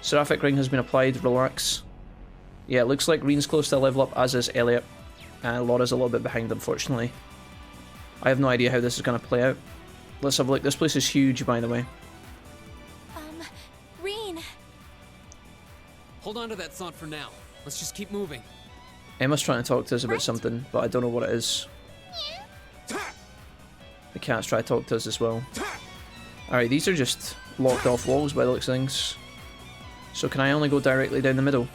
Seraphic ring has been applied. Relax. Yeah, it looks like Reen's close to a level up, as is Elliot. Laura's a little bit behind, unfortunately. I have no idea how this is going to play out. Let's have a look. This place is huge, by the way. Reen. Hold on to that thought for now. Let's just keep moving. Emma's trying to talk to us about something, but I don't know what it is. The cat's trying to talk to us as well. Alright, these are just locked off walls by the looks of things. So can I only go directly down the middle?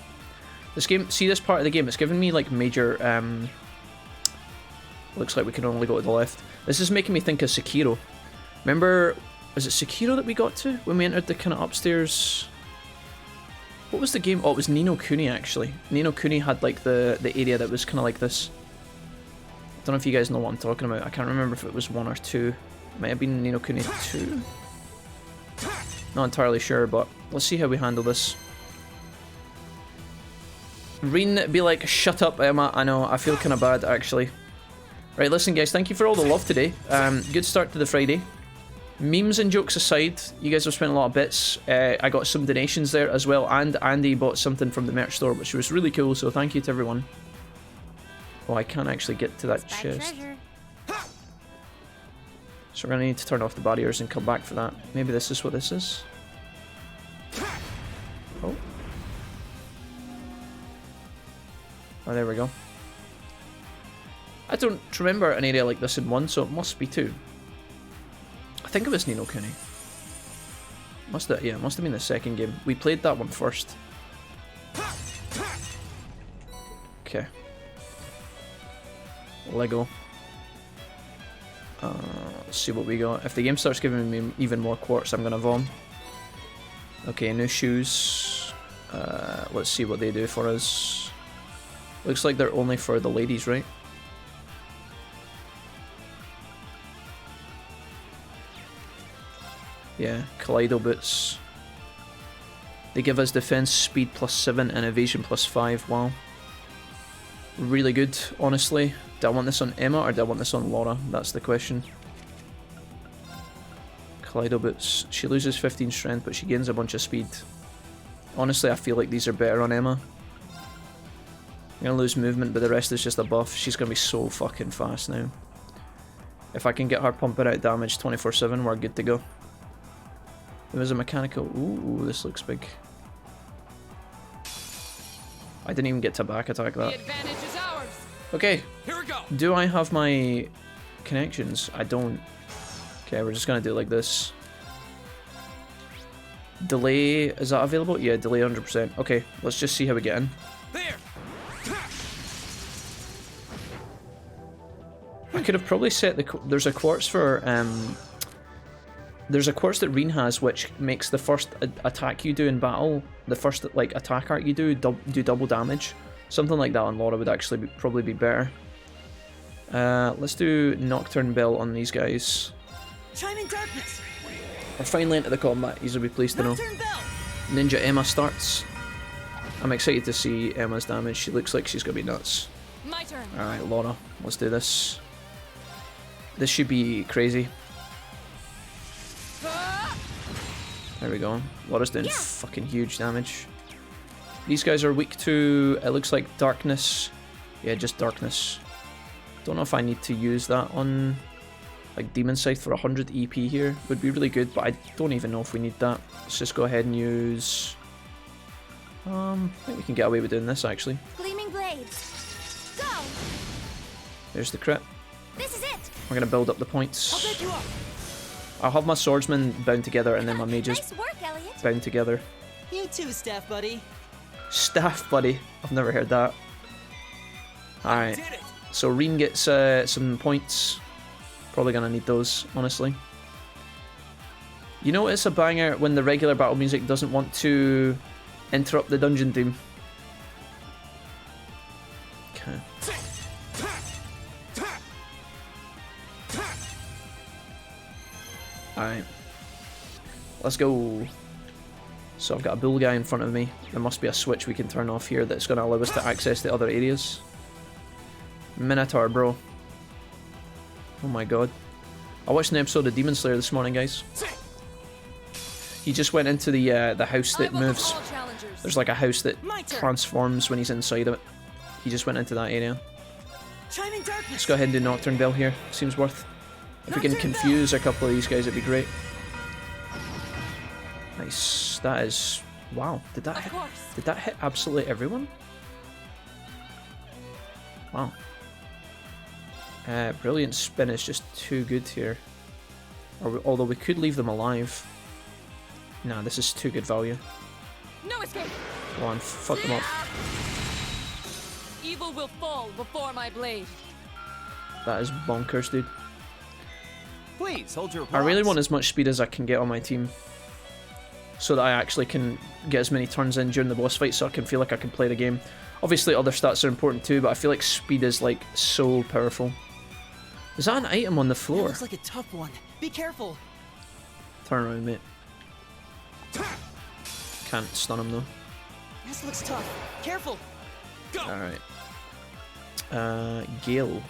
This game, see this part of the game, it's giving me like major, looks like we can only go to the left. This is making me think of Sekiro. Remember, was it Sekiro that we got to when we entered the kind of upstairs? What was the game? Oh, it was Ni no Kuni actually. Ni no Kuni had like the area that was kind of like this. I don't know if you guys know what I'm talking about. I can't remember if it was 1 or 2. It might have been Ni no Kuni 2. Not entirely sure, but let's see how we handle this. Reen be like, shut up, Emma. I know, I feel kind of bad actually. Right, listen guys, thank you for all the love today. Good start to the Friday. Memes and jokes aside, you guys have spent a lot of bits. I got some donations there as well, and Andy bought something from the merch store, which was really cool, so thank you to everyone. Oh, I can't actually get to that chest. So we're going to need to turn off the barriers and come back for that. Maybe this is what this is. Oh. Oh, there we go. I don't remember an area like this in 1, so it must be 2. I think it was Ni no Kuni. Must have, yeah, must have been the second game. We played that one first. Okay. Lego. Let's see what we got. If the game starts giving me even more quartz, I'm gonna vom. Okay, new shoes. Let's see what they do for us. Looks like they're only for the ladies, right? Yeah, Kaleido boots. They give us defense speed +7 and evasion +5. Wow. Really good, honestly. Do I want this on Emma or do I want this on Laura? That's the question. Kaleido boots. She loses 15 strength, but she gains a bunch of speed. Honestly, I feel like these are better on Emma. I'm gonna lose movement, but the rest is just a buff. She's gonna be so fucking fast now. If I can get her pumping out damage 24/7, we're good to go. There was a mechanical. Ooh, this looks big. I didn't even get to back attack that. The advantage is ours. Okay. Here we go. Do I have my connections? I don't. Okay, we're just gonna do it like this. Delay, is that available? Yeah, delay 100%. Okay, let's just see how we get in. There. I could have probably set the. There's a quartz for. There's a quartz that Reen has, which makes the first attack you do in battle, the first like attack art you do double damage. Something like that on Laura would actually probably be better. Let's do Nocturne Bell on these guys. Chime in darkness. We're finally into the combat. You'll be pleased to know. Nocturne Bell. Ninja Emma starts. I'm excited to see Emma's damage. She looks like she's gonna be nuts. My turn. All right, Laura, let's do this. This should be crazy. There we go. Laura's doing fucking huge damage. These guys are weak to, it looks like darkness. Yeah, just darkness. Don't know if I need to use that on like Demon Scythe for 100 EP here. Would be really good, but I don't even know if we need that. Let's just go ahead and use... I think we can get away with doing this actually. Gleaming blades. Go. There's the crit. This is it. We're gonna build up the points. I'll back you up. I'll have my swordsman bound together and then my mages Nice work, Elliot. bound together. You too, staff buddy. Staff buddy. I've never heard that. Alright. Did it. So Reen gets some points. Probably gonna need those, honestly. You know it's a banger when the regular battle music doesn't want to interrupt the dungeon theme. Okay. Alright. Let's go. So I've got a bull guy in front of me. There must be a switch we can turn off here that's going to allow us to access the other areas. Minotaur, bro. Oh my god. I watched an episode of Demon Slayer this morning, guys. He just went into the house that I welcome moves. all challengers. There's like a house that My turn. transforms when he's inside of it. He just went into that area. Chime in darkness. Let's go ahead and do Nocturne Bell here. Seems worth. If we can Nocturne confuse a couple of these guys, it'd be great. Nice. That is. Wow. Did that Of hit? course. Did that hit absolutely everyone? Wow. Brilliant spin is just too good here. Although we could leave them alive. Nah, this is too good value. No escape. Go on, fuck them up. Evil will fall before my blade. That is bonkers, dude. Please hold your I really applause. want as much speed as I can get on my team. So that I actually can get as many turns in during the boss fight so I can feel like I can play the game. Obviously other stats are important too, but I feel like speed is like so powerful. Is that an item on the That floor? looks like a tough one. Be careful. Turn around, mate. Can't stun him though. This looks tough. Careful. Alright. Gale.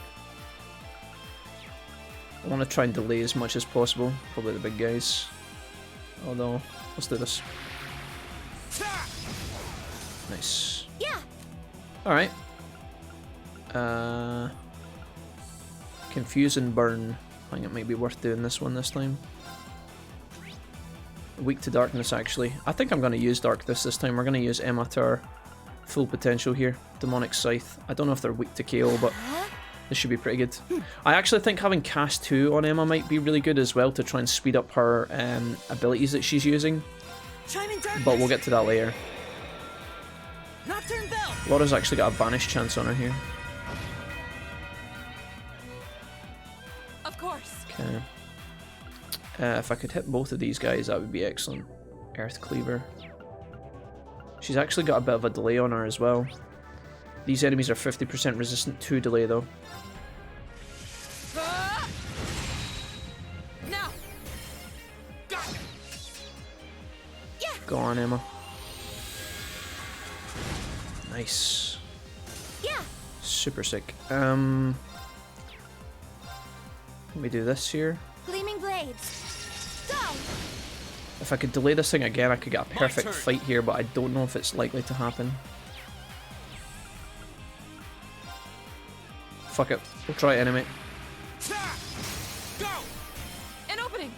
I want to try and delay as much as possible. Probably the big guys. Although, let's do this. Nice. Yeah. Alright. Confuse and burn. I think it might be worth doing this one this time. Weak to darkness, actually. I think I'm going to use darkness this time. We're going to use Emma to our full potential here. Demonic Scythe. I don't know if they're weak to KO, but this should be pretty good. I actually think having Cast 2 on Emma might be really good as well to try and speed up her abilities that she's using. Chime in darkness. But we'll get to that later. Nocturne Bell. Laura's actually got a Vanish chance on her here. Of course. Okay. If I could hit both of these guys, that would be excellent. Earth Cleaver. She's actually got a bit of a delay on her as well. These enemies are 50% resistant to delay though. Now. Go on, Emma. Nice. Yeah. Super sick. Let me do this here. Gleaming blades. Go. If I could delay this thing again, I could get a perfect turn. fight here, but I don't know if it's likely to happen. Fuck it. We'll try it anyway. Go! An opening.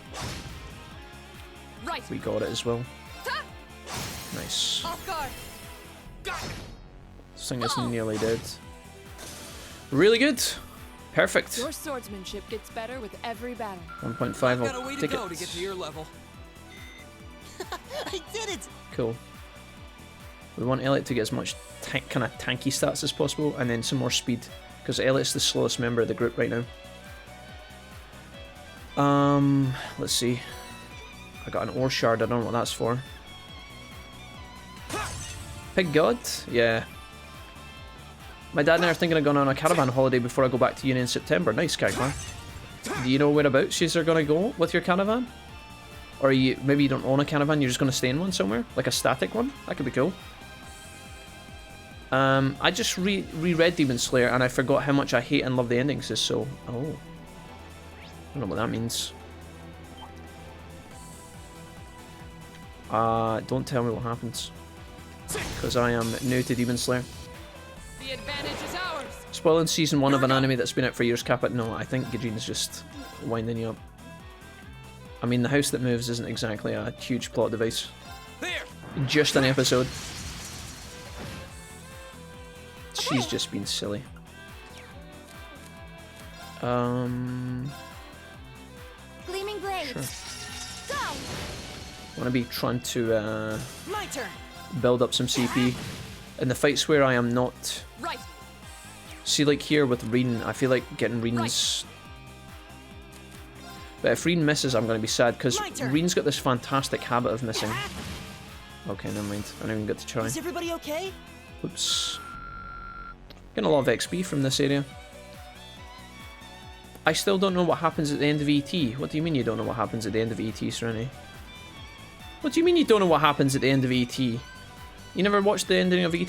Right. We got it as well. Nice. Off guard. This thing is nearly dead. Really good. Perfect. Your swordsmanship gets better with every battle. 1.5. Got a way I'll to take go it. to get to your level. I did it. Cool. We want Elliot to get as much kind of tanky stats as possible, and then some more speed, because Elliot's the slowest member of the group right now. Let's see. I got an ore shard. I don't know what that's for. Pig God? Yeah. My dad and I are thinking of going on a caravan holiday before I go back to uni in September. Nice, Kagman. Do you know whereabouts you're going to go with your caravan? Or maybe you don't own a caravan, you're just going to stay in one somewhere? Like a static one? That could be cool. I just reread Demon Slayer and I forgot how much I hate and love the endings. So, oh. I don't know what that means. Don't tell me what happens. Because I am new to Demon Slayer. The advantage is ours. Spoiling season 1 of an anime that's been out for years, Kappa. No, I think Gajine's just winding you up. I mean, the house that moves isn't exactly a huge plot device. There! Just an episode. She's just been silly. Gleaming blades. Sure. Go. I want to be trying to My turn. build up some CP. In the fights where I am not... Right. See, like here with Reen, I feel like getting Reen's... But if Reen misses, I'm going to be sad, because My turn. Reen's got this fantastic habit of missing. Okay, never mind. I didn't even get to try. Is everybody okay? Oops. Getting a lot of XP from this area. I still don't know what happens at the end of ET. What do you mean you don't know what happens at the end of ET, Serenity? What do you mean you don't know what happens at the end of ET? You never watched the ending of ET?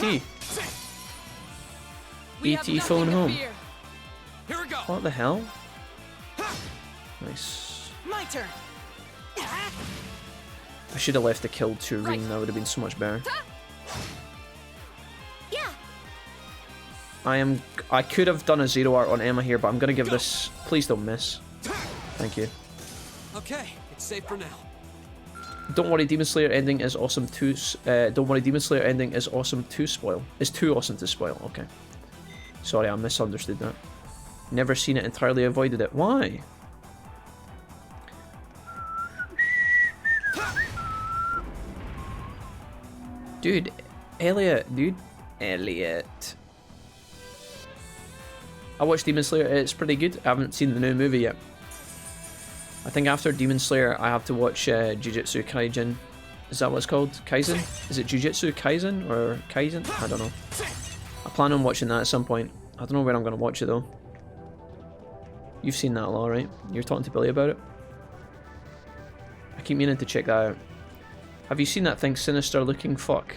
We have ET nothing phone to home. fear. Here we go! What the hell? Nice. My turn. I should have left the kill to Reen, that would have been so much better. Yeah. I could have done a zero art on Emma here, but I'm gonna give this. Please don't miss. Thank you. Okay, it's safe for now. Don't worry, Demon Slayer ending is awesome to. Don't worry, Demon Slayer ending is awesome to spoil. It's too awesome to spoil. Okay. Sorry, I misunderstood that. Never seen it, entirely avoided it. Why? Dude, Elliot, Elliot. I watched Demon Slayer, it's pretty good. I haven't seen the new movie yet. I think after Demon Slayer, I have to watch Jujutsu Kaisen. Is that what it's called? Kaisen? Is it Jujutsu Kaisen or Kaisen? I don't know. I plan on watching that at some point. I don't know where I'm going to watch it though. You've seen that a lot, right? You're talking to Billy about it? I keep meaning to check that out. Have you seen that thing, sinister looking fuck?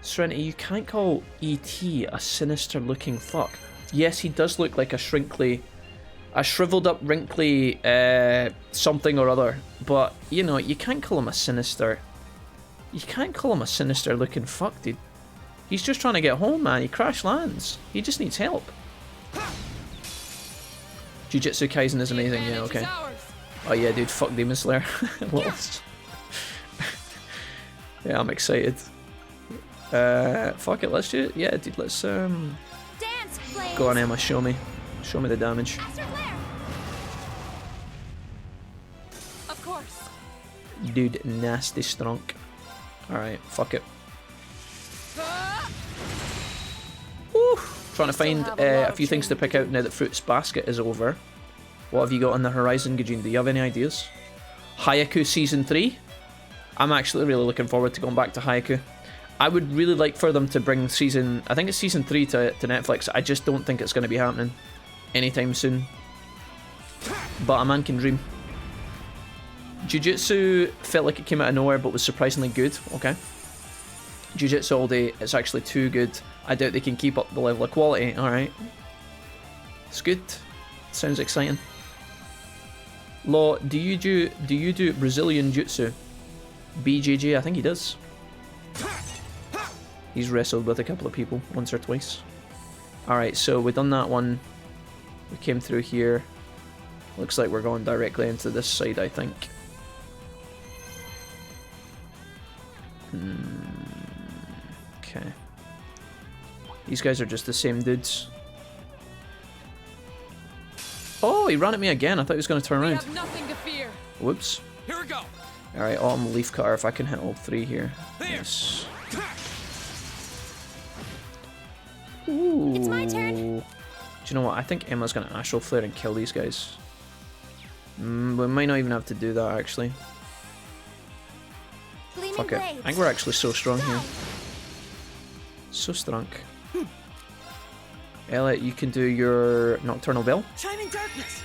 Serenity, you can't call E.T. a sinister looking fuck. Yes, he does look like a shriveled up, wrinkly something or other. But, you know, you can't call him a sinister. You can't call him a sinister looking fuck, dude. He's just trying to get home, man. He crash lands. He just needs help. Jujutsu Kaisen is amazing, yeah, okay. Oh yeah, dude, fuck Demon Slayer. Yeah, I'm excited. Fuck it, let's do it. Yeah, dude, let's Dance, go on, Emma, show me. Show me the damage. Of course. Dude, nasty strunk. Alright, fuck it. Woo! Trying to find a few things to pick out now that Fruit's Basket is over. What have you got on the horizon, Gajin? Do you have any ideas? Hayaku Season 3? I'm actually really looking forward to going back to Hayaku. I would really like for them to bring season... I think it's Season 3 to Netflix. I just don't think it's going to be happening anytime soon. But a man can dream. Jujutsu felt like it came out of nowhere but was surprisingly good. Okay. Jujutsu all day, it's actually too good. I doubt they can keep up the level of quality. Alright. It's good. Sounds exciting. Law, do you do Brazilian Jutsu? BJJ, I think he does. He's wrestled with a couple of people once or twice. Alright, so we've done that one. We came through here. Looks like we're going directly into this side, I think. Okay. These guys are just the same dudes. Oh, he ran at me again. I thought he was going to turn around. We have nothing to fear. Whoops. Here we go. Alright, Autumn Leaf Cutter, if I can hit all three here. There. Yes. Ooh. It's my turn. Do you know what? I think Emma's going to Astral Flare and kill these guys. We might not even have to do that, actually. Gleaming Fuck it. I blades. think we're actually so strong here. So strong. Elliot, you can do your Nocturnal Bell. Chime in darkness.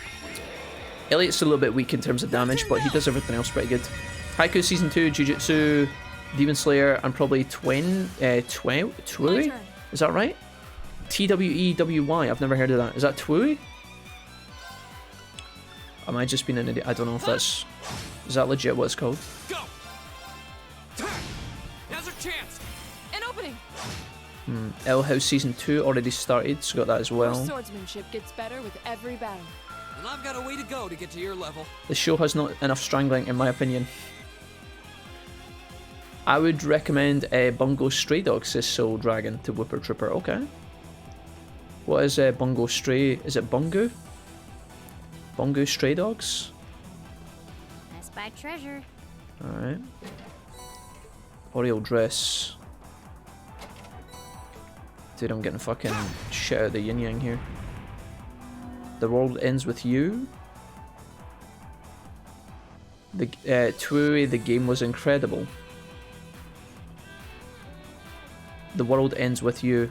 Elliot's a little bit weak in terms of damage, but he does everything else pretty good. Haiku Season 2, Jujutsu, Demon Slayer, and probably Twui? Is that right? T-W-E-W-Y, I've never heard of that. Is that Twui? Am I just being an idiot? I don't know if that's... Is that legit what it's called? Go. Now's our chance. An opening. L House Season 2 already started, so got that as Your well. swordsmanship gets better with every battle. And I've got a way to go to get to your level. The show has not enough strangling, in my opinion. I would recommend Bungo Stray Dog, says Soul Dragon to Whipper Trooper. Okay. What is Bungo Stray? Is it Bungo? Bungo Stray Dogs? I spy treasure. Alright. Oriole Dress. Dude, I'm getting fucking shit out of the yin yang here. The world ends with you. The Twui, the game was incredible. The world ends with you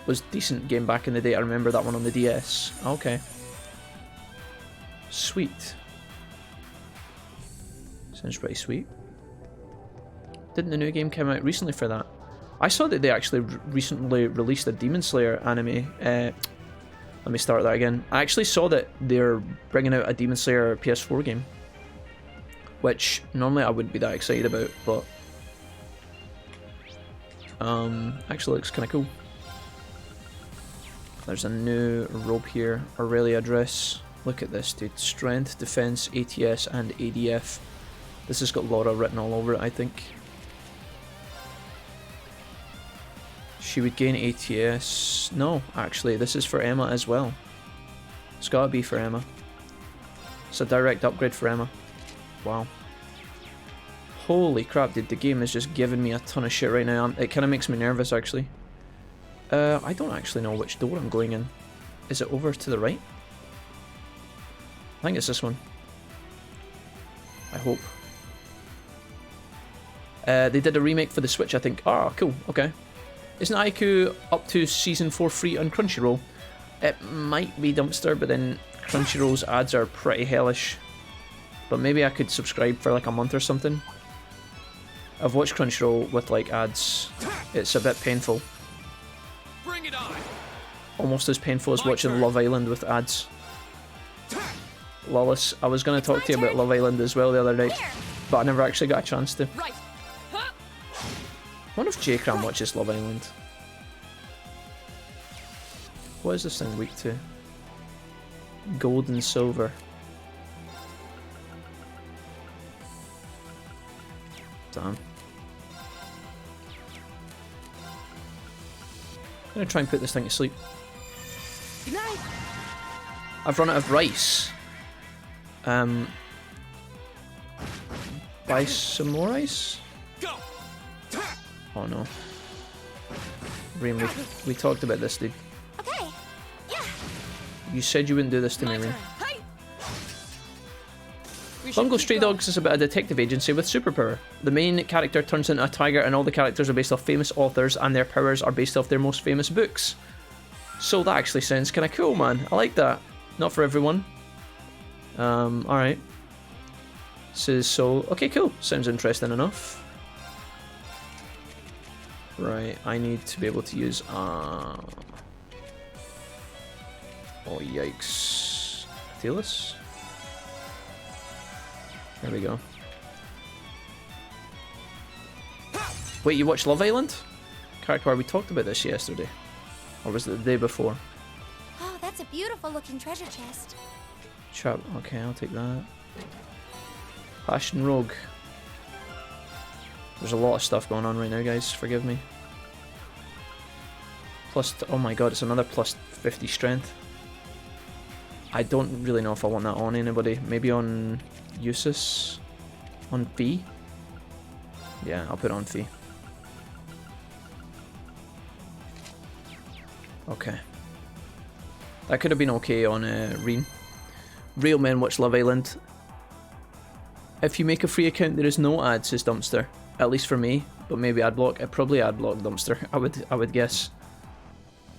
was decent game back in the day. I remember that one on the DS. Okay. Sweet. Sounds pretty sweet. Didn't the new game come out recently for that? I saw that they actually recently released a Demon Slayer anime. Let me start that again. I actually saw that they're bringing out a Demon Slayer PS4 game. which normally I wouldn't be that excited about, but actually looks kind of cool. There's a new robe here, Aurelia dress. Look at this, dude. Strength, defense, ATS, and ADF. This has got Laura written all over it, I think. She would gain ATS. No, actually, this is for Emma as well. It's gotta be for Emma. It's a direct upgrade for Emma. Wow. Holy crap, dude. The game is just giving me a ton of shit right now. It kind of makes me nervous, actually. I don't actually know which door I'm going in. Is it over to the right? I think it's this one. I hope. They did a remake for the Switch, I think. Ah, cool. Okay. Isn't Aiku up to Season 4 free on Crunchyroll? It might be Dumpster, but then Crunchyroll's ads are pretty hellish. But maybe I could subscribe for like a month or something. I've watched Crunchyroll with like ads. It's a bit painful. Bring it on. Almost as painful as watching Love Island with ads. Lawless, I was going to talk to you about Love Island as well the other night, but I never actually got a chance to. Right. Huh? I wonder if J-Cram watches Love Island. What is this thing weak to? Gold and silver. Damn. I'm gonna try and put this thing to sleep. Good night. I've run out of rice. Buy some more rice? Go. Oh no. Reem, we talked about this, dude. Okay. Yeah. You said you wouldn't do this to me, Reem. Hey. Bungo Stray Dogs is about a detective agency with superpower. The main character turns into a tiger and all the characters are based off famous authors and their powers are based off their most famous books. So that actually sounds kind of cool, man. I like that. Not for everyone. Alright. So, okay, cool. Sounds interesting enough. Right, I need to be able to use, oh, yikes. Thelis? There we go. Wait, you watched Love Island? Character, we talked about this yesterday. Or was it the day before? Oh, that's a beautiful looking treasure chest. Chap, okay, I'll take that. Passion Rogue. There's a lot of stuff going on right now, guys. Forgive me. Plus, oh my god, it's another plus 50 strength. I don't really know if I want that on anybody. Maybe on Usus? On Fee? Yeah, I'll put it on Fee. Okay. That could have been okay on Reem. Real men watch Love Island. If you make a free account, there is no ads, says Dumpster. At least for me, but maybe Adblock. Probably Adblock, Dumpster. I would guess.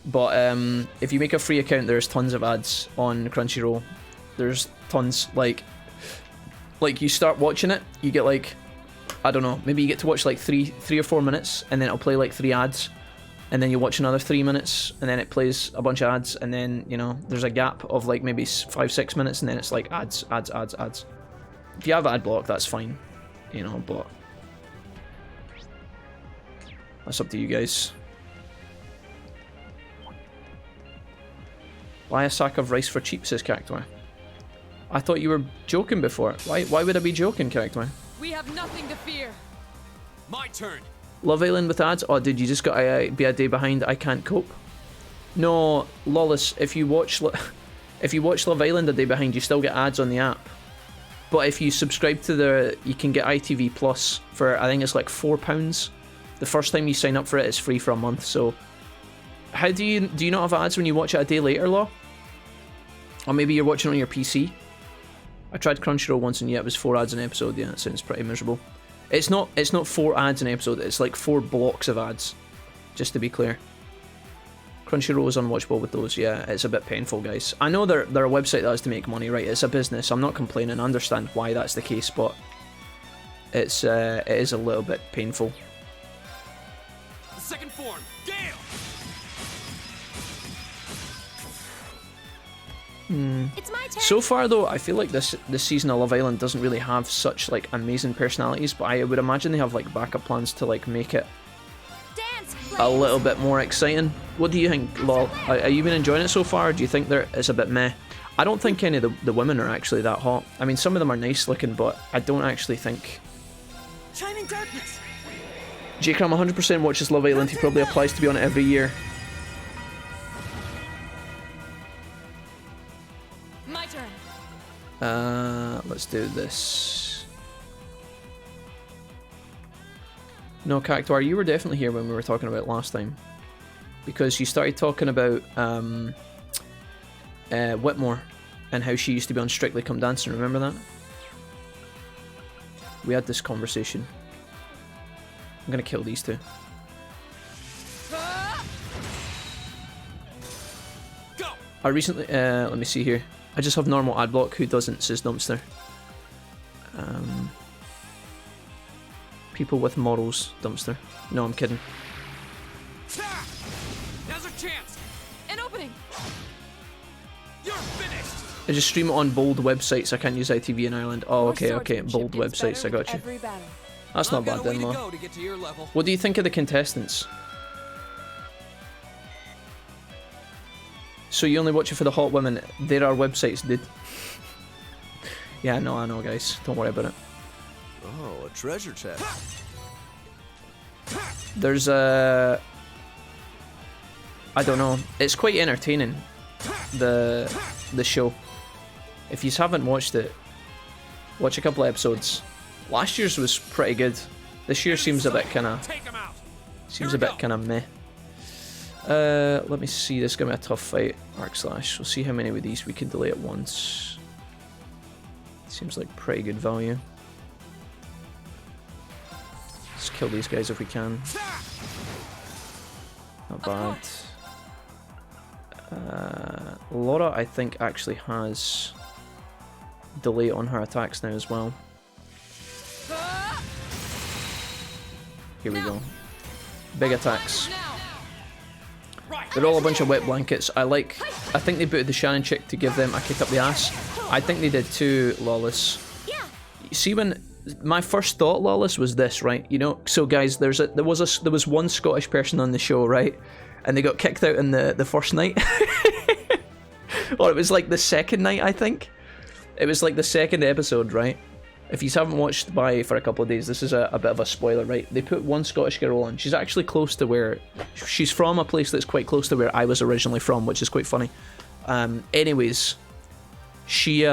But if you make a free account, there's tons of ads on Crunchyroll. There's tons. Like you start watching it, you get like, I don't know, maybe you get to watch like three or 4 minutes, and then it'll play like 3 ads, and then you watch another 3 minutes, and then it plays a bunch of ads, and then, you know, there's a gap of like maybe 5-6 minutes, and then it's like ads. If you have ad block, that's fine, you know, but that's up to you guys. Buy a sack of rice for cheap, says Cactuar. I thought you were joking before. Why would I be joking, Cactuar? We have nothing to fear. My turn. Love Island with ads? Oh, dude, you just gotta be a day behind. I can't cope. No, Lawless, if you watch Love Island a day behind, you still get ads on the app. But if you subscribe to you can get ITV Plus for, I think it's like £4. The first time you sign up for it, it's free for a month. So, how do you not have ads when you watch it a day later, Law? Or maybe you're watching on your PC. I tried Crunchyroll once and yeah, it was 4 ads an episode. Yeah, it sounds pretty miserable. It's not 4 ads an episode. It's like 4 blocks of ads. Just to be clear. Crunchyroll is unwatchable with those. Yeah, it's a bit painful, guys. I know they're a website that has to make money, right? It's a business. I'm not complaining. I understand why that's the case, but it is a little bit painful. The second form, Gale. It's my turn. So far though, I feel like this season of Love Island doesn't really have such like amazing personalities, but I would imagine they have like backup plans to like make it Dance, a little bit more exciting. What do you think, Lol? Are you been enjoying it so far, or do you think it's a bit meh? I don't think any of the women are actually that hot. I mean, some of them are nice looking, but I don't actually think... Shining darkness. J-Cram 100% watches Love Island. He probably applies to be on it every year. My turn. Let's do this. No, Cactuar, you were definitely here when we were talking about it last time. Because you started talking about Whitmore and how she used to be on Strictly Come Dancing, remember that? We had this conversation. I'm gonna kill these two. Go. I recently, let me see here. I just have normal ad block. Who doesn't? Says Dumpster. People with morals, Dumpster. No, I'm kidding. Now's our chance. An opening. You're finished. I just stream it on bold websites. I can't use ITV in Ireland. Oh, okay, okay. Swordsmanship Bold gets websites. I better got you. with every battle. That's not I've got bad a way then, to Law. go to get to your level. What do you think of the contestants? So you only watch it for the hot women. There are websites, dude. Yeah, I know, guys. Don't worry about it. Oh, a treasure chest. There's a... I don't know. It's quite entertaining, the show. If you haven't watched it, watch a couple of episodes. Last year's was pretty good. This year seems a bit kind of... Take him out. Seems a bit kind of meh. Let me see. This is going to be a tough fight. Arc slash. We'll see how many of these we can delay at once. Seems like pretty good value. Let's kill these guys if we can. Not bad. Laura, I think, actually has delay on her attacks now as well. Here we go. Big attacks. They're all a bunch of wet blankets. I think they booted the Shannon chick to give them a kick up the ass. I think they did too, Lawless. Yeah. You see, when my first thought, Lawless, was this, right? You know, so guys, there was one Scottish person on the show, right? And they got kicked out in the first night. Or it was like the second night, I think. It was like the second episode, right? If you haven't watched by for a couple of days, this is a bit of a spoiler, right? They put one Scottish girl on. She's actually close to where... She's from a place that's quite close to where I was originally from, which is quite funny. Anyways, she...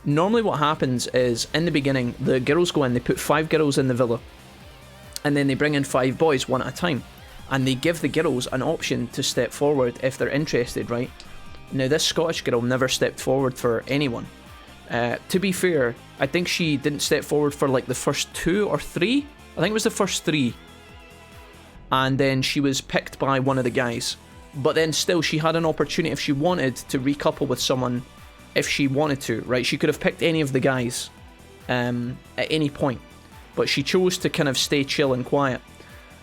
Normally what happens is, in the beginning, the girls go in, they put 5 girls in the villa. And then they bring in 5 boys, one at a time. And they give the girls an option to step forward if they're interested, right? Now, this Scottish girl never stepped forward for anyone. To be fair, I think she didn't step forward for like the first 2 or 3. I think it was the first 3. And then she was picked by one of the guys. But then still, she had an opportunity if she wanted to recouple with someone if she wanted to, right? She could have picked any of the guys at any point. But she chose to kind of stay chill and quiet.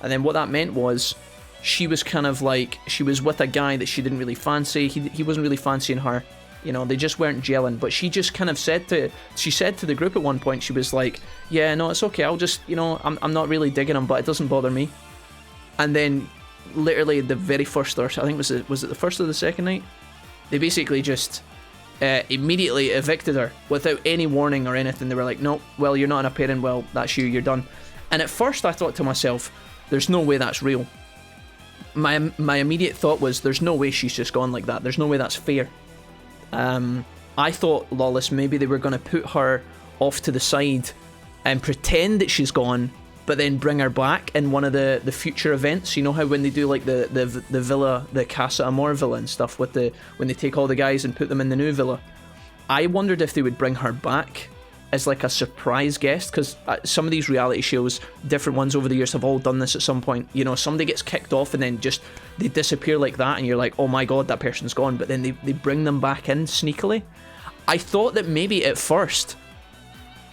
And then what that meant was she was kind of like, she was with a guy that she didn't really fancy. He wasn't really fancying her. You know, they just weren't gelling. But she just kind of said to the group at one point, she was like, yeah, no, it's okay. I'll just, you know, I'm not really digging him, but it doesn't bother me. And then literally the very first, or I think was it the first or the second night? They basically just immediately evicted her without any warning or anything. They were like, no, well, you're not an pairing. Well, that's you. You're done. And at first I thought to myself, there's no way that's real. My immediate thought was, there's no way she's just gone like that. There's no way that's fair. I thought, Lawless, maybe they were going to put her off to the side and pretend that she's gone, but then bring her back in one of the future events. You know how when they do like the villa, the Casa Amor villa and stuff, with when they take all the guys and put them in the new villa. I wondered if they would bring her back as like a surprise guest, because some of these reality shows, different ones over the years, have all done this at some point. You know, somebody gets kicked off and then just they disappear like that, and you're like, oh my god, that person's gone. But then they bring them back in sneakily. I thought that maybe at first,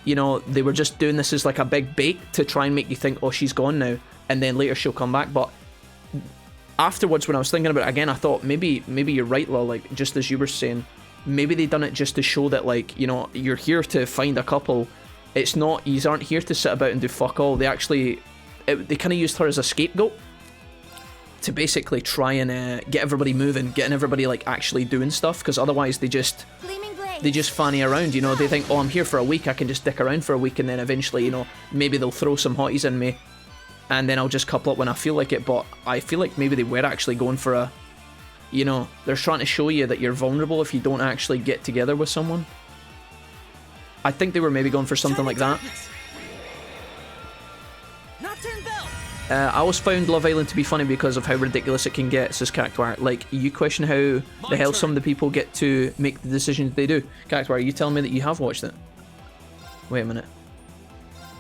you know, they were just doing this as like a big bait to try and make you think, oh, she's gone now, and then later she'll come back. But afterwards when I was thinking about it again, I thought maybe you're right, Law, like just as you were saying, maybe they done it just to show that, like, you know, you're here to find a couple. It's not, you aren't here to sit about and do fuck all. They actually, they kind of used her as a scapegoat to basically try and get everybody moving, getting everybody like actually doing stuff, because otherwise they just fanny around, you know. They think, oh, I'm here for a week, I can just dick around for a week, and then eventually, you know, maybe they'll throw some hotties in me and then I'll just couple up when I feel like it. But I feel like maybe they were actually going for a, you know, they're trying to show you that you're vulnerable if you don't actually get together with someone. I think they were maybe going for something like that. I always found Love Island to be funny because of how ridiculous it can get, says Cactuar. Like, you question how the hell some of the people get to make the decisions they do. Cactuar, are you telling me that you have watched it? Wait a minute.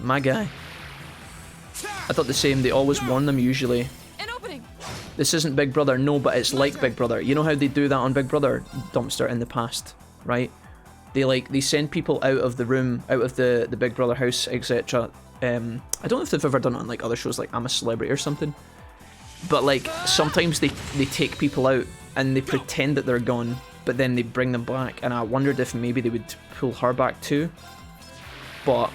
My guy. I thought the same, they always warn them usually. An opening. This isn't Big Brother, no, but it's like Big Brother. You know how they do that on Big Brother, Dumpster, in the past, right? They send people out of the room, out of the Big Brother house, etc. I don't know if they've ever done it on like other shows like I'm a Celebrity or something. But like sometimes they take people out and they pretend that they're gone, but then they bring them back, and I wondered if maybe they would pull her back too. But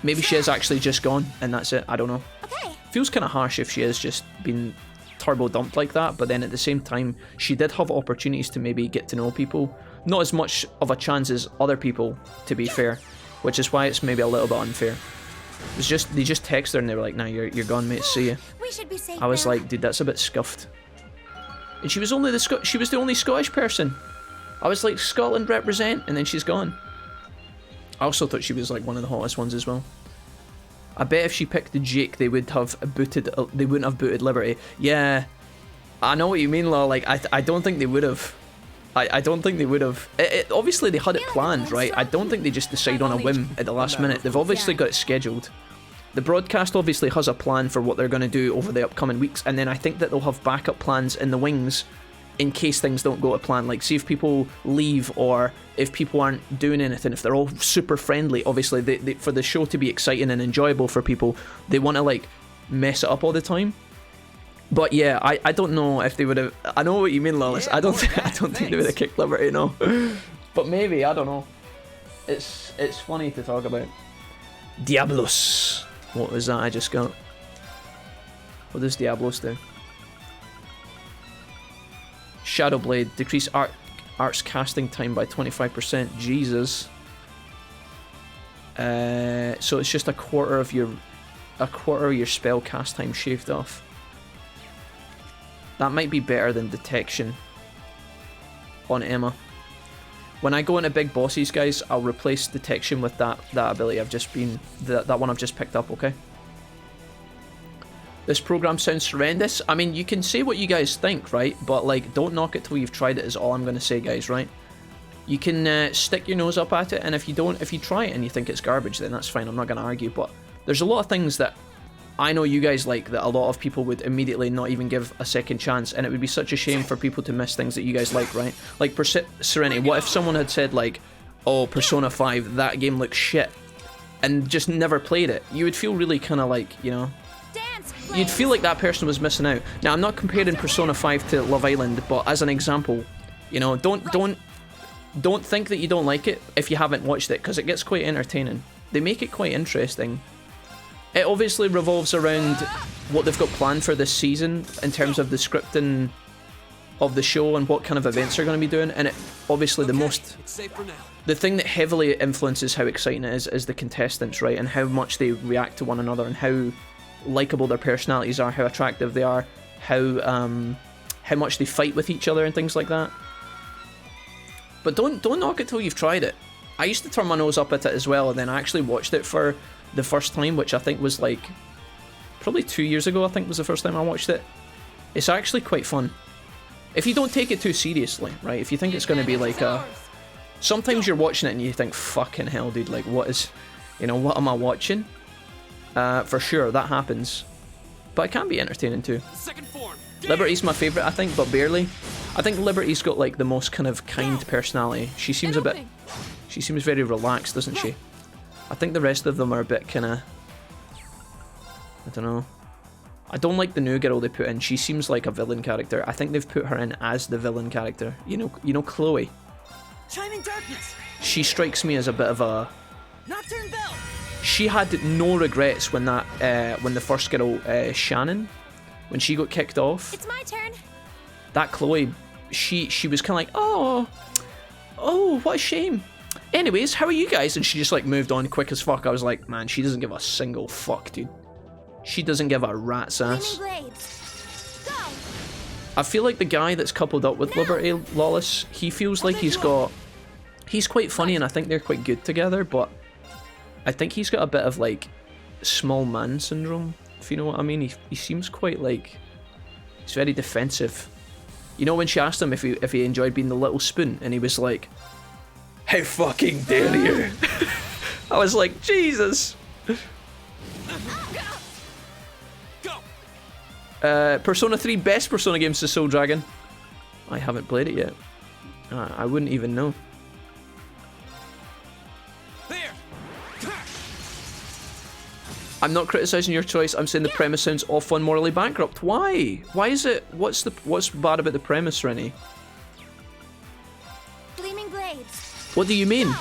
maybe she is actually just gone and that's it, I don't know. Okay. Feels kind of harsh if she has just been turbo dumped like that, but then at the same time she did have opportunities to maybe get to know people. Not as much of a chance as other people, to be fair, which is why it's maybe a little bit unfair. It's just, they just text her and they were like, nah, you're gone, mate, see ya. We should be safe I was now. like, dude, that's a bit scuffed. And she was only she was the only Scottish person. I was like, Scotland represent, and then she's gone. I also thought she was like one of the hottest ones as well. I bet if she picked the Jake, they would have booted. They wouldn't have booted Liberty. Yeah, I know what you mean, Law. Like, I don't think they would have. I don't think they would have. Obviously, they had it planned, right? I don't think they just decide on a whim at the last minute. They've obviously got it scheduled. The broadcast obviously has a plan for what they're going to do over the upcoming weeks, and then I think that they'll have backup plans in the wings in case things don't go to plan. Like, see if people leave or if people aren't doing anything, if they're all super friendly. Obviously, they for the show to be exciting and enjoyable for people, they want to like mess it up all the time. But yeah, I don't know if they would have. I know what you mean, Lawless. Yeah, I don't think they would have kicked Liberty, no. But maybe, I don't know. It's funny to talk about. Diablos. What was that I just got? What does Diablos do? Shadowblade, decrease art's casting time by 25%. Jesus. So it's just a quarter of your spell cast time shaved off. That might be better than detection on Emma. When I go into big bosses, guys, I'll replace detection with that ability that one I've just picked up, okay? This program sounds horrendous. I mean, you can say what you guys think, right? But like, don't knock it till you've tried it is all I'm gonna say, guys, right? You can stick your nose up at it, and if you try it and you think it's garbage, then that's fine, I'm not gonna argue. But there's a lot of things that I know you guys like that a lot of people would immediately not even give a second chance, and it would be such a shame for people to miss things that you guys like, right? Like Serenity, what if someone had said like, oh, Persona 5, that game looks shit, and just never played it? You would feel really kind of like, you know, you'd feel like that person was missing out. Now, I'm not comparing Persona 5 to Love Island, but as an example, you know, don't think that you don't like it if you haven't watched it, because it gets quite entertaining. They make it quite interesting. It obviously revolves around what they've got planned for this season in terms of the scripting of the show and what kind of events they're going to be doing, and it obviously the thing that heavily influences how exciting it is the contestants, right, and how much they react to one another and how likable their personalities are, how attractive they are, how much they fight with each other and things like that. But don't knock it till you've tried it. I used to turn my nose up at it as well, and then I actually watched it for the first time, which I think was like probably 2 years ago. I think was the first time I watched it. It's actually quite fun if you don't take it too seriously, right? If you think it's going to be like a, sometimes you're watching it and you think, fucking hell, dude, like what am I watching? For sure, that happens, but it can be entertaining too. Liberty's my favourite, I think, but barely. I think Liberty's got like the most kind of kind personality. She seems very relaxed, doesn't she? I think the rest of them are a bit kind of, I don't know. I don't like the new girl they put in. She seems like a villain character. I think they've put her in as the villain character. You know Chloe. Shining darkness. She strikes me as a bit of a. Nocturne bell. She had no regrets when when the first girl, Shannon, when she got kicked off. It's my turn. That Chloe, she was kind of like, oh, what a shame. Anyways, how are you guys? And she just like moved on quick as fuck. I was like, man, she doesn't give a single fuck, dude. She doesn't give a rat's ass. Flaming blades. Go. I feel like the guy that's coupled up with Liberty Lawless, he feels like he's quite funny, and I think they're quite good together, but I think he's got a bit of like small man syndrome, if you know what I mean. He seems quite like, he's very defensive. You know when she asked him if he enjoyed being the little spoon, and he was like, how fucking dare you? I was like, Jesus. Persona 3 best Persona games to Soul Dragon. I haven't played it yet. I wouldn't even know. I'm not criticizing your choice. I'm saying the premise sounds awful and morally bankrupt. Why? Why is it? What's bad about the premise, Rennie? Gleaming blades. What do you mean? Go.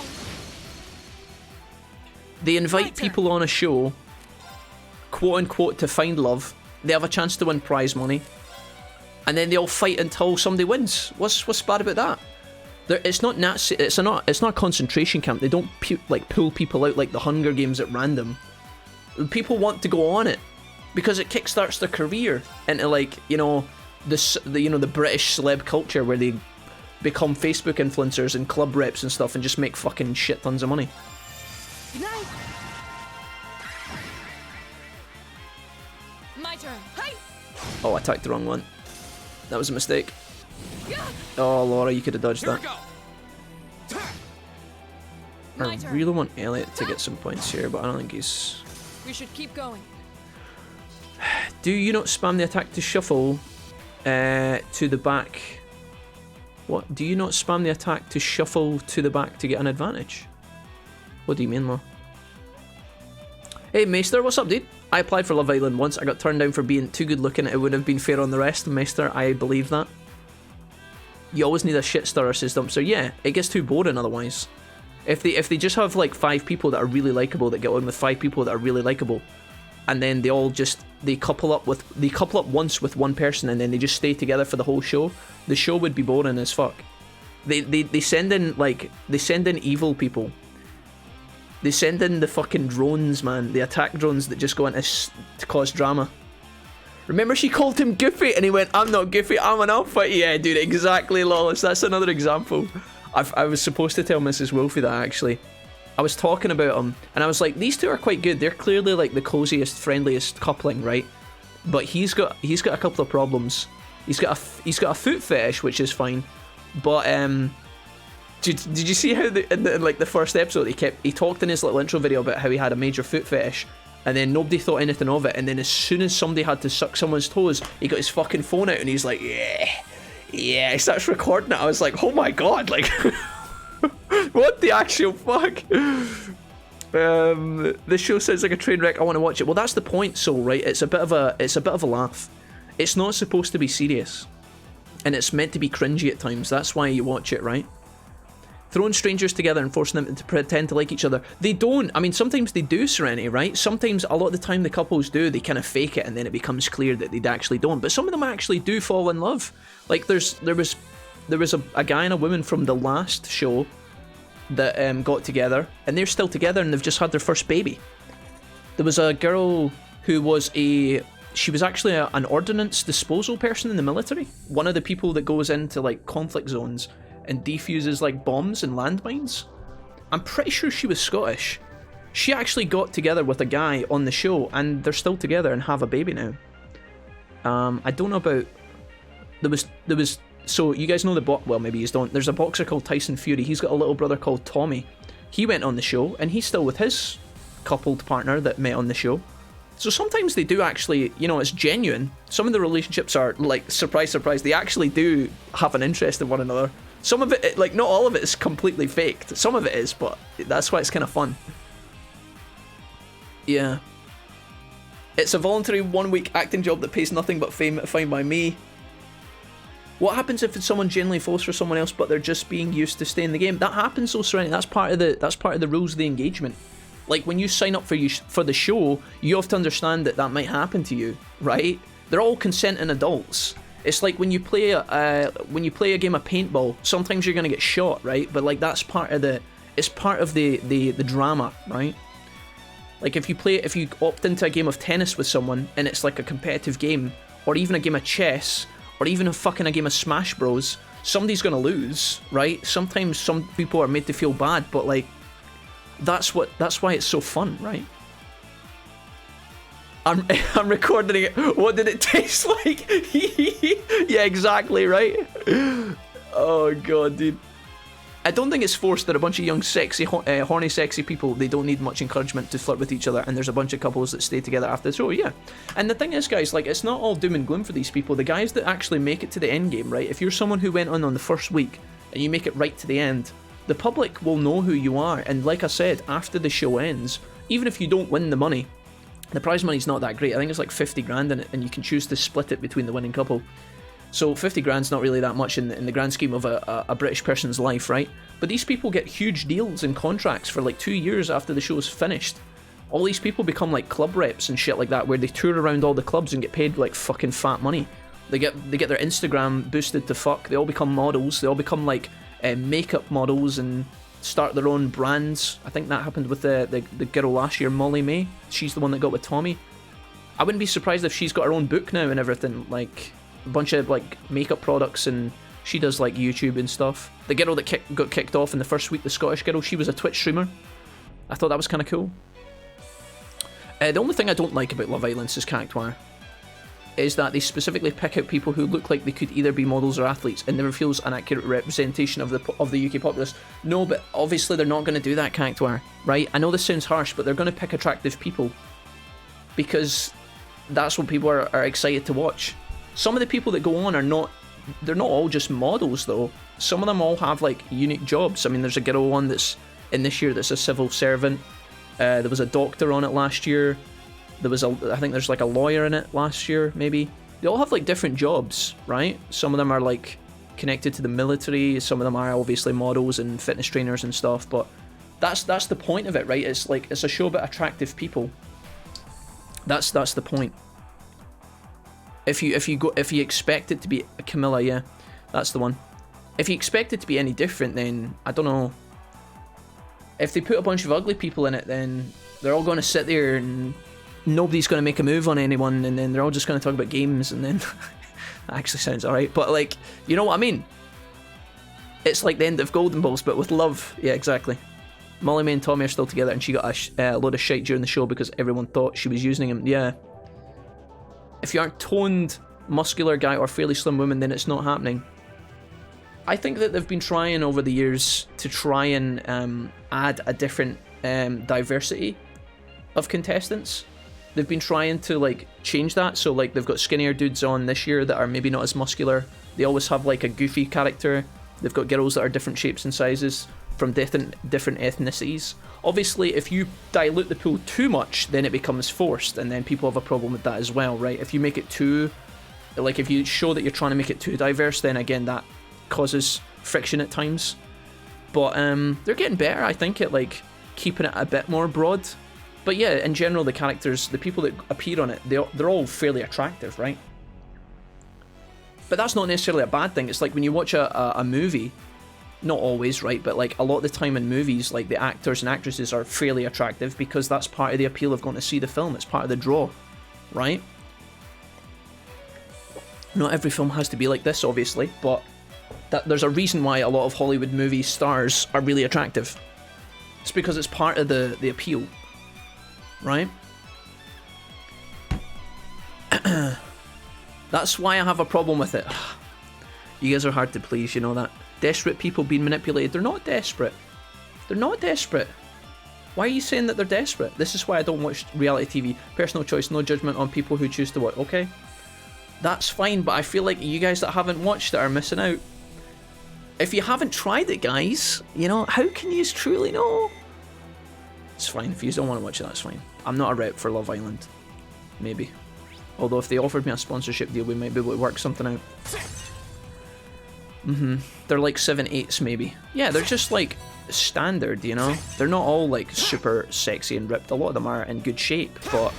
They invite people on a show, quote unquote, to find love. They have a chance to win prize money, and then they all fight until somebody wins. What's bad about that? It's not a concentration camp. They don't pull people out like the Hunger Games at random. People want to go on it because it kickstarts their career into like the British celeb culture where they become Facebook influencers and club reps and stuff and just make fucking shit tons of money. Good night. My turn. Hi. Oh, I attacked the wrong one. That was a mistake. Oh, Laura, you could have dodged that. I really want Elliot to get some points here, but I don't think he's... We should keep going. Do you not spam the attack to shuffle to the back? What? Do you not spam the attack to shuffle to the back to get an advantage? What do you mean, Ma? Hey, Maester, what's up, dude? I applied for Love Island once. I got turned down for being too good looking. It would have been fair on the rest, Maester. I believe that. You always need a shit stirrer, says Dumpster. Yeah, it gets too boring otherwise. If they just have like 5 people that are really likable that get on with 5 people that are really likable, and then they all just couple up once with one person and then they just stay together for the whole show, the show would be boring as fuck. They send in evil people. They send in the fucking drones, man. The attack drones that just go in to cause drama. Remember she called him Goofy and he went, I'm not Goofy, I'm an alpha. Yeah, dude, exactly, Lawless. That's another example. I was supposed to tell Mrs. Wolfie that, actually. I was talking about them, and I was like, these two are quite good. They're clearly like the coziest, friendliest coupling, right? But he's got a couple of problems. He's got a foot fetish, which is fine. But did you see how in the first episode he talked in his little intro video about how he had a major foot fetish, and then nobody thought anything of it, and then as soon as somebody had to suck someone's toes, he got his fucking phone out and he's like, yeah, he starts recording it. I was like, oh my god, like, what the actual fuck? This show sounds like a train wreck. I want to watch it. Well, that's the point, Soul, right? It's a bit of a laugh. It's not supposed to be serious, and it's meant to be cringy at times. That's why you watch it, right? Throwing strangers together and forcing them to pretend to like each other. They don't. I mean, sometimes they do, Serenity, right? Sometimes, a lot of the time, the couples do. They kind of fake it, and then it becomes clear that they actually don't. But some of them actually do fall in love. Like, there was a guy and a woman from the last show that got together, and they're still together, and they've just had their first baby. There was a girl who was she was actually an ordnance disposal person in the military. One of the people that goes into, like, conflict zones and defuses like bombs and landmines. I'm pretty sure she was Scottish. She actually got together with a guy on the show, and they're still together and have a baby now. I don't know about... There was so you guys know well, maybe you don't. There's a boxer called Tyson Fury. He's got a little brother called Tommy. He went on the show, and he's still with his coupled partner that met on the show. So sometimes they do actually, it's genuine. Some of the relationships are, like, surprise, surprise, they actually do have an interest in one another. Some of it, like, not all of it is completely faked. Some of it is, but that's why it's kind of fun. Yeah. It's a voluntary 1 week acting job that pays nothing but fame, fine by me. What happens if someone genuinely falls for someone else, but they're just being used to stay in the game? That happens, though, Serenity. That's part of the rules of the engagement. Like, when you sign up for the show, you have to understand that that might happen to you, right? They're all consenting adults. It's like when you play a game of paintball. Sometimes you're gonna get shot, right? But like that's part of the drama, right? Like if you opt into a game of tennis with someone and it's like a competitive game, or even a game of chess, or even a game of Smash Bros, somebody's gonna lose, right? Sometimes some people are made to feel bad, but like that's why it's so fun, right? I'm recording it. What did it taste like? Yeah, exactly, right? Oh god, dude. I don't think it's forced. They're a bunch of young, sexy, horny, sexy people. They don't need much encouragement to flirt with each other, and there's a bunch of couples that stay together after the show, yeah. And the thing is, guys, like, it's not all doom and gloom for these people. The guys that actually make it to the end game, right? If you're someone who went on the first week, and you make it right to the end, the public will know who you are. And like I said, after the show ends, even if you don't win the money, the prize money's not that great. I think it's like 50 grand in it, and you can choose to split it between the winning couple. So 50 grand's not really that much in the grand scheme of a British person's life, right? But these people get huge deals and contracts for like 2 years after the show's finished. All these people become like club reps and shit like that, where they tour around all the clubs and get paid like fucking fat money. They get their Instagram boosted to fuck. They all become models. They all become like makeup models and start their own brands. I think that happened with the girl last year, Molly May. She's the one that got with Tommy. I wouldn't be surprised if she's got her own book now and everything, like a bunch of like makeup products, and she does like YouTube and stuff. The girl that got kicked off in the first week, the Scottish girl, she was a Twitch streamer. I thought that was kind of cool. The only thing I don't like about Love Island Saskatchewan is that they specifically pick out people who look like they could either be models or athletes, and never feels an accurate representation of the UK populace. No, but obviously they're not going to do that, Cactuar, right? I know this sounds harsh, but they're going to pick attractive people because that's what people are excited to watch. Some of the people that go on they're not all just models though. Some of them all have like unique jobs. I mean, there's a girl one that's in this year that's a civil servant. There was a doctor on it last year. I think there's like a lawyer in it last year, maybe. They all have like different jobs, right? Some of them are like connected to the military. Some of them are obviously models and fitness trainers and stuff. But that's the point of it, right? It's like it's a show about attractive people. That's the point. If you expect it to be Camilla, yeah, that's the one. If you expect it to be any different, then I don't know. If they put a bunch of ugly people in it, then they're all going to sit there and nobody's going to make a move on anyone, and then they're all just going to talk about games, and then that actually sounds alright. But like, you know what I mean? It's like the end of Golden Balls, but with love. Yeah, exactly. Molly May and Tommy are still together, and she got a load of shite during the show because everyone thought she was using him. Yeah. If you aren't toned, muscular guy or fairly slim woman, then it's not happening. I think that they've been trying over the years to try and add a different diversity of contestants. They've been trying to like change that, so like they've got skinnier dudes on this year that are maybe not as muscular. They always have like a goofy character. They've got girls that are different shapes and sizes from different ethnicities. Obviously, if you dilute the pool too much, then it becomes forced, and then people have a problem with that as well, right? If you make it too, like if you show that you're trying to make it too diverse, then again that causes friction at times. But they're getting better, I think, at like keeping it a bit more broad. But yeah, in general, the characters, the people that appear on it, they're all fairly attractive, right? But that's not necessarily a bad thing. It's like when you watch a movie, not always, right? But like a lot of the time in movies, like the actors and actresses are fairly attractive because that's part of the appeal of going to see the film. It's part of the draw, right? Not every film has to be like this, obviously, but there's a reason why a lot of Hollywood movie stars are really attractive. It's because it's part of the appeal, right? That's why I have a problem with it. You guys are hard to please, you know that. Desperate people being manipulated. They're not desperate. They're not desperate. Why are you saying that they're desperate? This is why I don't watch reality TV. Personal choice, no judgment on people who choose to watch. Okay? That's fine, but I feel like you guys that haven't watched it are missing out. If you haven't tried it, guys, you know, how can you truly know? It's fine. If you don't want to watch it, that's fine. I'm not a rep for Love Island. maybe. Although if they offered me a sponsorship deal, we might be able to work something out. They're like 7/8s maybe. Yeah, they're just like standard, you know? They're not all like super sexy and ripped. A lot of them are in good shape, but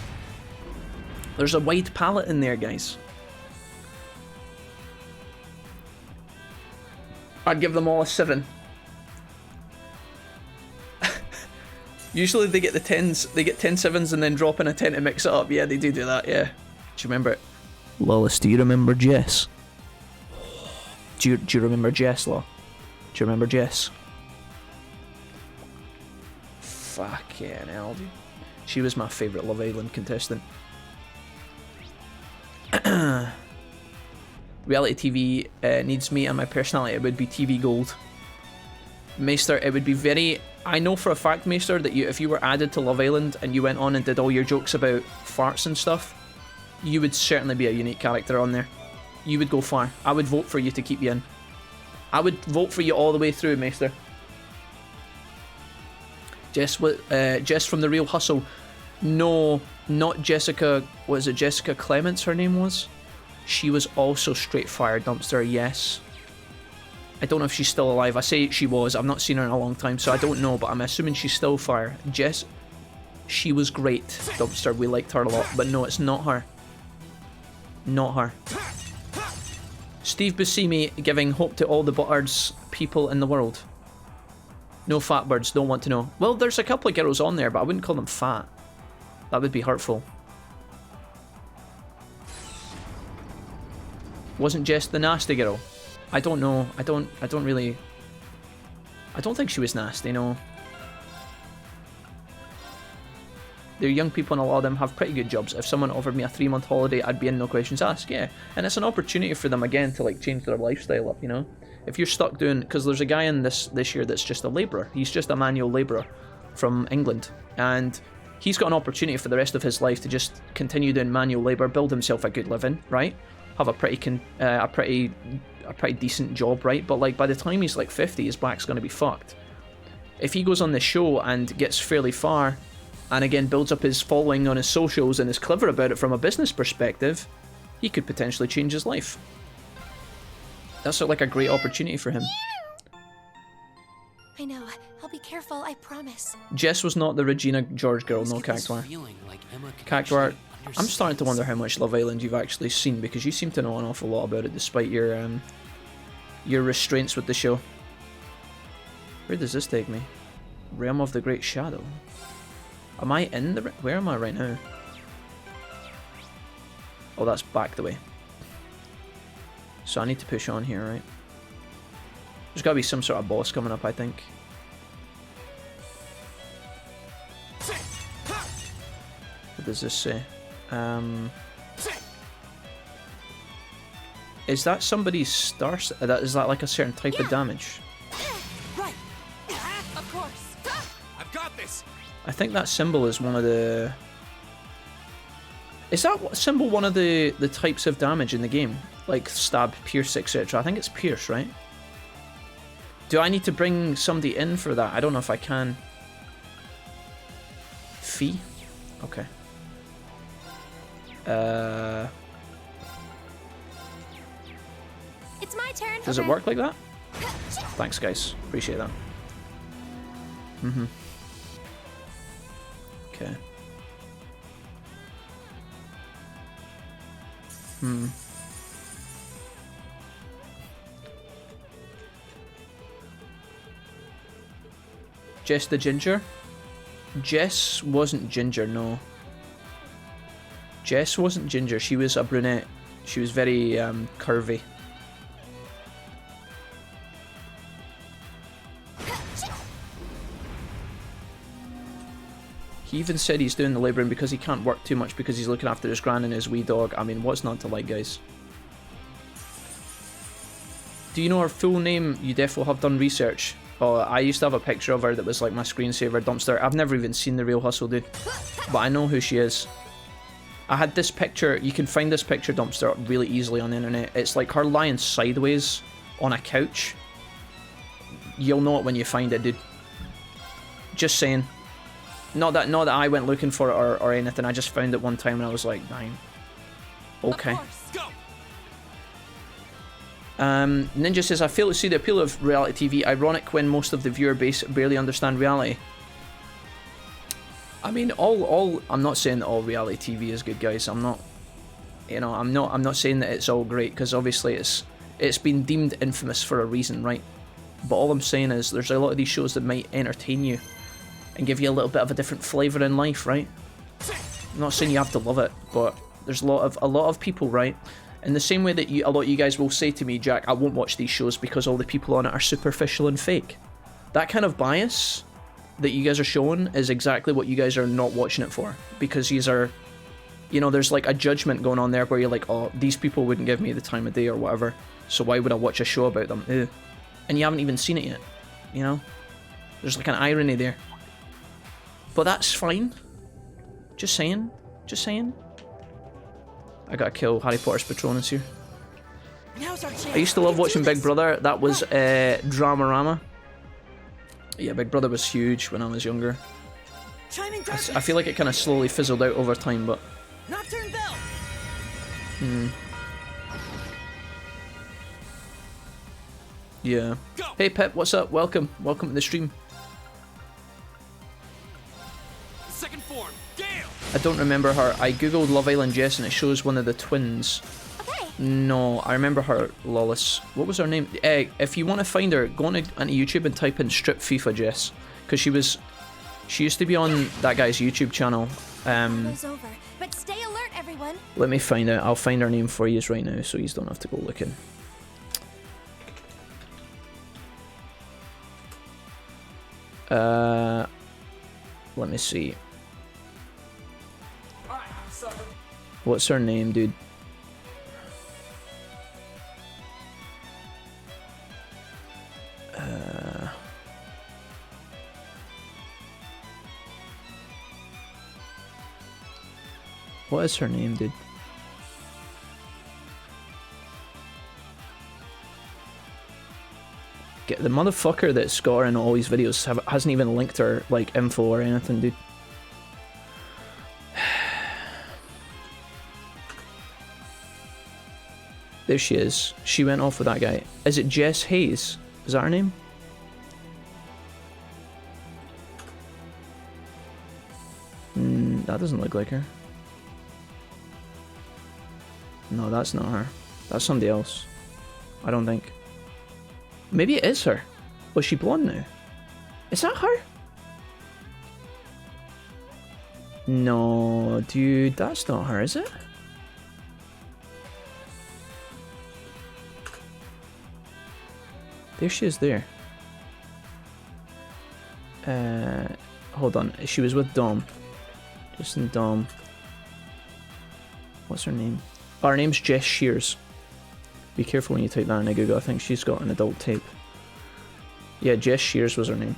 there's a wide palette in there, guys. I'd give them all a 7. Usually they get the 10s, they get 10 7s and then drop in a 10 to mix it up. Yeah, they do that, yeah. Do you remember it? Lawless, do you remember Jess? Do you remember Jess, Law? Do you remember Jess? Fucking hell, dude. She was my favourite Love Island contestant. Reality TV needs me and my personality. It would be TV gold. Maester, it would be very... I know for a fact, Maester, that if you were added to Love Island and you went on and did all your jokes about farts and stuff, you would certainly be a unique character on there. You would go far. I would vote for you to keep you in. I would vote for you all the way through, Maester. Jess from The Real Hustle. No, not Jessica. Was it Jessica Clements her name was? She was also straight fire dumpster, yes. I don't know if she's still alive. I say she was. I've not seen her in a long time, so I don't know, but I'm assuming she's still fire. Jess, she was great, dumpster. We liked her a lot, but no, it's not her. Not her. Steve Buscemi giving hope to all the buttards people in the world. No fat birds, don't want to know. Well, there's a couple of girls on there, but I wouldn't call them fat. That would be hurtful. Wasn't Jess the nasty girl? I don't know. I don't really... I don't think she was nasty, no. They're young people and a lot of them have pretty good jobs. If someone offered me a 3-month holiday, I'd be in, no questions asked, yeah. And it's an opportunity for them again to like change their lifestyle up, you know? If you're stuck doing... Because there's a guy in this year that's just a labourer. He's just a manual labourer from England. And he's got an opportunity for the rest of his life to just continue doing manual labour, build himself a good living, right? Have a pretty decent job, right? But like by the time he's like 50, his back's going to be fucked. If he goes on the show and gets fairly far, and again builds up his following on his socials and is clever about it from a business perspective, he could potentially change his life. That's like a great opportunity for him. I know. I'll be careful, I promise. Jess was not the Regina George girl, no Cactuar. Cactuar, I'm starting to wonder how much Love Island you've actually seen, because you seem to know an awful lot about it despite your restraints with the show. Where does this take me? Realm of the Great Shadow. Am I in the... Where am I right now? Oh, that's back the way. So I need to push on here, right? There's got to be some sort of boss coming up, I think. What does this say? Is that somebody's star? Is that like a certain type of damage? Right. Of course. I've got this. I think that symbol is one of the... Is that symbol one of the types of damage in the game? Like stab, pierce, etc. I think it's pierce, right? Do I need to bring somebody in for that? I don't know if I can. Fee? Okay. It's my turn. Does it work like that? Thanks, guys. Appreciate that. Okay. Jess the Ginger? Jess wasn't ginger, no. Jess wasn't ginger, she was a brunette. She was very curvy. He even said he's doing the labouring because he can't work too much because he's looking after his gran and his wee dog. I mean, what's not to like, guys? Do you know her full name? You definitely have done research. Oh, I used to have a picture of her that was like my screensaver dumpster. I've never even seen The Real Hustle, dude. But I know who she is. I had this picture. You can find this picture dumpster really easily on the internet. It's like her lying sideways on a couch. You'll know it when you find it, dude. Just saying. Not that I went looking for it or anything. I just found it one time and I was like, 9. Okay. Of course. Go! Ninja says, I fail to see the appeal of reality TV. Ironic when most of the viewer base barely understand reality. I mean, I'm not saying that all reality TV is good, guys. I'm not, you know, I'm not saying that it's all great, because obviously it's been deemed infamous for a reason, right? But all I'm saying is there's a lot of these shows that might entertain you and give you a little bit of a different flavour in life, right? I'm not saying you have to love it, but there's a lot of people, right? In the same way that a lot of you guys will say to me, Jack, I won't watch these shows because all the people on it are superficial and fake. That kind of bias that you guys are showing is exactly what you guys are not watching it for. Because these are, you know, there's like a judgment going on there where you're like, oh, these people wouldn't give me the time of day or whatever, so why would I watch a show about them? Ew. And you haven't even seen it yet, you know? There's like an irony there. But that's fine. Just saying. Just saying. I gotta kill Harry Potter's Patronus here. Now's our chance. I used to love watching Big Brother. That was Dramarama. Yeah, Big Brother was huge when I was younger. Chiming I feel like it kind of slowly fizzled out over time, but... Nocturne bell. Yeah. Go. Hey Pep, what's up? Welcome. Welcome to the stream. Second form, Gale! I don't remember her. I googled Love Island Jess and it shows one of the twins. Okay. No, I remember her, Lawless. What was her name? If you want to find her, go onto YouTube and type in Strip FIFA Jess. Because she used to be on that guy's YouTube channel. Almost over. But stay alert, everyone. Let me find out. I'll find her name for you right now so you don't have to go looking. Let me see. What's her name, dude? What is her name, dude? The motherfucker that's got her in all these videos hasn't even linked her like info or anything, dude. There she is. She went off with that guy. Is it Jess Hayes? Is that her name? That doesn't look like her. No, that's not her. That's somebody else. I don't think. Maybe it is her. Was she blonde now? Is that her? No, dude, that's not her, is it? There she is there. Hold on. She was with Dom. Justin Dom. What's her name? Oh, her name's Jess Shears. Be careful when you type that in Google. I think she's got an adult tape. Yeah, Jess Shears was her name.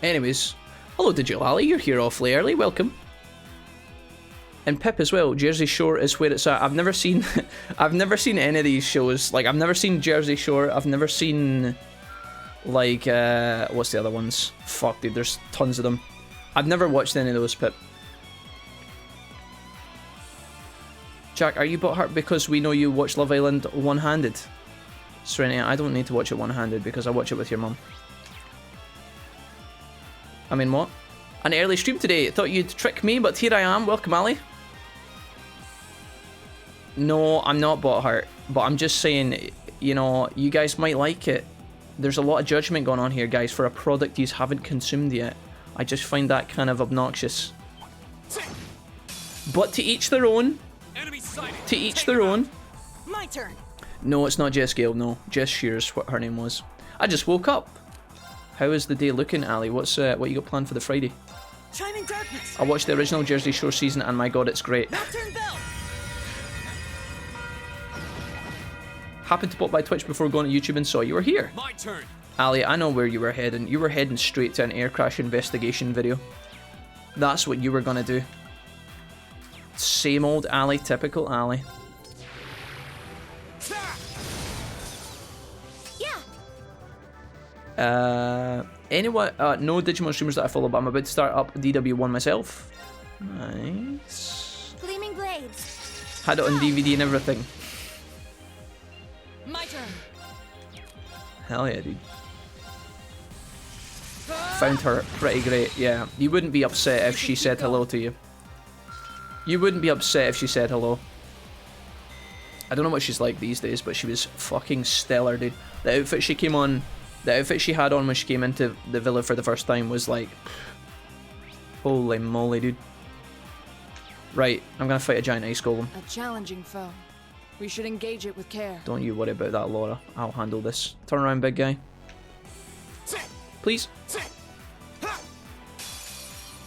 Anyways, hello Digital Ali, you're here awfully early, welcome. And Pip as well, Jersey Shore is where it's at. I've never seen I've never seen any of these shows. Like, I've never seen Jersey Shore, I've never seen, like, what's the other ones? Fuck, dude, there's tons of them. I've never watched any of those, Pip. Jack, are you butthurt because we know you watch Love Island one-handed? Serenity, I don't need to watch it one-handed because I watch it with your mum. I mean, what? An early stream today. Thought you'd trick me, but here I am. Welcome, Ali. No, I'm not butthurt, but I'm just saying, you know, you guys might like it. There's a lot of judgment going on here, guys, for a product you haven't consumed yet. I just find that kind of obnoxious. But to each their own. To each their own. My turn. No, it's not Jess Gale, no. Jess Shears, what her name was. I just woke up. How is the day looking, Ali? What you got planned for the Friday? Chiming darkness. I watched the original Jersey Shore season and my god, it's great. Nocturne bell. Happened to pop by Twitch before going to YouTube and saw you were here. My turn. Ali, I know where you were heading. You were heading straight to an air crash investigation video. That's what you were gonna do. Same old Ali, typical Ali. Yeah. Anyone? No Digimon streamers that I follow, but I'm about to start up DW1 myself. Nice. Gleaming blades. Had it on DVD and everything. My turn. Hell yeah, dude. Found her pretty great. Yeah, you wouldn't be upset if she said hello to you. You wouldn't be upset if she said hello. I don't know what she's like these days, but she was fucking stellar, dude. The outfit she came on, the outfit she had on when she came into the villa for the first time was like, holy moly, dude. Right, I'm gonna fight a giant ice golem. A challenging foe. We should engage it with care. Don't you worry about that, Laura. I'll handle this. Turn around, big guy. Please.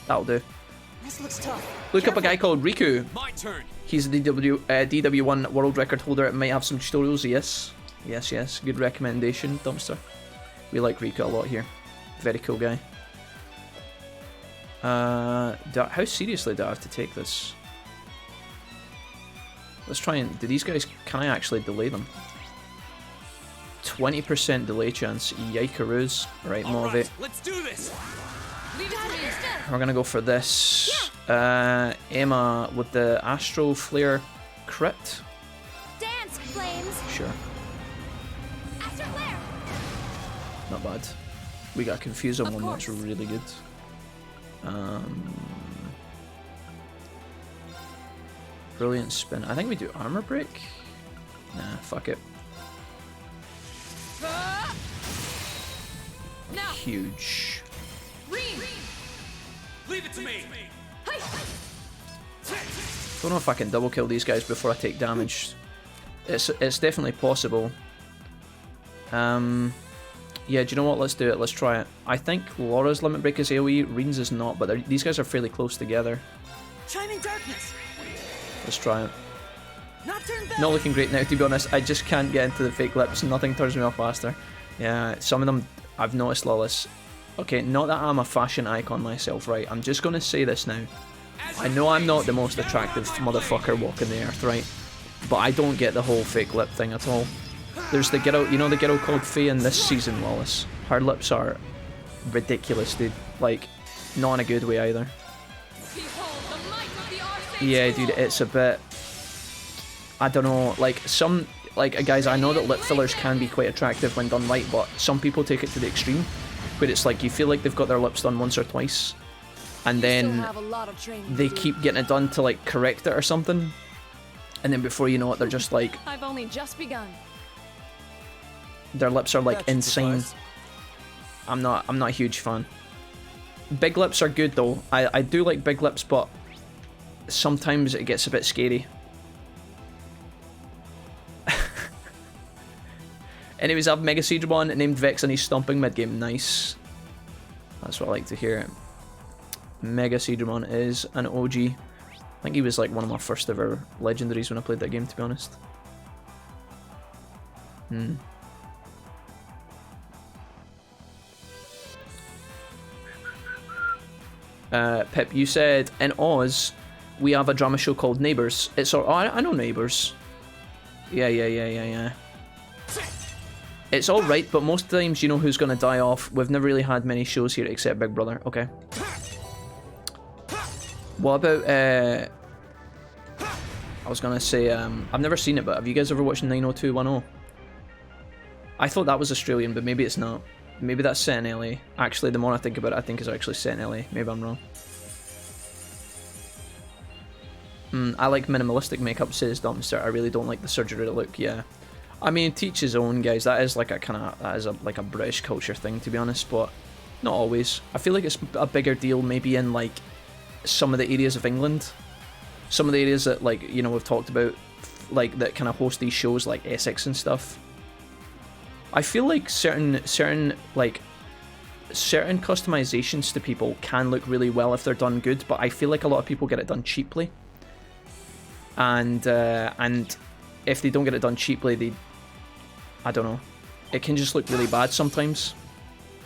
That'll do. This looks tough. Look up a guy called Riku. My turn. He's a DW1 world record holder. It might have some tutorials. Yes. Yes, yes. Good recommendation, Dumpster. We like Riku a lot here. Very cool guy. How seriously do I have to take this? Let's try and... Do these guys... Can I actually delay them? 20% delay chance. Yikeroos. Right, Motivate. Right, let's do this. Leave it to me. We're gonna go for this. Emma with the Astro Flare crit. Dance, flames. Sure. Astro flare. Not bad. We got confused on one that's really good. Brilliant spin. I think we do armor break. Nah, fuck it. Huge. Leave it to me. Don't know if I can double kill these guys before I take damage. It's definitely possible. Yeah, do you know what? Let's do it. Let's try it. I think Laura's limit break is AoE, Reen's is not, but these guys are fairly close together. Chiming darkness. Let's try it. Nocturne bell. Not looking great now, to be honest. I just can't get into the fake lips. Nothing turns me off faster. Yeah, some of them I've noticed, Lawless. Okay, not that I'm a fashion icon myself, right? I'm just gonna say this now. I know I'm not the most attractive motherfucker walking the earth, right? But I don't get the whole fake lip thing at all. There's the girl, you know the girl called Faye in this season, Lawless? Her lips are ridiculous, dude. Like, not in a good way either. Yeah, dude, it's a bit... I don't know, like, some... Like, guys, I know that lip fillers can be quite attractive when done right, but some people take it to the extreme, where it's like, you feel like they've got their lips done once or twice, and then they keep getting it done to, like, correct it or something, and then before you know it, they're just like... I've only just begun. Their lips are, like, insane. I'm not a huge fan. Big lips are good, though. I do like big lips, but sometimes it gets a bit scary. Anyways, I have Mega Seedramon named Vex and he's stomping mid-game. Nice. That's what I like to hear. Mega Seedramon is an OG. I think he was like one of my first ever legendaries when I played that game, to be honest. Pip, you said in Oz we have a drama show called Neighbours. It's all... Oh, I know Neighbours. Yeah. It's alright, but most times you know who's gonna die off. We've never really had many shows here except Big Brother. Okay. What about, I was gonna say, I've never seen it, but have you guys ever watched 90210? I thought that was Australian, but maybe it's not. Maybe that's set in LA. Actually, the more I think about it, I think it's actually set in LA. Maybe I'm wrong. I like minimalistic makeup, says Dumpster. I really don't like the surgery look, yeah. I mean, teach his own, guys. That is like a kind of, that is like a British culture thing, to be honest, but not always. I feel like it's a bigger deal maybe in like some of the areas of England. Some of the areas that, like, you know, we've talked about, like, that kind of host these shows like Essex and stuff. I feel like certain customizations to people can look really well if they're done good, but I feel like a lot of people get it done cheaply. And if they don't get it done cheaply, I don't know. It can just look really bad sometimes.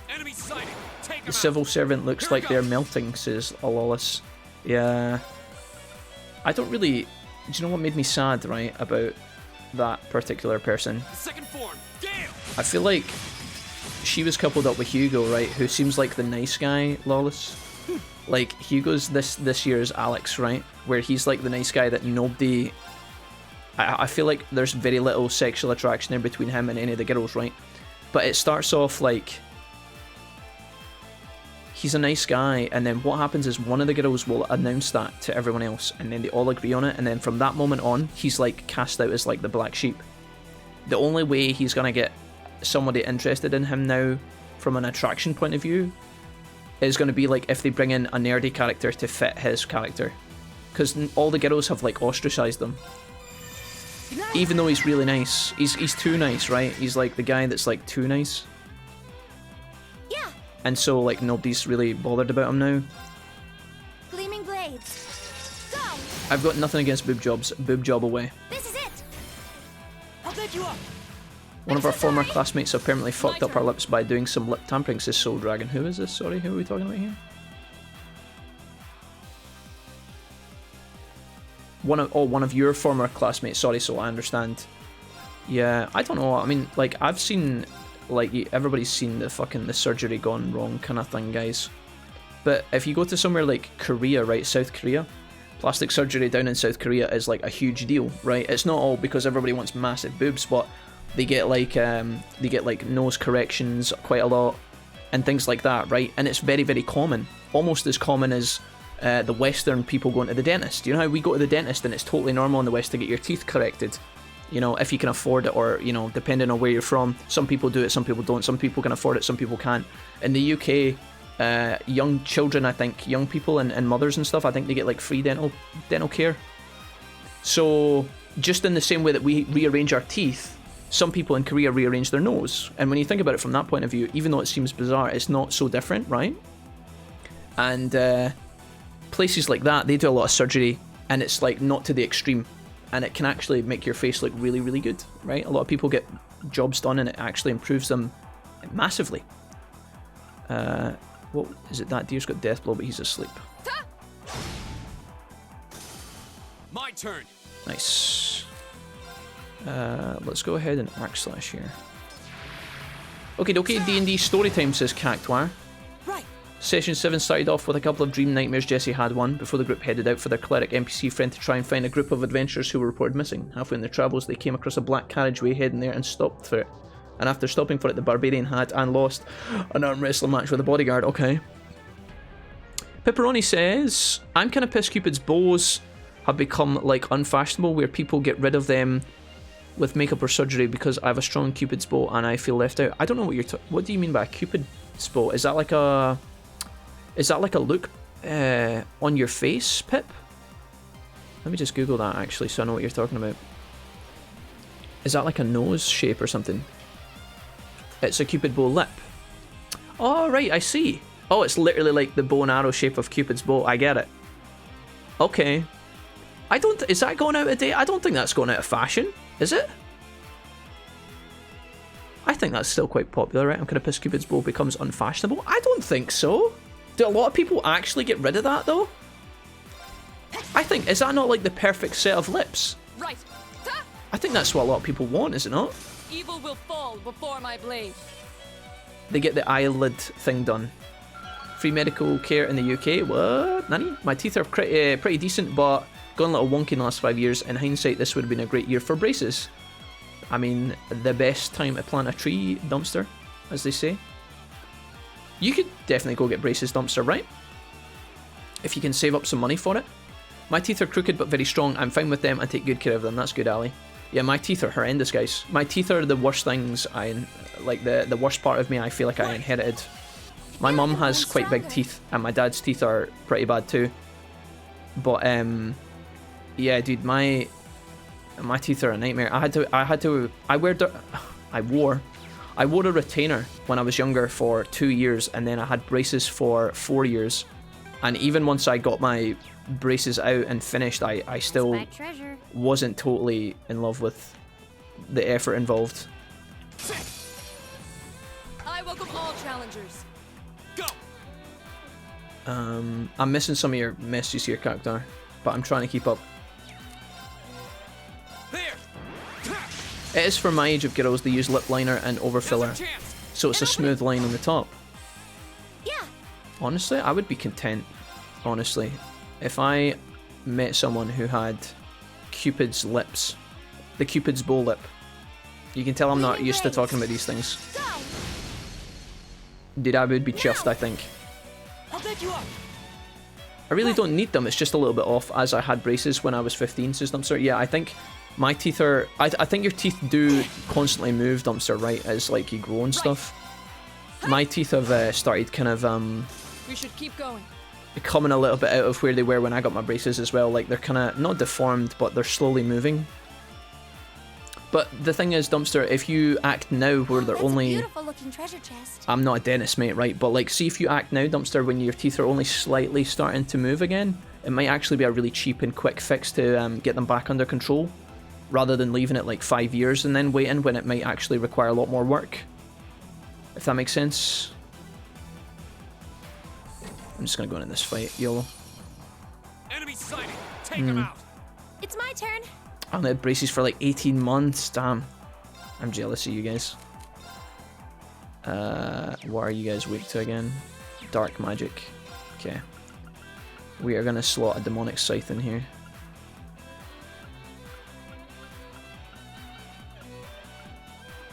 Enemy sighted. Take The civil servant looks like they're melting, says Alolis. Yeah. I don't really... Do you know what made me sad, right, about that particular person? Second form. Gale. I feel like she was coupled up with Hugo, right? Who seems like the nice guy, Lawless. Like, Hugo's this year's Alex, right? Where he's like the nice guy that nobody... I feel like there's very little sexual attraction in between him and any of the girls, right? But it starts off like... he's a nice guy, and then what happens is one of the girls will announce that to everyone else, and then they all agree on it, and then from that moment on, he's like cast out as like the black sheep. The only way he's gonna get somebody interested in him now, from an attraction point of view, is gonna be like if they bring in a nerdy character to fit his character, because all the girls have like ostracized him. Even though he's really nice, he's too nice, right? He's like the guy that's like too nice. Yeah. And so, like, nobody's really bothered about him now. Gleaming blades. Go. I've got nothing against boob jobs. Boob job away. This is it. I'll bet you up. One of our former classmates apparently fucked up our lips by doing some lip tampering, says Soul Dragon. Who is this? Sorry, who are we talking about here? One of your former classmates. Sorry, so I understand. Yeah, I don't know. I mean, like, I've seen... like, everybody's seen the surgery gone wrong kind of thing, guys. But if you go to somewhere like Korea, right, South Korea, plastic surgery down in South Korea is like a huge deal, right? It's not all because everybody wants massive boobs, but they get like nose corrections quite a lot and things like that, right? And it's very, very common, almost as common as the Western people going to the dentist. You know how we go to the dentist and it's totally normal in the West to get your teeth corrected? You know, if you can afford it, or, you know, depending on where you're from. Some people do it, some people don't. Some people can afford it, some people can't. In the UK, young children, I think, young people and mothers and stuff, I think they get like free dental care. So, just in the same way that we rearrange our teeth, some people in Korea rearrange their nose. And when you think about it from that point of view, even though it seems bizarre, it's not so different, right? And places like that, they do a lot of surgery, and it's like not to the extreme. And it can actually make your face look really, really good, right? A lot of people get jobs done and it actually improves them massively. What is it? That deer's got death blow, but he's asleep. My turn. Nice. Let's go ahead and arc slash here. Okay, D&D story time, says Cactuar. Right. Session 7 started off with a couple of dream nightmares. Jesse had one before the group headed out for their cleric NPC friend to try and find a group of adventurers who were reported missing. Halfway in their travels, they came across a black carriageway heading there and stopped for it. And after stopping for it, the barbarian had and lost an arm wrestling match with a bodyguard. Okay. Pepperoni says, I'm kind of pissed Cupid's bows have become like unfashionable, where people get rid of them with makeup or surgery because I have a strong Cupid's bow and I feel left out. I don't know what what do you mean by a Cupid's bow? Is that like a... is that like a look on your face, Pip? Let me just Google that, actually, so I know what you're talking about. Is that like a nose shape or something? It's a Cupid bow lip. Oh, right, I see. Oh, it's literally like the bow and arrow shape of Cupid's bow. I get it. Okay. I don't... is that going out of date? I don't think that's going out of fashion. Is it? I think that's still quite popular, right? I'm kind of pissed Cupid's bow becomes unfashionable. I don't think so. Do a lot of people actually get rid of that, though? I think... is that not like the perfect set of lips? Right. I think that's what a lot of people want, is it not? Evil will fall before my blade. They get the eyelid thing done. Free medical care in the UK. What? Nanny? My teeth are pretty decent, but gone a little wonky in the last 5 years. In hindsight, this would have been a great year for braces. I mean, the best time to plant a tree dumpster, as they say. You could definitely go get braces dumpster, right? If you can save up some money for it. My teeth are crooked but very strong. I'm fine with them. I take good care of them. That's good, Ali. Yeah, my teeth are horrendous, guys. My teeth are the worst things like the worst part of me I feel like I inherited. My mum has quite big teeth, and my dad's teeth are pretty bad too. But yeah, dude, my teeth are a nightmare. I wore a retainer when I was younger for 2 years, and then I had braces for 4 years. And even once I got my braces out and finished, I still wasn't totally in love with the effort involved. I welcome all challengers. Go. I'm missing some of your messages here, Cactuar, but I'm trying to keep up. There. It is for my age of girls. They use lip liner and overfiller. So it's a smooth line on the top. Yeah. Honestly, I would be content, honestly, if I met someone who had Cupid's lips. The Cupid's bow lip. You can tell I'm not used to talking about these things. Go. Dude, I would be chuffed, I think. I'll back you up. I really don't need them, it's just a little bit off, as I had braces when I was 15, says Dumpster. Yeah, I think my teeth are... I think your teeth do constantly move, Dumpster, right, as like you grow and stuff. My teeth have started kind of We should keep going. coming a little bit out of where they were when I got my braces as well. Like, they're kind of, not deformed, but they're slowly moving. But the thing is, Dumpster, if you act now where they're That's a only... beautiful looking treasure chest. I'm not a dentist, mate, right? But, like, see if you act now, Dumpster, when your teeth are only slightly starting to move again, it might actually be a really cheap and quick fix to get them back under control, rather than leaving it, like, 5 years and then waiting when it might actually require a lot more work. If that makes sense. I'm just gonna go in this fight, YOLO. Enemy sighted. Take him out. It's my turn. I only had braces for like 18 months, damn. I'm jealous of you guys. What are you guys weak to again? Dark magic. Okay. We are gonna slot a demonic scythe in here.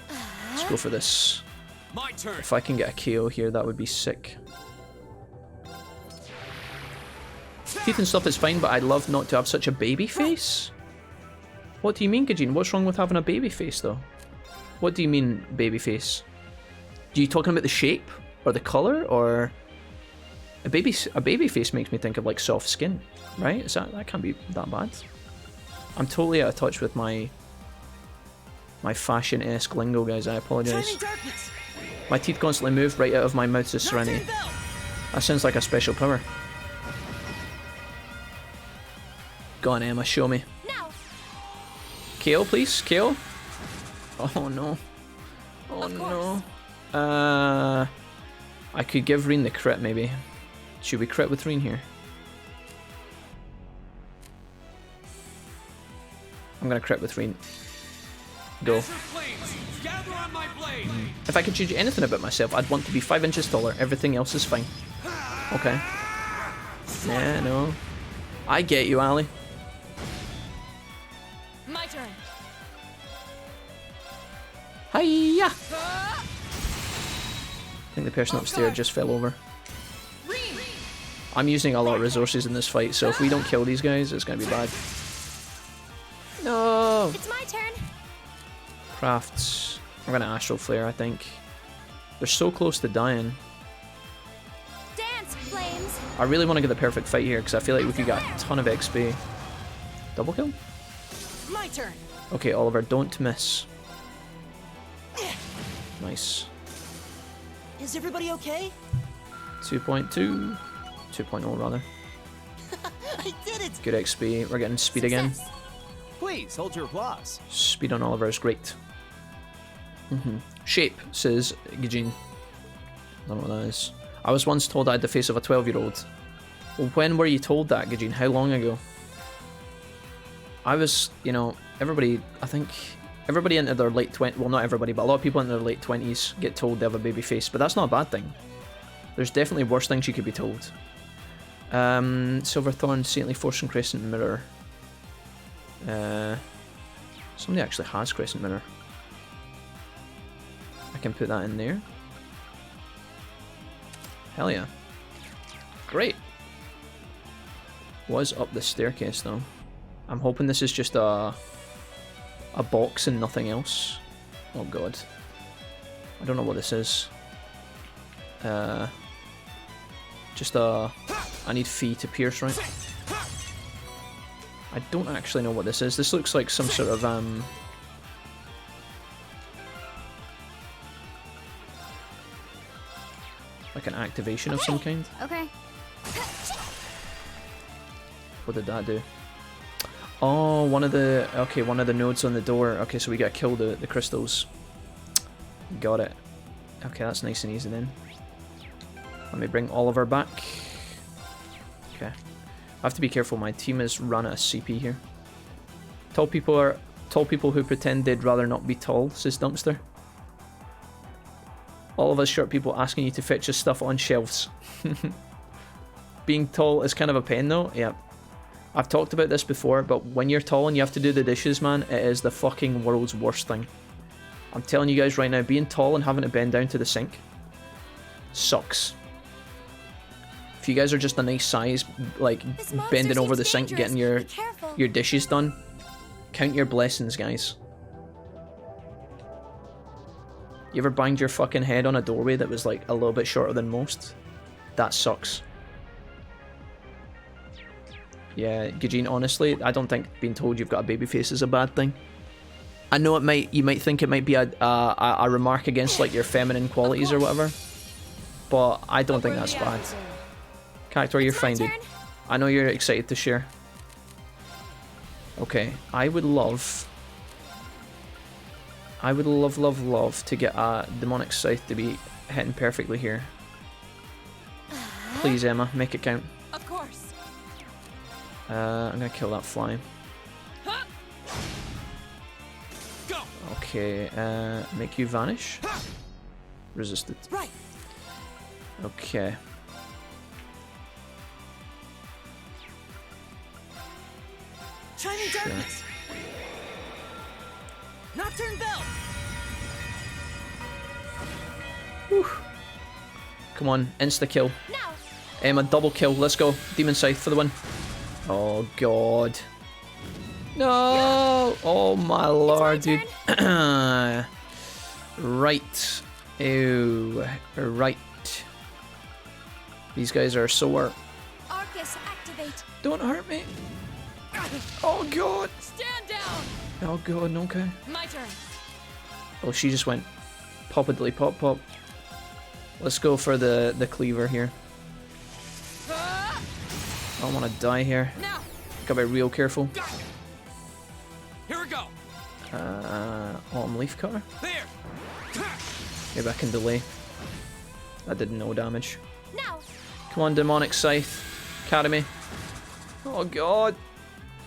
Let's go for this. My turn. If I can get a KO here, that would be sick. Teeth and stuff is fine, but I'd love not to have such a baby face. What do you mean, Gajin? What's wrong with having a baby face, though? What do you mean, baby face? Are you talking about the shape? Or the colour? Or... A baby face makes me think of, like, soft skin, right? That can't be that bad. I'm totally out of touch with my fashion-esque lingo, guys. I apologise. Shining darkness. My teeth constantly move right out of my mouth to Serenity. That sounds like a special power. Go on, Emma, show me. Now. KO, please. KO. Oh, no. Oh, no. I could give Reen the crit, maybe. Should we crit with Reen here? I'm gonna crit with Reen. Go. Gather on my blade. If I could change anything about myself, I'd want to be 5 inches taller. Everything else is fine. Okay. Yeah, no. I get you, Ali. My turn. Hiya! I think the person upstairs just fell over. I'm using a lot of resources in this fight, so if we don't kill these guys, it's gonna be bad. No! It's my turn. Crafts. I'm gonna Astral Flare, I think. They're so close to dying. Dance, flames. I really want to get the perfect fight here, because I feel like we could get a ton of XP. Double kill? My turn. Okay, Oliver, don't miss. Nice. Is everybody okay? 2.2. 2.0 rather. I did it. Good XP. We're getting speed again. Success. Please hold your applause. Speed on Oliver is great. Shape, says Eugene. I don't know what that is. I was once told I had the face of a 12-year-old. Well, when were you told that, Eugene? How long ago? I was, you know, everybody, I think, everybody into their late 20s, well, not everybody, but a lot of people in their late 20s get told they have a baby face, but that's not a bad thing. There's definitely worse things you could be told. Silverthorn, Saintly Force and Crescent Mirror. Somebody actually has Crescent Mirror. I can put that in there. Hell yeah. Great. Was up the staircase though. I'm hoping this is just a box and nothing else. Oh god. I don't know what this is. Just I need Fee to pierce, right? I don't actually know what this is. This looks like some sort of like an activation of some kind. Okay. What did that do? Oh, one of the nodes on the door. Okay, so we gotta kill the crystals. Got it. Okay, that's nice and easy then. Let me bring Oliver back. Okay. I have to be careful, my team is run out of CP here. Tall people who pretend they'd rather not be tall, says Dumpster. All of us short people asking you to fetch us stuff on shelves. Being tall is kind of a pain though. Yeah. I've talked about this before, but when you're tall and you have to do the dishes, man, it is the fucking world's worst thing. I'm telling you guys right now, being tall and having to bend down to the sink sucks. If you guys are just a nice size, like bending over the sink, getting your dishes done, count your blessings, guys. You ever banged your fucking head on a doorway that was like a little bit shorter than most? That sucks. Yeah, Gajin, honestly, I don't think being told you've got a baby face is a bad thing. I know you might think it might be a remark against like your feminine qualities or whatever, but I don't think that's bad. Character, you're fine, dude. I know you're excited to share. Okay, I would love, to get a demonic scythe to be hitting perfectly here. Please, Emma, make it count. Of course. I'm gonna kill that fly. Go. Okay, make you vanish. Resisted. Right. Okay. Shining Sure. darkness. Nocturne bell. Whew. Come on, insta kill. Now. Emma, double kill. Let's go. Demon Scythe for the win. Oh god. No! Oh my lord, dude. Right. Ew. Right. These guys are sore. Arcus, activate. Don't hurt me. Oh god. Stand down. Oh god, okay. My turn. Oh, she just went poppidly pop pop. Let's go for the cleaver here. Ah! I don't want to die here. Now. Gotta be real careful. Here we go. Autumn leaf cutter. There. Maybe I can delay. That did no damage. Now. Come on, demonic scythe. Carry me. Oh god.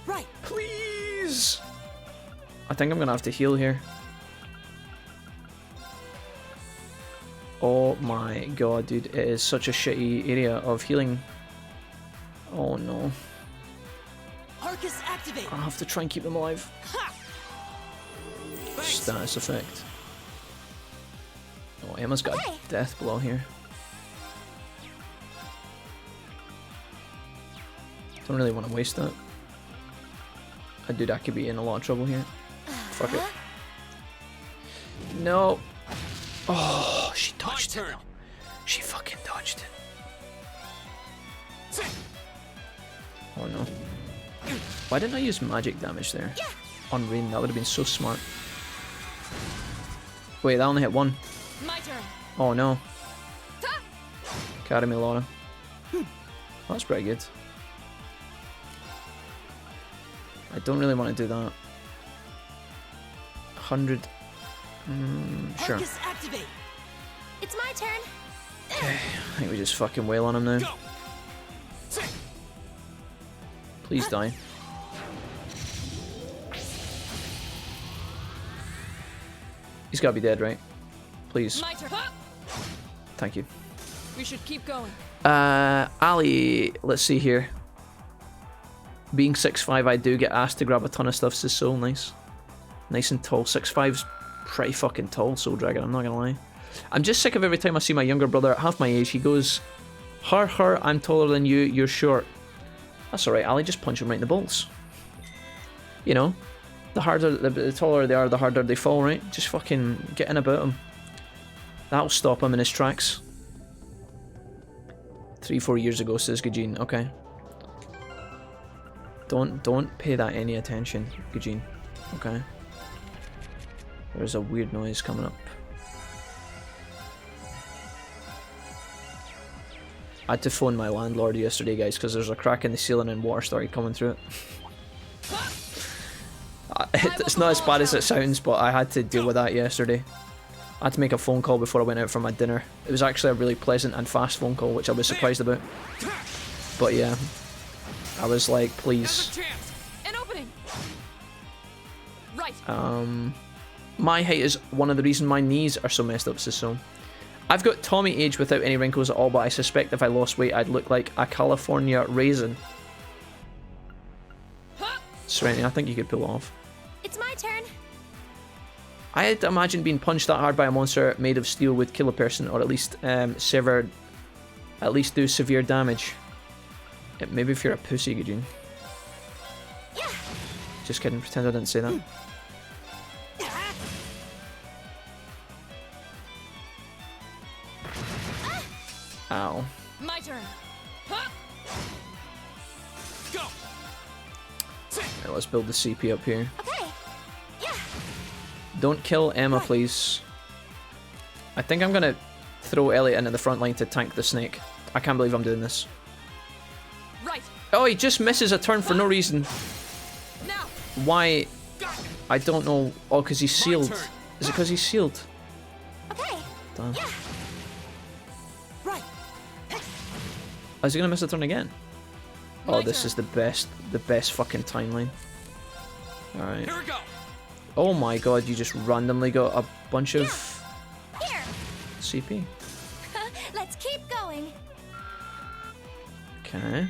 Right. Please. I think I'm gonna have to heal here. Oh my god, dude. It is such a shitty area of healing. Oh no. Arcus, activate. I have to try and keep them alive. Ha! Thanks. Status effect. Oh, Emma's got Okay. a death blow here. Don't really want to waste that. Dude, I could be in a lot of trouble here. Fuck it. No. Oh, she My dodged it. turn. She fucking dodged it. Oh no. Why didn't I use magic damage there? On rain, that would have been so smart. Wait, that only hit one. My turn. Oh no. Carry me, Laura. That's pretty good. I don't really want to do that. 100. Sure. Arcus, activate. It's my turn. Okay, I think we just fucking wail on him now. Go. Please die. He's gotta be dead, right? Please. My turn. Thank you. We should keep going. Ali, let's see here. Being 6'5", I do get asked to grab a ton of stuff, so it's so nice. Nice and tall. 6'5"'s pretty fucking tall, Soul Dragon, I'm not gonna lie. I'm just sick of every time I see my younger brother at half my age, he goes, Her, I'm taller than you, you're short. That's alright, Ali, just punch him right in the balls. You know? The taller they are, the harder they fall, right? Just fucking get in about him. That'll stop him in his tracks. 3-4 years ago, says Gajin. Okay. Don't pay that any attention, Gajin. Okay. There's a weird noise coming up. I had to phone my landlord yesterday, guys, because there's a crack in the ceiling and water started coming through it. It's not as bad as it sounds, but I had to deal with that yesterday. I had to make a phone call before I went out for my dinner. It was actually a really pleasant and fast phone call, which I was surprised about. But yeah, I was like, please. An opening. Right. My height is one of the reasons my knees are so messed up, so I've got Tommy age without any wrinkles at all, but I suspect if I lost weight, I'd look like a California raisin. Serenity, I think you could pull it off. It's my turn. I'd imagine being punched that hard by a monster made of steel would kill a person, or at least do severe damage. Yeah, maybe if you're a pussy, Eugene. Yeah. Just kidding, pretend I didn't say that. Ow. My turn. Go. Right, let's build the CP up here. Okay. Yeah. Don't kill Emma, please. I think I'm gonna throw Elliot into the front line to tank the snake. I can't believe I'm doing this. Right. Oh, he just misses a turn for no reason. Now. Why? I don't know. Oh, because he's sealed. turn. Is it because he's sealed? Okay. Damn. Yeah. Right. Oh, is he gonna miss a turn again? Oh, My this turn. is the best fucking timeline. Alright. Here we go. Oh my god, you just randomly got a bunch of Here. CP. Let's keep going. Okay.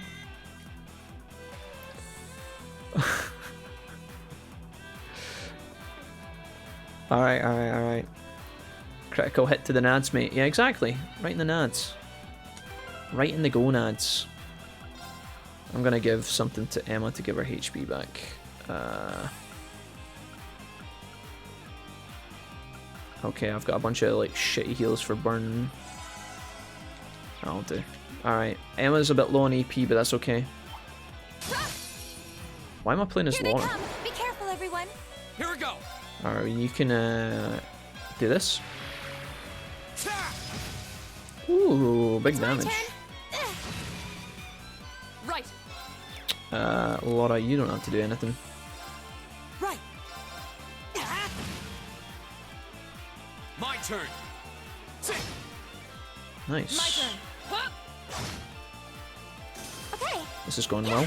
Alright. Critical hit to the nads, mate. Yeah, exactly. Right in the nads. Right in the gonads. I'm gonna give something to Emma to give her HP back. Okay, I've got a bunch of like shitty heals for burn. I'll do. Alright, Emma's a bit low on EP, but that's okay. Why am I playing as Here they Laura? come. Be careful, everyone. Here we go. Alright, you can do this. Ooh, big It's my damage. turn. Right. Laura, you don't have to do anything. Right. My turn. Nice. My turn. Okay. This is going well.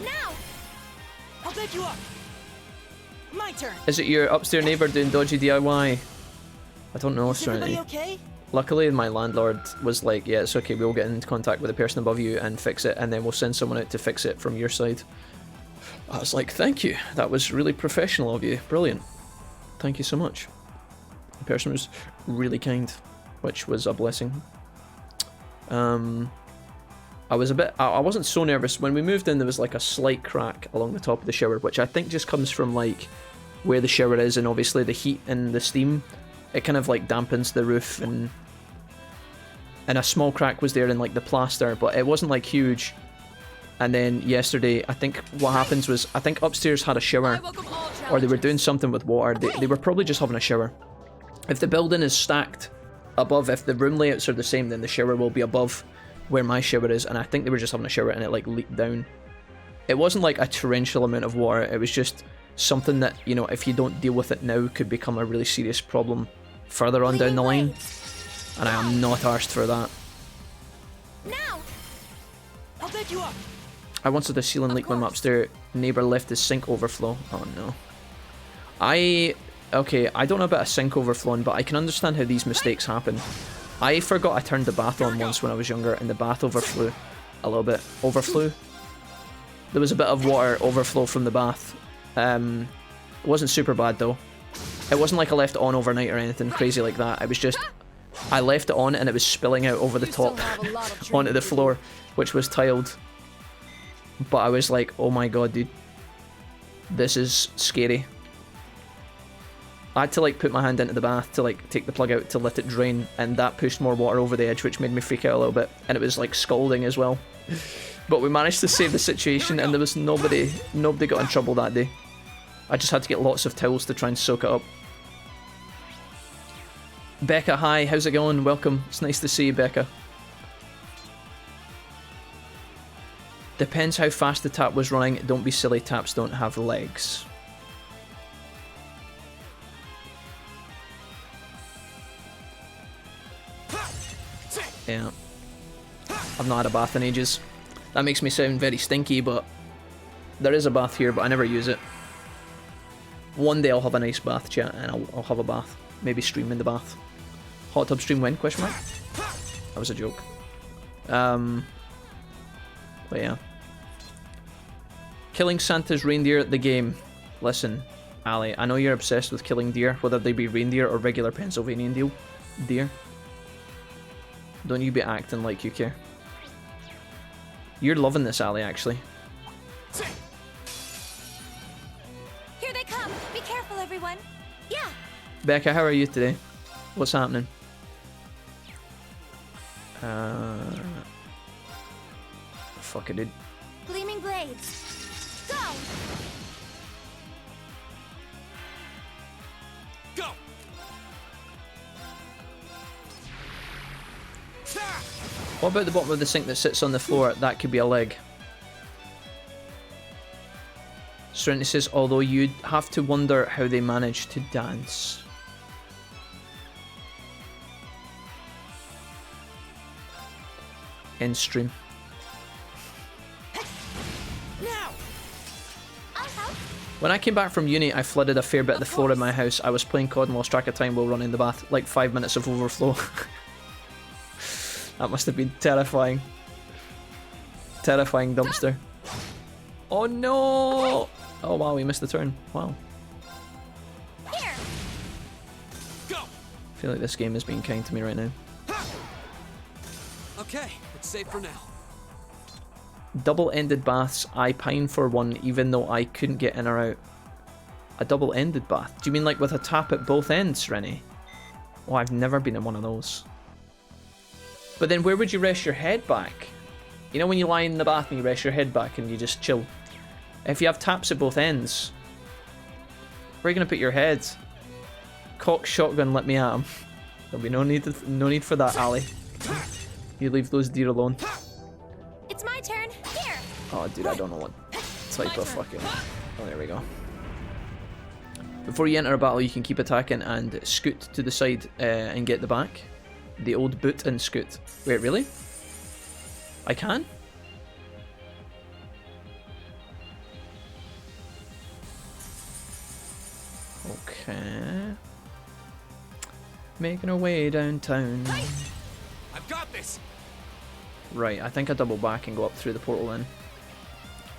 Now. I'll back you up. My turn. Is it your upstairs neighbour doing dodgy DIY? I don't know, Is everybody Serenity. okay? Luckily, my landlord was like, yeah, it's okay, we'll get in contact with the person above you and fix it, and then we'll send someone out to fix it from your side. I was like, thank you. That was really professional of you. Brilliant. Thank you so much. The person was really kind, which was a blessing. I wasn't so nervous. When we moved in, there was like a slight crack along the top of the shower, which I think just comes from like where the shower is, and obviously the heat and the steam. It kind of like dampens the roof, and a small crack was there in like the plaster, but it wasn't like huge. And then yesterday, I think what happens was, I think upstairs had a shower, I welcome all or they were challenges. doing something with water. They were probably just having a shower. If the building is stacked above, if the room layouts are the same, then the shower will be above where my shower is, and I think they were just having a shower and it like leaked down. It wasn't like a torrential amount of water, it was just something that, you know, if you don't deal with it now, could become a really serious problem further on down the line, and I am not arsed for that. Now. I'll back you up. I once had a ceiling leak when my upstairs neighbour left his sink overflow. Oh no. Okay, I don't know about a sink overflowing, but I can understand how these mistakes happen. I forgot I turned the bath on once when I was younger, and the bath overflew a little bit. Overflew? There was a bit of water overflow from the bath. It wasn't super bad though. It wasn't like I left it on overnight or anything crazy like that. It was just, I left it on and it was spilling out over the You still top have a lot of onto the training to floor, which was tiled. But I was like, oh my god, dude. This is scary. I had to like put my hand into the bath to like take the plug out to let it drain, and that pushed more water over the edge, which made me freak out a little bit, and it was like scalding as well. But we managed to save the situation, and there was nobody got in trouble that day. I just had to get lots of towels to try and soak it up. Becca, hi, how's it going? Welcome. It's nice to see you, Becca. Depends how fast the tap was running. Don't be silly, taps don't have legs. Yeah. I've not had a bath in ages. That makes me sound very stinky, but there is a bath here, but I never use it. One day I'll have a nice bath, chat, and I'll have a bath. Maybe stream in the bath. Hot tub stream when? Question mark? That was a joke. But yeah. Killing Santa's reindeer, the game. Listen, Ali, I know you're obsessed with killing deer, whether they be reindeer or regular Pennsylvanian deer. Don't you be acting like you care. You're loving this, Ali, actually. Here they come. Be careful, everyone. Yeah. Becca, how are you today? What's happening? Fuck it, dude. Gleaming blades. Go. Go. What about the bottom of the sink that sits on the floor? That could be a leg. Serenity says, although you'd have to wonder how they manage to dance. End stream. Now. I'll help. When I came back from uni, I flooded a fair bit of the floor in my house. I was playing COD and lost track of time while running the bath. Like 5 minutes of overflow. That must have been terrifying. Terrifying dumpster. Oh no! Oh wow, we missed the turn. Wow. Here. Go. I feel like this game is being kind to me right now. Okay, it's safe for now. Double-ended baths. I pine for one, even though I couldn't get in or out. A double-ended bath? Do you mean like with a tap at both ends, Rennie? Oh, I've never been in one of those. But then where would you rest your head back? You know when you lie in the bath and you rest your head back and you just chill? If you have taps at both ends, where are you going to put your head? Cock shotgun, let me at him. There'll be no need for that, Ali. You leave those deer alone. It's my turn. Here. Oh, dude, I don't know what type of fucking... Oh, there we go. Before you enter a battle, you can keep attacking and scoot to the side and get the back. The old boot and scoot. Wait, really? I can? Okay. Making our way downtown. I've got this. Right, I think I double back and go up through the portal then.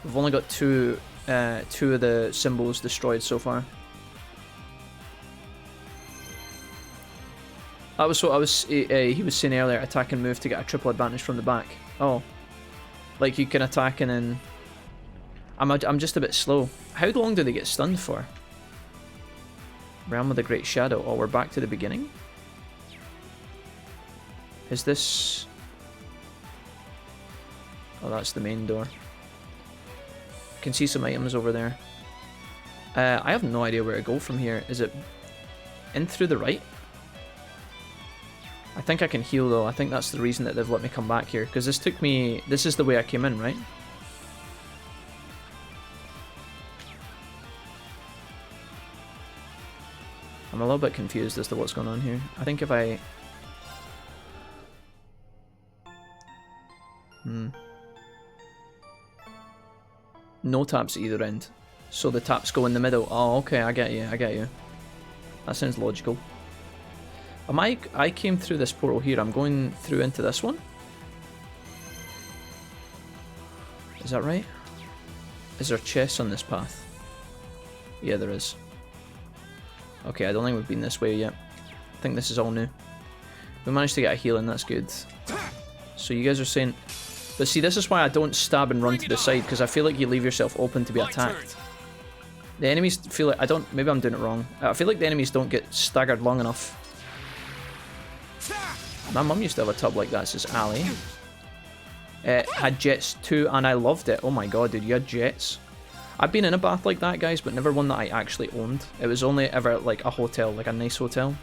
We've only got two of the symbols destroyed so far. That was what I was. He was saying earlier. Attack and move to get a triple advantage from the back. Oh, like you can attack and then. I'm just a bit slow. How long do they get stunned for? Realm of the Great Shadow. Oh, we're back to the beginning. Is this? Oh, that's the main door. I can see some items over there. I have no idea where to go from here. Is it in through the right? I think I can heal though. I think that's the reason that they've let me come back here. Because this took me... This is the way I came in, right? I'm a little bit confused as to what's going on here. I think if I... No taps at either end. So the taps go in the middle. Oh, okay, I get you, I get you. That sounds logical. I came through this portal here. I'm going through into this one. Is that right? Is there chests on this path? Yeah, there is. Okay, I don't think we've been this way yet. I think this is all new. We managed to get a healing, that's good. So you guys are saying... But see, this is why I don't stab and run to the side, because I feel like you leave yourself open to be attacked. The enemies feel like... Maybe I'm doing it wrong. I feel like the enemies don't get staggered long enough. My mum used to have a tub like that, says Ali. Had jets too, and I loved it. Oh my god, dude, you had jets. I've been in a bath like that, guys, but never one that I actually owned. It was only ever like a hotel, like a nice hotel.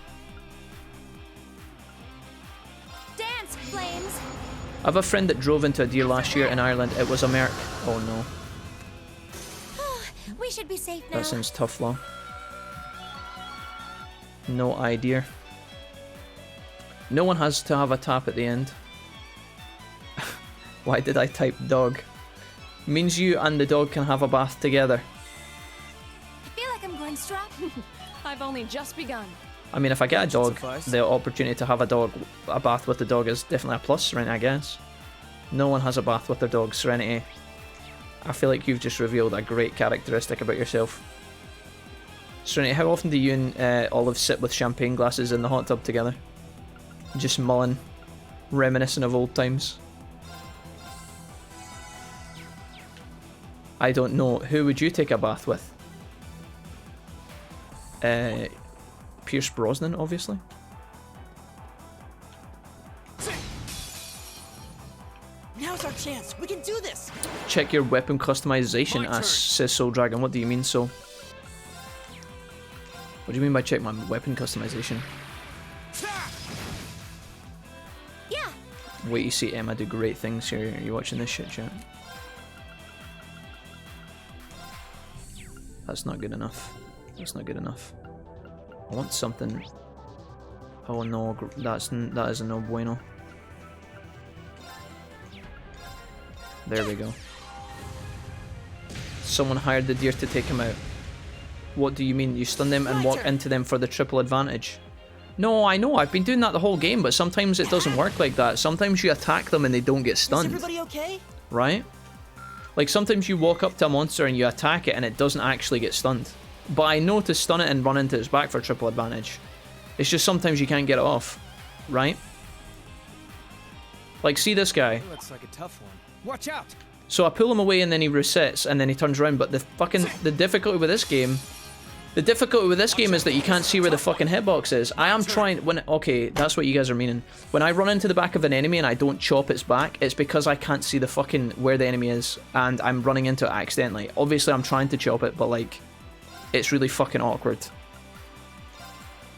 Dance, flames. I have a friend that drove into a deer last year in Ireland. It was a merc. Oh no. We should be safe now. That sounds tough, law. No idea. No one has to have a tap at the end. Why did I type dog? Means you and the dog can have a bath together. I feel like I'm going strong. I've only just begun. I mean, if I get a dog, suffice. the opportunity to have a bath with the dog is definitely a plus, Serenity, I guess. No one has a bath with their dog, Serenity. I feel like you've just revealed a great characteristic about yourself. Serenity, how often do you and Olive sit with champagne glasses in the hot tub together? Just mulling, reminiscing of old times. I don't know. Who would you take a bath with? Pierce Brosnan, obviously. Now's our chance. We can do this. Check your weapon customization, says Soul Dragon. What do you mean, Soul? What do you mean by check my weapon customization? Yeah. Wait, you see Emma do great things here. Are you watching this shit, chat? That's not good enough. That's not good enough. I want something. Oh no, that is a no bueno. There we go. Someone hired the deer to take him out. What do you mean? You stun them and walk into them for the triple advantage? No, I know. I've been doing that the whole game, but sometimes it doesn't work like that. Sometimes you attack them and they don't get stunned. Is everybody okay? Right? Like sometimes you walk up to a monster and you attack it and it doesn't actually get stunned. But I know to stun it and run into its back for triple advantage. It's just sometimes you can't get it off. Right? Like, see this guy. Looks like a tough one. Watch out! So I pull him away and then he resets and then he turns around. But the difficulty with this game... The difficulty with this game is that you can't see where the fucking hitbox is. I am trying... Okay, that's what you guys are meaning. When I run into the back of an enemy and I don't chop its back, it's because I can't see the fucking... where the enemy is. And I'm running into it accidentally. Obviously, I'm trying to chop it, but like... It's really fucking awkward.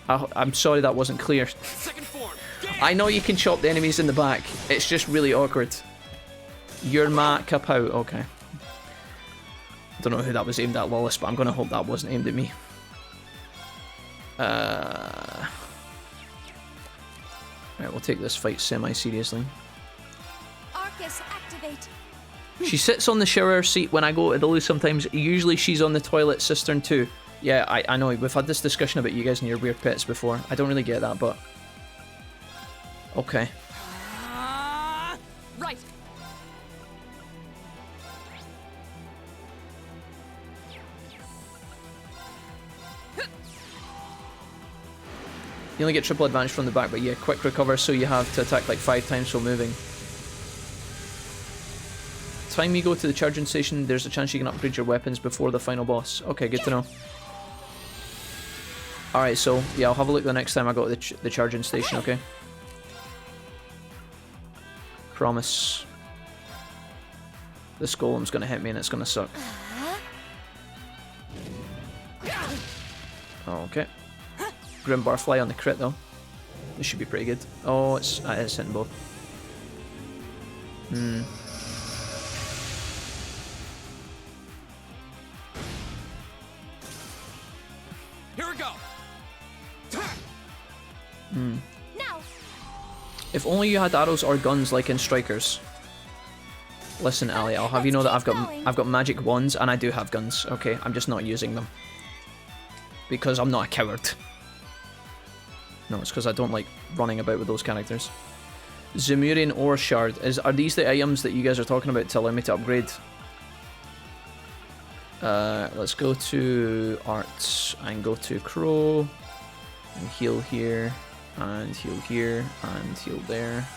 I'm sorry that wasn't clear. I know you can chop the enemies in the back. It's just really awkward. Your ma kapow. Okay. Don't know who that was aimed at, Lawless, but I'm gonna hope that wasn't aimed at me. Right, we'll take this fight semi-seriously. Arcus, activate. She sits on the shower seat when I go to the loo sometimes. Usually she's on the toilet cistern too. Yeah, I know. We've had this discussion about you guys and your weird pets before. I don't really get that, but... Okay. Right. You only get triple advantage from the back, but yeah, quick recover, so you have to attack like 5 times while moving. Time you go to the charging station, there's a chance you can upgrade your weapons before the final boss. Okay, good to know. Alright, so yeah, I'll have a look the next time I go to the charging station, okay? Promise. This golem's gonna hit me and it's gonna suck. Okay. Grim Barfly on the crit though. This should be pretty good. Oh, it's hitting both. Here we go. Now. If only you had arrows or guns like in Strikers. Listen, Ali, I'll have you know that I've got magic wands and I do have guns. Okay, I'm just not using them because I'm not a coward. No, it's because I don't like running about with those characters. Zemurian Ore Shard. Are these the items that you guys are talking about to allow me to upgrade? Let's go to Arts and go to Crow. And heal here. And heal here. And heal there.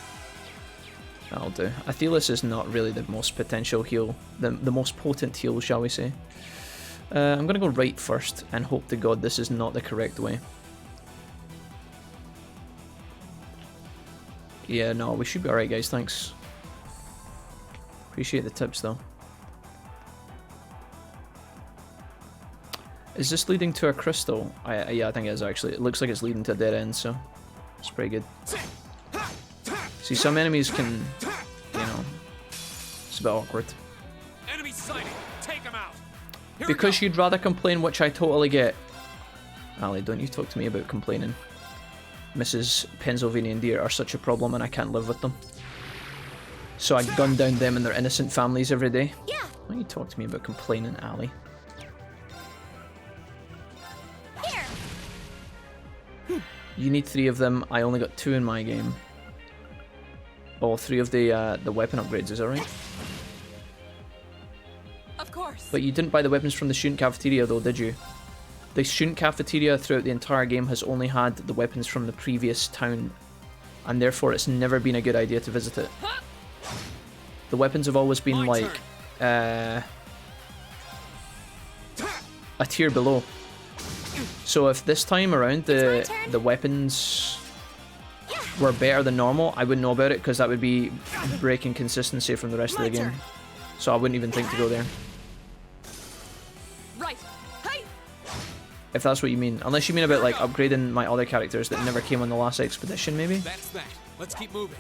That'll do. Athelis is not really the most potential heal. The most potent heal, shall we say. I'm going to go right first and hope to God this is not the correct way. Yeah, no, we should be alright, guys, thanks. Appreciate the tips, though. Is this leading to a crystal? Yeah, I think it is, actually. It looks like it's leading to a dead end, so it's pretty good. See, some enemies can, you know, it's a bit awkward. Enemy sighting. Take him out. Because you'd rather complain, which I totally get. Ali, don't you talk to me about complaining. Mrs. Pennsylvanian deer are such a problem and I can't live with them. So I gun down them and their innocent families every day. Yeah. Why don't you talk to me about complaining, Ali? Here. You need 3 of them. I only got 2 in my game. Oh, 3 of the weapon upgrades, is that right? Of course. But you didn't buy the weapons from the student cafeteria though, did you? The student cafeteria throughout the entire game has only had the weapons from the previous town, and therefore it's never been a good idea to visit it. The weapons have always been like a tier below. So if this time around the weapons were better than normal, I wouldn't know about it because that would be breaking consistency from the rest of the game. So I wouldn't even think to go there. Right. Hey. If that's what you mean. Unless you mean about like upgrading my other characters that never came on the last expedition, maybe? That's that. Let's keep moving.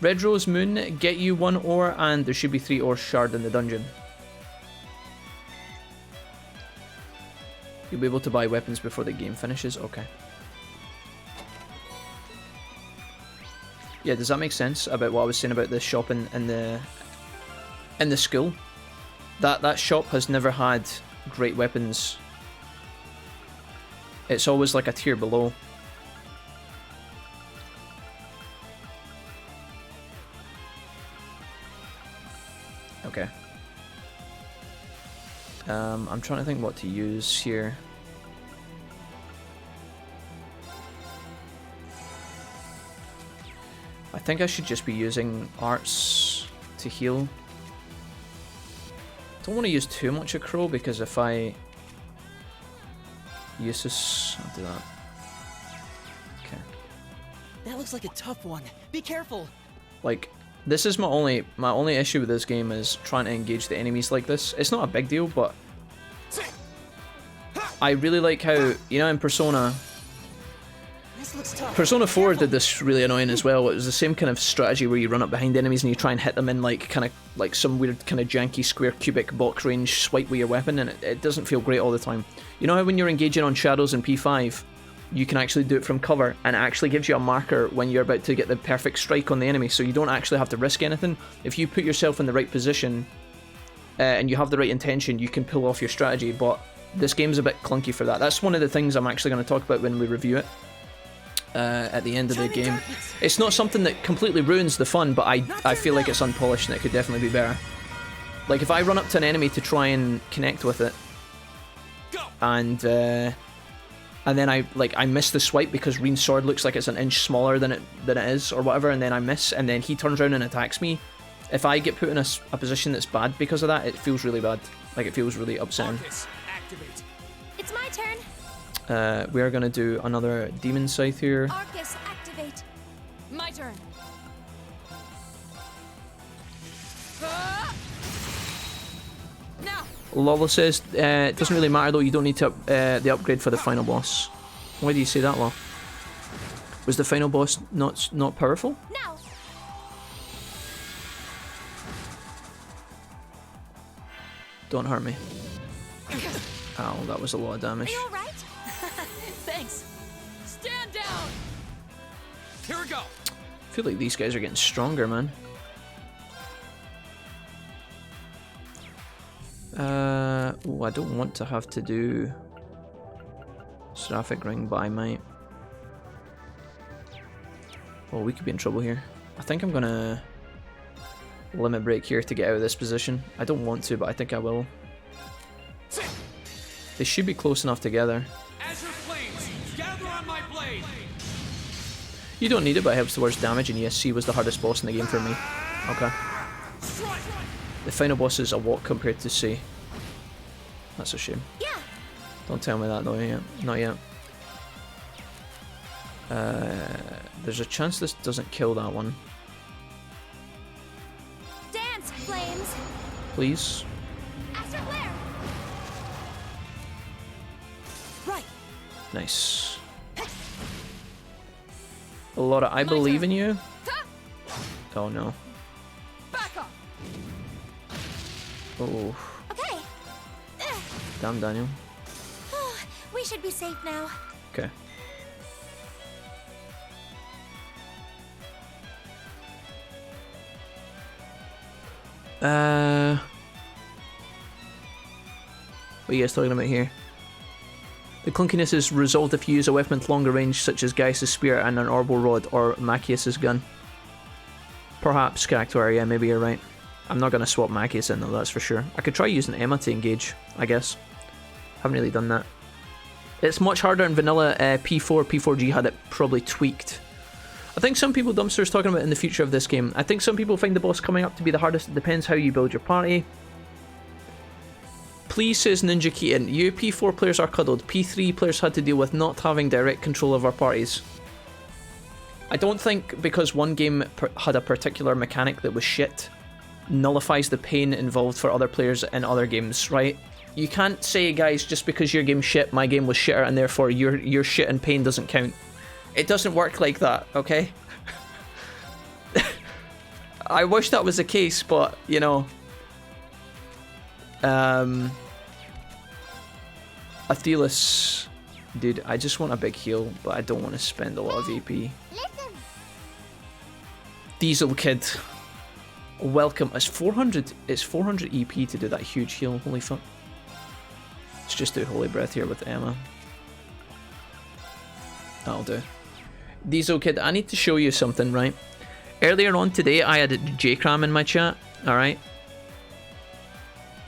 Red Rose Moon, get you 1 ore and there should be 3 ore shard in the dungeon. You'll be able to buy weapons before the game finishes? Okay. Yeah, does that make sense about what I was saying about the shop in the school? That shop has never had great weapons. It's always like a tier below. Okay. I'm trying to think what to use here. I think I should just be using arts to heal. Don't want to use too much of Crow because if I use this, I'll do that. Okay. That looks like a tough one. Be careful. Like, this is my only issue with this game is trying to engage the enemies like this. It's not a big deal, but I really like how, you know, in Persona This looks tough. Persona 4 did this really annoying as well. It was the same kind of strategy where you run up behind enemies and you try and hit them in like kind of like some weird kind of janky square cubic box range swipe with your weapon, and it doesn't feel great all the time. You know how when you're engaging on shadows in P5, you can actually do it from cover, and it actually gives you a marker when you're about to get the perfect strike on the enemy, so you don't actually have to risk anything. If you put yourself in the right position and you have the right intention, you can pull off your strategy, but this game's a bit clunky for that. That's one of the things I'm actually going to talk about when we review it at the end of the game. It's not something that completely ruins the fun, but I feel like it's unpolished and it could definitely be better. Like if I run up to an enemy to try and connect with it, and then I miss the swipe because Reen's sword looks like it's an inch smaller than it is or whatever, and then I miss, and then he turns around and attacks me. If I get put in a position that's bad because of that, it feels really bad. Like it feels really upsetting. It's my turn. We are going to do another Demon Scythe here. Arcus, activate. My turn. Now. Lola says, it doesn't really matter though, you don't need to the upgrade for the final boss. Why do you say that, Lo? Was the final boss not powerful? Now. Don't hurt me. Ow, that was a lot of damage. Are you alright? Thanks. Stand down. Here we go. I feel like these guys are getting stronger, man. Oh, I don't want to have to do Seraphic Ring, but I might. Oh, we could be in trouble here. I think I'm gonna limit break here to get out of this position. I don't want to, but I think I will. They should be close enough together. Azure flames, gather on my blade. You don't need it, but it helps towards damage, and yes, C was the hardest boss in the game for me. Okay. The final boss is a walk compared to C. That's a shame. Yeah. Don't tell me that though, yet. Not yet. There's a chance this doesn't kill that one. Dance, flames. Please. Astral flare. Right. Nice. Laura, I believe in you. Oh no. Back up. Oh. Okay. Damn, Daniel. We should be safe now. Okay. What are you guys talking about here? The clunkiness is resolved if you use a weapon with longer range, such as Gaius' spear and an orbital rod, or Machias' gun. Perhaps, Cactuar, yeah, maybe you're right. I'm not going to swap Machias in though, that's for sure. I could try using Emma to engage, I guess. Haven't really done that. It's much harder in vanilla. P4, P4G had it probably tweaked. I think some people, Dumpster's talking about in the future of this game, I think some people find the boss coming up to be the hardest. It depends how you build your party. Please, says Ninja Keaton, you P4 players are cuddled. P3 players had to deal with not having direct control of our parties. I don't think because one game had a particular mechanic that was shit nullifies the pain involved for other players in other games, right? You can't say, guys, just because your game's shit, my game was shitter, and therefore your shit and pain doesn't count. It doesn't work like that, okay? I wish that was the case, but, you know... Athelis... Dude, I just want a big heal, but I don't want to spend a lot of AP. Diesel Kid. Welcome. It's 400 EP to do that huge heal. Holy fuck. Let's just do Holy Breath here with Emma. That'll do. Diesel Kid, I need to show you something, right? Earlier on today, I had J-Cram in my chat, alright?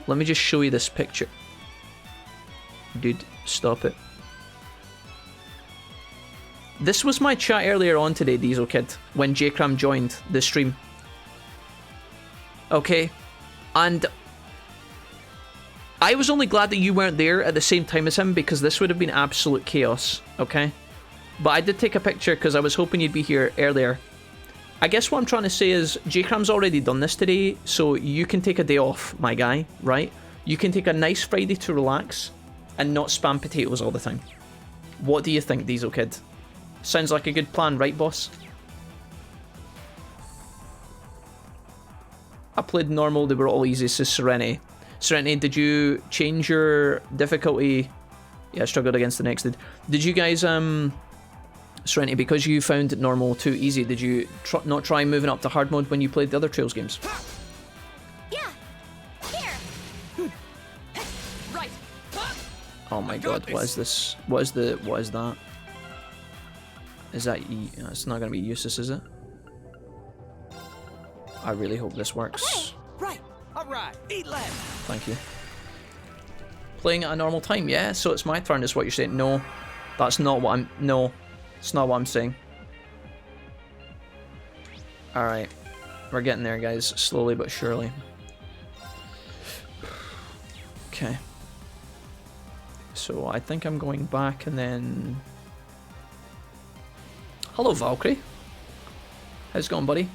Let me just show you this picture. Dude, stop it. This was my chat earlier on today, Diesel Kid, when J-Cram joined the stream. Okay, and I was only glad that you weren't there at the same time as him because this would have been absolute chaos, okay? But I did take a picture because I was hoping you'd be here earlier. I guess what I'm trying to say is J-Cram's already done this today, so you can take a day off, my guy, right? You can take a nice Friday to relax and not spam potatoes all the time. What do you think, Diesel Kid? Sounds like a good plan, right, boss? I played normal, they were all easy, says Serenity. Serenity, did you change your difficulty? Yeah, I struggled against the next. Did you guys, Serenity, because you found normal too easy, did you not try moving up to hard mode when you played the other Trails games? Yeah. Here. Right. Oh my god, what is this? What is that? Is that... It's not going to be useless, is it? I really hope this works. Right. All right. Eat left. Thank you. Playing at a normal time, yeah? So it's my turn is what you're saying? No. That's not what I'm... No. It's not what I'm saying. Alright. We're getting there, guys. Slowly but surely. Okay. So I think I'm going back and then... Hello, Valkyrie. How's it going, buddy?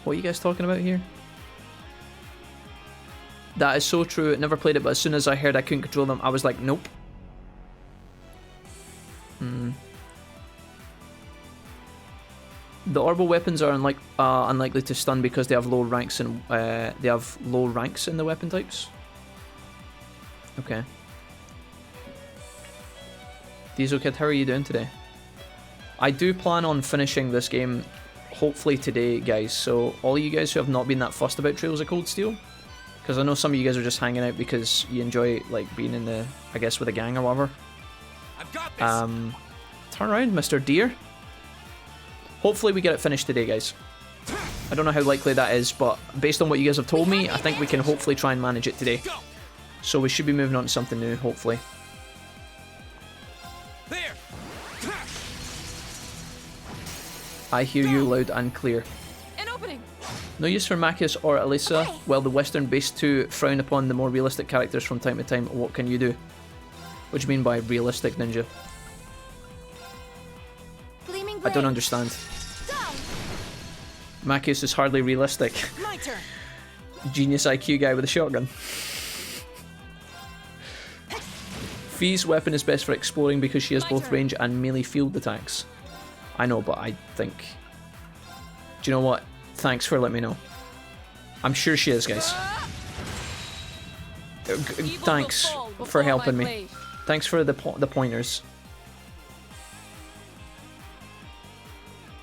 What are you guys talking about here? That is so true. I never played it, but as soon as I heard I couldn't control them, I was like, nope. The orbital weapons are unlikely to stun because they have low ranks in the weapon types. Okay. Diesel Kid, how are you doing today? I do plan on finishing this game hopefully today, guys. So all you guys who have not been that fussed about Trails of Cold Steel, because I know some of you guys are just hanging out because you enjoy like being in the, I guess, with a gang or whatever. I've got this. Turn around, Mr. Deer. Hopefully we get it finished today, guys. I don't know how likely that is, but based on what you guys have told me, I think we can hopefully try and manage it today. So we should be moving on to something new, hopefully. There. I hear you loud and clear. An opening. No use for Machias or Elisa. While the Western-based two frown upon the more realistic characters from time to time, what can you do? What do you mean by realistic, Ninja? Gleaming I don't blade. understand. Go. Machias is hardly realistic. My turn. Genius IQ guy with a shotgun. Fee's weapon is best for exploring because she has both range and melee field attacks. I know, but I think... Do you know what? Thanks for letting me know. I'm sure she is, guys. Thanks for helping me. Thanks for the pointers.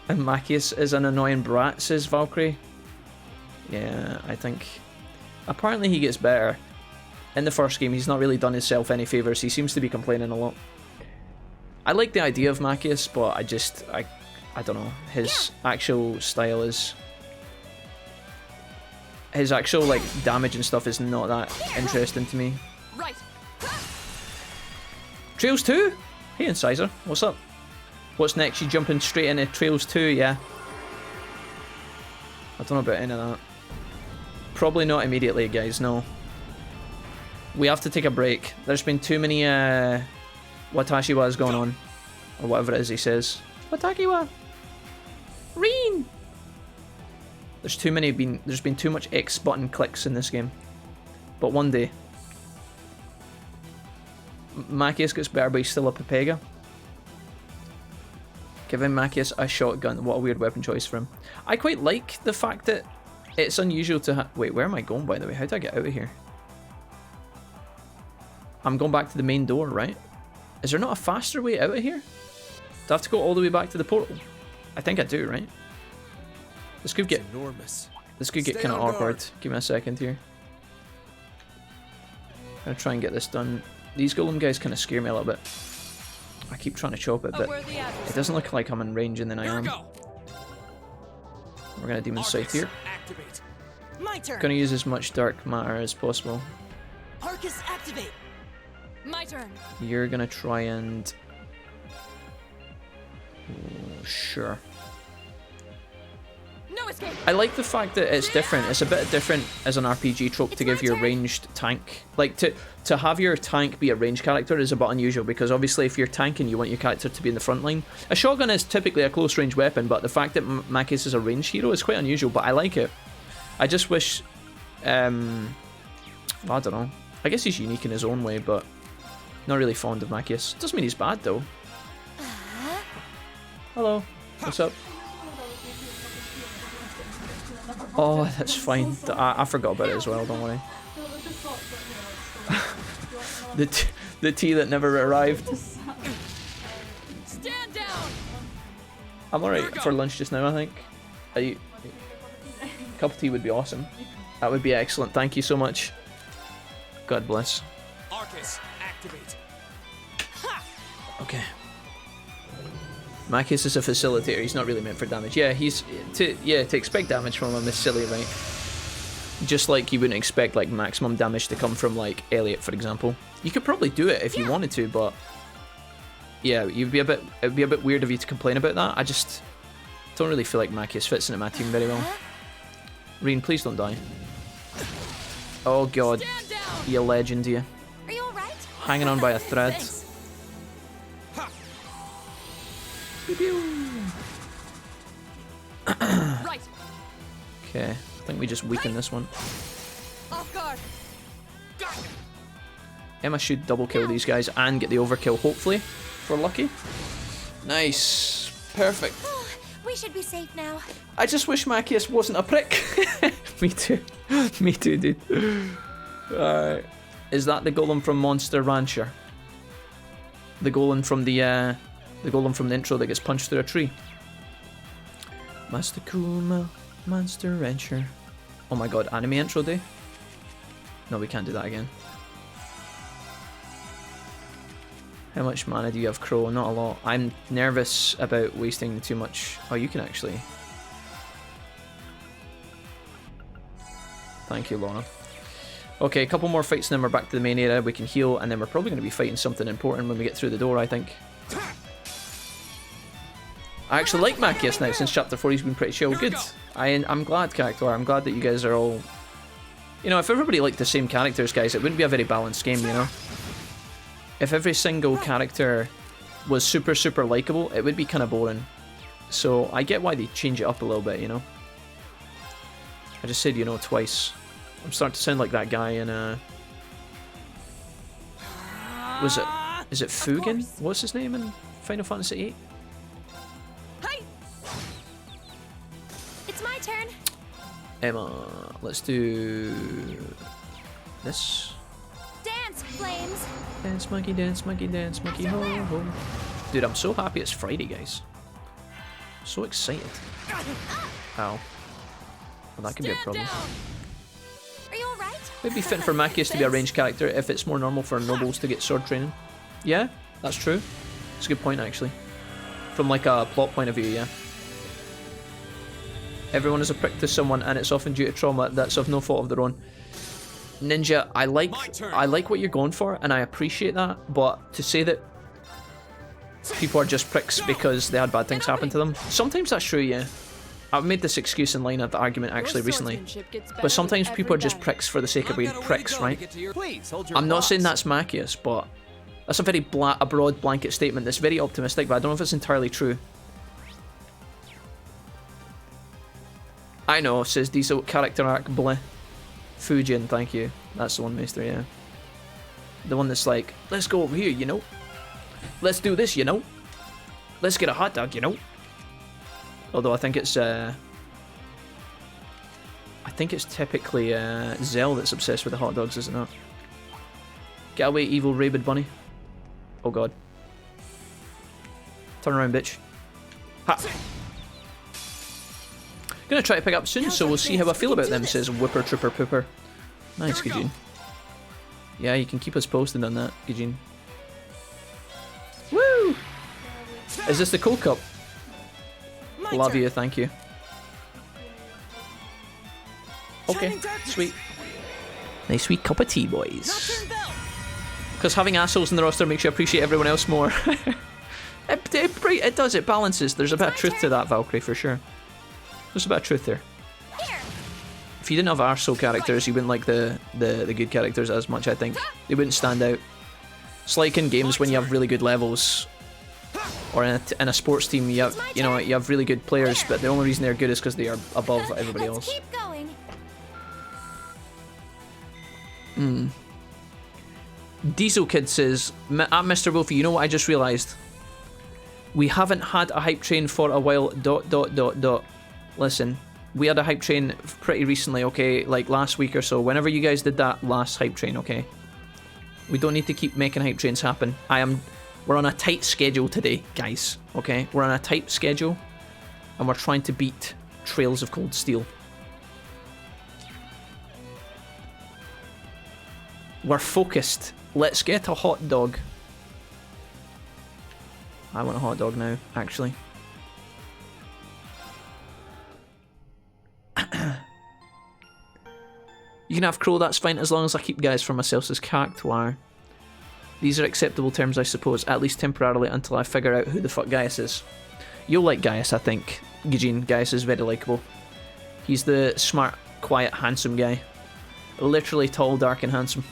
And Machias is an annoying brat, says Valkyrie. Yeah, I think... Apparently he gets better. In the first game, he's not really done himself any favours. He seems to be complaining a lot. I like the idea of Machias, but I don't know. His actual style is... His actual, like, damage and stuff is not that interesting to me. Right. Trails 2? Hey, Incisor. What's up? What's next? You jumping straight into Trails 2, yeah? I don't know about any of that. Probably not immediately, guys, no. We have to take a break. There's been too many, Watashiwas going on. Or whatever it is he says. Watakiwa! Reen! There's been too much X button clicks in this game. But one day. Machias gets better, but he's still a Pepega. Giving Machias a shotgun. What a weird weapon choice for him. I quite like the fact that it's unusual to have... Wait, where am I going, by the way? How do I get out of here? I'm going back to the main door, right? Is there not a faster way out of here? Do I have to go all the way back to the portal? I think I do, right? This could get... enormous. This could get Stay kind of on awkward. guard. Give me a second here. I'm gonna try and get this done. These golem guys kind of scare me a little bit. I keep trying to chop it, but it doesn't look like I'm in range, and then I Here am. we go. We're gonna demon sight here. Activate. My turn. Gonna use as much dark matter as possible. Arcus activate. My turn. You're gonna try and... Oh, sure. No escape. I like the fact that it's different. It's a bit different as an RPG trope to give your ranged tank. Like, to have your tank be a ranged character is a bit unusual, because obviously if you're tanking, you want your character to be in the front line. A shotgun is typically a close range weapon, but the fact that Machias is a ranged hero is quite unusual, but I like it. I just wish... I don't know. I guess he's unique in his own way, but not really fond of Machias. Doesn't mean he's bad, though. Hello. What's up? Oh, that's fine. I forgot about it as well, don't worry. the tea that never arrived. Stand down. I'm alright for lunch just now, I think. A cup of tea would be awesome. That would be excellent. Thank you so much. God bless. Arcus, activate. Okay. Machias is a facilitator. He's not really meant for damage. Yeah, he's to expect damage from him is silly, right? Just like you wouldn't expect like maximum damage to come from like Elliot, for example. You could probably do it if you wanted to, but yeah, it'd be a bit weird of you to complain about that. I just don't really feel like Machias fits into my team very well. Reen, please don't die. Oh god, Stand down. you legend, you. Are you alright? Hanging on by a thread. Thanks. Right. Okay, I think we just weaken this one. Off guard. Emma should double kill these guys and get the overkill, hopefully, if we're lucky. Nice. Perfect. We should be safe now. I just wish Machias wasn't a prick. Me too. Me too, dude. Alright. Is that the golem from Monster Rancher? The golem from the intro that gets punched through a tree. Master Kuma, Monster Rancher. Oh my god, anime intro day? No, we can't do that again. How much mana do you have, Crow? Not a lot. I'm nervous about wasting too much. Oh, you can actually... Thank you, Lorna. Okay, a couple more fights and then we're back to the main area. We can heal, and then we're probably going to be fighting something important when we get through the door, I think. I actually like Machias now. Since Chapter 4 he's been pretty chill. Good. I'm glad, character. I'm glad that you guys are all... You know, if everybody liked the same characters, guys, it wouldn't be a very balanced game, you know? If every single character was super, super likable, it would be kind of boring. So I get why they change it up a little bit, you know? I just said, you know, twice. I'm starting to sound like that guy in, Is it Fugen? What's his name in Final Fantasy VIII? Hi. It's my turn. Emma, let's do... this. Dance, flames. Dance monkey, ho ho. Dude, I'm so happy it's Friday, guys. So excited. Ow. Well, that could be a Stand problem. down. Are you alright? It'd be fitting for Machias to be a ranged character if it's more normal for nobles to get sword training. Yeah, that's true. It's a good point, actually. From like a plot point of view, yeah. Everyone is a prick to someone, and it's often due to trauma that's of no fault of their own. Ninja, I like what you're going for, and I appreciate that, but to say that people are just pricks because they had bad things happen to them, sometimes that's true, yeah. I've made this excuse in line of the argument actually recently, but sometimes people are just pricks for the sake of being pricks, right? Please hold your I'm not saying thoughts. that's Machias, but that's a very broad blanket statement that's very optimistic, but I don't know if it's entirely true. I know, says Diesel, character arc, bleh. Fujin, thank you. That's the one, Maester, yeah. The one that's like, let's go over here, you know? Let's do this, you know? Let's get a hot dog, you know? Although I think it's typically Zell that's obsessed with the hot dogs, isn't it? Get away, evil rabid bunny. Oh god. Turn around, bitch. Ha! Gonna try to pick up soon, so we'll see how I feel about them, says Whipper Trooper Pooper. Nice, Gajin. Yeah, you can keep us posted on that, Gajin. Woo! Is this the Cold Cup? Love you, thank you. Okay, sweet. Nice sweet cup of tea, boys. Because having assholes in the roster makes you appreciate everyone else more. It does, it balances. There's a bit of truth to that, Valkyrie, for sure. There's a bit of truth there. If you didn't have arsehole characters, you wouldn't like the good characters as much, I think. They wouldn't stand out. It's like in games when you have really good levels, or in a sports team, you have really good players, but the only reason they're good is because they are above everybody else. Keep going. Diesel Kid says, at Mr. Wolfie, you know what I just realised? We haven't had a hype train for a while, ... Listen, we had a hype train pretty recently, okay? Like last week or so. Whenever you guys did that last hype train, okay? We don't need to keep making hype trains happen. We're on a tight schedule today, guys, okay? We're on a tight schedule, and we're trying to beat Trails of Cold Steel. We're focused. Let's get a hot dog. I want a hot dog now, actually. You can have Crow, that's fine, as long as I keep guys for myself, says Cactuar. These are acceptable terms, I suppose, at least temporarily, until I figure out who the fuck Gaius is. You'll like Gaius, I think, Gijin. Gaius is very likeable. He's the smart, quiet, handsome guy. Literally tall, dark, and handsome.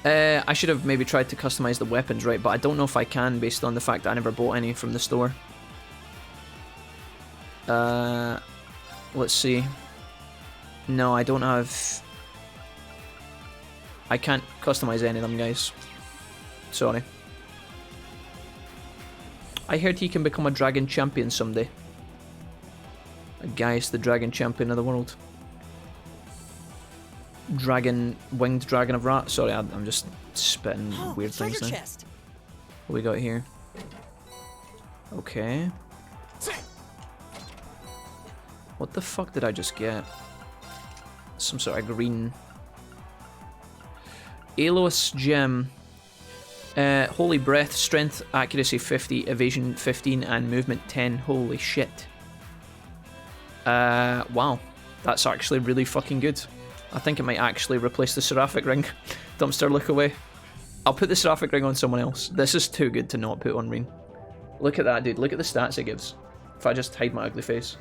I should have maybe tried to customize the weapons, right, but I don't know if I can based on the fact that I never bought any from the store. Let's see. No, I don't have... I can't customize any of them, guys. Sorry. I heard he can become a dragon champion someday. Gaius, the dragon champion of the world. Winged dragon of rat. Sorry, I'm just spitting weird things now. What we got here? Okay. What the fuck did I just get? Some sort of green... Alois gem. Holy breath, strength, accuracy 50, evasion 15, and movement 10. Holy shit. Wow. That's actually really fucking good. I think it might actually replace the Seraphic Ring. Dumpster, look away. I'll put the Seraphic Ring on someone else. This is too good to not put on Reen. Look at that, dude. Look at the stats it gives. If I just hide my ugly face.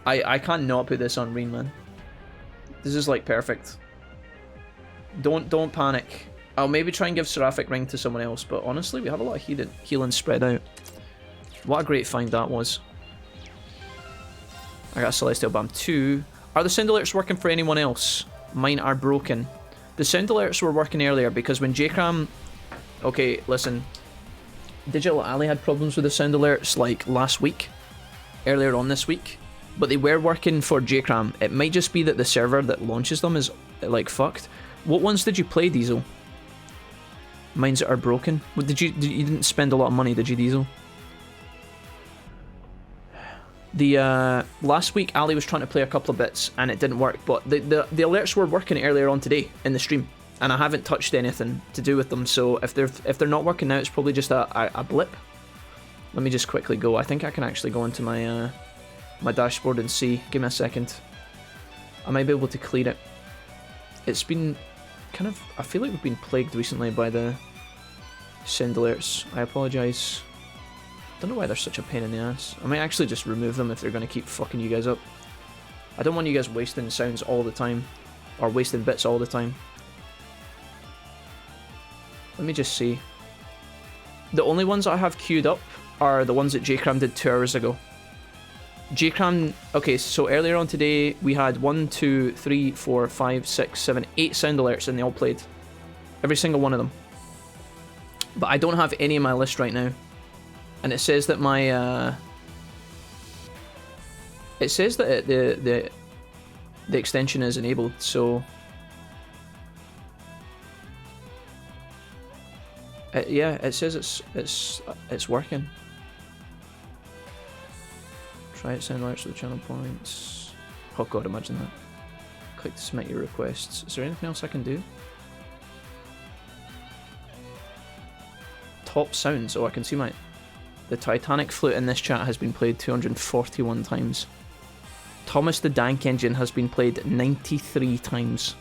I can't not put this on Reen, man. This is like perfect. Don't panic. I'll maybe try and give Seraphic Ring to someone else, but honestly, we have a lot of healing spread out. What a great find that was. I got Celestial Bomb 2. Are the sound alerts working for anyone else? Mine are broken. The sound alerts were working earlier because when J-Cram... Okay, listen. Digital Alley had problems with the sound alerts like last week. Earlier on this week. But they were working for J-Cram. It might just be that the server that launches them is like fucked. What ones did you play, Diesel? Mines are broken. What, you didn't spend a lot of money, did you, Diesel? The last week Ali was trying to play a couple of bits and it didn't work, but the alerts were working earlier on today in the stream, and I haven't touched anything to do with them. So if they're not working now, it's probably just a blip. Let me just quickly go. I think I can actually go into my my dashboard and see. Give me a second. I might be able to clear it. It's been kind of, I feel like we've been plagued recently by the send alerts. I apologise. Don't know why they're such a pain in the ass. I might actually just remove them if they're going to keep fucking you guys up. I don't want you guys wasting sounds all the time, or wasting bits all the time. Let me just see. The only ones I have queued up are the ones that J-Cram did 2 hours ago. J-Cram, okay, so earlier on today we had 1, 2, 3, 4, 5, 6, 7, 8 sound alerts and they all played. Every single one of them. But I don't have any in my list right now. And it says that my it says that the extension is enabled, so yeah, it says it's working. Try it, send alerts to the channel points. Oh god, imagine that. Click to submit your requests. Is there anything else I can do? Top sounds. Oh, I can see my... The Titanic flute in this chat has been played 241 times. Thomas the Dank Engine has been played 93 times.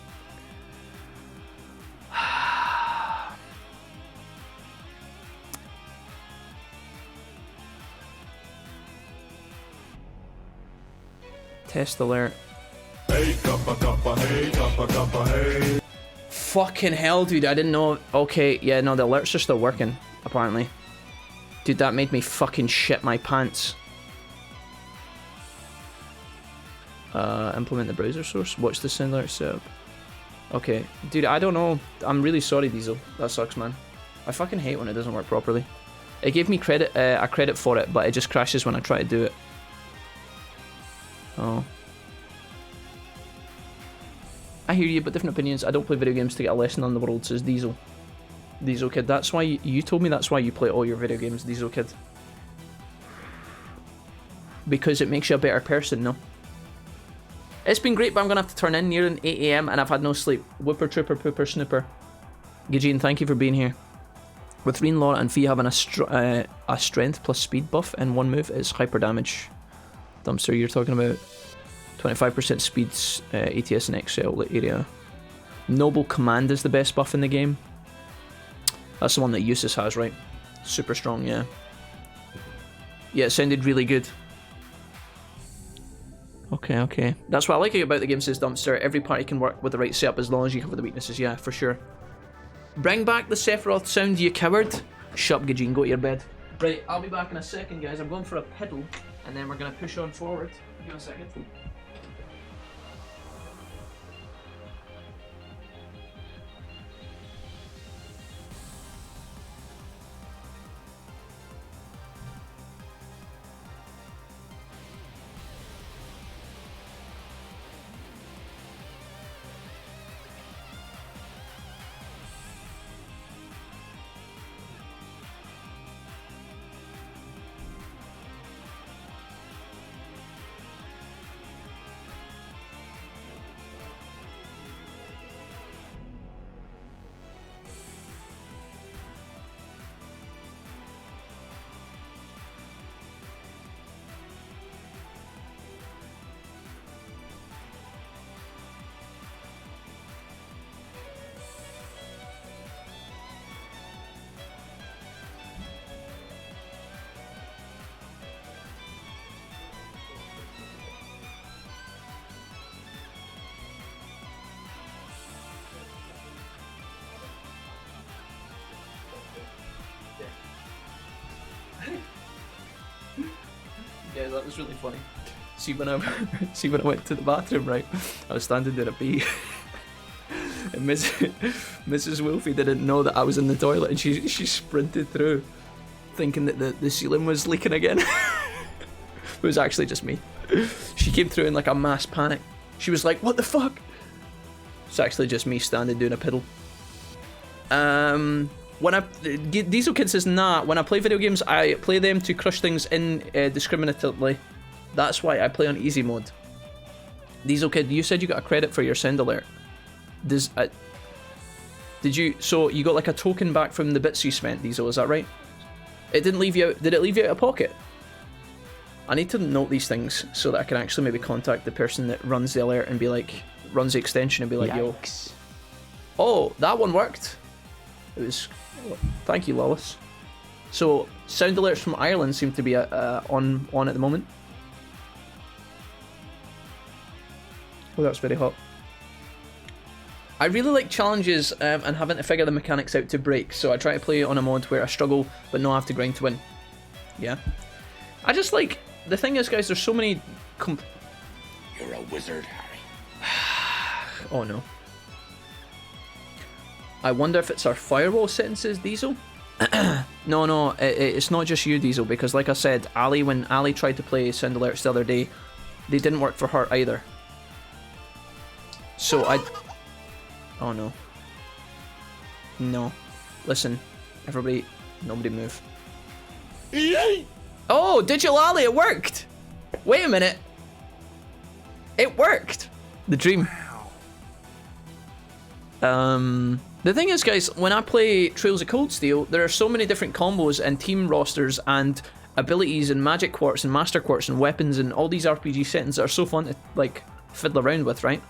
Test alert. Hey, cuppa, cuppa, hey, cuppa, cuppa, hey. Fucking hell, dude, I didn't know. Okay, yeah, no, the alerts are still working, apparently. Dude, that made me fucking shit my pants. Implement the browser source. Watch the send alert setup. Okay, dude, I don't know. I'm really sorry, Diesel. That sucks, man. I fucking hate when it doesn't work properly. It gave me credit, a credit for it, but it just crashes when I try to do it. Oh. I hear you, but different opinions. I don't play video games to get a lesson on the world, says Diesel. Diesel Kid. That's why you told me that's why you play all your video games, Diesel Kid. Because it makes you a better person, no? It's been great, but I'm going to have to turn in near an 8 AM and I've had no sleep. Whipper, trooper, pooper, snooper. Gijin, thank you for being here. With Reen, Laura and Fee having a strength plus speed buff in one move is hyper damage. Dumpster, you're talking about 25% speeds, ATS and XL area. Noble Command is the best buff in the game. That's the one that Eustace has, right? Super strong, yeah. Yeah, it sounded really good. Okay, okay. That's what I like about the game, says Dumpster. Every party can work with the right setup as long as you cover the weaknesses. Yeah, for sure. Bring back the Sephiroth sound, you coward. Shut up, Gajin, go to your bed. Right, I'll be back in a second, guys. I'm going for a pedal, and then we're going to push on forward. Give me a second. Yeah, that was really funny. See when I went to the bathroom, right? I was standing there at B, and Mrs. Wolfie didn't know that I was in the toilet, and she sprinted through, thinking that the ceiling was leaking again. It was actually just me. She came through in like a mass panic. She was like, "What the fuck?" It's actually just me standing doing a piddle. when Diesel Kid says, nah, when I play video games, I play them to crush things indiscriminately. That's why I play on easy mode. Diesel Kid, you said you got a credit for your send alert. Did you? So you got like a token back from the bits you spent, Diesel, is that right? It didn't leave you out. Did it leave you out of pocket? I need to note these things so that I can actually maybe contact the person that runs the alert and be like, runs the extension and be like, Yikes. yo. Oh, that one worked. It was. Thank you, Lois. So sound alerts from Ireland seem to be on at the moment. Oh, that's very hot. I really like challenges and having to figure the mechanics out to break, so I try to play on a mod where I struggle but not have to grind to win. Yeah. I just like... The thing is, guys, there's so many... You're a wizard, Harry. Oh, no. I wonder if it's our firewall settings, Diesel? No, it's not just you, Diesel, because like I said, Ali, when Ali tried to play sound alerts the other day, they didn't work for her either. So I... Oh no. No. Listen, everybody, nobody move. Oh, Digital Ali, it worked! Wait a minute. It worked! The dream. The thing is, guys, when I play Trails of Cold Steel, there are so many different combos and team rosters and abilities and magic quartz and master quartz and weapons and all these RPG settings that are so fun to, like, fiddle around with, right?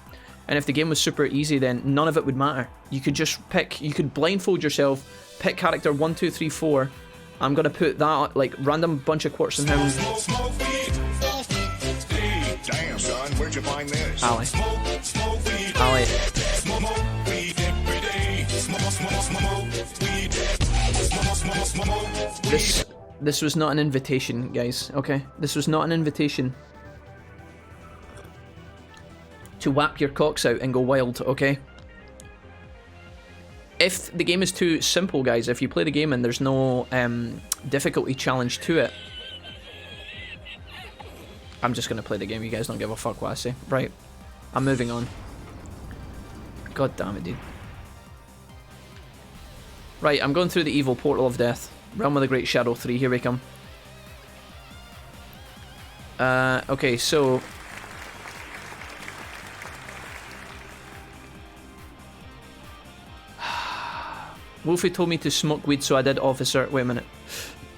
And if the game was super easy, then none of it would matter. You could just pick, you could blindfold yourself, pick character 1, 2, 3, 4. I'm gonna put that, like, random bunch of quartz in him. Damn, son, where'd you find this? Ali. Ali. This was not an invitation, guys, okay? This was not an invitation to whap your cocks out and go wild, okay? If the game is too simple, guys, if you play the game and there's no difficulty challenge to it, I'm just gonna play the game. You guys don't give a fuck what I say. Right, I'm moving on. God damn it, dude. Right, I'm going through the evil portal of death. Realm of the Great Shadow 3, here we come. Okay, so... Wolfie told me to smoke weed, so I did, officer. Wait a minute.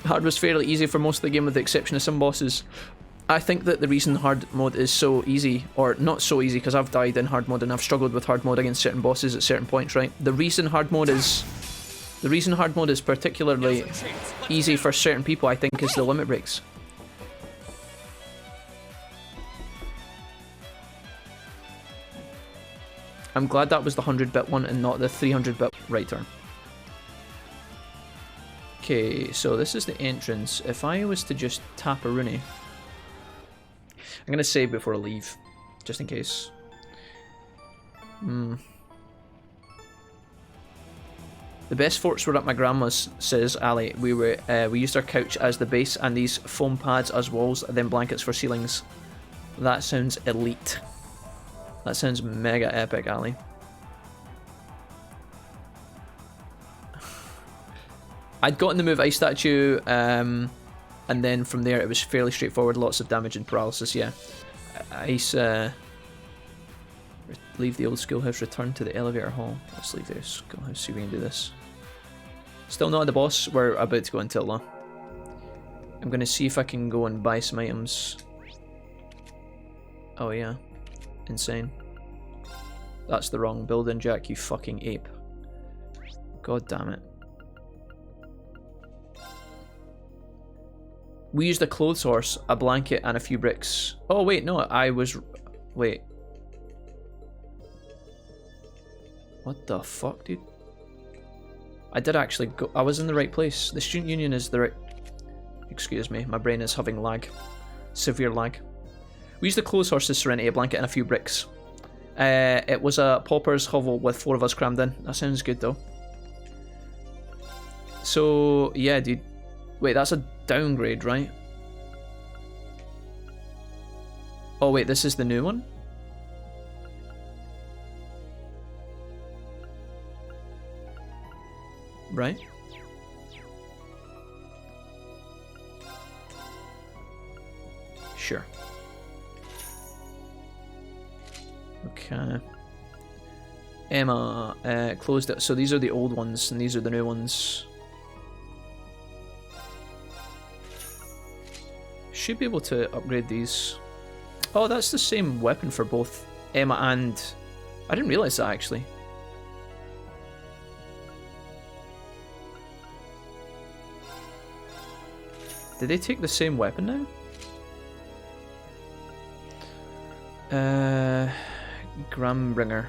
Hard was fairly easy for most of the game with the exception of some bosses. I think that the reason hard mode is so easy, or not so easy, because I've died in hard mode and I've struggled with hard mode against certain bosses at certain points, right? The reason hard mode is particularly easy for certain people, I think, is the limit breaks. I'm glad that was the 100-bit one and not the 300-bit right turn. Okay, so this is the entrance. If I was to just tap a Rooney, I'm gonna save before I leave, just in case. The best forts were at my grandma's, says Ali. We used our couch as the base and these foam pads as walls, then blankets for ceilings. That sounds elite. That sounds mega epic, Ali. I'd gotten the move Ice Statue, and then from there it was fairly straightforward, lots of damage and paralysis, yeah. Ice, leave the old schoolhouse, return to the elevator hall. Let's leave the schoolhouse, see if we can do this. Still not at the boss, we're about to go into it though. I'm gonna see if I can go and buy some items. Oh yeah, insane. That's the wrong building, Jack, you fucking ape. God damn it. We used a clothes horse, a blanket, and a few bricks. Oh wait, no, wait. What the fuck, dude? I did actually go... I was in the right place. The student union is the right... Excuse me, my brain is having lag. Severe lag. We used the clothes horse's serenity, a blanket, and a few bricks. It was a pauper's hovel with 4 of us crammed in. That sounds good though. So, yeah, dude. Wait, that's a downgrade, right? Oh wait, this is the new one? Right? Sure. Okay. Emma closed it. So these are the old ones, and these are the new ones. Should be able to upgrade these. Oh, that's the same weapon for both Emma and... I didn't realize that, actually. Did they take the same weapon now? Grambringer.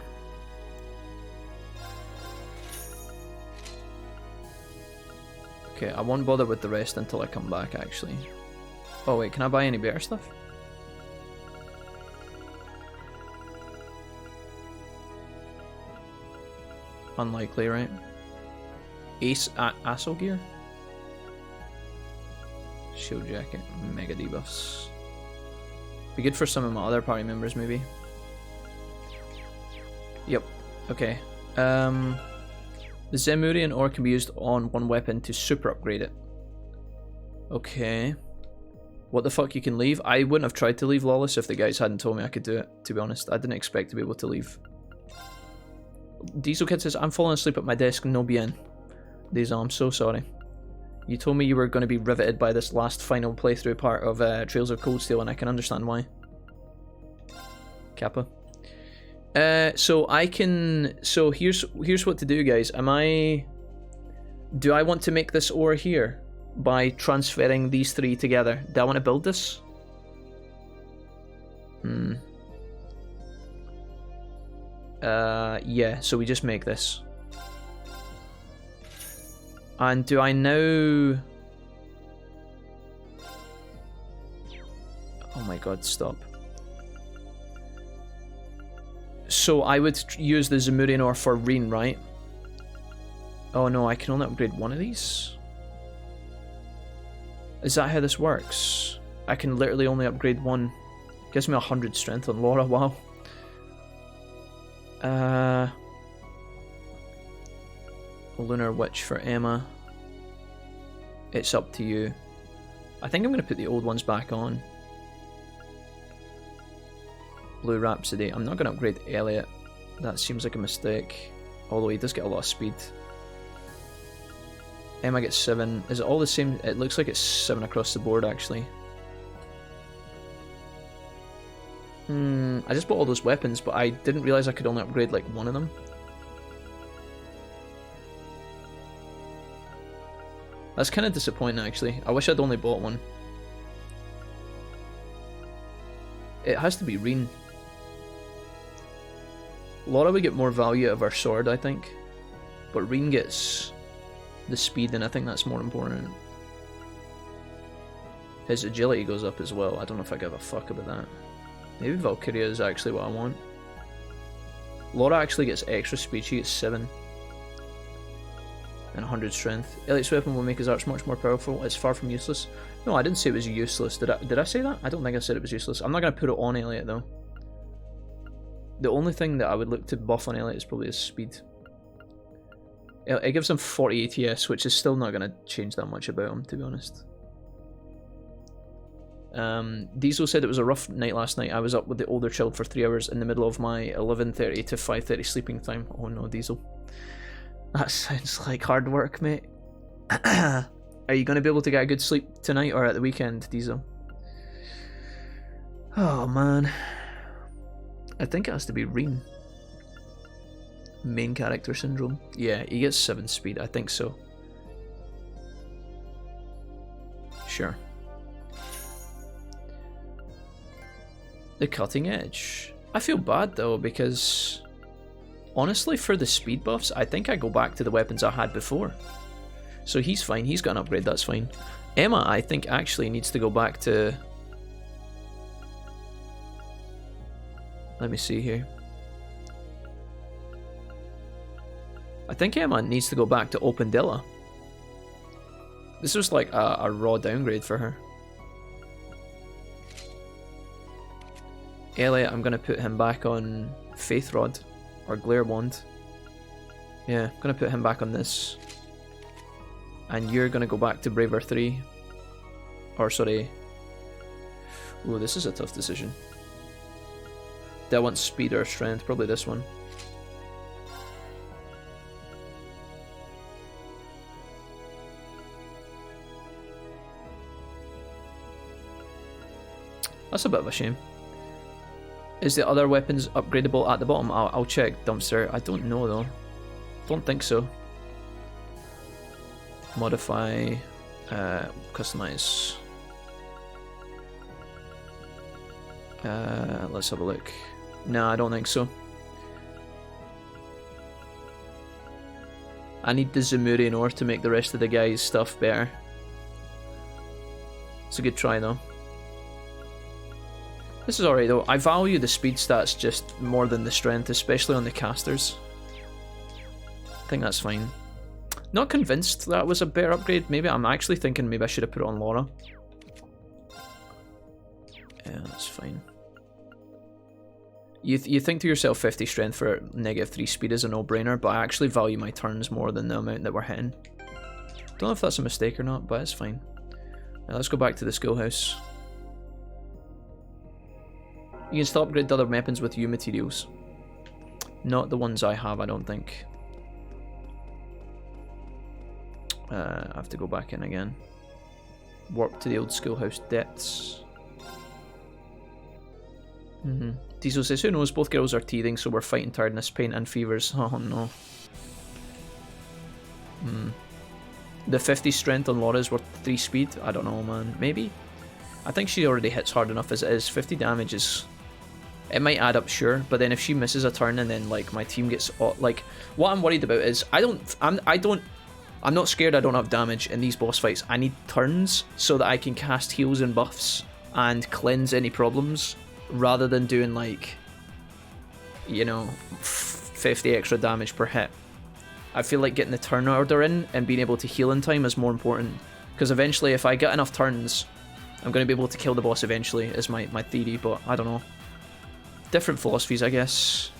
Okay, I won't bother with the rest until I come back, actually. Oh wait, can I buy any better stuff? Unlikely, right? Asso gear? Shield jacket, mega debuffs. Be good for some of my other party members, maybe. Yep, okay. The Zemurian ore can be used on one weapon to super upgrade it. Okay. What the fuck, you can leave? I wouldn't have tried to leave Lawless if the guys hadn't told me I could do it, to be honest. I didn't expect to be able to leave. Diesel Kid says, I'm falling asleep at my desk, no bien. Diesel, I'm so sorry. You told me you were going to be riveted by this last final playthrough part of Trails of Cold Steel, and I can understand why. Kappa. So I can... So here's what to do, guys. Do I want to make this ore here by transferring these three together? Do I want to build this? Yeah, so we just make this. And do I now... Oh my god, stop. So I would use the Zemurian ore for Reen, right? Oh no, I can only upgrade one of these? Is that how this works? I can literally only upgrade one. Gives me 100 strength on Laura, wow. Lunar Witch for Emma. It's up to you. I think I'm going to put the old ones back on. Blue Rhapsody. I'm not going to upgrade Elliot. That seems like a mistake. Although he does get a lot of speed. Emma gets 7. Is it all the same? It looks like it's 7 across the board, actually. I just bought all those weapons, but I didn't realize I could only upgrade like one of them. That's kind of disappointing, actually. I wish I'd only bought one. It has to be Reen. Laura would get more value out of her sword, I think. But Reen gets the speed, and I think that's more important. His agility goes up as well. I don't know if I give a fuck about that. Maybe Valkyria is actually what I want. Laura actually gets extra speed. She gets 7. And 100 strength. Elliot's weapon will make his arts much more powerful. It's far from useless. No, I didn't say it was useless. Did I say that? I don't think I said it was useless. I'm not going to put it on Elliot, though. The only thing that I would look to buff on Elliot is probably his speed. It gives him 40 ATS, which is still not going to change that much about him, to be honest. Diesel said it was a rough night last night. I was up with the older child for 3 hours in the middle of my 11:30 to 5:30 sleeping time. Oh no, Diesel. That sounds like hard work, mate. Are you going to be able to get a good sleep tonight or at the weekend, Diesel? Oh man. I think it has to be Reen. Main character syndrome. Yeah, he gets 7 speed, I think so. Sure. The cutting edge. I feel bad though, because honestly for the speed buffs, I think I go back to the weapons I had before. So he's fine, he's got an upgrade, that's fine. Emma, I think, actually needs to go back to... Let me see here. I think Emma needs to go back to Open Dilla. This was like a raw downgrade for her. Elliot, I'm going to put him back on Faith Rod or Glare Wand. Yeah, I'm going to put him back on this. And you're going to go back to Braver 3. Or sorry. Ooh, this is a tough decision. Do I want speed or strength? Probably this one. That's a bit of a shame. Is the other weapons upgradable at the bottom? I'll check, Dumpster. I don't know though. Don't think so. Modify, customize. Let's have a look. Nah, I don't think so. I need the Zemurian ore to make the rest of the guys' stuff better. It's a good try though. This is alright though. I value the speed stats just more than the strength, especially on the casters. I think that's fine. Not convinced that was a better upgrade. Maybe I'm actually thinking maybe I should have put it on Laura. Yeah, that's fine. You think to yourself 50 strength for -3 speed is a no-brainer, but I actually value my turns more than the amount that we're hitting. Don't know if that's a mistake or not, but it's fine. Now let's go back to the schoolhouse. You can still upgrade the other weapons with U materials. Not the ones I have, I don't think. I have to go back in again. Warp to the old schoolhouse depths. Diesel says, who knows, both girls are teething, so we're fighting tiredness, pain and fevers. Oh no. The 50 strength on Laura is worth 3 speed? I don't know, man. Maybe? I think she already hits hard enough as it is. 50 damage is... It might add up, sure, but then if she misses a turn and then like my team gets... Like, what I'm worried about is I'm not scared I don't have damage in these boss fights. I need turns so that I can cast heals and buffs and cleanse any problems, rather than doing like, you know, 50 extra damage per hit. I feel like getting the turn order in and being able to heal in time is more important, because eventually if I get enough turns, I'm going to be able to kill the boss eventually, is my theory, but I don't know. Different philosophies, I guess.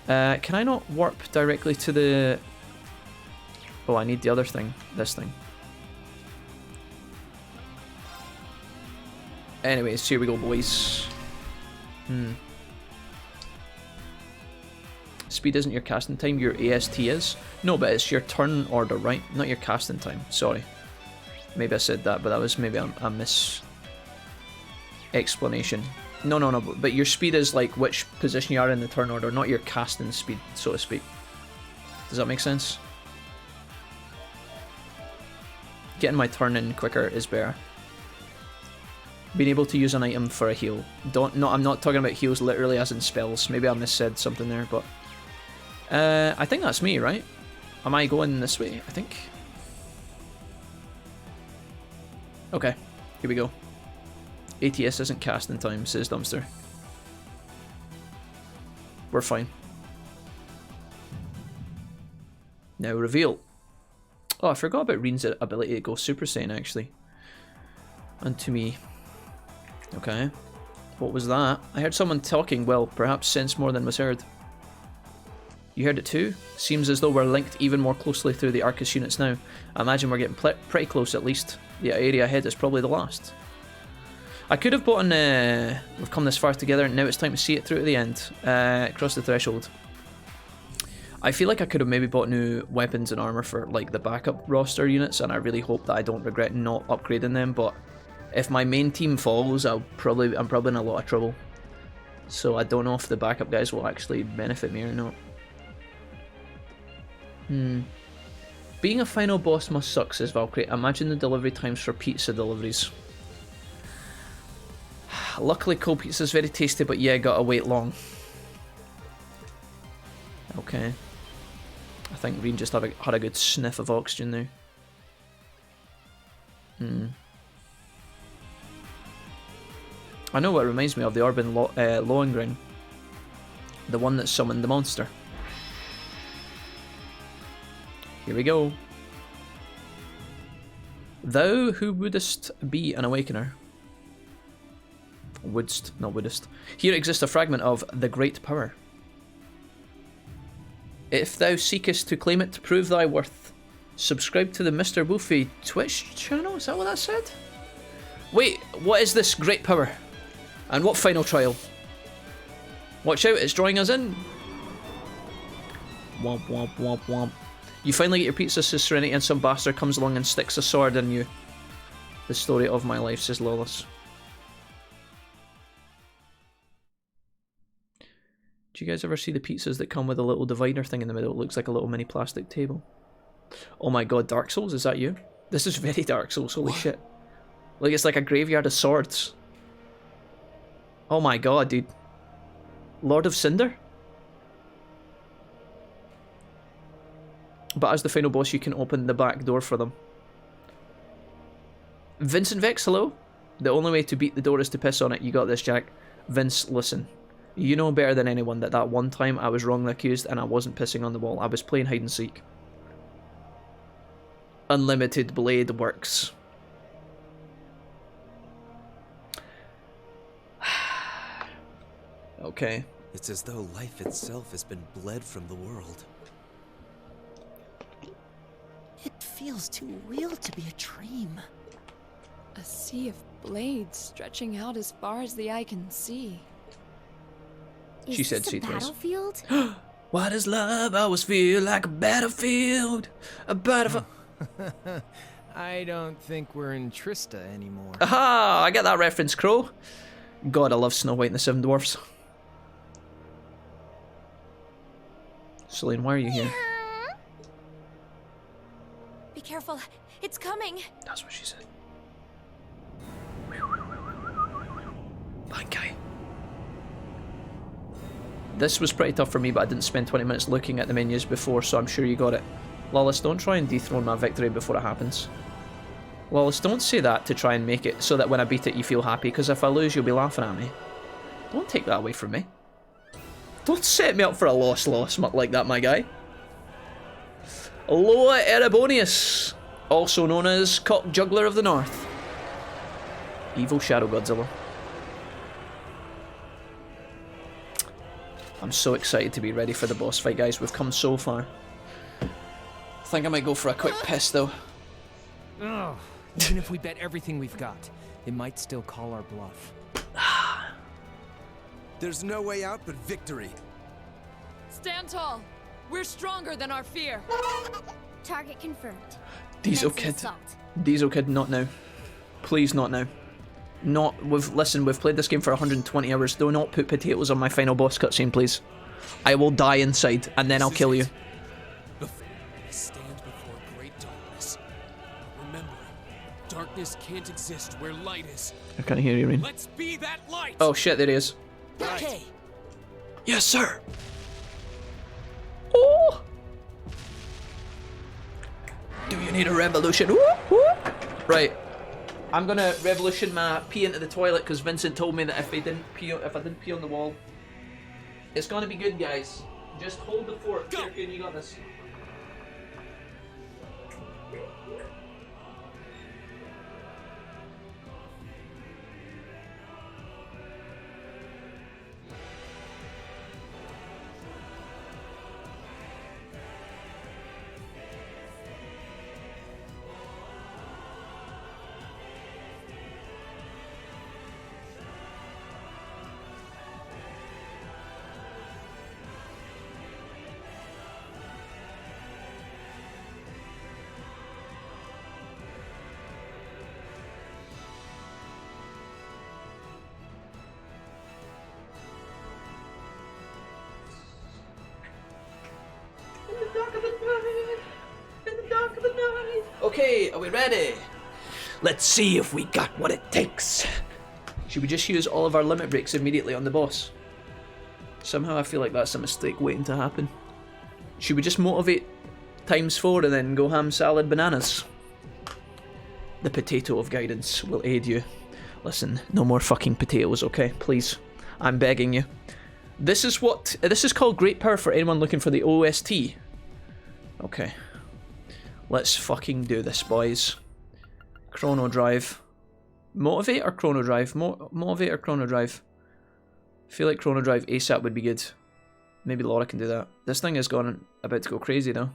Can I not warp directly to the... Oh, I need the other thing. This thing. Anyways, here we go, boys. Speed isn't your casting time, your AST is. No, but it's your turn order, right? Not your casting time. Sorry. Maybe I said that, but that was maybe a mis-explanation. No, but your speed is like which position you are in the turn order, not your casting speed, so to speak. Does that make sense? Getting my turn in quicker is better. Being able to use an item for a heal. I'm not talking about heals literally as in spells. Maybe I missaid something there, but... I think that's me, right? Am I going this way, I think? Okay, here we go. ATS isn't cast in time, says Dumpster. We're fine. Now reveal. Oh, I forgot about Reen's ability to go Super Saiyan, actually. And to me. Okay. What was that? I heard someone talking, well, perhaps sense more than was heard. You heard it too? Seems as though we're linked even more closely through the Arcus units now. I imagine we're getting pretty close at least. The area ahead is probably the last. I could have bought an... we've come this far together and now it's time to see it through to the end. Cross the threshold. I feel like I could have maybe bought new weapons and armor for like the backup roster units, and I really hope that I don't regret not upgrading them, but if my main team falls, I'm probably in a lot of trouble. So I don't know if the backup guys will actually benefit me or not. Being a final boss must suck, says Valkyrie. Imagine the delivery times for pizza deliveries. Luckily cold pizza's very tasty, but yeah, gotta wait long. Okay. I think Reen just had a good sniff of oxygen there. I know what it reminds me of, the Urban Lohengrin. The one that summoned the monster. Here we go. Thou who wouldst be an awakener. Wouldst, not wouldst. Here exists a fragment of the great power. If thou seekest to claim it to prove thy worth, subscribe to the Mr. Wolfie Twitch channel? Is that what that said? Wait, what is this great power? And what final trial? Watch out, it's drawing us in. Womp womp womp womp. You finally get your pizza, says Serenity, and some bastard comes along and sticks a sword in you. The story of my life, says Lawless. Do you guys ever see the pizzas that come with a little divider thing in the middle? It looks like a little mini plastic table. Oh my god, Dark Souls, is that you? This is very Dark Souls, holy shit. Like it's like a graveyard of swords. Oh my god, dude. Lord of Cinder? But as the final boss, you can open the back door for them. Vincent Vex, hello? The only way to beat the door is to piss on it. You got this, Jack. Vince, listen. You know better than anyone that one time I was wrongly accused and I wasn't pissing on the wall. I was playing hide and seek. Unlimited Blade works. Okay. It's as though life itself has been bled from the world. It feels too real to be a dream. A sea of blades stretching out as far as the eye can see. She said see twice. Battlefield? Why does love always feel like a battlefield? A battlefield. I don't think we're in Trista anymore. Aha! I get that reference, Crow. God, I love Snow White and the Seven Dwarfs. Celine, why are you here? Be careful. It's coming. That's what she said. Bad guy. This was pretty tough for me, but I didn't spend 20 minutes looking at the menus before, so I'm sure you got it. Lawless, don't try and dethrone my victory before it happens. Lawless, don't say that to try and make it so that when I beat it you feel happy, because if I lose you'll be laughing at me. Don't take that away from me. Don't set me up for a loss like that, my guy. Loa Erebonius, also known as Cock Juggler of the North. Evil Shadow Godzilla. I'm so excited to be ready for the boss fight, guys. We've come so far. I think I might go for a quick piss, though. Ugh. Even if we bet everything we've got, it might still call our bluff. There's no way out but victory. Stand tall. We're stronger than our fear. Target confirmed. Diesel Commence Kid. assault. Diesel Kid, not now. Please, not now. Listen, we've played this game for 120 hours. Do not put potatoes on my final boss cutscene, please. I will die inside, and then I'll kill you. Stand before great darkness. Remember, darkness can't exist where light is. I can't hear you, Rain. Let's be that light. Oh shit, there he is. Okay. Yes, sir. Oh. Do you need a revolution? Whoop, whoop. Right. I'm gonna revolution my pee into the toilet because Vincent told me that if I didn't pee on the wall, it's gonna be good, guys. Just hold the fort. Go. Kirkin, you got this. Okay, are we ready? Let's see if we got what it takes. Should we just use all of our limit breaks immediately on the boss? Somehow I feel like that's a mistake waiting to happen. Should we just motivate ×4 and then go ham salad bananas? The potato of guidance will aid you. Listen, no more fucking potatoes, okay? Please. I'm begging you. This is called Great Power for anyone looking for the OST. Okay. Let's fucking do this, boys. Chrono Drive. Motivate or Chrono Drive? Motivate or Chrono Drive? I feel like Chrono Drive ASAP would be good. Maybe Laura can do that. This thing is about to go crazy though.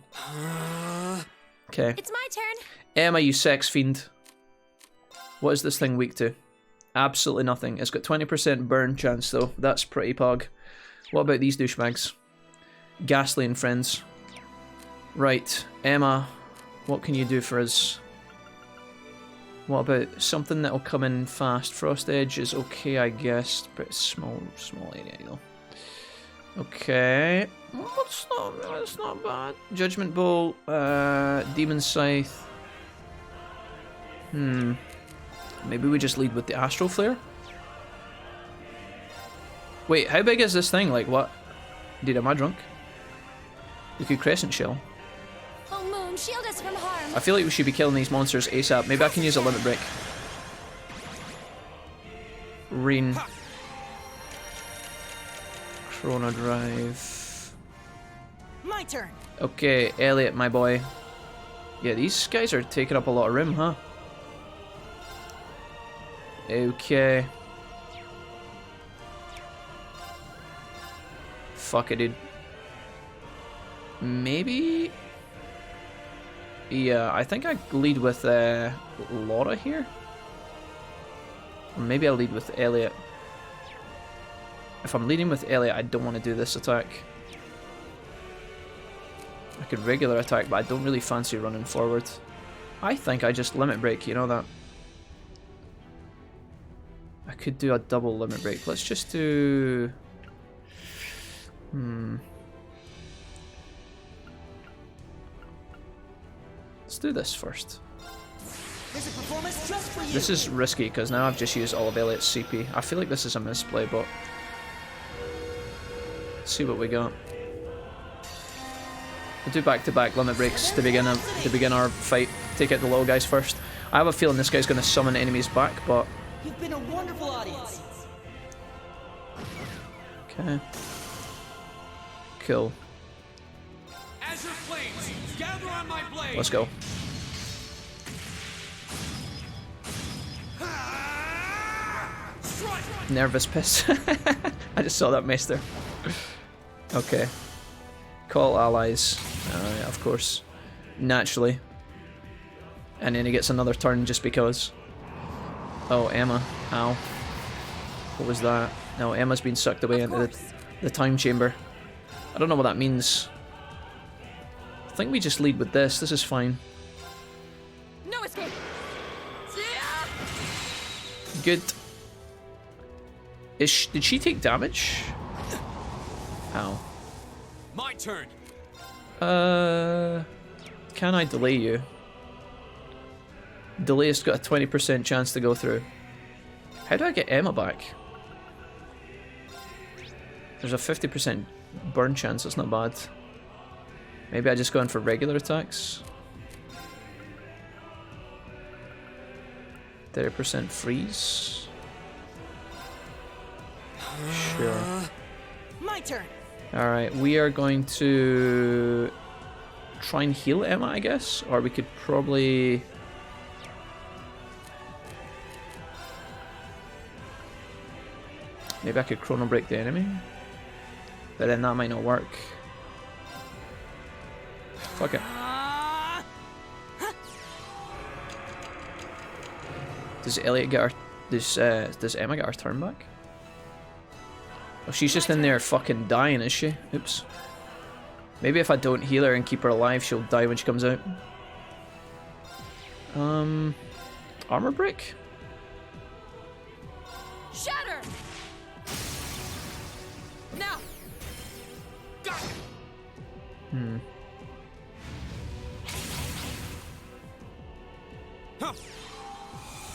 Okay. It's my turn. Emma, you sex fiend. What is this thing weak to? Absolutely nothing. It's got 20% burn chance though. That's pretty pog. What about these douchebags? Ghastly and friends. Right, Emma, what can you do for us? What about something that'll come in fast? Frost Edge is okay, I guess. But small area though. Okay, well, it's not bad. Judgment Bolt, Demon Scythe. Maybe we just lead with the Astral Flare? Wait, how big is this thing? Like, what? Dude, am I drunk? We could Crescent Shell. Oh, Moon, shield us from harm. I feel like we should be killing these monsters ASAP. Maybe I can use a Limit Break. Rain. Chrono Drive. My turn. Okay, Elliot, my boy. Yeah, these guys are taking up a lot of room, huh? Okay. Fuck it, dude. Maybe? Yeah, I think I lead with Laura here. Or maybe I'll lead with Elliot. If I'm leading with Elliot, I don't want to do this attack. I could regular attack, but I don't really fancy running forward. I think I just Limit Break, you know that? I could do a double Limit Break. Let's just do... Let's do this first. There's a performance just for you. This is risky because now I've just used all of Elliot's CP. I feel like this is a misplay, but let's see what we got. We'll do back-to-back Limit Breaks to begin our fight. Take out the little guys first. I have a feeling this guy's going to summon enemies back, but You've been a wonderful audience. okay. Cool. Azure flames, gather on my blade. Let's go. Strike. Nervous piss. I just saw that mess there. Okay. Call allies. Of course. Naturally. And then he gets another turn just because. Oh, Emma. Ow. What was that? No, Emma's been sucked away into the time chamber. I don't know what that means. I think we just lead with this. This is fine. No escape. Good. Did she take damage? Ow. My turn. Can I delay you? Delay's got a 20% chance to go through. How do I get Emma back? There's a 50% burn chance, that's not bad. Maybe I just go in for regular attacks. 30% freeze. Sure. My turn. Alright, we are going to try and heal Emma, I guess. Or we could probably... Maybe I could Chrono Break the enemy. But then that might not work. Fuck it. Does Elliot get her... Does Emma get her turn back? Oh, she's just in there fucking dying, is she? Oops. Maybe if I don't heal her and keep her alive, she'll die when she comes out. Armor break? Shatter. Now.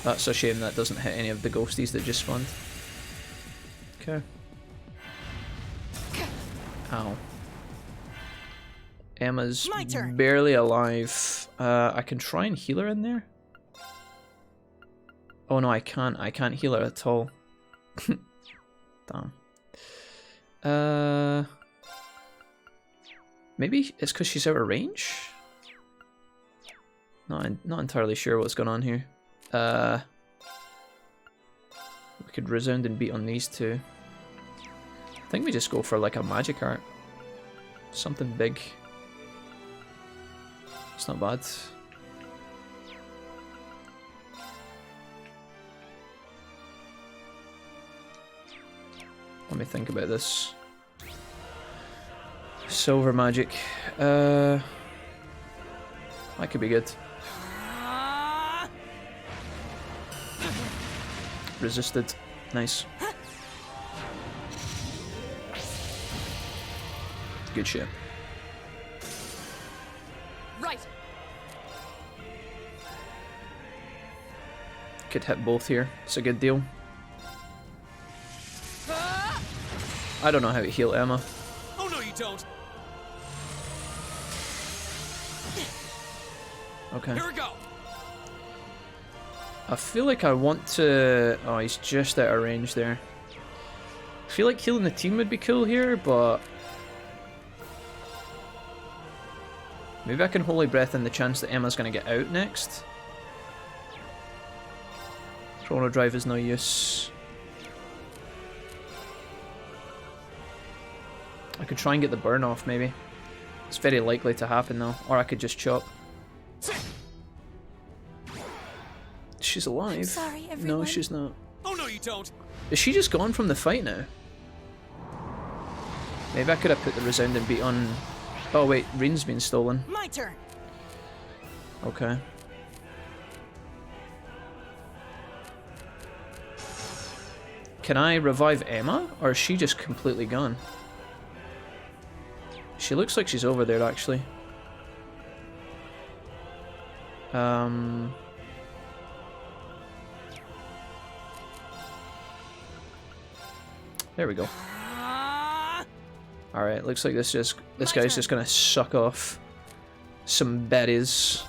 That's a shame that doesn't hit any of the ghosties that just spawned. Okay. Ow. Emma's barely alive. I can try and heal her in there. Oh no, I can't. I can't heal her at all. Damn. Maybe it's because she's out of range? Not entirely sure what's going on here. We could resound and beat on these two. I think we just go for like a magic art. Something big. It's not bad. Let me think about this. Silver magic. That could be good. Resisted. Nice. Good shit. Right. Could hit both here. It's a good deal. I don't know how to heal Emma. Oh no, you don't. Okay. Here we go. I feel like I want to... Oh, he's just out of range there. I feel like healing the team would be cool here, but... Maybe I can Holy Breath in the chance that Emma's going to get out next. Chrono Drive is no use. I could try and get the burn off, maybe. It's very likely to happen, though. Or I could just chop. She's alive. I'm sorry, everyone. No, she's not. Oh no, you don't. Is she just gone from the fight now? Maybe I could have put the resounding beat on... Oh wait, Reen's been stolen. My turn. Okay. Can I revive Emma? Or is she just completely gone? She looks like she's over there, actually. There we go. Alright, looks like this guy's just gonna suck off some berries.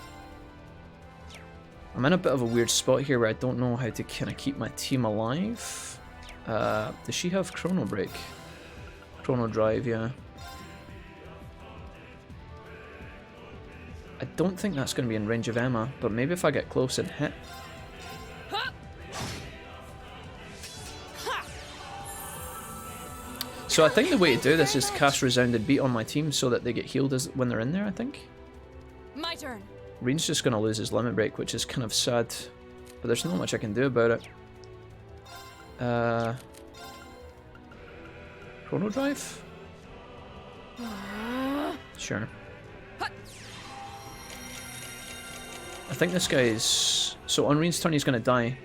I'm in a bit of a weird spot here where I don't know how to kind of keep my team alive. Does she have Chrono Break? Chrono Drive, yeah. I don't think that's going to be in range of Emma, but maybe if I get close and hit. So I think the way to do this is to cast Resounded Beat on my team so that they get healed when they're in there, I think. My turn. Reen's just going to lose his Limit Break, which is kind of sad, but there's not much I can do about it. Chrono Drive? Sure. I think this guy's... So on Reen's turn he's going to die.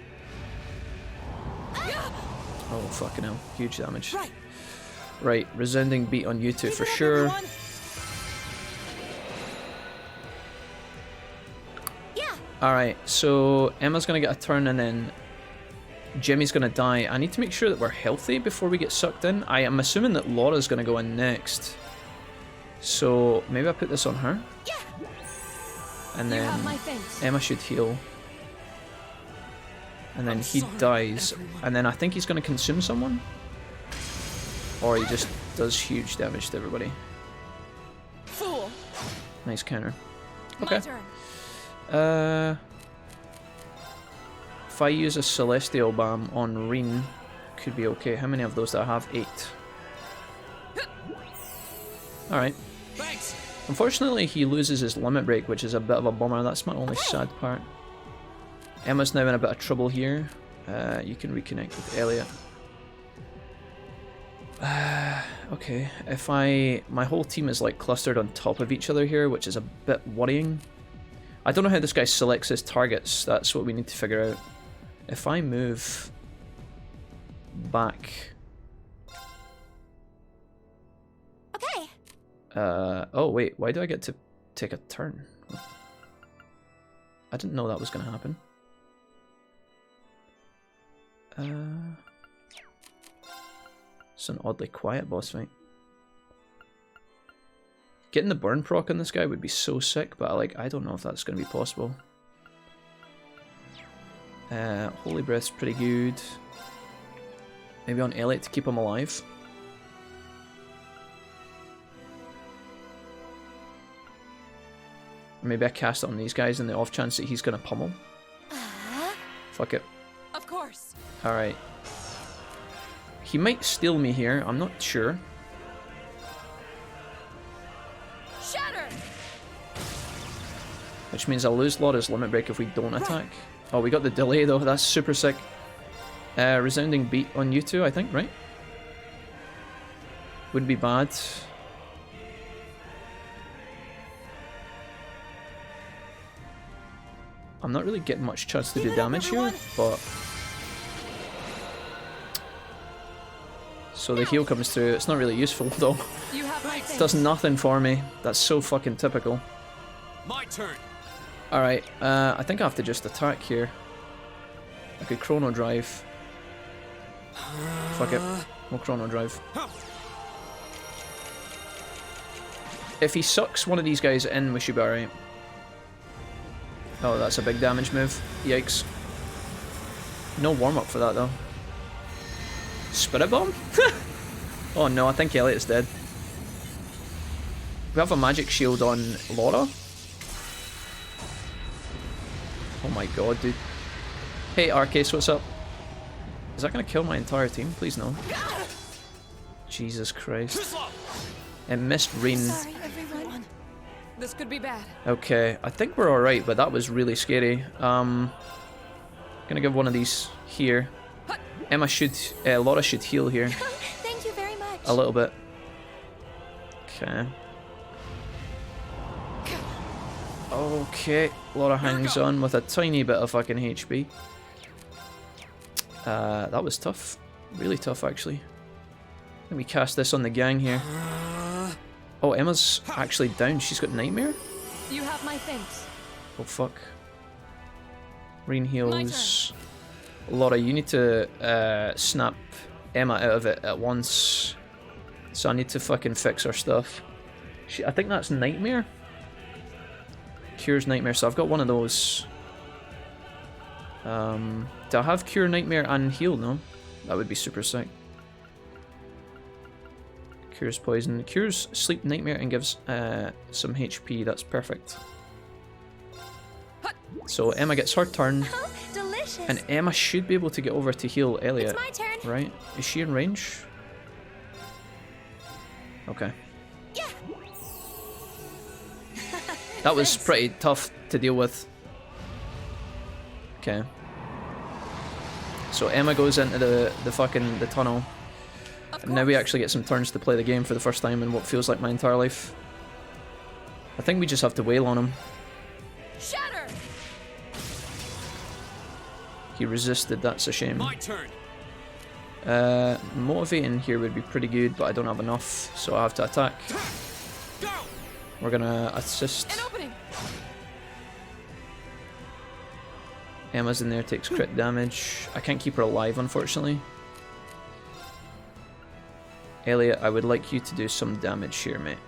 Oh, fucking hell. Huge damage. Right, Resounding Beat on you two for sure. Yeah. Alright, so Emma's going to get a turn and then Jimmy's going to die. I need to make sure that we're healthy before we get sucked in. I am assuming that Laura's going to go in next. So maybe I put this on her. Yeah. And then Emma should heal. And then he dies. And then I think he's going to consume someone. Or he just does huge damage to everybody. Fool. Nice counter. My Okay. turn. If I use a Celestial Balm on Reen, could be okay. How many of those do I have? 8. Alright. Thanks. Unfortunately, he loses his Limit Break, which is a bit of a bummer. That's my only sad part. Emma's now in a bit of trouble here. You can reconnect with Elliot. Okay, if my whole team is like clustered on top of each other here, which is a bit worrying. I don't know how this guy selects his targets. That's what we need to figure out. If I move back... Okay. Oh wait, why do I get to take a turn? I didn't know that was going to happen. It's an oddly quiet boss fight. Getting the burn proc on this guy would be so sick, but I don't know if that's going to be possible. Holy Breath's pretty good. Maybe on Elliot to keep him alive. Or maybe I cast it on these guys in the off chance that he's going to pummel. Fuck it. Of course. Alright. He might steal me here, I'm not sure. Shatter. Which means I'll lose Laura's Limit Break if we don't attack. Oh, we got the delay though, that's super sick. Resounding Beat on you two, I think, right? Wouldn't be bad. I'm not really getting much chance to do damage here, but... So the heal comes through. It's not really useful though. It does nothing for me. That's so fucking typical. My turn. Alright, I think I have to just attack here. I could chrono drive. Fuck it. We'll chrono drive. If he sucks one of these guys in, we should be alright. Oh, that's a big damage move. Yikes. No warm-up for that, though. Spirit Bomb? Oh no, I think Elliot's dead. We have a magic shield on Laura. Oh my god, dude. Hey, Arcase, what's up? Is that gonna kill my entire team? Please no. Jesus Christ. It missed Rain. Sorry, everyone. This could be bad. Okay, I think we're alright, but that was really scary. Gonna give one of these here. Emma should, Laura should heal here. Thank you very much. A little bit. Okay. Okay, Laura hangs on with a tiny bit of fucking HP. That was tough. Really tough, actually. Let me cast this on the gang here. Oh, Emma's actually down. She's got Nightmare? You have my thanks. Oh, fuck. Rain heals. Laura, you need to snap Emma out of it at once. So I need to fucking fix her stuff. I think that's Nightmare. Cure's Nightmare, so I've got one of those. Do I have Cure, Nightmare, and Heal? No? That would be super sick. Cure's Poison. Cure's Sleep, Nightmare, and gives some HP. That's perfect. So Emma gets her turn. Delicious. And Emma should be able to get over to heal Elliot. It's my turn. Right? Is she in range? Okay. Yeah. That was pretty tough to deal with. Okay. So Emma goes into the tunnel. And now we actually get some turns to play the game for the first time in what feels like my entire life. I think we just have to wail on him. Shatter. He resisted, that's a shame. My turn. Motivating here would be pretty good, but I don't have enough, so I have to attack. Go. We're gonna assist. An opening. Emma's in there, takes crit damage. I can't keep her alive, unfortunately. Elliot, I would like you to do some damage here, mate.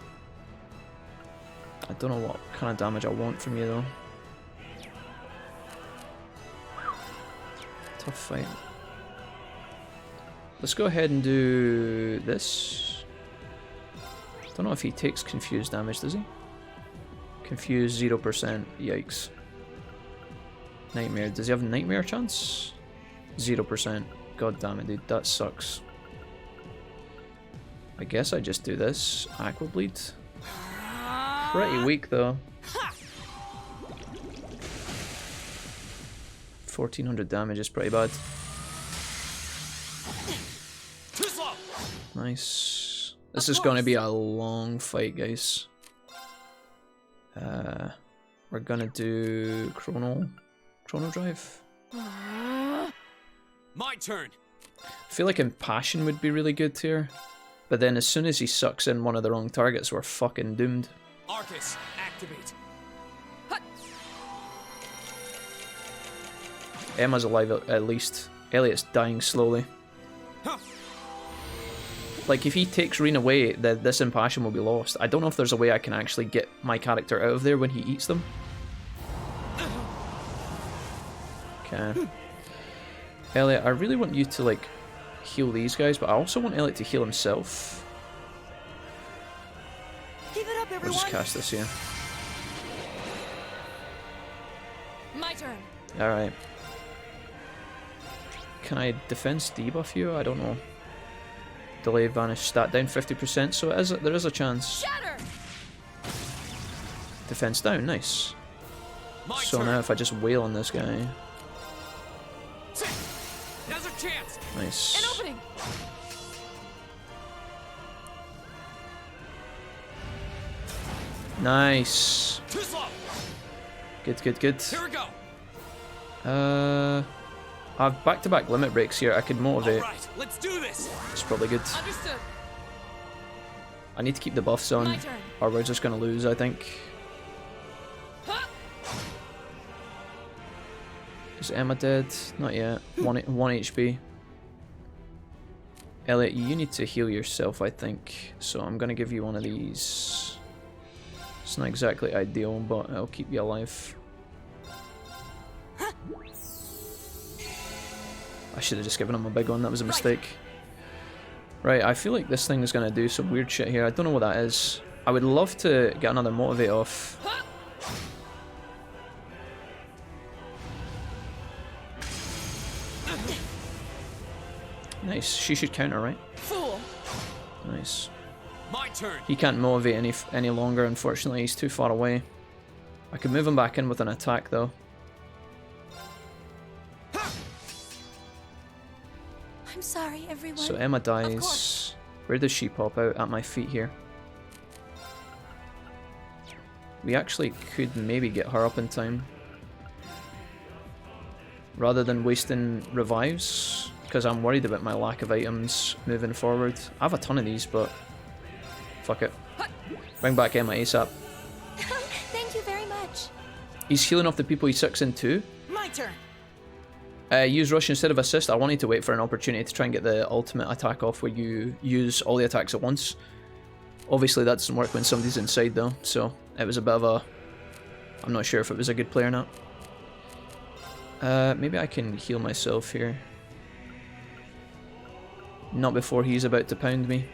I don't know what kind of damage I want from you, though. Tough fight. Let's go ahead and do this. Don't know if he takes confused damage, does he? Confused 0%. Yikes. Nightmare. Does he have Nightmare chance? 0%. God damn it, dude. That sucks. I guess I just do this. Aqua Bleed. Pretty weak, though. 1400 damage is pretty bad. Nice. This is going to be a long fight, guys. We're gonna do Chrono Drive. My turn. I feel like Impassion would be really good here. But then as soon as he sucks in one of the wrong targets, we're fucking doomed. Arcus, activate. Emma's alive at least. Elliot's dying slowly. Like, if he takes Reen away, this Impassion will be lost. I don't know if there's a way I can actually get my character out of there when he eats them. Okay. Elliot, I really want you to, like, heal these guys, but I also want Elliot to heal himself. Give it up, everyone. We'll just cast this here. My turn. Alright. Can I defense debuff you? I don't know. Delay vanish stat down 50%, so there is a chance. Shatter. Defense down, nice. My So turn. now if I just wail on this guy. Now's our chance. Nice. An opening. Nice. Too slow. Good, good, good. Here we go. I've back-to-back limit breaks here. I could motivate. All right, let's do this. It's probably good. Understood. I need to keep the buffs on, My turn. or we're just gonna lose, I think. Huh? Is Emma dead? Not yet. 1 HP. Elliot, you need to heal yourself, I think. So I'm gonna give you one of these. It's not exactly ideal, but it'll keep you alive. I should have just given him a big one. That was a mistake. Right, I feel like this thing is gonna do some weird shit here. I don't know what that is. I would love to get another motivate off. Nice. She should counter, right? Fool. Nice. My turn. He can't motivate any longer, unfortunately. He's too far away. I could move him back in with an attack, though. I'm sorry, everyone. So Emma dies. Where does she pop out? At my feet here. We actually could maybe get her up in time. Rather than wasting revives. Because I'm worried about my lack of items moving forward. I have a ton of these, but... fuck it. Bring back Emma ASAP. Thank you very much. He's healing off the people he sucks in too. My turn. Use rush instead of assist. I wanted to wait for an opportunity to try and get the ultimate attack off where you use all the attacks at once. Obviously that doesn't work when somebody's inside though, so it was a bit of a... I'm not sure if it was a good play or not. Maybe I can heal myself here. Not before he's about to pound me.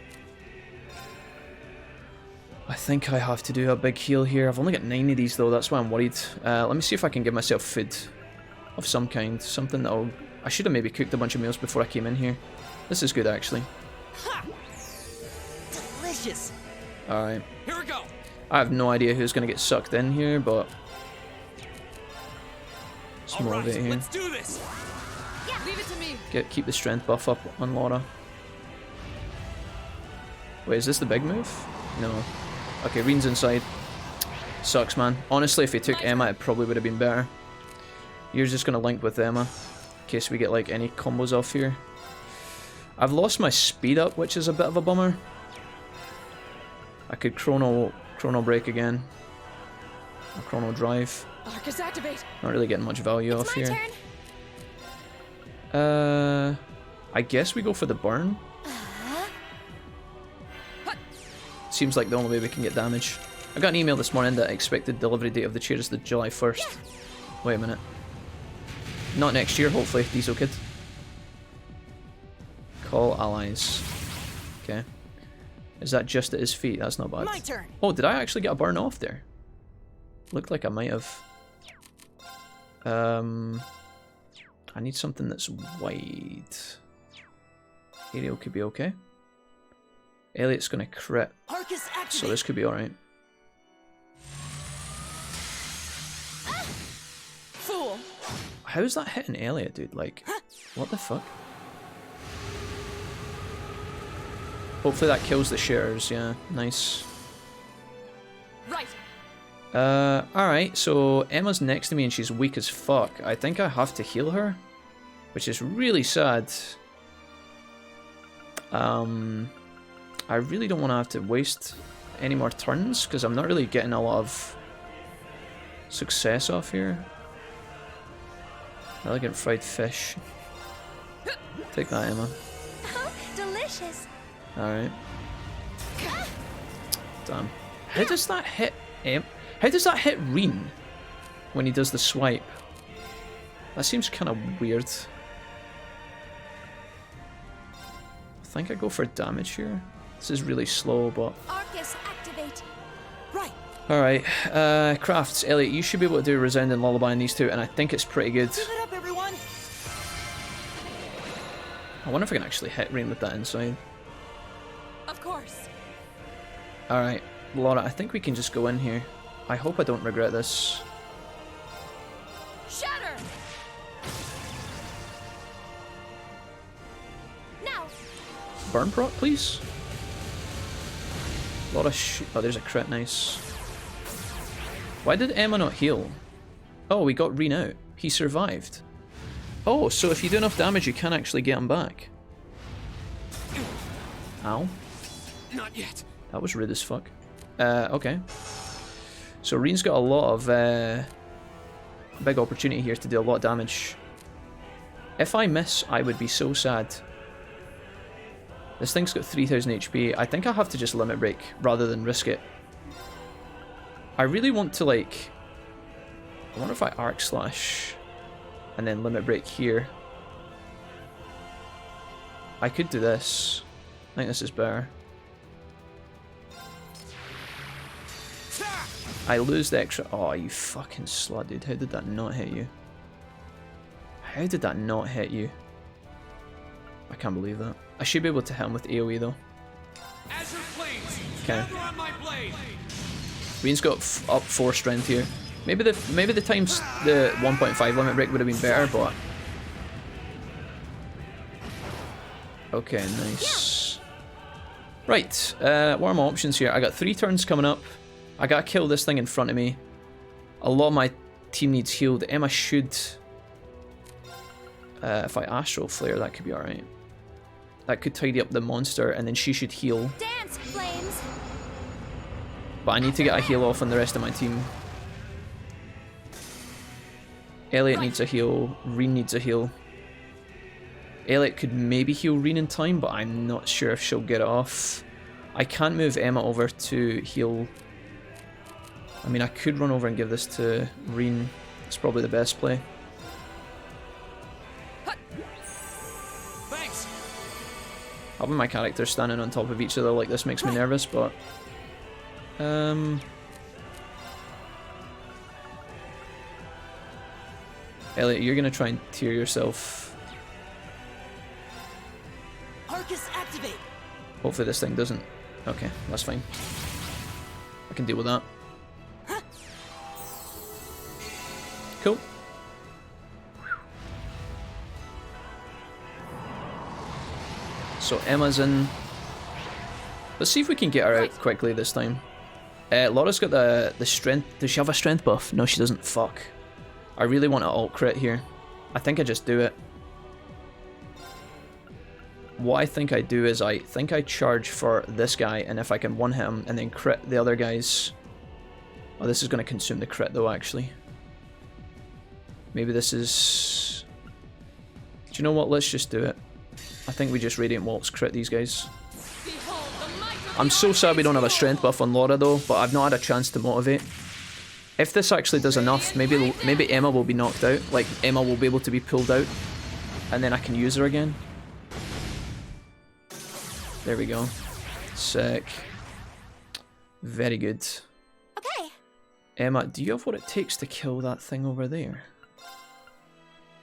I think I have to do a big heal here. I've only got 9 of these though, that's why I'm worried. Let me see if I can give myself food of some kind. Something that'll... I should have maybe cooked a bunch of meals before I came in here. This is good actually. Ha! Delicious. Alright. Here we go. I have no idea who's going to get sucked in here, but... let's motivate here. Let's do this. Yeah. Leave it to me. Keep the strength buff up on Laura. Wait, is this the big move? No. Okay, Reen's inside. Sucks, man. Honestly, if he took Emma, it probably would have been better. You're just going to link with Emma. In case we get, like, any combos off here. I've lost my speed up, which is a bit of a bummer. I could chrono break again. Or chrono drive. Arcus activate. Not really getting much value off My here. turn. I guess we go for the burn. Seems like the only way we can get damage. I got an email this morning that expected delivery date of the chair is the July 1st. Yeah. Wait a minute. Not next year, hopefully, Diesel Kid. Call allies. Okay. Is that just at his feet? That's not bad. My turn. Oh, did I actually get a burn off there? Looked like I might have. I need something that's wide. Aerial could be okay. Elliot's gonna crit, Arcus activate. so this could be alright. Fool. How's that hitting Elliot, dude? Like, what the fuck? Hopefully that kills the shares, yeah. Nice. Right. Alright, so Emma's next to me and she's weak as fuck. I think I have to heal her, which is really sad. I really don't want to have to waste any more turns, because I'm not really getting a lot of success off here. Elegant fried fish. Take that, Emma. Oh, delicious. Alright. Damn. How does that hit How does that hit Reen when he does the swipe? That seems kind of weird. I think I go for damage here. This is really slow, but... Arcus activate. Right. Alright, crafts. Elliot, you should be able to do a resounding lullaby in these two, and I think it's pretty good. Give it up, everyone. I wonder if I can actually hit Reen with that inside. Of course. Alright, Laura, I think we can just go in here. I hope I don't regret this. Shatter. Now. Burn proc, please. Laura, oh, there's a crit, nice. Why did Emma not heal? Oh, we got Reen out. He survived. Oh, so if you do enough damage, you can actually get him back. Ow. Not yet. That was rude as fuck. Okay. So Reen's got a lot of big opportunity here to do a lot of damage. If I miss, I would be so sad. This thing's got 3000 HP. I think I'll have to just limit break rather than risk it. I really want to, like... I wonder if I arc slash and then limit break here. I could do this. I think this is better. I lose the extra... Oh, you fucking slut, dude. How did that not hit you? How did that not hit you? I can't believe that. I should be able to hit him with AoE though. Okay. Reen's got up 4 strength here. Maybe the times the 1.5 limit break would have been better, but... Okay, nice. Right, what are my options here? I got 3 turns coming up. I gotta kill this thing in front of me. A lot of my team needs healed. Emma should... if I Astral Flare, that could be alright. That could tidy up the monster, and then she should heal. Dance, flames. But I need to get a heal off on the rest of my team. Elliot needs a heal. Reen needs a heal. Elliot could maybe heal Reen in time, but I'm not sure if she'll get it off. I can't move Emma over to heal. I mean, I could run over and give this to Reen. It's probably the best play. Thanks. Having my characters standing on top of each other like this makes me nervous, but... Elliot, you're gonna try and tear yourself. Arcus activate. Hopefully this thing doesn't... Okay, that's fine. I can deal with that. Cool. So Emma's in. Let's see if we can get her out quickly this time. Laura's got the strength. Does she have a strength buff? No, she doesn't. Fuck. I really want to alt crit here. I think I just do it. What I think I do is I think I charge for this guy, and if I can one hit him and then crit the other guys. Oh, this is going to consume the crit though, actually. Maybe this is... Do you know what? Let's just do it. I think we just Radiant Waltz crit these guys. I'm so sad we don't have a strength buff on Laura though, but I've not had a chance to motivate. If this actually does enough, maybe Emma will be knocked out. Like, Emma will be able to be pulled out. And then I can use her again. There we go. Sick. Very good. Okay. Emma, do you have what it takes to kill that thing over there?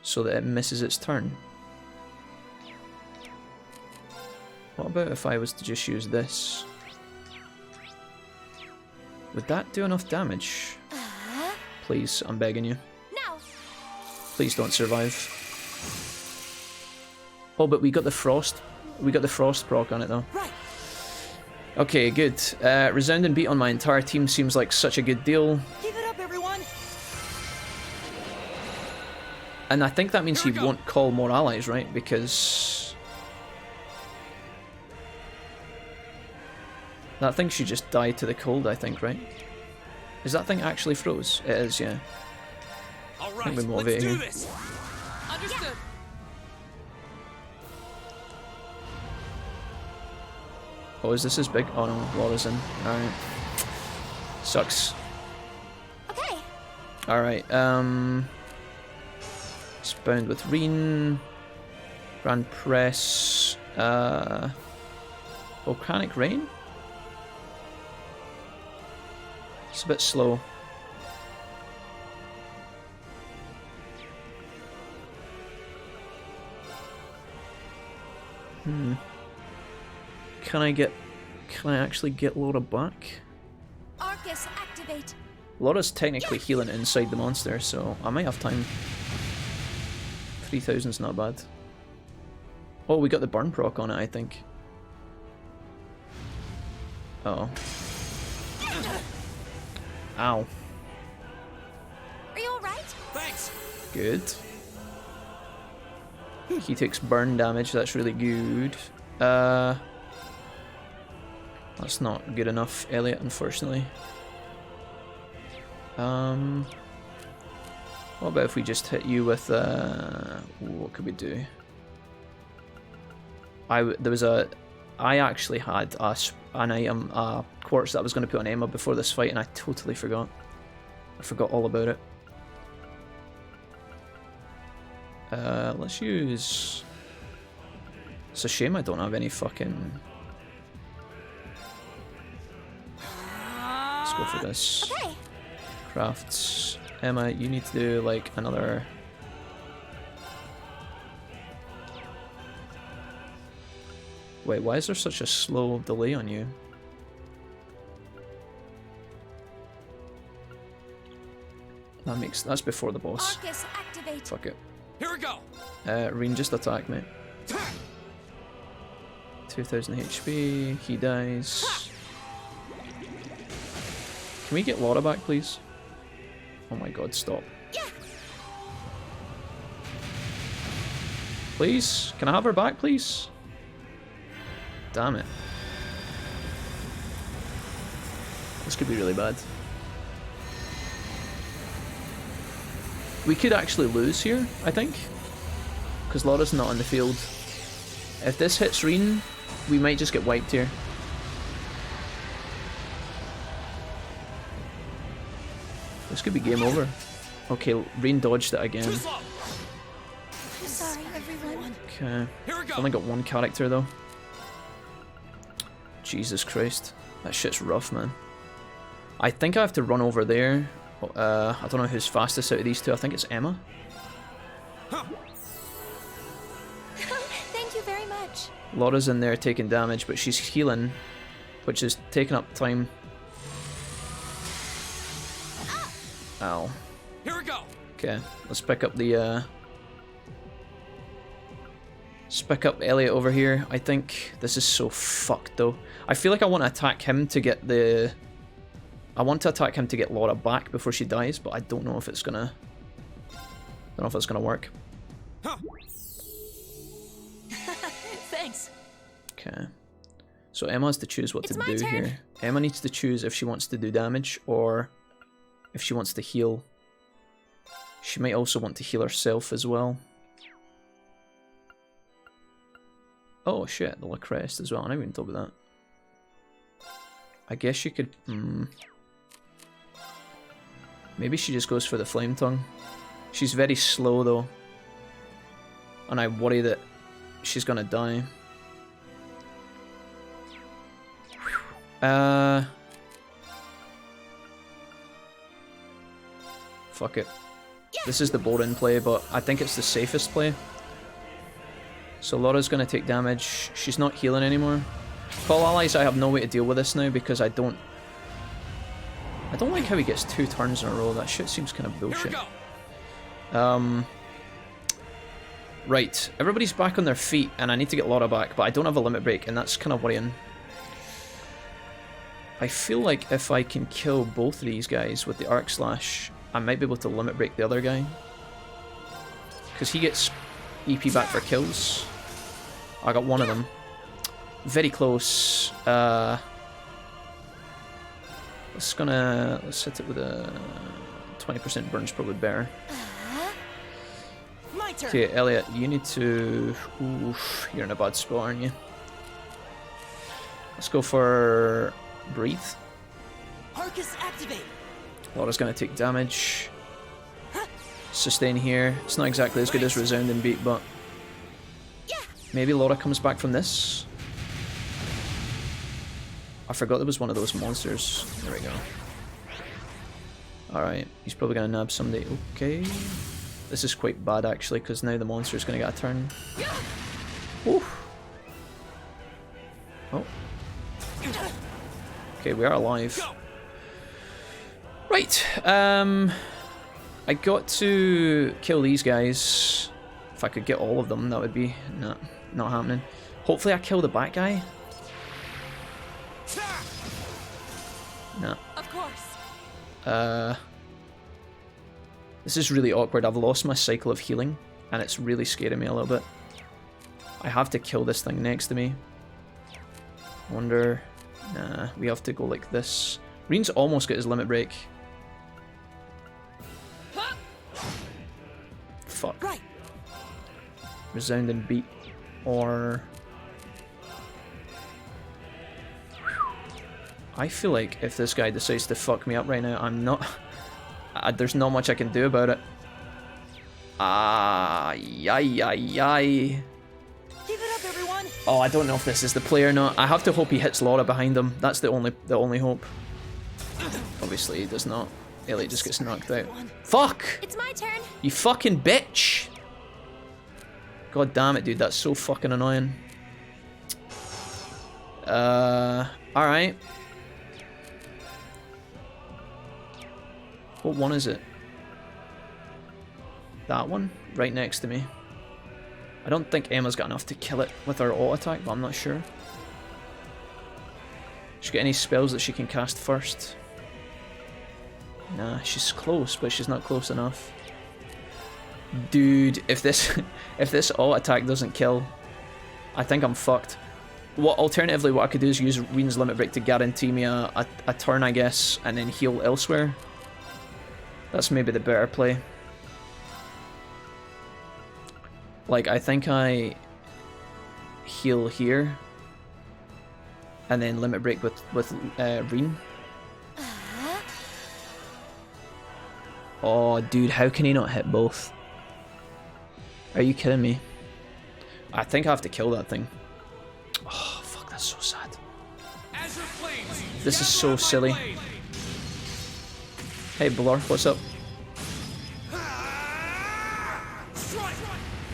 So that it misses its turn. What about if I was to just use this? Would that do enough damage? Please, I'm begging you. No. Please don't survive. Oh, but we got the frost. We got the frost proc on it though. Right. Okay, good. Resounding beat on my entire team seems like such a good deal. Keep it up, everyone. And I think that means he won't call more allies, right? Because that thing should just die to the cold, I think, right? Is that thing actually froze? It is, yeah. All I right, think we're let's do motivating. this. Understood. Oh, is this as big? Oh no, Laura's in. Alright. Sucks. Okay. Alright, it's bound with Reen. Grand Press. Volcanic Rain? It's a bit slow. Can I actually get Laura back? Arcus activate. Laura's technically healing inside the monster, so I might have time. 3000's not bad. Oh, we got the burn proc on it, I think. Uh oh. Ow. Good. He takes burn damage, that's really good. That's not good enough, Elliot, unfortunately. What about if we just hit you with, what could we do? I actually had an item, quartz that I was going to put on Emma before this fight, and I totally forgot. I forgot all about it. Let's use... It's a shame I don't have any fucking... Let's go for this. Okay. Crafts. Emma, you need to do like another... Wait, why is there such a slow delay on you? That's before the boss. Arcus, activate. Fuck it. Here we go. Reen, just attack me. 2000 HP, he dies. Can we get Laura back, please? Oh my god, stop. Yeah. Please? Can I have her back, please? Damn it. This could be really bad. We could actually lose here, I think. Because Laura's not on the field. If this hits Reen, we might just get wiped here. This could be game over. Okay, Reen dodged it again. I'm sorry, everyone. Okay. Here we go. Only got one character though. Jesus Christ. That shit's rough, man. I think I have to run over there. I don't know who's fastest out of these two. I think it's Emma. Thank you very much. Laura's in there taking damage, but she's healing, which is taking up time. Ow. Here we go. Okay, let's pick up the let's pick up Elliot over here. I think this is so fucked though. I feel like I want to attack him to get the... I want to attack him to get Laura back before she dies, but I don't know if it's gonna... work. Huh. Thanks. Okay. So Emma has to choose what It's to my do turn. here. Emma needs to choose if she wants to do damage or if she wants to heal. She might also want to heal herself as well. Oh shit, the Lacrest as well. I never even thought about that. I guess she could... Maybe she just goes for the Flame Tongue. She's very slow though. And I worry that she's gonna die. Fuck it. This is the boring play, but I think it's the safest play. So Laura's gonna take damage. She's not healing anymore. Call allies, I have no way to deal with this now because I don't like how he gets 2 turns in a row. That shit seems kind of bullshit. Right, everybody's back on their feet and I need to get Laura back, but I don't have a limit break and that's kind of worrying. I feel like if I can kill both of these guys with the Arc Slash, I might be able to limit break the other guy. Because he gets EP back for kills. I got one of them. Very close. Let's hit it with a 20% burn's probably better. My turn. Okay, Elliot, you need to... Oof, you're in a bad spot, aren't you? Let's go for... Breathe. Arcus, activate. Laura's gonna take damage. Sustain here. It's not exactly as good as Resounding Beat, but... Maybe Laura comes back from this. I forgot there was one of those monsters. There we go. Alright, he's probably gonna nab somebody. Okay. This is quite bad actually, because now the monster's gonna get a turn. Oof. Oh. Okay, we are alive. Right, I got to kill these guys. If I could get all of them, that would be not happening. Hopefully I kill the back guy. No. Of course. This is really awkward. I've lost my cycle of healing, and it's really scaring me a little bit. I have to kill this thing next to me. I wonder... Nah, we have to go like this. Reen's almost got his limit break. Fuck. Right. Resounding beat. Or... I feel like if this guy decides to fuck me up right now, I'm not... there's not much I can do about it. Yay. Give it up, everyone. Oh, I don't know if this is the play or not. I have to hope he hits Laura behind him. That's the only hope. Obviously, he does not. Elliot just gets knocked out. Fuck! It's my turn. You fucking bitch! God damn it, dude. That's so fucking annoying. Alright. What one is it? That one? Right next to me. I don't think Emma's got enough to kill it with her auto attack, but I'm not sure. She got any spells that she can cast first? Nah, she's close, but she's not close enough. Dude, if this auto attack doesn't kill, I think I'm fucked. Alternatively, what I could do is use Reen's limit break to guarantee me a turn, I guess, and then heal elsewhere. That's maybe the better play. Like, I think I heal here, and then limit break with Reen. Oh, dude, how can he not hit both? Are you kidding me? I think I have to kill that thing. Oh, fuck, that's so sad. This is so silly. Hey, Blur, what's up?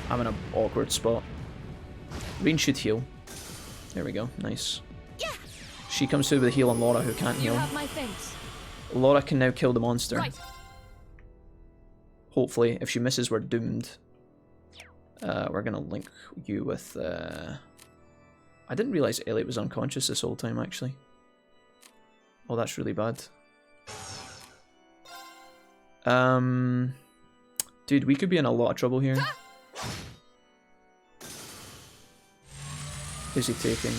I'm in an awkward spot. Reen should heal. There we go, nice. She comes through with a heal on Laura, who can't heal. Laura can now kill the monster. Right. Hopefully, if she misses, we're doomed. We're gonna link you with... I didn't realise Elliot was unconscious this whole time, actually. Oh, that's really bad. Dude, we could be in a lot of trouble here. Who's he taking?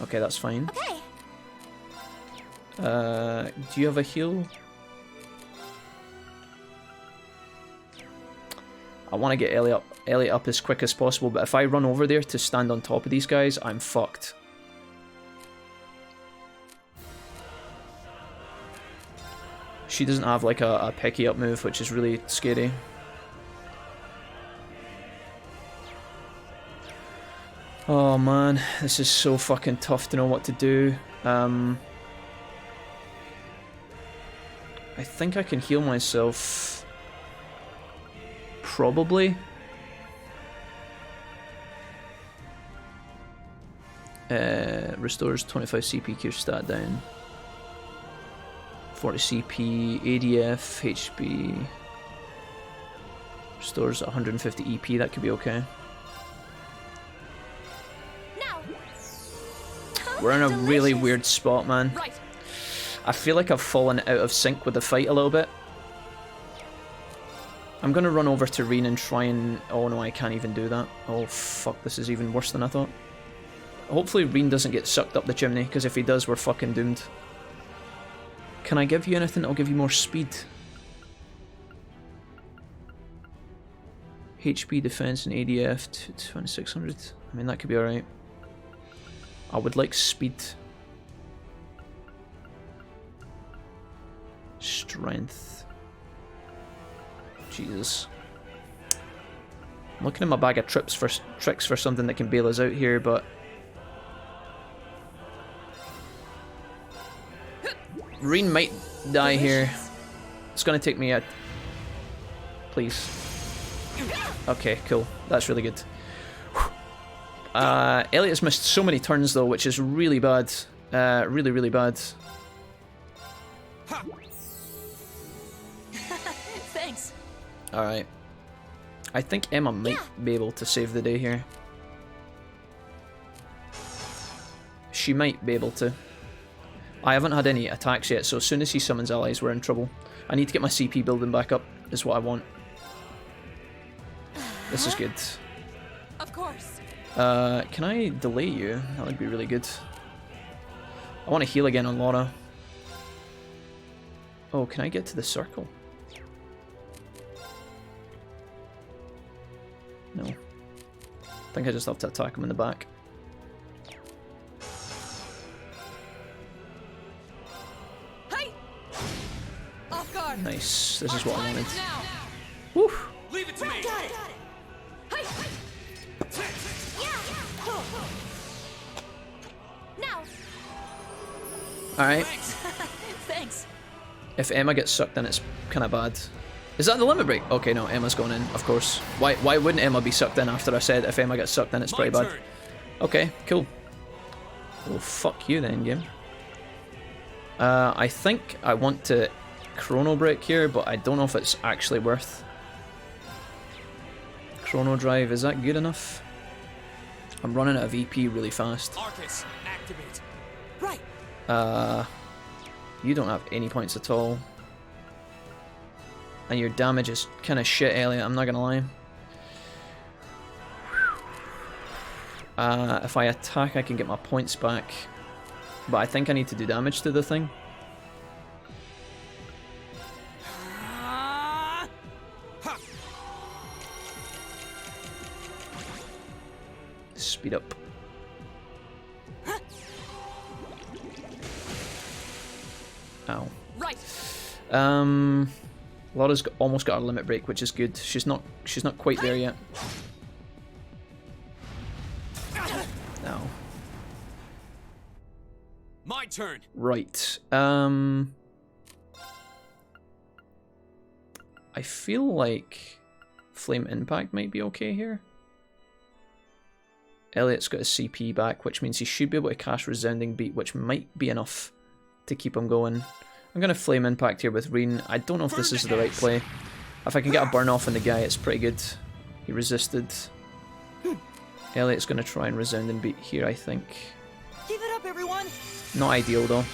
Okay, that's fine. Okay. Do you have a heal? I want to get Elliot up as quick as possible, but if I run over there to stand on top of these guys, I'm fucked. She doesn't have like a picky up move, which is really scary. Oh man, this is so fucking tough to know what to do. I think I can heal myself. Probably. Restores 25 CP, cures stat down. 40 CP, ADF, HP. Restores 150 EP, that could be okay. Now. We're in a really weird spot, man. Right. I feel like I've fallen out of sync with the fight a little bit. I'm gonna run over to Reen and try and... Oh no, I can't even do that. Oh fuck, this is even worse than I thought. Hopefully Reen doesn't get sucked up the chimney, because if he does, we're fucking doomed. Can I give you anything that'll give you more speed? HP, defense, and ADF to 2600. I mean, that could be alright. I would like speed. Strength. Jesus. I'm looking in my bag of tricks for something that can bail us out here, but... Reen might die here. It's gonna take me a... Please. Okay, cool. That's really good. Elliot's missed so many turns though, which is really bad. Really, really bad. Thanks. Alright. I think Emma might be able to save the day here. She might be able to. I haven't had any attacks yet, so as soon as he summons allies, we're in trouble. I need to get my CP building back up, is what I want. This is good. Of course. Can I delay you? That would be really good. I want to heal again on Laura. Oh, can I get to the circle? No. I think I just have to attack him in the back. Hey! Off guard. Nice. This is what I wanted. Now. Woo! Leave it to me. Got it. Hey! Yeah. Now. Alright. Thanks. If Emma gets sucked in, it's kind of bad. Is that the limit break? Okay, no, Emma's going in, of course. Why wouldn't Emma be sucked in after I said if Emma gets sucked in, it's pretty bad? Okay, cool. Well, fuck you then, game. I think I want to chrono break here, but I don't know if it's actually worth. Chrono drive, is that good enough? I'm running out of EP really fast. Arcus, activate. Right. You don't have any points at all. And your damage is kind of shit, Elliot, I'm not gonna lie. If I attack, I can get my points back. But I think I need to do damage to the thing. Speed up. Ow. Right. Laura's almost got her limit break, which is good. She's not quite there yet. Ow. My turn. Right. I feel like Flame Impact might be okay here. Elliot's got his CP back, which means he should be able to cast Resounding Beat, which might be enough to keep him going. I'm going to Flame Impact here with Reen. I don't know if this is the right play. If I can get a burn off on the guy, it's pretty good. He resisted. Elliot's going to try and Resounding Beat here, I think. Give it up, everyone. Not ideal, though.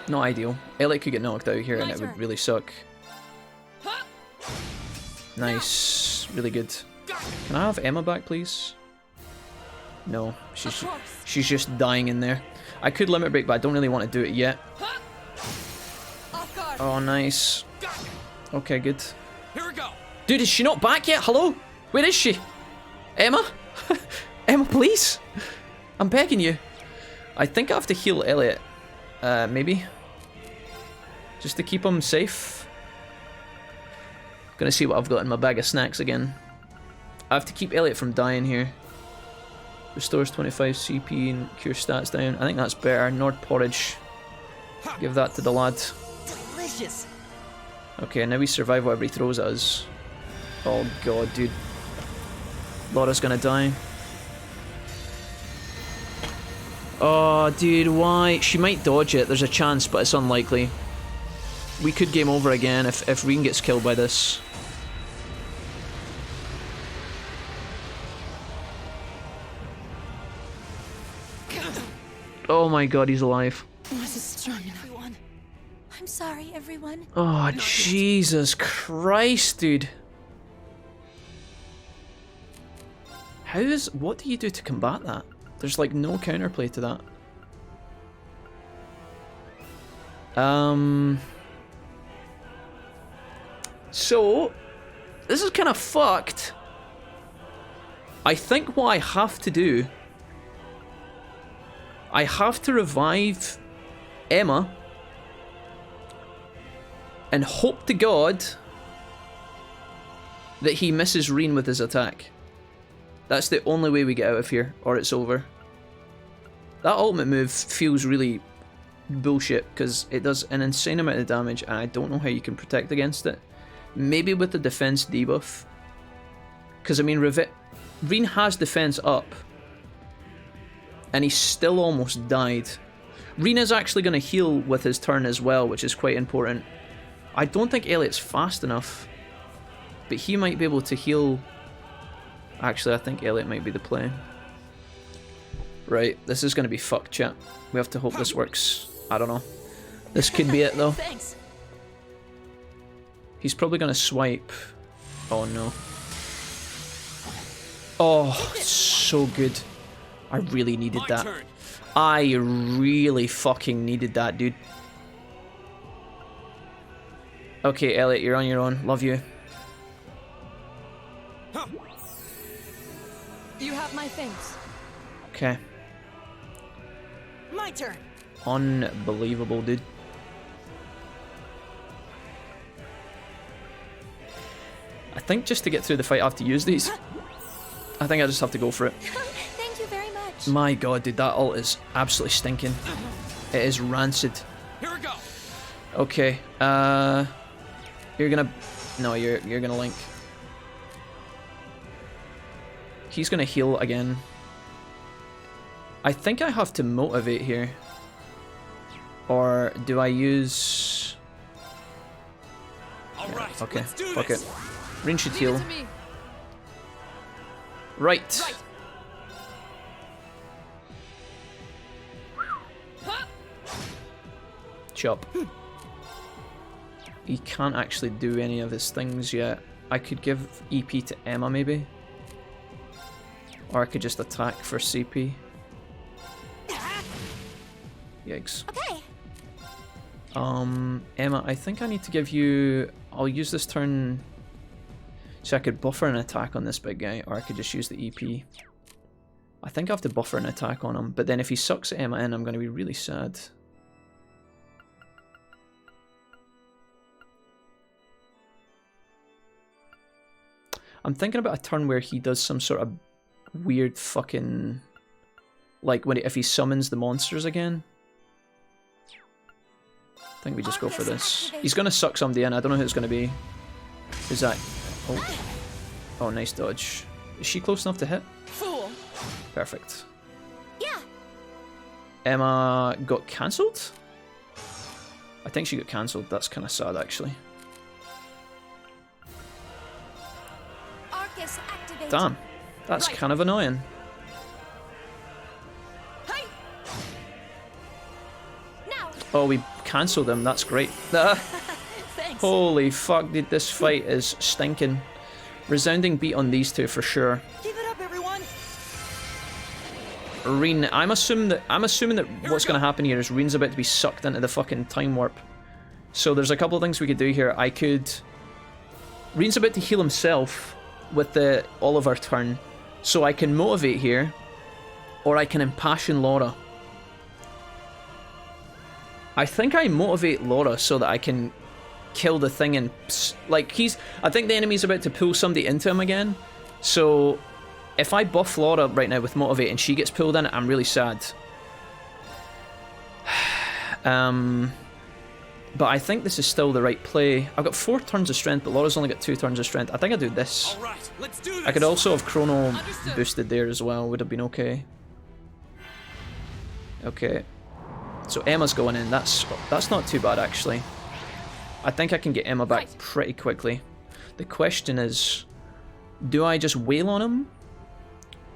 Not ideal. Elliot could get knocked out here, and it would really suck. Nice. Really good. Can I have Emma back, please? No. She's just dying in there. I could limit break, but I don't really want to do it yet. Oh, nice. Okay, good. Here we go. Dude, is she not back yet? Hello? Where is she? Emma? Emma, please? I'm begging you. I think I have to heal Elliot. Maybe. Just to keep him safe. Gonna see what I've got in my bag of snacks again. I have to keep Elliot from dying here. Restores 25 CP and cure stats down. I think that's better. Nord Porridge. Give that to the lad. Delicious. Okay, now we survive whatever he throws at us. Oh god, dude. Laura's gonna die. Oh, dude, why? She might dodge it. There's a chance, but it's unlikely. We could game over again if Reen gets killed by this. Oh my god, he's alive. This is strong enough. Everyone. I'm sorry, everyone. Oh, Jesus Christ, dude. What do you do to combat that? There's like no counterplay to that. So, this is kind of fucked. I think what I have to do, I have to revive Emma and hope to God that he misses Reen with his attack. That's the only way we get out of here, or it's over. That ultimate move feels really bullshit because it does an insane amount of damage and I don't know how you can protect against it. Maybe with the defense debuff. Because, I mean, Reen has defense up. And he still almost died. Reen is actually going to heal with his turn as well, which is quite important. I don't think Elliot's fast enough. But he might be able to heal. Actually, I think Elliot might be the play. Right, this is going to be fucked, chat. We have to hope this works. I don't know. This could be it, though. Thanks. He's probably gonna swipe. Oh no. Oh, so good. I really needed that. I really fucking needed that, dude. Okay, Elliot, you're on your own. Love you. You have my things. Okay. My turn. Unbelievable, dude. I think just to get through the fight I have to use these. I think I just have to go for it. Thank you very much. My god, dude, that ult is absolutely stinking. It is rancid. Here we go. Okay, you're gonna... No, you're gonna link. He's gonna heal again. I think I have to motivate here. Or do I use... All right, Okay, let's do fuck this. it. Rin should Leave it heal. to me. Right. Chop. He can't actually do any of his things yet. I could give EP to Emma maybe. Or I could just attack for CP. Yikes. Okay. Emma, I think I need to give you... I'll use this turn... So I could buffer an attack on this big guy, or I could just use the EP. I think I have to buffer an attack on him, but then if he sucks Emma in, I'm going to be really sad. I'm thinking about a turn where he does some sort of weird fucking... Like, if he summons the monsters again. I think we just go for this. He's going to suck somebody in, I don't know who it's going to be. Who's that? Oh. Oh, nice dodge. Is she close enough to hit? Fool. Perfect. Yeah. Emma got cancelled? I think she got cancelled. That's kind of sad, actually. Arcus activate. Damn. That's kind of annoying. Hi. Now. Oh, we cancelled him. That's great. Thanks. Holy fuck, dude. This fight is stinking. Resounding beat on these two for sure. Give it up, everyone. Reen, I'm assuming that what's going to happen here is Reen's about to be sucked into the fucking time warp. So there's a couple of things we could do here. Reen's about to heal himself with the Oliver turn, so I can motivate here, or I can impassion Laura. I think I motivate Laura so that I can kill the thing and like I think the enemy's about to pull somebody into him again, so if I buff Laura right now with motivate and she gets pulled in, I'm really sad. But I think this is still the right play. I've got 4 turns of strength, but Laura's only got 2 turns of strength. I think I do this. All right, let's do this. I could also have Chrono Understood. boosted there as well, would have been okay. Okay. So Emma's going in, that's not too bad actually. I think I can get Emma back pretty quickly. The question is, do I just wail on him?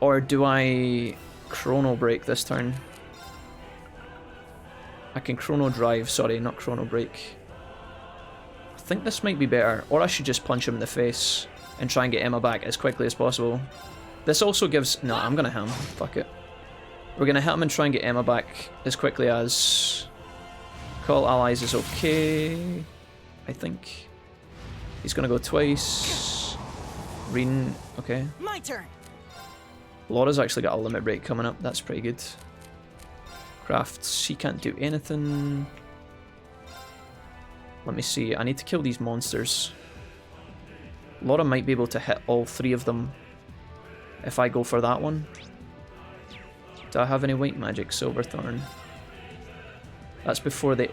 Or do I Chrono Break this turn? I can Chrono Drive, sorry, not Chrono Break. I think this might be better. Or I should just punch him in the face and try and get Emma back as quickly as possible. This also gives... No, I'm going to hit him. Fuck it. We're going to hit him and try and get Emma back as quickly as... Call allies is okay, I think. He's going to go twice. Reen, okay. My turn. Laura's actually got a limit break coming up. That's pretty good. Crafts, she can't do anything. Let me see. I need to kill these monsters. Laura might be able to hit all 3 of them if I go for that one. Do I have any white magic? Silverthorn. That's before the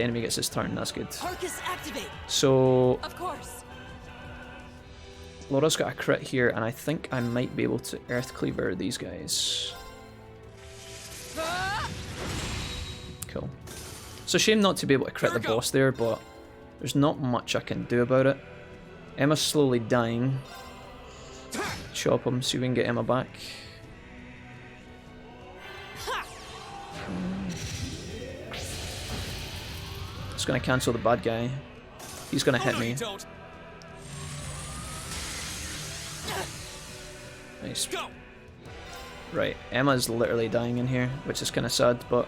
enemy gets his turn. That's good. Arcus activate. So Of course. Laura's got a crit here, and I think I might be able to Earth Cleaver these guys. Cool. It's a shame not to be able to crit the boss there, but there's not much I can do about it. Emma's slowly dying. Chop him, see if we can get Emma back. Just gonna cancel the bad guy. He's gonna hit no, me. you don't. Nice. Go. Right, Emma's literally dying in here, which is kind of sad, but...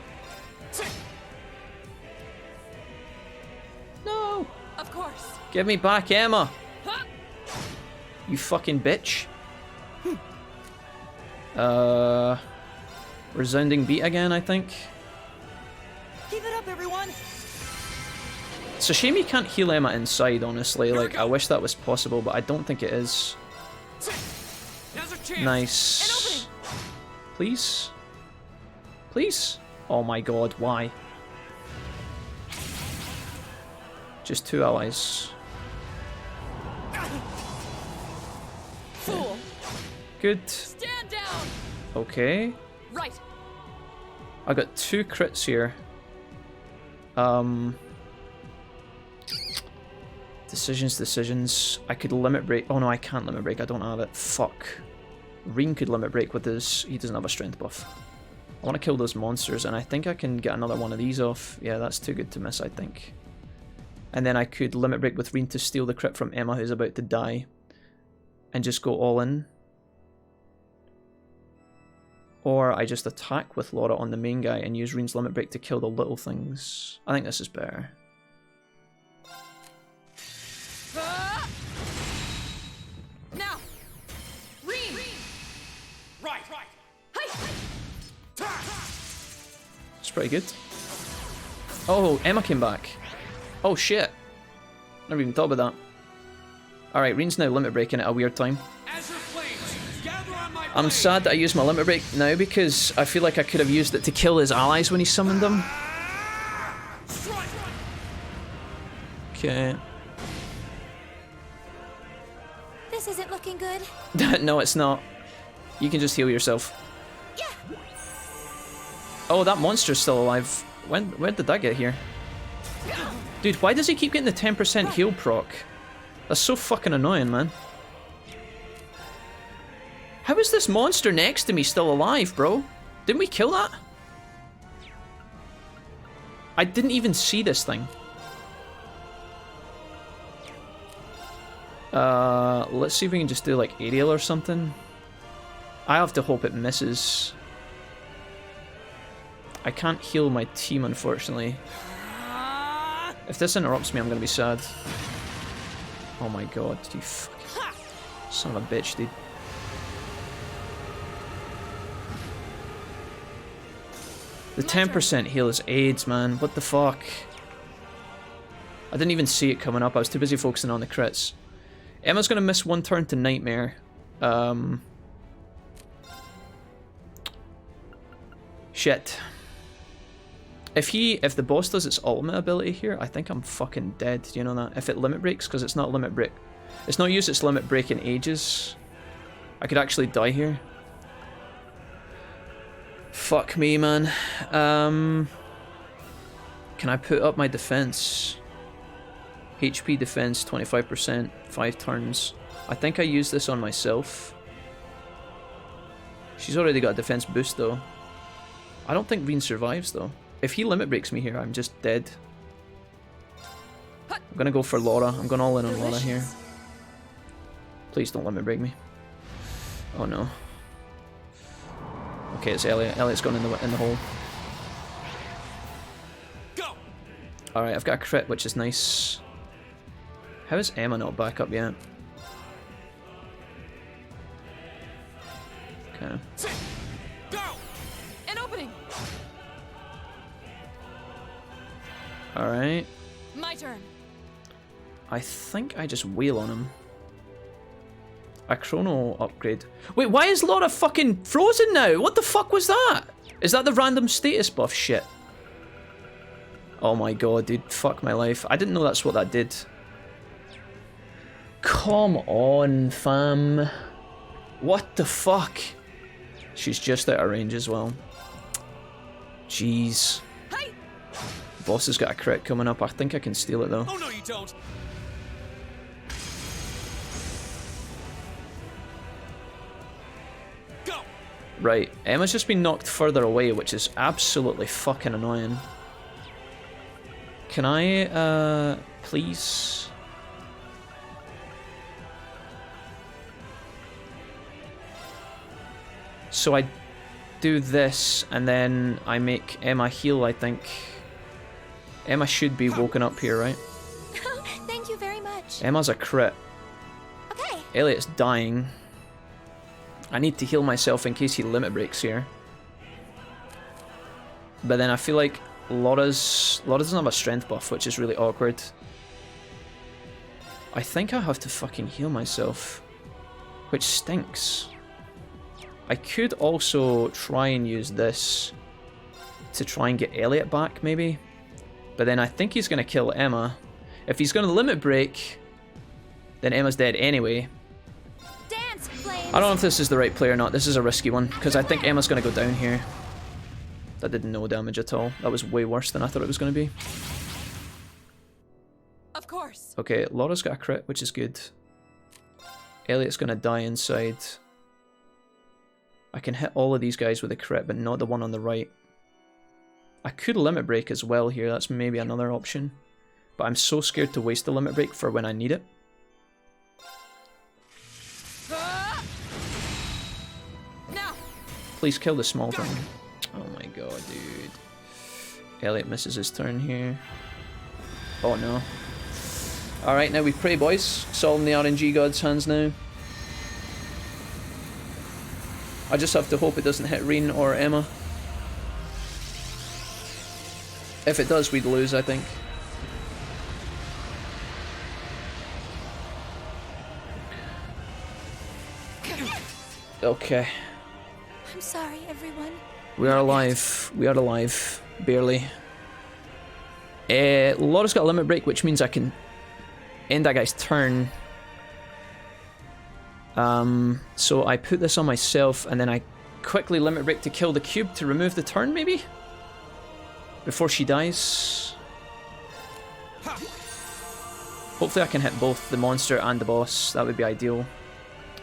No! Of course. Give me back, Emma! Huh? You fucking bitch. Resounding beat again, I think. Keep it up, everyone. It's a shame you can't heal Emma inside, honestly. Like, I wish that was possible, but I don't think it is. Now's our chance. Nice. Please? Please? Oh my god, why? Just 2 allies. Fool. Good. Stand down. Okay. Right. I got 2 crits here. Decisions. I could limit break. Oh no, I can't limit break. I don't have it. Fuck. Reen could limit break with his... He doesn't have a strength buff. I want to kill those monsters, and I think I can get another one of these off. Yeah, that's too good to miss, I think. And then I could limit break with Reen to steal the crit from Emma, who's about to die. And just go all in. Or I just attack with Laura on the main guy and use Reen's limit break to kill the little things. I think this is better. Now. Reen. Right. It's pretty good. Oh, Emma came back. Oh shit. Never even thought about that. Alright, Reen's now limit breaking at a weird time. Azure flames, gather on my I'm blade. sad that I used my limit break now because I feel like I could have used it to kill his allies when he summoned them. Strike. Okay. This isn't looking good. No, it's not. You can just heal yourself. Yeah. Oh, that monster's still alive. Where did that get here? Dude, why does he keep getting the 10% heal proc? That's so fucking annoying, man. How is this monster next to me still alive, bro? Didn't we kill that? I didn't even see this thing. Let's see if we can just do like aerial or something. I have to hope it misses. I can't heal my team, unfortunately. If this interrupts me, I'm gonna be sad. Oh my god, you fucking son of a bitch, dude. The 10% heal is AIDS, man. What the fuck? I didn't even see it coming up. I was too busy focusing on the crits. Emma's gonna miss 1 turn to Nightmare. Shit. If the boss does its ultimate ability here, I think I'm fucking dead. Do you know that? If it limit breaks, because it's not limit break. It's not used its limit break in ages. I could actually die here. Fuck me, man. Can I put up my defense? HP defense 25%, 5 turns. I think I used this on myself. She's already got a defense boost though. I don't think Reen survives though. If he limit breaks me here, I'm just dead. I'm gonna go for Laura. I'm going all in on Laura here. Please don't limit break me. Oh no. Okay, it's Elliot. Elliot's gone in the hole. Go. Alright, I've got a crit, which is nice. How is Emma not back up yet? Okay. Go. An opening. Alright. My turn. I think I just wail on him. A chrono upgrade. Wait, why is Laura fucking frozen now? What the fuck was that? Is that the random status buff shit? Oh my god, dude. Fuck my life. I didn't know that's what that did. Come on, fam. What the fuck? She's just out of range as well. Jeez. Hi. Boss has got a crit coming up. I think I can steal it though. Oh no, you don't. Go. Right, Emma's just been knocked further away, which is absolutely fucking annoying. Can I, please? So I do this, and then I make Emma heal, I think. Emma should be woken up here, right? Thank you very much. Emma's a crit. Okay. Elliot's dying. I need to heal myself in case he limit breaks here. But then I feel like Laura doesn't have a strength buff, which is really awkward. I think I have to fucking heal myself, which stinks. I could also try and use this to try and get Elliot back, maybe. But then I think he's going to kill Emma. If he's going to limit break, then Emma's dead anyway. Dance, flames. I don't know if this is the right play or not. This is a risky one, because I think Emma's going to go down here. That did no damage at all. That was way worse than I thought it was going to be. Of course. Okay, Laura's got a crit, which is good. Elliot's going to die inside. I can hit all of these guys with a crit, but not the one on the right. I could limit break as well here. That's maybe another option. But I'm so scared to waste the limit break for when I need it. Now. Please kill the small thing. Oh my god, dude. Elliot misses his turn here. Oh no. Alright, now we pray, boys. It's all in the RNG god's hands now. I just have to hope it doesn't hit Reen or Emma. If it does, we'd lose, I think. Okay. I'm sorry, everyone. We are alive. We are alive. Barely. Laura's got a limit break, which means I can end that guy's turn. So I put this on myself, and then I quickly limit break to kill the cube to remove the turn, maybe? Before she dies. Hopefully I can hit both the monster and the boss. That would be ideal.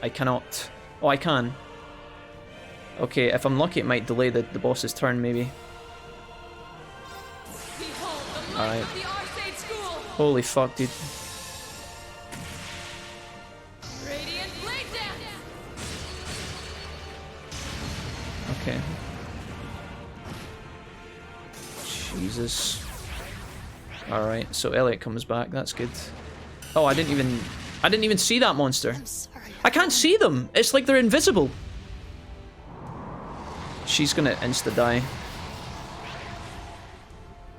I cannot. Oh, I can. Okay, if I'm lucky, it might delay the boss's turn, maybe. Alright. Holy fuck, dude. Okay. Jesus. Alright, so Elliot comes back, that's good. Oh, I didn't even see that monster. I'm sorry. I can't see them! It's like they're invisible. She's gonna insta-die.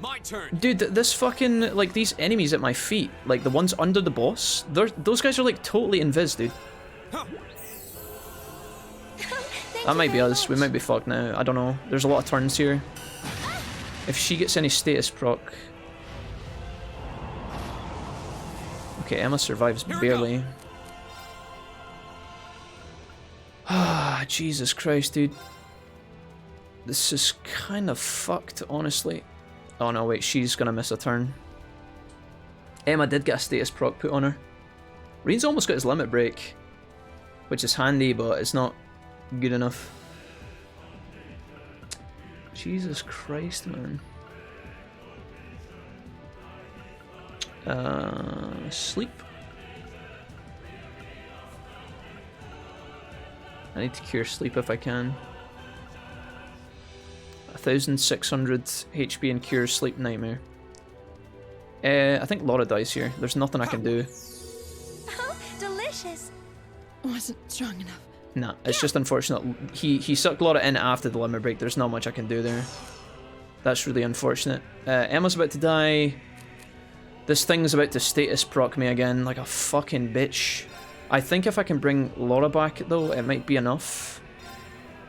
My turn. Dude, this fucking, like, these enemies at my feet, like the ones under the boss, those guys are like totally invis, dude. That might be us. We might be fucked now. I don't know. There's a lot of turns here. If she gets any status proc. Okay, Emma survives barely. Ah, Jesus Christ, dude. This is kind of fucked, honestly. Oh no, wait, she's gonna miss a turn. Emma did get a status proc put on her. Reen's almost got his limit break, which is handy, but it's not good enough. Jesus Christ, man. Sleep. I need to cure sleep if I can. 1,600 HP and cure sleep nightmare. I think Laura dies here. There's nothing I can do. Oh, delicious. Wasn't strong enough. Nah, it's just unfortunate. He sucked Laura in after the limit break. There's not much I can do there. That's really unfortunate. Emma's about to die. This thing's about to status proc me again like a fucking bitch. I think if I can bring Laura back though, it might be enough.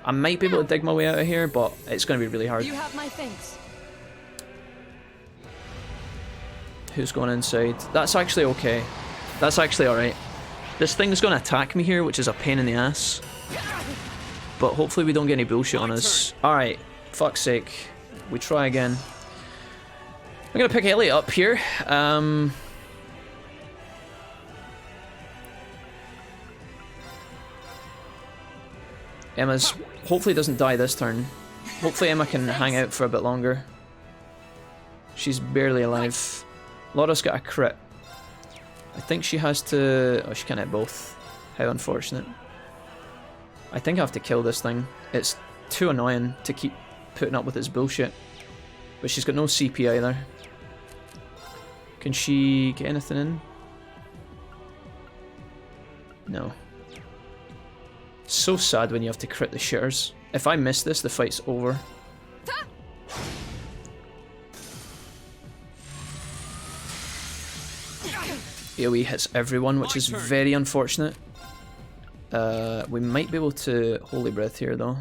I might be able to dig my way out of here, but it's going to be really hard. You have my thanks. Who's going inside? That's actually okay. That's actually alright. This thing's going to attack me here, which is a pain in the ass. But hopefully we don't get any bullshit on us. Alright, fuck's sake. We try again. I'm going to pick Elliot up here. Emma's hopefully doesn't die this turn. Hopefully Emma can hang out for a bit longer. She's barely alive. Laura's got a crit. I think she has to... Oh, she can't hit both. How unfortunate. I think I have to kill this thing. It's too annoying to keep putting up with its bullshit. But she's got no CP either. Can she get anything in? No. So sad when you have to crit the shitters. If I miss this, the fight's over. AoE hits everyone, which is very unfortunate. We might be able to Holy Breath here though.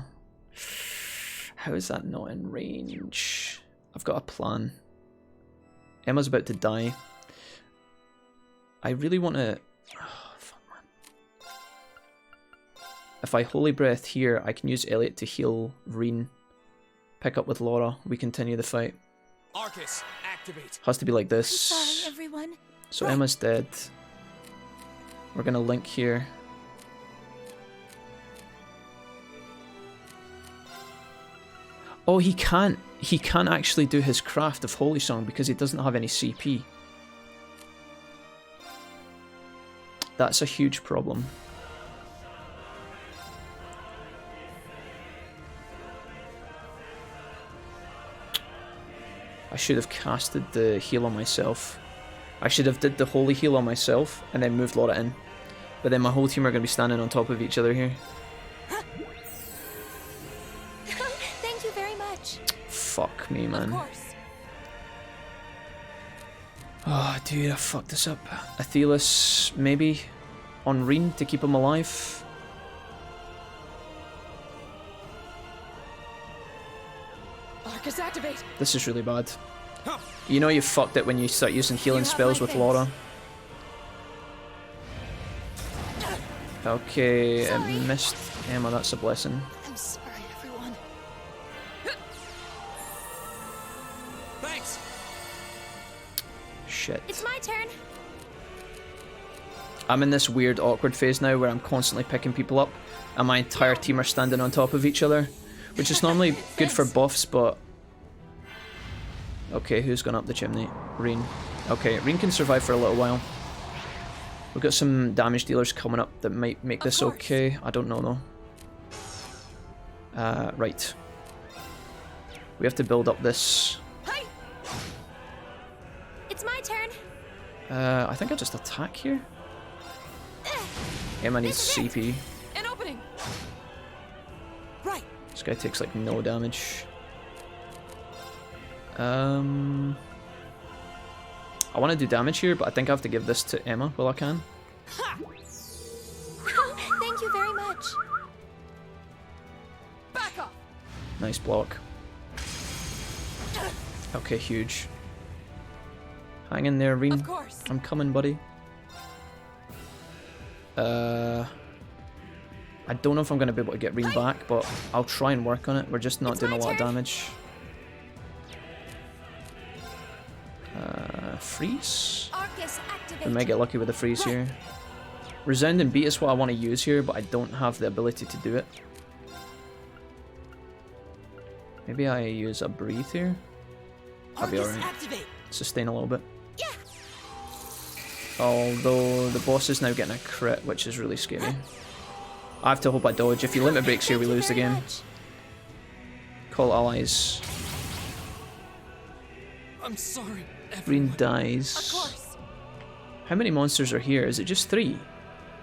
How is that not in range? I've got a plan. Emma's about to die. I really want to... Oh, fuck, man. If I Holy Breath here, I can use Elliot to heal Reen. Pick up with Laura. We continue the fight. Arcus, activate. Has to be like this. Sorry, everyone. So Emma's dead. We're gonna link here. Oh, he can't actually do his craft of Holy Song because he doesn't have any CP. That's a huge problem. I should have casted the heal on myself. I should have did the holy heal on myself and then moved Laura in. But then my whole team are going to be standing on top of each other here. Thank you very much. Fuck me, man. Of course. Oh, dude, I fucked this up. Athelis, maybe, on Reen to keep him alive. Arcus, activate. This is really bad. You know you fucked it when you start using healing spells with Laura. Okay, I missed Emma, that's a blessing. I'm sorry, everyone. Thanks. Shit. It's my turn. I'm in this weird awkward phase now where I'm constantly picking people up and my entire team are standing on top of each other, which is normally good for buffs, but... Okay, who's gone up the chimney? Reen. Okay, Reen can survive for a little while. We've got some damage dealers coming up that might make this okay. I don't know though. Right. We have to build up this. Hi. It's my turn. I think I'll just attack here. Emma needs CP. An opening. Right. This guy takes like no damage. I want to do damage here, but I think I have to give this to Emma while I can. Thank you very much. Back off. Nice block. Okay, huge. Hang in there, Reen. Of course. I'm coming, buddy. I don't know if I'm going to be able to get Reen back, but I'll try and work on it. We're just not doing a lot of damage. Freeze? Arcus, activate. We might get lucky with the freeze here. Resounding Beat is what I want to use here, but I don't have the ability to do it. Maybe I use a breathe here. I'll be alright. Sustain a little bit. Yeah. Although the boss is now getting a crit, which is really scary. I have to hope I dodge. If he limit breaks here, we lose the game. Call allies. I'm sorry. Reen dies. Of course. How many monsters are here? Is it just 3?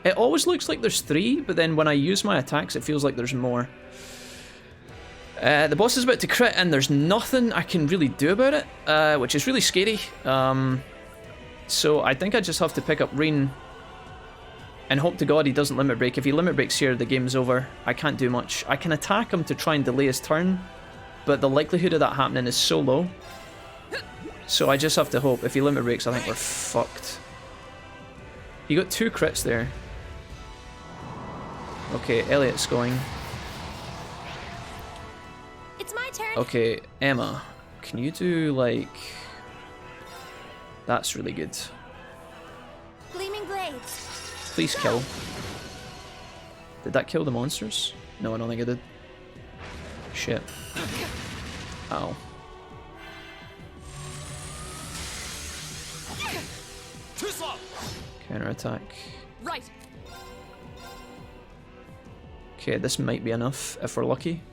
It always looks like there's 3, but then when I use my attacks, it feels like there's more. The boss is about to crit, and there's nothing I can really do about it, which is really scary. So I think I just have to pick up Reen and hope to God he doesn't limit break. If he limit breaks here, the game's over. I can't do much. I can attack him to try and delay his turn, but the likelihood of that happening is so low. So I just have to hope. If he limit breaks, I think we're fucked. He got 2 crits there. Okay, Elliot's going. It's my turn. Okay, Emma, can you do like... That's really good. Gleaming blades. Please kill. Did that kill the monsters? No, I don't think it did. Shit. Ow. Too slow. Counter attack. Right. Okay, Okay, this might be enough if we're lucky.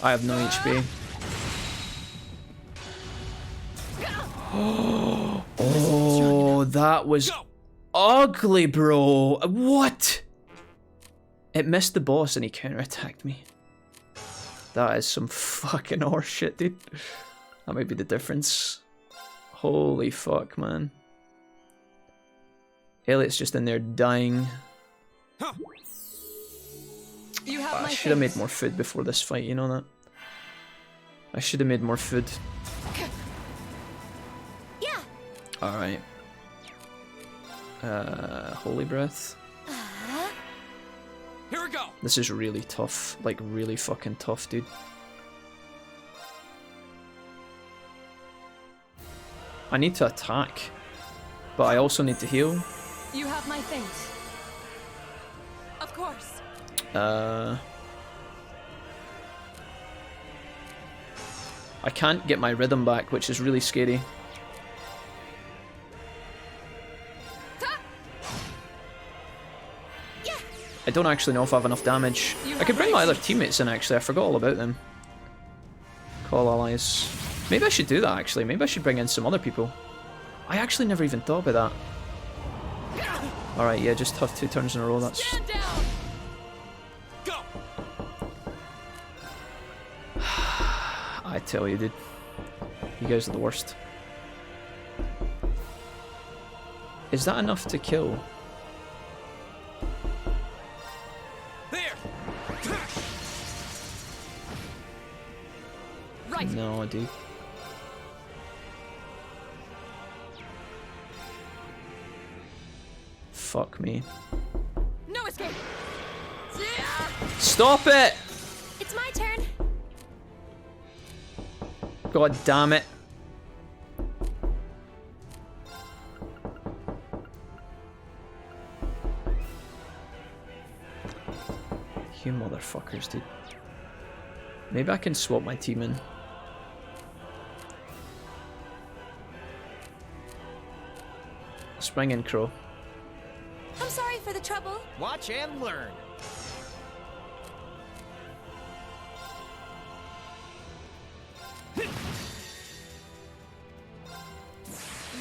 I have no HP. Oh, that was ugly, bro. What? It missed the boss and he counterattacked me. That is some fucking horse shit, dude. That might be the difference. Holy fuck, man. Elliot's just in there dying. You have I should have made more food before this fight, you know that? I should have made more food. Yeah. Alright. Holy breath. Here we go. This is really tough. Like, really fucking tough, dude. I need to attack. But I also need to heal. You have my things. Of course. I can't get my rhythm back, which is really scary. I don't actually know if I have enough damage. I could bring my other teammates in, actually. I forgot all about them. Call allies. Maybe I should do that, actually. Maybe I should bring in some other people. I actually never even thought about that. Alright, yeah, just have 2 turns in a row. That's... Go. I tell you, dude. You guys are the worst. Is that enough to kill? There. Right. No, dude. Fuck me. No escape. Stop it! It's my turn. God damn it. You motherfuckers, dude. Maybe I can swap my team in. Spring in, Crow. I'm sorry for the trouble. Watch and learn.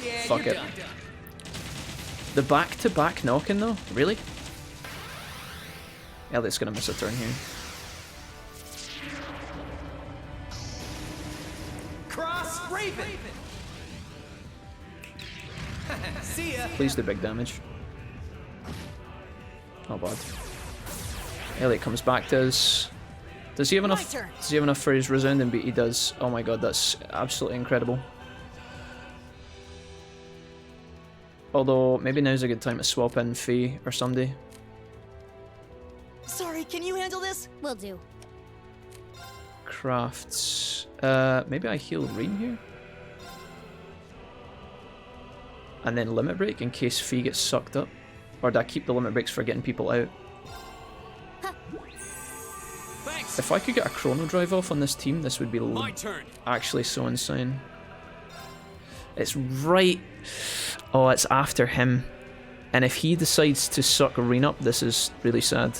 Yeah, Fuck you're it. done. The back-to-back knocking, though? Really? Elliot's gonna miss a turn here. Cross Raven. See ya. Please do big damage. Not bad. Elliot comes back to us. Does he have enough? Does he have enough for his resounding beat? He does. Oh my god, that's absolutely incredible. Although, maybe now's a good time to swap in Faye or somebody. Sorry, can you handle this? Will do. Crafts. Maybe I heal Rain here? And then Limit Break in case Faye gets sucked up? Or do I keep the Limit Breaks for getting people out? Thanks. If I could get a Chrono Drive off on this team, this would be My turn. actually so insane. It's right... Oh, it's after him. And if he decides to suck Rain up, this is really sad.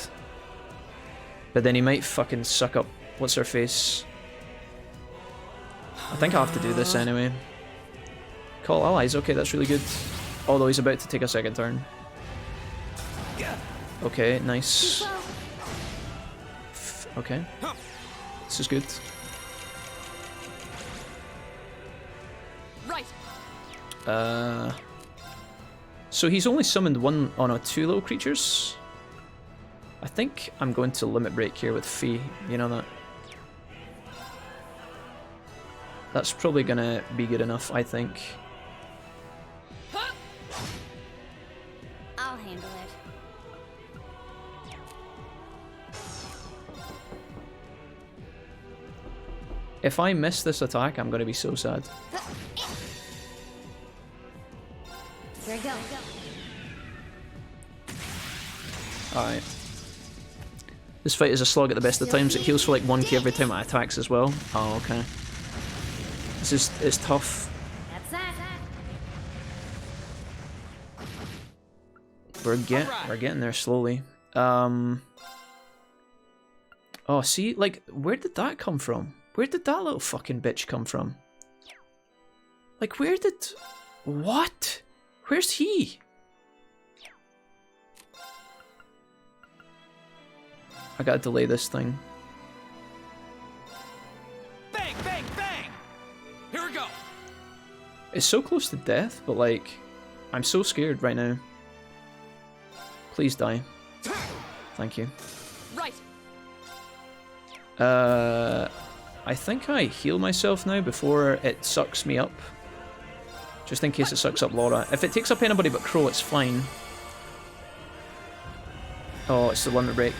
But then he might fucking suck up... What's her face? I think I have to do this anyway. Call allies, okay, that's really good. Although he's about to take a second turn. Okay, nice. Okay. This is good. Right. So he's only summoned one on a 2 little creatures. I think I'm going to Limit Break here with Faye, you know that. That's probably gonna be good enough, I think. I'll handle it. If I miss this attack, I'm gonna be so sad. Here we go. Alright. This fight is a slog at the best of times. It heals for like 1k every time it attacks as well. Oh, okay. This is... it's tough. That's that. We're getting there slowly. Oh, see, like, where did that come from? Where did that little fucking bitch come from? Like, where did... What? Where's he? I gotta delay this thing. Bang, bang, bang! Here we go! It's so close to death, but like, I'm so scared right now. Please die. Thank you. Right. I think I heal myself now before it sucks me up. Just in case it sucks up Laura. If it takes up anybody but Crow, it's fine. Oh, it's the limit break.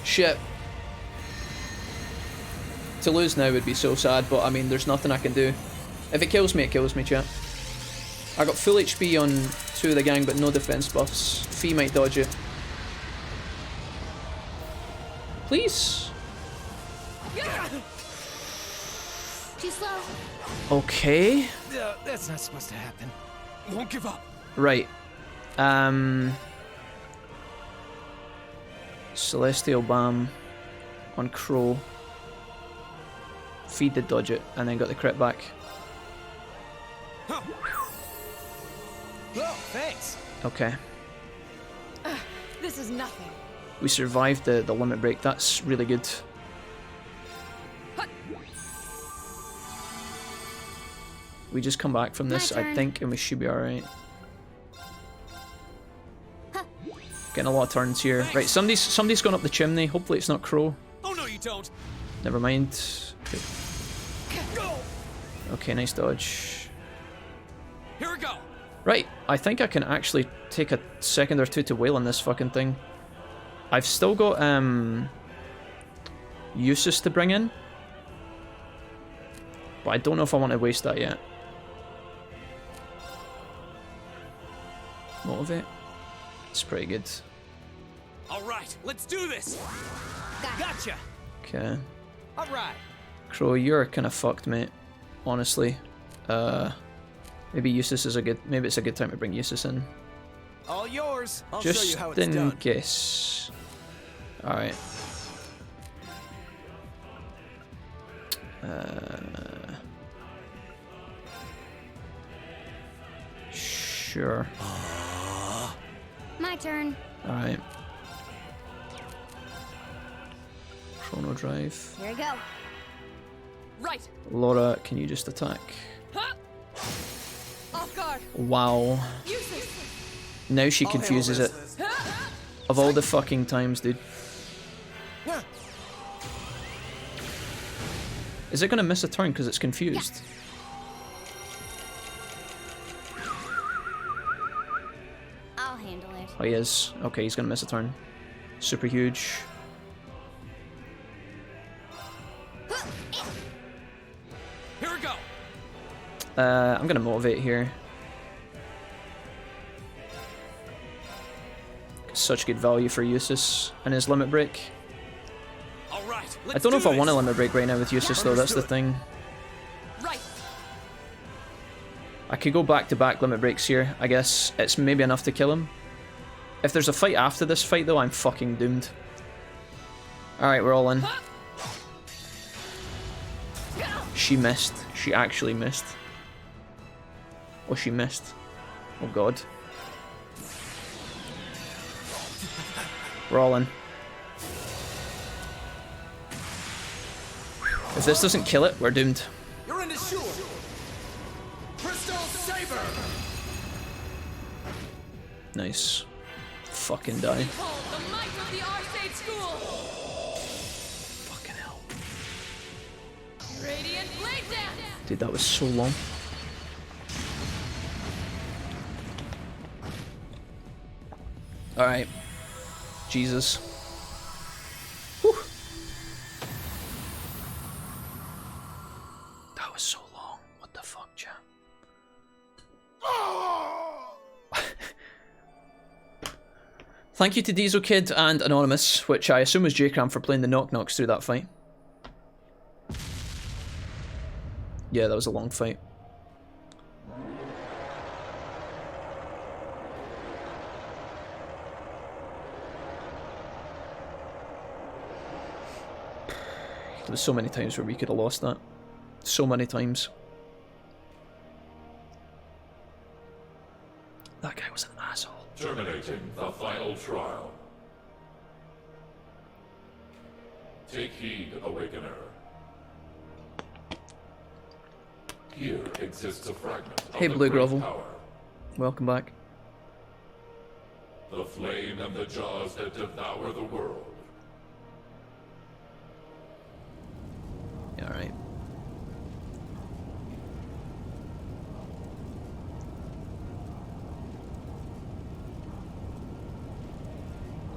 Shit. To lose now would be so sad, but I mean, there's nothing I can do. If it kills me, chat. I got full HP on 2 of the gang, but no defense buffs. Fee might dodge it. Please? Too slow. Okay. That's not supposed to happen. Won't give up. Right. Celestial Balm on Crow. Feed the dodge it, and then got the crit back. Oh, thanks. Okay. This is nothing. We survived the limit break. That's really good. We just come back from this, I think, and we should be alright. Getting a lot of turns here. Right, somebody's gone up the chimney. Hopefully it's not Crow. Oh no, you don't. Never mind. Okay, nice dodge. Here we go. Right, I think I can actually take a second or two to wail on this fucking thing. I've still got Usus to bring in, but I don't know if I want to waste that yet. Motivate. It's pretty good. All right, let's do this. Gotcha. Okay. All right. Crow, you're kind of fucked, mate. Honestly. Maybe Usus is a good. Maybe it's a good time to bring Usus in. All yours. I'll show Just you how it's in done. case. All right. Sure. My turn. All right. Chrono Drive. Here we go. Right. Laura, can you just attack? Huh? Off guard. Wow. Useless. Now she confuses it. Of all the fucking times, dude. Is it gonna miss a turn because it's confused? I'll handle it. Oh, he is. Okay, he's gonna miss a turn. Super huge. Here we go. I'm gonna motivate here. Such good value for Usus and his limit break. All right, I don't know if I want a limit break right now with Usus though, that's the thing. Right. I could go back to back limit breaks here. I guess it's maybe enough to kill him. If there's a fight after this fight though, I'm fucking doomed. Alright, we're all in. She missed. She actually missed. Oh, she missed. Oh god. We're all in. If this doesn't kill it, we're doomed. You're in the shore. Crystal Saber. Nice. Fucking die. Behold the might of the Arcade School. Fucking hell. Radiant Blade Dance. Dude, that was so long. Alright. Jesus. Whew. That was so long. What the fuck, chat? Thank you to Diesel Kid and Anonymous, which I assume was J-Cram for playing the Knock Knocks through that fight. Yeah, that was a long fight. There was so many times where we could have lost that. So many times. That guy was an asshole. Terminating the final trial. Take heed, Awakener. Here exists a fragment of Hey, the Blue great Grovel. power. Welcome back. The flame and the jaws that devour the world. Yeah, alright.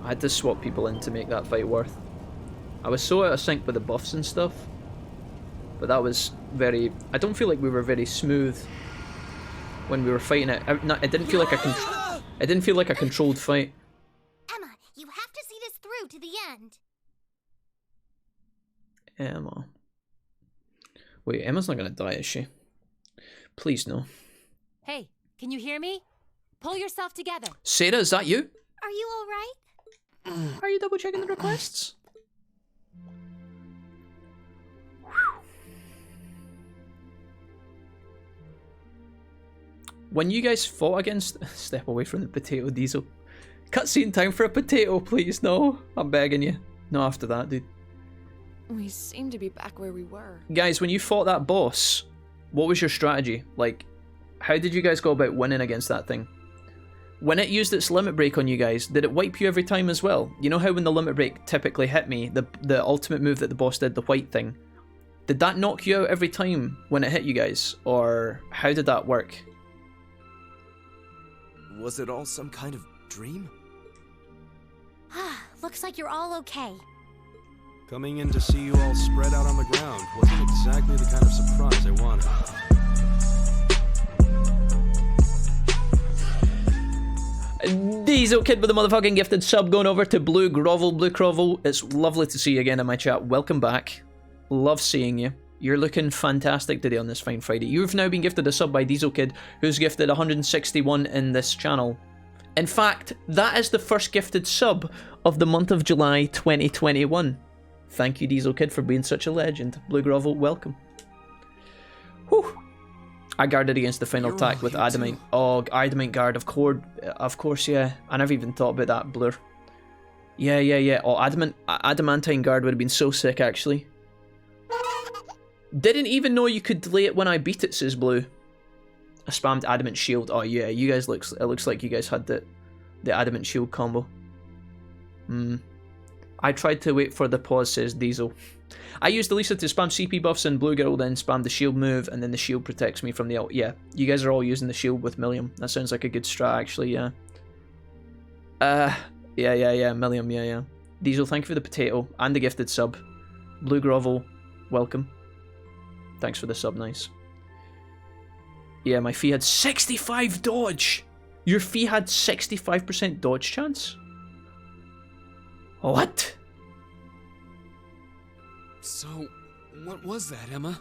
I had to swap people in to make that fight worth. I was so out of sync with the buffs and stuff, but that was very... I don't feel like we were very smooth when we were fighting it. It didn't feel like it didn't feel like a controlled fight. Emma, you have to see this through to the end. Emma. Wait, Emma's not gonna die, is she? Please no. Hey, can you hear me? Pull yourself together. Sarah, is that you? Are you all right? Are you double checking the requests? When you guys fought against... Step away from the potato, Diesel. Cutscene time for a potato, please. No, I'm begging you. No, after that, dude. We seem to be back where we were. Guys, when you fought that boss, what was your strategy? Like, how did you guys go about winning against that thing? When it used its limit break on you guys, did it wipe you every time as well? You know how when the limit break typically hit me, the ultimate move that the boss did, the white thing, did that knock you out every time when it hit you guys? Or how did that work? Was it all some kind of dream? Looks like you're all okay. Coming in to see you all spread out on the ground wasn't exactly the kind of surprise I wanted. Diesel Kid with the motherfucking gifted sub going over to Blue Grovel. Blue Grovel, it's lovely to see you again in my chat. Welcome back. Love seeing you. You're looking fantastic today on this fine Friday. You've now been gifted a sub by Diesel Kid, who's gifted 161 in this channel. In fact, that is the first gifted sub of the month of July 2021. Thank you, Diesel Kid, for being such a legend. Blue Grovel, welcome. Whew. I guarded against the final attack with Adamant. Oh, Adamant guard, of course, yeah. I never even thought about that, Blur. Yeah. Oh, Adamantine guard would have been so sick, actually. Didn't even know you could delay it when I beat it, says Blue. I spammed Adamant Shield. Oh yeah, you guys it looks like you guys had the Adamant Shield combo. I tried to wait for the pause, says Diesel. I used Elisa to spam CP buffs and Blue Girl, then spam the shield move, and then the shield protects me from the ult. Yeah, you guys are all using the shield with Millium. That sounds like a good strat, actually, yeah. Yeah, Millium, yeah. Diesel, thank you for the potato and the gifted sub. Blue Grovel, welcome. Thanks for the sub, nice. Yeah, my fee had 65 dodge! Your fee had 65% dodge chance? What? So, what was that, Emma?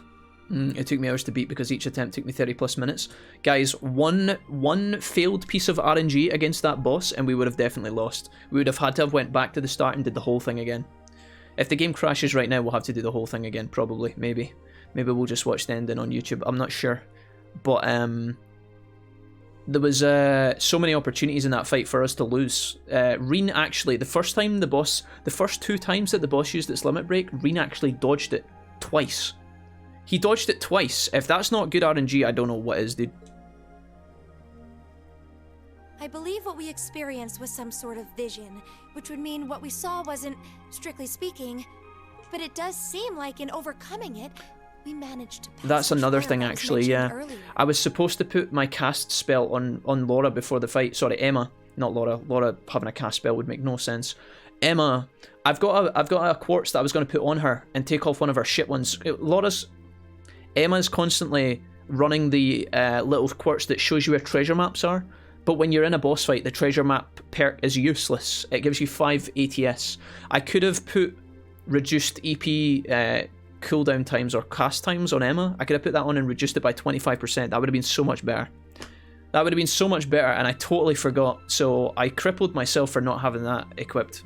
It took me hours to beat because each attempt took me 30 plus minutes. Guys, one failed piece of RNG against that boss and we would have definitely lost. We would have had to have went back to the start and did the whole thing again. If the game crashes right now, we'll have to do the whole thing again, probably, maybe. Maybe we'll just watch the ending on YouTube, I'm not sure. But, there was so many opportunities in that fight for us to lose. Reen actually, the first two times that the boss used its limit break, Reen actually dodged it twice. He dodged it twice. If that's not good RNG, I don't know what is, dude. I believe what we experienced was some sort of vision, which would mean what we saw wasn't, strictly speaking, but it does seem like in overcoming it, we managed to pass. That's another thing, that was actually, yeah. earlier. I was supposed to put my cast spell on Laura before the fight. Sorry, Emma, not Laura. Laura having a cast spell would make no sense. Emma, I've got a quartz that I was going to put on her and take off one of her shit ones. Emma's constantly running the little quartz that shows you where treasure maps are. But when you're in a boss fight, the treasure map perk is useless. It gives you 5 ATS. I could have put reduced EP cooldown times or cast times on Emma. I could have put that on and reduced it by 25%. That would have been so much better. That would have been so much better, and I totally forgot. So I crippled myself for not having that equipped.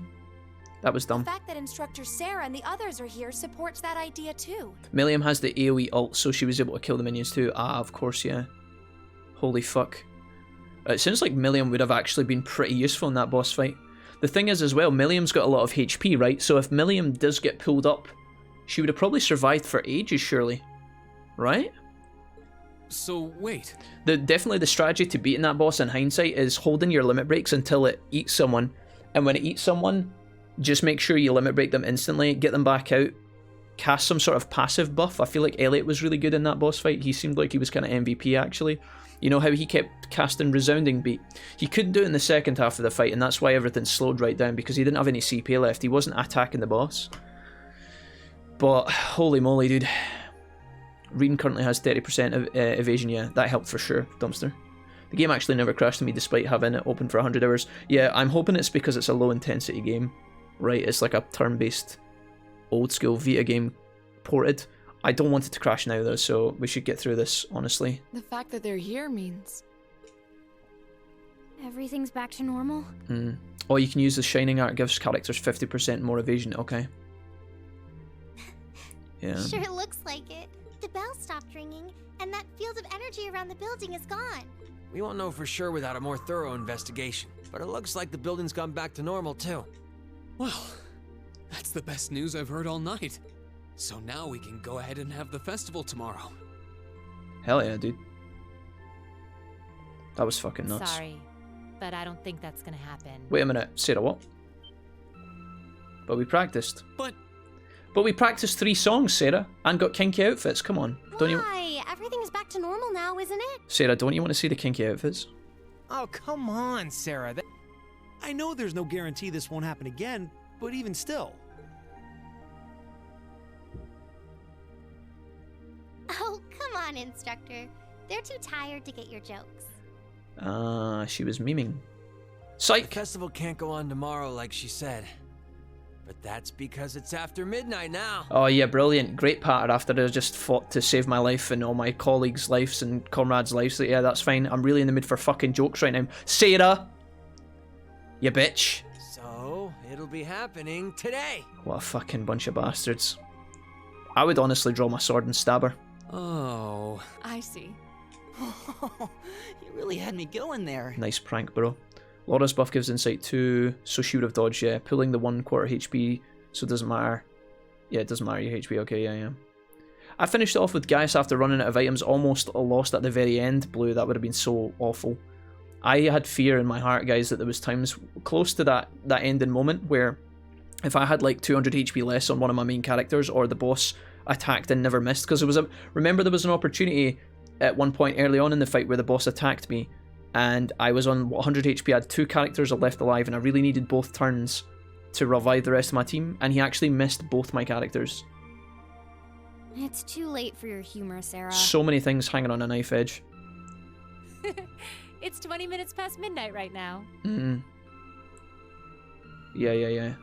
That was dumb. The fact that Instructor Sarah and the others are here supports that idea too. Milliam has the AoE ult, so she was able to kill the minions too. Ah, of course, yeah. Holy fuck. It sounds like Milliam would have actually been pretty useful in that boss fight. The thing is as well, Milliam's got a lot of HP, right? So if Milliam does get pulled up, she would have probably survived for ages, surely. Right? So, wait. Definitely the strategy to beating that boss in hindsight is holding your limit breaks until it eats someone. And when it eats someone, just make sure you limit break them instantly, get them back out, cast some sort of passive buff. I feel like Elliot was really good in that boss fight. He seemed like he was kind of MVP actually. You know how he kept casting Resounding Beat? He couldn't do it in the second half of the fight, and that's why everything slowed right down, because he didn't have any CP left. He wasn't attacking the boss. But holy moly, dude. Rean currently has 30% of evasion, yeah, that helped for sure, Dumpster. The game actually never crashed on me despite having it open for 100 hours. Yeah, I'm hoping it's because it's a low intensity game, right? It's like a turn-based old school Vita game ported. I don't want it to crash now though, so we should get through this, honestly. The fact that they're here means... Everything's back to normal? Oh, you can use the Shining Art, gives characters 50% more evasion, okay. Yeah. Sure looks like it. The bell stopped ringing, and that field of energy around the building is gone. We won't know for sure without a more thorough investigation, but it looks like the building's gone back to normal too. Well, that's the best news I've heard all night. So now we can go ahead and have the festival tomorrow. Hell yeah, dude. That was fucking nuts. Sorry, but I don't think that's gonna happen. Wait a minute, Sarah, what? But we practiced. But we practiced 3 songs, Sarah, and got kinky outfits. Come on. Why? Everything's back to normal now, isn't it? Sarah, don't you want to see the kinky outfits? Oh, come on, Sarah. I know there's no guarantee this won't happen again, but even still. Oh, come on, Instructor. They're too tired to get your jokes. She was memeing. Psych! The festival can't go on tomorrow like she said. But that's because it's after midnight now. Oh yeah, brilliant. Great patter after I just fought to save my life and all my colleagues' lives and comrades' lives. So yeah, that's fine. I'm really in the mood for fucking jokes right now. Sarah! You bitch. So, it'll be happening today. What a fucking bunch of bastards. I would honestly draw my sword and stab her. Oh. I see. You really had me going there. Nice prank, bro. Laura's buff gives insight 2, so she would have dodged, yeah. Pulling the 1/4 HP, so it doesn't matter. Yeah, it doesn't matter your HP, okay, yeah. I finished it off with Gaius after running out of items, almost lost at the very end. Blue, that would have been so awful. I had fear in my heart, guys, that there was times close to that ending moment where if I had like 200 HP less on one of my main characters, or the boss attacked and never missed, because remember there was an opportunity at one point early on in the fight where the boss attacked me, and I was on 100 HP, I had 2 characters left alive, and I really needed both turns to revive the rest of my team, and he actually missed both my characters. It's too late for your humor, Sarah. So many things hanging on a knife edge. It's 20 minutes past midnight right now. Yeah.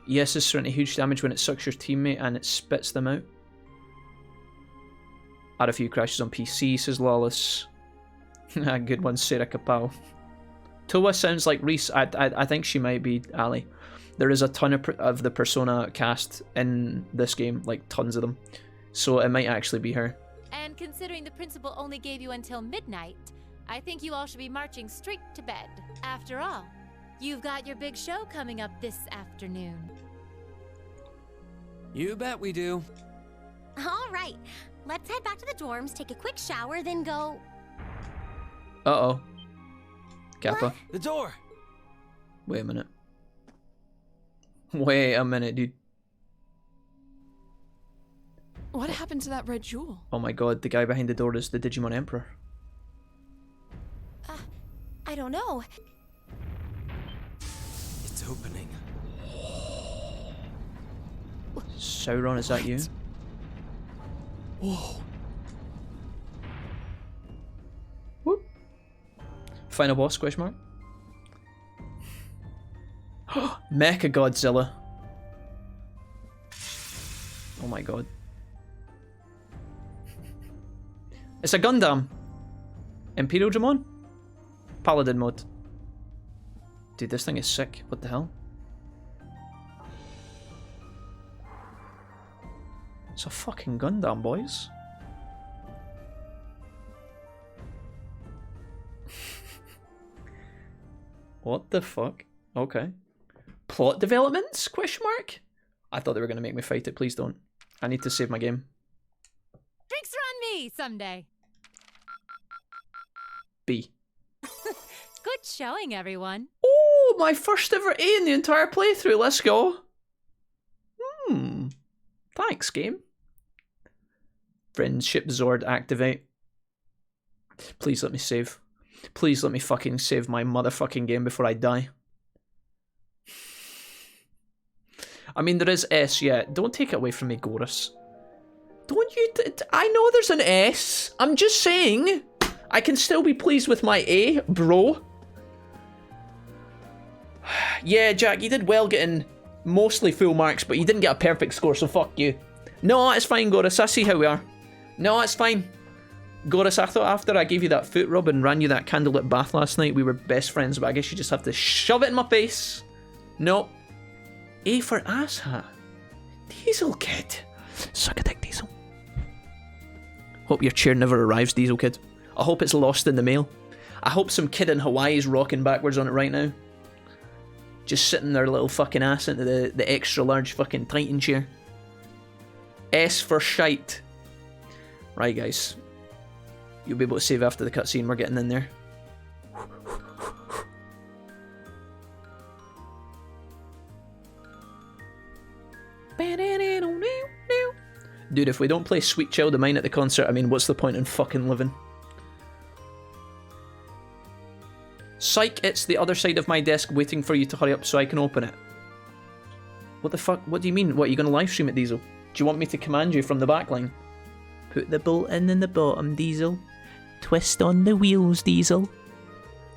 Yes, it's certainly huge damage when it sucks your teammate and it spits them out. Had a few crashes on PC, says Lawless. Good one, Sarah Kapow. Toa sounds like Reese. I think she might be Ali. There is a ton of the Persona cast in this game, like tons of them. So it might actually be her. And considering the principal only gave you until midnight, I think you all should be marching straight to bed. After all, you've got your big show coming up this afternoon. You bet we do. All right, let's head back to the dorms, take a quick shower, then go... Uh-oh. Kappa. What? The door! Wait a minute. Wait a minute, dude. What happened to that red jewel? Oh my god, the guy behind the door is the Digimon Emperor. I don't know. It's opening. Sauron, is that you? Whoa. Whoop. Final boss, question mark? Mecha Godzilla. Oh my god. It's a Gundam. Imperial Dramon? Paladin mode. Dude, this thing is sick. What the hell? It's a fucking Gundam, boys. What the fuck? Okay. Plot developments? Question mark? I thought they were going to make me fight it. Please don't. I need to save my game. Drinks are on me someday. B. Good showing, everyone. Oh, my first ever A in the entire playthrough. Let's go. Thanks, game. Friendship Zord activate. Please let me save. Please let me fucking save my motherfucking game before I die. I mean, there is S, yeah. Don't take it away from me, Gorus. Don't you... I know there's an S. I'm just saying. I can still be pleased with my A, bro. Yeah, Jack, you did well getting mostly full marks, but you didn't get a perfect score, so fuck you. No, it's fine, Gorus. I see how we are. No, it's fine. Gorus, I thought after I gave you that foot rub and ran you that candlelit bath last night, we were best friends, but I guess you just have to shove it in my face. Nope. A for asshat. Diesel Kid. Suck a dick, Diesel. Hope your chair never arrives, Diesel Kid. I hope it's lost in the mail. I hope some kid in Hawaii is rocking backwards on it right now. Just sitting their little fucking ass into the extra large fucking Titan chair. S for shite. Right, guys. You'll be able to save after the cutscene. We're getting in there. Dude, if we don't play Sweet Child of Mine at the concert, I mean, what's the point in fucking living? Psych, it's the other side of my desk waiting for you to hurry up so I can open it. What the fuck? What do you mean? What, are you going to live stream it, Diesel? Do you want me to command you from the back line? Put the bolt in the bottom, Diesel. Twist on the wheels, Diesel.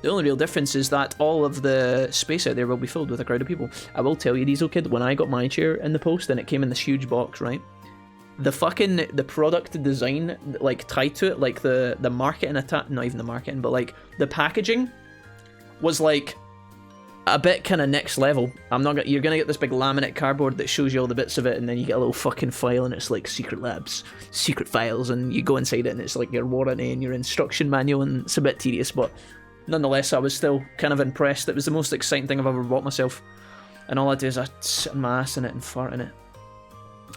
The only real difference is that all of the space out there will be filled with a crowd of people. I will tell you, Diesel Kid, when I got my chair in the post and it came in this huge box, right? The product design, like, tied to it, like the marketing not even the marketing, but like the packaging was like a bit kind of next level. You're gonna get this big laminate cardboard that shows you all the bits of it, and then you get a little fucking file and it's like Secret Labs, secret files, and you go inside it and it's like your warranty and your instruction manual, and it's a bit tedious, but nonetheless I was still kind of impressed. It was the most exciting thing I've ever bought myself, and all I do is I sit on my ass in it and fart in it.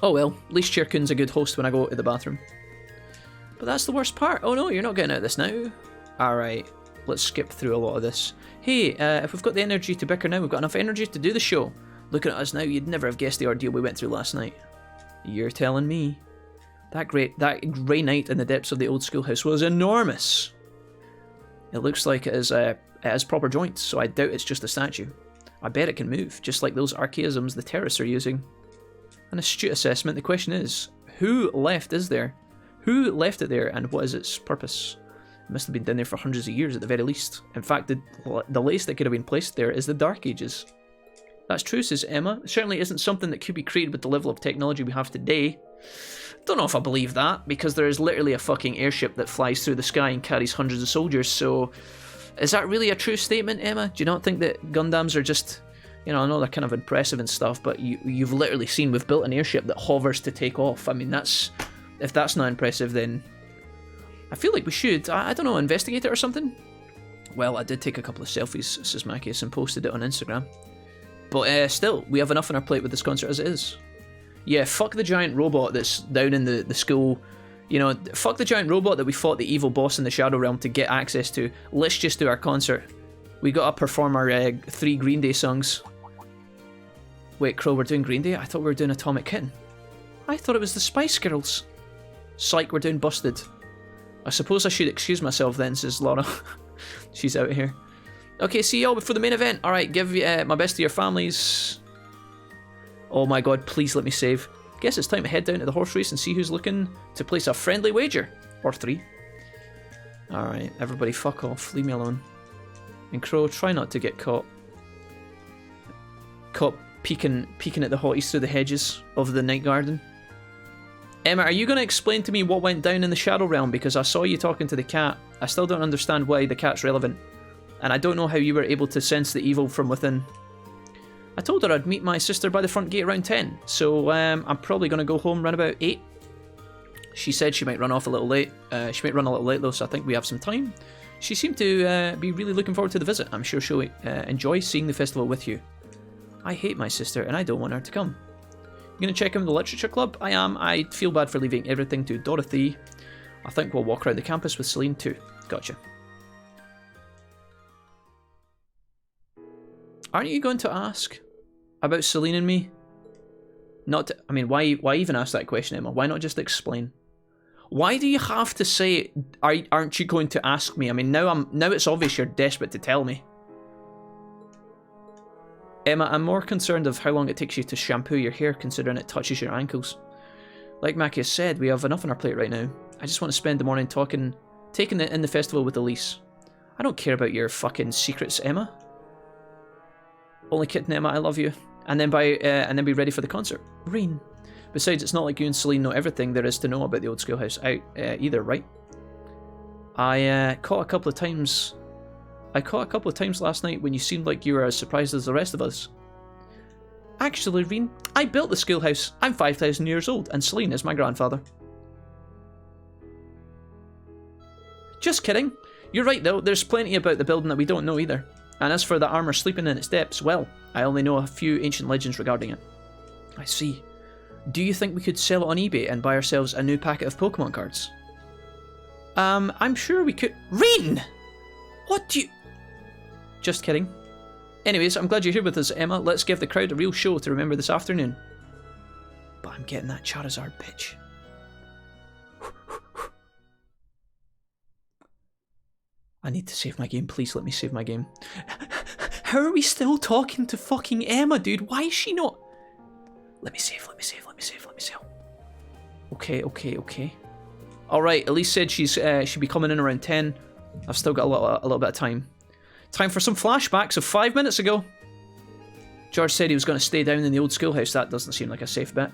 Oh well, at least Chairkun's a good host when I go to the bathroom. But that's the worst part. Oh no, you're not getting out of this now. Alright, let's skip through a lot of this. Hey, if we've got the energy to bicker now, we've got enough energy to do the show. Looking at us now, you'd never have guessed the ordeal we went through last night. You're telling me. That grey night in the depths of the old schoolhouse was enormous. It looks like it has proper joints, so I doubt it's just a statue. I bet it can move, just like those archaisms the terrorists are using. An astute assessment. The question is, who left is there? Who left it there, and what is its purpose? It must have been down there for hundreds of years at the very least. In fact, the latest that could have been placed there is the Dark Ages. That's true, says Emma. It certainly isn't something that could be created with the level of technology we have today. Don't know if I believe that, because there is literally a fucking airship that flies through the sky and carries hundreds of soldiers, so... Is that really a true statement, Emma? Do you not think that Gundams are just... You know, I know they're kind of impressive and stuff, but you've literally seen we've built an airship that hovers to take off. I mean, that's... If that's not impressive, then... I feel like we should, I don't know, investigate it or something? Well, I did take a couple of selfies, says Macius, and posted it on Instagram. But still, we have enough on our plate with this concert as it is. Yeah, fuck the giant robot that's down in the school. You know, fuck the giant robot that we fought the evil boss in the Shadow Realm to get access to. Let's just do our concert. We gotta perform our 3 Green Day songs. Wait, Crow, we're doing Green Day? I thought we were doing Atomic Kitten. I thought it was the Spice Girls. Psych, we're doing Busted. I suppose I should excuse myself then, says Laura. She's out of here. Okay, see y'all before the main event. Alright, give my best to your families. Oh my god, please let me save. Guess it's time to head down to the horse race and see who's looking to place a friendly wager. Or 3. Alright, everybody fuck off. Leave me alone. And Crow, try not to get caught. Caught peeking at the hotties through the hedges of the night garden. Emma, are you going to explain to me what went down in the Shadow Realm? Because I saw you talking to the cat. I still don't understand why the cat's relevant. And I don't know how you were able to sense the evil from within. I told her I'd meet my sister by the front gate around 10. So I'm probably going to go home around about 8. She said she might run off a little late. She might run a little late though, so I think we have some time. She seemed to be really looking forward to the visit. I'm sure she'll enjoy seeing the festival with you. I hate my sister and I don't want her to come. You gonna check in with the literature club? I am. I feel bad for leaving everything to Dorothy. I think we'll walk around the campus with Celine too. Gotcha. Aren't you going to ask about Celine and me? Not to, I mean, why even ask that question, Emma? Why not just explain? Why do you have to say, aren't you going to ask me? I mean, now it's obvious you're desperate to tell me. Emma, I'm more concerned of how long it takes you to shampoo your hair, considering it touches your ankles. Like Mackie has said, we have enough on our plate right now. I just want to spend the morning taking it in the festival with Elise. I don't care about your fucking secrets, Emma. Only kidding, Emma, I love you. And then be ready for the concert. Rain. Besides, it's not like you and Celine know everything there is to know about the old schoolhouse either, right? I caught a couple of times last night when you seemed like you were as surprised as the rest of us. Actually, Reen, I built the schoolhouse. I'm 5,000 years old, and Celine is my grandfather. Just kidding. You're right though, there's plenty about the building that we don't know either. And as for the armor sleeping in its depths, well, I only know a few ancient legends regarding it. I see. Do you think we could sell it on eBay and buy ourselves a new packet of Pokemon cards? I'm sure we could. Rain! What do you... Just kidding. Anyways, I'm glad you're here with us, Emma. Let's give the crowd a real show to remember this afternoon. But I'm getting that Charizard pitch. I need to save my game. Please let me save my game. How are we still talking to fucking Emma, dude? Why is she not... Let me save. Okay. Alright, Elise said she'll be coming in around 10. I've still got a little bit of time. Time for some flashbacks of 5 minutes ago. George said he was going to stay down in the old schoolhouse. That doesn't seem like a safe bet.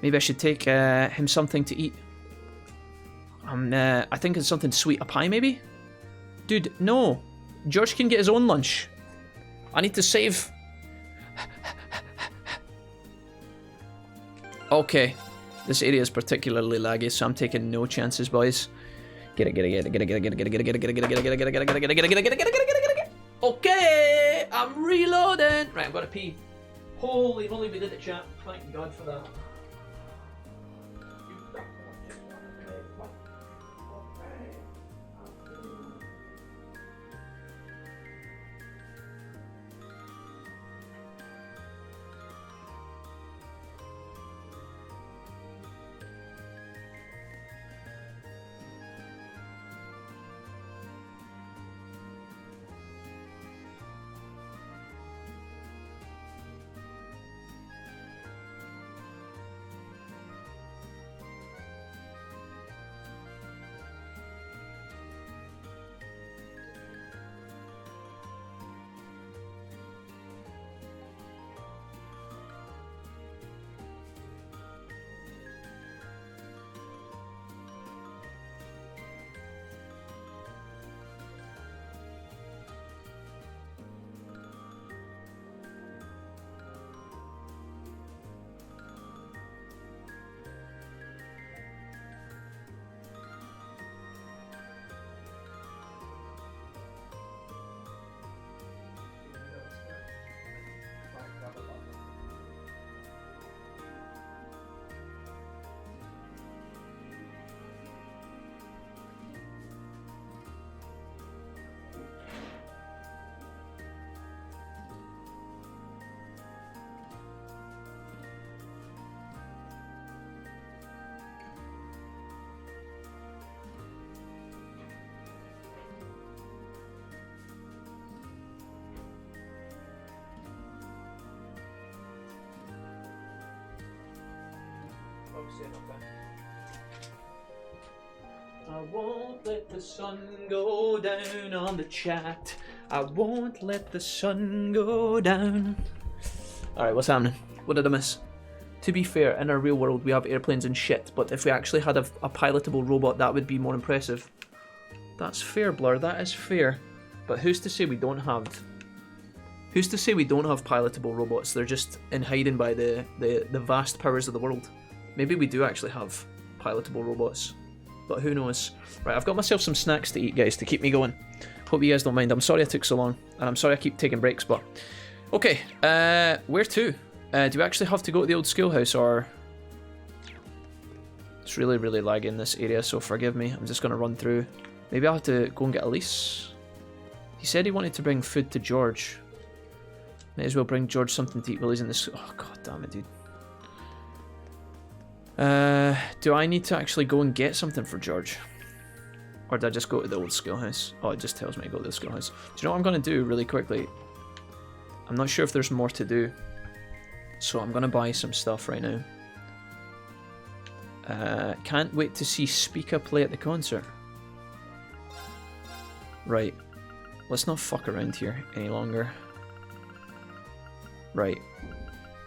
Maybe I should take him something to eat. I think it's something sweet. A pie, maybe? Dude, no. George can get his own lunch. I need to save. Okay. This area is particularly laggy, so I'm taking no chances, boys. Get it. Okay, I'm reloading. Right, I'm gonna pee. Holy moly, we did it, chat. Thank God for that. I won't let the sun go down on the chat. I won't let the sun go down. Alright, what's happening? What did I miss? To be fair, in our real world we have airplanes and shit, but if we actually had a pilotable robot, that would be more impressive. That's fair, Blur, that is fair. But who's to say we don't have... Who's to say we don't have pilotable robots? They're just in hiding by the vast powers of the world. Maybe we do actually have pilotable robots. But who knows? Right, I've got myself some snacks to eat, guys, to keep me going. Hope you guys don't mind. I'm sorry I took so long, and I'm sorry I keep taking breaks, but... Okay, where to? Do we actually have to go to the old schoolhouse, or... It's really, really laggy in this area, so forgive me. I'm just going to run through. Maybe I'll have to go and get Elise. He said he wanted to bring food to George. May as well bring George something to eat while he's in this... Oh, god damn it, dude. Do I need to actually go and get something for George? Or did I just go to the old schoolhouse? Oh, it just tells me to go to the schoolhouse. Do you know what I'm going to do really quickly? I'm not sure if there's more to do. So I'm going to buy some stuff right now. Can't wait to see Speaker play at the concert. Right. Let's not fuck around here any longer. Right.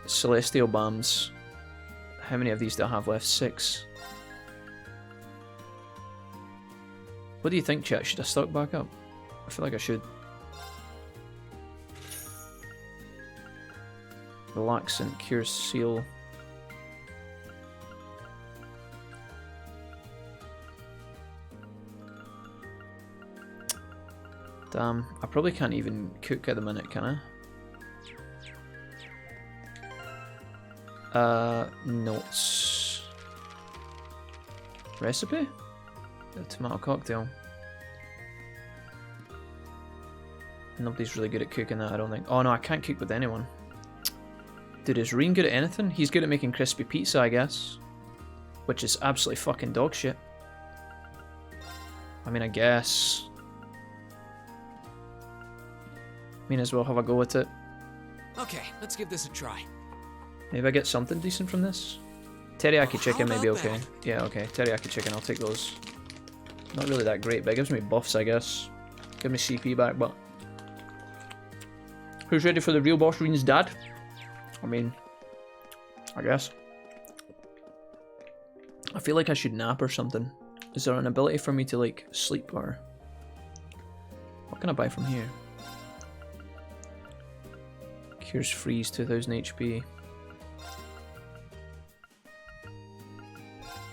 Celestial Bombs. How many of these do I have left? 6. What do you think, chat? Should I stock back up? I feel like I should. Relaxant, Cure Seal. Damn, I probably can't even cook at the minute, can I? Notes. Recipe? The tomato cocktail. Nobody's really good at cooking that, I don't think. Oh no, I can't cook with anyone. Dude, is Reen good at anything? He's good at making crispy pizza, I guess. Which is absolutely fucking dog shit. I mean, I guess. May as well have a go at it. Okay, let's give this a try. Maybe I get something decent from this? Teriyaki chicken may be okay. Yeah, okay. Teriyaki chicken, I'll take those. Not really that great, but it gives me buffs, I guess. Give me CP back, but... Who's ready for the real boss, Reen's dad? I mean... I guess. I feel like I should nap or something. Is there an ability for me to, like, sleep, or... What can I buy from here? Cures freeze, 2000 HP.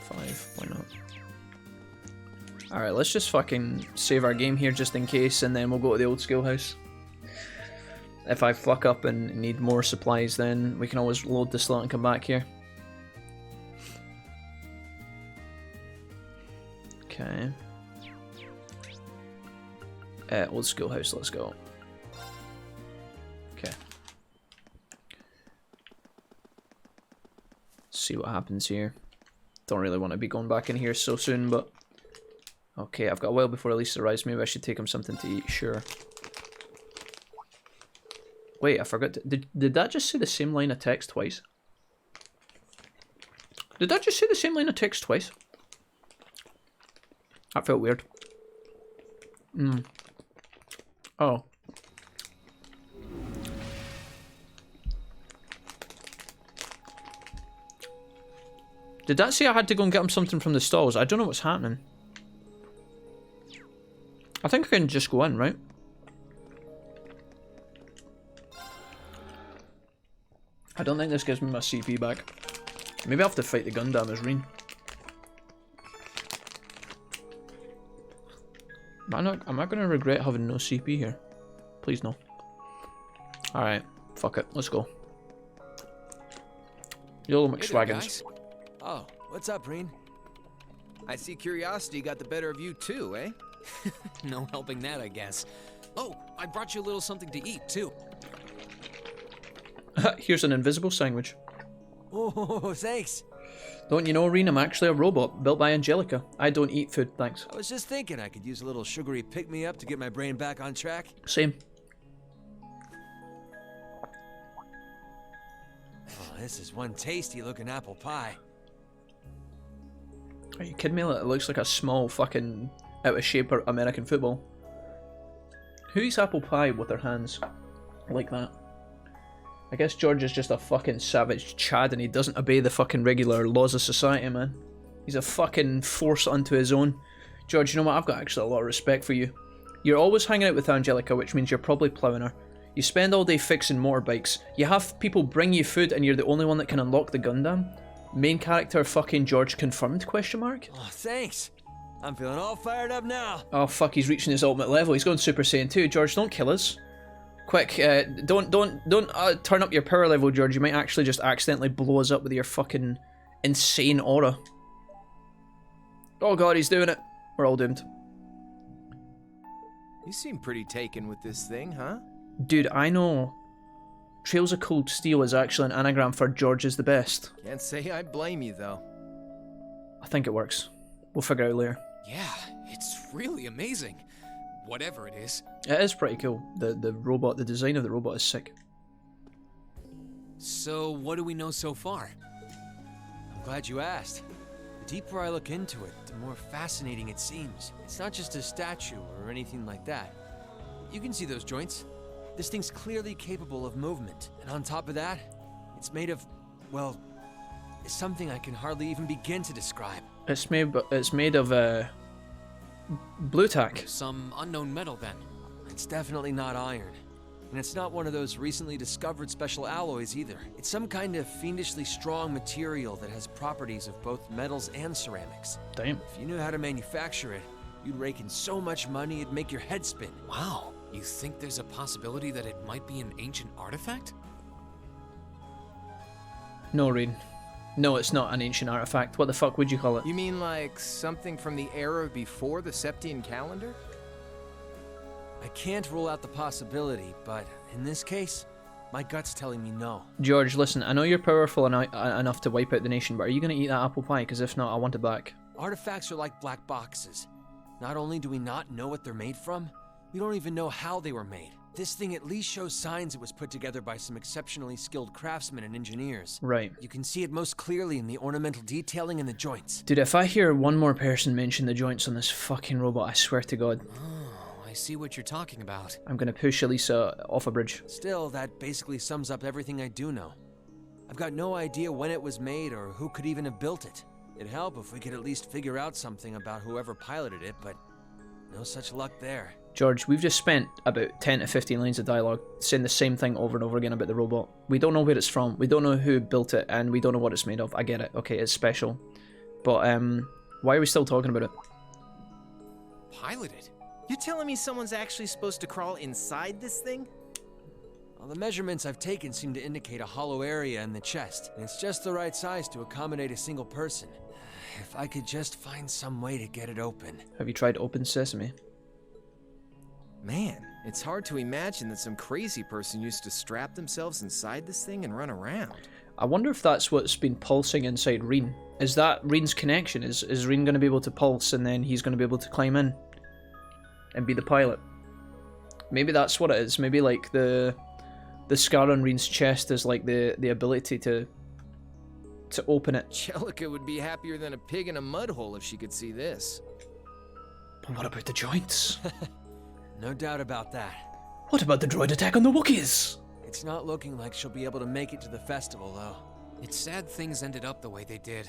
5, why not? Alright, let's just fucking save our game here just in case, and then we'll go to the old schoolhouse. If I fuck up and need more supplies, then we can always load the slot and come back here. Okay. Old schoolhouse, let's go. Okay. See what happens here. Don't really want to be going back in here so soon, but... Okay, I've got a while before Elise arrives. Maybe I should take him something to eat, sure. Wait, I forgot to... Did that just say the same line of text twice? Did that just say the same line of text twice? That felt weird. Oh. Did that say I had to go and get him something from the stalls? I don't know what's happening. I think I can just go in, right? I don't think this gives me my CP back. Maybe I have to fight the Gundam as Reen. Am I going to regret having no CP here? Please no. Alright, fuck it, let's go. YOLO McSwaggins. Oh, what's up, Reen? I see curiosity got the better of you too, eh? No helping that, I guess. Oh, I brought you a little something to eat, too. Here's an invisible sandwich. Oh, thanks. Don't you know, Reen, I'm actually a robot built by Angelica. I don't eat food, thanks. I was just thinking I could use a little sugary pick-me-up to get my brain back on track. Same. Oh, this is one tasty-looking apple pie. Are you kidding me? It looks like a small fucking out-of-shape American football. Who eats apple pie with their hands like that? I guess George is just a fucking savage Chad and he doesn't obey the fucking regular laws of society, man. He's a fucking force unto his own. George, you know what? I've got actually a lot of respect for you. You're always hanging out with Angelica, which means you're probably ploughing her. You spend all day fixing motorbikes. You have people bring you food and you're the only one that can unlock the Gundam. Main character fucking George confirmed, question mark? Oh, thanks. I'm feeling all fired up now. Oh fuck, he's reaching his ultimate level. He's going Super Saiyan 2. George, don't kill us. Quick, don't turn up your power level, George. You might actually just accidentally blow us up with your fucking insane aura. Oh god, he's doing it. We're all doomed. You seem pretty taken with this thing, huh? Dude, I know. Trails of Cold Steel is actually an anagram for George is the best. Can't say I blame you, though. I think it works. We'll figure it out later. Yeah, it's really amazing. Whatever it is. It is pretty cool. The robot, the design of the robot is sick. So, what do we know so far? I'm glad you asked. The deeper I look into it, the more fascinating it seems. It's not just a statue or anything like that. You can see those joints. This thing's clearly capable of movement. And on top of that, it's made of, well, something I can hardly even begin to describe. It's made of blue tack. Some unknown metal then. It's definitely not iron. And it's not one of those recently discovered special alloys either. It's some kind of fiendishly strong material that has properties of both metals and ceramics. Damn. If you knew how to manufacture it, you'd rake in so much money it'd make your head spin. Wow. You think there's a possibility that it might be an ancient artifact? No, Rain. No, it's not an ancient artifact. What the fuck would you call it? You mean like something from the era before the Septian calendar? I can't rule out the possibility, but in this case, my gut's telling me no. George, listen, I know you're powerful enough to wipe out the nation, but are you going to eat that apple pie? Because if not, I want it back. Artifacts are like black boxes. Not only do we not know what they're made from, we don't even know how they were made. This thing at least shows signs it was put together by some exceptionally skilled craftsmen and engineers. Right. You can see it most clearly in the ornamental detailing and the joints. Dude, if I hear one more person mention the joints on this fucking robot, I swear to God. Oh, I see what you're talking about. I'm gonna push Elisa off a bridge. Still, that basically sums up everything I do know. I've got no idea when it was made or who could even have built it. It'd help if we could at least figure out something about whoever piloted it, but no such luck there. George, we've just spent about 10 to 15 lines of dialogue saying the same thing over and over again about the robot. We don't know where it's from, we don't know who built it, and we don't know what it's made of. I get it, okay, it's special. But, why are we still talking about it? Piloted? You telling me someone's actually supposed to crawl inside this thing? Well, the measurements I've taken seem to indicate a hollow area in the chest, and it's just the right size to accommodate a single person. If I could just find some way to get it open. Have you tried Open Sesame? Man, it's hard to imagine that some crazy person used to strap themselves inside this thing and run around. I wonder if that's what's been pulsing inside Reen. Is that Reen's connection? Is Reen going to be able to pulse and then he's going to be able to climb in and be the pilot? Maybe that's what it is. Maybe like the scar on Reen's chest is like the ability to open it. Jellica would be happier than a pig in a mud hole if she could see this. But what about the joints? No doubt about that. What about the droid attack on the Wookiees? It's not looking like she'll be able to make it to the festival, though. It's sad things ended up the way they did.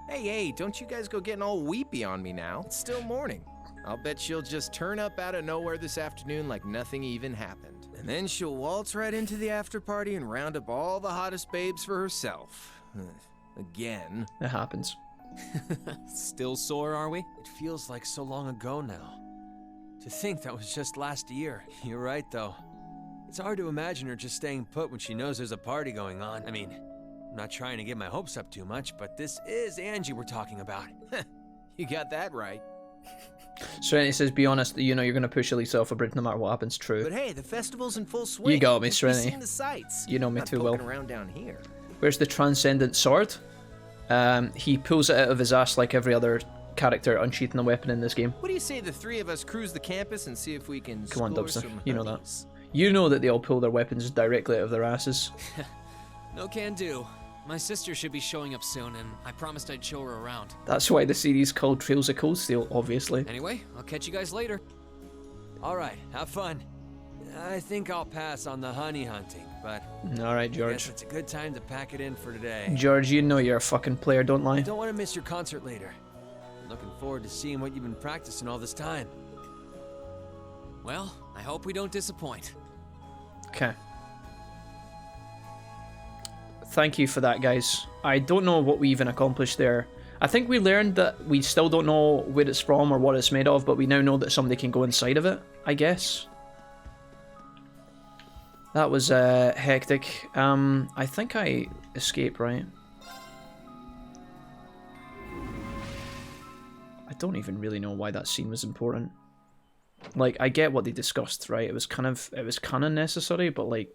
Hey, don't you guys go getting all weepy on me now. It's still morning. I'll bet she'll just turn up out of nowhere this afternoon like nothing even happened. And then she'll waltz right into the after party and round up all the hottest babes for herself. Again. It happens. Still sore, are we? It feels like so long ago now. To think that was just last year. You're right, though. It's hard to imagine her just staying put when she knows there's a party going on. I mean, I'm not trying to get my hopes up too much, but this is Angie we're talking about. You got that right. Serenity says, be honest, you know you're going to push Elisa off a bridge no matter what happens. True. But hey, the festival's in full swing. You got me, We've Serenity. seen the sights. You know me too well. Around down here. Where's the transcendent sword? He pulls it out of his ass like every other character unsheathing a weapon in this game. What do you say the three of us cruise the campus and see if we can Come on, score Dubster. some You know honeys? that. You know that they all pull their weapons directly out of their asses. No can do. My sister should be showing up soon, and I promised I'd show her around. That's why the series called Trails of Cold Steel, obviously. Anyway, I'll catch you guys later. Alright, have fun. I think I'll pass on the honey hunting, but... Alright, I George. guess it's a good time to pack it in for today. George, you know you're a fucking player, don't lie. I don't want to miss your concert later. I'm looking forward to seeing what you've been practicing all this time. Well, I hope we don't disappoint. Okay. Thank you for that, guys. I don't know what we even accomplished there. I think we learned that we still don't know where it's from or what it's made of, but we now know that somebody can go inside of it, I guess. That was hectic. I think I escaped, right? I don't even really know why that scene was important. Like, I get what they discussed, right? It was kind of necessary, but like,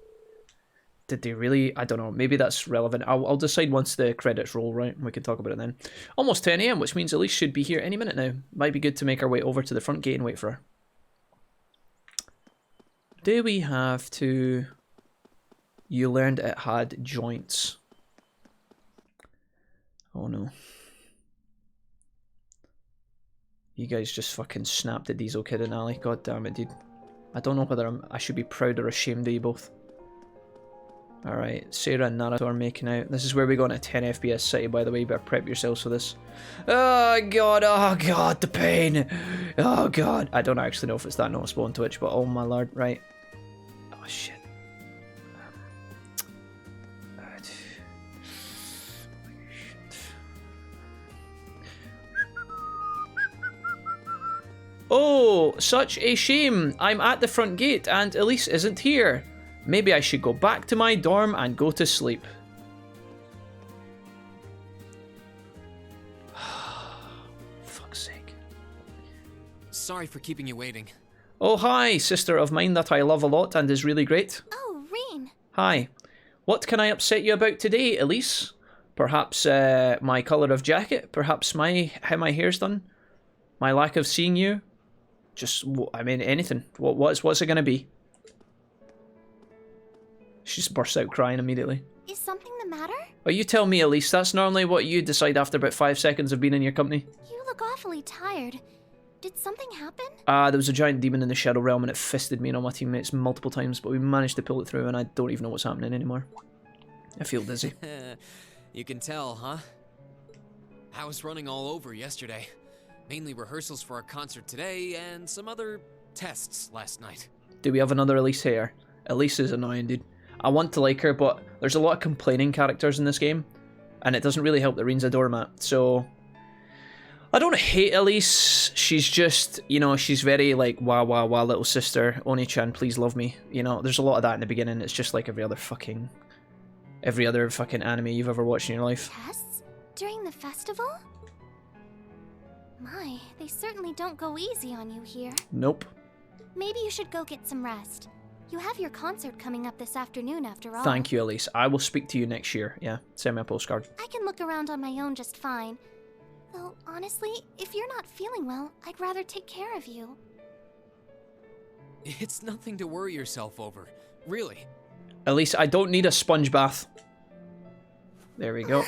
did they really? I don't know. Maybe that's relevant. I'll decide once the credits roll, right? We can talk about it then. Almost 10 AM, which means Elise should be here any minute now. Might be good to make our way over to the front gate and wait for her. Do we have to... You learned it had joints. Oh no. You guys just fucking snapped at Diesel Kid and Ali. God damn it, dude. I don't know whether I should be proud or ashamed of you both. Alright, Sarah and Naruto are making out. This is where we go into 10 FPS City, by the way. You better prep yourselves for this. Oh god, the pain. Oh god. I don't actually know if it's that noticeable on Twitch, but oh my lord, right. Oh shit. Oh, such a shame. I'm at the front gate and Elise isn't here. Maybe I should go back to my dorm and go to sleep. Fuck's sake. Sorry for keeping you waiting. Oh, hi, sister of mine that I love a lot and is really great. Oh, Rean. Hi. What can I upset you about today, Elise? Perhaps my colour of jacket? Perhaps how my hair's done? My lack of seeing you? Just, I mean, anything. What's it going to be? She just bursts out crying immediately. Is something the matter? Oh, you tell me, Elise. That's normally what you decide after about 5 seconds of being in your company. You look awfully tired. Did something happen? There was a giant demon in the Shadow Realm and it fisted me and all my teammates multiple times, but we managed to pull it through and I don't even know what's happening anymore. I feel dizzy. You can tell, huh? I was running all over yesterday. Mainly rehearsals for our concert today and some other tests last night. Do we have another Elise here? Elise is annoying, dude. I want to like her, but there's a lot of complaining characters in this game, and it doesn't really help that Reen's a doormat, so... I don't hate Elise, she's just, you know, she's very like, wah wah wah little sister, Oni-chan, please love me. You know, there's a lot of that in the beginning, it's just like every other fucking anime you've ever watched in your life. Tests? During the festival? My, they certainly don't go easy on you here. Nope. Maybe you should go get some rest. You have your concert coming up this afternoon after all. Thank you, Elise. I will speak to you next year. Yeah, send me a postcard. I can look around on my own just fine. Though, honestly, if you're not feeling well, I'd rather take care of you. It's nothing to worry yourself over. Really. Elise, I don't need a sponge bath. There we go.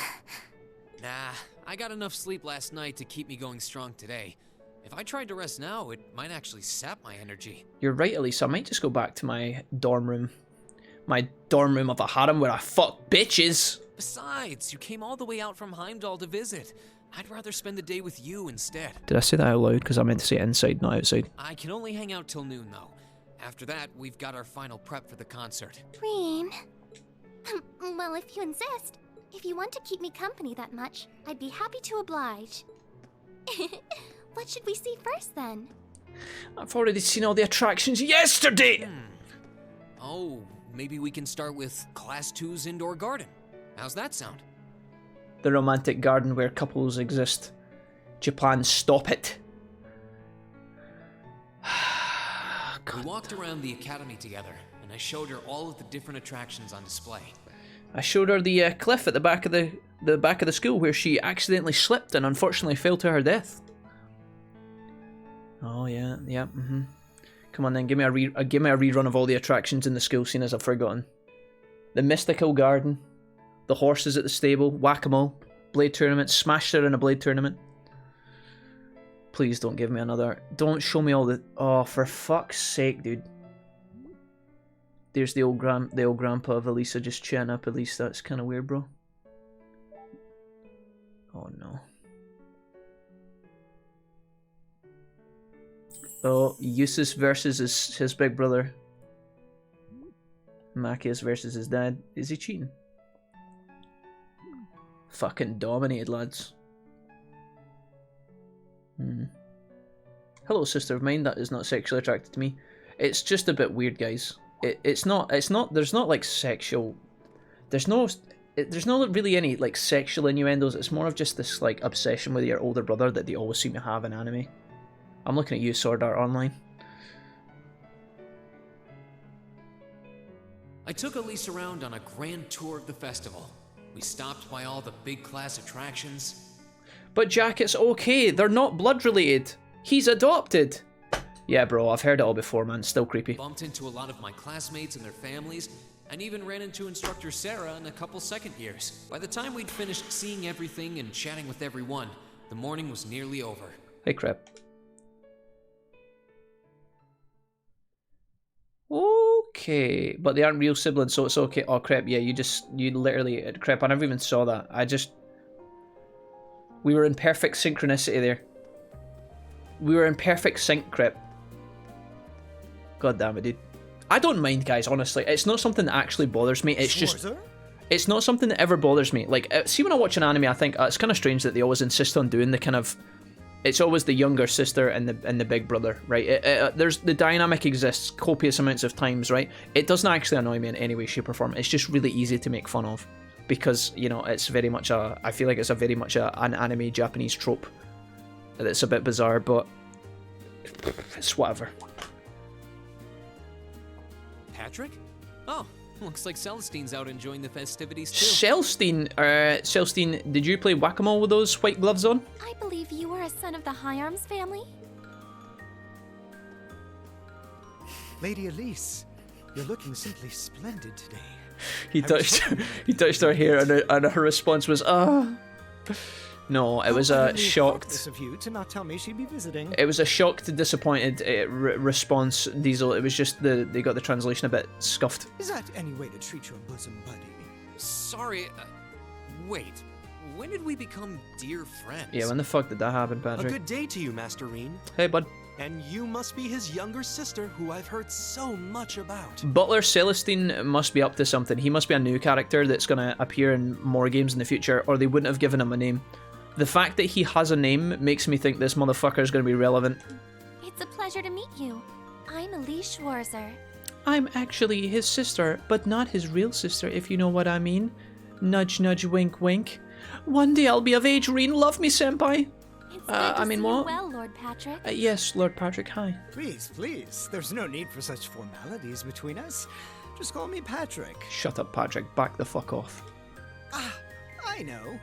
Nah, I got enough sleep last night to keep me going strong today. If I tried to rest now, it might actually sap my energy. You're right, Elise. I might just go back to my dorm room. My dorm room of a harem where I fuck bitches. Besides, you came all the way out from Heimdall to visit. I'd rather spend the day with you instead. Did I say that out loud? Because I meant to say inside, not outside. I can only hang out till noon, though. After that, we've got our final prep for the concert. Reen. Well, if you insist. If you want to keep me company that much, I'd be happy to oblige. What should we see first, then? I've already seen all the attractions yesterday! Oh, maybe we can start with Class 2's indoor garden. How's that sound? The romantic garden where couples exist. Japan, stop it. We walked around the academy together, and I showed her all of the different attractions on display. I showed her the cliff at the back of the school where she accidentally slipped and unfortunately fell to her death. Oh yeah, Come on then, give me a rerun of all the attractions in the school scene as I've forgotten. The mystical garden, the horses at the stable, whack-a-mole, blade tournament, smashed her in a blade tournament. Please don't give me another. Don't show me all the. Oh, for fuck's sake, dude. There's the old grandpa of Elisa just chatting up. At least that's kind of weird, bro. Oh no. Oh, Yusuf versus his big brother. Machias versus his dad. Is he cheating? Fucking dominated, lads. Hello, sister of mine. That is not sexually attracted to me. It's just a bit weird, guys. It's not. There's not like sexual. There's no really any like sexual innuendos. It's more of just this like obsession with your older brother that they always seem to have in anime. I'm looking at you, Sword Art Online. I took Elise around on a grand tour of the festival. We stopped by all the big class attractions. But Jack, it's okay. They're not blood related. He's adopted. Yeah, bro, I've heard it all before, man. Still creepy. Bumped into a lot of my classmates and their families, and even ran into instructor Sarah and a couple second years. By the time we'd finished seeing everything and chatting with everyone, the morning was nearly over. Hey, crap. Okay, but they aren't real siblings, so it's okay. Oh, crap, yeah, you literally, crap, I never even saw that. We were in perfect synchronicity there. We were in perfect sync, crap. God damn it, dude. I don't mind, guys, honestly. It's not something that actually bothers me. It's just... It's not something that ever bothers me. Like, see when I watch an anime, I think, it's kind of strange that they always insist on doing the kind of... It's always the younger sister and the big brother, right? There's the dynamic exists copious amounts of times, right? It doesn't actually annoy me in any way, shape, or form. It's just really easy to make fun of. Because, you know, it's very much a... I feel like it's a very much an anime Japanese trope. That's a bit bizarre, but... It's whatever. Patrick? Oh, looks like Celestine's out enjoying the festivities too. Celestine, did you play whack-a-mole with those white gloves on? I believe you are a son of the High Arms family? Lady Elise, you're looking simply splendid today. He touched her hair, and her response was, No, it was a shocked. Of you to not tell me she'd be visiting. It was a shocked, disappointed response, Diesel. It was just they got the translation a bit scuffed. Is that any way to treat your bosom buddy? Sorry, wait. When did we become dear friends? Yeah, when the fuck did that happen, Patrick? A good day to you, Master Reen. Hey, bud. And you must be his younger sister, who I've heard so much about. Butler Celestine must be up to something. He must be a new character that's going to appear in more games in the future, or they wouldn't have given him a name. The fact that he has a name makes me think this motherfucker is going to be relevant. It's a pleasure to meet you. I'm Elise Schwarzer. I'm actually his sister, but not his real sister, if you know what I mean. Nudge, nudge, wink, wink. One day I'll be of age, Reen. Love me, senpai. It's good to see you well, Lord Patrick. Yes, Lord Patrick, hi. Please, please. There's no need for such formalities between us. Just call me Patrick. Shut up, Patrick. Back the fuck off. Ah, I know.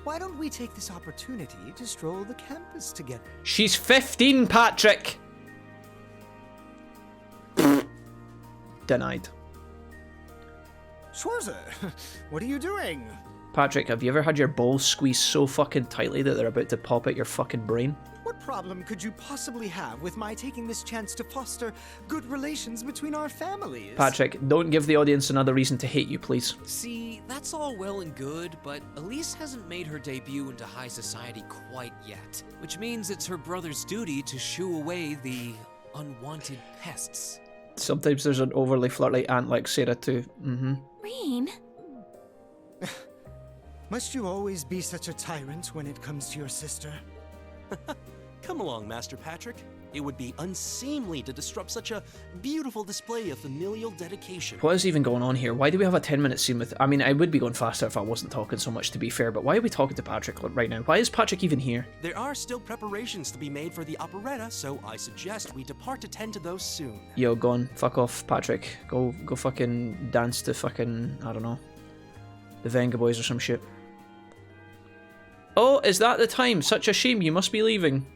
Why don't we take this opportunity to stroll the campus together? She's 15, Patrick! Denied. Schwarzer, what are you doing? Patrick, have you ever had your balls squeezed so fucking tightly that they're about to pop out your fucking brain? What problem could you possibly have with my taking this chance to foster good relations between our families? Patrick, don't give the audience another reason to hate you, please. See, that's all well and good, but Elise hasn't made her debut into high society quite yet. Which means it's her brother's duty to shoo away the unwanted pests. Sometimes there's an overly flirty aunt like Sarah too. Reen? Must you always be such a tyrant when it comes to your sister? Come along, Master Patrick. It would be unseemly to disrupt such a beautiful display of familial dedication. What is even going on here? Why do we have a 10-minute scene with... I mean, I would be going faster if I wasn't talking so much, to be fair, but why are we talking to Patrick right now? Why is Patrick even here? There are still preparations to be made for the operetta, so I suggest we depart to tend to those soon. Yo, go on. Fuck off, Patrick. Go fucking dance to fucking, I don't know, the Venga Boys or some shit. Oh, is that the time? Such a shame. You must be leaving.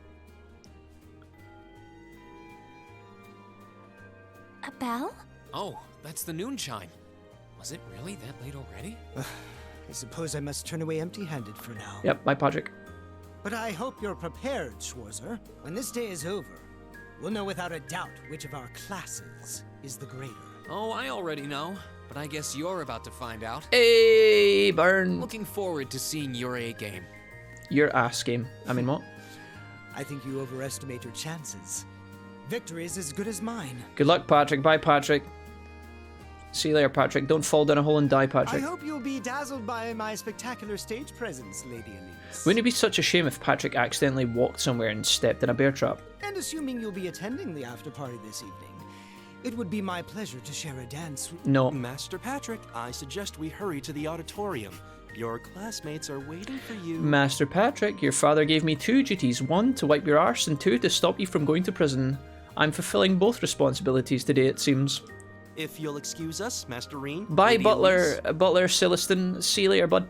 A bell? Oh, that's the noon chime. Was it really that late already? I suppose I must turn away empty-handed for now. Yep, bye, Patrick. But I hope you're prepared, Schwarzer. When this day is over, we'll know without a doubt which of our classes is the greater. Oh, I already know, but I guess you're about to find out. Hey, burn. Looking forward to seeing your A game. Your ass game. I mean, what? I think you overestimate your chances. Victory is as good as mine. Good luck, Patrick. Bye, Patrick. See you later, Patrick. Don't fall down a hole and die, I Patrick. hope you'll be dazzled by my spectacular stage presence, Lady Elise. Wouldn't it be such a shame if Patrick accidentally walked somewhere and stepped in a bear trap? And assuming you'll be attending the after party this evening, it would be my pleasure to share a dance with... No. Master Patrick, I suggest we hurry to the auditorium. Your classmates are waiting for you. Master Patrick, your father gave me 2 duties. 1, to wipe your arse, and 2, to stop you from going to prison. I'm fulfilling both responsibilities today, it seems. If you'll excuse us, Master Reen. Bye, Lady Butler. Elise. Butler Celestin. See you later, bud.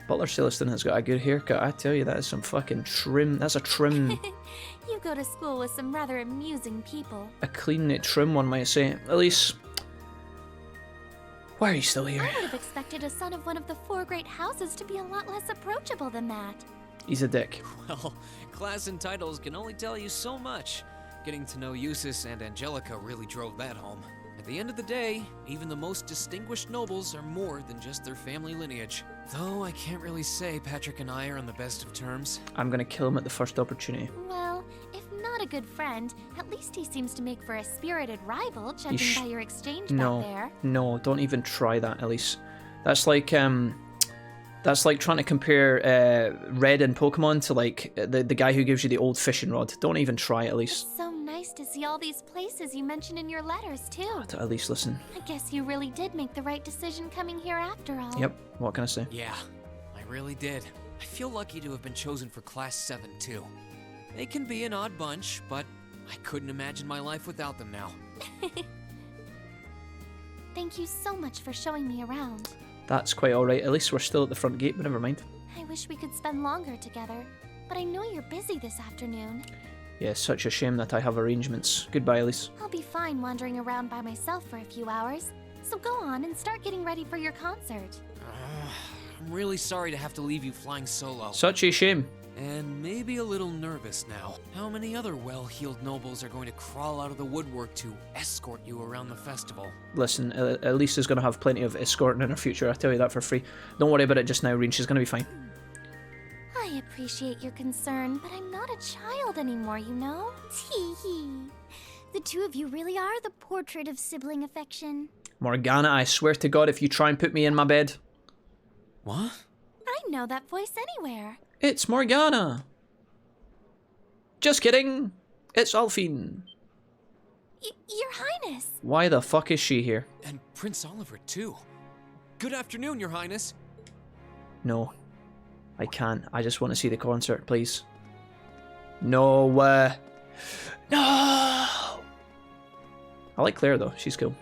Butler Celestin has got a good haircut. I tell you, that is some fucking trim. That's a trim. You go to school with some rather amusing people. A clean, trim one, might say. Elise, why are you still here? I would have expected a son of one of the 4 great houses to be a lot less approachable than that. He's a dick. Well, class and titles can only tell you so much. Getting to know Eustace and Angelica really drove that home. At the end of the day, even the most distinguished nobles are more than just their family lineage. Though I can't really say Patrick and I are on the best of terms. I'm gonna kill him at the first opportunity. Well, if not a good friend, at least he seems to make for a spirited rival, judging by your exchange back there. No, don't even try that, Elise. That's like trying to compare Red in Pokemon to like the guy who gives you the old fishing rod. Don't even try it, Elise. It's so nice to see all these places you mentioned in your letters, too. At least listen. I guess you really did make the right decision coming here after all. Yep, what can I say? Yeah, I really did. I feel lucky to have been chosen for Class 7, too. They can be an odd bunch, but I couldn't imagine my life without them now. Thank you so much for showing me around. That's quite alright. At least we're still at the front gate, but never mind. I wish we could spend longer together, but I know you're busy this afternoon. Yeah, such a shame that I have arrangements. Goodbye, Elise. I'll be fine wandering around by myself for a few hours, so go on and start getting ready for your concert. I'm really sorry to have to leave you flying solo. Such a shame. And maybe a little nervous now. How many other well-heeled nobles are going to crawl out of the woodwork to escort you around the festival? Listen, Elise is going to have plenty of escorting in her future. I tell you that for free. Don't worry about it just now, Reen. She's going to be fine. I appreciate your concern, but I'm not a child anymore, you know? Tee-hee. The 2 of you really are the portrait of sibling affection. Morgana, I swear to God, if you try and put me in my bed... What? I know that voice anywhere. It's Morgana. Just kidding. It's Alphine. Your Highness. Why the fuck is she here? And Prince Oliver, too. Good afternoon, Your Highness. No. I can't. I just want to see the concert, please. No. No! I like Claire, though. She's cool.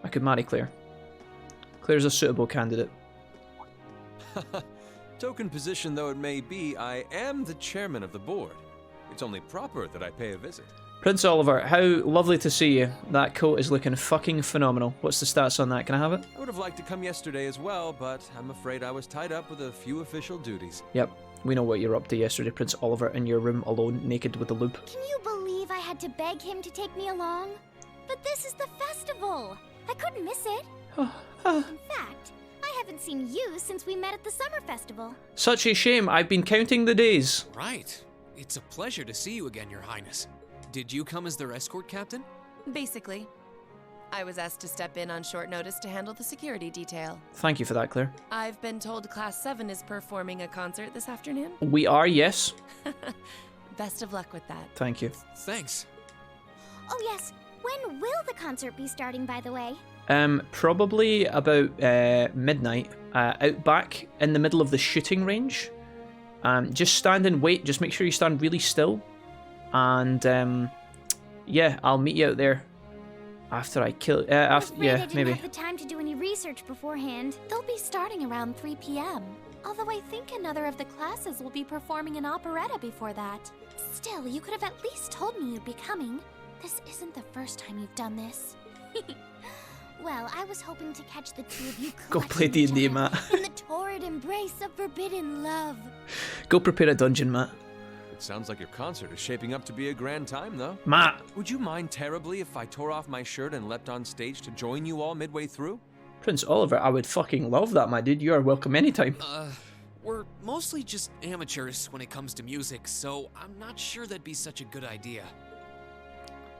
I could marry Claire. Claire's a suitable candidate. Token position though it may be, I am the chairman of the board. It's only proper that I pay a visit. Prince Oliver, how lovely to see you. That coat is looking fucking phenomenal. What's the stats on that? Can I have it? I would have liked to come yesterday as well, but I'm afraid I was tied up with a few official duties. Yep, we know what you're up to yesterday, Prince Oliver, in your room alone, naked with a loop. Can you believe I had to beg him to take me along? But this is the festival. I couldn't miss it. In fact, I haven't seen you since we met at the summer festival. Such a shame. I've been counting the days. Right. It's a pleasure to see you again, Your Highness. Did you come as their escort captain? Basically. I was asked to step in on short notice to handle the security detail. Thank you for that, Claire. I've been told Class 7 is performing a concert this afternoon. We are, yes. Best of luck with that. Thank you. Thanks. Oh yes, when will the concert be starting, by the way? Probably about midnight, out back in the middle of the shooting range. Just stand and wait. Just make sure you stand really still. And yeah, I'll meet you out there after I kill. After, yeah, I didn't maybe. have the time to do any research beforehand. They'll be starting around 3 p.m. Although I think another of the classes will be performing an operetta before that. Still, you could have at least told me you'd be coming. This isn't the first time you've done this. Well, I was hoping to catch the 2 of you Go play D&D, Matt. in the torrid embrace of forbidden love. Go prepare a dungeon, Matt. It sounds like your concert is shaping up to be a grand time, though. Matt! Would you mind terribly if I tore off my shirt and leapt on stage to join you all midway through? Prince Oliver, I would fucking love that, my dude. You are welcome anytime. We're mostly just amateurs when it comes to music, so I'm not sure that'd be such a good idea.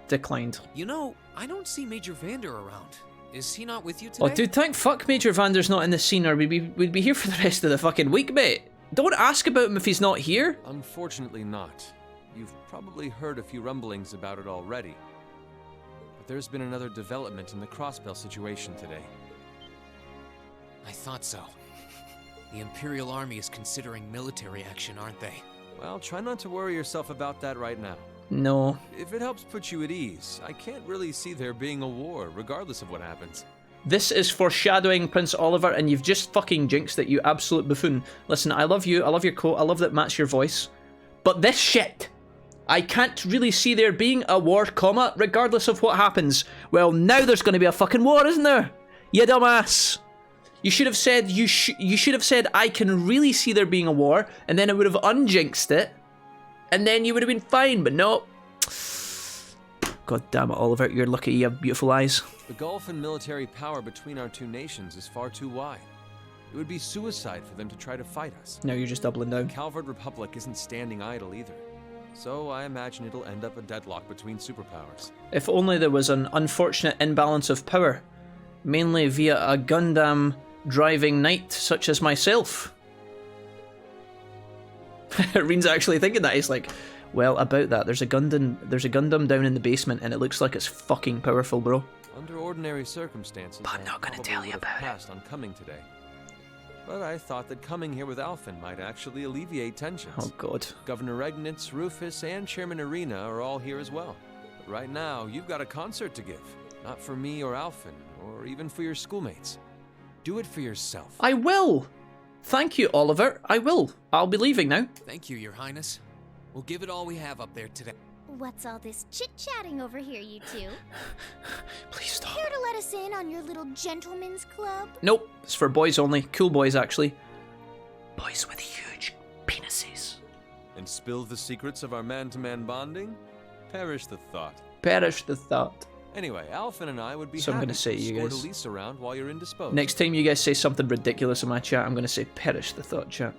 Declined. You know, I don't see Major Vander around. Is he not with you today? Oh, dude, thank fuck Major Vander's not in the scene, or we'd be here for the rest of the fucking week, mate. Don't ask about him if he's not here. Unfortunately not. You've probably heard a few rumblings about it already. But there's been another development in the Crossbell situation today. I thought so. The Imperial Army is considering military action, aren't they? Well, try not to worry yourself about that right now. No. If it helps put you at ease, I can't really see there being a war, regardless of what happens. This is foreshadowing Prince Oliver, and you've just fucking jinxed it, you absolute buffoon. Listen, I love you, I love your coat, I love that Matt's your voice. But this shit, I can't really see there being a war, comma, regardless of what happens. Well, now there's gonna be a fucking war, isn't there? You dumbass. You should have said, you should have said, I can really see there being a war, and then it would have unjinxed it, and then you would have been fine, but no. God damn it, Oliver, you're lucky you have beautiful eyes. The gulf in military power between our two nations is far too wide. It would be suicide for them to try to fight us. Now you're just doubling down. The Calvard Republic isn't standing idle either. So I imagine it'll end up a deadlock between superpowers. If only there was an unfortunate imbalance of power, mainly via a Gundam driving knight such as myself. Reen's actually thinking that. He's like, well, about that, there's a Gundam down in the basement and it looks like it's fucking powerful, bro. Under ordinary circumstances, but I'm not gonna tell you about it. On coming today. But I thought that coming here with Alphen might actually alleviate tensions. Oh god. Governor Regnitz, Rufus, and Chairman Arena are all here as well. But right now, you've got a concert to give. Not for me or Alphen, or even for your schoolmates. Do it for yourself. I will! Thank you, Oliver. I will. I'll be leaving now. Thank you, Your Highness. We'll give it all we have up there today. What's all this chit-chatting over here, you two? Please stop. Care to let us in on your little gentleman's club? Nope. It's for boys only. Cool boys, actually. Boys with huge penises. And spill the secrets of our man-to-man bonding? Perish the thought. Perish the thought. Anyway, Alphen and I would be so I'm happy gonna say to you escort guys. Elise around while you're indisposed. Next time you guys say something ridiculous in my chat, I'm gonna say perish the thought, chat.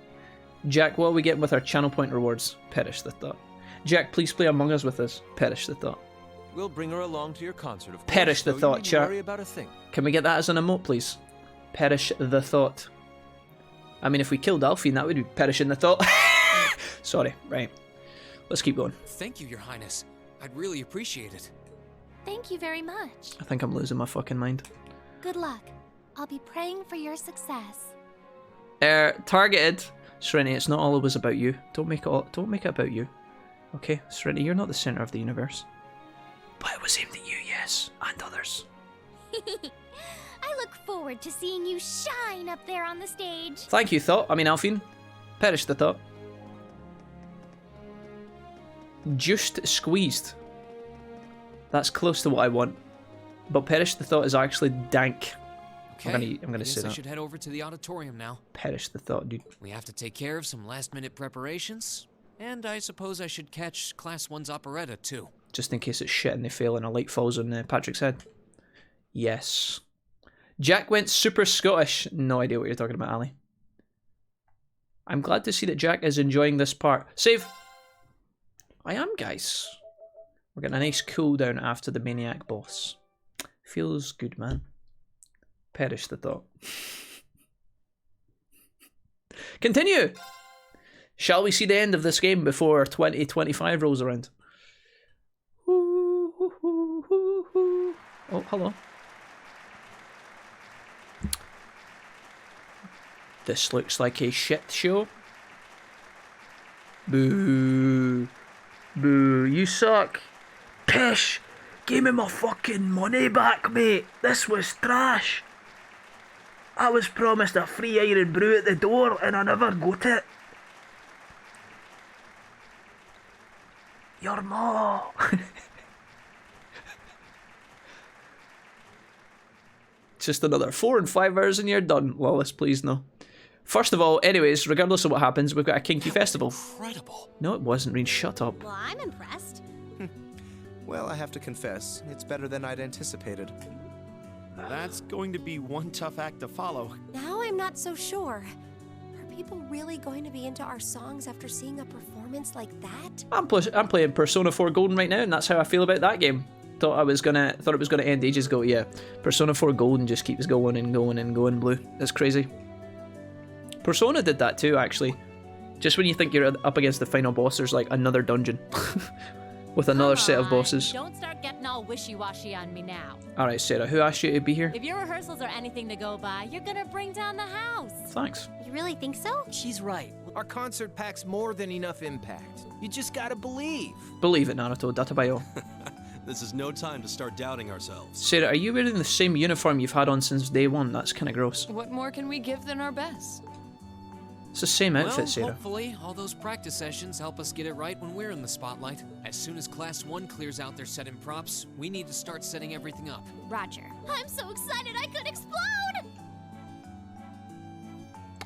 Jack, what are we getting with our channel point rewards? Perish the thought. Jack, please play Among Us with us. Perish the thought. We'll bring her along to your concert, of course. Perish the thought, chat. Worry about a thing. Can we get that as an emote, please? Perish the thought. I mean, if we killed Alfie, that would be perishing the thought. Sorry, right. Let's keep going. Thank you, Your Highness. I'd really appreciate it. Thank you very much. I think I'm losing my fucking mind. Good luck. I'll be praying for your success. Targeted. Serenity, it's not always about you. Don't make it about you. Okay, Serenity, you're not the center of the universe. But it was aimed at you, yes, and others. I look forward to seeing you shine up there on the stage. Thank you, Thought. I mean, Alfine. Perish the thought. Just squeezed. That's close to what I want. But perish the thought is actually dank. Okay, I'm gonna say that. I should head over to the auditorium now. Perish the thought, dude. We have to take care of some last-minute preparations, and I suppose I should catch Class 1's operetta too. Just in case it's shit and they fail and a light falls on Patrick's head. Yes. Jack went super Scottish. No idea what you're talking about, Ali. I'm glad to see that Jack is enjoying this part. Save! I am, guys. We're getting a nice cooldown after the Maniac boss. Feels good, man. Perish the thought. Continue! Shall we see the end of this game before 2025 rolls around? Oh, hello. This looks like a shit show. Boo. Boo, you suck. Pish! Give me my fucking money back, mate. This was trash. I was promised a free iron brew at the door and I never got it. Your ma. Just another 4 and 5 hours and you're done. Lawless, please no. First of all, anyways, regardless of what happens, we've got a kinky festival. Incredible. No, it wasn't, Reen. Shut up. Well, I'm impressed. Well, I have to confess, it's better than I'd anticipated. That's going to be one tough act to follow. Now I'm not so sure. Are people really going to be into our songs after seeing a performance like that? I'm playing Persona 4 Golden right now, and that's how I feel about that game. Thought it was gonna end ages ago. Yeah, Persona 4 Golden just keeps going and going and going. Blue. That's crazy. Persona did that too, actually. Just when you think you're up against the final boss, there's like another dungeon with another set of bosses. Don't start getting all wishy-washy on me now. All right, Sarah, who asked you to be here? If your rehearsals are anything to go by, you're gonna bring down the house. Thanks. You really think so? She's right. Our concert packs more than enough impact. You just gotta believe. Believe it, Naruto. Databayo. This is no time to start doubting ourselves. Sarah, are you wearing the same uniform you've had on since day one? That's kind of gross. What more can we give than our best? It's the same outfit, Well, Sarah. hopefully, all those practice sessions help us get it right when we're in the spotlight. As soon as Class 1 clears out their set and props, we need to start setting everything up. Roger. I'm so excited I could explode!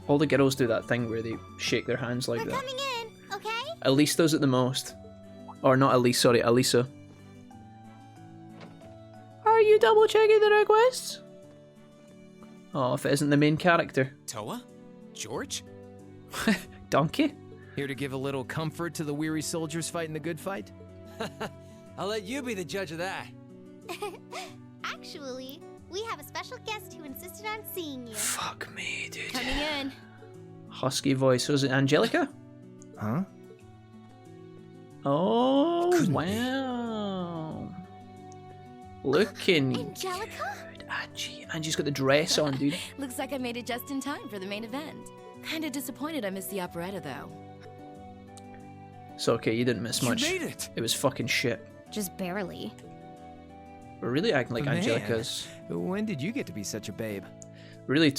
All the girls do that thing where they shake their hands like We're that. coming in, okay? Elise does it the most. Or not Elise, sorry, Elisa. Are you double checking the requests? Oh, if it isn't the main character. Toa? George? Donkey? Here to give a little comfort to the weary soldiers fighting the good fight? I'll let you be the judge of that. Actually, we have a special guest who insisted on seeing you. Fuck me, dude. Coming in. Husky voice. Was it Angelica? Huh? Oh, wow. Looking Angelica? good. Angie's got the dress on, dude. Looks like I made it just in time for the main event. Kinda disappointed I missed the operetta, though. It's okay, you didn't miss much. You made it! It was fucking shit. Just barely. We're really acting like Man, Angelica's... When did you get to be such a babe? Really...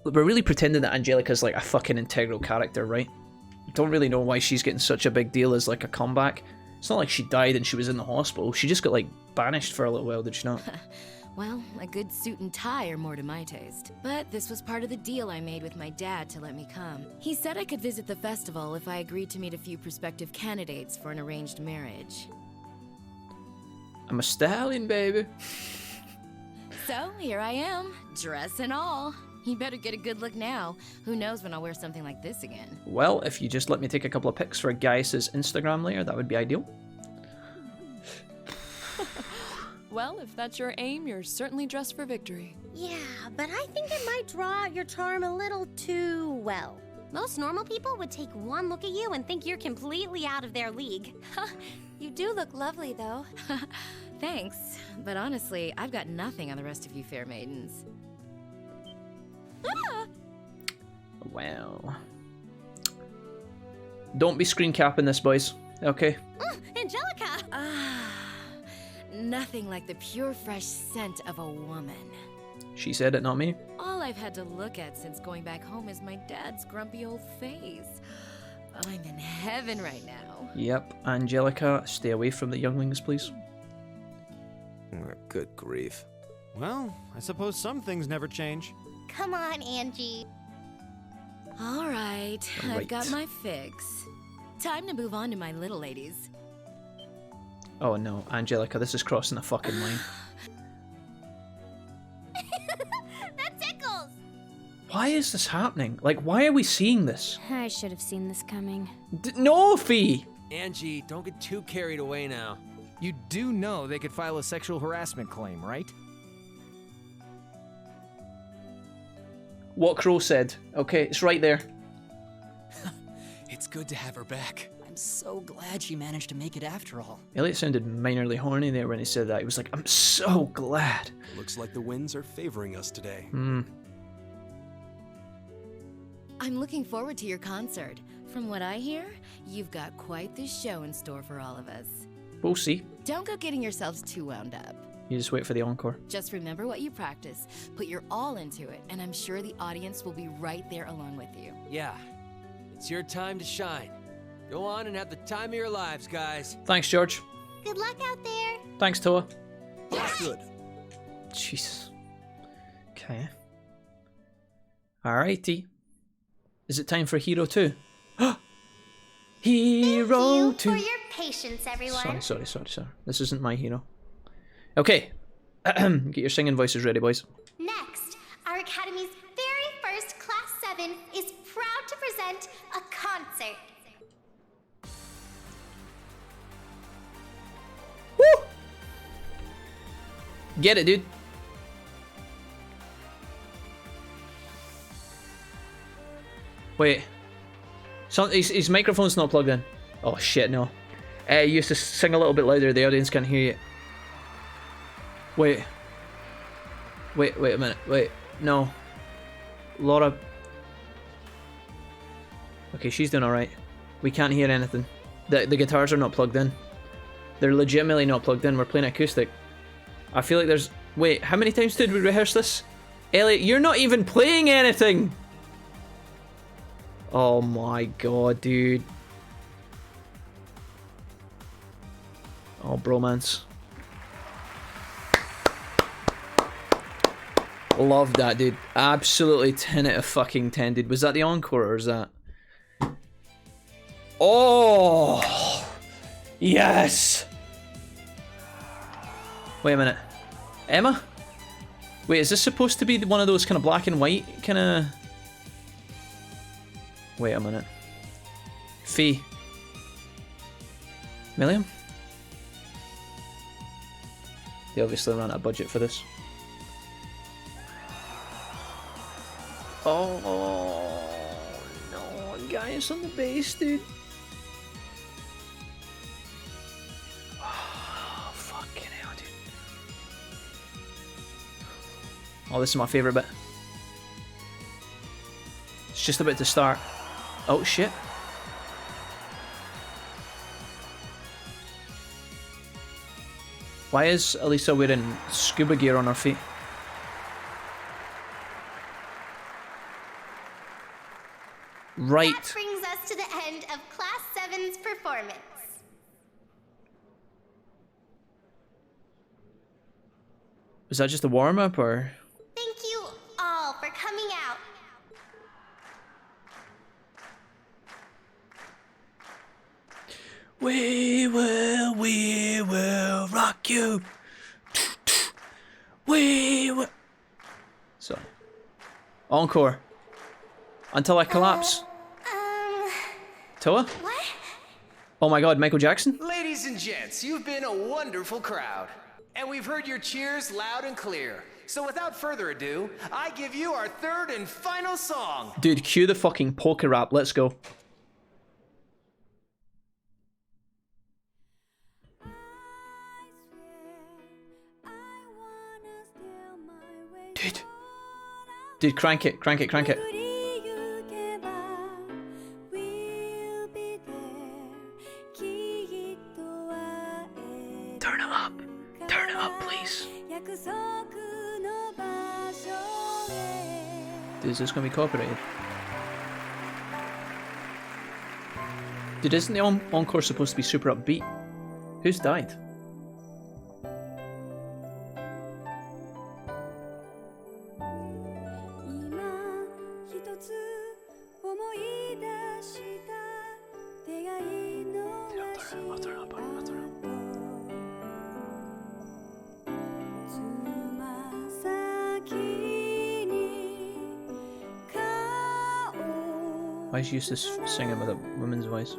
We're really pretending that Angelica's like a fucking integral character, right? Don't really know why she's getting such a big deal as like a comeback. It's not like she died and she was in the hospital. She just got like banished for a little while, did she not? Well, a good suit and tie are more to my taste. But this was part of the deal I made with my dad to let me come. He said I could visit the festival if I agreed to meet a few prospective candidates for an arranged marriage. I'm a stallion, baby. So, here I am, dress and all. You better get a good look now. Who knows when I'll wear something like this again. Well, if you just let me take a couple of pics for Gaius's Instagram later, that would be ideal. Well, if that's your aim, you're certainly dressed for victory. Yeah, but I think it might draw out your charm a little too well. Most normal people would take one look at you and think you're completely out of their league. You do look lovely, though. Thanks, but honestly, I've got nothing on the rest of you fair maidens. Wow. Don't be screen capping this, boys. Okay? Angelica! Nothing like the pure, fresh scent of a woman. She said it, not me. All I've had to look at since going back home is my dad's grumpy old face. I'm in heaven right now. Yep. Angelica, stay away from the younglings, please. Good grief. Well, I suppose some things never change. Come on, Angie. All right, I've Right. got my fix. Time to move on to my little ladies. Oh no, Angelica, this is crossing the fucking line. That tickles! Why is this happening? Like, why are we seeing this? I should have seen this coming. No, Fee! Angie, don't get too carried away now. You do know they could file a sexual harassment claim, right? What Crow said. Okay, it's right there. It's good to have her back. I'm so glad she managed to make it after all. Elliot sounded minorly horny there when he said that. He was like, I'm so glad. Looks like the winds are favoring us today. I'm looking forward to your concert. From what I hear, you've got quite the show in store for all of us. We'll see. Don't go getting yourselves too wound up. You just wait for the encore. Just remember what you practice, put your all into it, and I'm sure the audience will be right there along with you. Yeah, it's your time to shine. Go on and have the time of your lives, guys. Thanks, George. Good luck out there. Thanks, Toa. Good. Jesus. Okay. Alrighty. Is it time for Hero 2? Hero 2! For your patience, everyone. Sorry. This isn't my hero. Okay. Get your singing voices ready, boys. Next, our Academy's very first Class 7 is proud to present a concert. Get it, dude. Wait. His microphone's not plugged in. Oh shit, no. You used to sing a little bit louder, the audience can't hear you. Wait. Wait a minute. Wait. No. Laura. Okay, she's doing alright. We can't hear anything. The guitars are not plugged in. They're legitimately not plugged in. We're playing acoustic. I feel like there's... Wait, how many times did we rehearse this? Elliot, you're not even playing anything! Oh my god, dude. Oh, bromance. Love that, dude. Absolutely 10 out of fucking 10, dude. Was that the encore or is that... Oh! Yes! Wait a minute. Emma? Wait, is this supposed to be one of those kind of black and white kind of... Wait a minute. Fee. Milliam? They obviously ran out of budget for this. Oh no, guys on the bass, dude. Oh, fucking hell, dude. Oh, this is my favourite bit. It's just about to start. Oh shit. Why is Elisa wearing scuba gear on her feet? Right. That brings us to the end of Class 7's performance. Was that just a warm-up, or...? Thank you all for coming out. We will rock you. We will... Sorry. Encore. Until I collapse. Toa? What? Oh my god, Michael Jackson? Ladies and gents, you've been a wonderful crowd. And we've heard your cheers loud and clear. So without further ado, I give you our third and final song. Dude, cue the fucking polka rap. Let's go. Dude, crank it, crank it, crank it. Turn it up, please. Dude, is this gonna be copyrighted? Dude, isn't the encore supposed to be super upbeat? Who's died? Why is Eustace singing with a woman's voice?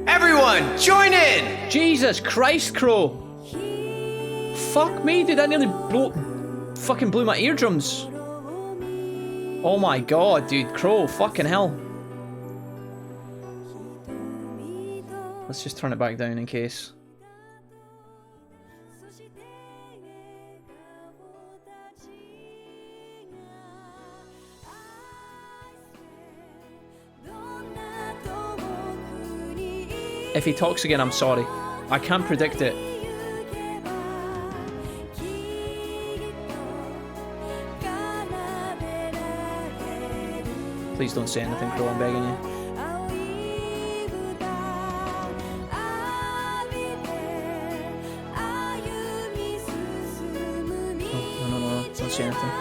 Everyone, join in! Jesus Christ, Crow! Fuck me, dude, that nearly fucking blew my eardrums. Oh my god, dude, Crow, fucking hell. Let's just turn it back down in case. If he talks again, I'm sorry. I can't predict it. Please don't say anything, Crow, I'm begging you. No, don't say anything.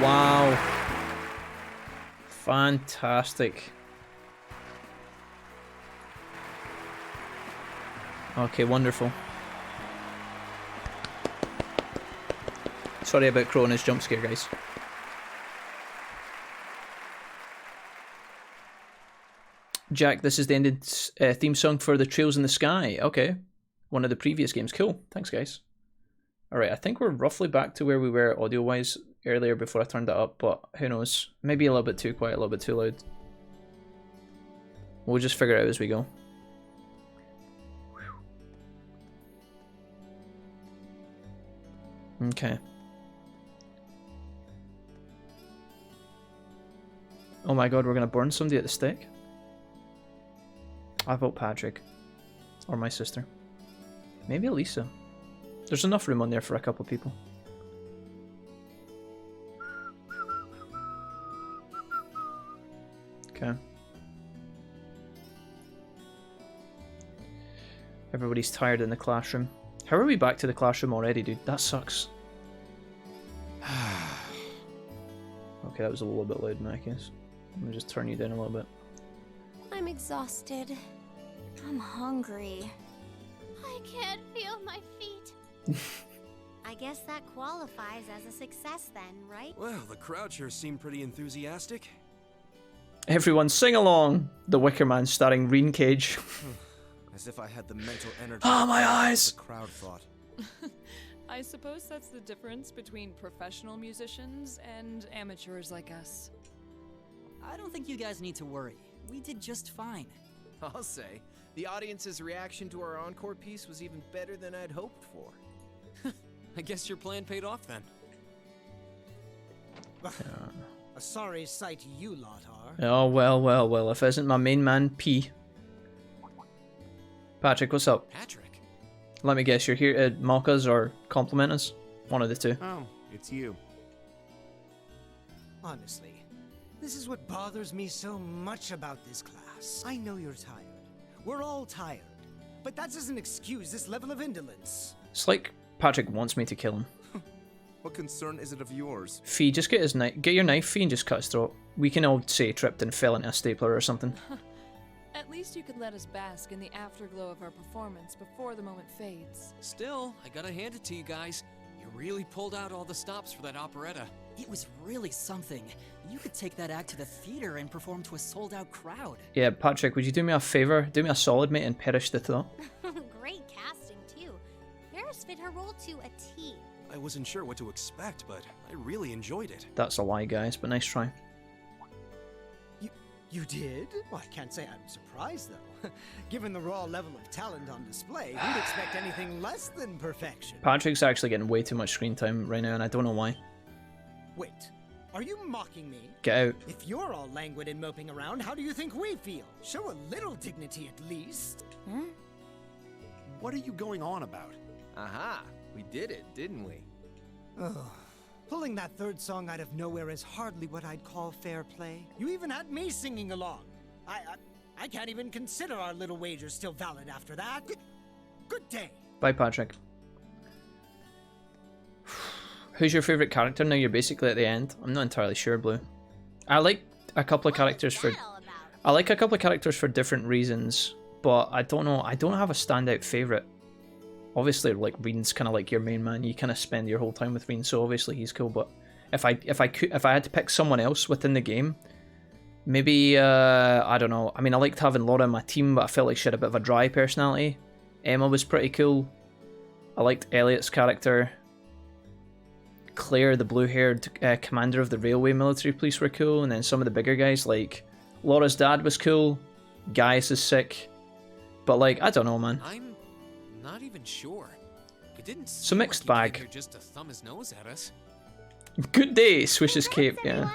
Wow. Fantastic. Okay, wonderful. Sorry about Corona's jump scare, guys. Jack, this is the ending theme song for the Trails in the Sky. Okay. One of the previous games. Cool. Thanks, guys. Alright, I think we're roughly back to where we were audio-wise earlier before I turned that up, but who knows. Maybe a little bit too quiet, a little bit too loud. We'll just figure it out as we go. Okay. Oh my god, we're gonna burn somebody at the stake? I vote Patrick. Or my sister. Maybe Elisa. There's enough room on there for a couple people. Okay. Everybody's tired in the classroom. How are we back to the classroom already, dude? That sucks. Okay, that was a little bit loud in that case. I'm gonna just turn you down a little bit. I'm exhausted. I'm hungry. I can't feel my feet. I guess that qualifies as a success then, right? Well, the crowd sure seemed pretty enthusiastic. Everyone sing along! The Wicker Man starring Reen Cage. As if I had the mental energy. Ah, my eyes! The crowd thought. I suppose that's the difference between professional musicians and amateurs like us. I don't think you guys need to worry. We did just fine. I'll say, the audience's reaction to our encore piece was even better than I'd hoped for. I guess your plan paid off then. A sorry sight you lot are. Oh, well, well, well. If it isn't my main man, P. Patrick, what's up? Patrick? Let me guess, you're here to mock us or compliment us? One of the two. Oh, it's you. Honestly, this is what bothers me so much about this class. I know you're tired. We're all tired. But that doesn't excuse this level of indolence. It's like Patrick wants me to kill him. What concern is it of yours? Fee, just get his knife. Get your knife, Fee, and just cut his throat. We can all say tripped and fell into a stapler or something. At least you could let us bask in the afterglow of our performance before the moment fades. Still, I gotta hand it to you guys. You really pulled out all the stops for that operetta. It was really something. You could take that act to the theater and perform to a sold-out crowd. Yeah, Patrick, would you do me a favour? Do me a solid, mate, and perish the thought. Great casting, too. Paris fit her role to a T. I wasn't sure what to expect, but I really enjoyed it. That's a lie, guys, but nice try. You did? Well, I can't say I'm surprised, though. Given the raw level of talent on display, we'd expect anything less than perfection. Patrick's actually getting way too much screen time right now, and I don't know why. Wait, are you mocking me? Get out. If you're all languid and moping around, how do you think we feel? Show a little dignity at least. What are you going on about? Aha, we did it, didn't we? Ugh. Pulling that third song out of nowhere is hardly what I'd call fair play. You even had me singing along. I can't even consider our little wager still valid after that. Good day. Bye, Patrick. Who's your favourite character now you're basically at the end? I'm not entirely sure, Blue. I like a couple of characters for... I like a couple of characters for different reasons, but I don't know. I don't have a standout favourite. Obviously, like, Reen's kind of like your main man. You kind of spend your whole time with Reen, so obviously he's cool. But if I had to pick someone else within the game, maybe I don't know. I mean, I liked having Laura in my team, but I felt like she had a bit of a dry personality. Emma was pretty cool. I liked Elliot's character. Claire, the blue-haired commander of the railway military police, were cool, and then some of the bigger guys, like Laura's dad was cool. Gaius is sick, but like I don't know, man. I'm not even sure. It didn't It's a seem mixed like he bag. came here just to thumb his nose at us. Good day, swishes cape. Yeah.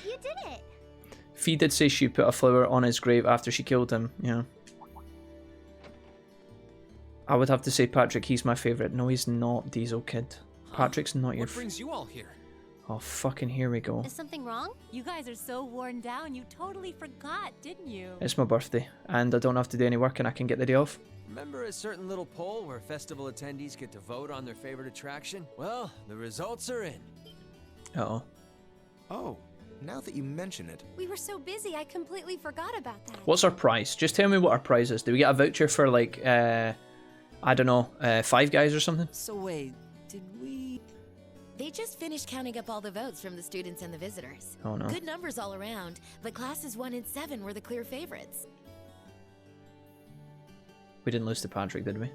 You did it. Fee did say she put a flower on his grave after she killed him. Yeah. I would have to say Patrick. He's my favourite. No, he's not, Diesel Kid. Patrick's not your. What brings you all here? Oh, fucking here we go. Is something wrong? You guys are so worn down, you totally forgot, didn't you? It's my birthday, and I don't have to do any work, and I can get the day off. Remember a certain little poll where festival attendees get to vote on their favorite attraction? Well, the results are in. Uh-oh. Oh, now that you mention it. We were so busy, I completely forgot about that. What's our prize? Just tell me what our prize is. Do we get a voucher for like, I don't know, Five Guys or something? So wait, did we... They just finished counting up all the votes from the students and the visitors. Oh no. Good numbers all around, but classes 1 and 7 were the clear favorites. We didn't lose to Patrick, did we?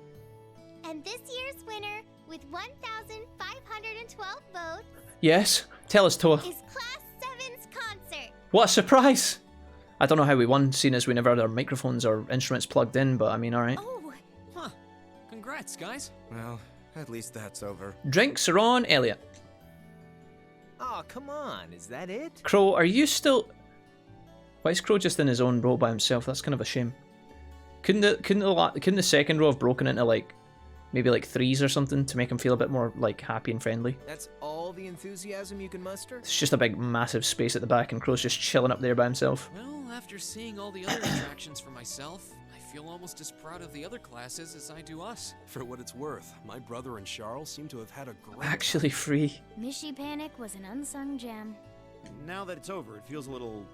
And this year's winner, with 1,512 votes, Yes. Tell us, Toa. is Class 7's concert. What a surprise! I don't know how we won, seeing as we never had our microphones or instruments plugged in, but I mean, alright. Huh. Congrats, guys. Well, at least that's over. Drinks are on, Elliot. Oh, come on. Is that it? Crow, are you still... Why is Crow just in his own row by himself? That's kind of a shame. Couldn't the second row have broken into like maybe like 3s or something to make him feel a bit more like happy and friendly? That's all the enthusiasm you can muster? It's just a big massive space at the back and Crow's just chilling up there by himself. Well, after seeing all the other attractions for myself, I feel almost as proud of the other classes as I do us. For what it's worth, my brother and Charles seem to have had a great Actually free. Mishy Panic was an unsung gem. Now that it's over, it feels a little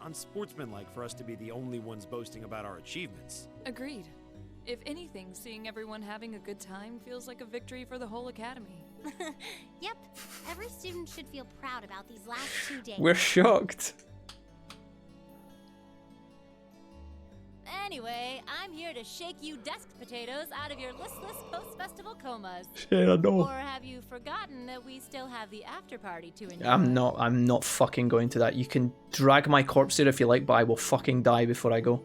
unsportsmanlike for us to be the only ones boasting about our achievements. Agreed. If anything, seeing everyone having a good time feels like a victory for the whole academy. Yep, every student should feel proud about these last 2 days. We're shocked. Anyway, I'm here to shake you desk potatoes out of your listless post-festival comas. Shit, I know. Or have you forgotten that we still have the after party to enjoy? I'm not fucking going to that. You can drag my corpse there if you like, but I will fucking die before I go.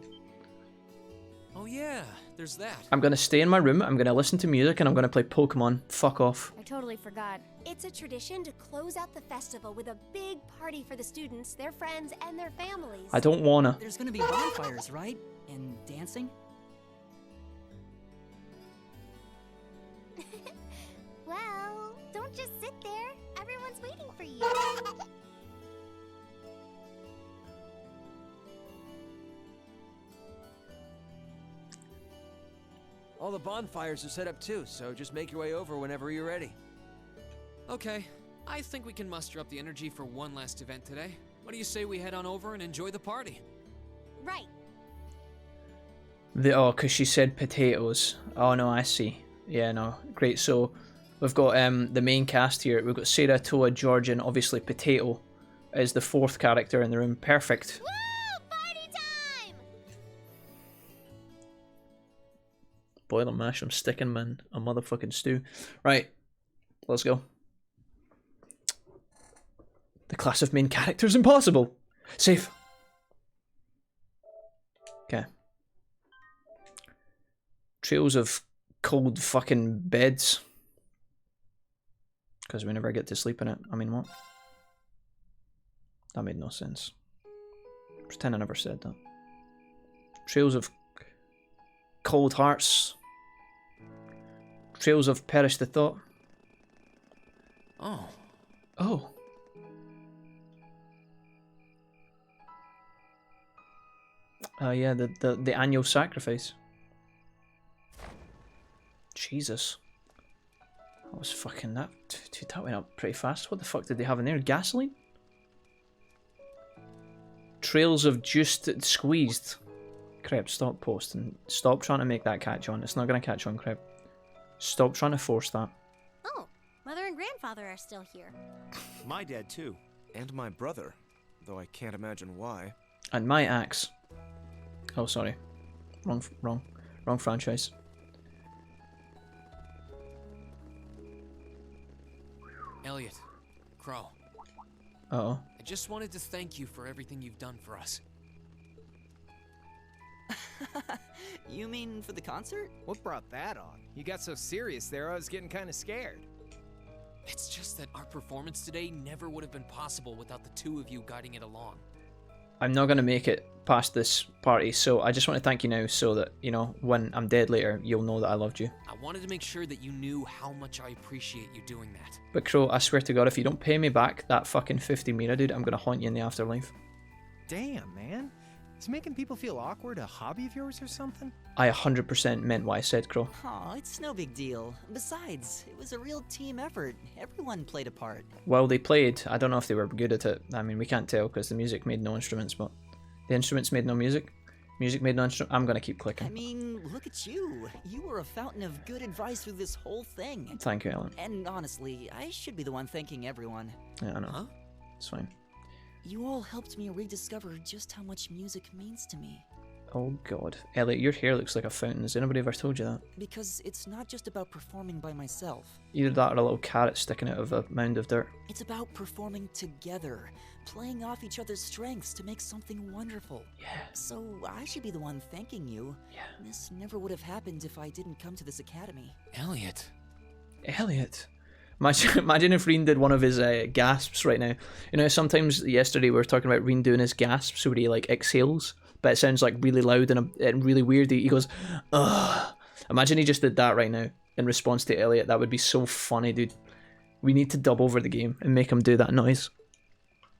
Oh yeah, there's that. I'm gonna stay in my room, I'm gonna listen to music, and I'm gonna play Pokemon. Fuck off. I totally forgot. It's a tradition to close out the festival with a big party for the students, their friends, and their families. I don't wanna. There's gonna be bonfires, right? And dancing? Well, don't just sit there. Everyone's waiting for you. All the bonfires are set up too, so just make your way over whenever you're ready. Okay, I think we can muster up the energy for one last event today. What do you say we head on over and enjoy the party? Right. Because she said potatoes. Oh no, I see. Yeah, no, great. So we've got the main cast here. We've got Sarah, Toa, George, and obviously Potato is the 4th character in the room. Perfect. Woo! Party time! Boil and mash, I'm sticking, man. A motherfucking stew. Right, let's go. The class of main characters impossible. Save. Okay. Trails of cold fucking beds. Because we never get to sleep in it. I mean, what? That made no sense. Pretend I never said that. Trails of cold hearts. Trails of perished the thought. Oh. Oh. Yeah, the annual sacrifice. Jesus. That was fucking that. Dude, that went up pretty fast. What the fuck did they have in there? Gasoline? Trails of juice squeezed. Crep, stop posting. Stop trying to make that catch on. It's not going to catch on, Crep. Stop trying to force that. Oh, Mother and Grandfather are still here. My dad, too. And my brother, though I can't imagine why. And my axe. Oh, sorry. Wrong franchise. Elliot, Crow. Uh-oh. I just wanted to thank you for everything you've done for us. You mean for the concert? What brought that on? You got so serious there, I was getting kind of scared. It's just that our performance today never would have been possible without the two of you guiding it along. I'm not going to make it past this party, so I just want to thank you now so that, you know, when I'm dead later, you'll know that I loved you. I wanted to make sure that you knew how much I appreciate you doing that. But Crow, I swear to God, if you don't pay me back that fucking 50 mira, dude, I'm going to haunt you in the afterlife. Damn, man. Is making people feel awkward a hobby of yours or something? I 100% meant what I said, Crow. Aw, it's no big deal. Besides, it was a real team effort. Everyone played a part. Well, they played. I don't know if they were good at it. I mean, we can't tell because the music made no instruments, but the instruments made no music. Music made no instrument. I'm gonna keep clicking. I mean, look at you. You were a fountain of good advice through this whole thing. Thank you, Ellen. And honestly, I should be the one thanking everyone. Yeah, I know. Huh? It's fine. You all helped me rediscover just how much music means to me. Oh god. Elliot, your hair looks like a fountain. Has anybody ever told you that? Because it's not just about performing by myself. Either that or a little carrot sticking out of a mound of dirt. It's about performing together, playing off each other's strengths to make something wonderful. Yeah. So I should be the one thanking you. Yeah. This never would have happened if I didn't come to this academy. Elliot. Elliot. Imagine if Reen did one of his gasps right now. You know, sometimes yesterday we were talking about Reen doing his gasps where he like exhales, but it sounds like really loud and really weird. He goes, ugh. Imagine he just did that right now in response to Elliot. That would be so funny, dude. We need to dub over the game and make him do that noise.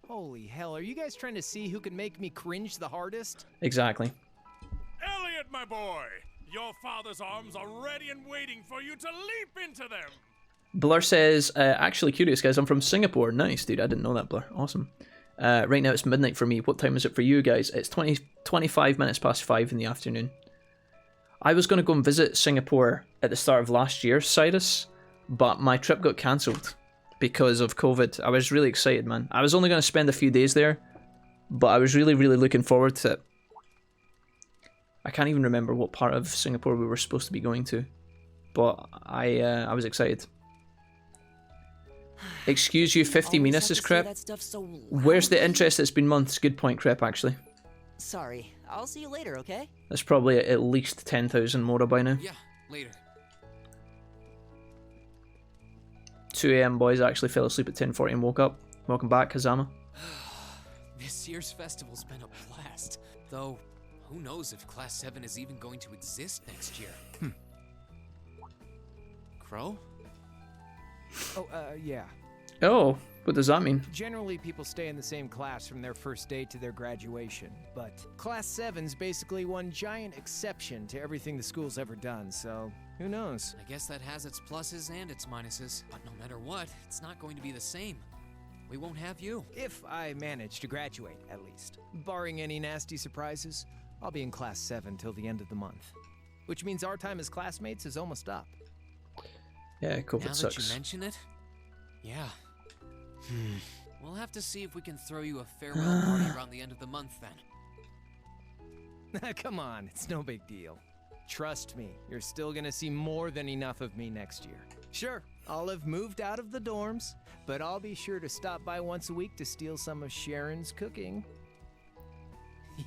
Holy hell, are you guys trying to see who can make me cringe the hardest? Exactly. Elliot, my boy, your father's arms are ready and waiting for you to leap into them. Blur says, actually curious guys, I'm from Singapore. Nice, dude. I didn't know that, Blur. Awesome. Right now it's midnight for me. What time is it for you guys? It's 25 minutes past 5 in the afternoon. I was going to go and visit Singapore at the start of last year, Cyrus, but my trip got cancelled because of COVID. I was really excited, man. I was only going to spend a few days there, but I was really, really looking forward to it. I can't even remember what part of Singapore we were supposed to be going to, but I was excited. Excuse you, 50 minuses, Crep. Where's the interest? It's been months. Good point, Crep, actually. Sorry, I'll see you later, okay? There's probably at least 10,000 Mora by now. Yeah, later. 2 AM boys, actually fell asleep at 10:40 and woke up. Welcome back, Kazama. This year's festival's been a blast. Though, who knows if Class 7 is even going to exist next year. Crow? Oh, yeah. Oh, what does that mean? Generally, people stay in the same class from their first day to their graduation, but Class 7's basically one giant exception to everything the school's ever done, so who knows? I guess that has its pluses and its minuses, but no matter what, it's not going to be the same. We won't have you. If I manage to graduate, at least. Barring any nasty surprises, I'll be in Class 7 till the end of the month. Which means our time as classmates is almost up. Yeah, COVID now sucks. That you mention it, yeah. We'll have to see if we can throw you a farewell party around the end of the month then. Come on, it's no big deal. Trust me, you're still gonna see more than enough of me next year. Sure, I'll have moved out of the dorms, but I'll be sure to stop by once a week to steal some of Sharon's cooking.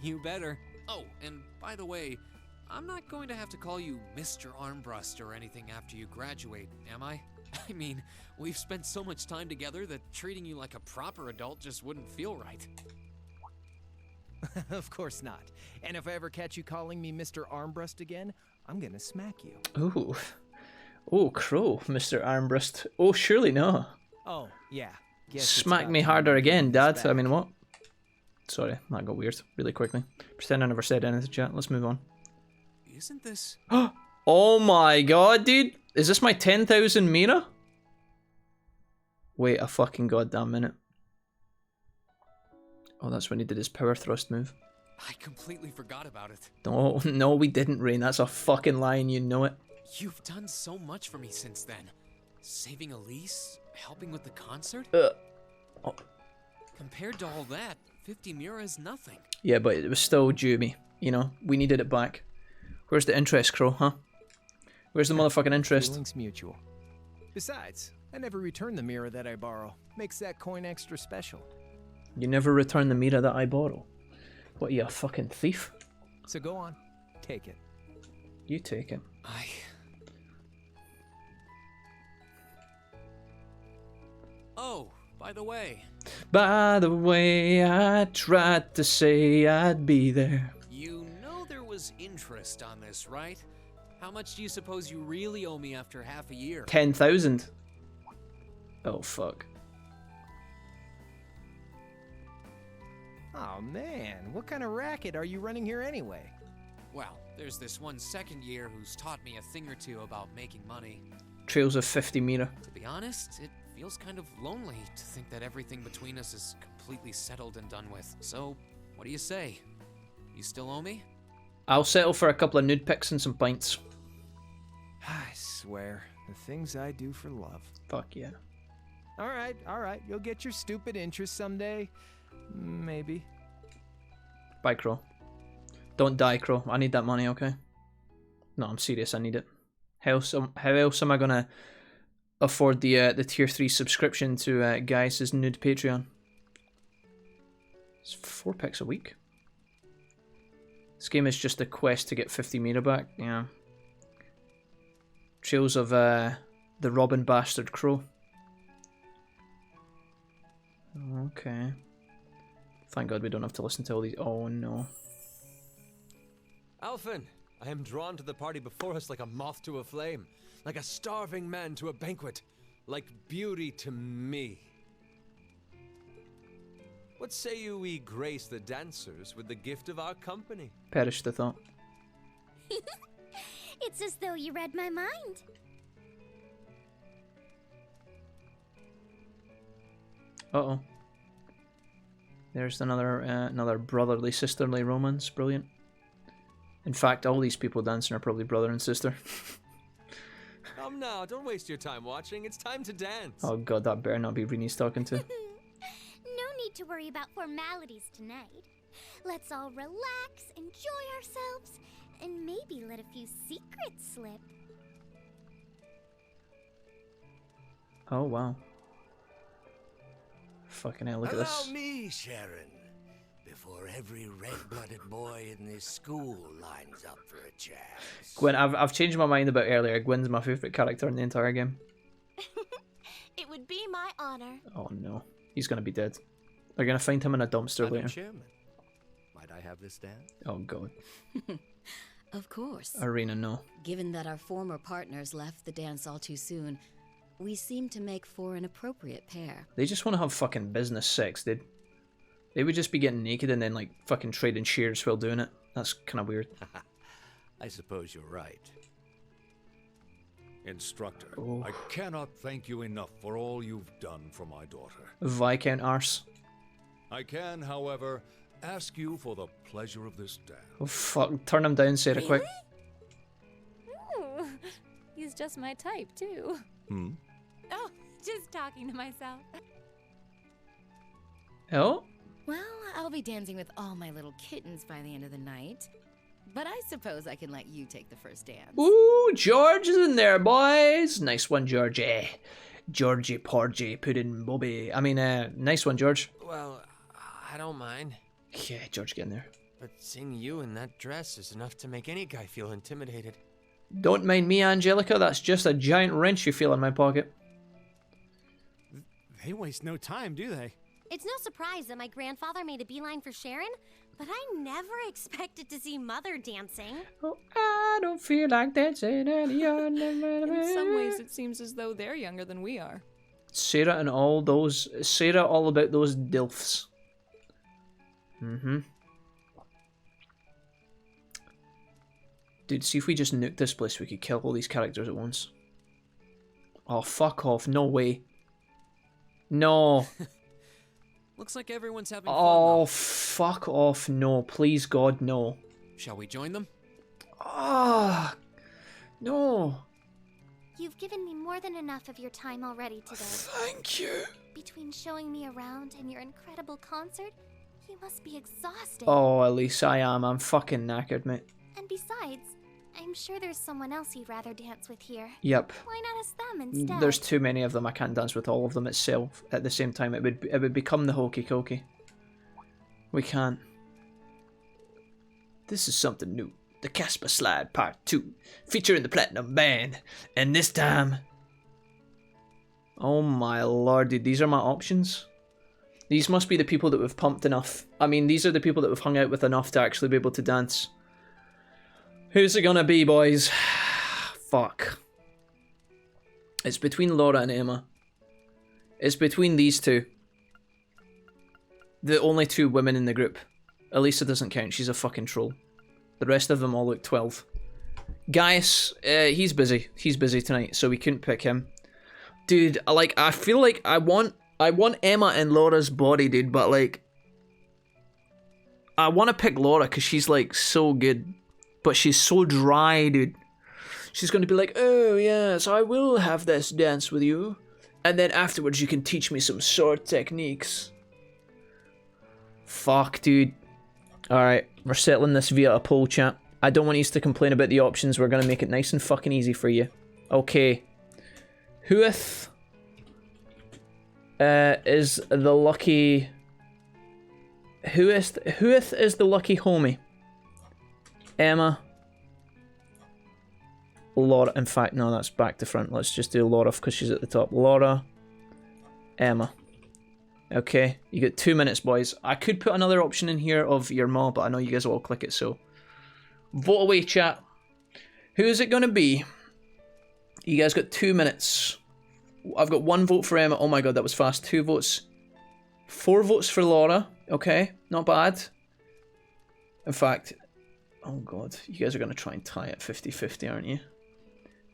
You better. Oh, and by the way, I'm not going to have to call you Mr. Armbrust or anything after you graduate, am I? I mean, we've spent so much time together that treating you like a proper adult just wouldn't feel right. Of course not. And if I ever catch you calling me Mr. Armbrust again, I'm gonna smack you. Ooh. Oh, Crow, Mr. Armbrust. Oh, surely no. Oh, yeah. Smack me harder again, Dad. I mean, what? Sorry, that got weird really quickly. Pretend I never said anything, chat. Let's move on. Isn't this... Oh my god, dude. Is this my 10,000 Mira? Wait a fucking goddamn minute. Oh, that's when he did his power thrust move. I completely forgot about it. No, we didn't, Rain. That's a fucking lie and you know it. You've done so much for me since then. Saving Elise, helping with the concert. Oh. Compared to all that, 50 Mira is nothing. Yeah, but it was still due me. You know, we needed it back. Where's the interest, Crow, huh? Where's the motherfucking interest? Feelings mutual. Besides, I never return the mirror that I borrow. Makes that coin extra special. You never return the Mira that I borrow. What, are you a fucking thief? So go on, take it. You take it. Oh, by the way. By the way, I tried to say I'd be there. You know there was interest on this, right? How much do you suppose you really owe me after half a year? 10,000. Oh, fuck. Oh man, what kind of racket are you running here anyway? Well, there's this one second year who's taught me a thing or two about making money. Trails of 50 Mira. To be honest, it feels kind of lonely to think that everything between us is completely settled and done with. So, what do you say? You still owe me? I'll settle for a couple of nude pics and some pints. I swear, the things I do for love. Fuck yeah. All right, you'll get your stupid interest someday. Maybe. Bye, Crow. Don't die, Crow. I need that money, okay? No, I'm serious, I need it. How else am I gonna afford the tier 3 subscription to Guys' nude Patreon? It's 4 picks a week. This game is just a quest to get 50 Mira back, yeah. Trails of the Robin Bastard Crow. Okay. Thank God we don't have to listen to all these. Oh no. Alphen, I am drawn to the party before us like a moth to a flame, like a starving man to a banquet, like beauty to me. What say you we grace the dancers with the gift of our company? Perish the thought. It's as though you read my mind. Uh-oh. There's another brotherly sisterly romance. Brilliant. In fact, all these people dancing are probably brother and sister. Come now, don't waste your time watching. It's time to dance. Oh god, that better not be Reenie's talking to. No need to worry about formalities tonight. Let's all relax, enjoy ourselves, and maybe let a few secrets slip. Oh wow. Fucking hell, look at this. Allow me, Sharon, before every red-blooded boy in this school lines up for a chance. Gwen, I've changed my mind about earlier. Gwen's my favourite character in the entire game. It would be my honor. Oh no. He's gonna be dead. They're gonna find him in a dumpster Madam later. Chairman, might I have this dance? Oh god. Of course. Arena, no. Given that our former partners left the dance all too soon, we seem to make for an appropriate pair. They just want to have fucking business sex, dude. They would just be getting naked and then like fucking trading shares while doing it. That's kind of weird. I suppose you're right. Instructor, Oh. I cannot thank you enough for all you've done for my daughter. Viscount Arse. I can, however, ask you for the pleasure of this dance. Oh fuck, turn him down, Sarah, quick. Ooh, he's just my type, too. Hmm? Oh, just talking to myself. Oh? Well, I'll be dancing with all my little kittens by the end of the night. But I suppose I can let you take the first dance. Ooh, George is in there, boys. Nice one, Georgie. Georgie Porgy, Puddin' Bobby. I mean, nice one, George. Well, I don't mind. Yeah, George, get in there. But seeing you in that dress is enough to make any guy feel intimidated. Don't mind me, Angelica. That's just a giant wrench you feel in my pocket. They waste no time, do they? It's no surprise that my grandfather made a beeline for Sharon, but I never expected to see Mother dancing. Oh, I don't feel like dancing anymore. In some ways, it seems as though they're younger than we are. Sarah and all those... Sarah all about those dilfs. Mm-hmm. Dude, see if we just nuke this place, we could kill all these characters at once. Oh, fuck off. No way. No. Looks like everyone's having fun. Oh, fuck off. No. Please, God, no. Shall we join them? Ah, no. You've given me more than enough of your time already today. Thank you. Between showing me around and your incredible concert, you must be exhausted. Oh, Elise, I am. I'm fucking knackered, mate. And besides, I'm sure there's someone else you'd rather dance with here. Yep. Why not ask them instead? There's too many of them. I can't dance with all of them itself at the same time. It would become the hokey cokey. We can't. This is something new. The Casper Slide Part 2, featuring the Platinum Band, and this time... Oh my lord, dude, these are my options? These must be the people that we've pumped enough. I mean, these are the people that we've hung out with enough to actually be able to dance. Who's it gonna be, boys? Fuck. It's between Laura and Emma. It's between these two. The only 2 women in the group. Elisa doesn't count, she's a fucking troll. The rest of them all look 12. Gaius, he's busy. He's busy tonight, so we couldn't pick him. Dude, like, I feel like I want Emma in Laura's body, dude, but like, I want to pick Laura because she's like so good, but she's so dry, dude. She's going to be like, oh yes, I will have this dance with you, and then afterwards you can teach me some sword techniques. Fuck, dude. Alright, we're settling this via a poll, chat. I don't want you to complain about the options. We're going to make it nice and fucking easy for you. Okay. Whoeth is the lucky... Whoeth is the lucky homie? Emma. Laura. In fact, no, that's back to front. Let's just do Laura because she's at the top. Laura. Emma. Okay, you get 2 minutes, boys. I could put another option in here of your mom, but I know you guys will all click it, so... Vote away, chat. Who is it going to be? You guys got 2 minutes. I've got 1 vote for Emma. Oh my god, that was fast. 2 votes. 4 votes for Laura. Okay, not bad. In fact... Oh god, you guys are going to try and tie it 50-50, aren't you?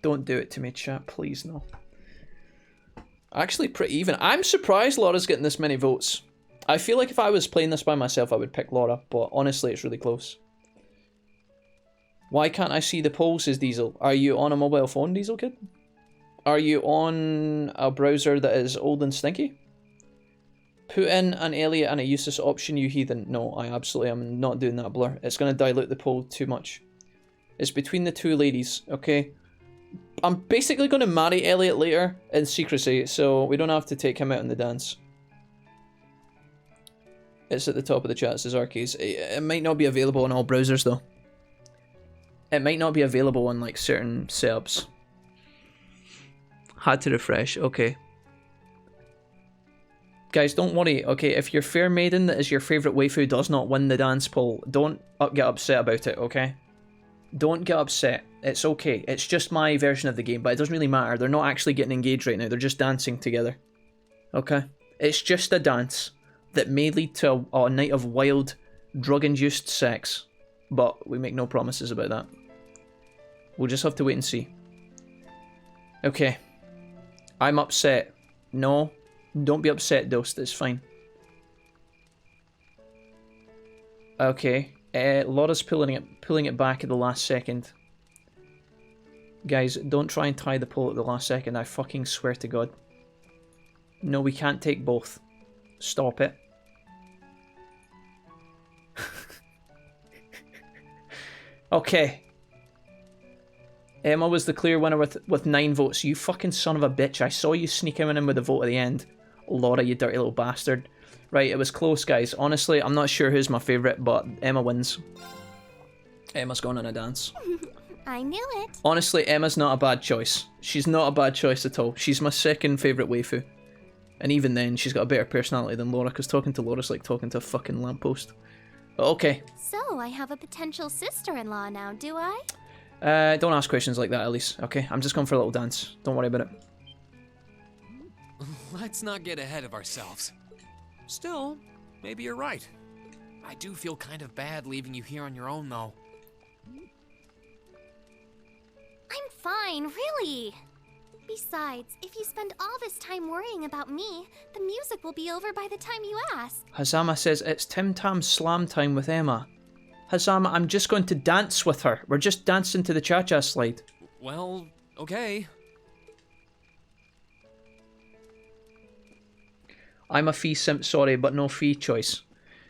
Don't do it to me, chat. Please, no. Actually pretty even. I'm surprised Laura's getting this many votes. I feel like if I was playing this by myself, I would pick Laura, but honestly, it's really close. Why can't I see the polls, says Diesel? Are you on a mobile phone, Diesel Kid? Are you on a browser that is old and stinky? Put in an Elliot and a Eustace option, you heathen. No, I absolutely am not doing that, Blur. It's going to dilute the poll too much. It's between the 2 ladies, okay? I'm basically going to marry Elliot later in secrecy, so we don't have to take him out in the dance. It's at the top of the chat, says Arcades. It might not be available on all browsers, though. It might not be available on, like, certain setups. Had to refresh, okay. Guys, don't worry, okay? If your fair maiden that is your favourite waifu does not win the dance poll, don't get upset about it, okay? Don't get upset. It's okay. It's just my version of the game, but it doesn't really matter. They're not actually getting engaged right now. They're just dancing together. Okay? It's just a dance that may lead to a night of wild, drug-induced sex. But we make no promises about that. We'll just have to wait and see. Okay. I'm upset. No. Don't be upset, Dust. It's fine. Okay. Laura's pulling it back at the last second. Guys, don't try and tie the poll at the last second. I fucking swear to God. No, we can't take both. Stop it. Okay. Emma was the clear winner with 9 votes. You fucking son of a bitch. I saw you sneaking in with a vote at the end. Laura, you dirty little bastard. Right, it was close, guys. Honestly, I'm not sure who's my favourite, but Emma wins. Emma's going on a dance. I knew it. Honestly, Emma's not a bad choice. She's not a bad choice at all. She's my second favourite waifu. And even then, she's got a better personality than Laura, because talking to Laura's like talking to a fucking lamppost. But okay. So, I have a potential sister-in-law now, do I? Don't ask questions like that, Elise. Okay, I'm just going for a little dance. Don't worry about it. Let's not get ahead of ourselves. Still, maybe you're right. I do feel kind of bad leaving you here on your own, though. I'm fine, really. Besides, if you spend all this time worrying about me, the music will be over by the time you ask. Hazama says it's Tim Tam slam time with Emma. Hazama, I'm just going to dance with her. We're just dancing to the cha-cha slide. Well, okay. I'm a Fee simp, sorry, but no Fee choice.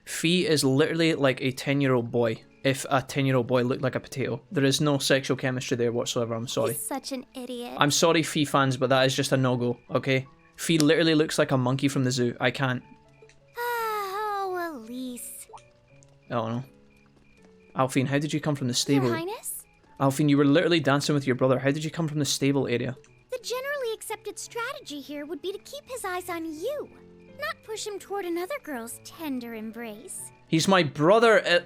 Fee is literally like a 10-year-old boy. If a 10-year-old boy looked like a potato. There is no sexual chemistry there whatsoever, I'm sorry. He's such an idiot. I'm sorry, Fee fans, but that is just a no-go, okay? Fee literally looks like a monkey from the zoo. I can't. Oh, Elise. Oh no. Alfine, how did you come from the stable? Your Highness? Alfine, you were literally dancing with your brother. How did you come from the stable area? The generally accepted strategy here would be to keep his eyes on you, not push him toward another girl's tender embrace. He's my brother.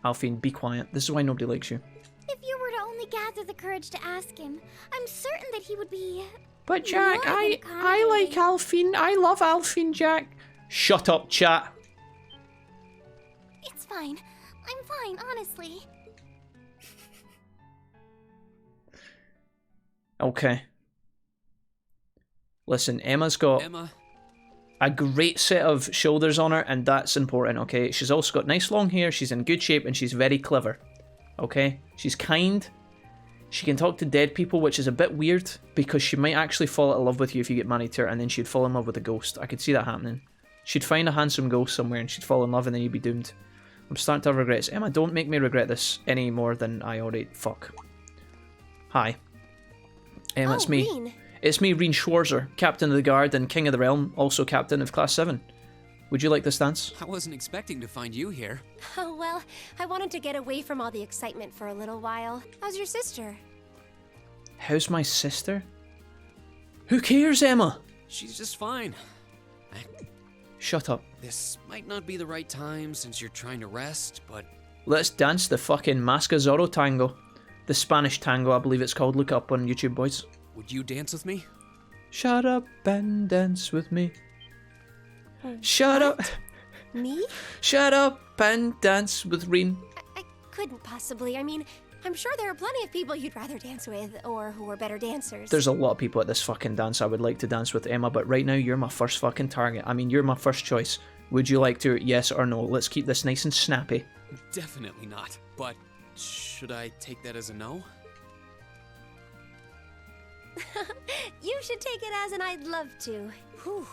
Alfine, be quiet. This is why nobody likes you. If you were to only gather the courage to ask him, I'm certain that he would be... But Jack, I like Alfine. I love Alfine, Jack. Shut up, chat. fine. I'm fine, honestly. Okay. Listen, Emma's got a great set of shoulders on her, and that's important, okay? She's also got nice long hair, she's in good shape, and she's very clever, okay? She's kind. She can talk to dead people, which is a bit weird, because she might actually fall in love with you if you get married to her, and then she'd fall in love with a ghost. I could see that happening. She'd find a handsome ghost somewhere, and she'd fall in love, and then you'd be doomed. I'm starting to have regrets. Emma, don't make me regret this any more than I already... Fuck. Hi. Emma, it's me. Reen. It's me, Reen Schwarzer, Captain of the Guard and King of the Realm, also Captain of Class 7. Would you like this dance? I wasn't expecting to find you here. Oh, well, I wanted to get away from all the excitement for a little while. How's your sister? How's my sister? Who cares, Emma? She's just fine. Shut up. This might not be the right time since you're trying to rest, but... Let's dance the fucking Masca Zorro tango. The Spanish tango, I believe it's called. Look up on YouTube, boys. Would you dance with me? Shut up and dance with me. Shut up. Me? Shut up and dance with Reen. I couldn't possibly. I mean, I'm sure there are plenty of people you'd rather dance with, or who are better dancers. There's a lot of people at this fucking dance I would like to dance with, Emma, but right now you're my first fucking target. I mean, you're my first choice. Would you like to? Yes or no? Let's keep this nice and snappy. Definitely not. But should I take that as a no? You should take it as an I'd love to. Whew.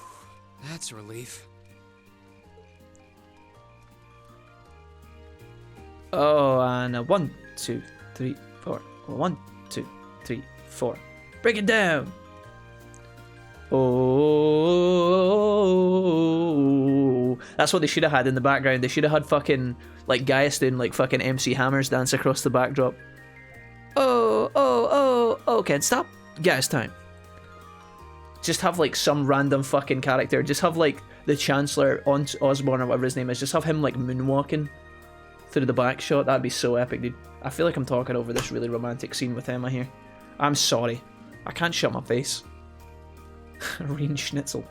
That's a relief. Oh, and 1, 2, 3, 4. 1, 2, 3, 4. Break it down. Oh, that's what they should have had in the background. They should have had fucking like Gaius doing like fucking MC Hammers dance across the backdrop. Oh, can't stop. Gaius time. Just have like some random fucking character. Just have like the Chancellor Osborne or whatever his name is. Just have him like moonwalking through the back shot. That'd be so epic, dude. I feel like I'm talking over this really romantic scene with Emma here. I'm sorry. I can't shut my face. Reen Schnitzel.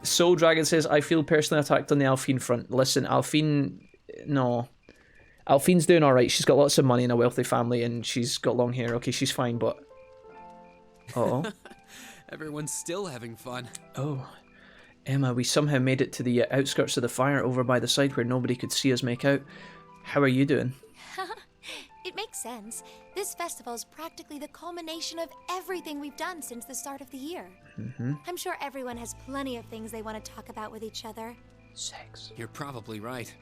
Soul Dragon says, I feel personally attacked on the Alphine front. Listen, Alphine... No. Alphine's doing alright. She's got lots of money in a wealthy family and she's got long hair. Okay, she's fine, but... Uh-oh. Everyone's still having fun. Oh. Emma, we somehow made it to the outskirts of the fire over by the side where nobody could see us make out. How are you doing? It makes sense. This festival is practically the culmination of everything we've done since the start of the year. I'm sure everyone has plenty of things they want to talk about with each other. Sex. You're probably right.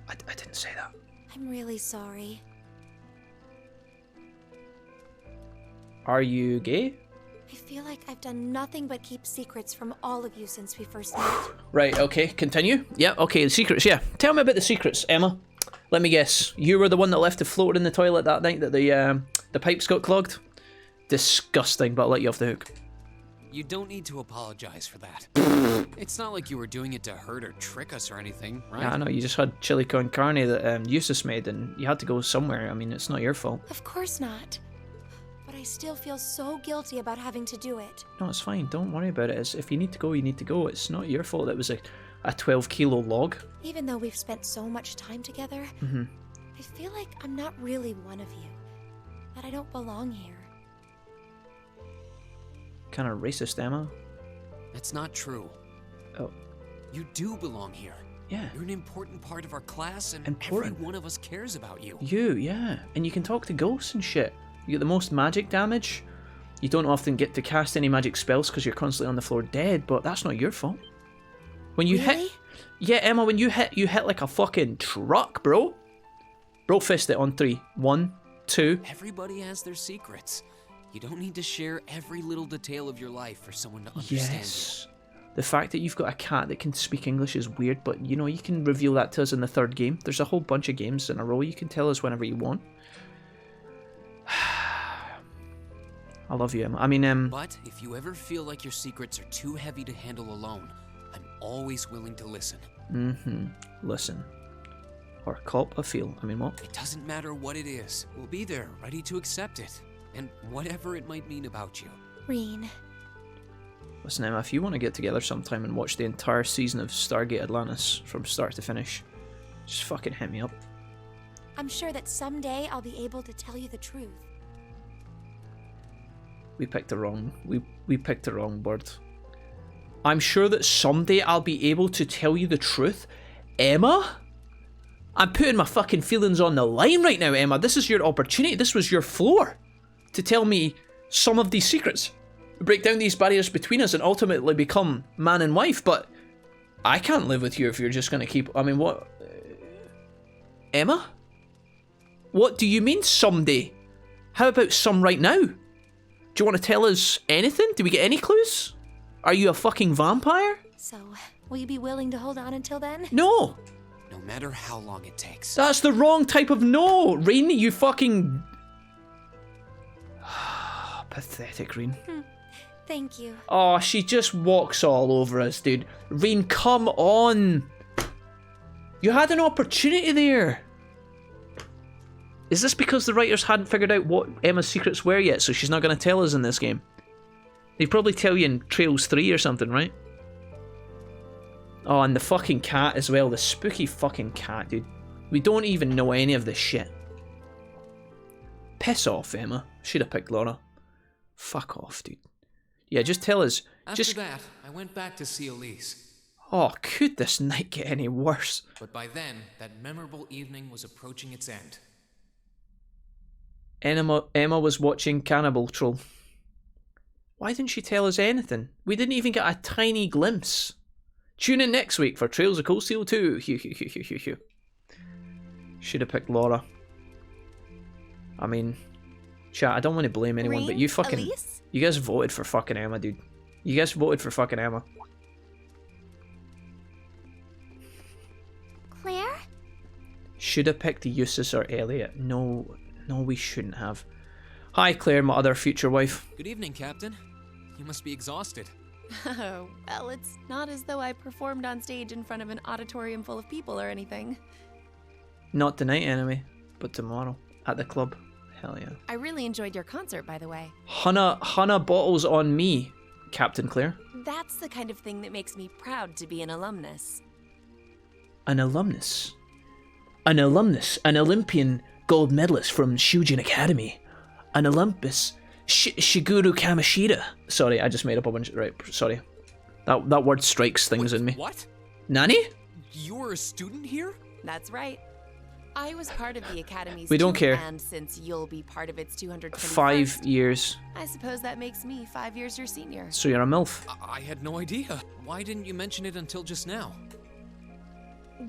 I didn't say that. I'm really sorry. Are you gay? I feel like I've done nothing but keep secrets from all of you since we first met. Right, okay, continue. Yeah, okay, the secrets, yeah. Tell me about the secrets, Emma. Let me guess. You were the one that left it floating in the toilet that night that the pipes got clogged? Disgusting, but I'll let you off the hook. You don't need to apologize for that. It's not like you were doing it to hurt or trick us or anything, right? Yeah, I know, you just had chili con carne that Eustace made and you had to go somewhere. I mean, it's not your fault. Of course not. But I still feel so guilty about having to do it. No, it's fine. Don't worry about it. If you need to go, you need to go. It's not your fault that it was a 12-kilo log. Even though we've spent so much time together, I feel like I'm not really one of you. That I don't belong here. Kind of racist, Emma. That's not true. Oh. You do belong here. Yeah. You're an important part of our class and Important. every one of us cares about you. Yeah. And you can talk to ghosts and shit. You get the most magic damage. You don't often get to cast any magic spells because you're constantly on the floor dead, but that's not your fault. When you hit... Yeah, Emma, when you hit like a fucking truck, bro. Bro fist it on 3. 1, 2. Everybody has their secrets. You don't need to share every little detail of your life for someone to understand Yes. The fact that you've got a cat that can speak English is weird, but you know, you can reveal that to us in the 3rd game. There's a whole bunch of games in a row. You can tell us whenever you want. I love you, Emma. I mean, But if you ever feel like your secrets are too heavy to handle alone, I'm always willing to listen. Listen. Or cop a feel. I mean, what? It doesn't matter what it is. We'll be there, ready to accept it. And whatever it might mean about you. Reen. Listen, Emma, if you want to get together sometime and watch the entire season of Stargate Atlantis from start to finish, just fucking hit me up. I'm sure that someday I'll be able to tell you the truth. We picked the wrong. We picked the wrong word. I'm sure that someday I'll be able to tell you the truth, Emma. I'm putting my fucking feelings on the line right now, Emma. This is your opportunity. This was your floor to tell me some of these secrets, break down these barriers between us, and ultimately become man and wife. But I can't live with you if you're just gonna keep. I mean, what, Emma? What do you mean someday? How about some right now? Do you want to tell us anything? Do we get any clues? Are you a fucking vampire? So, will you be willing to hold on until then? No! No matter how long it takes. That's the wrong type of no! Rain, you fucking... Pathetic, Rain. Thank you. Oh, she just walks all over us, dude. Rain, come on! You had an opportunity there! Is this because the writers hadn't figured out what Emma's secrets were yet, so she's not going to tell us in this game? They'd probably tell you in Trails 3 or something, right? Oh, and the fucking cat as well. The spooky fucking cat, dude. We don't even know any of this shit. Piss off, Emma. Should have picked Laura. Fuck off, dude. Yeah, just tell us. After that, I went back to see Elise. Oh, could this night get any worse? But by then, that memorable evening was approaching its end. Emma was watching Cannibal Troll. Why didn't she tell us anything? We didn't even get a tiny glimpse. Tune in next week for Trails of Cold Steel 2. Should have picked Laura. I mean, chat, I don't want to blame anyone, but you fucking... Elise? You guys voted for fucking Emma, dude. You guys voted for fucking Emma. Claire? Should have picked Eustace or Elliot. No, we shouldn't have. Hi, Claire, my other future wife. Good evening, Captain. You must be exhausted. Oh, well, it's not as though I performed on stage in front of an auditorium full of people or anything. Not tonight, anyway, but tomorrow at the club. Hell yeah. I really enjoyed your concert, by the way. Hannah bottles on me, Captain Claire. That's the kind of thing that makes me proud to be an alumnus. An alumnus? An alumnus, an Olympian gold medalist from Shujin Academy. An Olympus. Shiguru Kamishita. Sorry, I just made up a bunch. Right, sorry. That word strikes things in me. What? Nani? You're a student here? That's right. I was part of the Academy's We don't care. And since you'll be part of its 221st, 5 years. I suppose that makes me 5 years your senior. So you're a MILF. I had no idea. Why didn't you mention it until just now?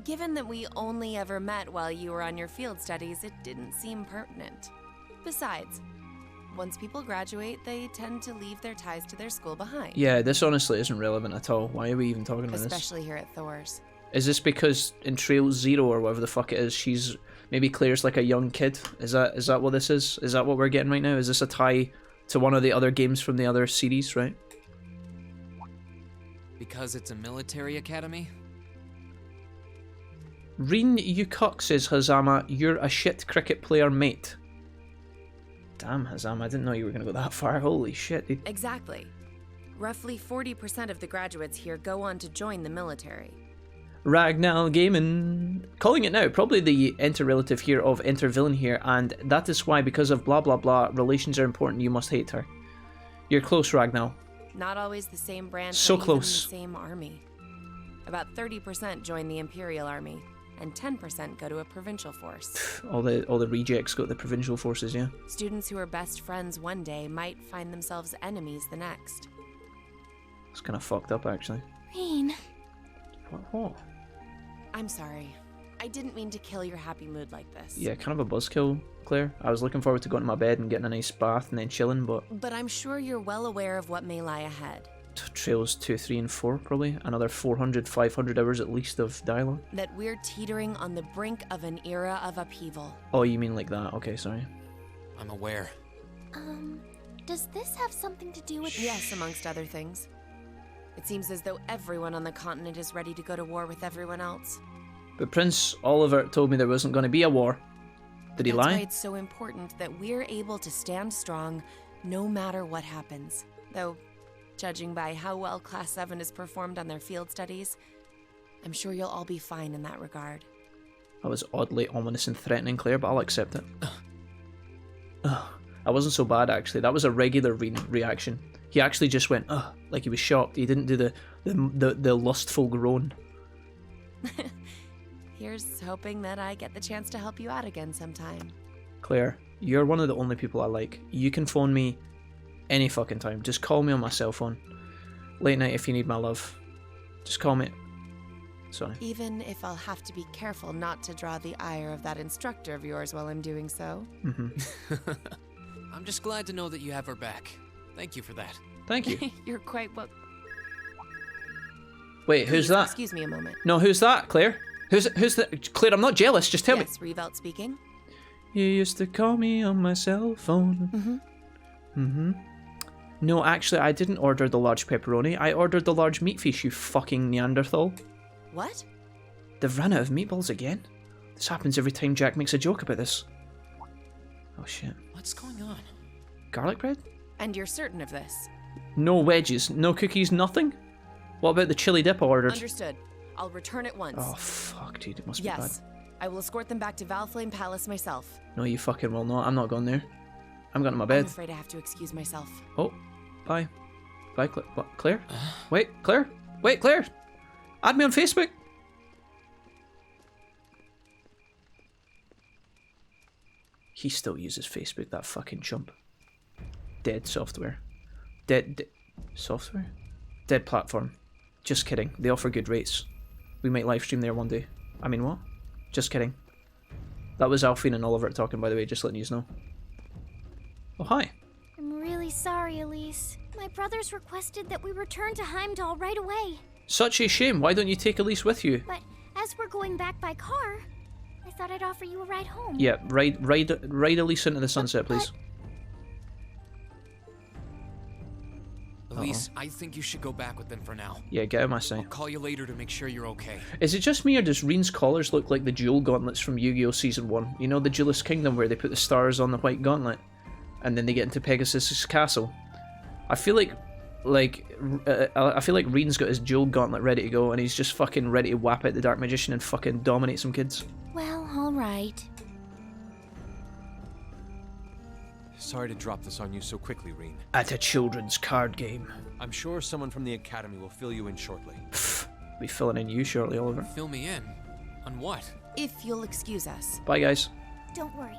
Given that we only ever met while you were on your field studies, it didn't seem pertinent. Besides, once people graduate, they tend to leave their ties to their school behind. Yeah, this honestly isn't relevant at all. Why are we even talking about this? Especially here at Thor's. Is this because in Trail Zero or whatever the fuck it is, she's maybe Claire's like a young kid? Is that what this is? Is that what we're getting right now? Is this a tie to one of the other games from the other series, right? Because it's a military academy? Reen Yukuk says, Hazama, you're a shit cricket player, mate. Damn, Hazama, I didn't know you were going to go that far. Holy shit, dude. Exactly. Roughly 40% of the graduates here go on to join the military. Ragnall Gaming. Calling it now, probably the enter-relative here of enter-villain here, and that is why, because of blah blah blah, relations are important, you must hate her. You're close, Ragnall. Not always the same branch So or even close. the same army. About 30% join the Imperial Army, and 10% go to a provincial force. all the rejects go to the provincial forces, yeah. Students who are best friends one day might find themselves enemies the next. It's kind of fucked up, actually. Rain. What? I'm sorry. I didn't mean to kill your happy mood like this. Yeah, kind of a buzzkill, Claire. I was looking forward to going to my bed and getting a nice bath and then chilling, but... But I'm sure you're well aware of what may lie ahead. Trails 2, 3, and 4, probably. Another 400, 500 hours at least of dialogue. That we're teetering on the brink of an era of upheaval. Oh, you mean like that? Okay, sorry. I'm aware. Does this have something to do with... Yes, amongst other things. It seems as though everyone on the continent is ready to go to war with everyone else. But Prince Oliver told me there wasn't going to be a war. Did he lie? That's why it's so important that we're able to stand strong no matter what happens. Though, Judging by how well Class 7 has performed on their field studies, I'm sure you'll all be fine in that regard. That was oddly ominous and threatening, Claire, but I'll accept it. That wasn't so bad, actually. That was a regular reaction. He actually just went, ugh, like he was shocked. He didn't do the lustful groan. Here's hoping that I get the chance to help you out again sometime. Claire, you're one of the only people I like. You can phone me any fucking time. Just call me on my cell phone. Late night if you need my love. Just call me. Sorry. Even if I'll have to be careful not to draw the ire of that instructor of yours while I'm doing so. I'm just glad to know that you have her back. Thank you for that. Thank you. You're quite well. Wait, who's that? Excuse me a moment. No, who's that, Claire? Who's that? Claire, I'm not jealous. Just tell me. Yes, Revelt speaking. You used to call me on my cell phone. No, actually, I didn't order the large pepperoni. I ordered the large meat fish, you fucking Neanderthal. What? They've run out of meatballs again. This happens every time Jack makes a joke about this. Oh shit. What's going on? Garlic bread? And you're certain of this? No wedges, no cookies, nothing? What about the chili dip I ordered? Understood. I'll return it once. Oh fuck, dude, it must be bad. Yes. I will escort them back to Valflame Palace myself. No, you fucking will not. I'm not going there. I'm going to my bed. I'm afraid I have to excuse myself. Oh, bye. Bye, what, Claire? Wait, Claire? Wait, Claire! Add me on Facebook! He still uses Facebook, that fucking chump. Dead software. Dead software? Dead platform. Just kidding. They offer good rates. We might live stream there one day. I mean, what? Just kidding. That was Alfine and Oliver talking, by the way, just letting you know. Oh, hi. I'm really sorry, Elise. My brothers requested that we return to Heimdall right away. Such a shame. Why don't you take Elise with you? But as we're going back by car, I thought I'd offer you a ride home. Yeah, ride Elise into the sunset, please. Elise, I think you should go back with them for now. Yeah, get out of my sight. I'll call you later to make sure you're okay. Is it just me, or does Reen's collars look like the jewel gauntlets from Yu-Gi-Oh! Season 1? You know, the Jewelist Kingdom where they put the stars on the white gauntlet, and then they get into Pegasus' castle? I feel like Reen's got his jewel gauntlet ready to go, and he's just fucking ready to whap out the Dark Magician and fucking dominate some kids. Well, alright. Sorry to drop this on you so quickly, Reen. At a children's card game. I'm sure someone from the Academy will fill you in shortly. Be filling in you shortly, Oliver. Fill me in? On what? If you'll excuse us. Bye, guys. Don't worry.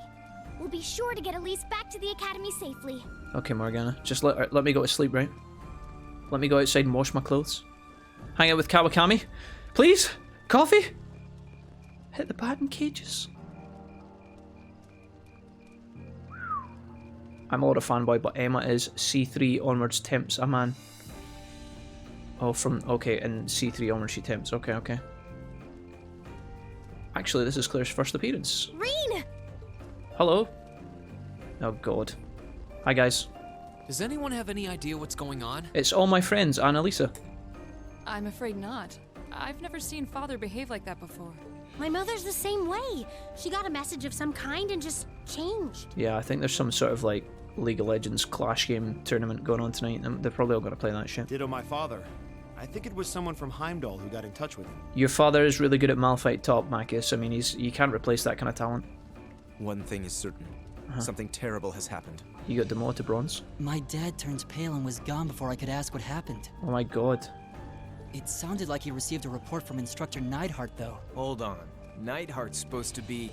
We'll be sure to get Elise back to the Academy safely. Okay, Morgana. Just let me go to sleep, right? Let me go outside and wash my clothes. Hang out with Kawakami. Please? Coffee? Hit the batting cages. I'm a lot of fanboy, but Emma is C3 onwards tempts a man. Oh, okay, and C3 onwards she tempts. Okay. Actually, this is Claire's first appearance. Reen! Hello? Oh, God. Hi, guys. Does anyone have any idea what's going on? It's all my friends, Annalisa. I'm afraid not. I've never seen Father behave like that before. My mother's the same way. She got a message of some kind and just changed. Yeah, I think there's some sort of, like, League of Legends Clash game tournament going on tonight. They're probably all going to play that shit. Ditto my father. I think it was someone from Heimdall who got in touch with him. Your father is really good at Malphite top, Marcus. I mean, you can't replace that kind of talent. One thing is certain. Something terrible has happened. You got demoted to bronze? My dad turned pale and was gone before I could ask what happened. Oh my god. It sounded like he received a report from Instructor Neidhart, though. Hold on. Neidhart's supposed to be...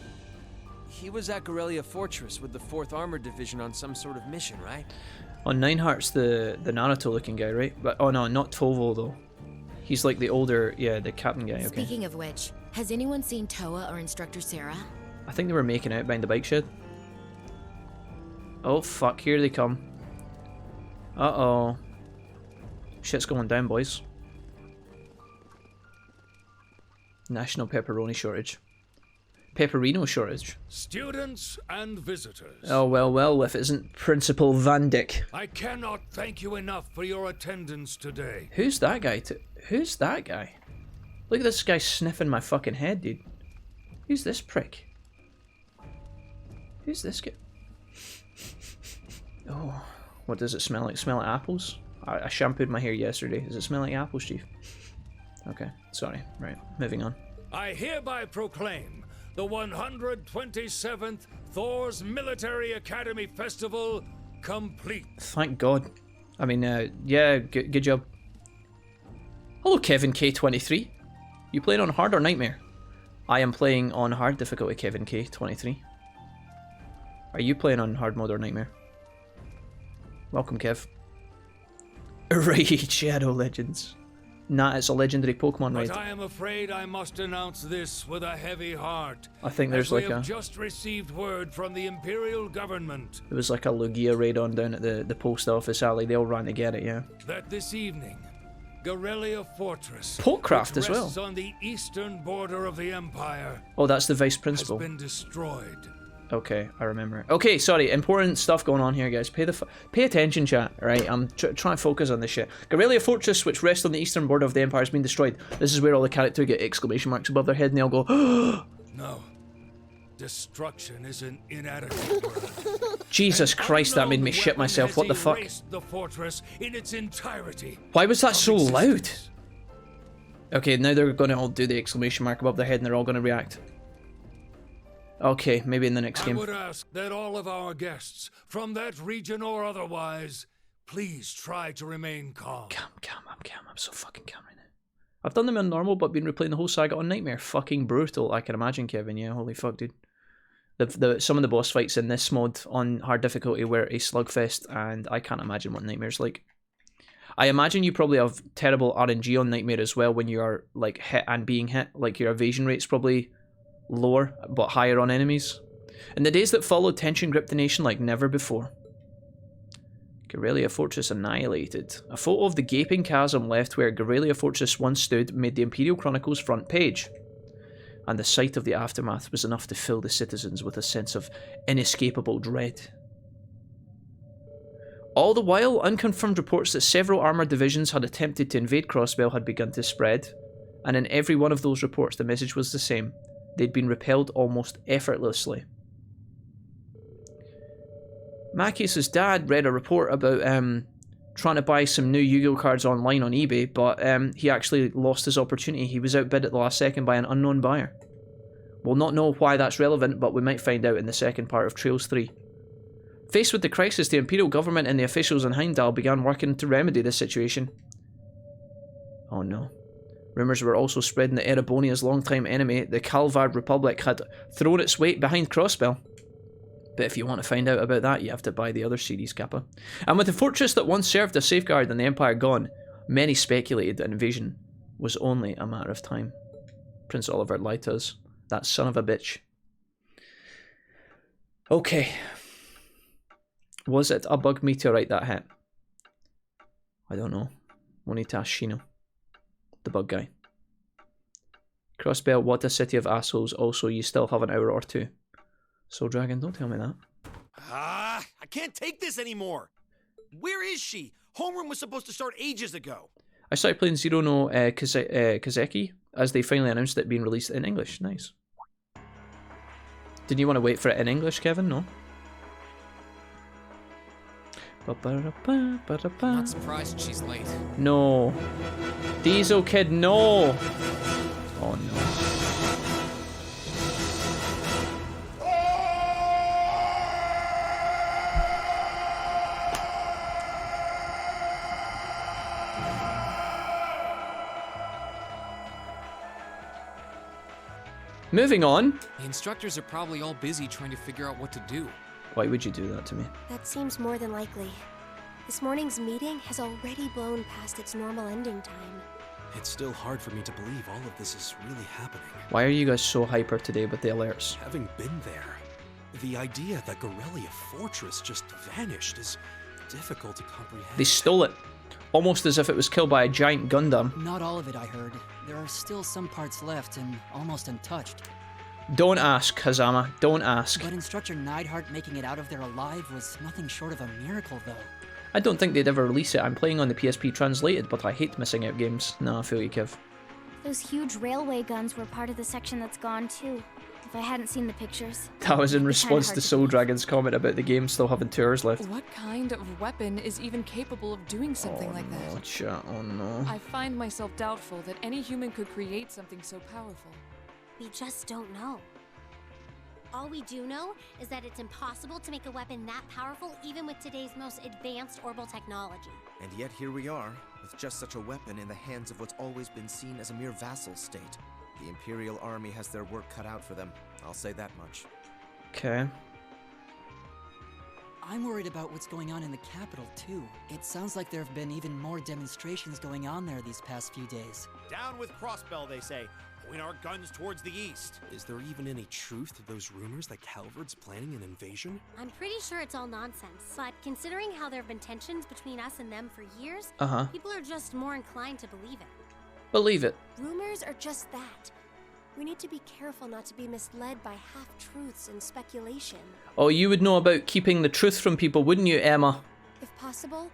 He was at Gorelia Fortress with the 4th Armored Division on some sort of mission, right? Oh, Neidhart's the Naruto-looking guy, right? But oh no, not Tovo though. He's like the older, yeah, the captain guy. Okay. Speaking of which, has anyone seen Toa or Instructor Sarah? I think they were making out behind the bike shed. Oh fuck, here they come. Uh-oh. Shit's going down, boys. National pepperoni shortage. Pepperino shortage. Students and visitors. Oh, well, if it isn't Principal Van Dyck. I cannot thank you enough for your attendance today. Who's that guy? Who's that guy? Look at this guy sniffing my fucking head, dude. Who's this prick? Who's this guy? Oh, what does it smell like? Smell like apples? I shampooed my hair yesterday. Does it smell like apples, Chief? Okay, sorry. Right, moving on. I hereby proclaim the 127th Thor's Military Academy Festival complete. Thank God. I mean, yeah, good job. Hello, Kevin K23. You playing on hard or nightmare? I am playing on hard difficulty, Kevin K23. Are you playing on hard mode or nightmare? Welcome, Kev. Raid Shadow Legends. Nah, it's a legendary Pokemon raid. But I am afraid I must announce this with a heavy heart. I think there's like we have just received word from the Imperial government. There was like a Lugia raid on down at the post office alley. They all ran to get it, yeah. That this evening, Guerrilla Fortress, Pokecraft as well, on the eastern border of the Empire. Oh, that's the vice principal. Has been destroyed. Okay, I remember. Okay, sorry, important stuff going on here, guys. Pay attention, chat. Right, I'm trying to focus on this shit. Guerrilla Fortress, which rests on the eastern border of the Empire, has been destroyed. This is where all the characters get exclamation marks above their head, and they all go, No, destruction is an inadequate word. Jesus Christ, that made me shit myself. What the fuck? The fortress in its entirety. Why was that so loud? Okay, now they're going to all do the exclamation mark above their head, and they're all going to react. Okay, maybe in the next game. I would ask that all of our guests, from that region or otherwise, please try to remain calm. I'm so fucking calm right now. I've done them on normal, but been replaying the whole saga on nightmare. Fucking brutal, I can imagine, Kevin. Yeah, holy fuck, dude. Some of the boss fights in this mod on hard difficulty were a slugfest, and I can't imagine what nightmare's like. I imagine you probably have terrible RNG on nightmare as well when you are like hit and being hit. Like your evasion rate's probably lower but higher on enemies. In the days that followed, tension gripped the nation like never before. Guerrilla Fortress annihilated. A photo of the gaping chasm left where Guerrilla Fortress once stood made the Imperial Chronicles front page, and the sight of the aftermath was enough to fill the citizens with a sense of inescapable dread. All the while, unconfirmed reports that several armoured divisions had attempted to invade Crossbell had begun to spread, and in every one of those reports the message was the same. They'd been repelled almost effortlessly. Machias's dad read a report about trying to buy some new Yu-Gi-Oh cards online on eBay, but he actually lost his opportunity. He was outbid at the last second by an unknown buyer. We'll not know why that's relevant, but we might find out in the second part of Trails 3. Faced with the crisis, the Imperial government and the officials in Heimdall began working to remedy this situation. Oh no. Rumours were also spreading that Erebonia's longtime enemy, the Calvard Republic, had thrown its weight behind Crossbell. But if you want to find out about that, you have to buy the other series, Kappa. And with the fortress that once served as safeguard and the Empire gone, many speculated that invasion was only a matter of time. Prince Oliver lied to us. That son of a bitch. Okay. Was it a bug meteorite that hit? I don't know. We'll need to ask Shino, the bug guy. Crossbell, what a city of assholes. Also, you still have an hour or two. Soul Dragon, don't tell me that. I can't take this anymore. Where is she? Homeroom was supposed to start ages ago. I started playing Zero no Kazeki as they finally announced it being released in English. Nice. Didn't you want to wait for it in English, Kevin? No? I'm not surprised she's late. No. Diesel Kid, no! Oh no. Moving on. The instructors are probably all busy trying to figure out what to do. Why would you do that to me? That seems more than likely. This morning's meeting has already blown past its normal ending time. It's still hard for me to believe all of this is really happening. Why are you guys so hyper today with the alerts? Having been there, the idea that Guerrilla Fortress just vanished is difficult to comprehend. They stole it. Almost as if it was killed by a giant Gundam. Not all of it, I heard. There are still some parts left and almost untouched. Don't ask, Hazama. Don't ask. But Instructor Neidhart making it out of there alive was nothing short of a miracle, though. I don't think they'd ever release it. I'm playing on the PSP translated, but I hate missing out games. Nah, I feel you, Kev. Those huge railway guns were part of the section that's gone too. If I hadn't seen the pictures. That was in It'd be response kinda to hard Soul Dragon's comment about the game still having 2 hours left. What kind of weapon is even capable of doing something like that? Oh, chat, oh no. I find myself doubtful that any human could create something so powerful. We just don't know. All we do know is that it's impossible to make a weapon that powerful even with today's most advanced orbital technology. And yet here we are, with just such a weapon in the hands of what's always been seen as a mere vassal state. The Imperial Army has their work cut out for them, I'll say that much. Okay. I'm worried about what's going on in the capital, too. It sounds like there have been even more demonstrations going on there these past few days. Down with Crossbell, they say. Point our guns towards the east. Is there even any truth to those rumors that Calvard's planning an invasion? I'm pretty sure it's all nonsense, but considering how there have been tensions between us and them for years, people are just more inclined to believe it. Believe it. Rumors are just that. We need to be careful not to be misled by half-truths and speculation. Oh, you would know about keeping the truth from people, wouldn't you, Emma? If possible,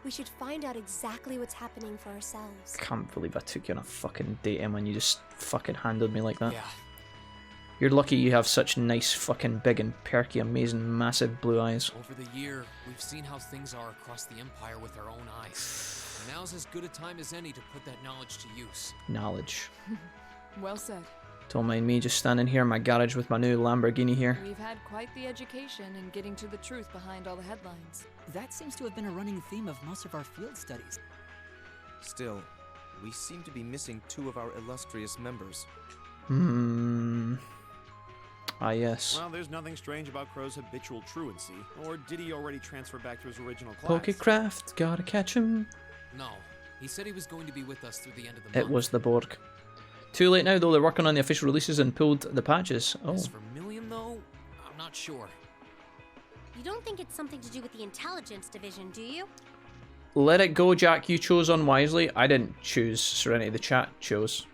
we should find out exactly what's happening for ourselves. Can't believe I took you on a fucking date, Emma, and you just fucking handled me like that. Yeah. You're lucky you have such nice, fucking big and perky, amazing, massive blue eyes. Over the year, we've seen how things are across the Empire with our own eyes. Now's as good a time as any to put that knowledge to use. Knowledge. Well said. Don't mind me just standing here in my garage with my new Lamborghini here. We've had quite the education in getting to the truth behind all the headlines. That seems to have been a running theme of most of our field studies. Still, we seem to be missing 2 of our illustrious members. Ah, yes. Well, there's nothing strange about Crow's habitual truancy. Or did he already transfer back to his original class? Pokecraft, gotta catch him. No, he said he was going to be with us through the end of the month. It was the Borg. Too late now, though. They're working on the official releases and pulled the patches. Oh. As for Million, though, I'm not sure. You don't think it's something to do with the intelligence division, do you? Let it go, Jack. You chose unwisely. I didn't choose. Serenity, the chat chose.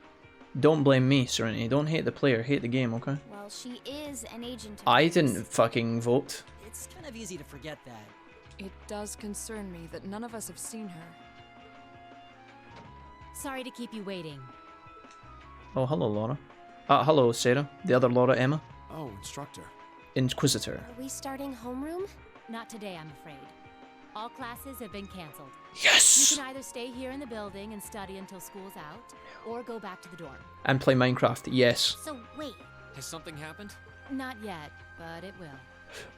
Don't blame me, Serenity. Don't hate the player. Hate the game, okay? Well, she is an agent of I yours. didn't fucking vote. It's kind of easy to forget that. It does concern me that none of us have seen her. Sorry to keep you waiting. Oh, hello, Laura. Hello, Sarah. The other Laura, Emma. Oh, instructor. Inquisitor. Are we starting homeroom? Not today, I'm afraid. All classes have been canceled. Yes! You can either stay here in the building and study until school's out, or go back to the dorm. And play Minecraft, yes. So wait, Has something happened? Not yet, but it will.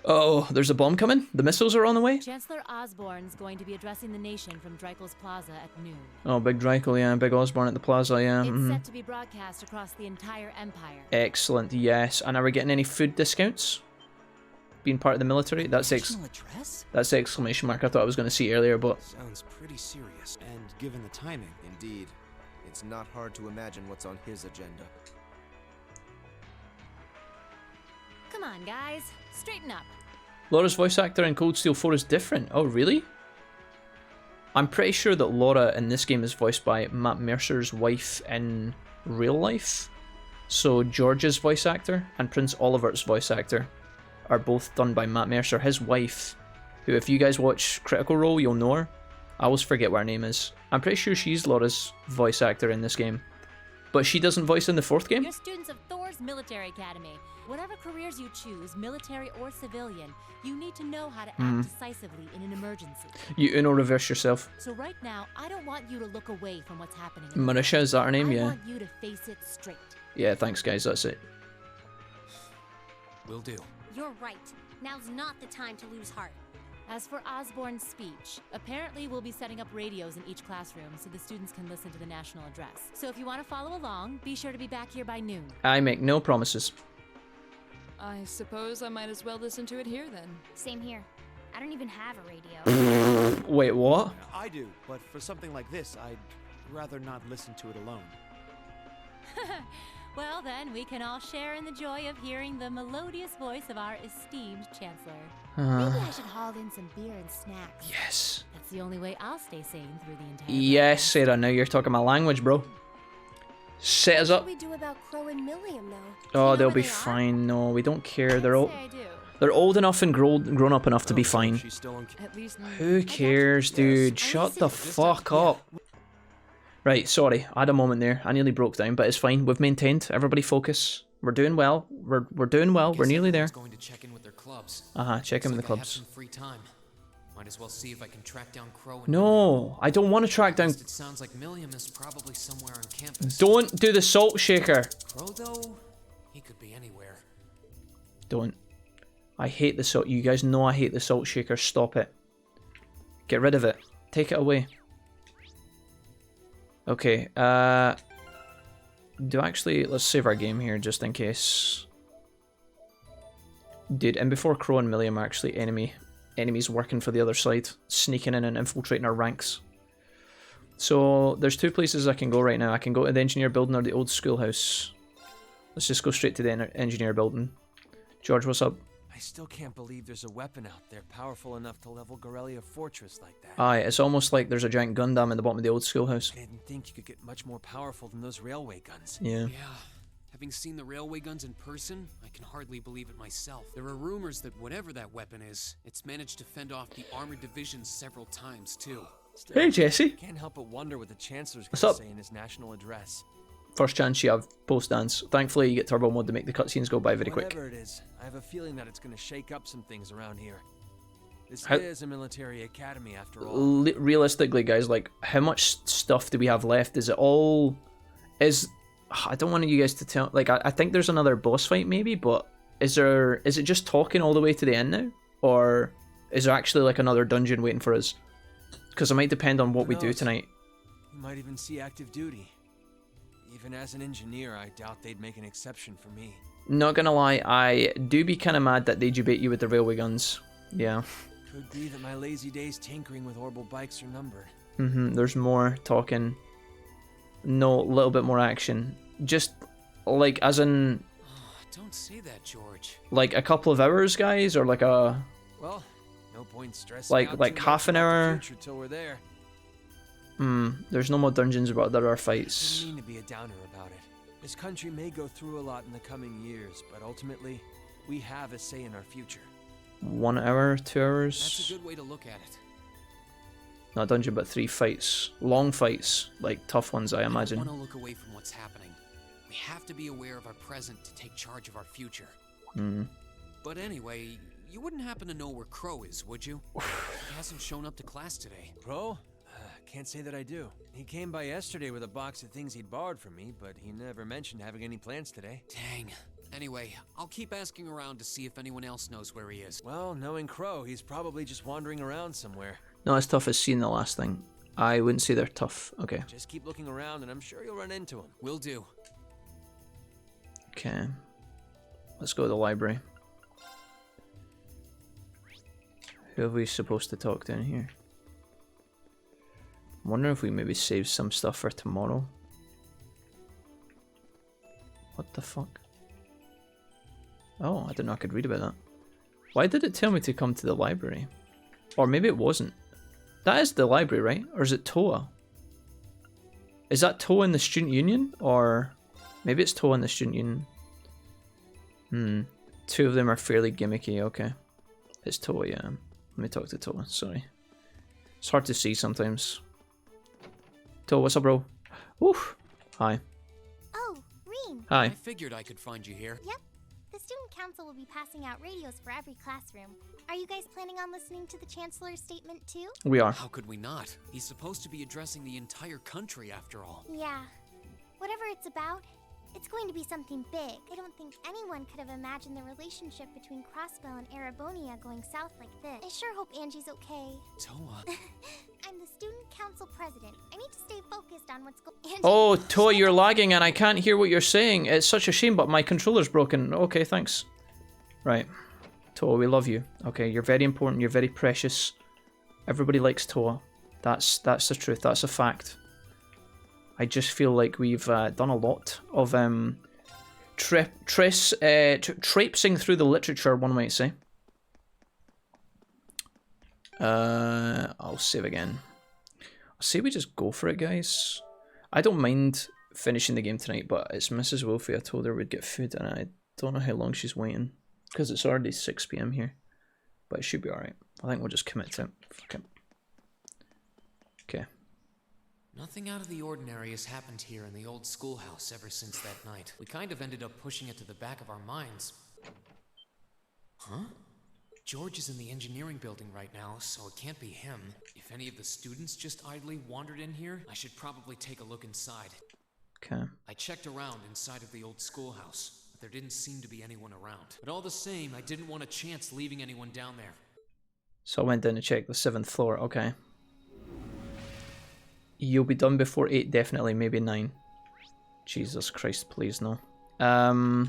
Oh, there's a bomb coming? The missiles are on the way? Chancellor Osborne's going to be addressing the nation from Dreikel's Plaza at noon. Oh, Big Dreikel, yeah. Big Osborne at the plaza, yeah. It's set to be broadcast across the entire Empire. Excellent, yes. And are we getting any food discounts? Being part of the military? That's the exclamation mark I thought I was going to see earlier, but... Sounds pretty serious. And given the timing... Indeed. It's not hard to imagine what's on his agenda. Come on, guys. Straighten up. Laura's voice actor in Cold Steel 4 is different. Oh, really? I'm pretty sure that Laura in this game is voiced by Matt Mercer's wife in real life. So George's voice actor and Prince Oliver's voice actor are both done by Matt Mercer. His wife, who if you guys watch Critical Role, you'll know her. I always forget what her name is. I'm pretty sure she's Laura's voice actor in this game. But she doesn't voice in the 4th game? You're students of Thor's Military Academy. Whatever careers you choose, military or civilian, you need to know how to act decisively in an emergency. You Uno reverse yourself. So right now, I don't want you to look away from what's happening. Marisha, is that her name? I Yeah. want you to face it straight. Yeah, thanks guys, that's it. Will do. you're right. Now's not the time to lose heart. As for Osborne's speech, apparently we'll be setting up radios in each classroom so the students can listen to the national address. So if you want to follow along, be sure to be back here by noon. I make no promises. I suppose I might as well listen to it here then. Same here. I don't even have a radio. Wait, what? I do, but for something like this, I'd rather not listen to it alone. Well then, we can all share in the joy of hearing the melodious voice of our esteemed Chancellor. Maybe I should haul in some beer and snacks. Yes. That's the only way I'll stay sane through the entire Yes, Sarah, now you're talking my language, bro. Set us What up. do we do about Crow and Milliam, though? Oh, they'll be fine. No, we don't care. They're old enough and grown up enough to be fine. At least Who cares, dude? Shut the fuck up. Right, sorry. I had a moment there. I nearly broke down, but it's fine. We've maintained. Everybody focus. We're doing well. We're doing well. We're nearly there. Going to check in with their clubs. Check in with the I have clubs. some free time. Might as well see if I can track down Crow. No, I don't want to track down. It sounds like Milliam is probably somewhere on campus. Don't do the salt shaker. Crow though, he could be anywhere. Don't. I hate the salt. You guys know I hate the salt shaker. Stop it. Get rid of it. Take it away. Okay. Let's save our game here just in case. Dude, and before Crow and Milliam are actually enemies working for the other side, sneaking in and infiltrating our ranks. So there's two places I can go right now. I can go to the engineer building or the old schoolhouse. Let's just go straight to the engineer building. George, what's up? I still can't believe there's a weapon out there powerful enough to level Gorelia Fortress like that. Aye, it's almost like there's a giant gun dam in the bottom of the old schoolhouse. I didn't think you could get much more powerful than those railway guns. Yeah. Yeah. Having seen the railway guns in person, I can hardly believe it myself. There are rumors that whatever that weapon is, it's managed to fend off the armored divisions several times too. Still, hey Jesse. Can't help but wonder what the Chancellor's What's gonna up? say in his national address. First chance you have post-dance. Thankfully, you get turbo mode to make the cutscenes go by very quick. Whatever it is, I have a feeling that it's gonna shake up some things around here. This How- is a military academy after all. Realistically, guys, like, how much stuff do we have left? Is it all... I don't want you guys to tell... Like, I think there's another boss fight, maybe, but is it just talking all the way to the end now? Or is there actually, like, another dungeon waiting for us? Because it might depend on what we do tonight. You might even see active duty. Even as an engineer, I doubt they'd make an exception for me. Not gonna lie, I do be kind of mad that they debate you with the railway guns. Yeah. Could be that my lazy days tinkering with orbital bikes are numbered. There's more talking. No, a little bit more action. Just, like, as in... Don't say that, George. Like, a couple of hours, guys? Or, like, a... Well, no point stressing out Like too half much an about the hour? future till we're there. There's no more dungeons, but there are fights. I mean to be a downer about it. This country may go through a lot in the coming years, but ultimately, we have a say in our future. 1 hour, 2 hours? That's a good way to look at it. Not a dungeon, but 3 fights. Long fights. Like, tough ones, I I imagine. don't want to look away from what's happening. We have to be aware of our present to take charge of our future. But anyway, you wouldn't happen to know where Crow is, would you? He hasn't shown up to class today. Crow? Can't say that I do. He came by yesterday with a box of things he'd borrowed from me, but he never mentioned having any plans today. Dang. Anyway, I'll keep asking around to see if anyone else knows where he is. Well, knowing Crow, he's probably just wandering around somewhere. Not as tough as seeing the last thing. I wouldn't say they're tough. Okay. Just keep looking around and I'm sure you'll run into him. Will do. Okay. Let's go to the library. Who are we supposed to talk to in here? I'm wondering if we maybe save some stuff for tomorrow. What the fuck? Oh, I didn't know I could read about that. Why did it tell me to come to the library? Or maybe it wasn't. That is the library, right? Or is it TOA? Is that TOA in the student union? Or maybe it's TOA in the student union. 2 of them are fairly gimmicky, okay. It's TOA, yeah. Let me talk to TOA, sorry. It's hard to see sometimes. TOA, what's up, bro? Woof. Hi. Oh, Reem. Hi. I figured I could find you here. Yep. The student council will be passing out radios for every classroom. Are you guys planning on listening to the Chancellor's statement too? We are. How could we not? He's supposed to be addressing the entire country after all. Yeah. Whatever it's about, it's going to be something big. I don't think anyone could have imagined the relationship between Crossbell and Arabonia going south like this. I sure hope Angie's okay. Toa. I'm the student council president. I need to stay focused on what's going on. Oh, Toa, you're lagging and I can't hear what you're saying. It's such a shame, but my controller's broken. Okay, thanks. Right. Toa, we love you. Okay, you're very important. You're very precious. Everybody likes Toa. That's the truth. That's a fact. I just feel like we've done a lot of traipsing through the literature, one might say. I'll save again. I'll say we just go for it, guys. I don't mind finishing the game tonight, but it's Mrs. Wolfie. I told her we'd get food, and I don't know how long she's waiting. Because it's already 6 PM here. But it should be alright. I think we'll just commit to it. Fuck it. Okay. Nothing out of the ordinary has happened here in the old schoolhouse ever since that night. We kind of ended up pushing it to the back of our minds. Huh? George is in the engineering building right now, so it can't be him. If any of the students just idly wandered in here, I should probably take a look inside. Okay. I checked around inside of the old schoolhouse, but there didn't seem to be anyone around. But all the same, I didn't want a chance leaving anyone down there. So I went down to check the 7th floor, okay. You'll be done before 8, definitely, maybe 9. Jesus Christ, please no. I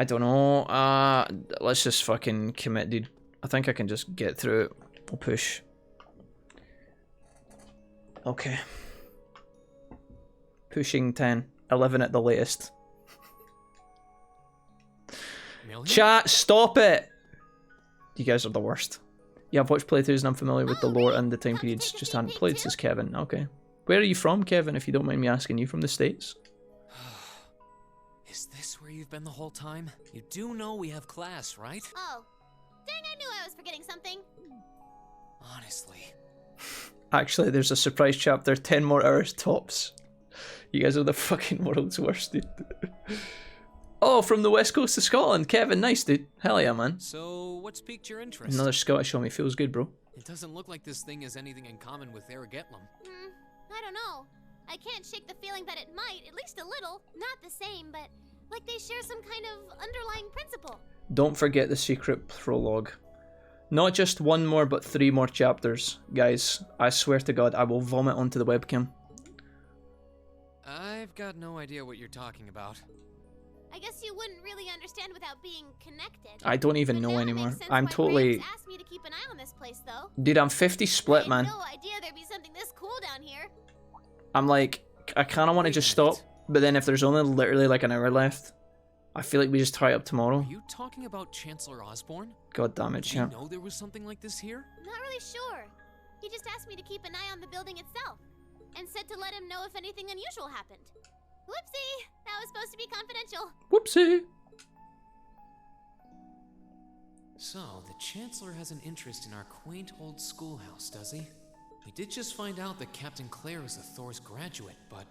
don't know. Let's just fucking commit, dude. I think I can just get through it. We'll push. Okay. Pushing 10. 11 at the latest. Chat, stop it! You guys are the worst. Yeah, I've watched playthroughs and I'm familiar with the lore and the time periods. Just hadn't played, says Kevin. Okay. Where are you from, Kevin, if you don't mind me asking? You from the States? Is this where you've been the whole time? You do know we have class, right? Oh, dang, I knew I was forgetting something. Honestly. Actually, there's a surprise chapter, 10 more hours tops. You guys are the fucking world's worst, dude. Oh, from the west coast of Scotland. Kevin, nice, dude. Hell yeah, man. So, what's piqued your interest? Another Scottish homie. Feels good, bro. It doesn't look like this thing has anything in common with Aragetlum. I don't know. I can't shake the feeling that it might, at least a little. Not the same, but like they share some kind of underlying principle. Don't forget the secret prologue. Not just 1 more, but 3 more chapters. Guys, I swear to God, I will vomit onto the webcam. I've got no idea what you're talking about. I guess you wouldn't really understand without being connected. I don't even know anymore. I'm totally... Asked me to keep an eye on this place, though. Dude, I'm 50 split, man. I had no idea there'd be something this cool down here. I'm like, I kind of want to just stop, but then if there's only literally like an hour left, I feel like we just try up tomorrow. Are you talking about Chancellor Osborne? God damn it, champ. Did you know there was something like this here? Not really sure. He just asked me to keep an eye on the building itself, and said to let him know if anything unusual happened. Whoopsie! That was supposed to be confidential. Whoopsie! So, the Chancellor has an interest in our quaint old schoolhouse, does he? We did just find out that Captain Claire is a Thor's graduate, but...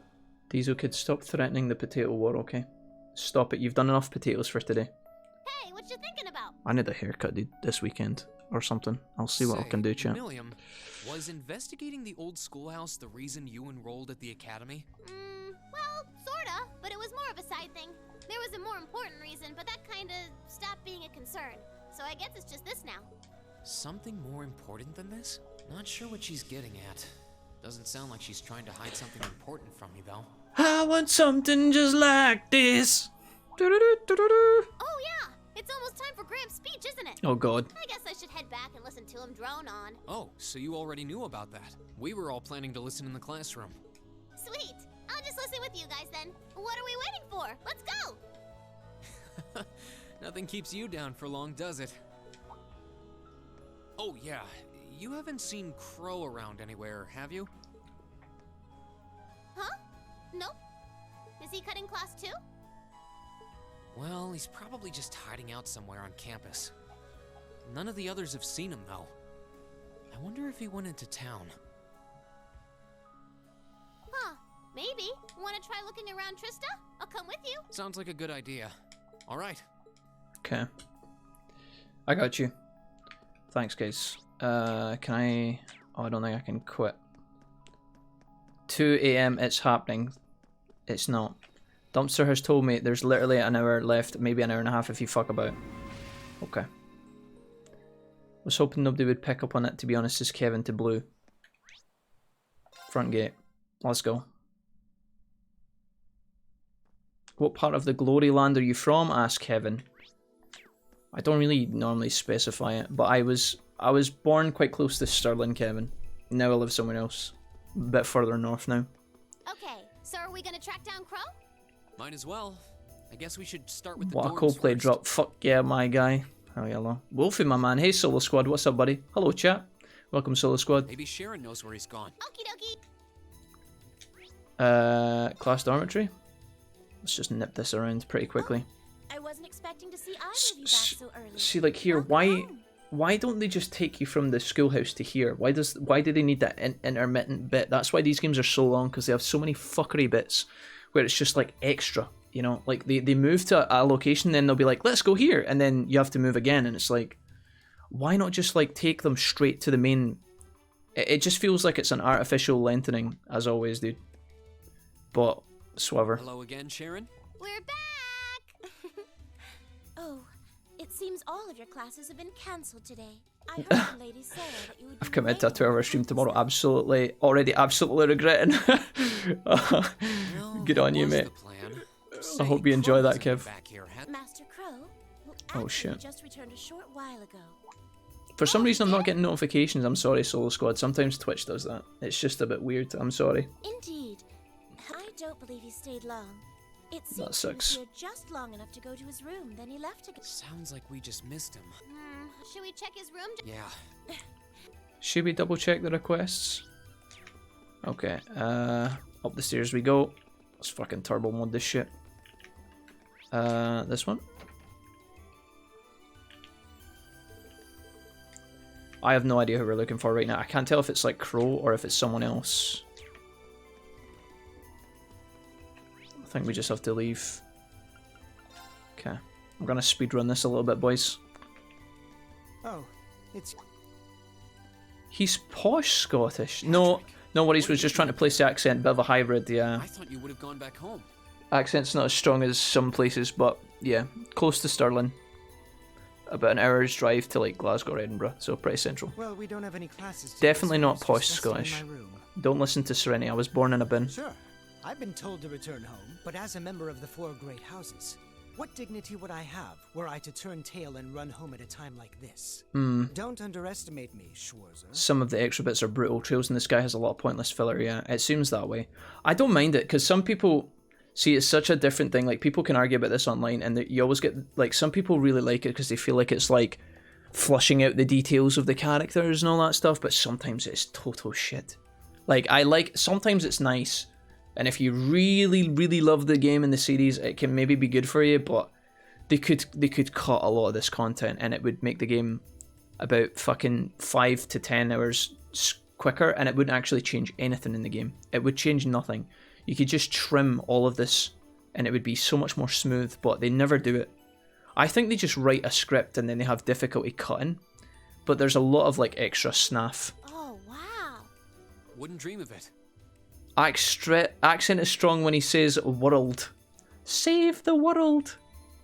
Diesel kid, stop threatening the potato war, okay? Stop it, you've done enough potatoes for today. Hey, what you thinking about? I need a haircut, dude, this weekend. Or something. I'll see what I can do, chat. Milliam, was investigating the old schoolhouse the reason you enrolled at the academy? Well, sorta, but it was more of a side thing. There was a more important reason, but that kinda stopped being a concern. So I guess it's just this now. Something more important than this? Not sure what she's getting at. Doesn't sound like she's trying to hide something important from me, though. I want something just like this. Oh yeah, it's almost time for Graham's speech, isn't it? Oh god. I guess I should head back and listen to him drone on. Oh, so you already knew about that. We were all planning to listen in the classroom. Sweet. I'll just listen with you guys then. What are we waiting for? Let's go! Nothing keeps you down for long, does it? Oh yeah, you haven't seen Crow around anywhere, have you? Huh? Nope. Is he cutting class too? Well, he's probably just hiding out somewhere on campus. None of the others have seen him, though. I wonder if he went into town. Huh. Maybe. Want to try looking around, Trista? I'll come with you. Sounds like a good idea. All right. Okay. I got you. Thanks, guys. Can I... Oh, I don't think I can quit. 2 AM, it's happening. It's not. Dumpster has told me there's literally an hour left, maybe an hour and a half if you fuck about. Okay. Was hoping nobody would pick up on it, to be honest, says Kevin to Blue. Front gate. Let's go. What part of the glory land are you from? Asked Kevin. I don't really normally specify it, but I was born quite close to Stirling, Kevin. Now I live somewhere else. A bit further north now. Okay, so are we gonna track down Crow? Might as well. I guess we should start with the What a dorms Coldplay first. drop. Fuck yeah, my guy. Oh, hello. Wolfie, my man. Hey, Solo Squad. What's up, buddy? Hello, chat. Welcome, Solo Squad. Maybe Sharon knows where he's gone. Okie dokie. Class dormitory. Let's just nip this around pretty quickly. I wasn't expecting to see either of you back so early. See, like here, why don't they just take you from the schoolhouse to here? Why do they need that intermittent bit? That's why these games are so long, because they have so many fuckery bits where it's just like extra, you know? Like they move to a location, then they'll be like, let's go here, and then you have to move again, and it's like, why not just like take them straight to the main? It just feels like it's an artificial lengthening, as always, dude. But swaver. Hello again, Sharon. We're back! Oh, it seems all of your classes have been cancelled today. I heard the lady say that you would be I've committed to a 2-hour stream tomorrow. Absolutely regretting. Good on you, mate. I hope you enjoy that, Kev. Master Crow, who Oh shit. just returned a short while ago. For some reason, I'm not getting notifications. I'm sorry, Solo Squad. Sometimes Twitch does that. It's just a bit weird. I'm sorry. Indeed. I don't believe he stayed long. It seems That sucks. he was here just long enough to go to his room, then he left again. Sounds like we just missed him. Should we check his room? Yeah. Should we double check the requests? Okay. Up the stairs we go. Let's fucking turbo mode this shit. This one. I have no idea who we're looking for right now. I can't tell if it's like Crow or if it's someone else. I think we just have to leave. Okay. I'm gonna speedrun this a little bit, boys. Oh, it's... He's posh Scottish. No worries, was just trying to place the accent. Bit of a hybrid, yeah. I thought you would have gone back home. Accent's not as strong as some places, but yeah, close to Stirling. About an hour's drive to like Glasgow or Edinburgh, so pretty central. Well, we don't have any classes today, Definitely so not I was posh just resting in Scottish. my room. Don't listen to Serenity, I was born in a bin. Sure, I've been told to return home, but as a member of the 4 great houses, what dignity would I have were I to turn tail and run home at a time like this? Don't underestimate me, Schwarzer. Some of the extra bits are brutal. Trails in the Sky has a lot of pointless filler, yeah. It seems that way. I don't mind it, because some people... See, it's such a different thing. Like, people can argue about this online, and you always get... Like, some people really like it because they feel like it's, like, flushing out the details of the characters and all that stuff, but sometimes it's total shit. Like, sometimes it's nice, and if you really, really love the game and the series, it can maybe be good for you, but they could cut a lot of this content, and it would make the game about fucking 5 to 10 hours quicker, and it wouldn't actually change anything in the game. It would change nothing. You could just trim all of this, and it would be so much more smooth, but they never do it. I think they just write a script and then they have difficulty cutting, but there's a lot of like extra snaff. Oh, wow. Wouldn't dream of it. Accent is strong when he says world. Save the world,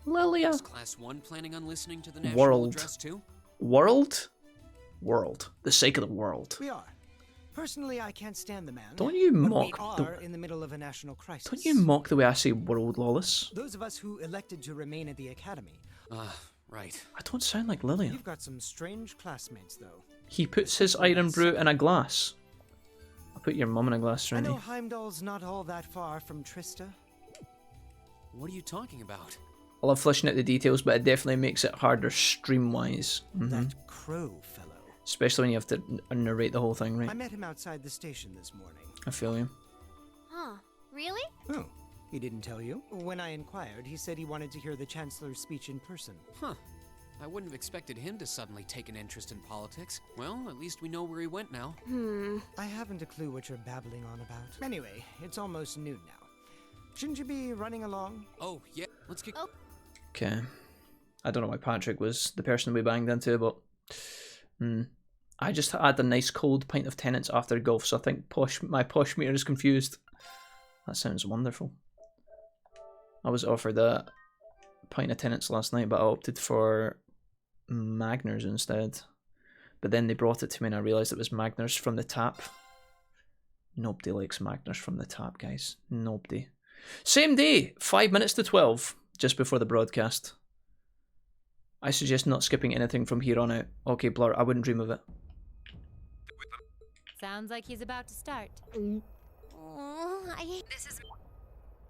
Lilia. Is Class 1 planning on listening to the national World. address too? World? World. The sake of the world. We are. Personally, I can't stand the man. Don't you but mock we are in the middle of a national crisis. Don't you mock the way I say world, Lawless? Those of us who elected to remain at the academy. Right. I don't sound like Lillian. You've got some strange classmates, though. He puts his iron brew in a glass. I'll put your mum in a glass, I Randy. know Heimdall's not all that far from Trista. What are you talking about? I love fleshing out the details, but it definitely makes it harder stream-wise. That Crow fellow. Especially when you have to narrate the whole thing, right? I met him outside the station this morning. I feel you. Huh. Really? Oh, he didn't tell you? When I inquired, he said he wanted to hear the Chancellor's speech in person. Huh. I wouldn't have expected him to suddenly take an interest in politics. Well, at least we know where he went now. I haven't a clue what you're babbling on about. Anyway, it's almost noon now. Shouldn't you be running along? Oh, yeah. Let's get... Okay. I don't know why Patrick was the person we banged into, but... I just had a nice cold pint of Tenants after golf, so I think my posh meter is confused. That sounds wonderful. I was offered a pint of Tenants last night, but I opted for Magners instead. But then they brought it to me and I realised it was Magners from the tap. Nobody likes Magners from the tap, guys. Nobody. Same day, 5 minutes to 12, just before the broadcast. I suggest not skipping anything from here on out. Okay, Blur, I wouldn't dream of it. Sounds like he's about to start. Oh, I hate this.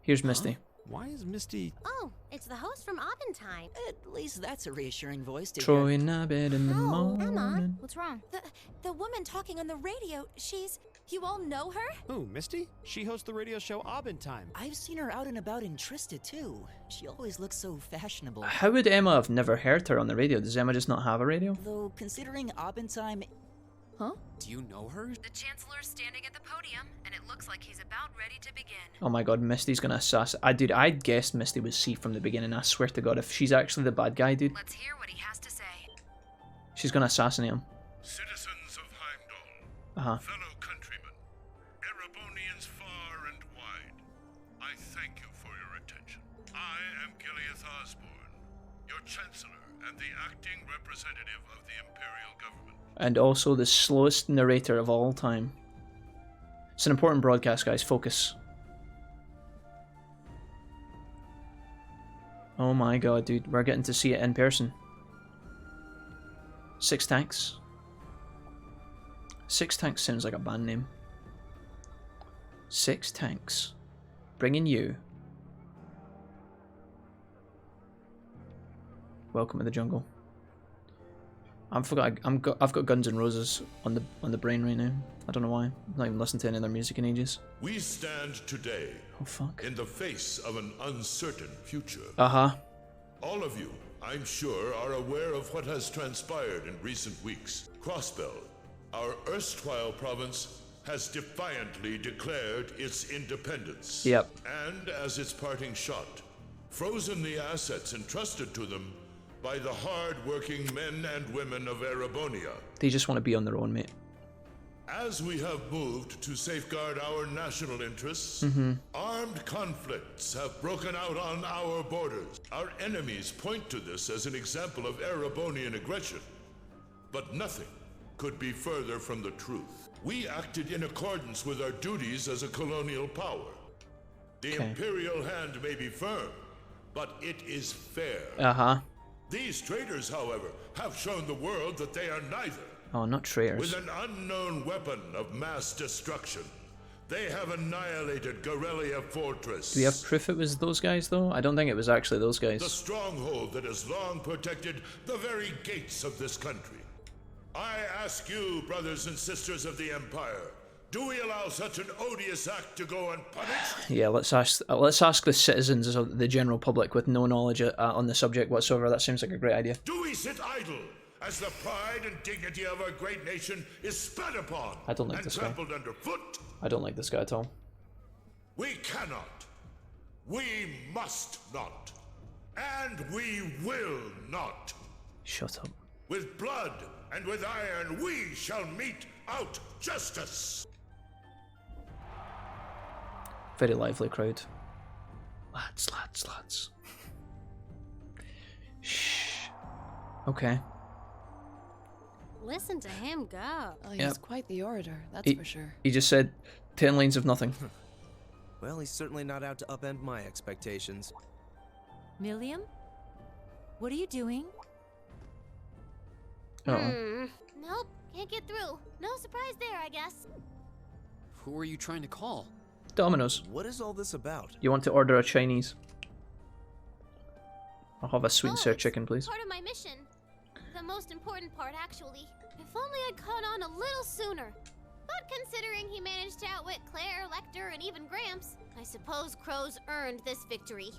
Here's Misty. Why is Misty... Oh, it's the host from Abentime. At least that's a reassuring voice to Troy in a bed in the Oh, morning. Emma, what's wrong? The woman talking on the radio, she's... You all know her? Who, Misty? She hosts the radio show Abend Time. I've seen her out and about in Trista too. She always looks so fashionable. How would Emma have never heard her on the radio? Does Emma just not have a radio? Though, considering Abend Time... Huh? Do you know her? The Chancellor's standing at the podium, and it looks like he's about ready to begin. Oh my god, Misty's gonna assassinate. I guessed Misty was C from the beginning. I swear to god, if she's actually the bad guy, dude. Let's hear what he has to say. She's gonna assassinate him. Citizens of Heimdall, Uh-huh. fellow countrymen, Erebonians far and wide, I thank you for your attention. I am Gileath Osborne, your Chancellor and the acting representative of the Imperial Government. And also the slowest narrator of all time. It's an important broadcast, guys. Focus. Oh my god, dude. We're getting to see it in person. 6 Tanks. 6 Tanks sounds like a band name. 6 Tanks. Bringing you. Welcome to the jungle. I've got Guns N' Roses on the brain right now. I don't know why. I'm not even listening to any other music in ages. We stand today in the face of an uncertain future. Uh-huh. All of you, I'm sure, are aware of what has transpired in recent weeks. Crossbell, our erstwhile province, has defiantly declared its independence. Yep. And as its parting shot, frozen the assets entrusted to them by the hard-working men and women of Erebonia. They just want to be on their own, mate. As we have moved to safeguard our national interests, armed conflicts have broken out on our borders. Our enemies point to this as an example of Erebonian aggression, but nothing could be further from the truth. We acted in accordance with our duties as a colonial power. The Imperial hand may be firm, but it is fair. Uh-huh. These traitors, however, have shown the world that they are neither. Oh, not traitors. With an unknown weapon of mass destruction, they have annihilated Gorelia Fortress. Do we have proof it was those guys, though? I don't think it was actually those guys. The stronghold that has long protected the very gates of this country. I ask you, brothers and sisters of the Empire, do we allow such an odious act to go unpunished? Yeah, let's ask the citizens of the general public with no knowledge on the subject whatsoever. That seems like a great idea. Do we sit idle as the pride and dignity of our great nation is spat upon I don't like and this guy. trampled underfoot? I don't like this guy at all. We cannot. We must not. And we will not. Shut up. With blood and with iron, we shall mete out justice. Very lively crowd. Lads, lads, lads. Shh. Okay. Listen to him go. Oh, he's Yep. quite the orator, that's for sure. He just said 10 lines of nothing. Well, he's certainly not out to upend my expectations. Milliam? What are you doing? Nope, can't get through. No surprise there, I guess. Who are you trying to call? Domino's. What is all this about? You want to order a Chinese? I'll have a sweet and sour chicken, please. Part of my mission. The most important part, actually. If only I'd caught on a little sooner. But considering he managed to outwit Claire, Lecter, and even Gramps, I suppose Crow's earned this victory.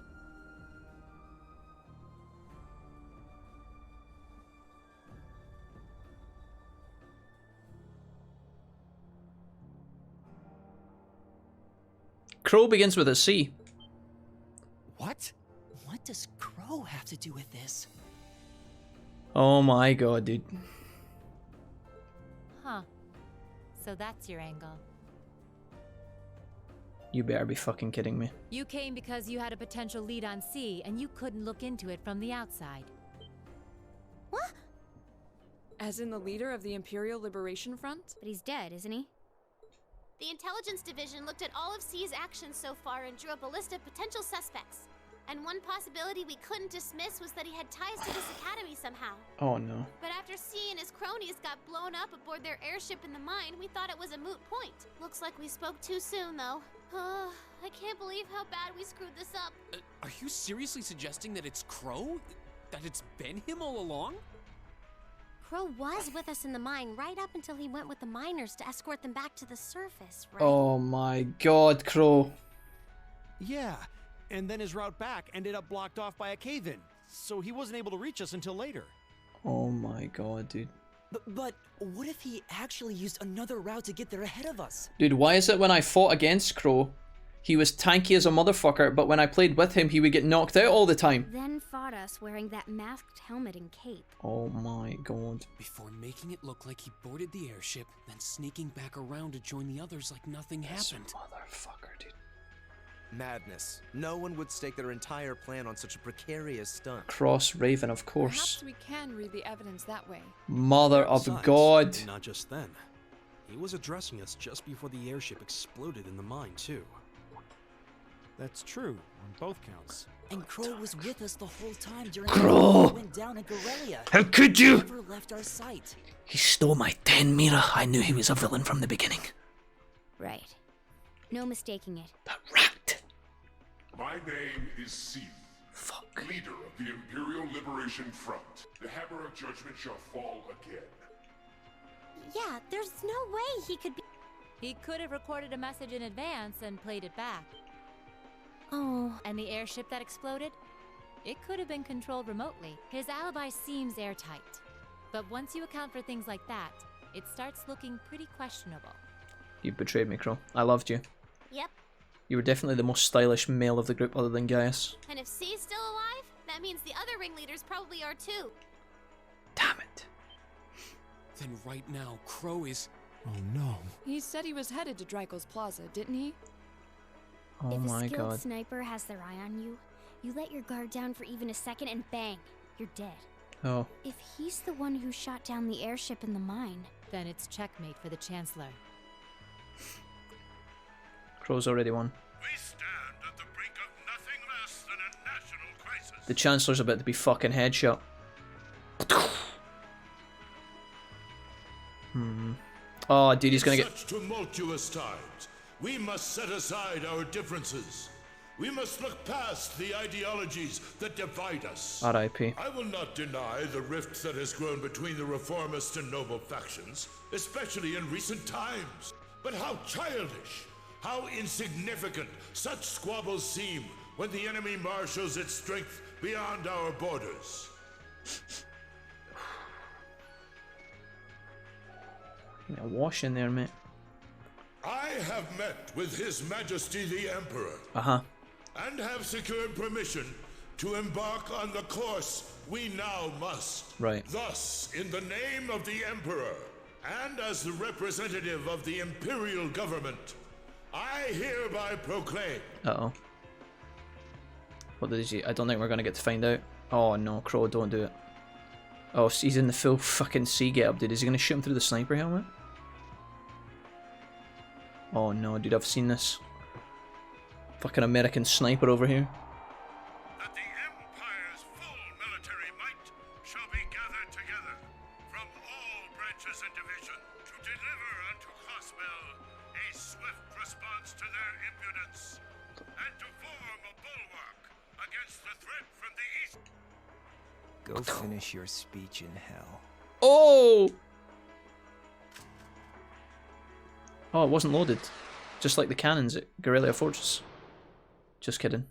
Crow begins with a C. What? What does Crow have to do with this? Oh my god, dude. Huh. So that's your angle. You better be fucking kidding me. You came because you had a potential lead on C, and you couldn't look into it from the outside. What? As in the leader of the Imperial Liberation Front? But he's dead, isn't he? The Intelligence Division looked at all of C's actions so far and drew up a list of potential suspects. And one possibility we couldn't dismiss was that he had ties to this academy somehow. Oh no. But after C and his cronies got blown up aboard their airship in the mine, we thought it was a moot point. Looks like we spoke too soon, though. I can't believe how bad we screwed this up. Are you seriously suggesting that it's Crow? That it's been him all along? Crow was with us in the mine right up until he went with the miners to escort them back to the surface, right? Oh my god, Crow. Yeah, and then his route back ended up blocked off by a cave-in, so he wasn't able to reach us until later. Oh my god, dude. But what if he actually used another route to get there ahead of us? Dude, why is it when I fought against Crow, he was tanky as a motherfucker, but when I played with him, he would get knocked out all the time? Then fought us wearing that masked helmet and cape. Oh my god. Before making it look like he boarded the airship, then sneaking back around to join the others like nothing happened. Motherfucker, dude. Madness. No one would stake their entire plan on such a precarious stunt. Cross Raven, of course. Perhaps we can read the evidence that way. Mother of Besides, God. Not just then. He was addressing us just before the airship exploded in the mine, too. That's true, on both counts. And Crow was with us the whole time during Crow! the went down in Gorelia. How could you? Never left our sight. He stole my 10 Mira. I knew he was a villain from the beginning. Right. No mistaking it. My name is Sith, leader of the Imperial Liberation Front. The hammer of judgment shall fall again. Yeah, there's no way he could be. He could have recorded a message in advance and played it back. Oh. And the airship that exploded? It could have been controlled remotely. His alibi seems airtight. But once you account for things like that, it starts looking pretty questionable. You betrayed me, Crow. I loved you. Yep. You were definitely the most stylish male of the group other than Gaius. And if C's still alive, that means the other ringleaders probably are too. Then right now, Crow is... Oh no. He said he was headed to Drykel's Plaza, didn't he? Oh if my a skilled god. sniper has their eye on you, you let your guard down for even a second and bang, you're dead. Oh. If he's the one who shot down the airship in the mine, then it's checkmate for the Chancellor. Crow's already won. We stand at the brink of nothing less than a national crisis. The Chancellor's about to be fucking headshot. Oh, dude, he's gonna get... Such tumultuous times, we must set aside our differences. We must look past the ideologies that divide us. R.I.P. I will not deny the rift that has grown between the reformist and noble factions, especially in recent times. But how childish, how insignificant such squabbles seem when the enemy marshals its strength beyond our borders. Yeah, wash in there, mate. I have met with His Majesty the Emperor. Uh-huh. And have secured permission to embark on the course we now must. Right. Thus, in the name of the Emperor, and as the representative of the Imperial Government, I hereby proclaim... Uh-oh. What did he... I don't think we're gonna get to find out. Oh no, Crow, don't do it. Oh, he's in the full fucking sea get-up, dude. Is he gonna shoot him through the sniper helmet? Oh no, dude, I've seen this. Fucking American sniper over here. That the Empire's full military might shall be gathered together from all branches and division to deliver unto Cosmel a swift response to their impudence and to form a bulwark against the threat from the east. Go finish your speech in hell. Oh! Oh, it wasn't loaded. Just like the cannons at Guerrilla Fortress. Just kidding.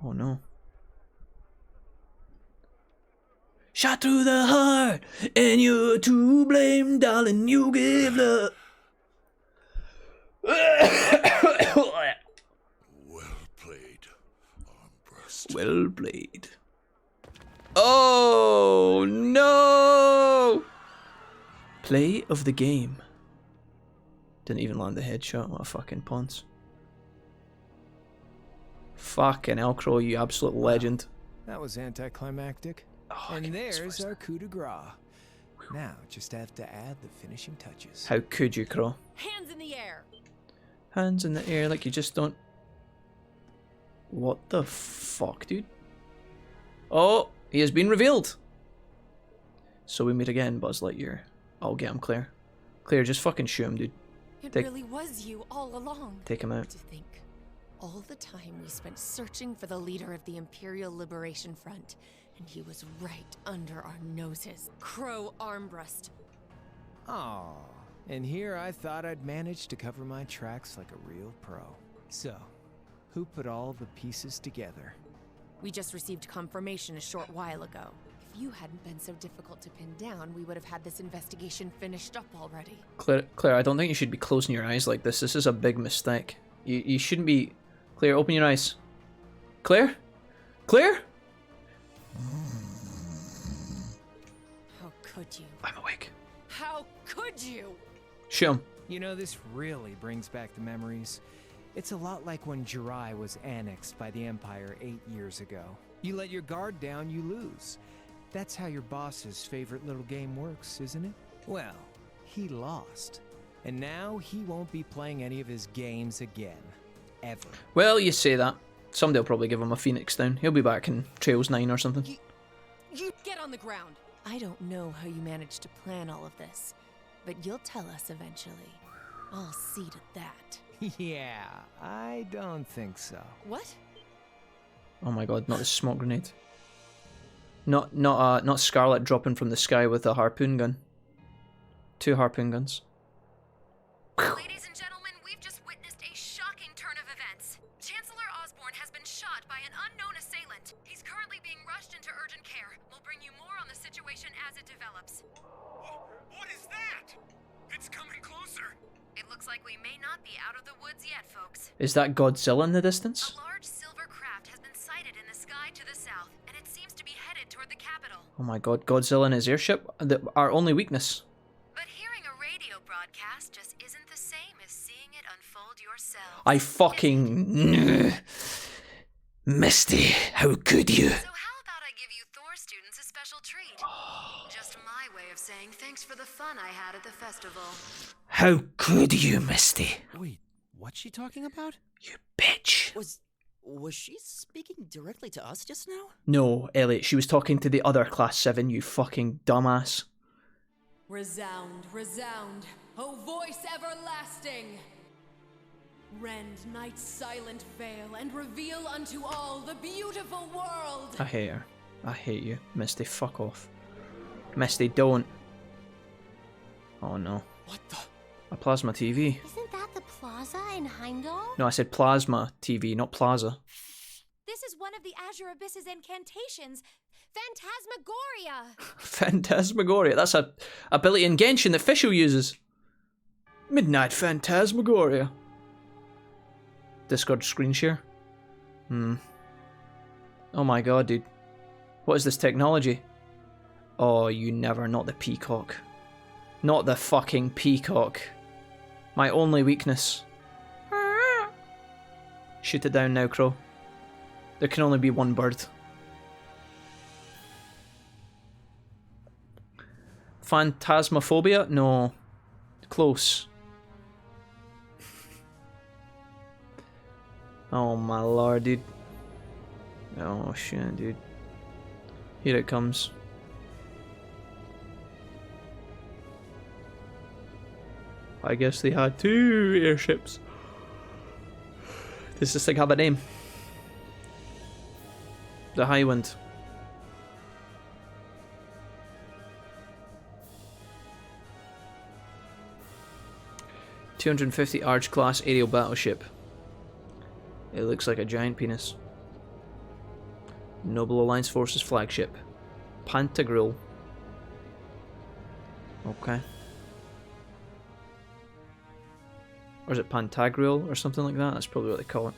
Oh no. Shot through the heart, and you're to blame, darling, you give love. Well played, Armbrust. Well played. Oh no! Play of the game. Didn't even land the headshot. What a fucking ponce. Fucking hell, Crow, you absolute legend. That was anticlimactic. Oh, and there's our coup de grace. Now, just have to add the finishing touches. How could you, Crow? Hands in the air! Hands in the air like you just don't... What the fuck, dude? Oh, he has been revealed. So we meet again, Buzz Lightyear. I'll get him, Claire. Claire, just fucking shoot him, dude. It really was you all along. Take him out. To think, all the time we spent searching for the leader of the Imperial Liberation Front, And he was right under our noses. Crow armbrust. Aw, and here I thought I'd managed to cover my tracks like a real pro. So, who put all the pieces together? We just received confirmation a short while ago. If you hadn't been so difficult to pin down, we would have had this investigation finished up already. Claire, I don't think you should be closing your eyes like this. This is a big mistake. You shouldn't be... Claire, open your eyes. Claire? Claire? How could you? I'm awake. How could you? Show him. You know, this really brings back the memories. It's a lot like when Jirai was annexed by the Empire 8 years ago. You let your guard down, you lose. That's how your boss's favorite little game works, isn't it? Well, he lost. And now he won't be playing any of his games again. Ever. Well, you say that. Someday will probably give him a Phoenix down. He'll be back in Trails 9 or something. You get on the ground. I don't know how you managed to plan all of this, but you'll tell us eventually. I'll see to that. Yeah, I don't think so. What? Oh my god, not the smoke grenade. Not Scarlet dropping from the sky with a harpoon gun. 2 harpoon guns. Ladies and gentlemen, we've just witnessed a shocking turn of events. Chancellor Osborne has been shot by an unknown assailant. He's currently being rushed into urgent care. We'll bring you more on the situation as it develops. What is that? It's coming closer. It looks like we may not be out of the woods yet, folks. Is that Godzilla in the distance? A large silver craft has been sighted in the sky to the south, and it seems to be headed toward the capital. Oh my god, Godzilla and his airship? Our only weakness. But hearing a radio broadcast just isn't the same as seeing it unfold yourself. I fucking... Misty, how could you? So how about I give you Thor students a special treat? Just my way of saying thanks for the fun I had at the festival. How could you, Misty? Wait, what's she talking about? You bitch. Was she speaking directly to us just now? No, Elliot, she was talking to the other Class 7, you fucking dumbass. Resound, resound, O voice everlasting! Rend night's silent veil and reveal unto all the beautiful world! I hate her. I hate you. Misty, fuck off. Misty, don't. Oh no. What the? A plasma TV. Isn't that the plaza in Heimdall? No, I said plasma TV, not plaza. This is one of the Azure Abyss's incantations. Phantasmagoria! Phantasmagoria. That's a ability in Genshin that Fischl uses. Midnight Phantasmagoria. Discord screen share. Oh my god, dude. What is this technology? Oh, you never. Not the peacock. Not the fucking peacock. My only weakness. Shoot it down now, Crow. There can only be one bird. Phantasmophobia? No. Close. Oh my lord, dude. Oh shit, dude. Here it comes. I guess they had 2 airships. Does this thing have a name? The High Wind. $250 Arch class aerial battleship. It looks like a giant penis. Noble Alliance Forces flagship. Pantagruel. Okay. Or is it Pantagruel or something like that? That's probably what they call it.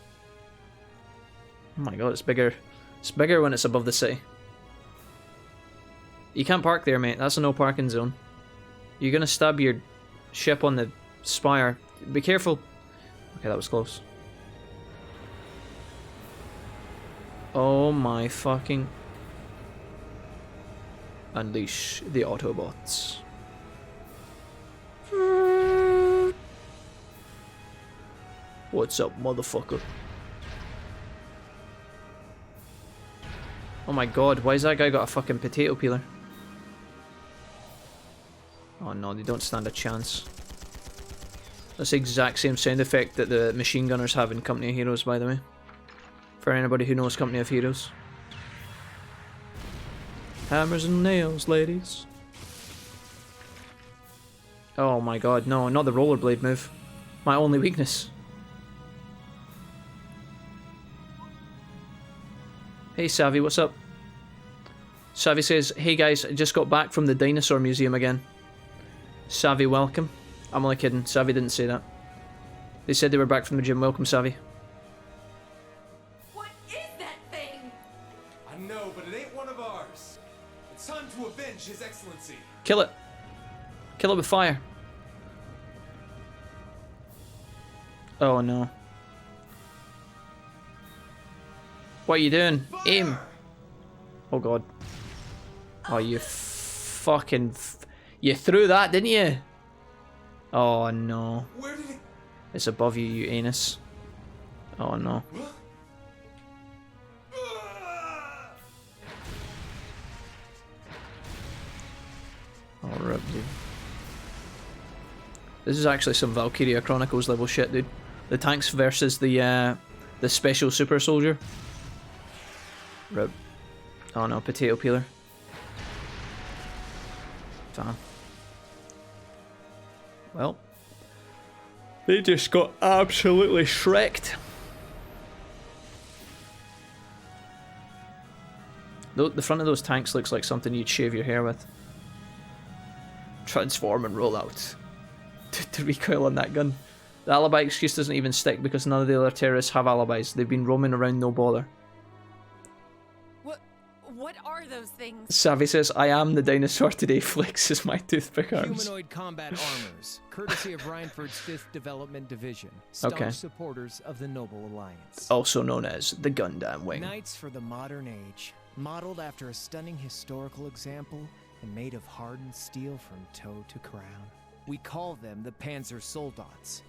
Oh my god, it's bigger. It's bigger when it's above the city. You can't park there, mate. That's a no parking zone. You're gonna stab your ship on the spire. Be careful. Okay, that was close. Oh my fucking... Unleash the Autobots. What's up, motherfucker? Oh my god, why has that guy got a fucking potato peeler? Oh no, they don't stand a chance. That's the exact same sound effect that the machine gunners have in Company of Heroes, by the way. For anybody who knows Company of Heroes. Hammers and nails, ladies. Oh my god, no, not the rollerblade move. My only weakness. Hey Savvy, what's up? Savvy says, hey guys, I just got back from the dinosaur museum again. Savvy, welcome. I'm only kidding, Savvy didn't say that. They said they were back from the gym. Welcome, Savvy. What is that thing? I know, but it ain't one of ours. It's time to avenge His Excellency. Kill it. Kill it with fire. Oh no. What are you doing? Fire! Aim. Oh god. Oh, you fucking... You threw that, didn't you? Oh no. Where did it... It's above you, you anus. Oh no. Oh, rip, dude. This is actually some Valkyria Chronicles level shit, dude. The tanks versus the special super soldier. Rip. Oh no, potato peeler. Damn. Well. They just got absolutely shreked. The front of those tanks looks like something you'd shave your hair with. Transform and roll out. To recoil on that gun. The alibi excuse doesn't even stick because none of the other terrorists have alibis. They've been roaming around no bother. What are those things? Savvy says, I am the dinosaur today, flexes my toothpick arms. Humanoid combat armors, courtesy of Reinford's 5th Development Division, staunch supporters of the Noble Alliance. Also known as the Gundam Wing. Knights for the modern age, modeled after a stunning historical example and made of hardened steel from toe to crown. We call them the Panzer Soldats.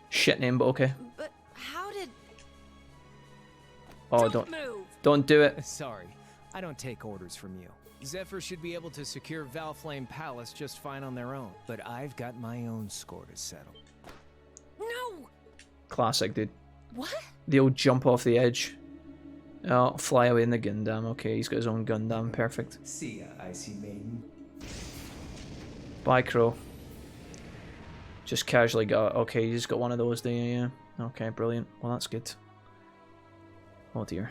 Shit name, but okay. But how did... Oh, don't do it. Sorry, I don't take orders from you. Zephyr should be able to secure Valflame Palace just fine on their own, but I've got my own score to settle. No! Classic, dude. What? The old jump off the edge. Oh, fly away in the Gundam. Okay, he's got his own Gundam. Perfect. See ya, Icy Maiden. Bye, Crow. Just casually got... Okay, you just got one of those, do you? Yeah. Okay, brilliant. Well, that's good. Oh dear.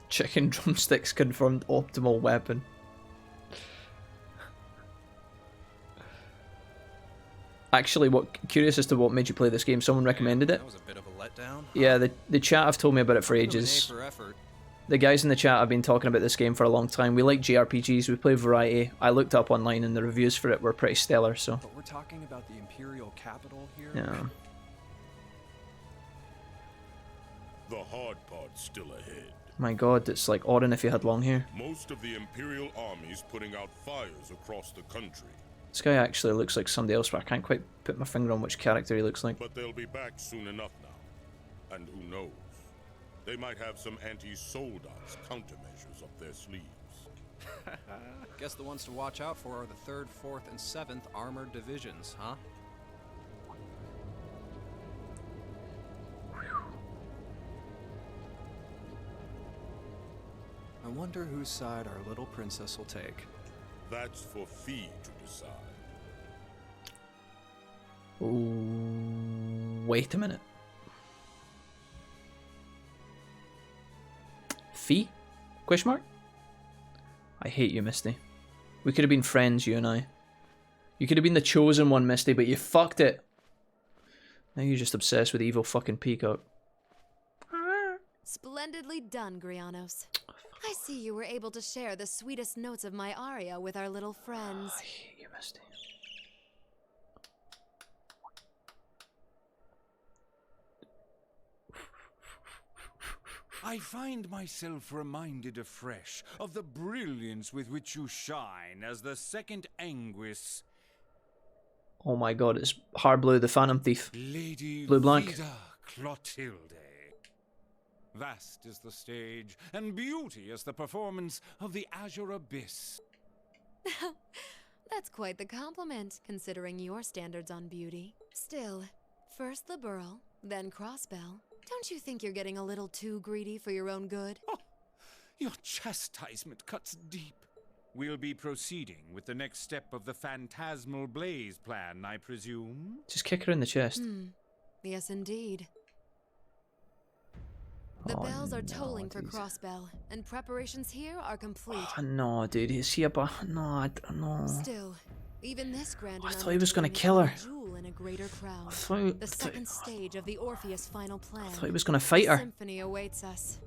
Chicken drumsticks confirmed optimal weapon. Actually, curious as to what made you play this game. Someone recommended it. That was a bit of a letdown. Yeah, the chat have told me about it for ages. The guys in the chat have been talking about this game for a long time. We like JRPGs, we play variety. I looked up online and the reviews for it were pretty stellar, so... But we're talking about the Imperial capital here? Yeah. The hard part's still ahead. My god, it's like Odin if you had long hair. Most of the Imperial army's putting out fires across the country. This guy actually looks like somebody else, but I can't quite put my finger on which character he looks like. But they'll be back soon enough now. And who knows? They might have some anti-Soldats countermeasures up their sleeves. Guess the ones to watch out for are the 3rd, 4th, and 7th Armored Divisions, huh? I wonder whose side our little princess will take. That's for Fee to decide. Ooh, wait a minute. Fee? Question mark? I hate you, Misty. We could have been friends, you and I. You could have been the chosen one, Misty, but you fucked it. Now you're just obsessed with evil fucking Peacock. Splendidly done, Grianos. I see you were able to share the sweetest notes of my aria with our little friends. I hate you, Misty. I find myself reminded afresh of the brilliance with which you shine as the 2nd Anguis. Oh my god, it's Hard Blue, the Phantom Thief. Lady Blue Blanc. Vida Clotilde. Vast is the stage, and beauteous the performance of the Azure Abyss. That's quite the compliment, considering your standards on beauty. Still, first the Burl, then Crossbell, Don't you think you're getting a little too greedy for your own good? Oh, your chastisement cuts deep. We'll be proceeding with the next step of the Phantasmal Blaze plan, I presume? Just kick her in the chest. Yes, indeed. The bells are tolling for Crossbell, and preparations here are complete. Oh, no, dude, is he about? No, no. Still, even this grand I thought he was gonna kill her. Jewel in a greater crown. I thought, the second stage of the Orpheus final plan. I thought he was gonna fight her. The symphony awaits us.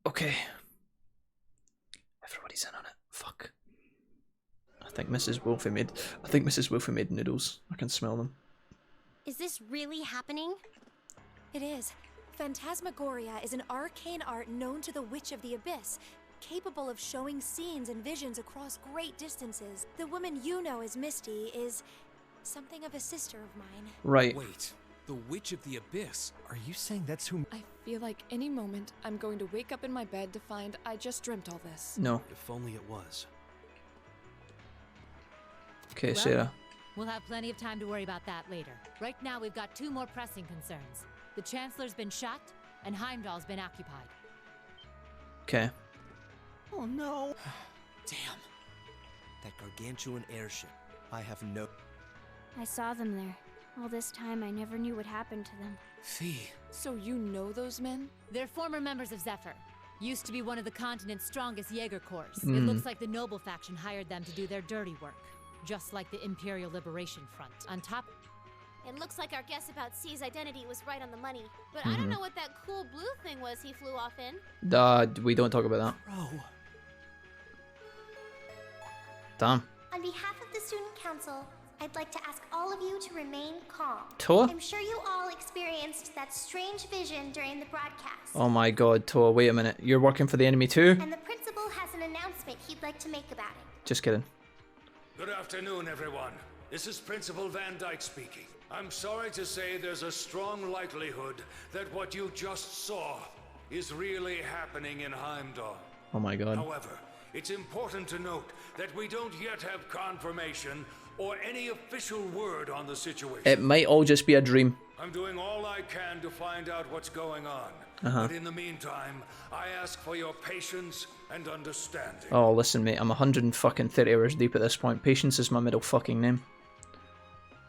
Okay. Everybody's in on it. Fuck. I think Mrs. Wolfie made noodles. I can smell them. Is this really happening? It is. Phantasmagoria is an arcane art known to the Witch of the Abyss, capable of showing scenes and visions across great distances. The woman you know as Misty is something of a sister of mine. Right. Wait, the Witch of the Abyss? Are you saying that's who? I feel like any moment I'm going to wake up in my bed to find I just dreamt all this. No. If only it was. Okay, Sarah. We'll have plenty of time to worry about that later. Right now, we've got two more pressing concerns. The Chancellor's been shot, and Heimdall's been occupied. Okay. Oh no. Damn. That gargantuan airship. I have no... I saw them there. All this time, I never knew what happened to them. Fee. So you know those men? They're former members of Zephyr. Used to be one of the continent's strongest Jaeger corps. It looks like the noble faction hired them to do their dirty work. Just like the Imperial Liberation Front. On top... It looks like our guess about C's identity was right on the money. But I don't know what that cool blue thing was he flew off in. We don't talk about that. Bro. Damn. On behalf of the Student Council, I'd like to ask all of you to remain calm. Toa? I'm sure you all experienced that strange vision during the broadcast. Oh my god, Toa, wait a minute. You're working for the enemy too? And the principal has an announcement he'd like to make about it. Just kidding. Good afternoon, everyone. This is Principal Van Dyke speaking. I'm sorry to say there's a strong likelihood that what you just saw is really happening in Heimdall. Oh my god. However, it's important to note that we don't yet have confirmation or any official word on the situation. It might all just be a dream. I'm doing all I can to find out what's going on. But in the meantime, I ask for your patience and understanding. Oh, listen, mate, I'm 130 hours deep at this point. Patience is my middle fucking name.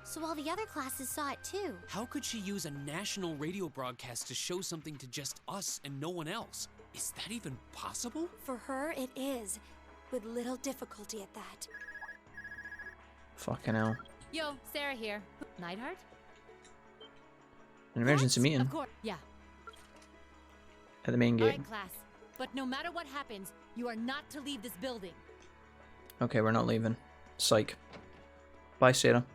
So all the other classes saw it too. How could she use a national radio broadcast to show something to just us and no one else? Is that even possible? For her, it is. With little difficulty at that. Fucking hell. Yo, Sarah here. Neidhart? An emergency meeting Of course, yeah. at the main All gate. right, class. But no matter what happens, you are not to leave this building. Okay, we're not leaving. Psych. Bye, Sarah.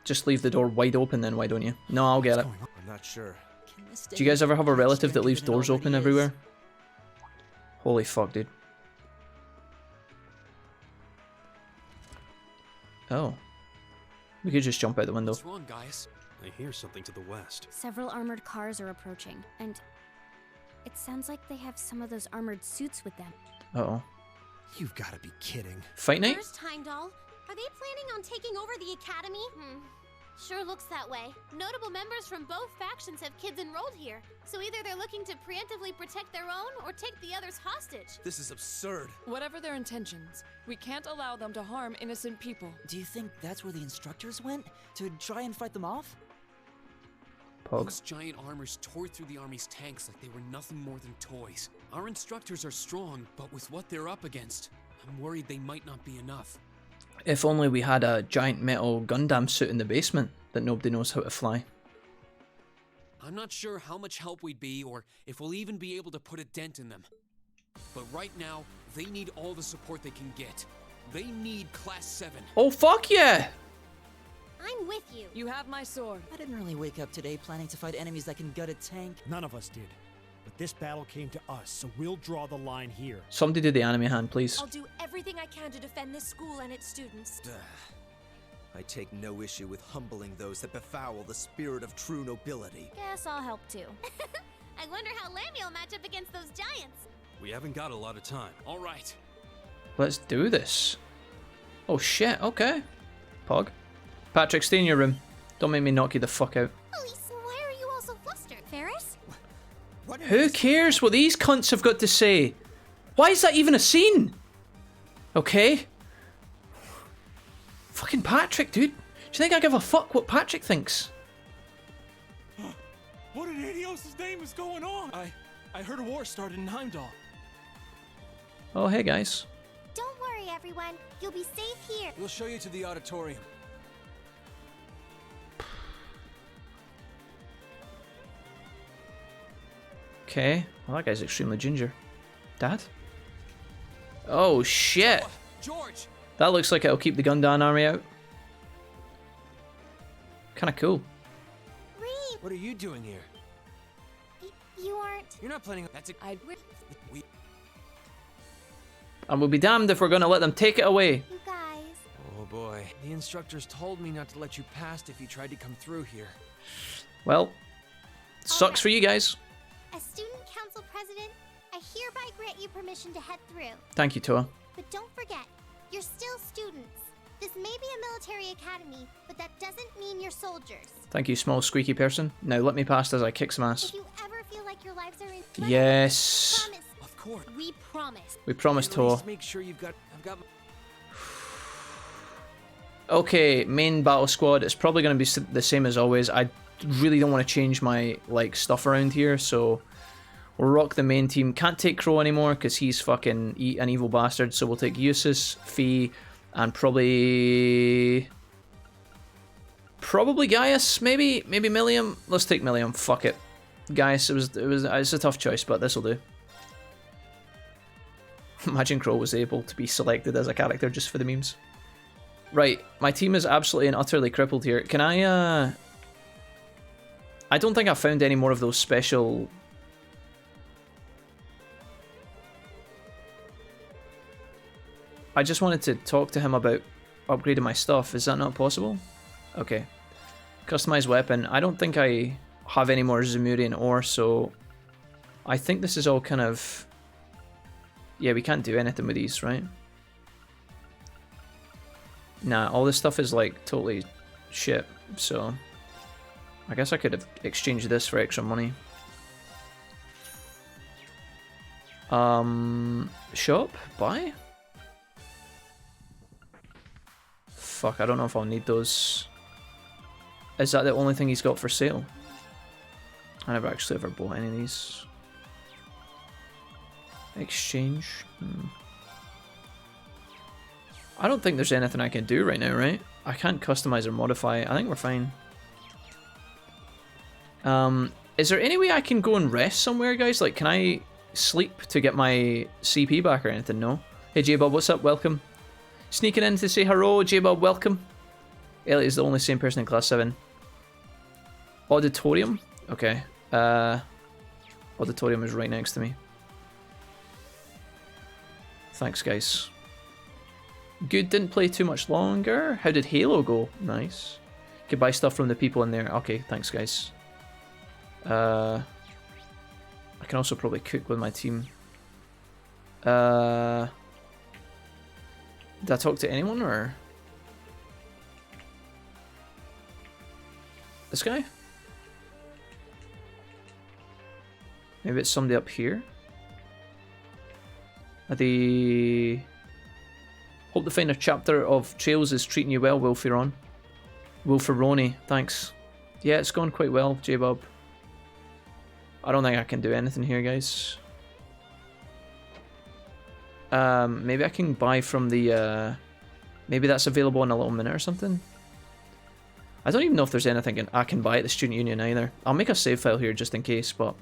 Just leave the door wide open then, why don't you? No, I'll get it. I'm not sure. Do you guys ever have a relative that leaves doors open everywhere? Holy fuck, dude. Oh. We could just jump out the window. What's wrong, guys? I hear something to the west. Several armored cars are approaching, and it sounds like they have some of those armored suits with them. Uh-oh. You've got to be kidding. Fight night? First, Heimdall, are they planning on taking over the academy? Sure looks that way. Notable members from both factions have kids enrolled here, so either they're looking to preemptively protect their own or take the others hostage. This is absurd. Whatever their intentions, we can't allow them to harm innocent people. Do you think that's where the instructors went? To try and fight them off? Those giant armors tore through the army's tanks like they were nothing more than toys. Our instructors are strong, but with what they're up against, I'm worried they might not be enough. If only we had a giant metal Gundam suit in the basement that nobody knows how to fly. I'm not sure how much help we'd be or if we'll even be able to put a dent in them. But right now, they need all the support they can get. They need Class 7. Oh, fuck yeah! I'm with you. You have my sword. I didn't really wake up today planning to fight enemies that can gut a tank. None of us did. But this battle came to us, so we'll draw the line here. Somebody do the anime hand, please. I'll do everything I can to defend this school and its students. I take no issue with humbling those that befoul the spirit of true nobility. Guess I'll help too. I wonder how Lammy will match up against those giants. We haven't got a lot of time. All right. Let's do this. Oh shit, okay. Pog. Patrick, stay in your room. Don't make me knock you the fuck out. Elise, why are you all so flustered? Ferris? Who cares what these cunts have got to say? Why is that even a scene? Okay. Fucking Patrick, dude. Do you think I give a fuck what Patrick thinks? What in Adios' name is going on? I heard a war started in Heimdall. Oh, hey guys. Don't worry, everyone. You'll be safe here. We'll show you to the auditorium. Okay. Well, that guy's extremely ginger. Dad? Oh, shit. George! That looks like it'll keep the Gundam army out. Kind of cool. What are you doing here? You aren't. You're not planning. That's a. We. And we'll be damned if we're going to let them take it away. You guys. Oh boy. The instructors told me not to let you past if you tried to come through here. Well, sucks for you guys. As student council president, I hereby grant you permission to head through. Thank you, Toa. But don't forget, you're still students. This may be a military academy, but that doesn't mean you're soldiers. Thank you, small squeaky person. Now let me past as I kick some ass. If you ever feel like your lives are in Yes. promise. Of course. We promise. We promised, At Toa. least make sure I've got. Okay, main battle squad. It's probably going to be the same as always. I really don't want to change my stuff around here, so we'll rock the main team. Can't take Crow anymore because he's fucking an evil bastard. So we'll take Eustace, Fee, and probably Gaius. Maybe Millium. Let's take Millium. Fuck it, Gaius. It's a tough choice, but this will do. Imagine Crow was able to be selected as a character just for the memes. Right, my team is absolutely and utterly crippled here. Can I don't think I've found any more of those special... I just wanted to talk to him about upgrading my stuff. Is that not possible? Okay. Customized weapon. I don't think I have any more Zemurian ore, so... I think this is all kind of... Yeah, we can't do anything with these, right? Nah, all this stuff is like totally shit, so... I guess I could have exchanged this for extra money. Shop? Buy? Fuck, I don't know if I'll need those. Is that the only thing he's got for sale? I never actually ever bought any of these. Exchange? I don't think there's anything I can do right now, right? I can't customize or modify. I think we're fine. Is there any way I can go and rest somewhere, guys? Like, can I sleep to get my CP back or anything? No? Hey, J-Bob, what's up? Welcome. Sneaking in to say hello, J-Bob, welcome. Elliot is the only same person in Class 7. Auditorium? Okay. Auditorium is right next to me. Thanks, guys. Good, didn't play too much longer. How did Halo go? Nice. Could buy stuff from the people in there. Okay, thanks, guys. I can also probably cook with my team. Did I talk to anyone, or... This guy? Maybe it's somebody up here? The... Hope the final chapter of Trails is treating you well, Wilferon. Wilferoni, thanks. Yeah, it's gone quite well, J-Bob. I don't think I can do anything here, guys. Maybe I can buy from the... Maybe that's available in a little minute or something. I don't even know if there's anything I can buy at the Student Union either. I'll make a save file here just in case, but...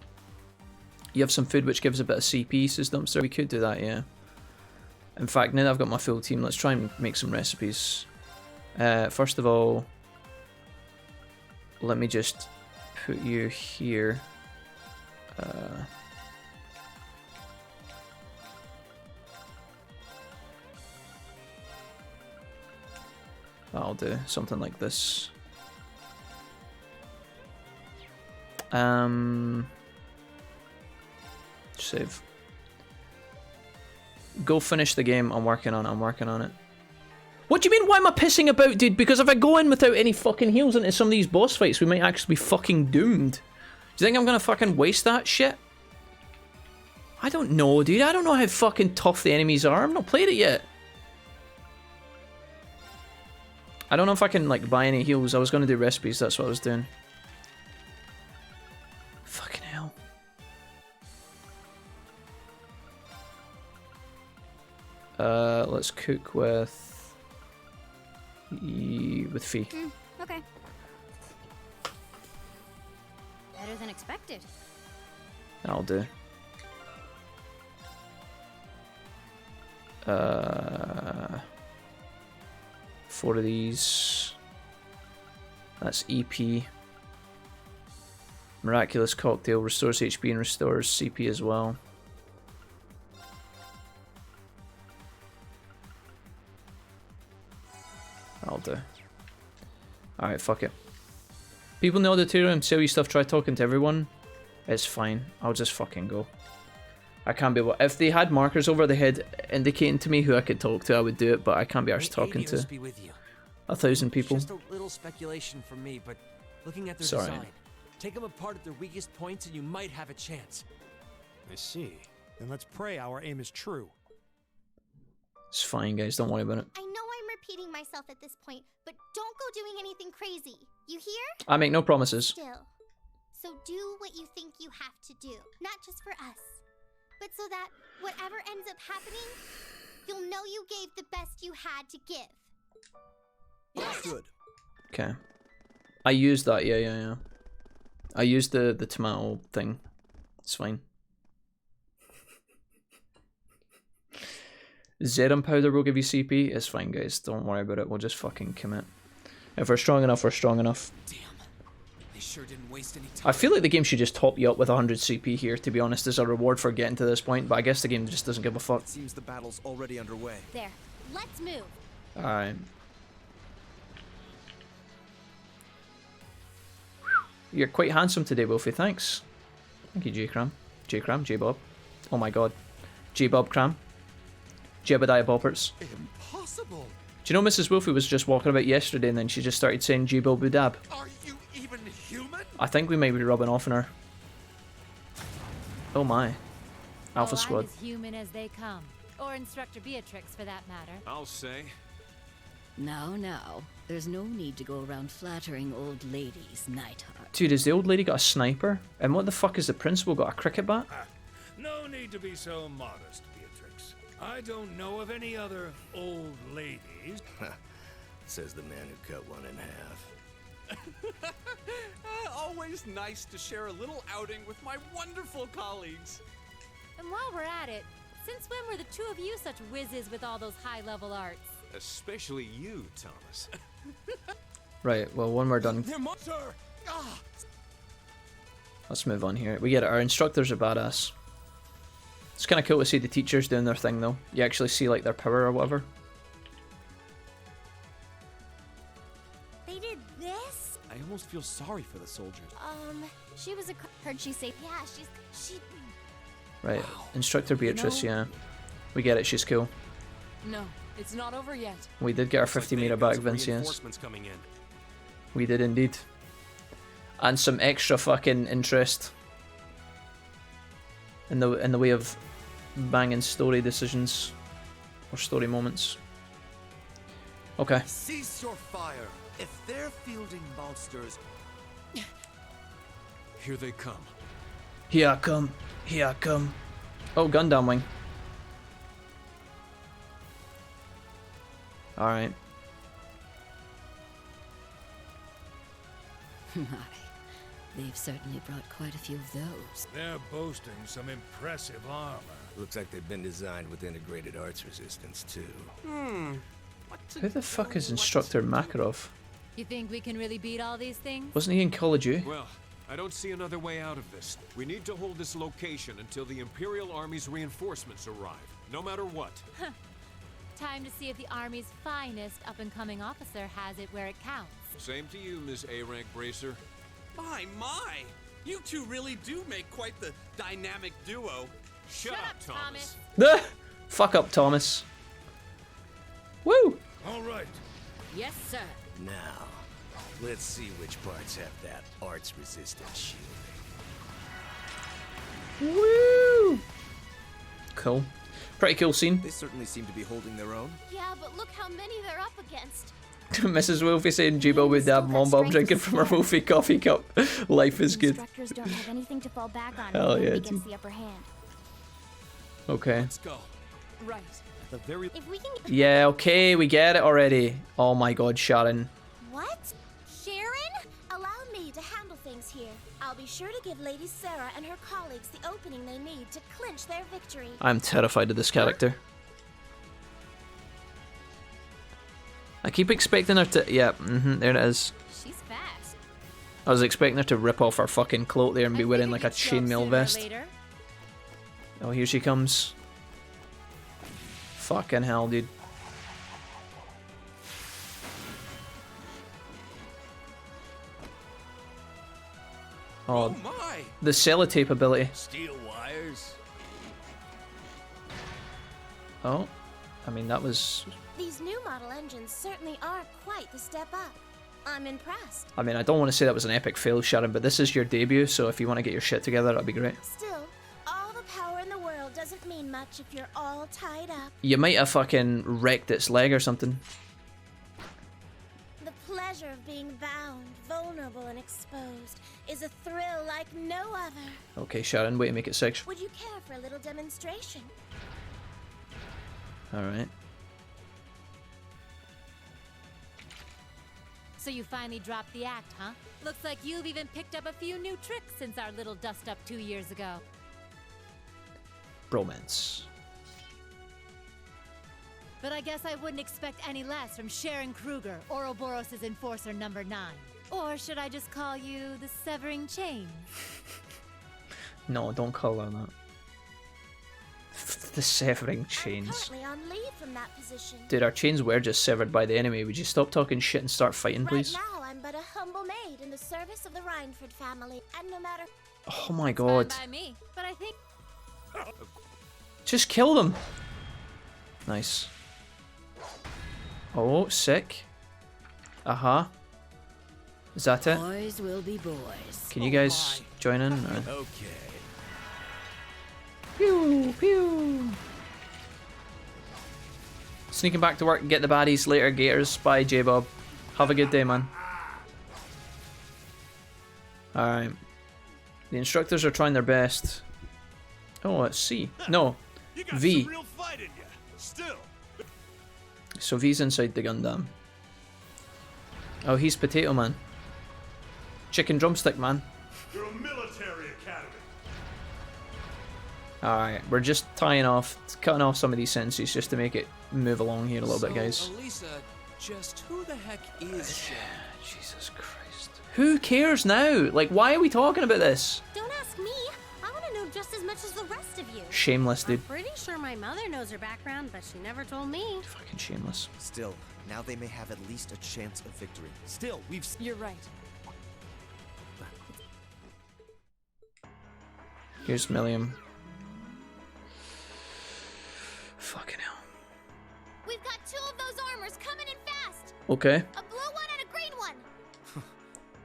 You have some food which gives a bit of CP, says Dumpster. We could do that, yeah. In fact, now that I've got my full team, let's try and make some recipes. First of all, let me just put you here. I'll do something like this. Save. Go finish the game. I'm working on it. What do you mean, why am I pissing about, dude? Because if I go in without any fucking heals into some of these boss fights, we might actually be fucking doomed. Do you think I'm gonna fucking waste that shit? I don't know, dude. I don't know how fucking tough the enemies are. I've not played it yet. I don't know if I can, like, buy any heals. I was gonna do recipes, that's what I was doing. Fucking hell. Let's cook with Fee. Okay. Better than expected. That'll do. 4 of these. That's EP. Miraculous Cocktail restores HP and restores CP as well. That'll do. Alright, fuck it. People in the auditorium sell you stuff, try talking to everyone. It's fine. I'll just fucking go. I can't be able... If they had markers over the head indicating to me who I could talk to, I would do it, but I can't be arsed talking to 1,000 people. Just a little speculation from me, but looking at their Sorry. design, take them apart at their weakest points and you might have a chance. I see. Then let's pray our aim is true. It's fine, guys. Don't worry about it. I know I'm repeating myself at this point, but don't go doing anything crazy. You hear? I make no promises. Still. So do what you think you have to do. Not just for us, but so that whatever ends up happening, you'll know you gave the best you had to give. Good. Okay. I used that, yeah. I used the tomato thing. It's fine. Zerum powder will give you CP. It's fine, guys. Don't worry about it. We'll just fucking commit. If we're strong enough, we're strong enough. Damn. They sure didn't waste any time. I feel like the game should just top you up with 100 CP here, to be honest, as a reward for getting to this point, but I guess the game just doesn't give a fuck. It seems the battle's already underway. There. Let's move. Alright. You're quite handsome today, Wolfie. Thanks. Thank you, J-Cram. J-Cram, J-Bob. Oh my god. J-Bob Cram. Jebediah Boppers. Impossible. Do you know Mrs. Wolfie was just walking about yesterday and then she just started saying J-Bob Budab? Are you even human? I think we might be rubbing off on her. Oh my. Alpha I'm Squad. as human as they come. Or Instructor Beatrix, for that matter. I'll say. Now. There's no need to go around flattering old ladies, Nightheart. Dude, has the old lady got a sniper? And what the fuck has the principal got? A cricket bat? No need to be so modest, Beatrix. I don't know of any other old ladies. Says the man who cut one in half. Always nice to share a little outing with my wonderful colleagues. And while we're at it, since when were the two of you such whizzes with all those high-level arts? Especially you, Thomas. Right, well, when we're done, Sir! Ah! let's move on here. We get it. Our instructors are badass. It's kind of cool to see the teachers doing their thing, though. You actually see, like, their power or whatever. They did this? I almost feel sorry for the soldiers. She was heard she say, yeah, she. Right, Instructor Beatrice, yeah. We get it, she's cool. No, it's not over yet. We did get our 50-meter back, Vince, yes. Reinforcements coming in. We did indeed. And some extra fucking interest in the way of banging story decisions or story moments. Okay. Cease your fire. If they're fielding monsters, Here they come. Here I come. Here I come. Oh, Gundam Wing. Alright. My, they've certainly brought quite a few of those. They're boasting some impressive armor. Looks like they've been designed with integrated arts resistance, too. Who the fuck is Instructor Makarov? You think we can really beat all these things? Wasn't he in Call of Duty? Well, I don't see another way out of this. We need to hold this location until the Imperial Army's reinforcements arrive, no matter what. Time to see if the Army's finest up-and-coming officer has it where it counts. Same to you, Miss A-Rank Bracer. My! You two really do make quite the dynamic duo. Shut up, Thomas. Fuck up, Thomas. Woo! All right. Yes, sir. Now, let's see which parts have that arts-resistant shielding. Woo! Cool. Pretty cool scene. They certainly seem to be holding their own. Yeah, but look how many they're up against. Mrs. Wolfie saying Jibo would have mom bob drinking from her Wolfie coffee cup. Life is good. Instructors don't have anything to fall back on Hell when yeah, the gets dude. the upper hand. Okay. Let's go. Right. The very If we can Yeah, okay, we get it already. Oh my god, Sharon. What? Sharon? Allow me to handle things here. I'll be sure to give Lady Sarah and her colleagues the opening they need to clinch their victory. I'm terrified of this character. I keep expecting her to... Yeah, there it is. She's fast. I was expecting her to rip off her fucking cloak there and be wearing like a chainmail vest. Oh, here she comes. Fucking hell, dude. Oh, my! the sellotape ability. Steel wires? Oh, I mean, that was... These new model engines certainly are quite the step up. I'm impressed. I mean, I don't want to say that was an epic fail, Sharon, but this is your debut, so if you want to get your shit together, that'd be great. Still, all the power in the world doesn't mean much if you're all tied up. You might have fucking wrecked its leg or something. The pleasure of being bound, vulnerable, and exposed is a thrill like no other. Okay, Sharon, way to make it 6. Would you care for a little demonstration? Alright. So you finally dropped the act, huh? Looks like you've even picked up a few new tricks since our little dust-up 2 years ago. Bromance. But I guess I wouldn't expect any less from Sharon Kruger, Ouroboros' Enforcer number 9. Or should I just call you the Severing Chain? No, don't call her that. The severing chains. Currently on leave from that position. Dude, our chains were just severed by the enemy. Would you stop talking shit and start fighting, please? Right now, I'm but a humble maid in the service of the Rhineford family, and no matter. Oh my god. By me, but I think. Just kill them. Nice. Oh, sick. Uh-huh. Is that it? Boys will be boys. Can you guys join in? Or? Okay. Pew, pew. Sneaking back to work, get the baddies later, Gators. Bye, J-Bob. Have a good day, man. Alright. The instructors are trying their best. Oh, it's C. No. V. So V's inside the Gundam. Oh, he's Potato Man. Chicken Drumstick Man. You're a military academy. Alright, we're just cutting off some of these sentences just to make it move along here a little bit, guys. Elisa, just who the heck is Sharon? Jesus Christ. Who cares now? Like, why are we talking about this? Don't ask me. I want to know just as much as the rest of you. Shameless, dude. Pretty sure my mother knows her background, but she never told me. Fucking shameless. Still, now they may have at least a chance of victory. Still, we've... You're right. Here's Milliam. Fucking hell. We've got 2 of those armors coming in fast. Okay. A blue one and a green one.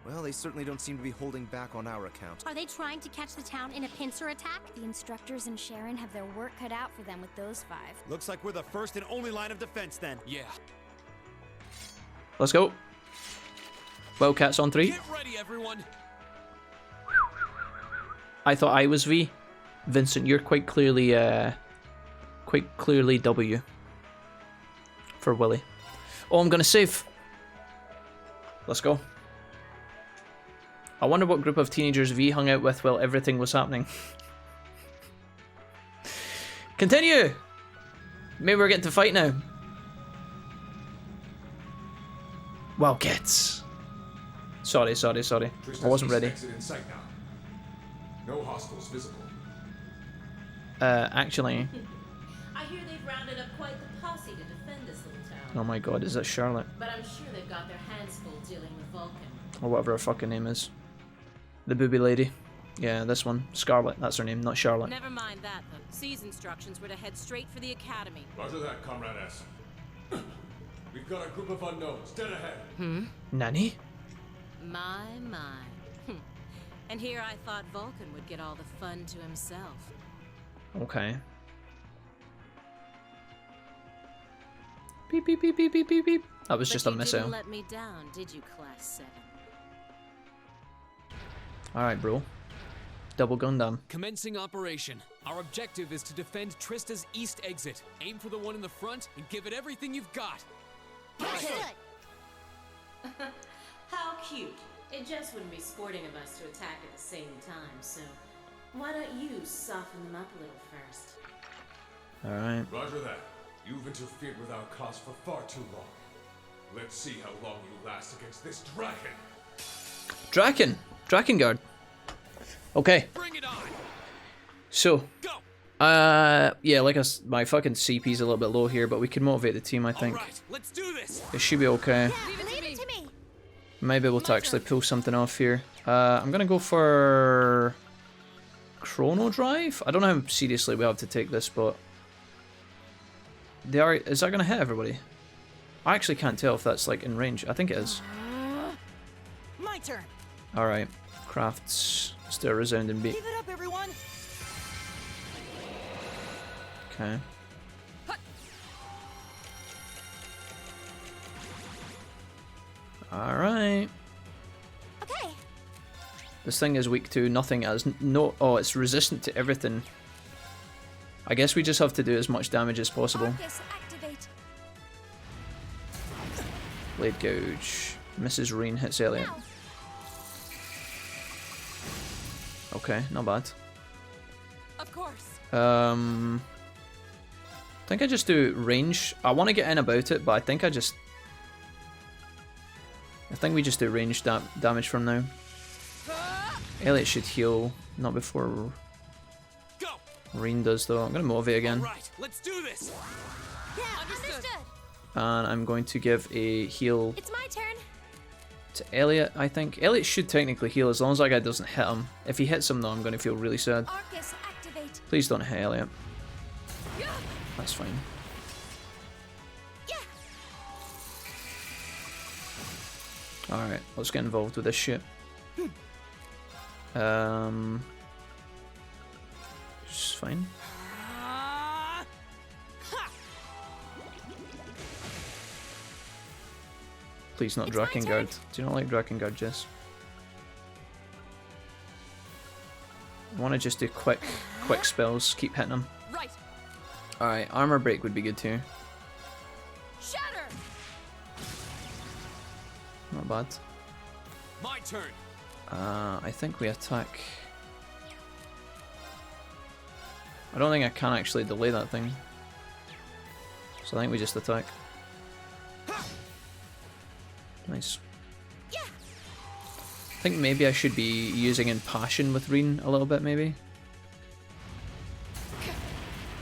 Well, they certainly don't seem to be holding back on our account. Are they trying to catch the town in a pincer attack? The instructors and Sharon have their work cut out for them with those 5. Looks like we're the first and only line of defense then. Yeah. Let's go. Wildcats on 3. Get ready, everyone. I thought I was V. Vincent, you're quite clearly W. For Willy. Oh, I'm gonna save. Let's go. I wonder what group of teenagers V hung out with while everything was happening. Continue! Maybe we're getting to fight now. Wildcats. Sorry. I wasn't ready. Exit in sight now. No hostiles visible. Actually. I hear they've rounded up quite the posse to defend this little town. Oh my god, is that Charlotte? But I'm sure they've got their hands full dealing with Vulcan. Or whatever her fucking name is. The booby lady. Yeah, this one. Scarlet, that's her name, not Charlotte. Never mind that, then. C's instructions were to head straight for the academy. Roger that, Comrade S. We've got a group of unknowns dead ahead. Nanny? My. And here I thought Vulcan would get all the fun to himself. Okay. Beep beep beep beep beep beep beep. That was just a missile. Didn't let me down, did you, Class 7? Alright, bro. Double Gundam. Commencing operation. Our objective is to defend Trista's east exit. Aim for the one in the front and give it everything you've got. Understood. How cute. It just wouldn't be sporting of us to attack at the same time, so why don't you soften them up a little first? Alright. Roger that. You've interfered with our cause for far too long. Let's see how long you last against this dragon. Draken! Drakengard. Okay. Bring it on. So, yeah, like my fucking CP's a little bit low here, but we can motivate the team, I think. Right, let's do this. It should be okay. Leave it to me. Might be able to actually pull something off here. I'm gonna go for Chrono Drive. I don't know how seriously we have to take this, but is that gonna hit everybody? I actually can't tell if that's like in range. I think it is. My turn. All right, crafts. Let's do a resounding beat. Give it up, everyone. Okay. All right. Okay. This thing is weak to nothing as no. Oh, it's resistant to everything. I guess we just have to do as much damage as possible. Arcus, activate. Blade Gouge. Mrs. Reen hits Elliot. Now. Okay, not bad. Of course. I think I just do range. I want to get in about it, but I think we just do range damage from now. Elliot should heal, not before Reen does though. I'm gonna motivate again. Right, let's do this. Yeah, understood. And I'm going to give a heal It's my turn. to Elliot, I think. Elliot should technically heal as long as that guy doesn't hit him. If he hits him though, I'm gonna feel really sad. Arcus, activate. Please don't hit Elliot. Yeah. That's fine. Yeah. Alright, let's get involved with this shit. Just fine. Please not Drakengard. Do you not like Drakengard, Jess? I want to just do quick spells. Keep hitting them. Right. Alright, armor break would be good too. Shatter. Not bad. My turn. I think we attack. I don't think I can actually delay that thing. So I think we just attack. Nice. Yeah. I think maybe I should be using Impassion with Reen a little bit, maybe.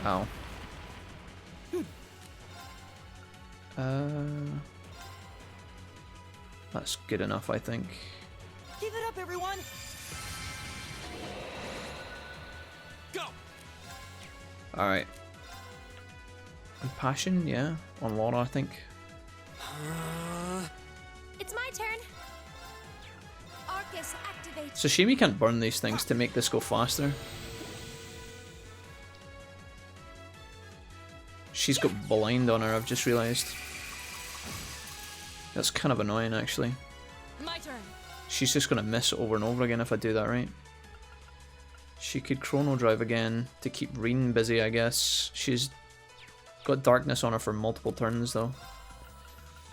Ow. That's good enough, I think. Give it up, everyone. Go. Alright. Impassion, yeah. On Laura, I think. It's my turn. Arcus, activate. It's a shame you can't burn these things to make this go faster. She's got blind on her, I've just realised. That's kind of annoying, actually. My turn. She's just going to miss over and over again if I do that right. She could Chrono Drive again to keep Reen busy, I guess. She's got darkness on her for multiple turns, though.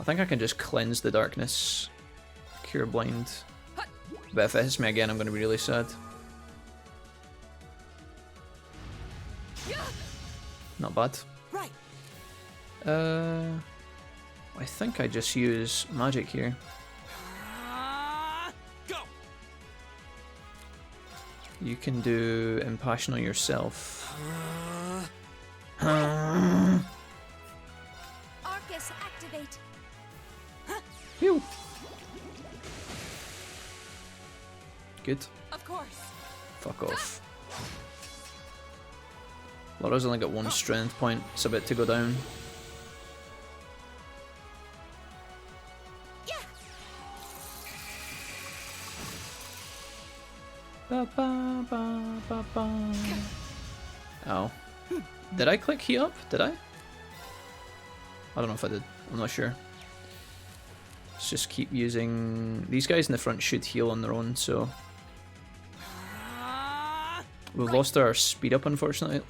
I think I can just cleanse the darkness. Cure blind. But if it hits me again, I'm going to be really sad. Not bad. Right. I think I just use magic here. Go. You can do Impassion on yourself. Arcus, activate. Phew. Good. Of course. Fuck off. Laura's only got one strength point. It's about to go down. Ba, ba, ba, ba, ba. Ow. Did I click heat up? Did I? I don't know if I did. I'm not sure. Let's just keep using... These guys in the front should heal on their own, so... We've lost our speed up, unfortunately,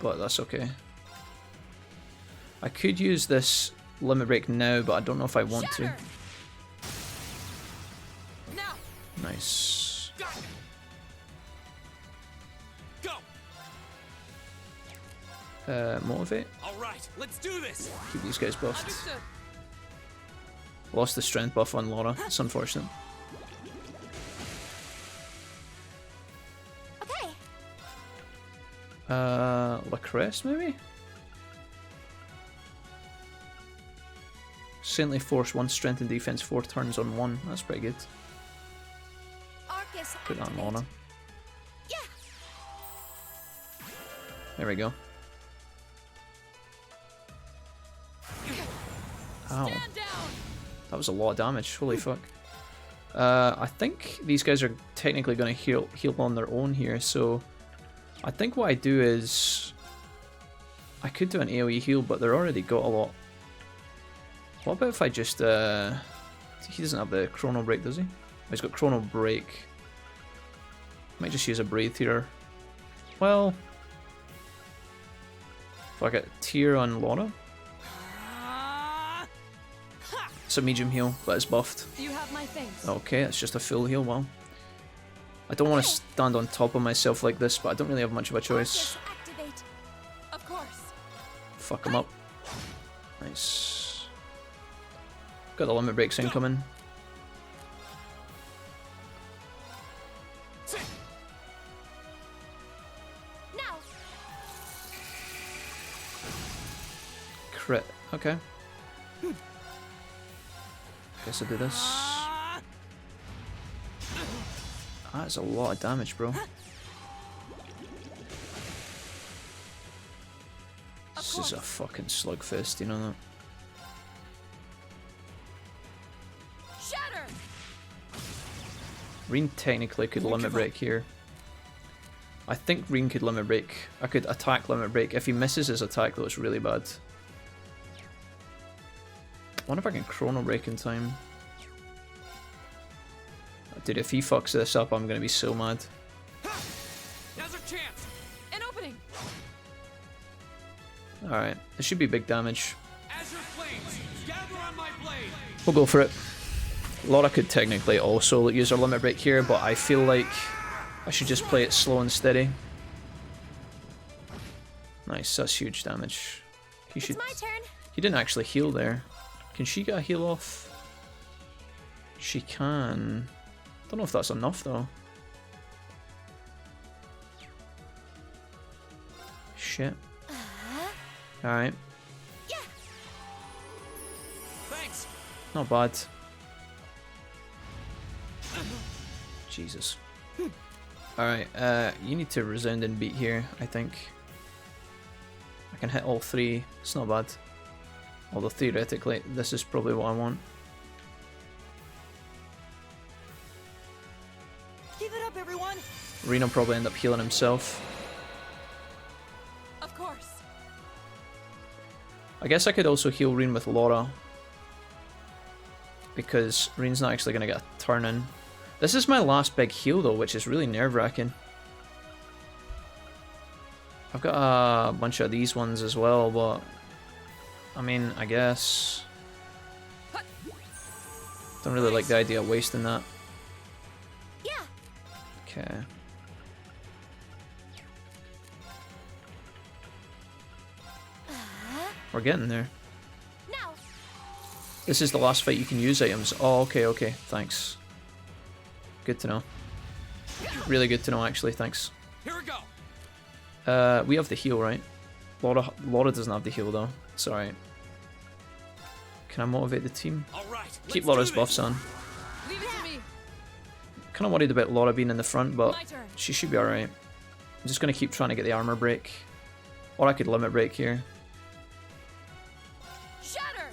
but that's okay. I could use this limit break now, but I don't know if I want to. Nice. Motivate. All right, let's do this. Keep these guys buffed. Lost the strength buff on Laura. It's unfortunate. Okay. Lacresse maybe? Saintly Force 1 strength and defense 4 turns on 1. That's pretty good. Arcus, Put that on Laura. Yeah. There we go. Ow. That was a lot of damage. Holy fuck. I think these guys are technically going to heal on their own here, so I think what I do is I could do an AoE heal, but they're already got a lot. What about if I just he doesn't have the chrono break, does he? Oh, he's got chrono break. Might just use a breathe here. Well, fuck it. Tear on Laura. It's a medium heal, but it's buffed. You have my things. Okay, it's just a full heal. Well, I don't want to stand on top of myself like this, but I don't really have much of a choice. Of course. Fuck him up. Nice. Got the limit breaks incoming. Now. Crit. Okay. Guess I'll do this. That's a lot of damage, bro. This is a fucking slugfest, you know that? Shatter. Reen technically could limit break here. I think Reen could limit break. I could attack limit break. If he misses his attack, though, it's really bad. I wonder if I can chrono break in time. Dude, if he fucks this up, I'm gonna be so mad. Now's our chance. An opening. Alright, this should be big damage. Azure flames, gather on my blade. We'll go for it. Laura could technically also use her limit break here, but I feel like I should just play it slow and steady. Nice, that's huge damage. He should. It's my turn. He didn't actually heal there. Can she get a heal off? She can. Don't know if that's enough though. Shit. Alright. Yeah. Thanks. Not bad. Jesus. Alright, you need to resound and beat here, I think. I can hit all three. It's not bad. Although theoretically, this is probably what I want. Give it up, everyone. Reno probably end up healing himself. Of course. I guess I could also heal Reen with Laura, because Reen's not actually going to get a turn in. This is my last big heal though, which is really nerve-wracking. I've got a bunch of these ones as well, but I mean, I guess don't really like the idea of wasting that. Yeah. Okay. We're getting there. Now. This is the last fight you can use items. Oh, okay, okay. Thanks. Good to know. Really good to know, actually. Thanks. Here we go. We have the heal, right? Laura doesn't have the heal though. It's alright. Can I motivate the team? All right, keep Laura's buffs on. Leave it to me. Kind of worried about Laura being in the front, but she should be alright. I'm just going to keep trying to get the armor break. Or I could limit break here. Shatter.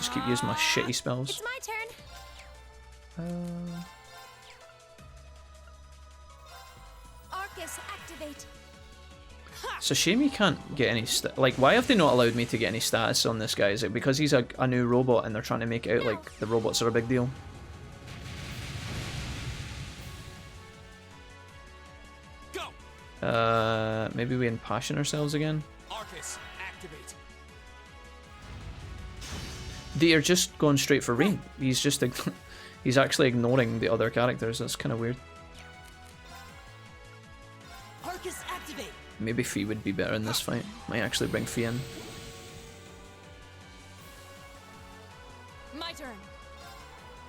just keep using my shitty spells. It's my turn. Arcus, activate. It's a shame you can't get any like, why have they not allowed me to get any status on this guy? Is it because he's a new robot and they're trying to make it out like the robots are a big deal? Go. Maybe we impassion ourselves again? Arcus, activate. They are just going straight for Rain. He's just he's actually ignoring the other characters. That's kind of weird. Arcus, activate. Maybe Fee would be better in this fight. Might actually bring Fee in. My turn.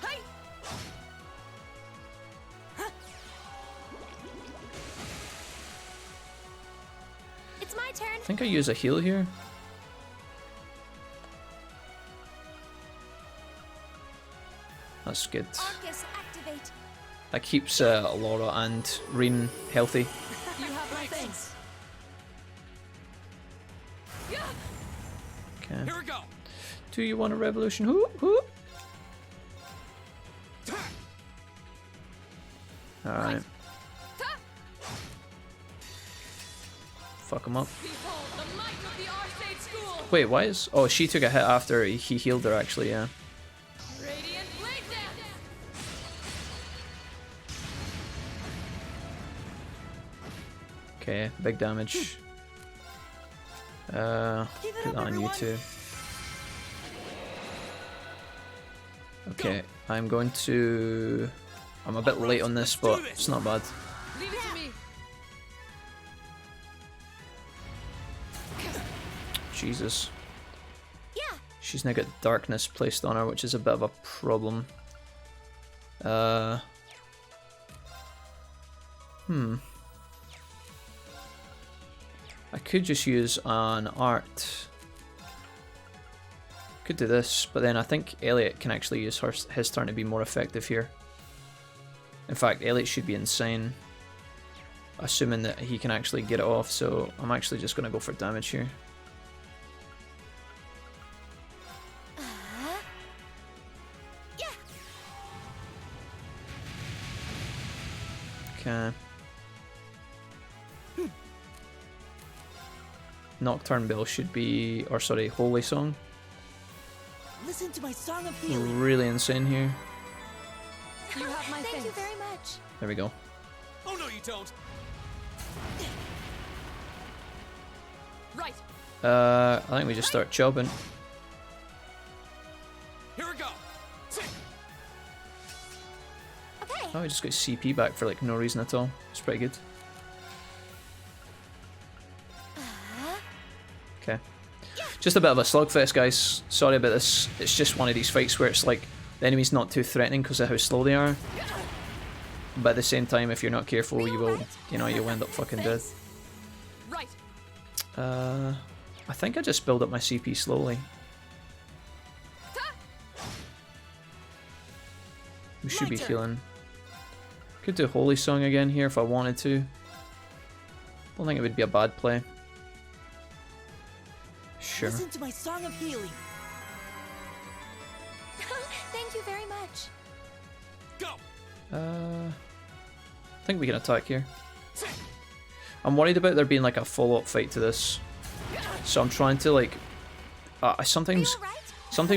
Hey. It's my turn. I think I use a heal here. That's good. Arcus, activate. That keeps Laura and Rain healthy. You have my thanks. Okay. Here we go. Do you want a revolution? Who? Alright. Fuck him up. Wait, why is... Oh, she took a hit after he healed her, actually, yeah. Okay, big damage. Put that on you too. Okay, I'm going to... I'm a bit late on this, but it's not bad. Leave it to me. Jesus. Yeah. She's now got darkness placed on her, which is a bit of a problem. I could just use an art. Could do this, but then I think Elliot can actually use his turn to be more effective here. In fact, Elliot should be insane, assuming that he can actually get it off, so I'm actually just going to go for damage here. Yeah. Okay. Nocturne Bell should be, or sorry, Holy Song. Listen to my song of healing. Really insane here. You have my Thank you very much. There we go. Oh no, you don't. Right. I think we just start chopping. Here we go. Okay. Oh, we just got CP back for like no reason at all. It's pretty good. Okay. Just a bit of a slugfest, guys. Sorry about this. It's just one of these fights where it's like the enemy's not too threatening because of how slow they are. But at the same time, if you're not careful, you will, you know, you'll end up fucking dead. Right. I think I just build up my CP slowly. We should be healing. Could do Holy Song again here if I wanted to. Don't think it would be a bad play. Sure. Listen to my song of healing. Thank you very much. Go. I think we can attack here. I'm worried about there being like a follow-up fight to this, so I'm trying to like. Sometimes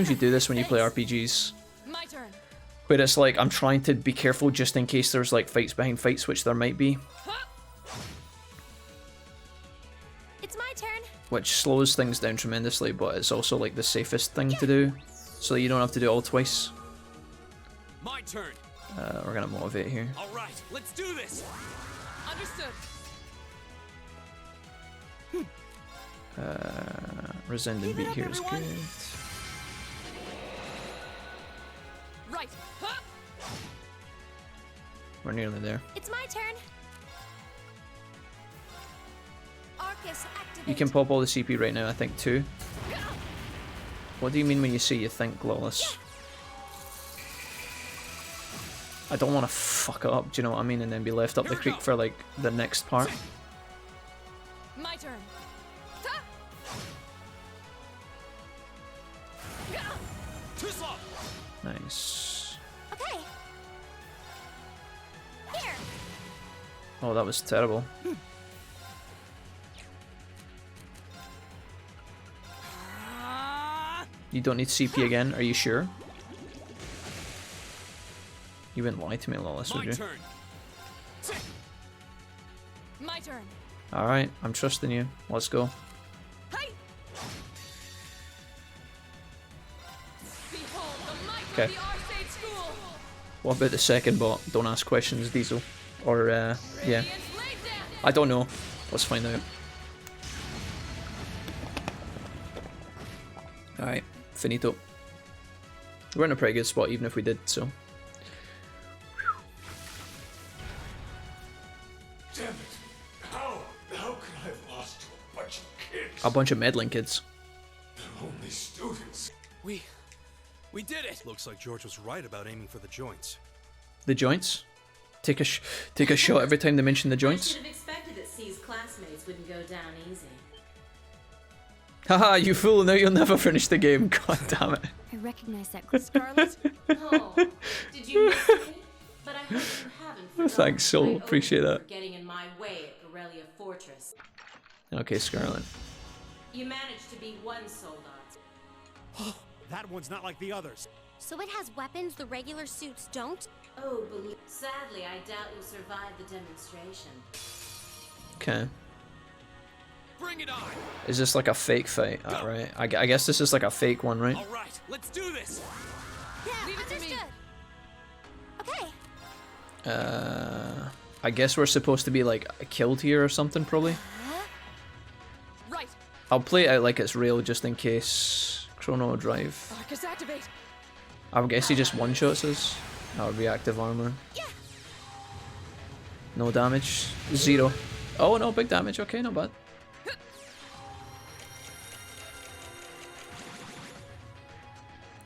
you do this when you play RPGs, My turn. where it's like I'm trying to be careful just in case there's like fights behind fights, which there might be. It's my turn. Which slows things down tremendously, but it's also like the safest thing to do, so you don't have to do it all twice. My turn. We're gonna motivate here. All right, let's do this. Understood. Resending beat here is good. Right. We're nearly there. It's my turn. Arcus, activate. You can pop all the CP right now, I think, too. What do you mean when you say you think, Lawless? I don't want to fuck it up, do you know what I mean? And then be left up the creek for, like, the next part. My turn. Too slow. Nice. Okay. Here. Oh, that was terrible. You don't need CP again, are you sure? You wouldn't lie to me, Lawless, would you? My turn. Alright, I'm trusting you. Let's go. Okay. What about the second bot? Don't ask questions, Diesel. Or, yeah. I don't know. Let's find out. Alright, finito. We're in a pretty good spot even if we did, so. Damn it! How could I have lost to a bunch of kids? A bunch of meddling kids. They're only students. We did it! Looks like George was right about aiming for the joints. The joints? Take a shot every time they mention the I joints. should have expected that C's classmates wouldn't go down easy. Haha, you fool, now you'll never finish the game. God damn it. I recognize that. Scarlet? Oh, did you miss me? But I hope you haven't forgotten Thanks, Soul. my Appreciate oath that. for getting in my way at Aurelia Fortress. Okay, Scarlet. You managed to be one soldat. That one's not like the others. So it has weapons the regular suits don't? Oh, sadly, I doubt you'll survive the demonstration. Okay. Bring it on! Is this like a fake fight? Alright. I guess this is like a fake one, right? Alright, let's do this! Yeah, leave it to me. Okay. I guess we're supposed to be like killed here or something, probably. Right. I'll play it out like it's real just in case. Chrono Drive. Arcus activate. I guess he just one-shots us. Oh, reactive armor. Yeah. No damage. 0. Oh no, big damage. Okay, not bad.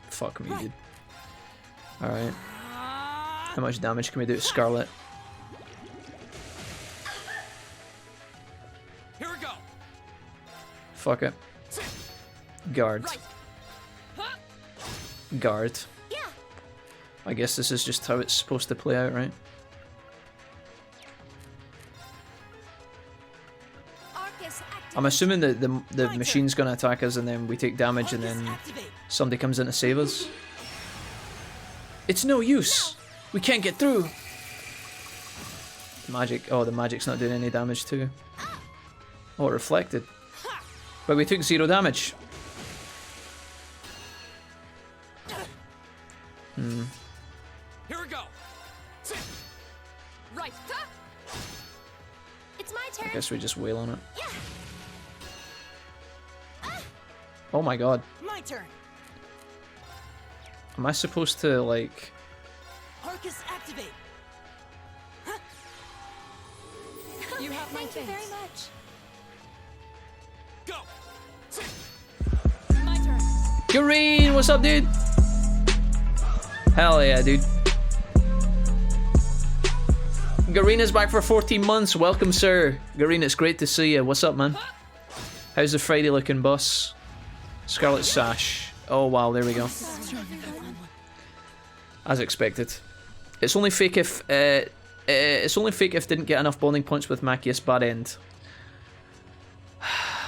Fuck me, dude. Alright. How much damage can we do to Scarlet? Here we go. Fuck it. Guard. Guard. Yeah. I guess this is just how it's supposed to play out, right? I'm assuming that the machine's gonna attack us and then we take damage and then somebody comes in to save us. It's no use! We can't get through! Magic. Oh, the magic's not doing any damage too. Oh, it reflected. But we took 0 damage. Here we go. Right. It's my turn. I guess we just wail on it. Yeah. Oh my god. My turn. Am I supposed to, like... Arcus activate. You have my Thank you very much. Go. My turn. Green, what's up, dude? Hell yeah, dude. Gareen is back for 14 months. Welcome, sir. Gareen, it's great to see you. What's up, man? How's the Friday looking, boss? Scarlet Sash. Oh, wow, there we go. As expected. It's only fake if didn't get enough bonding points with Machias. Bad end.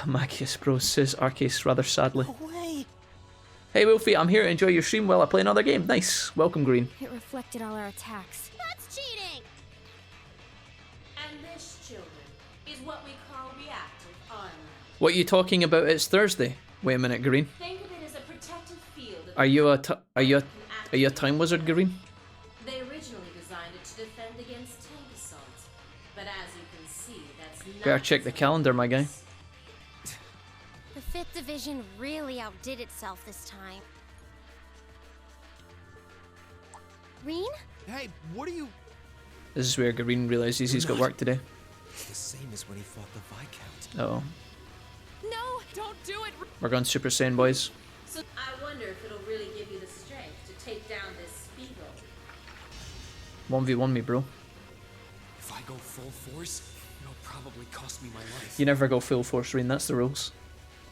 Machias, bro, says Arcase rather sadly. Hey Wolfie, I'm here to enjoy your stream while I play another game. Nice. Welcome, Green. It reflected all our attacks. That's cheating. And this, children, is what we call reactive armor. What are you talking about? It's Thursday. Wait a minute, Green. Think of it as a protective field. Are you a time wizard, Green? They originally designed it to defend against tank assault, but as you can see, that's not. Better check the calendar, my guy. The 5th Division really outdid itself this time. Reen? Hey, what are you... This is where Green realizes he's got work to do. It's the same as when he fought the Viscount. Uh oh. No, don't do it. We're going Super Saiyan, boys. So I wonder if it'll really give you the strength to take down this Spiegel. 1v1 me, bro. If I go full force, it'll probably cost me my life. You never go full force, Reen. That's the rules.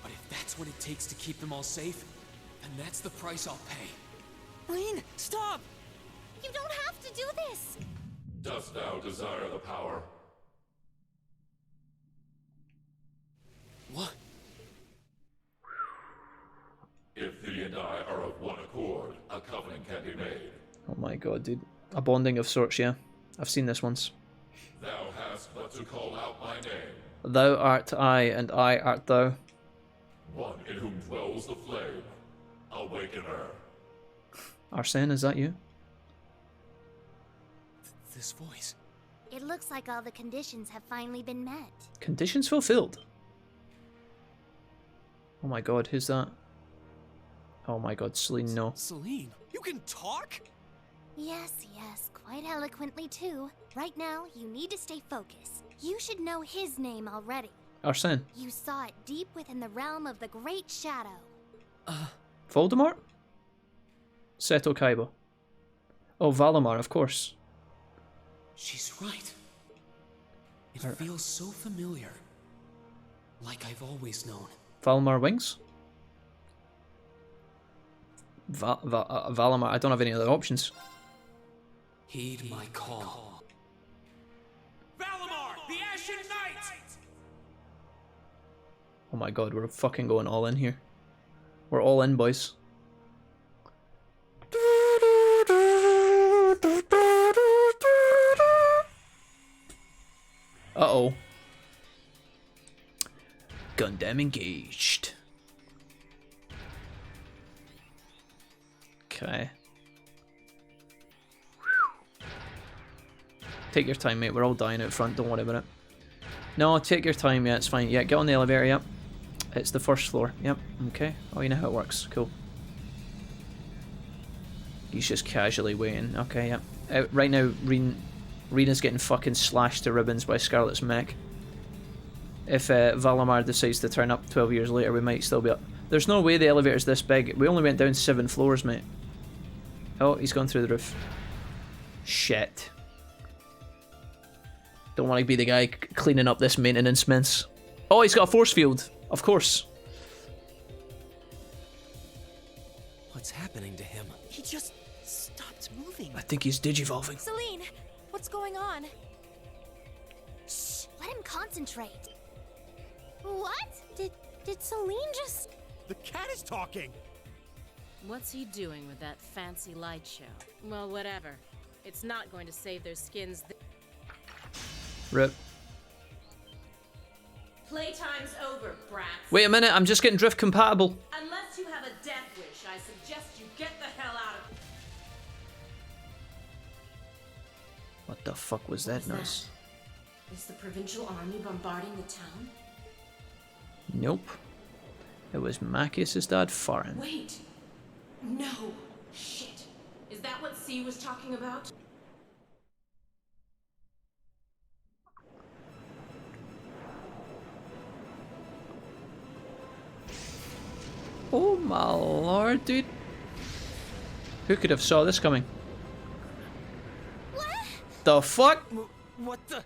But if that's what it takes to keep them all safe, then that's the price I'll pay. Rain, stop! You don't have to do this! Dost thou desire the power? What? If thee and I are of one accord, a covenant can be made. Oh my god, dude. A bonding of sorts, yeah. I've seen this once. Thou hast but to call out my name. Thou art I, and I art thou. One in whom dwells the flame. Awakener. Arsene, is that you? This voice. It looks like all the conditions have finally been met. Conditions fulfilled. Oh my god, who's that? Oh my god, Celine, no. Celine, you can talk? Yes, quite eloquently too. Right now, you need to stay focused. You should know his name already. Arsene. You saw it deep within the realm of the Great Shadow. Voldemort? Seto Kaiba. Oh, Valimar, of course. She's right. It feels so familiar. Like I've always known. Valimar Wings? Valimar, I don't have any other options. Heed my call. Valimar, the Ashen Knight! Oh my god, we're fucking going all in here. We're all in, boys. Uh-oh. Gundam engaged. Okay. Take your time, mate. We're all dying out front. Don't worry about it. No, take your time. Yeah, it's fine. Yeah, get on the elevator. Yep. It's the first floor. Yep. Okay. Oh, you know how it works. Cool. He's just casually waiting. Okay, yep. Right now, Rena's getting fucking slashed to ribbons by Scarlet's mech. If Valimar decides to turn up 12 years later, we might still be up. There's no way the elevator's this big. We only went down 7 floors, mate. Oh, he's gone through the roof. Shit. Don't want to be the guy cleaning up this maintenance mess. Oh, he's got a force field. Of course. What's happening to him? He just stopped moving. I think he's digivolving. Celine, what's going on? Shh, let him concentrate. What? Did Celine just... The cat is talking! What's he doing with that fancy light show? Well, whatever. It's not going to save their skins. Rip. Playtime's over, brats. Wait a minute, I'm just getting drift compatible. Unless you have a death wish, I suggest you get the hell out of... What the fuck was that noise? Is the provincial army bombarding the town? Nope. It was Machias's dad, Farin. Wait! No! Shit! Is that what C was talking about? Oh my lord, dude. Who could have saw this coming? What? The fuck? What the?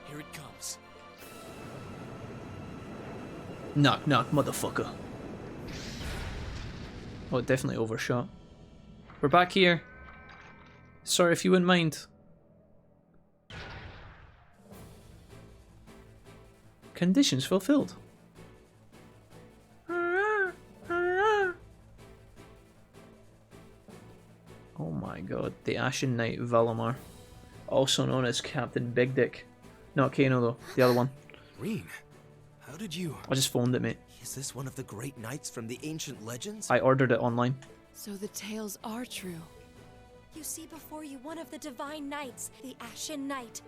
Here it comes. Knock, knock, motherfucker. Oh, it definitely overshot. We're back here. Sorry if you wouldn't mind. Conditions fulfilled. Oh my god, the Ashen Knight Valimar. Also known as Captain Big Dick. Not Kano though, the other one. Reen, how did you... I just phoned it, mate. Is this one of the great knights from the ancient legends? I ordered it online. So the tales are true. You see before you one of the divine knights, the Ashen Knight.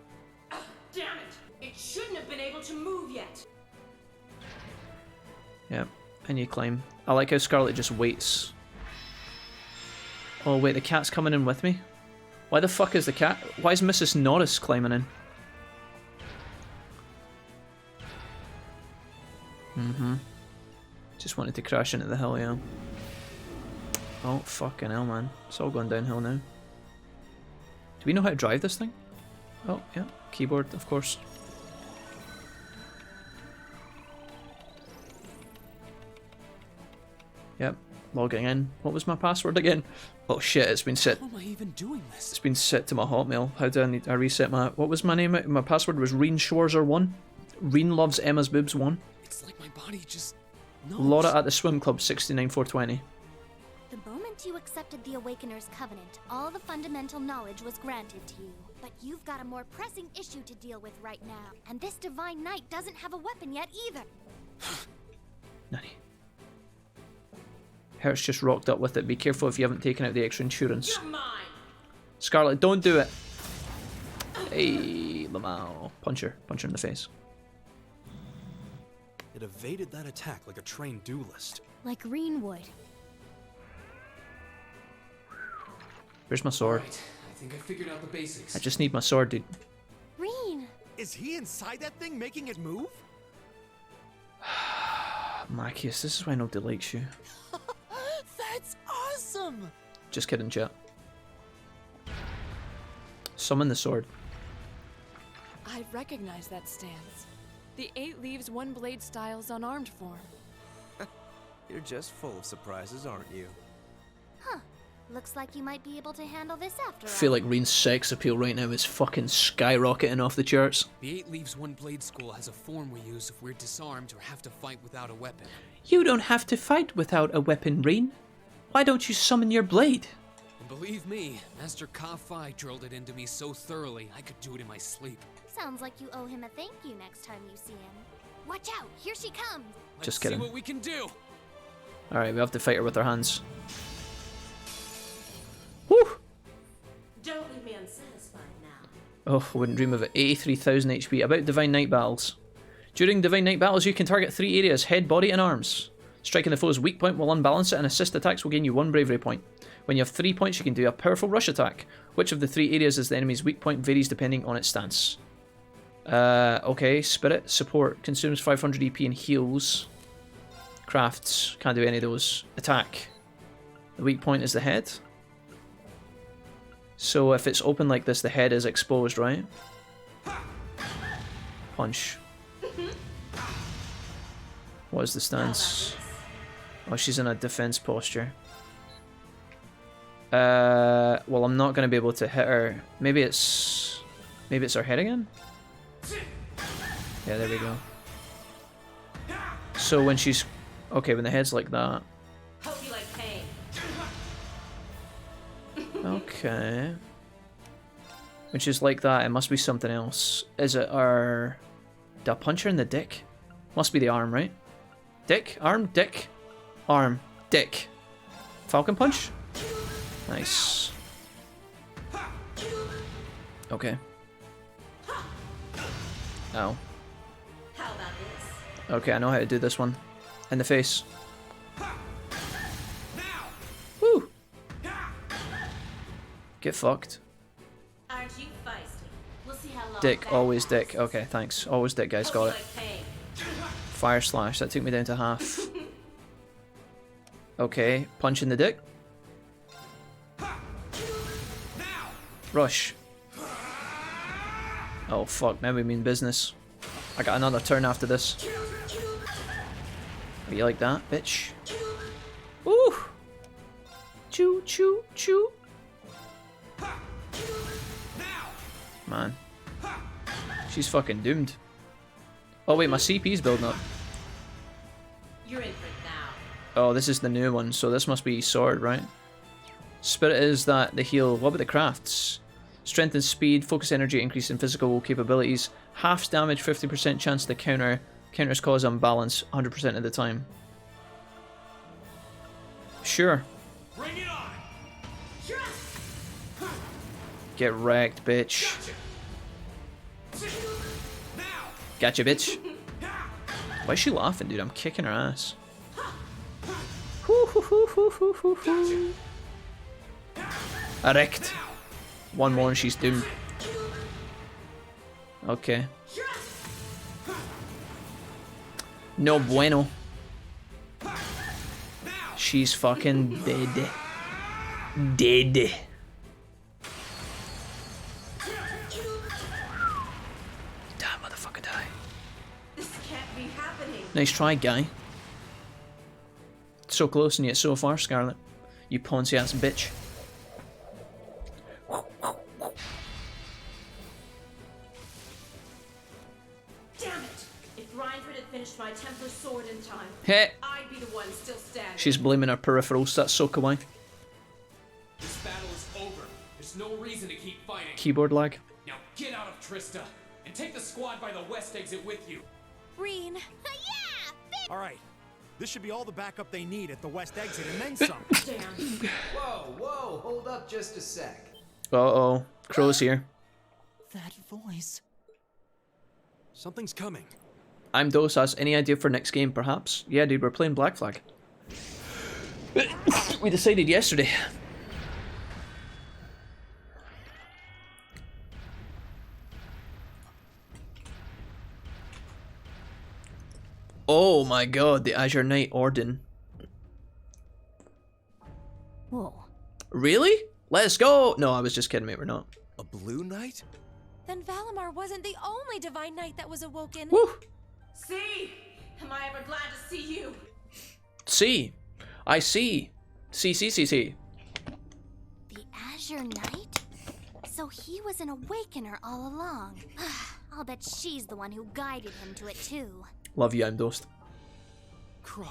Damn it! It shouldn't have been able to move yet! Yep, and you climb. I like how Scarlet just waits. Oh wait, the cat's coming in with me? Why the fuck is the cat? Why is Mrs. Norris climbing in? Just wanted to crash into the hill, yeah. Oh, fucking hell, man. It's all going downhill now. Do we know how to drive this thing? Oh, yeah. Keyboard, of course. Yep, logging in. What was my password again? Oh shit, it's been set. How am I even doing this? It's been set to my Hotmail. How do I reset my... What was my name? My password was Reen Schwarzer 1. Reen loves Emma's boobs 1. It's like my body just knows. Laura at the swim club 69420. The moment you accepted the Awakener's Covenant, all the fundamental knowledge was granted to you. But you've got a more pressing issue to deal with right now. And this Divine Knight doesn't have a weapon yet either. Nanny. Hertz just rocked up with it. Be careful if you haven't taken out the extra insurance. Scarlet, don't do it. Hey, Lamau. Punch her. Punch her in the face. It evaded that attack like a trained duelist. Like Reen would. Where's my sword? Right. I think I figured out the basics. I just need my sword, dude. Reen! Is he inside that thing making it move? Marcus, this is why nobody likes you. That's awesome! Just kidding, chat. Summon the sword. I recognize that stance. The 8 leaves 1 blade style's unarmed form. You're just full of surprises, aren't you? Huh. Looks like you might be able to handle this after I all. feel like Reen's sex appeal right now is fucking skyrocketing off the charts. The 8 leaves 1 blade school has a form we use if we're disarmed or have to fight without a weapon. You don't have to fight without a weapon, Reen. Why don't you summon your blade? And believe me, Master Ka-Fi drilled it into me so thoroughly I could do it in my sleep. Sounds like you owe him a thank you next time you see him. Watch out, here she comes! Just Let's kidding. see what we can do! Alright, we have to fight her with our hands. Woo! Don't leave me unsatisfied now. Oh, I wouldn't dream of it. 83,000 HP. About Divine Knight battles. During Divine Knight battles, you can target 3 areas: head, body, and arms. Striking the foe's weak point will unbalance it, and assist attacks will gain you 1 bravery point. When you have 3 points, you can do a powerful rush attack. Which of the 3 areas is the enemy's weak point varies depending on its stance. Okay, Spirit, Support, consumes 500 EP and heals. Crafts, can't do any of those. Attack. The weak point is the head. So if it's open like this, the head is exposed, right? Punch. What is the stance? Oh, she's in a defense posture. Well, I'm not going to be able to hit her. Maybe it's her head again? Yeah, there we go. So when she's... Okay, when the head's like that. Hope you like pain. Okay. When she's like that, it must be something else. Is it our... Did I punch her in the dick? Must be the arm, right? Dick? Arm? Dick? Arm. Dick. Falcon punch? Nice. Okay. Ow. How about this? Okay, I know how to do this one. In the face. Woo! Get fucked. Aren't you feisty? We'll see how long Dick, that always lasts. dick. Okay, thanks. Always dick, guys. Hope Got you it. like pain. Fire slash. That took me down to half. Okay, punch in the dick. Rush. Oh fuck, now we mean business. I got another turn after this. Oh, you like that, bitch? Ooh! Choo choo choo. Man. She's fucking doomed. Oh wait, my CP's building up. You're in for it now. Oh, this is the new one, so this must be sword, right? Spirit is that the heal. What about the crafts? Strength and speed, focus energy, increase in physical capabilities, halves damage, 50% chance to counter, counters cause unbalance 100% of the time. Sure. Bring it on! Get wrecked, bitch. Gotcha, bitch. Why is she laughing, dude? I'm kicking her ass. Erect. One more and she's doomed. Okay. No bueno. She's fucking dead. Dead. Die, motherfucker, die. This can't be happening. Nice try, guy. So close and yet so far, Scarlet. You poncy ass bitch. Damn it! If Reinford had finished my Templar sword in time, Hey. I'd be the one still standing. She's blaming her peripherals. That's so kawaii. This battle is over. There's no reason to keep fighting. Keyboard lag. Now get out of Trista and take the squad by the west exit with you. Green. All right. This should be all the backup they need at the west exit and then some. Damn. Whoa, hold up just a sec. Uh-oh. Crow's here. That voice. Something's coming. I'm Dosas. Any idea for next game, perhaps? Yeah, dude, we're playing Black Flag. We decided yesterday. Oh my god, the Azure Knight Orden. Whoa. Really? Let's go! No, I was just kidding, mate, we're not. A blue knight? Then Valimar wasn't the only divine knight that was awoken. Woo! See? Am I ever glad to see you? See. I see. See. The Azure Knight? So he was an awakener all along. I'll bet she's the one who guided him to it too. Love you, I'm Dost. Crow.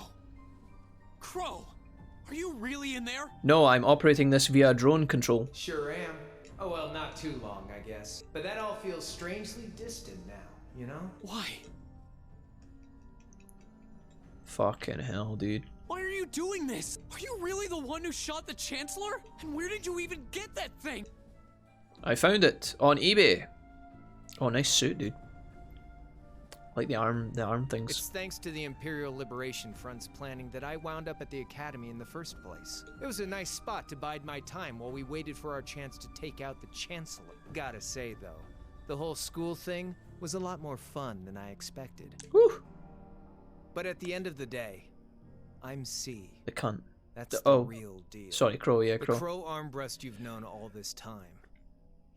Are you really in there? No, I'm operating this via drone control. Sure am. Oh well, not too long, I guess. But that all feels strangely distant now, you know? Why? Fucking hell, dude. Why are you doing this? Are you really the one who shot the Chancellor? And where did you even get that thing? I found it on eBay. Oh, nice suit, dude. Like the arm things. It's thanks to the Imperial Liberation Front's planning that I wound up at the Academy in the first place. It was a nice spot to bide my time while we waited for our chance to take out the Chancellor. Gotta say, though, the whole school thing was a lot more fun than I expected. Whew. But at the end of the day, I'm C. The cunt. That's the real deal. Sorry, Crow, yeah, Crow. The Crow armbrust you've known all this time.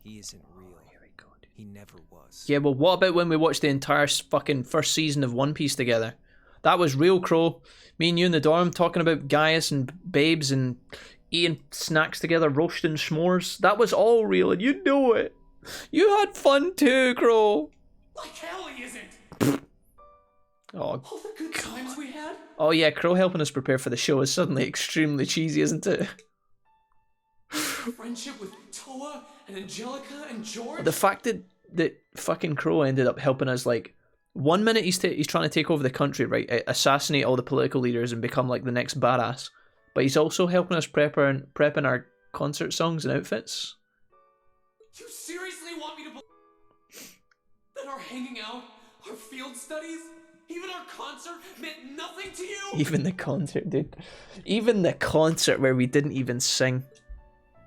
He isn't real. Here we go, dude. He never was. Yeah, well, what about when we watched the entire fucking first season of One Piece together? That was real, Crow. Me and you in the dorm talking about Gaius and babes and eating snacks together, roasting s'mores. That was all real, and you knew it. You had fun too, Crow. Like hell he isn't. Oh, All the good times we had. oh yeah, Crow helping us prepare for the show is suddenly extremely cheesy, isn't it? Friendship with Toa and Angelica and George. The fact that fucking Crow ended up helping us, like, 1 minute he's trying to take over the country, right, assassinate all the political leaders and become like the next badass, but he's also helping us prepping our concert songs and outfits. You seriously want me to believe that our hanging out, our field studies, even our concert meant nothing to you? Even the concert, dude. Even the concert where we didn't even sing.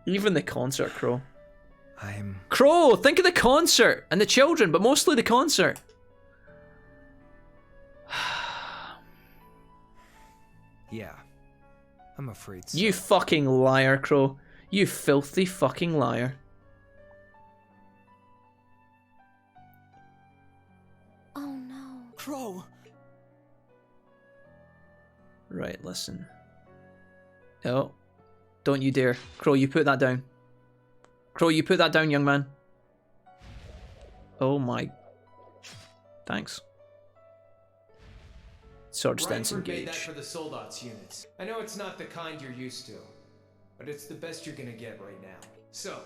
Even the concert, Crow. Crow, think of the concert and the children, but mostly the concert. Yeah, I'm afraid so. You fucking liar, Crow. You filthy fucking liar. Oh no. Crow. Right, listen. Oh, don't you dare. Crow, you put that down. Crow, you put that down, young man. Oh my. Thanks. Sword stance Reinford made that engage. for the Soldats units. I know it's not the kind you're used to, but it's the best you're gonna get right now. So.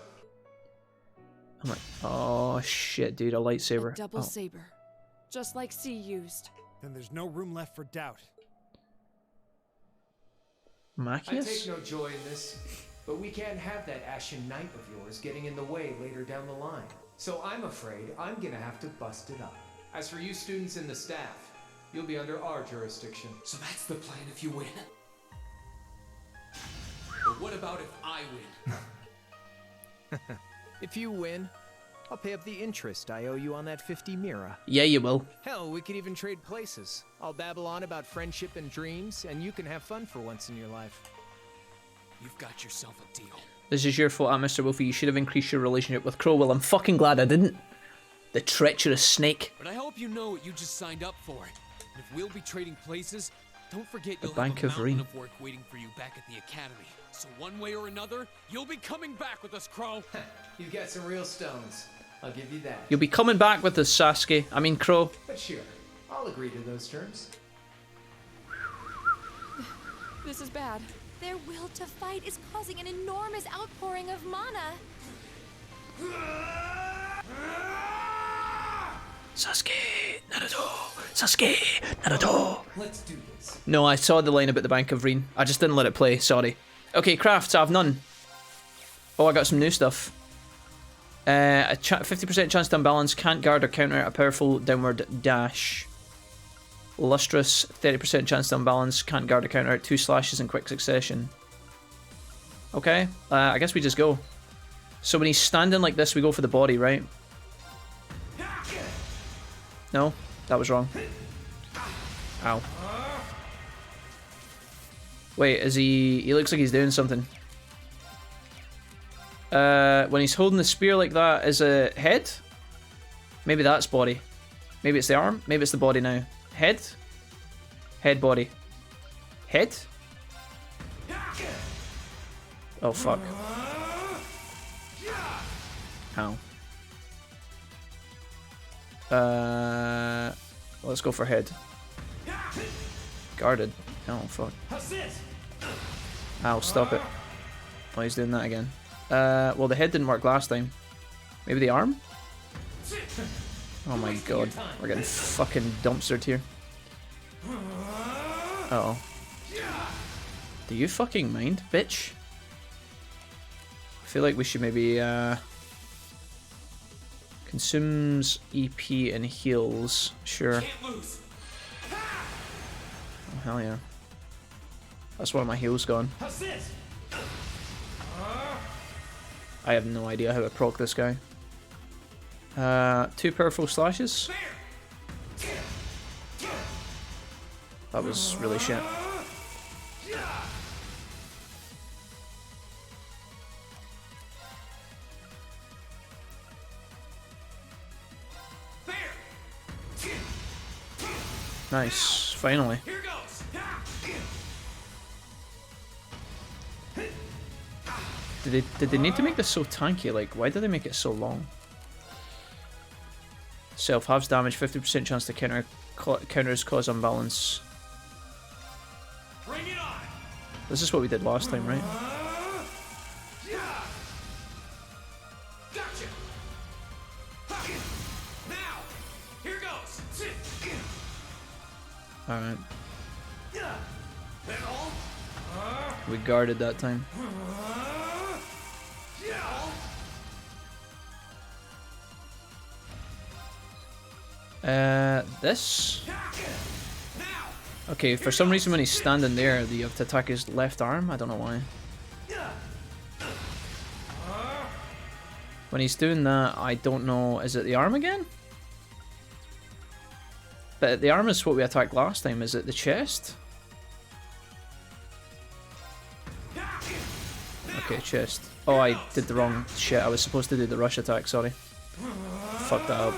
I'm like, oh shit, dude, a lightsaber. Double Oh. saber. Just like C used. Then there's no room left for doubt. I Machias? take no joy in this, but we can't have that Ashen Knight of yours getting in the way later down the line. So I'm afraid I'm gonna have to bust it up. As for you students and the staff, you'll be under our jurisdiction. So that's the plan if you win. But what about if I win? If you win, I'll pay up the interest I owe you on that 50 Mira. Yeah, you will. Hell, we could even trade places. I'll babble on about friendship and dreams, and you can have fun for once in your life. You've got yourself a deal. This is your fault, Mr. Wolfie. You should have increased your relationship with Crow. Well, I'm fucking glad I didn't. The treacherous snake. But I hope you know what you just signed up for. And if we'll be trading places, Don't forget The you'll Bank have a of mountain Reen. of work waiting for you back at the academy. So one way or another, you'll be coming back with us, Crow. You've got some real stones. I'll give you that. You'll be coming back with us, Sasuke. I mean, Crow. But sure, I'll agree to those terms. This is bad. Their will to fight is causing an enormous outpouring of mana. Sasuke, Naruto, Sasuke, Naruto. Let's do this. No, I saw the line about the Bank of Reen. I just didn't let it play, sorry. Okay, crafts, I have none. Oh, I got some new stuff. A 50% chance to unbalance, can't guard or counter a powerful downward dash. Lustrous, 30% chance to unbalance, can't guard or counter 2 slashes in quick succession. Okay, I guess we just go. So when he's standing like this, we go for the body, right? No, that was wrong. Ow. Wait, is he looks like he's doing something. When he's holding the spear like that, is it head? Maybe that's body. Maybe it's the arm? Maybe it's the body now. Head? Head, body. Head? Oh, fuck. Ow. Let's go for head. Guarded. Oh, fuck. Ow, stop it. Oh, he's doing that again. Well, the head didn't work last time. Maybe the arm? Oh my god. We're getting fucking dumpstered here. Uh-oh. Do you fucking mind, bitch? I feel like we should maybe, consumes EP and heals. Sure. Oh, hell yeah. That's why my heal's gone. I have no idea how to proc this guy. 2 powerful slashes. That was really shit. Nice, finally. Did they need to make this so tanky? Like, why did they make it so long? Self halves damage, 50% chance to counters cause unbalance. This is what we did last time, right? Alright. We guarded that time. This? Okay, for some reason when he's standing there, you have to attack his left arm. I don't know why. When he's doing that, I don't know. Is it the arm again? But the arm is what we attacked last time. Is it the chest? Okay, chest. Oh, I did the wrong shit. I was supposed to do the rush attack, sorry. Fucked that up.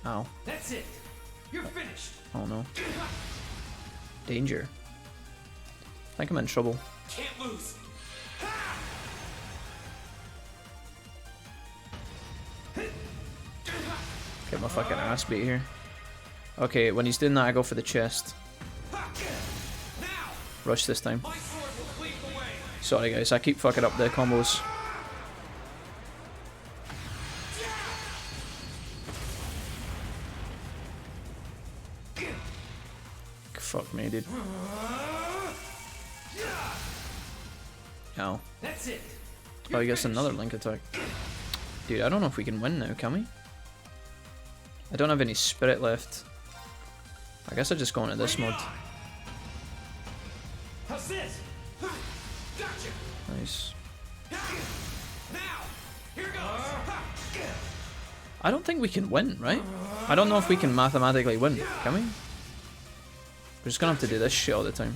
Ow. That's it. You're finished. Oh no. Danger. I think I'm in trouble. Can't lose. Get my fucking ass beat here. Okay, when he's doing that, I go for the chest. Rush this time. Sorry guys, I keep fucking up the combos. Fuck me, dude. Ow. That's it. Oh, he gets another link attack. Dude, I don't know if we can win now, can we? I don't have any spirit left. I guess I just go into this mode. Nice. I don't think we can win, right? I don't know if we can mathematically win, can we? We're just gonna have to do this shit all the time.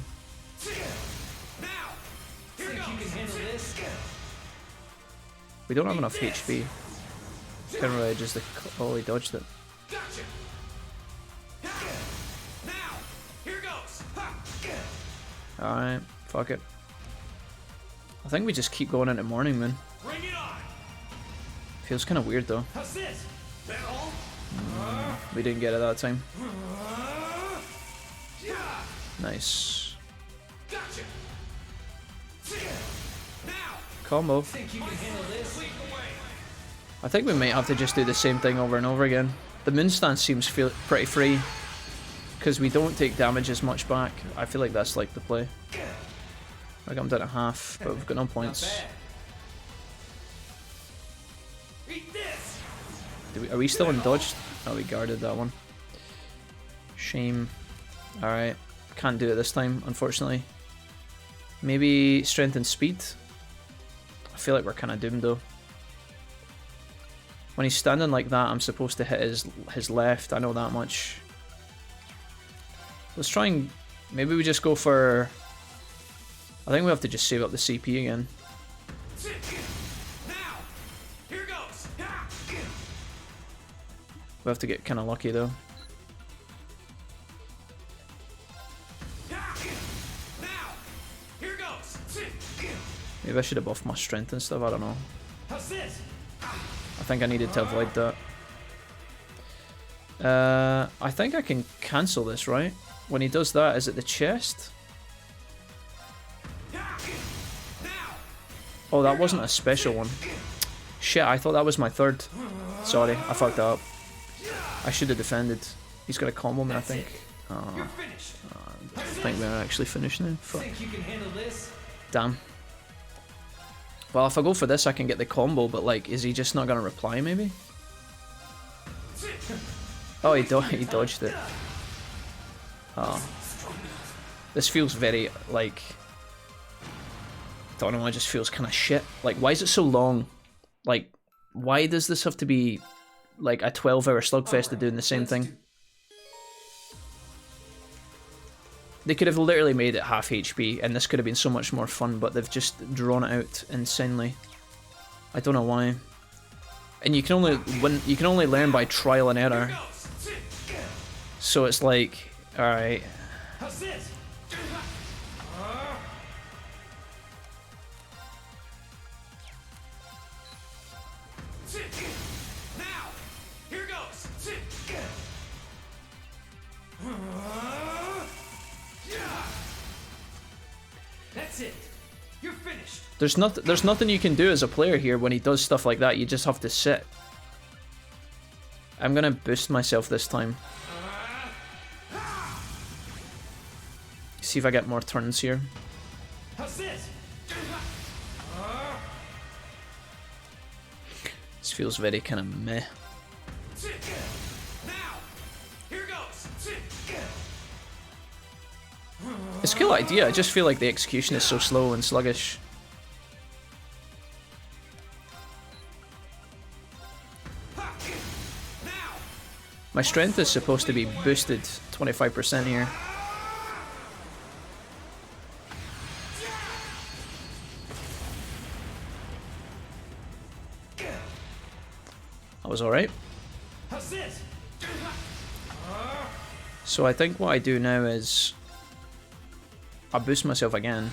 We don't have enough HP. Can't really just oh, he dodged it. Alright, fuck it. I think we just keep going into morning moon. Bring it on. Feels kind of weird though. Assist. That all? We didn't get it that time. Nice. Gotcha. Now. Combo. Think you can handle this? I think we might have to just do the same thing over and over again. The moon stance seems pretty free. Because we don't take damage as much back. I feel like that's like the play. Like I'm down at half, but we've got no points. Are we still undodged? Oh, we guarded that one. Shame. Alright. Can't do it this time, unfortunately. Maybe strength and speed? I feel like we're kind of doomed though. When he's standing like that, I'm supposed to hit his left. I know that much. Let's try and... Maybe we just go for... I think we have to just save up the CP again. We have to get kind of lucky though. Maybe I should have buffed my strength and stuff, I don't know. I think I needed to avoid that. I think I can cancel this, right? When he does that, is it the chest? Oh, that wasn't a special one. Shit, I thought that was my third. Sorry, I fucked that up. I should have defended. He's got a combo me, I think. I think we're actually finished now. Fuck. Damn. Well, if I go for this, I can get the combo, but like, is he just not gonna reply, maybe? Oh, he dodged it. Oh. This feels very, like... I don't know, it just feels kind of shit. Like, why is it so long? Like, why does this have to be, like, a 12-hour slugfest of doing the same thing? They could have literally made it half HP, and this could have been so much more fun, but they've just drawn it out insanely. I don't know why. And you can only learn by trial and error. So it's like, alright. That's it. You're finished. There's nothing you can do as a player here when he does stuff like that. You just have to sit. I'm gonna boost myself this time. See if I get more turns here. This feels very kind of meh. It's a cool idea, I just feel like the execution is so slow and sluggish. My strength is supposed to be boosted 25% here. That was alright. So I think what I do now is I boost myself again.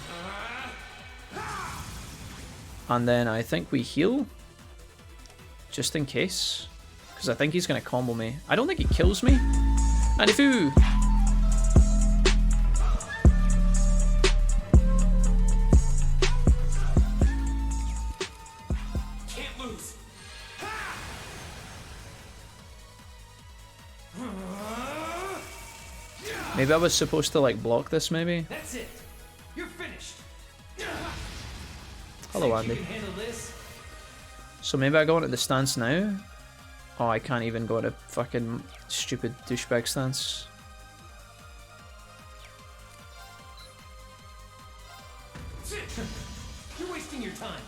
And then I think we heal. Just in case. Because I think he's going to combo me. I don't think he kills me. Manifu! Can't lose. Maybe I was supposed to like block this maybe? That's it. You're finished. Hello Andy. So maybe I go into the stance now? Oh, I can't even go into fucking stupid douchebag stance. You're wasting your time.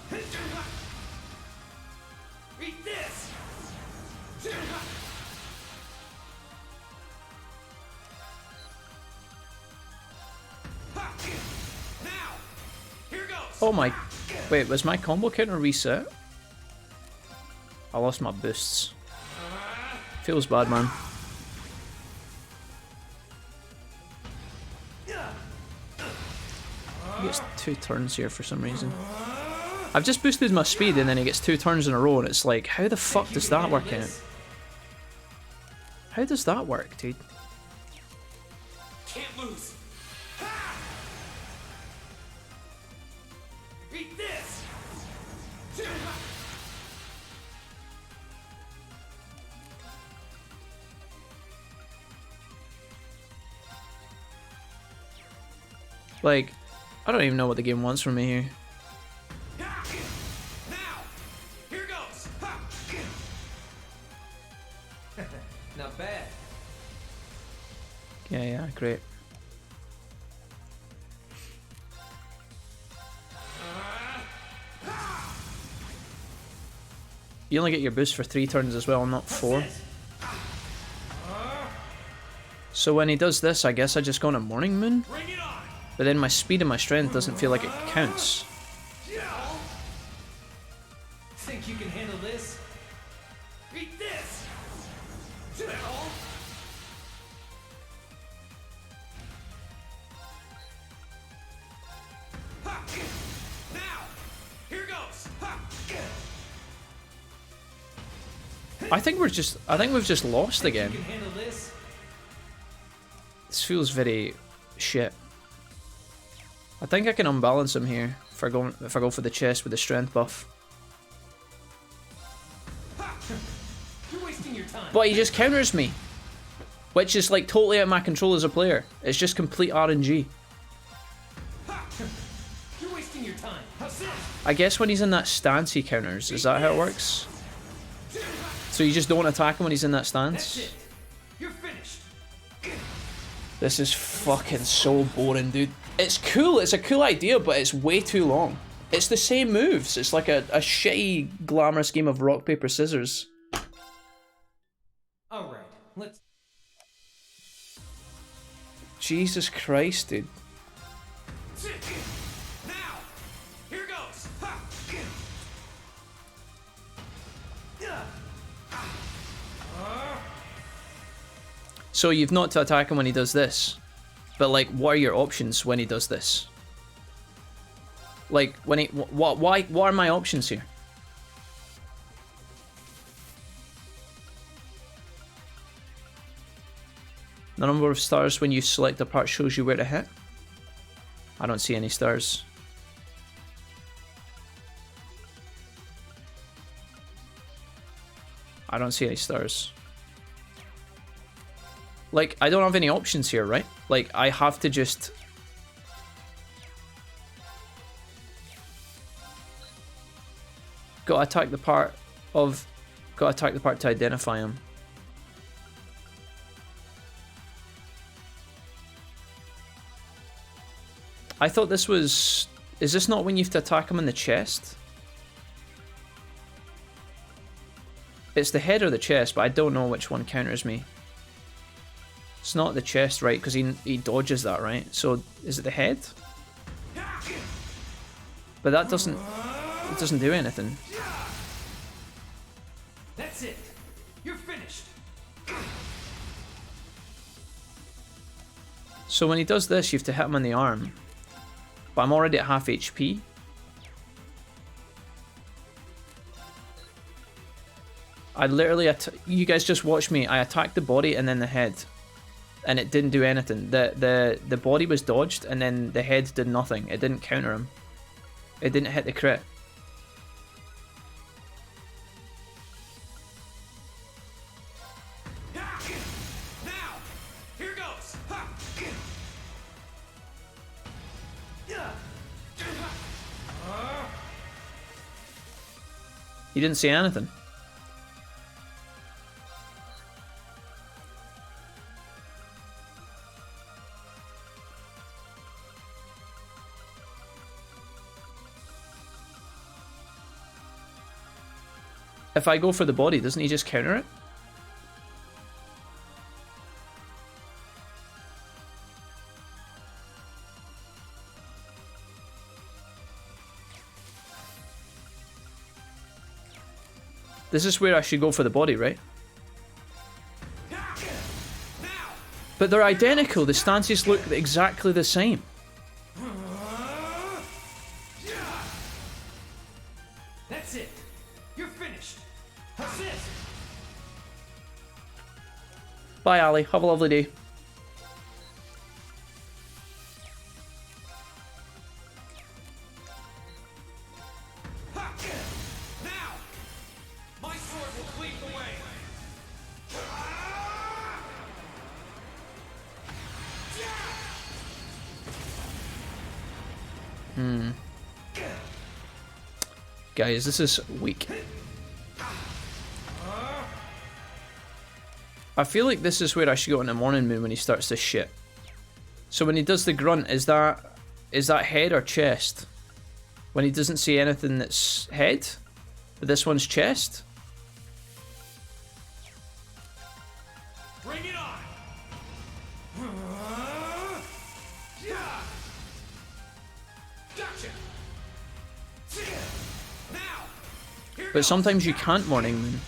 Eat this. Oh my... Wait, was my combo counter reset? I lost my boosts. Feels bad, man. He gets 2 turns here for some reason. I've just boosted my speed and then he gets 2 turns in a row and it's like, how the fuck does that work out? How does that work, dude? Can't lose. Ha! Beat this. Like, I don't even know what the game wants from me here. Here goes. Not bad. Yeah, great. You only get your boost for 3 turns as well, not 4. So when he does this, I guess I just go on a Morning Moon? But then my speed and my strength doesn't feel like it counts. Think you can handle this? Beat this. Now, here goes. I think we've just lost again. You can handle this? This feels very shit. I think I can unbalance him here if I go for the chest with the strength buff. You're wasting your time. But he just counters me, which is like totally out of my control as a player. It's just complete RNG. You're wasting your time. How's this? I guess when he's in that stance he counters. Is that how it works? So you just don't attack him when he's in that stance? You're finished. This is fucking so boring, dude. It's cool, it's a cool idea, but it's way too long. It's the same moves. It's like a shitty, glamorous game of rock, paper, scissors. Alright, let's... Jesus Christ, dude. Now, here goes. So you've not to attack him when he does this. But like, what are your options when he does this? Like, when he... What are my options here? The number of stars when you select a part shows you where to hit. I don't see any stars. I don't see any stars. Like, I don't have any options here, right? Like, I have to just... Gotta attack the part of... Gotta attack the part to identify him. I thought this was... Is this not when you have to attack him in the chest? It's the head or the chest, but I don't know which one counters me. It's not the chest, right? Because he dodges that, right? So, is it the head? But that doesn't... It doesn't do anything. That's it. You're finished. So when he does this, you have to hit him in the arm. But I'm already at half HP. I literally... You guys just watch me. I attacked the body and then the head. And it didn't do anything. The body was dodged and then the head did nothing. It didn't counter him. It didn't hit the crit. Now, here goes. He didn't see anything. If I go for the body, doesn't he just counter it? This is where I should go for the body, right? But they're identical. The stances look exactly the same. Bye, Ali. Have a lovely day. My sword will cleave the way. Guys, this is weak. I feel like this is where I should go on the morning moon when he starts this shit. So when he does the grunt, is that head or chest? When he doesn't see anything that's head, but this one's chest? Bring it on. Gotcha. Now. But sometimes you can't morning moon.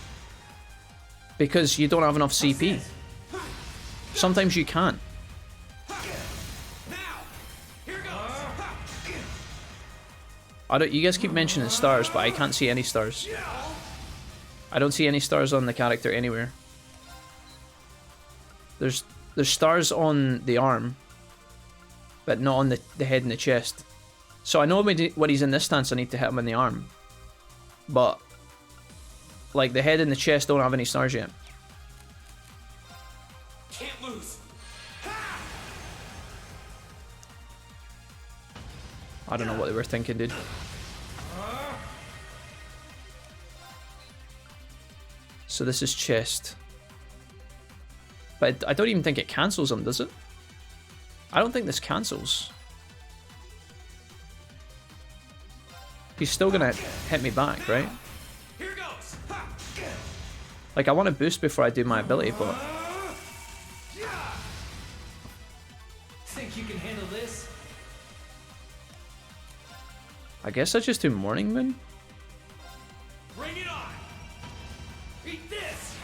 Because you don't have enough CP. Sometimes you can't. You guys keep mentioning stars, but I can't see any stars. I don't see any stars on the character anywhere. There's stars on the arm, but not on the head and the chest. So I know when he's in this stance I need to hit him in the arm. But like the head and the chest don't have any stars yet. Can't lose. I don't know what they were thinking, dude. So this is chest. But I don't even think it cancels him, does it? I don't think this cancels. He's still gonna hit me back, right? Like, I want to boost before I do my ability, but... Think you can handle this? I guess I just do morning moon? Bring it on. Beat this.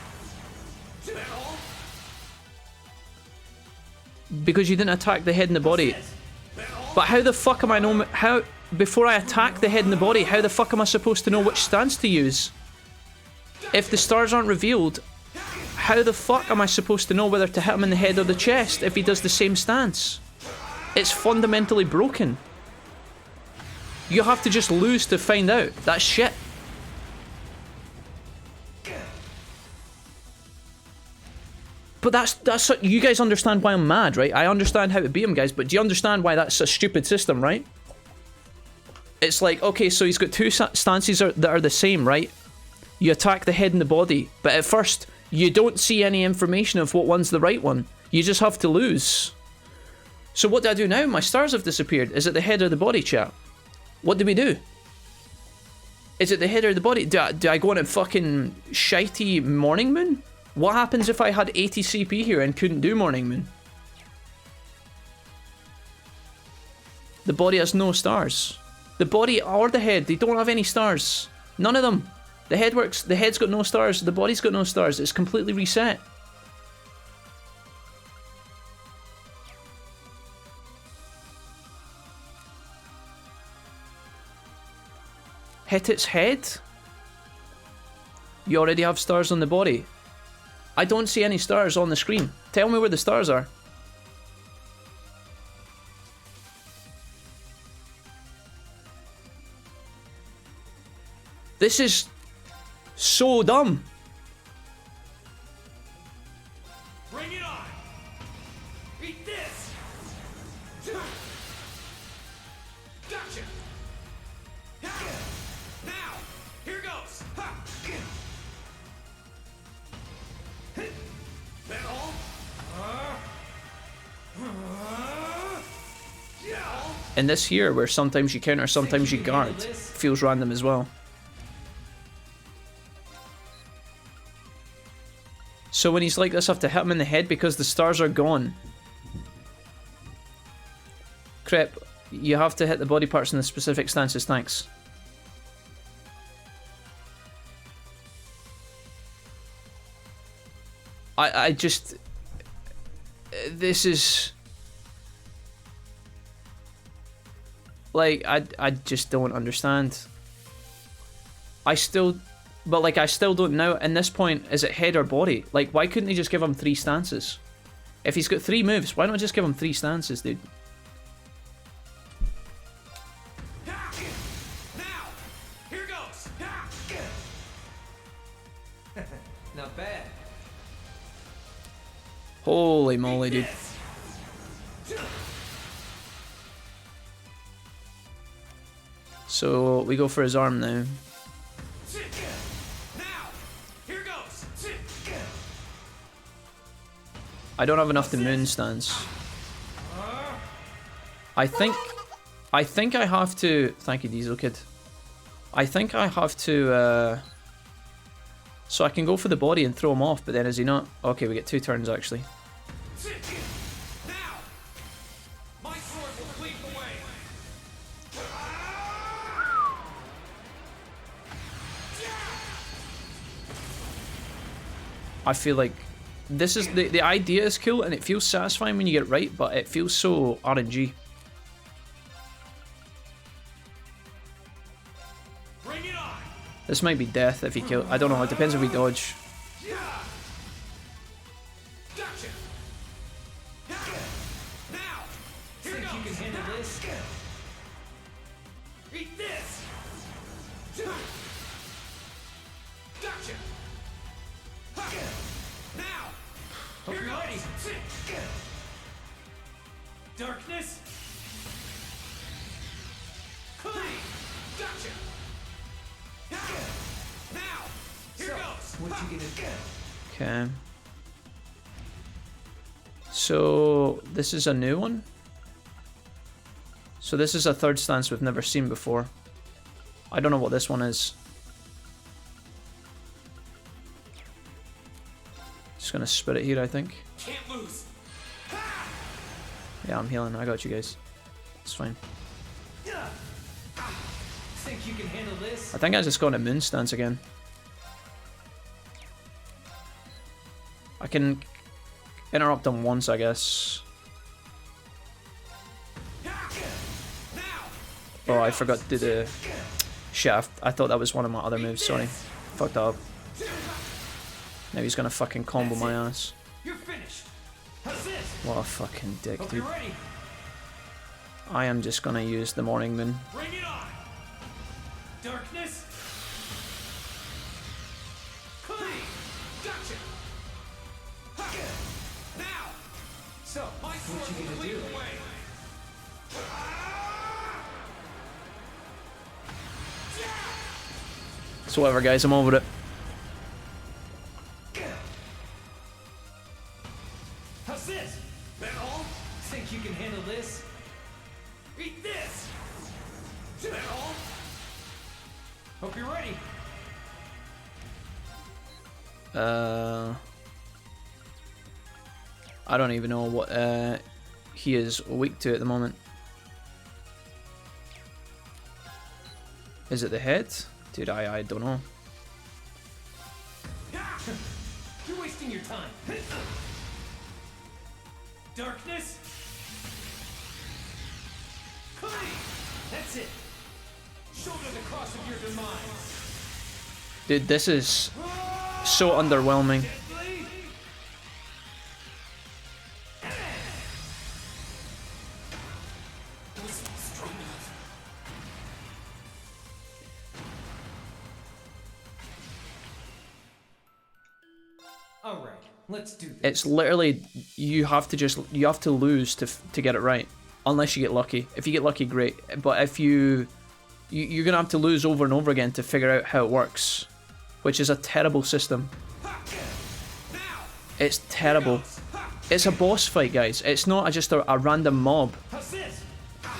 Is that all? Because you didn't attack the head and the body. But how the fuck am I know... How... Before I attack the head and the body, how the fuck am I supposed to know which stance to use? If the stars aren't revealed, how the fuck am I supposed to know whether to hit him in the head or the chest if he does the same stance? It's fundamentally broken. You have to just lose to find out. That's shit. But that's you guys understand why I'm mad, right? I understand how to beat him, guys, but do you understand why that's a stupid system, right? It's like, okay, so he's got two stances that are the same, right? You attack the head and the body, but at first, you don't see any information of what one's the right one. You just have to lose. So what do I do now? My stars have disappeared. Is it the head or the body, chat? What do we do? Is it the head or the body? Do I go on a fucking shitey morning moon? What happens if I had 80 CP here and couldn't do morning moon? The body has no stars. The body or the head, they don't have any stars. None of them. The head works. The head's got no stars. The body's got no stars. It's completely reset. Hit its head. You already have stars on the body. I don't see any stars on the screen. Tell me where the stars are. This is so dumb. Bring it on. Beat this. Gotcha. Now, here goes. That all? And this here, where sometimes you counter, sometimes you guard, feels random as well. So when he's like this, I have to hit him in the head because the stars are gone. Crep, you have to hit the body parts in the specific stances, thanks. I just... This is... Like, I just don't understand. I still But like, I still don't know. In this point, is it head or body? Like, why couldn't they just give him 3 stances? If he's got 3 moves, why not just give him 3 stances, dude? Here goes. Not bad. Holy moly, dude. So we go for his arm now. Here goes. I don't have enough to moon stance. I think I have to. Thank you, Diesel Kid. I think I have to. So I can go for the body and throw him off, but then is he not? Okay, we get 2 turns actually. My sword will cleave the way. I feel like this is the idea is cool and it feels satisfying when you get it right, but it feels so RNG. Bring it on. This might be death if he kills. I don't know. It depends if we dodge. Gotcha. Now, here Think goes. you can handle this? Eat this. Gotcha. Now, Hope here you're goes. ready. Darkness. Clean. Gotcha. Now, here goes. What you gonna do? Okay. So this is a new one. So this is a 3rd stance we've never seen before. I don't know what this one is. Just gonna spit it here, I think. Can't lose. Yeah, I'm healing. I got you guys. It's fine. Think you can handle this? I think I just got a moon stance again. I can interrupt him once, I guess. Oh, I forgot to do the shaft. I thought that was one of my other moves. Sorry. Fucked up. Now he's gonna fucking combo my ass. You're finished. How's this? What a fucking dick, Hope dude. you're ready. I am just gonna use the morning moon. Bring it on. Darkness. Clean. Gotcha. Now. So, My sword what you will gonna cleave do? the way. So whatever, guys. I'm over it. How's this? That all? Think you can handle this? Eat this. That all? Hope you're ready. I don't even know what he is weak to at the moment. Is it the head? Dude, I don't know. You're wasting your time. Darkness. Clean. That's it. Shoulder the cross of your demise. Dude, this is so underwhelming. All right, let's do this. It's literally you have to lose to get it right, unless you get lucky. If you get lucky, great. But if you're gonna have to lose over and over again to figure out how it works, which is a terrible system. It's terrible. It's a boss fight, guys. It's not just a random mob.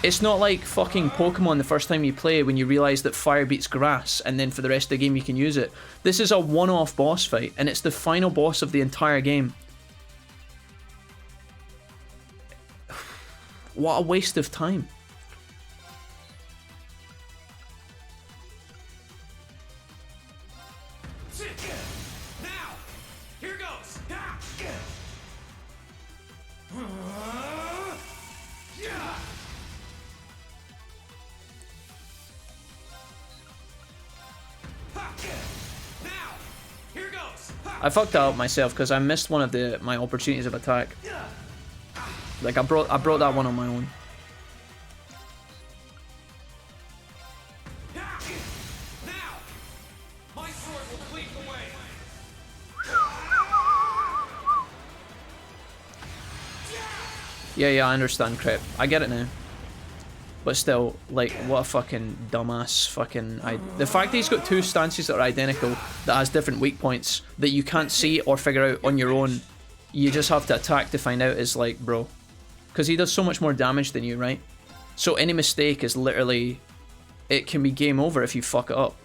It's not like fucking Pokemon the first time you play when you realise that fire beats grass and then for the rest of the game you can use it. This is a one-off boss fight and it's the final boss of the entire game. What a waste of time. Now, here goes. I fucked that up myself because I missed one of my opportunities of attack. Like I brought that one on my own. Yeah, I understand, Crep. I get it now. But still, like, what a fucking dumbass fucking... The fact that he's got two stances that are identical, that has different weak points, that you can't see or figure out on your own, you just have to attack to find out is like, bro. Because he does so much more damage than you, right? So any mistake is literally... It can be game over if you fuck it up.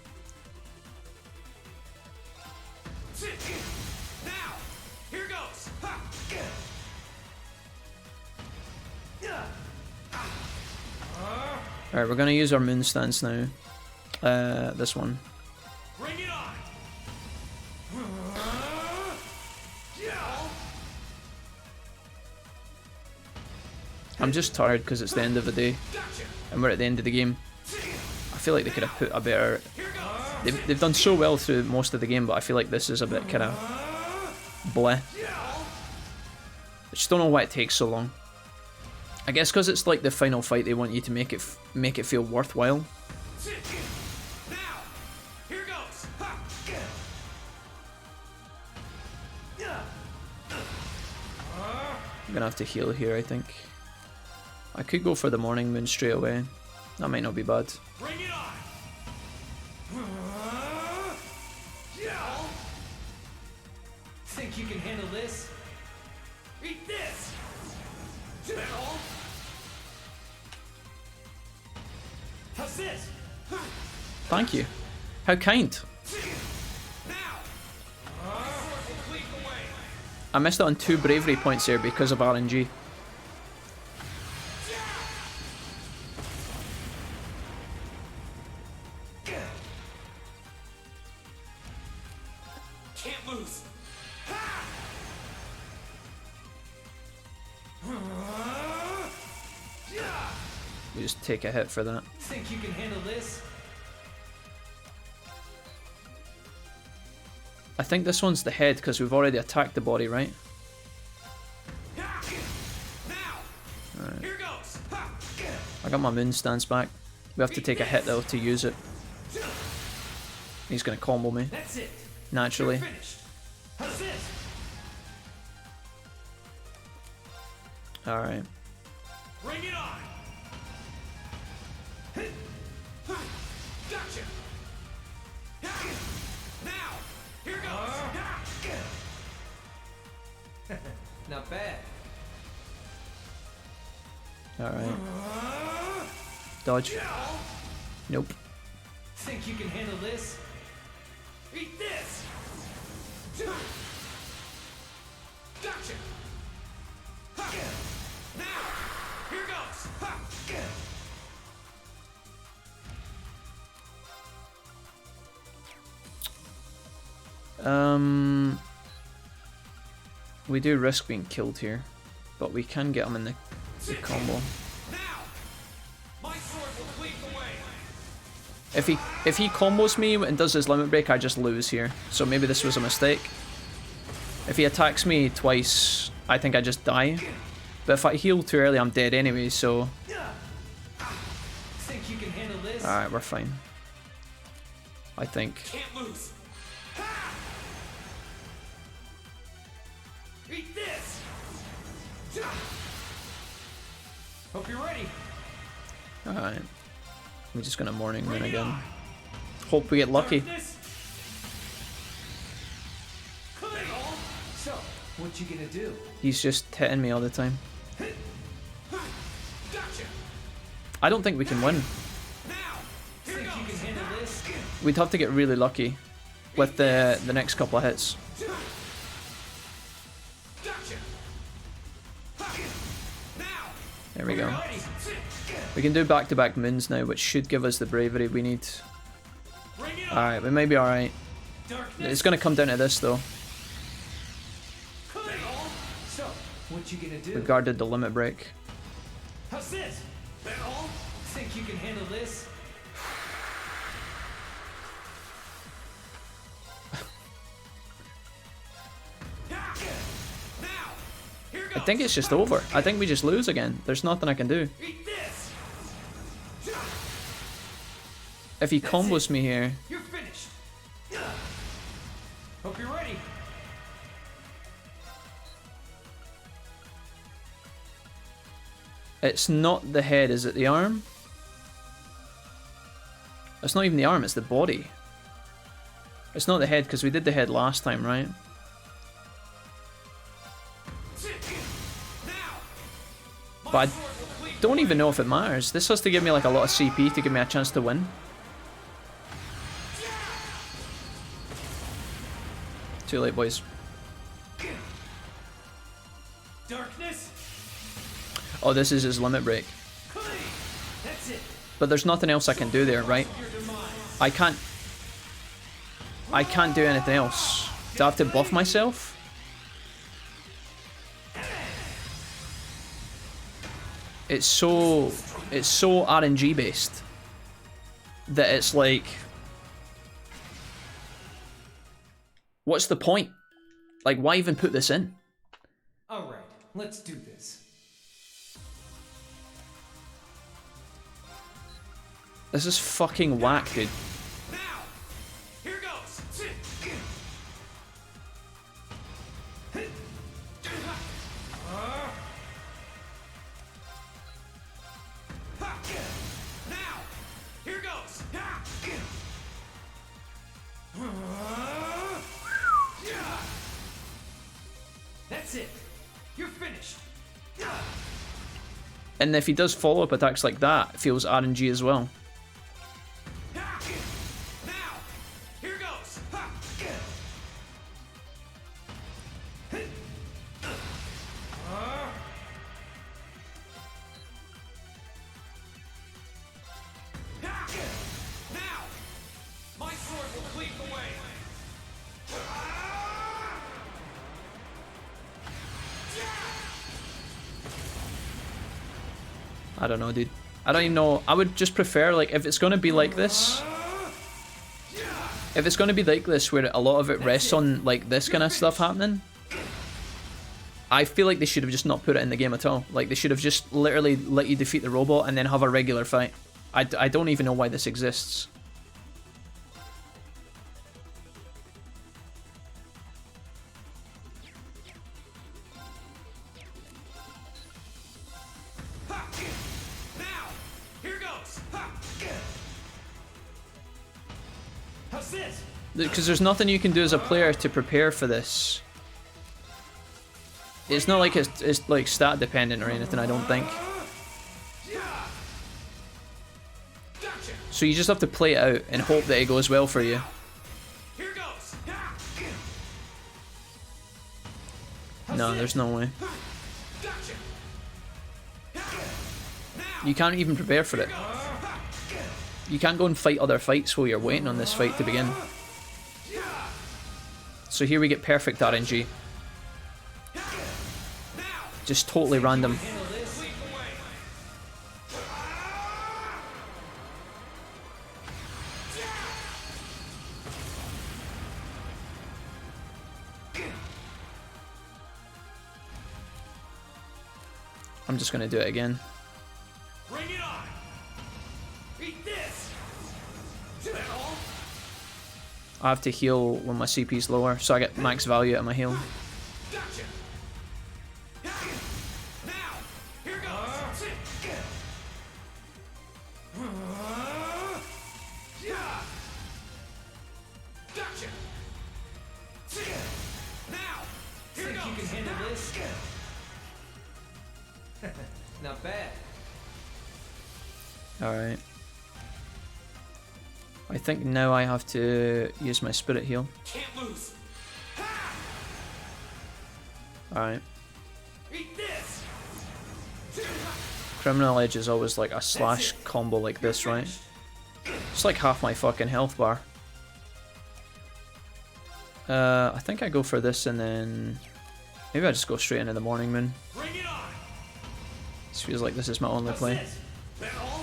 Alright, we're gonna use our moon stance now. This one. Bring it on. I'm just tired because it's the end of the day. And we're at the end of the game. I feel like they could have put a better... They've done so well through most of the game, but I feel like this is a bit kind of... bleh. I just don't know why it takes so long. I guess because it's like the final fight, they want you to make it feel worthwhile. I'm gonna have to heal here, I think. I could go for the morning moon straight away. That might not be bad. Bring it on. Think you can handle this? Eat this. How's this? Thank you. How kind. I missed out on 2 bravery points there because of RNG. Can't lose. We just take a hit for that. Think you can handle this? I think this one's the head because we've already attacked the body, right? Alright. I got my moon stance back. We have to take a hit though to use it. He's gonna combo me. Naturally. Alright. Bring it on. Gotcha. Now, here goes. Not bad. Alright. Dodge. Nope. Think you can handle this? Eat this. Gotcha. Now, here goes. We do risk being killed here, but we can get him in the combo. If he combos me and does his limit break, I just lose here. So maybe this was a mistake. If he attacks me twice, I think I just die. But if I heal too early, I'm dead anyway, so... Alright, we're fine. I think. Eat this. Hope you're ready. Alright. We're just gonna morning moon again. Hope we get lucky. So, what you gonna do? He's just hitting me all the time. I don't think we can win. Think you can handle this? We'd have to get really lucky with the next couple of hits. There we go. We can do back-to-back moons now, which should give us the bravery we need. Alright, we may be alright. It's gonna come down to this though. So, what you gonna do? We guarded the limit break. How's this? That all? Think you can handle this? think it's just over. I think we just lose again. There's nothing I can do. If he combos me here... You're finished. Hope you're ready. It's not the head, is it the arm? It's not even the arm, it's the body. It's not the head, because we did the head last time, right? But I don't even know if it matters. This has to give me like a lot of CP to give me a chance to win. Too late, boys. Darkness. Oh, this is his limit break. That's it. But there's nothing else I can do there, right? I can't do anything else. Do I have to buff myself? It's so RNG based that it's like, what's the point? Like, why even put this in? Alright, let's do this. This is fucking whack, dude. Now, here goes. Now, here goes. That's it. You're finished. And if he does follow-up attacks like that, it feels RNG as well. I don't know, dude. I don't even know. I would just prefer, like, if it's going to be like this... If it's going to be like this, where a lot of it rests on, like, this kind of stuff happening... I feel like they should have just not put it in the game at all. Like, they should have just literally let you defeat the robot and then have a regular fight. I don't even know why this exists. Because there's nothing you can do as a player to prepare for this. It's not like it's like stat dependent or anything, I don't think. So you just have to play it out and hope that it goes well for you. No, there's no way. You can't even prepare for it. You can't go and fight other fights while you're waiting on this fight to begin. So here we get perfect RNG. Just totally random. I'm just gonna do it again. Bring it on. Eat this. Is that all? I have to heal when my CP's lower, so I get max value out of my heal. Gotcha. Now, here goes. Gotcha. Now, here goes. Think you can handle this? Not bad. Alright. I think now I have to use my spirit heal. Can't lose. Alright. Eat this. Criminal Edge is always like a slash combo like this, right? It's like half my fucking health bar. I think I go for this and then... Maybe I just go straight into the Morning Moon. Bring it on. This feels like this is my only play. That all?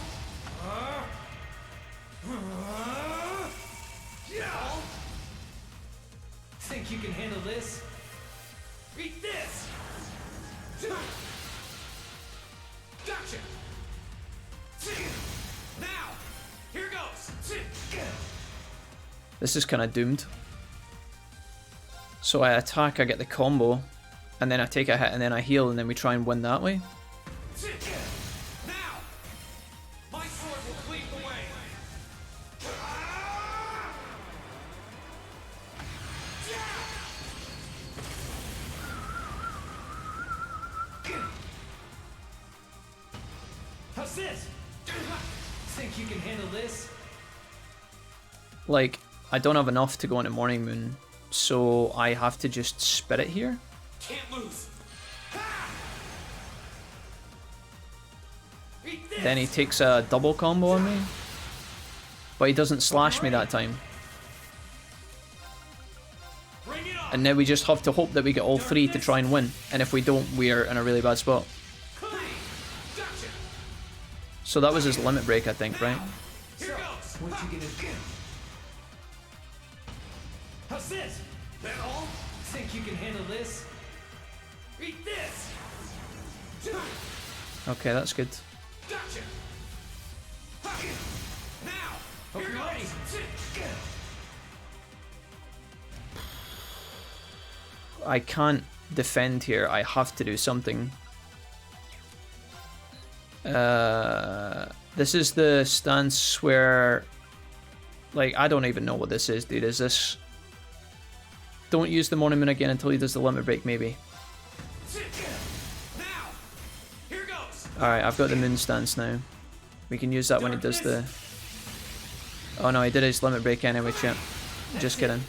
Think you can handle this? Eat this. Gotcha. Now, here goes. This is kind of doomed. So I attack, I get the combo, and then I take a hit, and then I heal, and then we try and win that way. Now, my sword will cleave the way. How's this? Think you can handle this? Like, I don't have enough to go into Morning Moon, so I have to just Spirit here. Can't lose. Then he takes a double combo on me, but he doesn't slash me that time. And now we just have to hope that we get all three to try and win, and if we don't, we're in a really bad spot. So that was his limit break, I think, right? So, what you gonna do? How's this? That all? Think you can handle this? Eat this! Okay, that's good. Gotcha. Now, hope you're ready. I can't defend here. I have to do something. This is the stance where, like, I don't even know what this is, dude. Is this... Don't use the Morning Moon again until he does the limit break, maybe. Alright, I've got the Moon stance now. We can use that when he does the... Oh no, he did his limit break anyway, champ. Just kidding.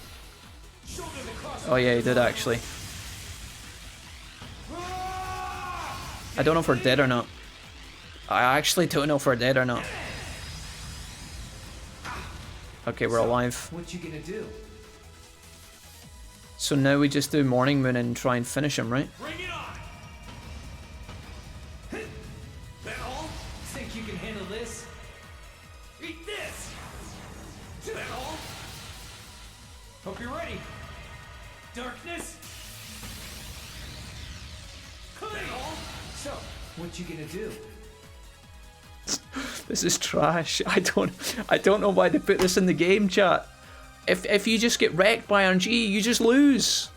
Oh yeah, he did actually. I don't know if we're dead or not. I actually don't know if we're dead or not. Okay, we're alive. What you gonna do? So now we just do Morning Moon and try and finish him, right? Bring it on! That all? Think you can handle this? Eat this! That all? Hope you're ready. Darkness! That all? So, what you gonna do? This is trash. I don't know why they put this in the game, chat. If you just get wrecked by RNG, you just lose.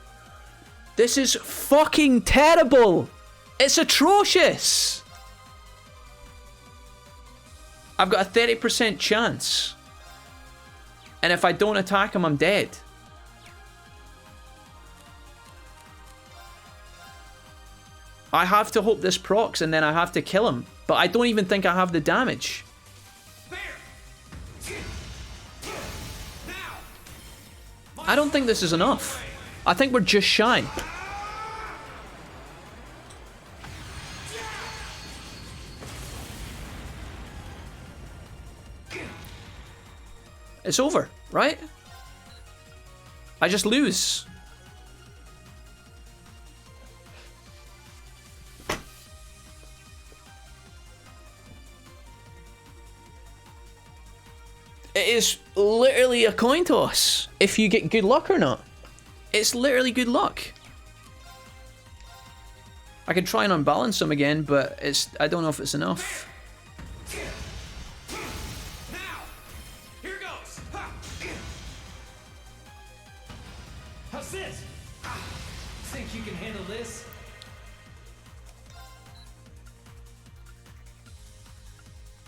This is fucking terrible. It's atrocious. I've got a 30% chance. And if I don't attack him, I'm dead. I have to hope this procs and then I have to kill him. But I don't even think I have the damage. I don't think this is enough. I think we're just shy. It's over, right? I just lose. It is literally a coin toss if you get good luck or not. It's literally good luck. I could try and unbalance them again, but I don't know if it's enough. Here goes. How's this? Think you can handle this?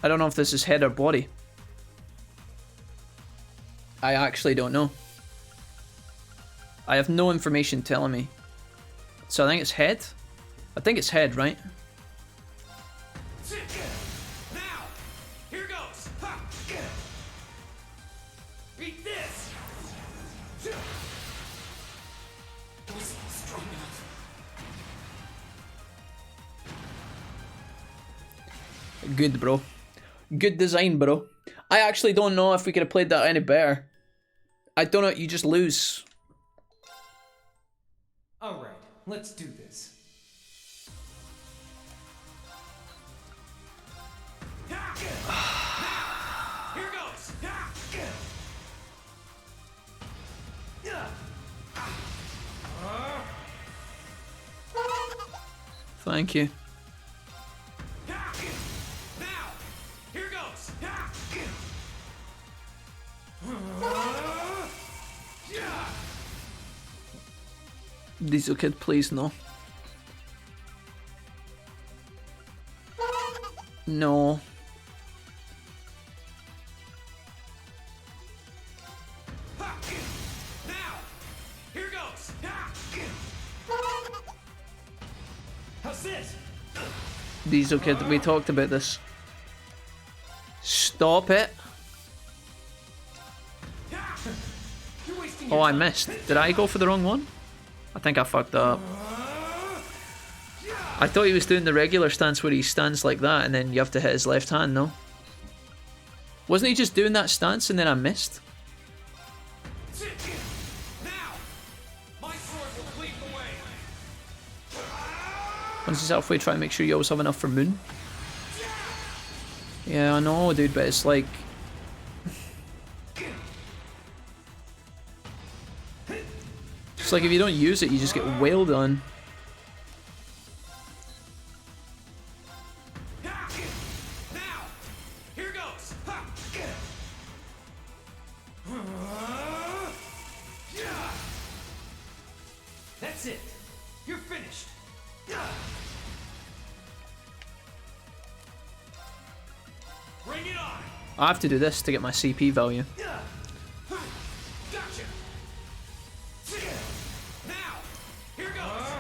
I don't know if this is head or body. I actually don't know. I have no information telling me. So I think it's head. I think it's head, right? Now, here goes. Eat this. Wasn't strong enough. Good, bro. Good design, bro. I actually don't know if we could have played that any better. I don't know, you just lose. Alright, let's do this. Here goes. Thank you. Now, here goes. Diesel Kid, please no. No. Here goes. How's this? Diesel Kid, we talked about this. Stop it. Oh, I missed. Did I go for the wrong one? I think I fucked up. I thought he was doing the regular stance where he stands like that and then you have to hit his left hand, no? Wasn't he just doing that stance and then I missed? Once he's halfway, try and make sure you always have enough for Moon. Yeah, I know, dude, but it's like... It's like if you don't use it, you just get wailed on. Here goes. That's it. You're finished. Bring it on. I have to do this to get my CP value. Gotcha. Now, here goes.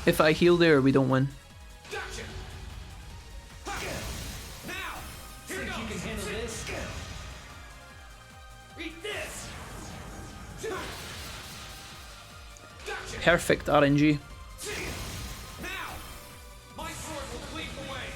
If I heal there, we don't win. Gotcha. Now, here goes. You can handle this. Eat this. Gotcha. Perfect RNG. My sword will cleave the way.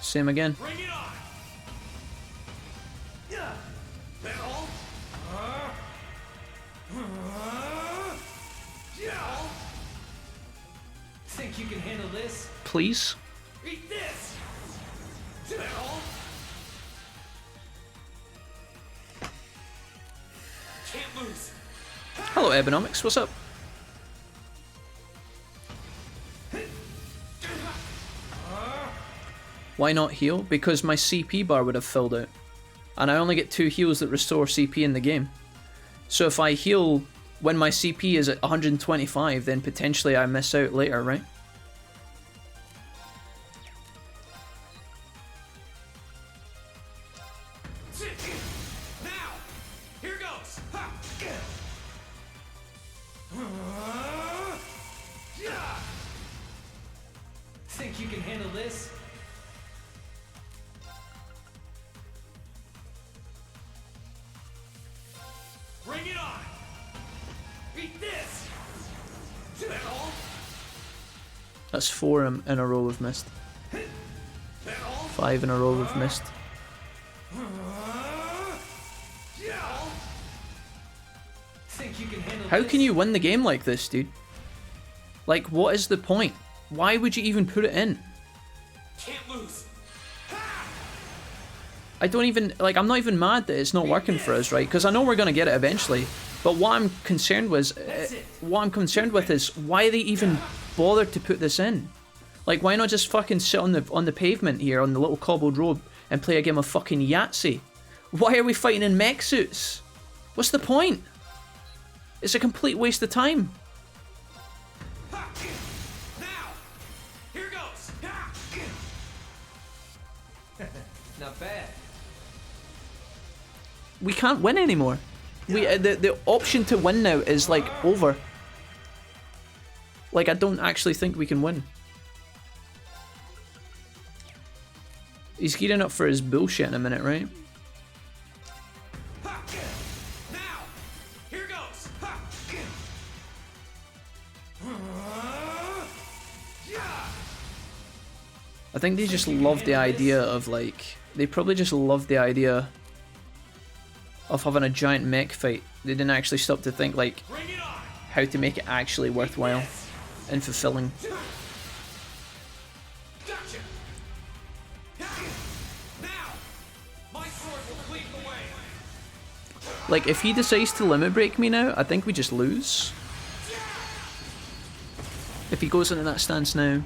Same again. Bring it on. That all? Think you can handle this? Please? Eat this. That all? Can't lose. Hello, Ebonomics. What's up? Why not heal? Because my CP bar would have filled out. And I only get 2 heals that restore CP in the game. So if I heal when my CP is at 125, then potentially I miss out later, right? Now, here goes. Think you can handle this? Bring it on. Eat this. That all? That's 4 in a row we've missed. 5 in a row we've missed. Think you can handle How this? can you win the game like this, dude? Like, what is the point? Why would you even put it in? Can't lose. I don't even, like, I'm not even mad that it's not working for us, right? Because I know we're going to get it eventually. But what I'm concerned with is why they even bothered to put this in. Like, why not just fucking sit on the pavement here, on the little cobbled road, and play a game of fucking Yahtzee? Why are we fighting in mech suits? What's the point? It's a complete waste of time. Here goes. Not bad. We can't win anymore. The option to win now is like over. Like, I don't actually think we can win. He's gearing up for his bullshit in a minute, right? Here goes. I think they just love the idea of, like, they probably just love the idea of having a giant mech fight. They didn't actually stop to think, like, how to make it actually worthwhile. and fulfilling. Gotcha. Now, my sword will cleave the way. Like, if he decides to limit break me now, I think we just lose. If he goes into that stance now.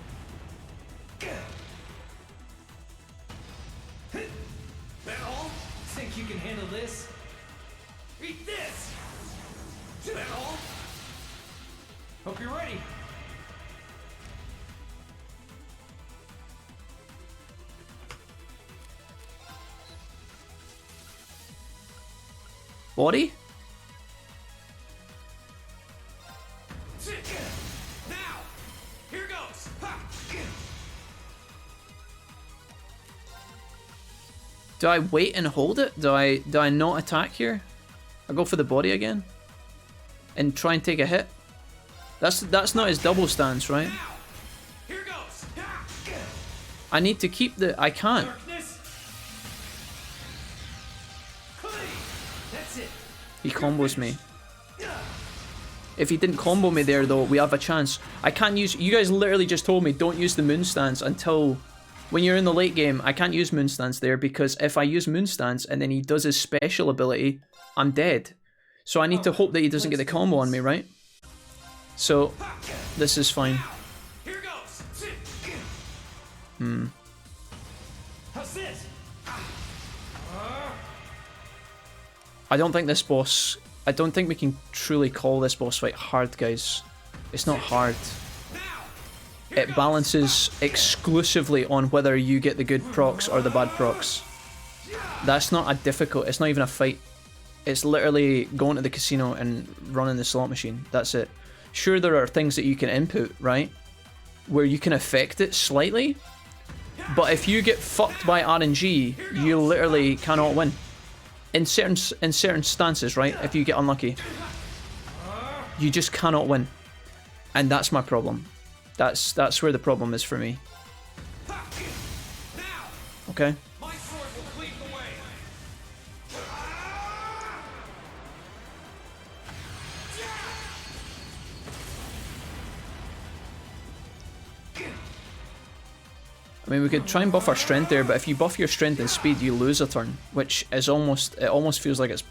That all? Think you can handle this? Eat this! That all? Hope you're ready. Body? Now, here goes. Ha! Do I wait and hold it? Do I not attack here? I go for the body again? And try and take a hit? That's not his double stance, right? Here goes. I need to keep the... I can't. That's it. He combos me. If he didn't combo me there though, we have a chance. I can't use... You guys literally just told me don't use the moon stance until... When you're in the late game, I can't use moon stance there because if I use moon stance and then he does his special ability, I'm dead. So I need to hope that he doesn't get the combo on me, right? So, this is fine. Hmm. How's this? I don't think this boss... I don't think we can truly call this boss fight hard, guys. It's not hard. It balances exclusively on whether you get the good procs or the bad procs. That's not a difficult... It's not even a fight. It's literally going to the casino and running the slot machine. That's it. Sure, there are things that you can input, right? Where you can affect it slightly. But if you get fucked by RNG, you literally cannot win. In certain stances, right? If you get unlucky. You just cannot win. And that's my problem. That's where the problem is for me. Okay. I mean, we could try and buff our strength there, but if you buff your strength and speed, you lose a turn, which is almost... It almost feels like it's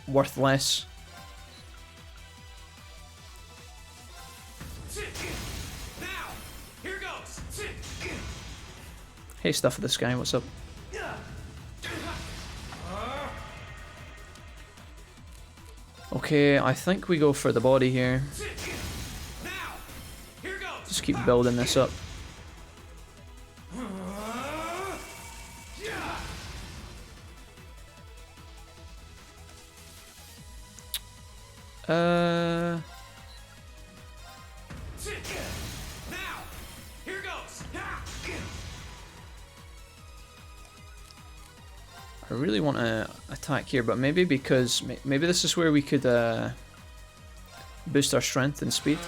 worth less. Hey, Stuff of the Sky, what's up? Okay, I think we go for the body here. Just keep building this up. I really want to attack here, but maybe because... Maybe this is where we could boost our strength and speed.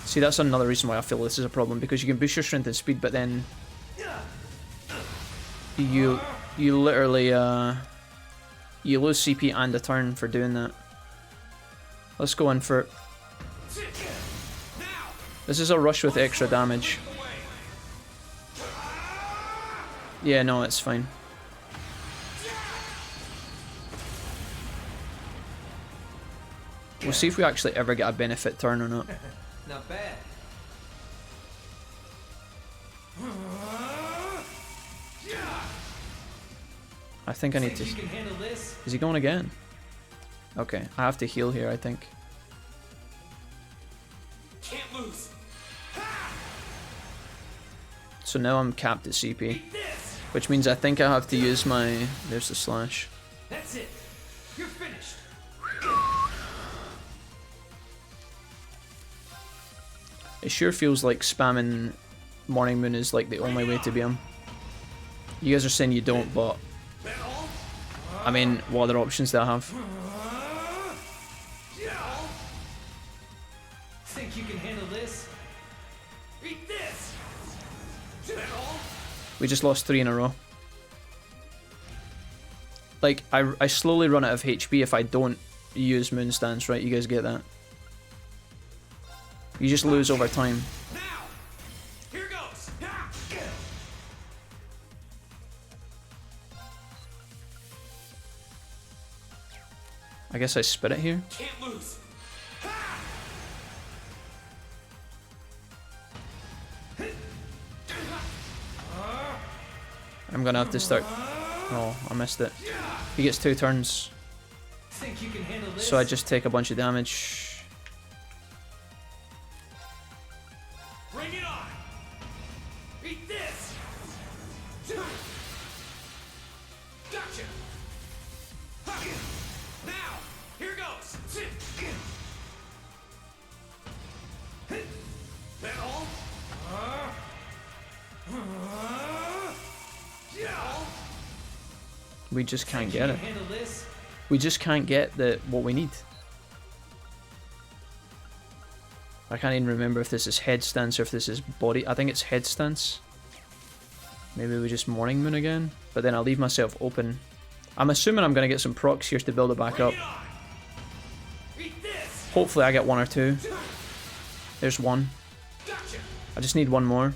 See, that's another reason why I feel this is a problem, because you can boost your strength and speed, but then... You literally... You lose CP and a turn for doing that. Let's go in for it. This is a rush with extra damage. Yeah, no, it's fine. We'll see if we actually ever get a benefit turn or not. Not bad. I think I need to... Is he going again? Okay, I have to heal here, I think. Can't lose. So now I'm capped at CP. Which means I think I have to use my... There's the slash. That's it. You're finished. It sure feels like spamming Morning Moon is like the only way to beat him. You guys are saying you don't, but... I mean, what other options do I have? Think you can handle this? Eat this. We just lost 3 in a row. Like, I slowly run out of HP if I don't use Moon Stance, right? You guys get that? You just lose over time. Here goes. I guess I spit it here. Can't lose. I'm gonna have to start. Oh, I missed it. He gets 2 turns. Think you can handle this? So I just take a bunch of damage. Bring it on. Eat this. Gotcha. Now, here goes. That all? We just can't get it. Handle this? We just can't get what we need. I can't even remember if this is head stance or if this is body. I think it's head stance. Maybe we just morning moon again. But then I'll leave myself open. I'm assuming I'm going to get some procs here to build it back up. Hopefully I get 1 or 2. There's 1. I just need 1 more.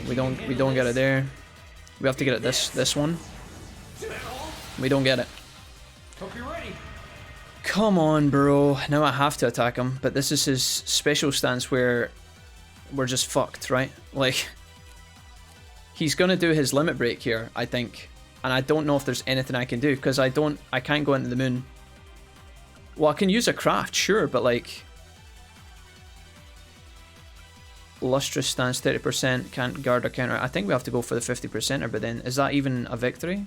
We don't get it there. We have to get it this one. We don't get it. Hope you're ready. Come on, bro. Now I have to attack him, but this is his special stance where we're just fucked, right? Like, he's gonna do his limit break here, I think. And I don't know if there's anything I can do, because I can't go into the moon. Well, I can use a craft, sure, but like... Lustrous stance 30%, can't guard or counter. I think we have to go for the 50%er, but then is that even a victory?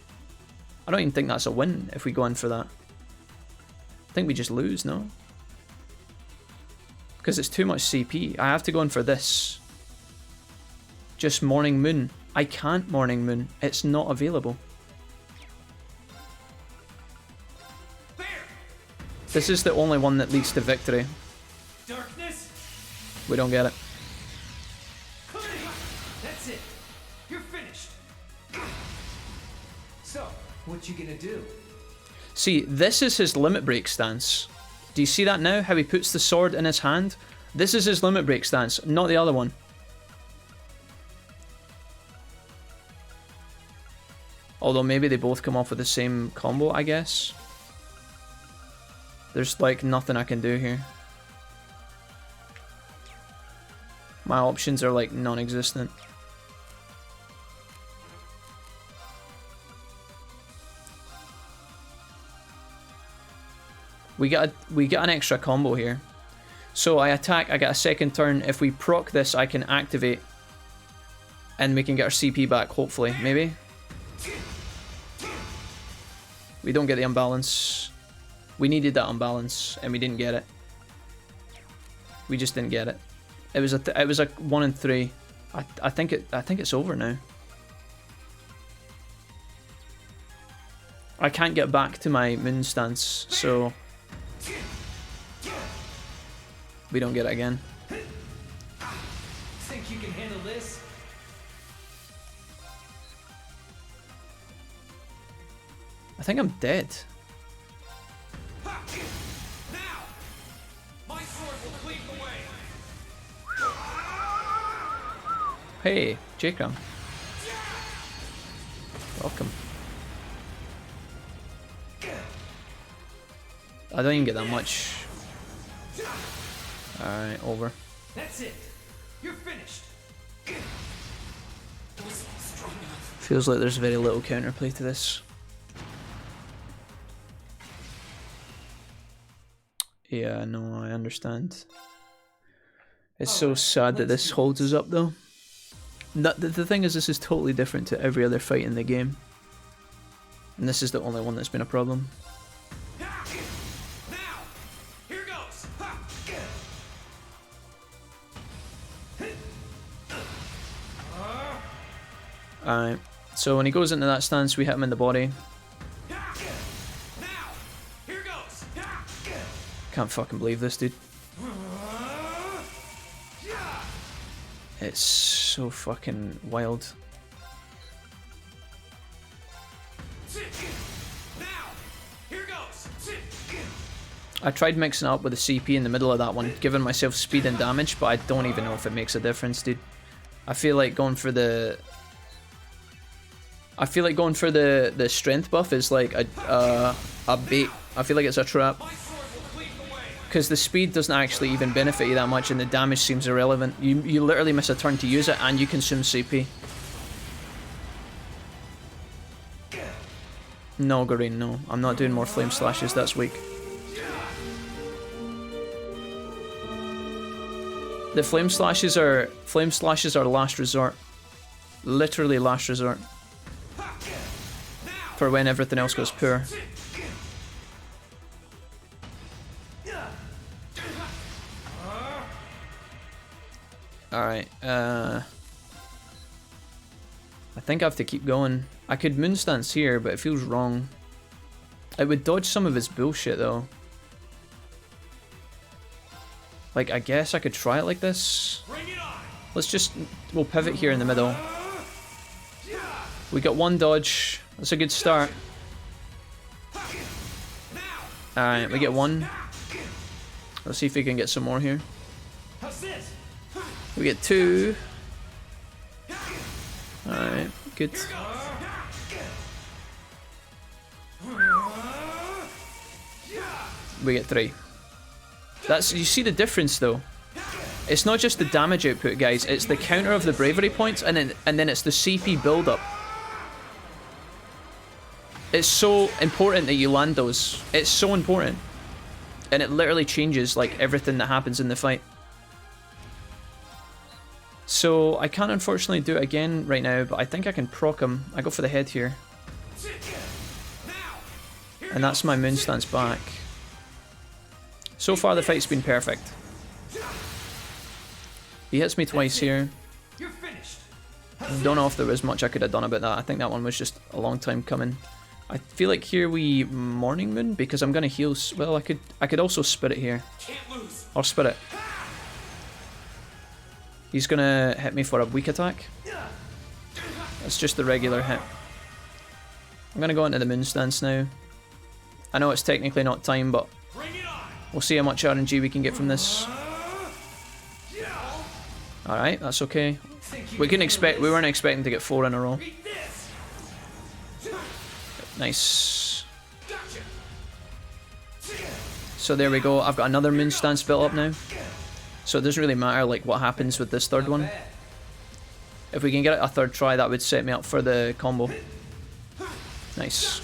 I don't even think that's a win if we go in for that. I think we just lose, no? Because it's too much CP. I have to go in for this. Just Morning Moon. I can't Morning Moon. It's not available. This is the only one that leads to victory. Darkness. We don't get it. That's it. You're finished. So, what you gonna do? See, this is his limit break stance. Do you see that now? How he puts the sword in his hand? This is his limit break stance, not the other one. Although maybe they both come off with the same combo, I guess. There's like nothing I can do here. My options are like non-existent. We get an extra combo here. So I attack, I get a second turn. If we proc this, I can activate. And we can get our CP back, hopefully. Maybe? We don't get the unbalance. We needed that unbalance, and we didn't get it. We just didn't get it. It was a 1 in 3. I think it's over now. I can't get back to my moon stance, so we don't get it again. Think you can handle this? I think I'm dead. Now, my sword will cleave the way. Hey, Jacob. Welcome. I don't even get that much. Alright, over. That's it. You're finished. Feels like there's very little counterplay to this. Yeah, no, I understand. It's so sad that this holds us up, though. The thing is, this is totally different to every other fight in the game. And this is the only one that's been a problem. Alright, so when he goes into that stance, we hit him in the body. Can't fucking believe this, dude. It's so fucking wild. I tried mixing it up with the CP in the middle of that one, giving myself speed and damage, but I don't even know if it makes a difference, dude. I feel like going for the strength buff is like a bait. I feel like it's a trap. Because the speed doesn't actually even benefit you that much and the damage seems irrelevant. You literally miss a turn to use it and you consume CP. No, Gareen, no. I'm not doing more flame slashes, that's weak. The flame slashes are last resort. Literally last resort. For when everything else goes poor. Alright, I think I have to keep going. I could moonstance here, but it feels wrong. It would dodge some of his bullshit though. Like, I guess I could try it like this. We'll pivot here in the middle. We got one dodge. That's a good start. Alright, we get one. Let's see if we can get some more here. We get two. Alright, good. We get three. You see the difference though. It's not just the damage output, guys, it's the counter of the bravery points and then it's the CP build up. It's so important that you land those. It's so important. And it literally changes like everything that happens in the fight. So I can't unfortunately do it again right now, but I think I can proc him. I go for the head here. And that's my moonstance back. So far the fight's been perfect. He hits me twice here. Don't know if there was much I could have done about that. I think that one was just a long time coming. I feel like here we Morning Moon because I'm gonna heal. Well, I could also Spirit here. Or Spirit. He's gonna hit me for a weak attack. That's just the regular hit. I'm gonna go into the moonstance now. I know it's technically not time, but we'll see how much RNG we can get from this. Alright, that's okay. We weren't expecting to get 4 in a row. Nice. So there we go. I've got another moonstance built up now. So it doesn't really matter like what happens with this third one. If we can get it a third try, that would set me up for the combo. Nice.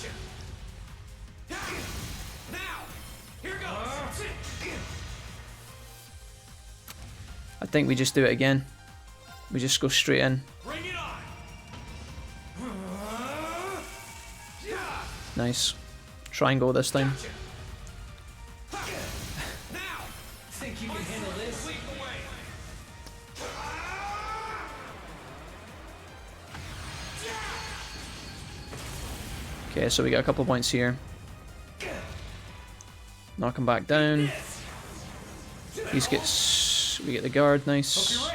I think we just do it again. We just go straight in. Nice. Triangle this time. Think you can handle this? Okay, so we got a couple points here. Knock him back down. We get the guard, nice.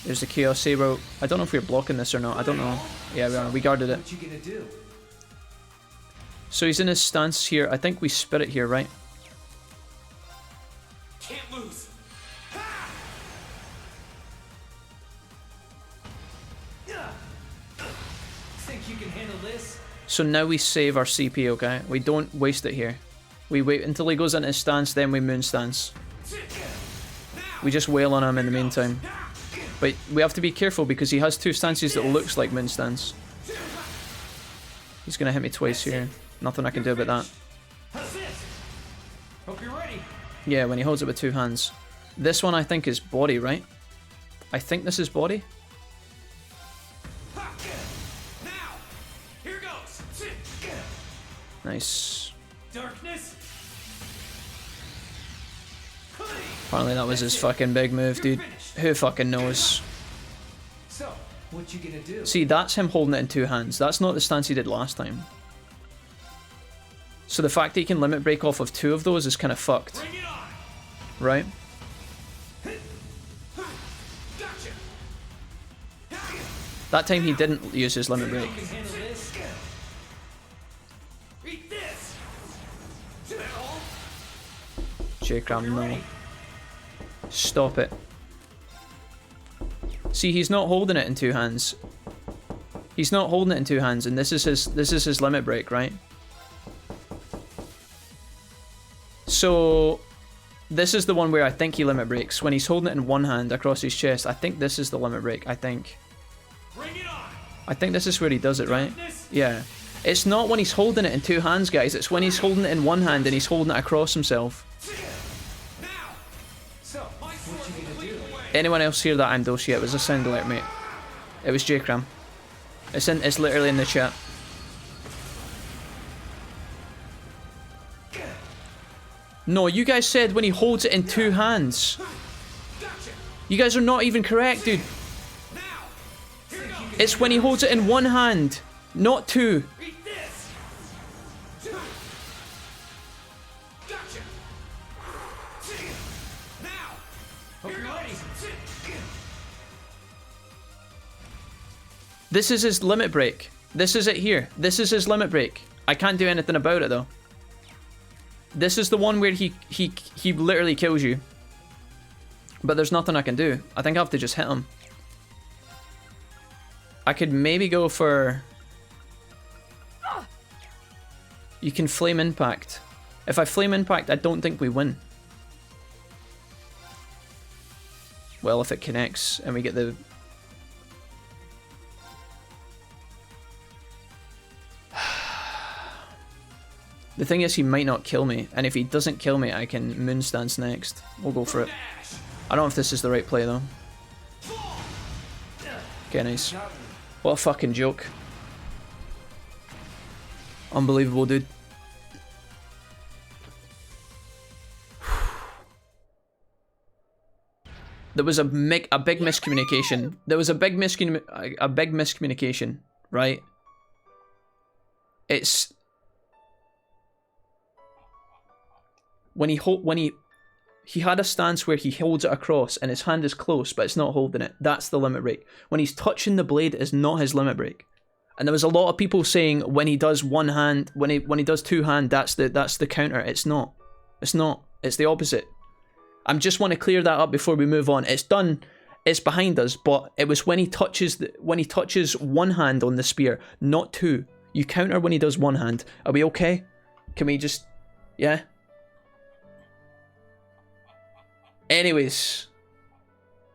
There's the Chaos Saber. I don't know if we're blocking this or not. I don't know. Yeah, we are. We guarded it. So he's in his stance here. I think we Spirit here, right? Can't lose. Think you can handle this? So now we save our CP, okay? We don't waste it here. We wait until he goes into his stance, then we moon stance. We just wail on him in the meantime. But we have to be careful because he has 2 stances that looks like moon stance. He's gonna hit me twice here. Nothing I can do about that. Hope you're ready. Yeah, when he holds it with 2 hands. This one I think is body, right? I think this is body. Nice. Darkness. Apparently that was his fucking big move, dude. Who fucking knows? So, what you gonna do? See, that's him holding it in 2 hands. That's not the stance he did last time. So the fact that he can limit break off of 2 of those is kind of fucked. Right? That time he didn't use his limit break. J-Cram, no. Stop it. See, he's not holding it in two hands. He's not holding it in two hands, and this is his limit break, right? So this is the one where I think he limit breaks when he's holding it in one hand across his chest. I think this is the limit break. I think this is where he does it, right? Yeah. It's not when he's holding it in two hands, guys. It's when he's holding it in one hand and he's holding it across himself. Anyone else hear that I'm dosed yet? It was a sound alert, mate. It was J-Cram. It's literally in the chat. No, you guys said when he holds it in two hands. You guys are not even correct, dude. It's when he holds it in one hand, not two. This is his limit break. This is it here. This is his limit break. I can't do anything about it though. This is the one where he literally kills you. But there's nothing I can do. I think I have to just hit him. I could maybe go for... You can flame impact. If I flame impact, I don't think we win. Well, if it connects and we get the... The thing is, he might not kill me, and if he doesn't kill me, I can Moonstance next. We'll go for it. I don't know if this is the right play, though. Okay, nice. What a fucking joke. Unbelievable, dude. There was a big miscommunication. There was a big miscommunication, right? It's... When he had a stance where he holds it across and his hand is close, but it's not holding it. That's the limit break. When he's touching the blade, it's not his limit break. And there was a lot of people saying when he does one hand, when he does two hand, that's the counter. It's not. It's not. It's the opposite. I just want to clear that up before we move on. It's done. It's behind us, but it was when he touches one hand on the spear, not two. You counter when he does one hand. Are we okay? Can we just, yeah? Anyways,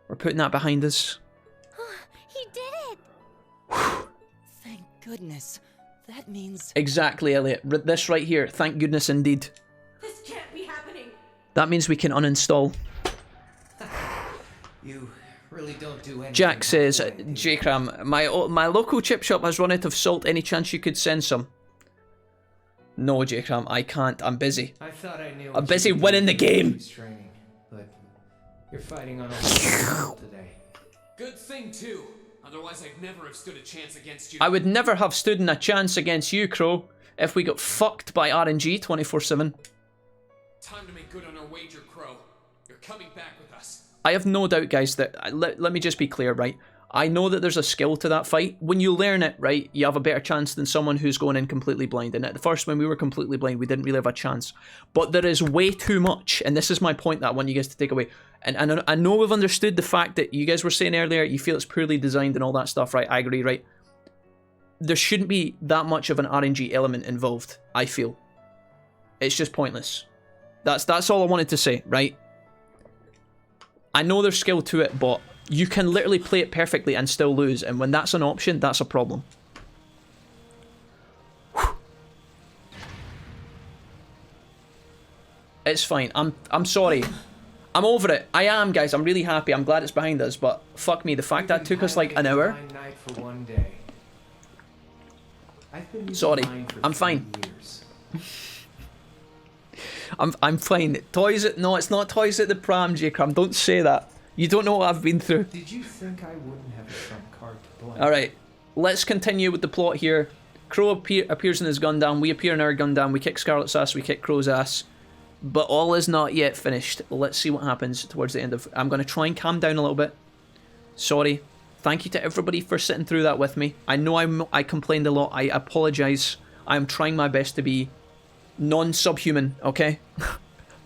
we're putting that behind us. He did it! Thank goodness. That means... Exactly, Elliot. This right here. Thank goodness indeed. This can't be happening. That means we can uninstall. You really don't do anything. Jack says, J-Cram, my local chip shop has run out of salt. Any chance you could send some? No, J-Cram, I can't. I'm busy. I thought I knew. I'm busy winning the game. Training, but you're fighting on all today. Good thing too. Otherwise, I'd never have stood a chance against you. I would never have stood in a chance against you, Crow, if we got fucked by RNG 24/7. Time to make good on our wager, Crow. You're coming back with us. I have no doubt, guys, that... Let me just be clear, right? I know that there's a skill to that fight. When you learn it, right, you have a better chance than someone who's going in completely blind. And at the first, when we were completely blind, we didn't really have a chance. But there is way too much, and this is my point that I want you guys to take away. And I know we've understood the fact that you guys were saying earlier, you feel it's poorly designed and all that stuff, right? I agree, right? There shouldn't be that much of an RNG element involved, I feel. It's just pointless. That's all I wanted to say, right? I know there's skill to it, but you can literally play it perfectly and still lose, and when that's an option, that's a problem. It's fine. I'm sorry. I'm over it. I am, guys. I'm really happy. I'm glad it's behind us, but fuck me, the fact that took us like an hour. Sorry. I'm fine. I'm fine. Toys at... No, it's not toys at the pram, J-Cram. Don't say that. You don't know what I've been through. Did you think I wouldn't have a trump card to play? Alright, let's continue with the plot here. Crow appears in his Gundam, we appear in our Gundam, we kick Scarlet's ass, we kick Crow's ass. But all is not yet finished. Let's see what happens towards the end of... I'm going to try and calm down a little bit. Sorry. Thank you to everybody for sitting through that with me. I know I complained a lot. I apologise. I am trying my best to be non-subhuman, okay?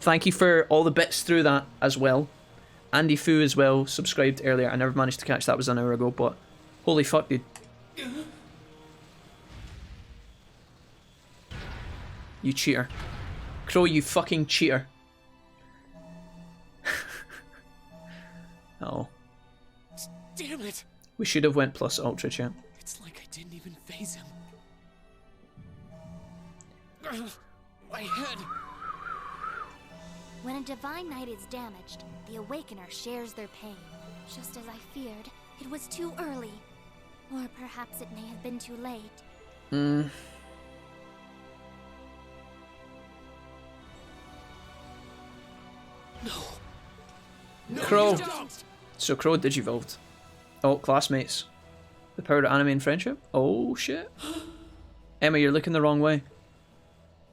Thank you for all the bits through that as well. Andy Fu as well subscribed earlier. I never managed to catch that, was an hour ago, but holy fuck, dude. You cheater. Crow, you fucking cheater. Oh. Damn it! We should have went plus ultra, chat. It's like I didn't even phase him. My head. When a divine knight is damaged, the Awakener shares their pain. Just as I feared, it was too early. Or perhaps it may have been too late. Hmm. No, Crow. So Crow digivolved. Oh, classmates. The power of anime and friendship? Oh shit. Emma, you're looking the wrong way.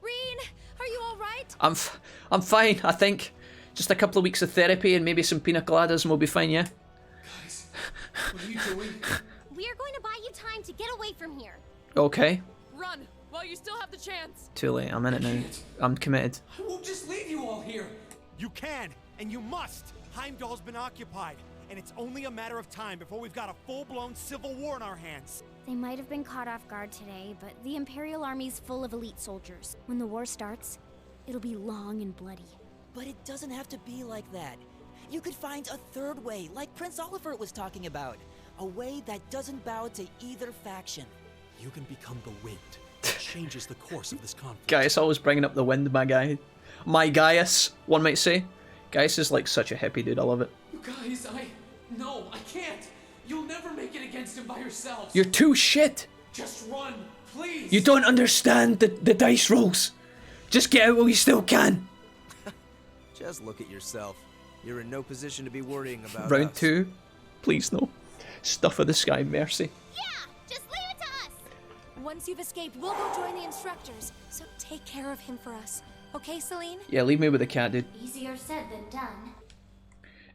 Reen, are you alright? I'm fine, I think. Just a couple of weeks of therapy and maybe some pina coladas and we'll be fine, yeah? Guys, what are you doing? We are going to buy you time to get away from here. Okay. Run while you still have the chance. Too late, I'm in it now. I'm committed. I won't just leave you all here. You can, and you must. Heimdall's been occupied, and it's only a matter of time before we've got a full-blown civil war in our hands. They might have been caught off guard today, but the Imperial Army's full of elite soldiers. When the war starts, it'll be long and bloody. But it doesn't have to be like that. You could find a third way, like Prince Oliver was talking about. A way that doesn't bow to either faction. You can become the wind. It changes the course of this conflict. Gaius always bringing up the wind, my guy. My Gaius, one might say. Gaius is like such a hippie dude, I love it. You guys, no, I can't. You'll never make it against him by yourselves. You're too shit. Just run, please. You don't understand the dice rolls. Just get out while you still can. Just look at yourself. You're in no position to be worrying about Round us. 2. Please no. Stuff of the sky, mercy. Yeah, just leave it to us. Once you've escaped, we'll go join the instructors. So take care of him for us. Okay, Celine? Yeah, leave me with the cat, dude. Easier said than done.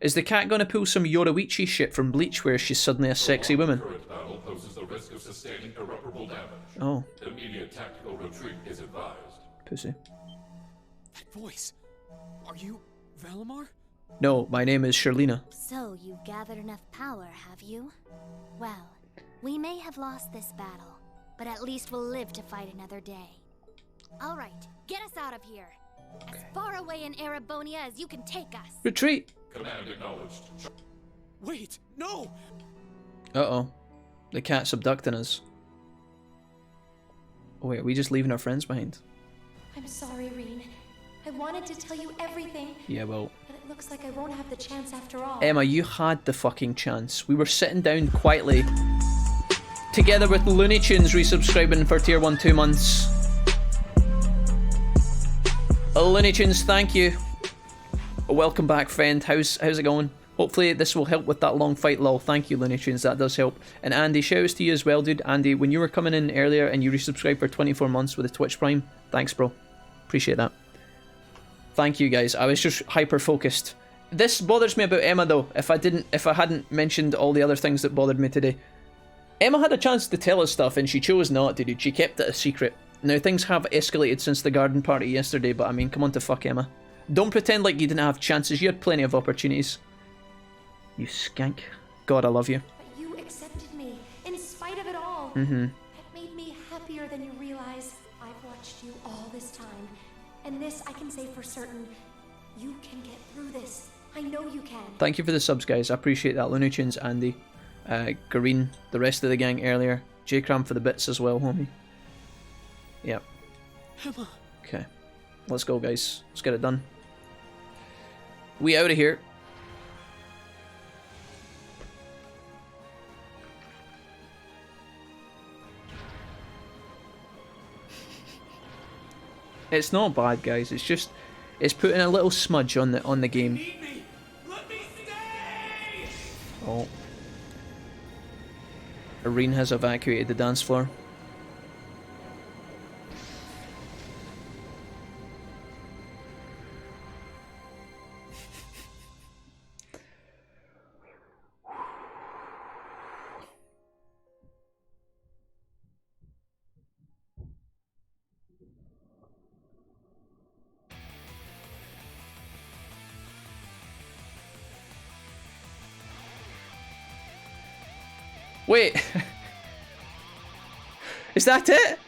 Is the cat gonna pull some Yoruichi shit from Bleach where she's suddenly a sexy woman? Current battle poses the risk of sustaining irreparable damage. Oh. Immediate tactical retreat is advised. Pussy. That voice. Are you Valimar? No, my name is Sherlina. So you've gathered enough power, have you? Well, we may have lost this battle, but at least we'll live to fight another day. All right, get us out of here. As far away in Erebonia as you can take us. Retreat! Command acknowledged. Wait, no! Uh-oh. The cat's abducting us. Oh wait, are we just leaving our friends behind? I'm sorry, Reen. I wanted to tell you everything. Yeah, well... But it looks like I won't have the chance after all. Emma, you had the fucking chance. We were sitting down quietly. Together with Looney Tunes resubscribing for tier 1 2 months. Looney Tunes, thank you. Welcome back, friend. How's it going? Hopefully this will help with that long fight, lol. Thank you, Looney Tunes, that does help. And Andy, shoutouts to you as well, dude. Andy, when you were coming in earlier and you resubscribed for 24 months with a Twitch Prime, thanks, bro. Appreciate that. Thank you, guys. I was just hyper-focused. This bothers me about Emma, though, if I hadn't mentioned all the other things that bothered me today. Emma had a chance to tell us stuff, and she chose not to, dude. She kept it a secret. Now, things have escalated since the garden party yesterday, but I mean, come on to fuck, Emma. Don't pretend like you didn't have chances. You had plenty of opportunities. You skank. God, I love you. But you accepted me, in spite of it all. Mm-hmm. It made me happier than you realize. I've watched you all this time. And this I can say for certain. You can get through this. I know you can. Thank you for the subs, guys. I appreciate that. Looney Tunes, Andy, Gareen, the rest of the gang earlier. J-Cram for the bits as well, homie. Yep. Emma. Okay. Let's go, guys. Let's get it done. We out of here. It's not bad, guys. It's just, it's putting a little smudge on the game. Oh. Irene has evacuated the dance floor. Wait. Is that it?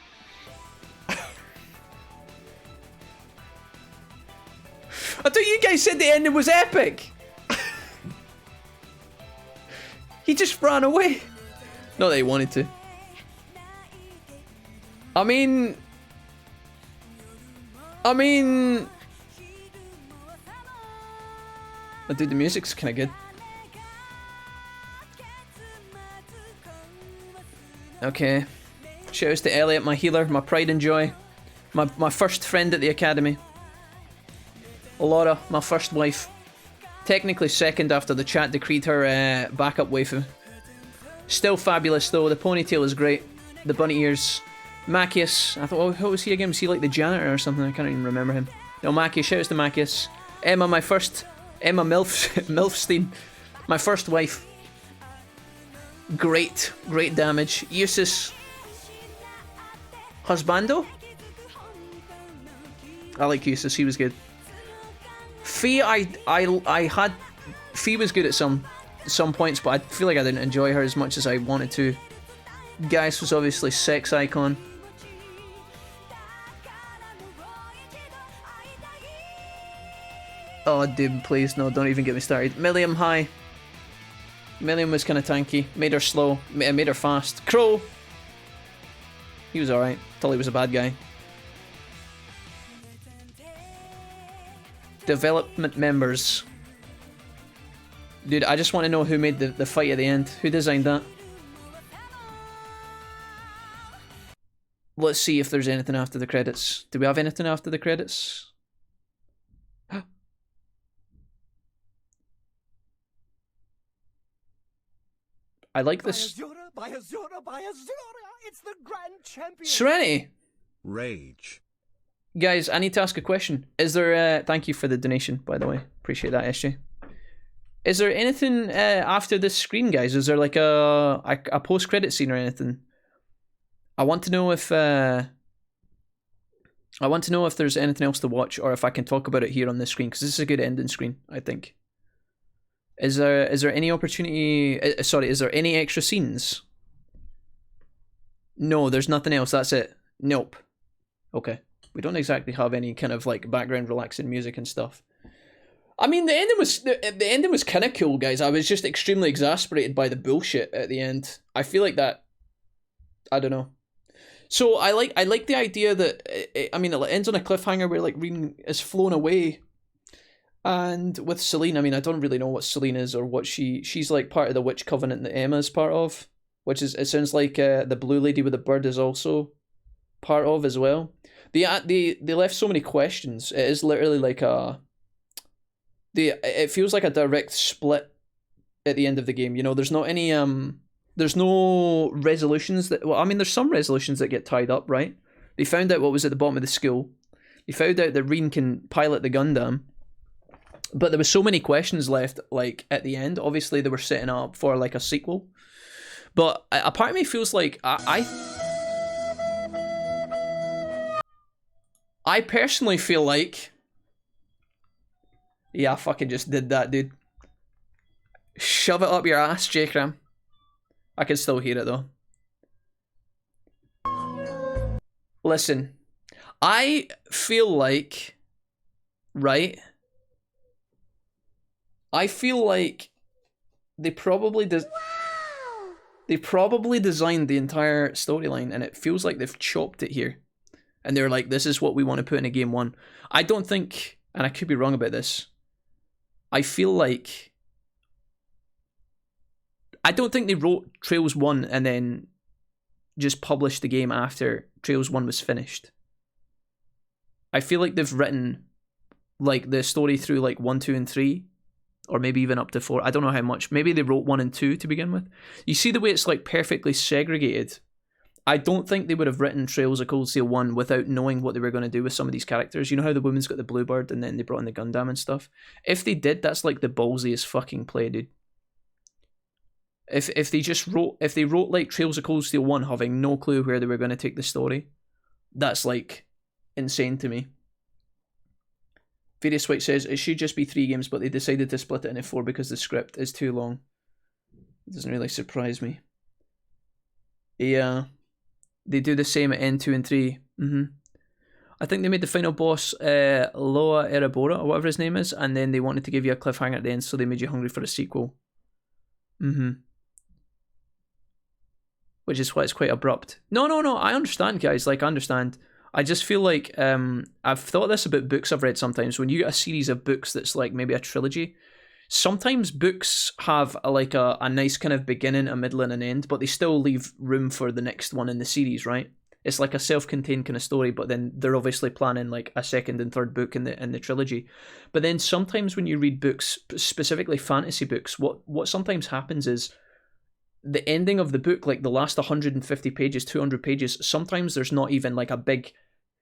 I thought you guys said the ending was epic. He just ran away. Not that he wanted to. I mean... Oh, dude, the music's kind of good. Okay. Shouts to Elliot, my healer, my pride and joy. My first friend at the academy. Laura, my first wife. Technically second after the chat decreed her backup waifu. Still fabulous though, the ponytail is great. The bunny ears. Macius, I thought, oh, what was he again? Was he like the janitor or something? I can't even remember him. No, Macius, shouts to Macius. Emma, my first... Emma Milfstein. My first wife. Great damage. Eustace. Husbando? I like Eustace, he was good. Fee, I had... Fee was good at some points, but I feel like I didn't enjoy her as much as I wanted to. Gaius was obviously sex icon. Oh, dude, please, no, don't even get me started. Milliam, hi. Milliam was kind of tanky. Made her slow. Made her fast. Crow! He was alright. Thought he was a bad guy. Development members. Dude, I just want to know who made the fight at the end. Who designed that? Let's see if there's anything after the credits. Do we have anything after the credits? I like this. It's the grand champion. Serenity. Rage. Guys, I need to ask a question. Is there thank you for the donation, by the way. Appreciate that, SJ. Is there anything after this screen, guys? Is there like a post-credit scene or anything? I want to know if there's anything else to watch, or if I can talk about it here on this screen, because this is a good ending screen, I think. Is there any opportunity? Sorry, is there any extra scenes? No, there's nothing else. That's it. Nope. Okay. We don't exactly have any kind of like background relaxing music and stuff. I mean, the ending was kind of cool, guys. I was just extremely exasperated by the bullshit at the end. I feel like that. I don't know. So I like the idea that it ends on a cliffhanger where like Rin is flown away. And with Celine, I mean, I don't really know what Celine is or what she's like part of the witch covenant that Emma's part of, which is, it sounds like the blue lady with the bird is also part of as well. They left so many questions. It is literally like it feels like a direct split at the end of the game. You know, there's not any there's no resolutions that, well, I mean, there's some resolutions that get tied up, right? They found out what was at the bottom of the school. They found out that Rin can pilot the Gundam. But there was so many questions left, like, at the end. Obviously, they were setting up for, like, a sequel. But a part of me feels like I personally feel like... Yeah, I fucking just did that, dude. Shove it up your ass, J-Cram. I can still hear it, though. Listen. I feel like... Right? I feel like they probably designed the entire storyline, and it feels like they've chopped it here. And they're like, this is what we want to put in a game 1. I don't think, and I could be wrong about this, I feel like... I don't think they wrote Trails 1 and then just published the game after Trails 1 was finished. I feel like they've written like the story through like 1, 2, and 3. Or maybe even up to 4. I don't know how much. Maybe they wrote 1 and 2 to begin with. You see the way it's like perfectly segregated. I don't think they would have written Trails of Cold Steel 1 without knowing what they were going to do with some of these characters. You know how the woman's got the Bluebird and then they brought in the Gundam and stuff? If they did, that's like the ballsiest fucking play, dude. If they wrote like Trails of Cold Steel 1 having no clue where they were going to take the story, that's like insane to me. Various White says it should just be 3 games, but they decided to split it into 4 because the script is too long. It doesn't really surprise me. Yeah. They do the same at N2 and 3. I think they made the final boss Loa Erebora, or whatever his name is, and then they wanted to give you a cliffhanger at the end, so they made you hungry for a sequel. Which is why it's quite abrupt. No, I understand, guys. Like, I understand. I just feel like, I've thought this about books I've read sometimes. When you get a series of books that's like maybe a trilogy, sometimes books have a nice kind of beginning, a middle, and an end, but they still leave room for the next one in the series, right? It's like a self-contained kind of story, but then they're obviously planning like a second and third book in the trilogy. But then sometimes when you read books, specifically fantasy books, what sometimes happens is the ending of the book, like the last 150 pages, 200 pages, sometimes there's not even like a big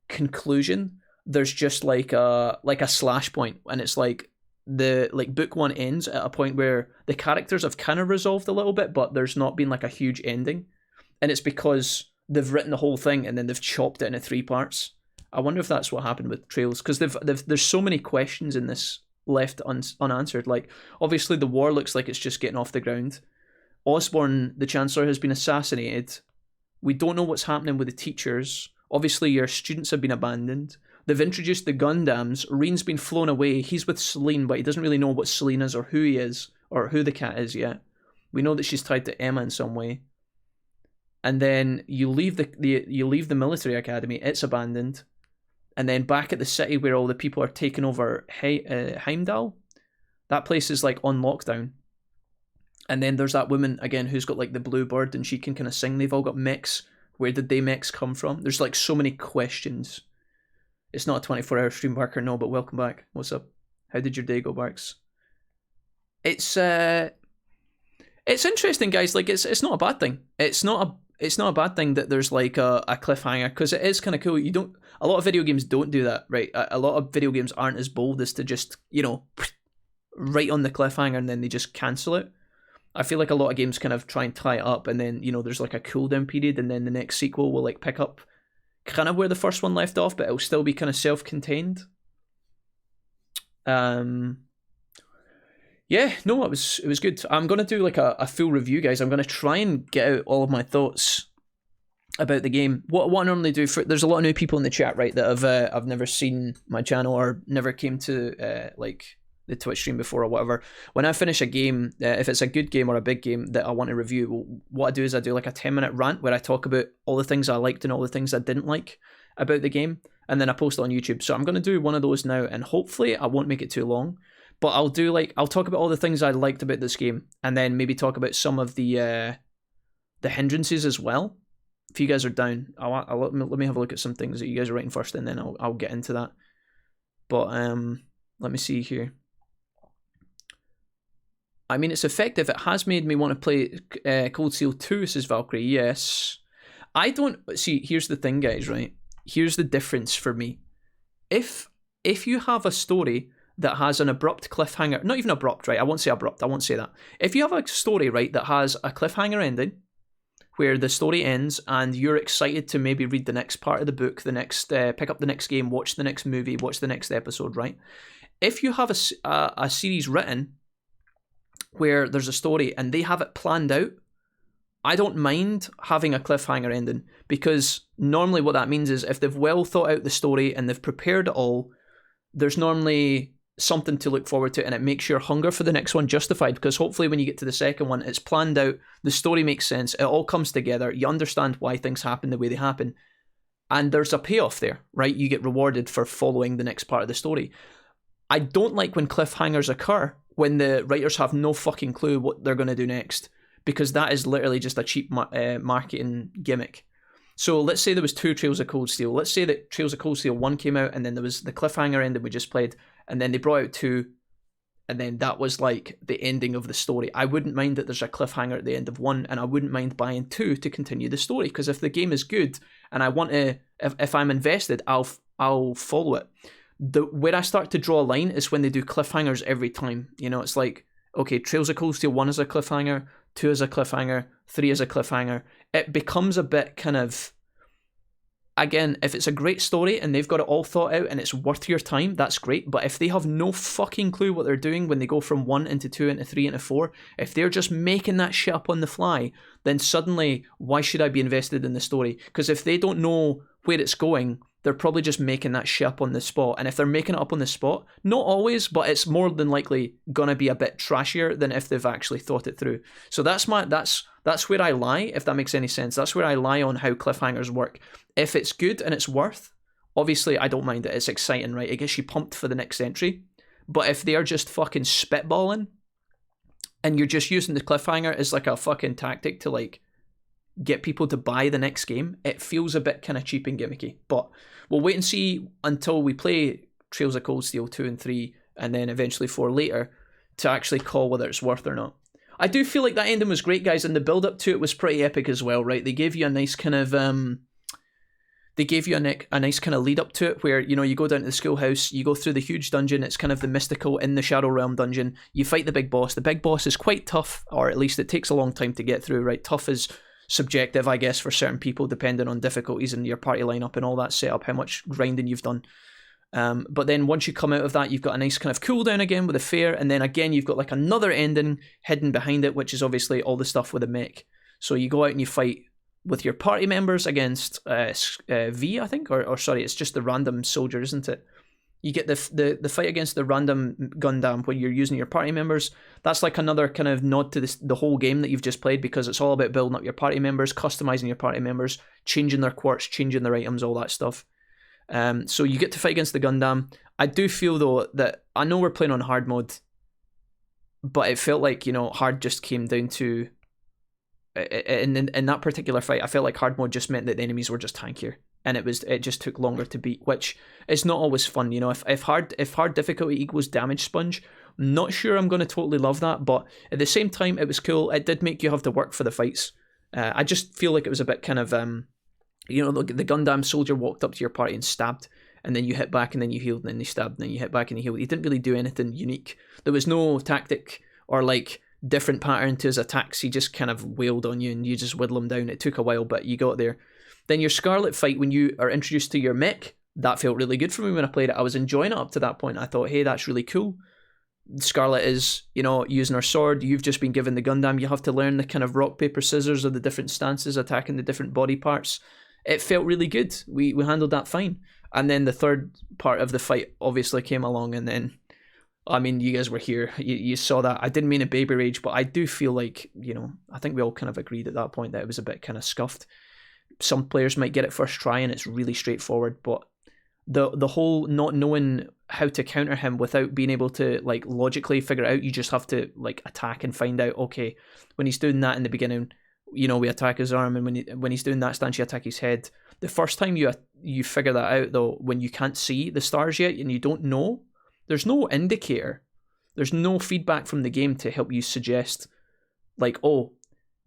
conclusion. There's just like a slash point, and it's like book one ends at a point where the characters have kind of resolved a little bit, but there's not been like a huge ending, and it's because they've written the whole thing and then they've chopped it into 3 parts. I wonder if that's what happened with Trails, because there's so many questions in this left unanswered. Like, obviously the war looks like it's just getting off the ground. Osborne, the Chancellor, has been assassinated. We don't know what's happening with the teachers. Obviously your students have been abandoned. They've introduced the Gundams. Reen's been flown away. He's with Celine, but he doesn't really know what Celine is or who he is or who the cat is yet. We know that she's tied to Emma in some way. And then you leave the military academy. It's abandoned. And then back at the city where all the people are taking over Heimdall, that place is like on lockdown. And then there's that woman again who's got like the blue bird and she can kind of sing. They've all got mechs. Where did they mechs come from? There's like so many questions. It's not a 24-hour stream, Barker, no, but welcome back. What's up? How did your day go, Barks? It's interesting, guys. Like, it's not a bad thing. It's not a bad thing that there's like a cliffhanger, because it is kind of cool. A lot of video games don't do that, right? A lot of video games aren't as bold as to just, right on the cliffhanger and then they just cancel it. I feel like a lot of games kind of try and tie it up, and then, there's like a cooldown period, and then the next sequel will like pick up kind of where the first one left off, but it'll still be kind of self-contained. Yeah, no, it was good. I'm gonna do like a full review, guys. I'm gonna try and get out all of my thoughts about the game. What I normally do, there's a lot of new people in the chat, right, that have never seen my channel or never came to like the Twitch stream before or whatever. When I finish a game, if it's a good game or a big game that I want to review, what I do is I do like a 10-minute rant where I talk about all the things I liked and all the things I didn't like about the game, and then I post it on YouTube. So I'm going to do one of those now, and hopefully I won't make it too long, but I'll talk about all the things I liked about this game, and then maybe talk about some of the hindrances as well. If you guys are down, let me have a look at some things that you guys are writing first, and then I'll get into that. But let me see here. I mean, it's effective. It has made me want to play Cold Steel 2, says Valkyrie. Yes. I don't... See, here's the thing, guys, right? Here's the difference for me. If you have a story that has an abrupt cliffhanger... Not even abrupt, right? I won't say abrupt. I won't say that. If you have a story, right, that has a cliffhanger ending, where the story ends and you're excited to maybe read the next part of the book, the next pick up the next game, watch the next movie, watch the next episode, right? If you have a series written where there's a story and they have it planned out, I don't mind having a cliffhanger ending, because normally what that means is if they've well thought out the story and they've prepared it all, there's normally something to look forward to, and it makes your hunger for the next one justified, because hopefully when you get to the second one, it's planned out, the story makes sense, it all comes together, you understand why things happen the way they happen, and there's a payoff there, right? You get rewarded for following the next part of the story. I don't like when cliffhangers occur when the writers have no fucking clue what they're going to do next, because that is literally just a cheap marketing gimmick. So let's say there was 2 Trails of Cold Steel. Let's say that Trails of Cold Steel 1 came out, and then there was the cliffhanger end that we just played, and then they brought out 2, and then that was like the ending of the story. I wouldn't mind that there's a cliffhanger at the end of 1, and I wouldn't mind buying 2 to continue the story, because if the game is good and I want to, if I'm invested, I'll follow it. Where I start to draw a line is when they do cliffhangers every time. It's like, okay, Trails of Cold Steel 1 is a cliffhanger, 2 is a cliffhanger, 3 is a cliffhanger. It becomes a bit kind of... again, if it's a great story and they've got it all thought out and it's worth your time, that's great. But if they have no fucking clue what they're doing when they go from 1 into 2 into 3 into 4, if they're just making that shit up on the fly, then suddenly, why should I be invested in the story? Because if they don't know where it's going, they're probably just making that shit up on the spot. And if they're making it up on the spot, not always, but it's more than likely gonna be a bit trashier than if they've actually thought it through. So that's where I lie, if that makes any sense. That's where I lie on how cliffhangers work. If it's good and it's worth, obviously I don't mind it. It's exciting, right? It gets you pumped for the next entry. But if they're just fucking spitballing and you're just using the cliffhanger as like a fucking tactic to like get people to buy the next game, it feels a bit kind of cheap and gimmicky. But we'll wait and see until we play Trails of Cold Steel 2 and 3 and then eventually 4 later to actually call whether it's worth or not. I do feel like that ending was great, guys, and the build up to it was pretty epic as well, right? They gave you a nice kind of lead up to it where, you know, you go down to the schoolhouse, you go through the huge dungeon, it's kind of the mystical in the Shadow Realm dungeon, you fight the big boss. The big boss is quite tough, or at least it takes a long time to get through, right? Tough is subjective, I guess, for certain people, depending on difficulties and your party lineup and all that setup, how much grinding you've done. But then once you come out of that, you've got a nice kind of cooldown again with a fair, and then again you've got like another ending hidden behind it, which is obviously all the stuff with the mech. So you go out and you fight with your party members against V, I think, or sorry, it's just the random soldier, isn't it? You get the fight against the random Gundam when you're using your party members. That's like another kind of nod to the whole game that you've just played, because it's all about building up your party members, customizing your party members, changing their quirks, changing their items, all that stuff. So you get to fight against the Gundam. I do feel though that I know we're playing on hard mode, but it felt like, you know, hard just came down to in that particular fight. I felt like hard mode just meant that the enemies were just tankier, and it just took longer to beat, which is not always fun. You know, if hard difficulty equals damage sponge, I'm not sure I'm going to totally love that, but at the same time it was cool. It did make you have to work for the fights. I just feel like it was a bit kind of you know, the Gundam soldier walked up to your party and stabbed, and then you hit back and then you healed, and then you stabbed and then you hit back and you healed. He didn't really do anything unique. There was no tactic or like different pattern to his attacks. He just kind of wailed on you and you just whittle him down. It took a while, but you got there. Then your Scarlet fight, when you are introduced to your mech, that felt really good for me when I played it. I was enjoying it up to that point. I thought, hey, that's really cool. Scarlet is, you know, using her sword. You've just been given the Gundam. You have to learn the kind of rock, paper, scissors of the different stances, attacking the different body parts. It felt really good. We handled that fine. And then the third part of the fight obviously came along, and then, I mean, you guys were here. You saw that. I didn't mean a baby rage, but I do feel like, you know, I think we all kind of agreed at that point that it was a bit kind of scuffed. Some players might get it first try and it's really straightforward, but the whole not knowing how to counter him without being able to like logically figure it out, you just have to like attack and find out, okay, when he's doing that in the beginning, you know, we attack his arm, and when he's doing that stance, you attack his head. The first time you figure that out, though, when you can't see the stars yet and you don't know, there's no indicator, there's no feedback from the game to help you suggest, like, oh,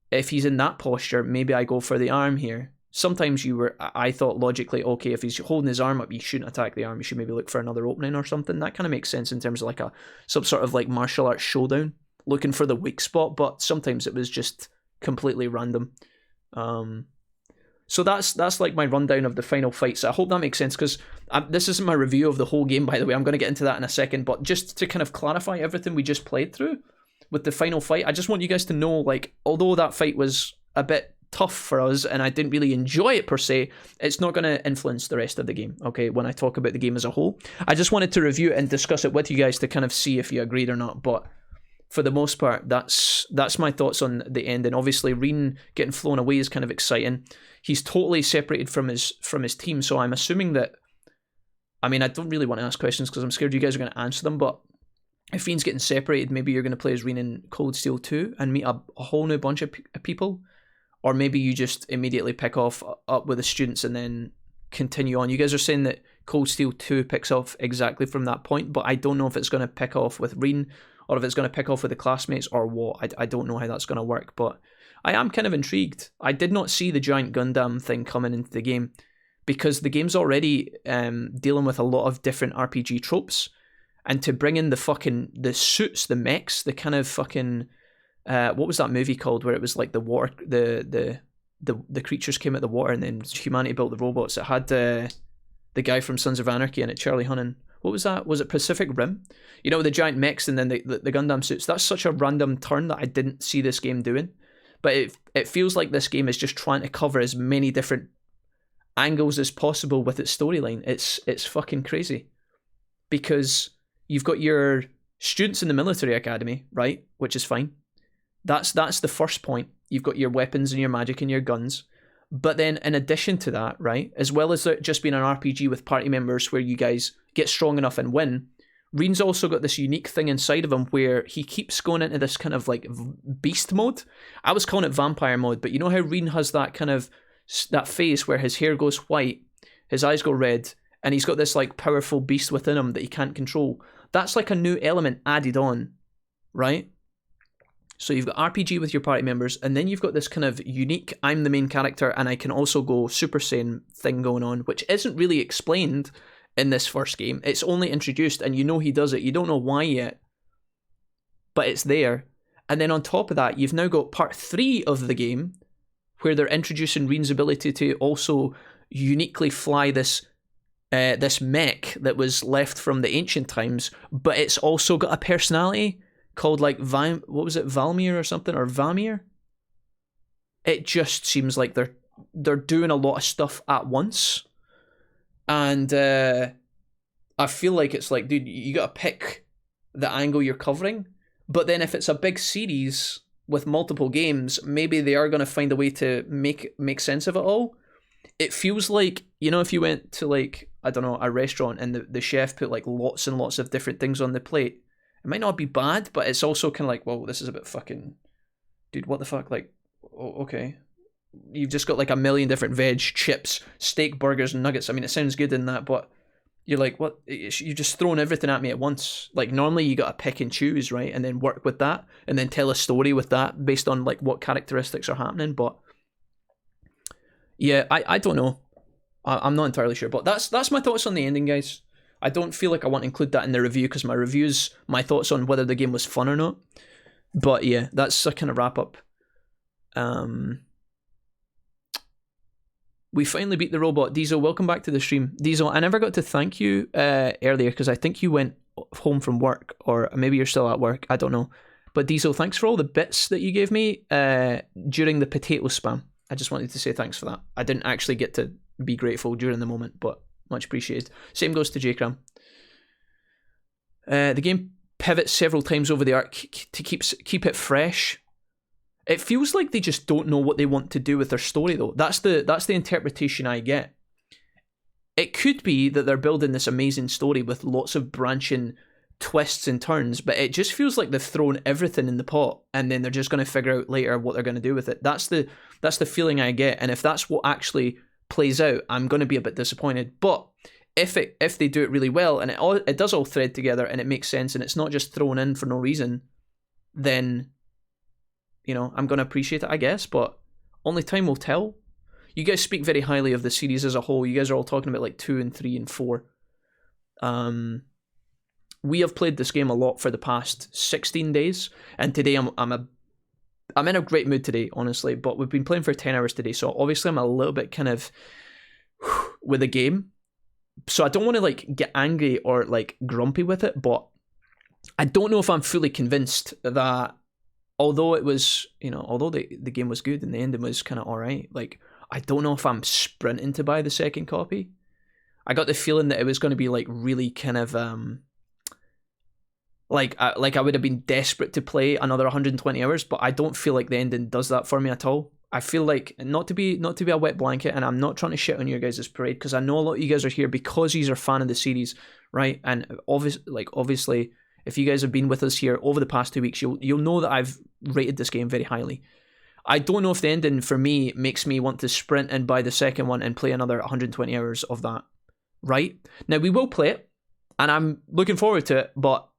if he's in that posture, maybe I go for the arm here. Sometimes I thought logically, okay, if he's holding his arm up, you shouldn't attack the arm, you should maybe look for another opening or something. That kind of makes sense in terms of like some sort of like martial arts showdown, looking for the weak spot, but sometimes it was just completely random. So that's like my rundown of the final fights. I hope that makes sense, because this isn't my review of the whole game, by the way. I'm going to get into that in a second, but just to kind of clarify everything we just played through with the final fight, I just want you guys to know, like, although that fight was a bit tough for us and I didn't really enjoy it per se, it's not going to influence the rest of the game, okay, when I talk about the game as a whole. I just wanted to review it and discuss it with you guys to kind of see if you agreed or not, but for the most part, that's my thoughts on the end. And obviously, Reen getting flown away is kind of exciting. He's totally separated from his team, so I'm assuming that, I mean, I don't really want to ask questions because I'm scared you guys are going to answer them, but if Reen's getting separated, maybe you're going to play as Reen in Cold Steel 2 and meet a whole new bunch of people, or maybe you just immediately pick up with the students and then continue on. You guys are saying that Cold Steel 2 picks off exactly from that point, but I don't know if it's going to pick off with Reen or if it's going to pick off with the classmates or what. I don't know how that's going to work, but I am kind of intrigued. I did not see the giant Gundam thing coming into the game because the game's already dealing with a lot of different RPG tropes, and to bring in the suits, the mechs, the kind of fucking what was that movie called where it was like the water, the the creatures came out of the water, and then humanity built the robots. It had the guy from Sons of Anarchy in it, Charlie Hunnam. What was that? Was it Pacific Rim? You know, the giant mechs and then the Gundam suits. That's such a random turn that I didn't see this game doing. But it feels like this game is just trying to cover as many different angles as possible with its storyline. It's fucking crazy. Because you've got your students in the military academy, right? Which is fine. That's the first point. You've got your weapons and your magic and your guns. But then in addition to that, right, as well as it just being an RPG with party members where you guys get strong enough and win, Reen's also got this unique thing inside of him where he keeps going into this kind of like beast mode. I was calling it vampire mode, but you know how Reen has that kind of, that phase where his hair goes white, his eyes go red, and he's got this like powerful beast within him that he can't control. That's like a new element added on, right? So you've got RPG with your party members, and then you've got this kind of unique, I'm the main character, and I can also go Super Saiyan thing going on, which isn't really explained in this first game. It's only introduced, and you know he does it. You don't know why yet, but it's there. And then on top of that, you've now got part 3 of the game, where they're introducing Reen's ability to also uniquely fly this mech that was left from the ancient times, but it's also got a personality called like what was it, Valmir or something, or Vamir? It just seems like they're doing a lot of stuff at once, and I feel like it's like, dude, you gotta pick the angle you're covering. But then if it's a big series with multiple games, maybe they are gonna find a way to make sense of it all. It feels like, you know, if you went to like, I don't know, a restaurant and the chef put like lots and lots of different things on the plate. It might not be bad, but it's also kind of like, well, this is a bit fucking, dude, what the fuck? Like, okay. You've just got like a million different veg, chips, steak, burgers, and nuggets. I mean, it sounds good in that, but you're like, what? You're just throwing everything at me at once. Like, normally you got to pick and choose, right? And then work with that, and then tell a story with that based on like what characteristics are happening. But yeah, I don't know. I'm not entirely sure, but that's my thoughts on the ending, guys. I don't feel like I want to include that in the review because my review's my thoughts on whether the game was fun or not. But yeah, that's a kind of wrap up. We finally beat the robot. Diesel, welcome back to the stream. Diesel, I never got to thank you earlier because I think you went home from work, or maybe you're still at work. I don't know. But Diesel, thanks for all the bits that you gave me during the potato spam. I just wanted to say thanks for that. I didn't actually get to be grateful during the moment, but much appreciated. Same goes to J-Cram. The game pivots several times over the arc to keep it fresh. It feels like they just don't know what they want to do with their story, though. That's the interpretation I get. It could be that they're building this amazing story with lots of branching twists and turns, but it just feels like they've thrown everything in the pot, and then they're just going to figure out later what they're going to do with it. That's the feeling I get, and if that's what actually plays out, I'm going to be a bit disappointed. But if they do it really well, and it does all thread together and it makes sense, and it's not just thrown in for no reason, then, you know, I'm going to appreciate it, I guess, but only time will tell. You guys speak very highly of the series as a whole. You guys are all talking about like 2 and 3 and 4. We have played this game a lot for the past 16 days, and today I'm in a great mood today, honestly, but we've been playing for 10 hours today, so obviously I'm a little bit kind of with the game. So I don't want to like get angry or like grumpy with it, but I don't know if I'm fully convinced that although it was, you know, although the game was good and the ending was kind of alright, like, I don't know if I'm sprinting to buy the second copy. I got the feeling that it was going to be like really kind of like I would have been desperate to play another 120 hours, but I don't feel like the ending does that for me at all. I feel like not to be a wet blanket, and I'm not trying to shit on your guys' parade because I know a lot of you guys are here because you are a fan of the series, right? And obviously, if you guys have been with us here over the past 2 weeks, you'll know that I've rated this game very highly. I don't know if the ending for me makes me want to sprint and buy the second one and play another 120 hours of that, right? Now we will play it, and I'm looking forward to it, but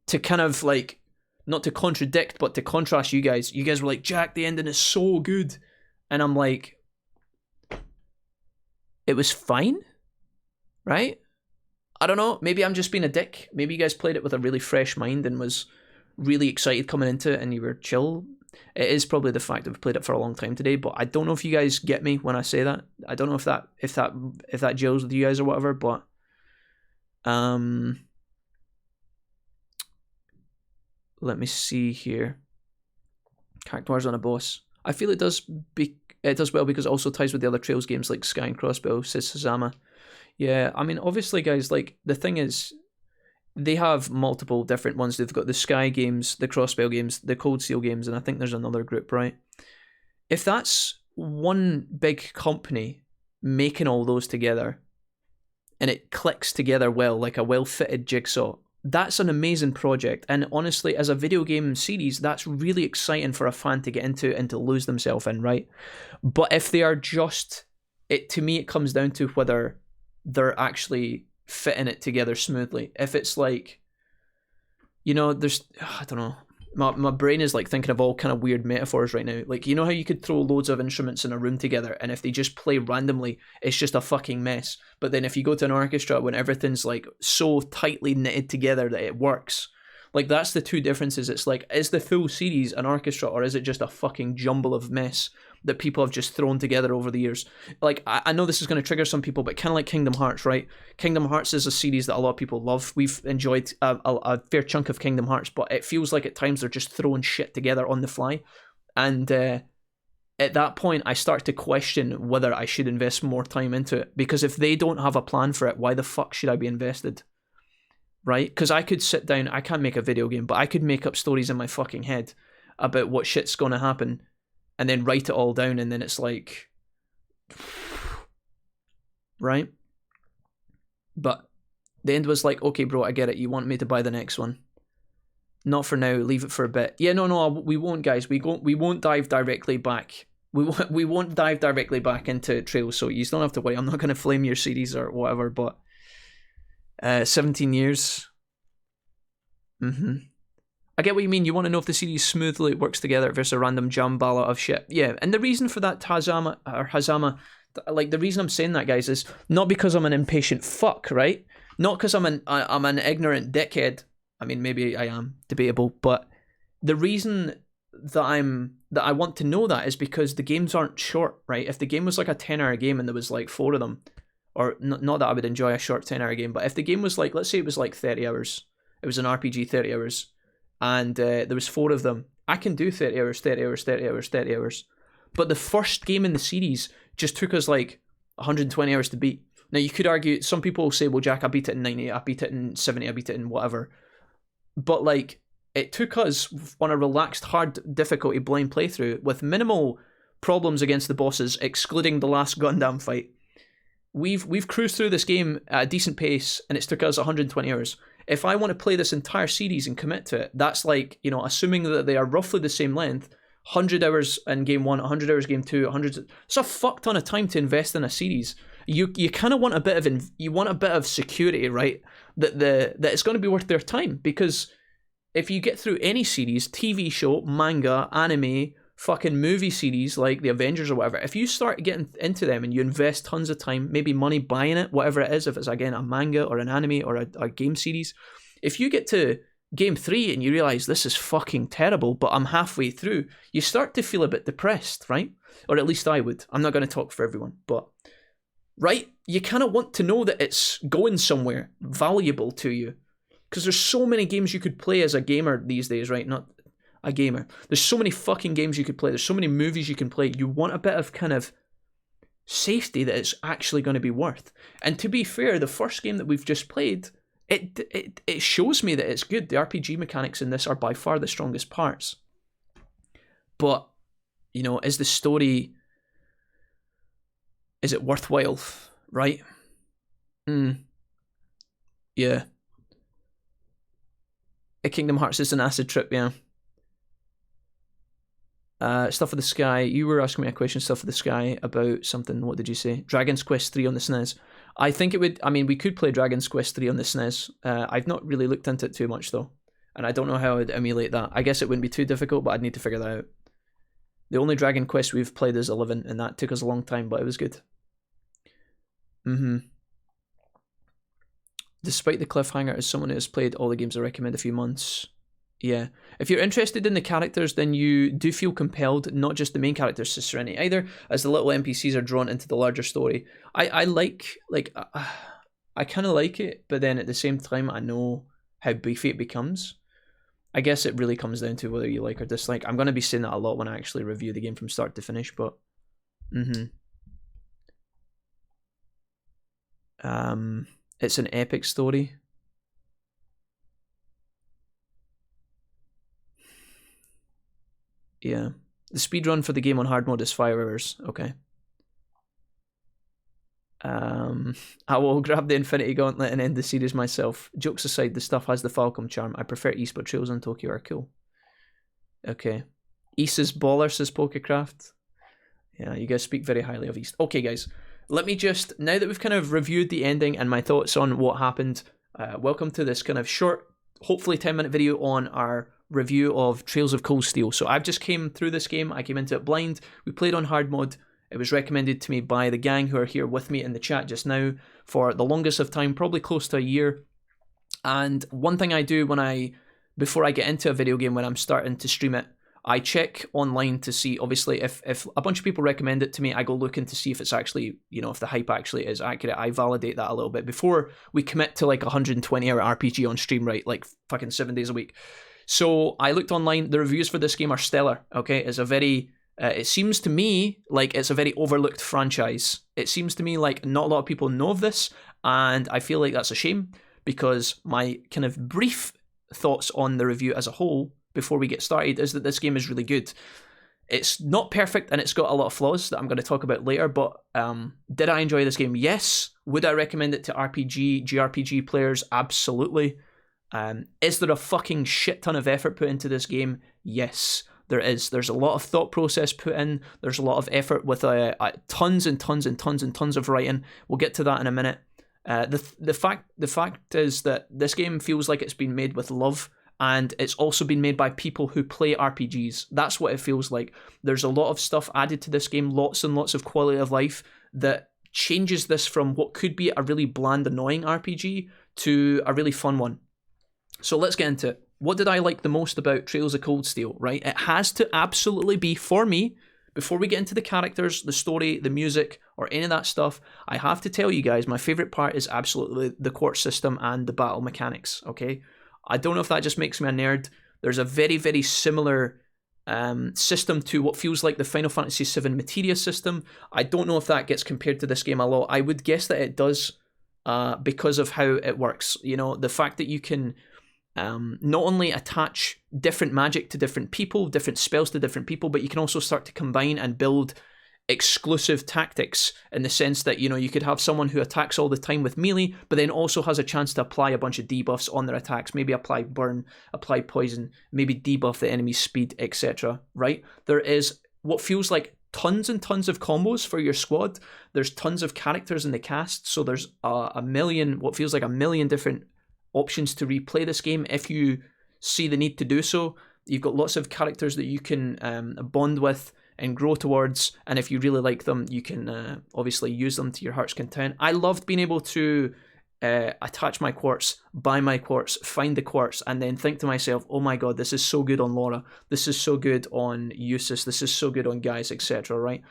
to kind of like, not to contradict, but to contrast you guys were like, Jack, the ending is so good. And I'm like, it was fine, right? I don't know, maybe I'm just being a dick. Maybe you guys played it with a really fresh mind and was really excited coming into it and you were chill. It is probably the fact that we've played it for a long time today, but I don't know if you guys get me when I say that. I don't know if that gels with you guys or whatever, but let me see here. Character wars on a boss. I feel it does well because it also ties with the other Trails games like Sky and Crossbow, says Sazama. Yeah, I mean, obviously, guys, like, the thing is, they have multiple different ones. They've got the Sky games, the Crossbow games, the Cold Steel games, and I think there's another group, right? If that's one big company making all those together, and it clicks together well, like a well-fitted jigsaw, that's an amazing project. And honestly, as a video game series, that's really exciting for a fan to get into and to lose themselves in, right? But if they are just... to me, it comes down to whether they're actually fitting it together smoothly. If it's like, you know, there's... I don't know. My brain is like thinking of all kind of weird metaphors right now. Like, you know how you could throw loads of instruments in a room together, and if they just play randomly, it's just a fucking mess. But then if you go to an orchestra when everything's like so tightly knitted together that it works, like, that's the two differences. It's like, is the full series an orchestra, or is it just a fucking jumble of mess that people have just thrown together over the years? Like, I know this is going to trigger some people, but kind of like Kingdom Hearts, right? Kingdom Hearts is a series that a lot of people love. We've enjoyed a fair chunk of Kingdom Hearts, but it feels like at times they're just throwing shit together on the fly. And at that point, I start to question whether I should invest more time into it. Because if they don't have a plan for it, why the fuck should I be invested? Right? Because I could sit down, I can't make a video game, but I could make up stories in my fucking head about what shit's going to happen, and then write it all down, and then it's like... Right? But the end was like, okay, bro, I get it. You want me to buy the next one. Not for now. Leave it for a bit. Yeah, no, we won't, guys. We won't dive directly back. We won't dive directly back into Trails, so you don't have to worry. I'm not going to flame your series or whatever, but... 17 years. I get what you mean. You want to know if the series smoothly works together versus a random jambala of shit. Yeah, and the reason for that, Hazama, like, the reason I'm saying that, guys, is not because I'm an impatient fuck, right? Not because I'm an ignorant dickhead. I mean, maybe I am, debatable, but the reason that I want to know that is because the games aren't short, right? If the game was like a 10-hour game and there was like 4 of them, or not that I would enjoy a short 10-hour game, but if the game was like, let's say it was like 30 hours, it was an RPG 30 hours, and there was 4 of them, I can do 30 hours, 30 hours, 30 hours, 30 hours. But the first game in the series just took us like 120 hours to beat. Now, you could argue, some people will say, well, Jack, I beat it in 90, I beat it in 70, I beat it in whatever. But like, it took us on a relaxed, hard difficulty blind playthrough with minimal problems against the bosses, excluding the last Gundam fight. We've cruised through this game at a decent pace, and it's took us 120 hours. If I want to play this entire series and commit to it, that's like, you know, assuming that they are roughly the same length, 100 hours in game 1, 100 hours game 2, 100. It's a fuck ton of time to invest in a series. You kind of want a bit of security, right? That it's going to be worth their time, because if you get through any series, TV show, manga, anime, fucking movie series like the Avengers or whatever, if you start getting into them and you invest tons of time, maybe money buying it, whatever it is, if it's again a manga or an anime or a game series, if you get to game 3 and you realize this is fucking terrible, but I'm halfway through, you start to feel a bit depressed, right? Or at least I would. I'm not going to talk for everyone, but right? You kind of want to know that it's going somewhere valuable to you, because there's so many games you could play as a gamer these days, right? Not a gamer. There's so many fucking games you could play. There's so many movies you can play. You want a bit of kind of safety that it's actually going to be worth. And to be fair, the first game that we've just played, it shows me that it's good. The RPG mechanics in this are by far the strongest parts. But, you know, is the story, is it worthwhile, right? Yeah. Kingdom Hearts is an acid trip, yeah. Stuff of the Sky. You were asking me a question, Stuff of the Sky, about something. What did you say? Dragon's Quest 3 on the SNES. I think it would... I mean, we could play Dragon's Quest 3 on the SNES. I've not really looked into it too much, though. And I don't know how I'd emulate that. I guess it wouldn't be too difficult, but I'd need to figure that out. The only Dragon Quest we've played is 11, and that took us a long time, but it was good. Despite the cliffhanger, as someone who has played all the games I recommend a few months, Yeah. If you're interested in the characters, then you do feel compelled, not just the main characters, to Serenity either, as the little NPCs are drawn into the larger story. I kind of like it, but then at the same time, I know how beefy it becomes. I guess it really comes down to whether you like or dislike. I'm going to be saying that a lot when I actually review the game from start to finish, but... It's an epic story. Yeah. The speedrun for the game on hard mode is 5 hours. Okay. I will grab the Infinity Gauntlet and end the series myself. Jokes aside, the stuff has the Falcom charm. I prefer East, but Trails on Tokyo are cool. Okay. East is baller, says Pokécraft. Yeah, you guys speak very highly of East. Okay, guys. Let me just, now that we've kind of reviewed the ending and my thoughts on what happened, welcome to this kind of short, hopefully 10-minute video on our review of Trails of Cold Steel. So I've just came through this game. I came into it blind. We played on hard mode. It was recommended to me by the gang who are here with me in the chat just now for the longest of time, probably close to a year. And one thing I do before I get into a video game, when I'm starting to stream it, I check online to see, obviously, if a bunch of people recommend it to me, I go looking to see if it's actually, if the hype actually is accurate. I validate that a little bit before we commit to like 120-hour RPG on stream, right? Like fucking 7 days a week. So I looked online. The reviews for this game are stellar, okay? It's a very... it seems to me like it's a very overlooked franchise. It seems to me like not a lot of people know of this, and I feel like that's a shame, because my kind of brief thoughts on the review as a whole before we get started is that this game is really good. It's not perfect and it's got a lot of flaws that I'm going to talk about later, but did I enjoy this game? Yes. Would I recommend it to JRPG players? Absolutely. Is there a fucking shit ton of effort put into this game? Yes, there is. There's a lot of thought process put in. There's a lot of effort with tons and tons and tons and tons of writing. We'll get to that in a minute. The fact is that this game feels like it's been made with love, and it's also been made by people who play RPGs. That's what it feels like. There's a lot of stuff added to this game, lots and lots of quality of life that changes this from what could be a really bland, annoying RPG to a really fun one. So let's get into it. What did I like the most about Trails of Cold Steel, right? It has to absolutely be, for me, before we get into the characters, the story, the music, or any of that stuff, I have to tell you guys, my favourite part is absolutely the quartz system and the battle mechanics, okay? I don't know if that just makes me a nerd. There's a very, very similar system to what feels like the Final Fantasy VII Materia system. I don't know if that gets compared to this game a lot. I would guess that it does because of how it works. The fact that you can... not only attach different magic to different people, different spells to different people, but you can also start to combine and build exclusive tactics in the sense that, you could have someone who attacks all the time with melee, but then also has a chance to apply a bunch of debuffs on their attacks, maybe apply burn, apply poison, maybe debuff the enemy's speed, etc., right? There is what feels like tons and tons of combos for your squad. There's tons of characters in the cast, so there's what feels like a million different options to replay this game if you see the need to do so. You've got lots of characters that you can bond with and grow towards, and if you really like them, you can obviously use them to your heart's content. I loved being able to attach my quartz, buy my quartz, find the quartz, and then think to myself, oh my god, this is so good on Laura, this is so good on Eustace, this is so good on guys, etc., right?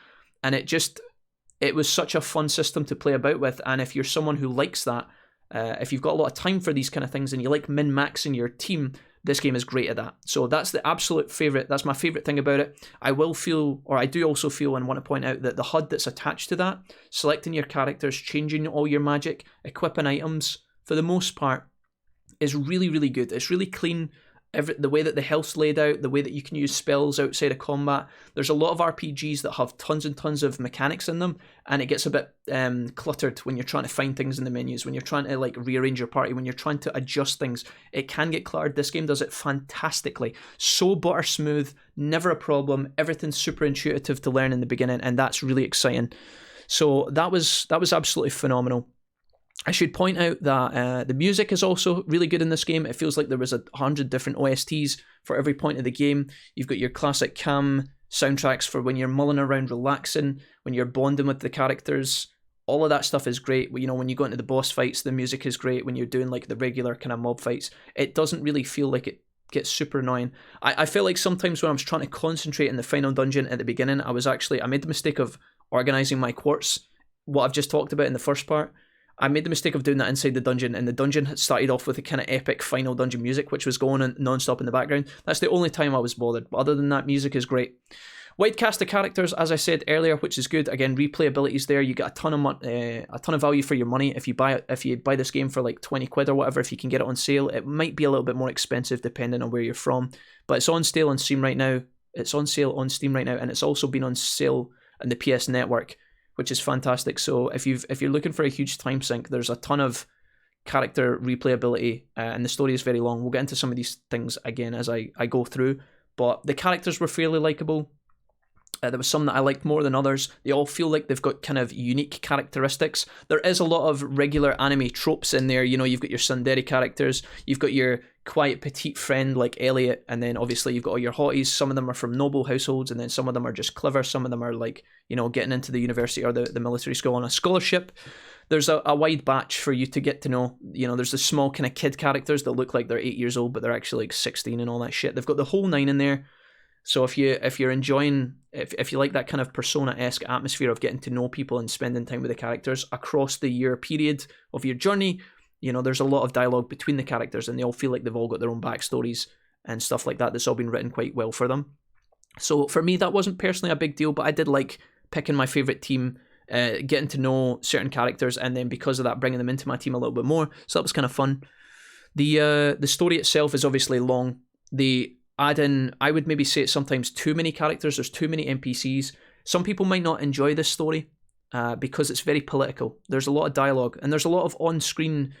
And it was such a fun system to play about with, and if you're someone who likes that, if you've got a lot of time for these kind of things and you like min-maxing your team, this game is great at that. So that's the absolute favourite. That's my favourite thing about it. I do also feel and want to point out that the HUD that's attached to that, selecting your characters, changing all your magic, equipping items, for the most part, is really, really good. It's really clean. The way that the health's laid out, the way that you can use spells outside of combat. There's a lot of RPGs that have tons and tons of mechanics in them, and it gets a bit cluttered when you're trying to find things in the menus, when you're trying to rearrange your party, when you're trying to adjust things. It can get cluttered. This game does it fantastically. So butter smooth, never a problem. Everything's super intuitive to learn in the beginning, and that's really exciting. So that was absolutely phenomenal. I should point out that the music is also really good in this game. It feels like there was 100 different OSTs for every point of the game. You've got your classic cam soundtracks for when you're mulling around relaxing, when you're bonding with the characters. All of that stuff is great. When you go into the boss fights, the music is great. When you're doing the regular kind of mob fights, it doesn't really feel like gets super annoying. I feel like sometimes when I was trying to concentrate in the final dungeon at the beginning, I made the mistake of organizing my quartz, what I've just talked about in the first part. I made the mistake of doing that inside the dungeon, and the dungeon had started off with a kind of epic final dungeon music, which was going on non-stop in the background. That's the only time I was bothered, but other than that, music is great. Wide cast of characters, as I said earlier, which is good. Again, replayability is there. You get a ton of value for your money if you buy this game for like 20 quid or whatever. If you can get it on sale, it might be a little bit more expensive depending on where you're from, but it's on sale on Steam right now. It's on sale on Steam right now, and it's also been on sale on the PS Network, which is fantastic. So if you're looking for a huge time sink, there's a ton of character replayability, and the story is very long. We'll get into some of these things again as I go through, but the characters were fairly likable. There was some that I liked more than others. They all feel like they've got kind of unique characteristics. There is a lot of regular anime tropes in there. You know, you've got your tsundere characters, you've got your quiet petite friend like Elliot, and then obviously you've got all your hotties. Some of them are from noble households, and then some of them are just clever. Some of them are like, you know, getting into the university or the military school on a scholarship. There's a wide batch for you to get to know. You know, there's the small kind of kid characters that look like they're 8 years old, but they're actually like 16 and all that shit. They've got the whole nine in there. So if you're enjoying, if you like that kind of Persona-esque atmosphere of getting to know people and spending time with the characters across the year period of your journey, you know, there's a lot of dialogue between the characters, and they all feel like they've all got their own backstories and stuff like that. That's all been written quite well for them. So for me, that wasn't personally a big deal, but I did like picking my favorite team, getting to know certain characters, and then because of that, bringing them into my team a little bit more. So that was kind of fun. The story itself is obviously long. They add in, I would maybe say it's sometimes too many characters. There's too many NPCs. Some people might not enjoy this story because it's very political. There's a lot of dialogue, and there's a lot of on-screen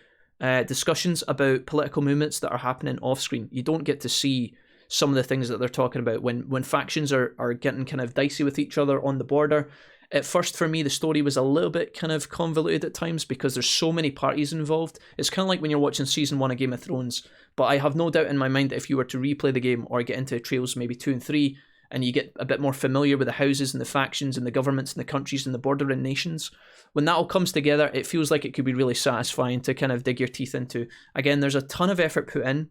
discussions about political movements that are happening off-screen. You don't get to see some of the things that they're talking about when factions are getting kind of dicey with each other on the border. At first, for me, the story was a little bit kind of convoluted at times because there's so many parties involved. It's kind of like when you're watching Season 1 of Game of Thrones, but I have no doubt in my mind that if you were to replay the game or get into Trails maybe 2 and 3, and you get a bit more familiar with the houses and the factions and the governments and the countries and the bordering nations, when that all comes together, it feels like it could be really satisfying to kind of dig your teeth into. Again, there's a ton of effort put in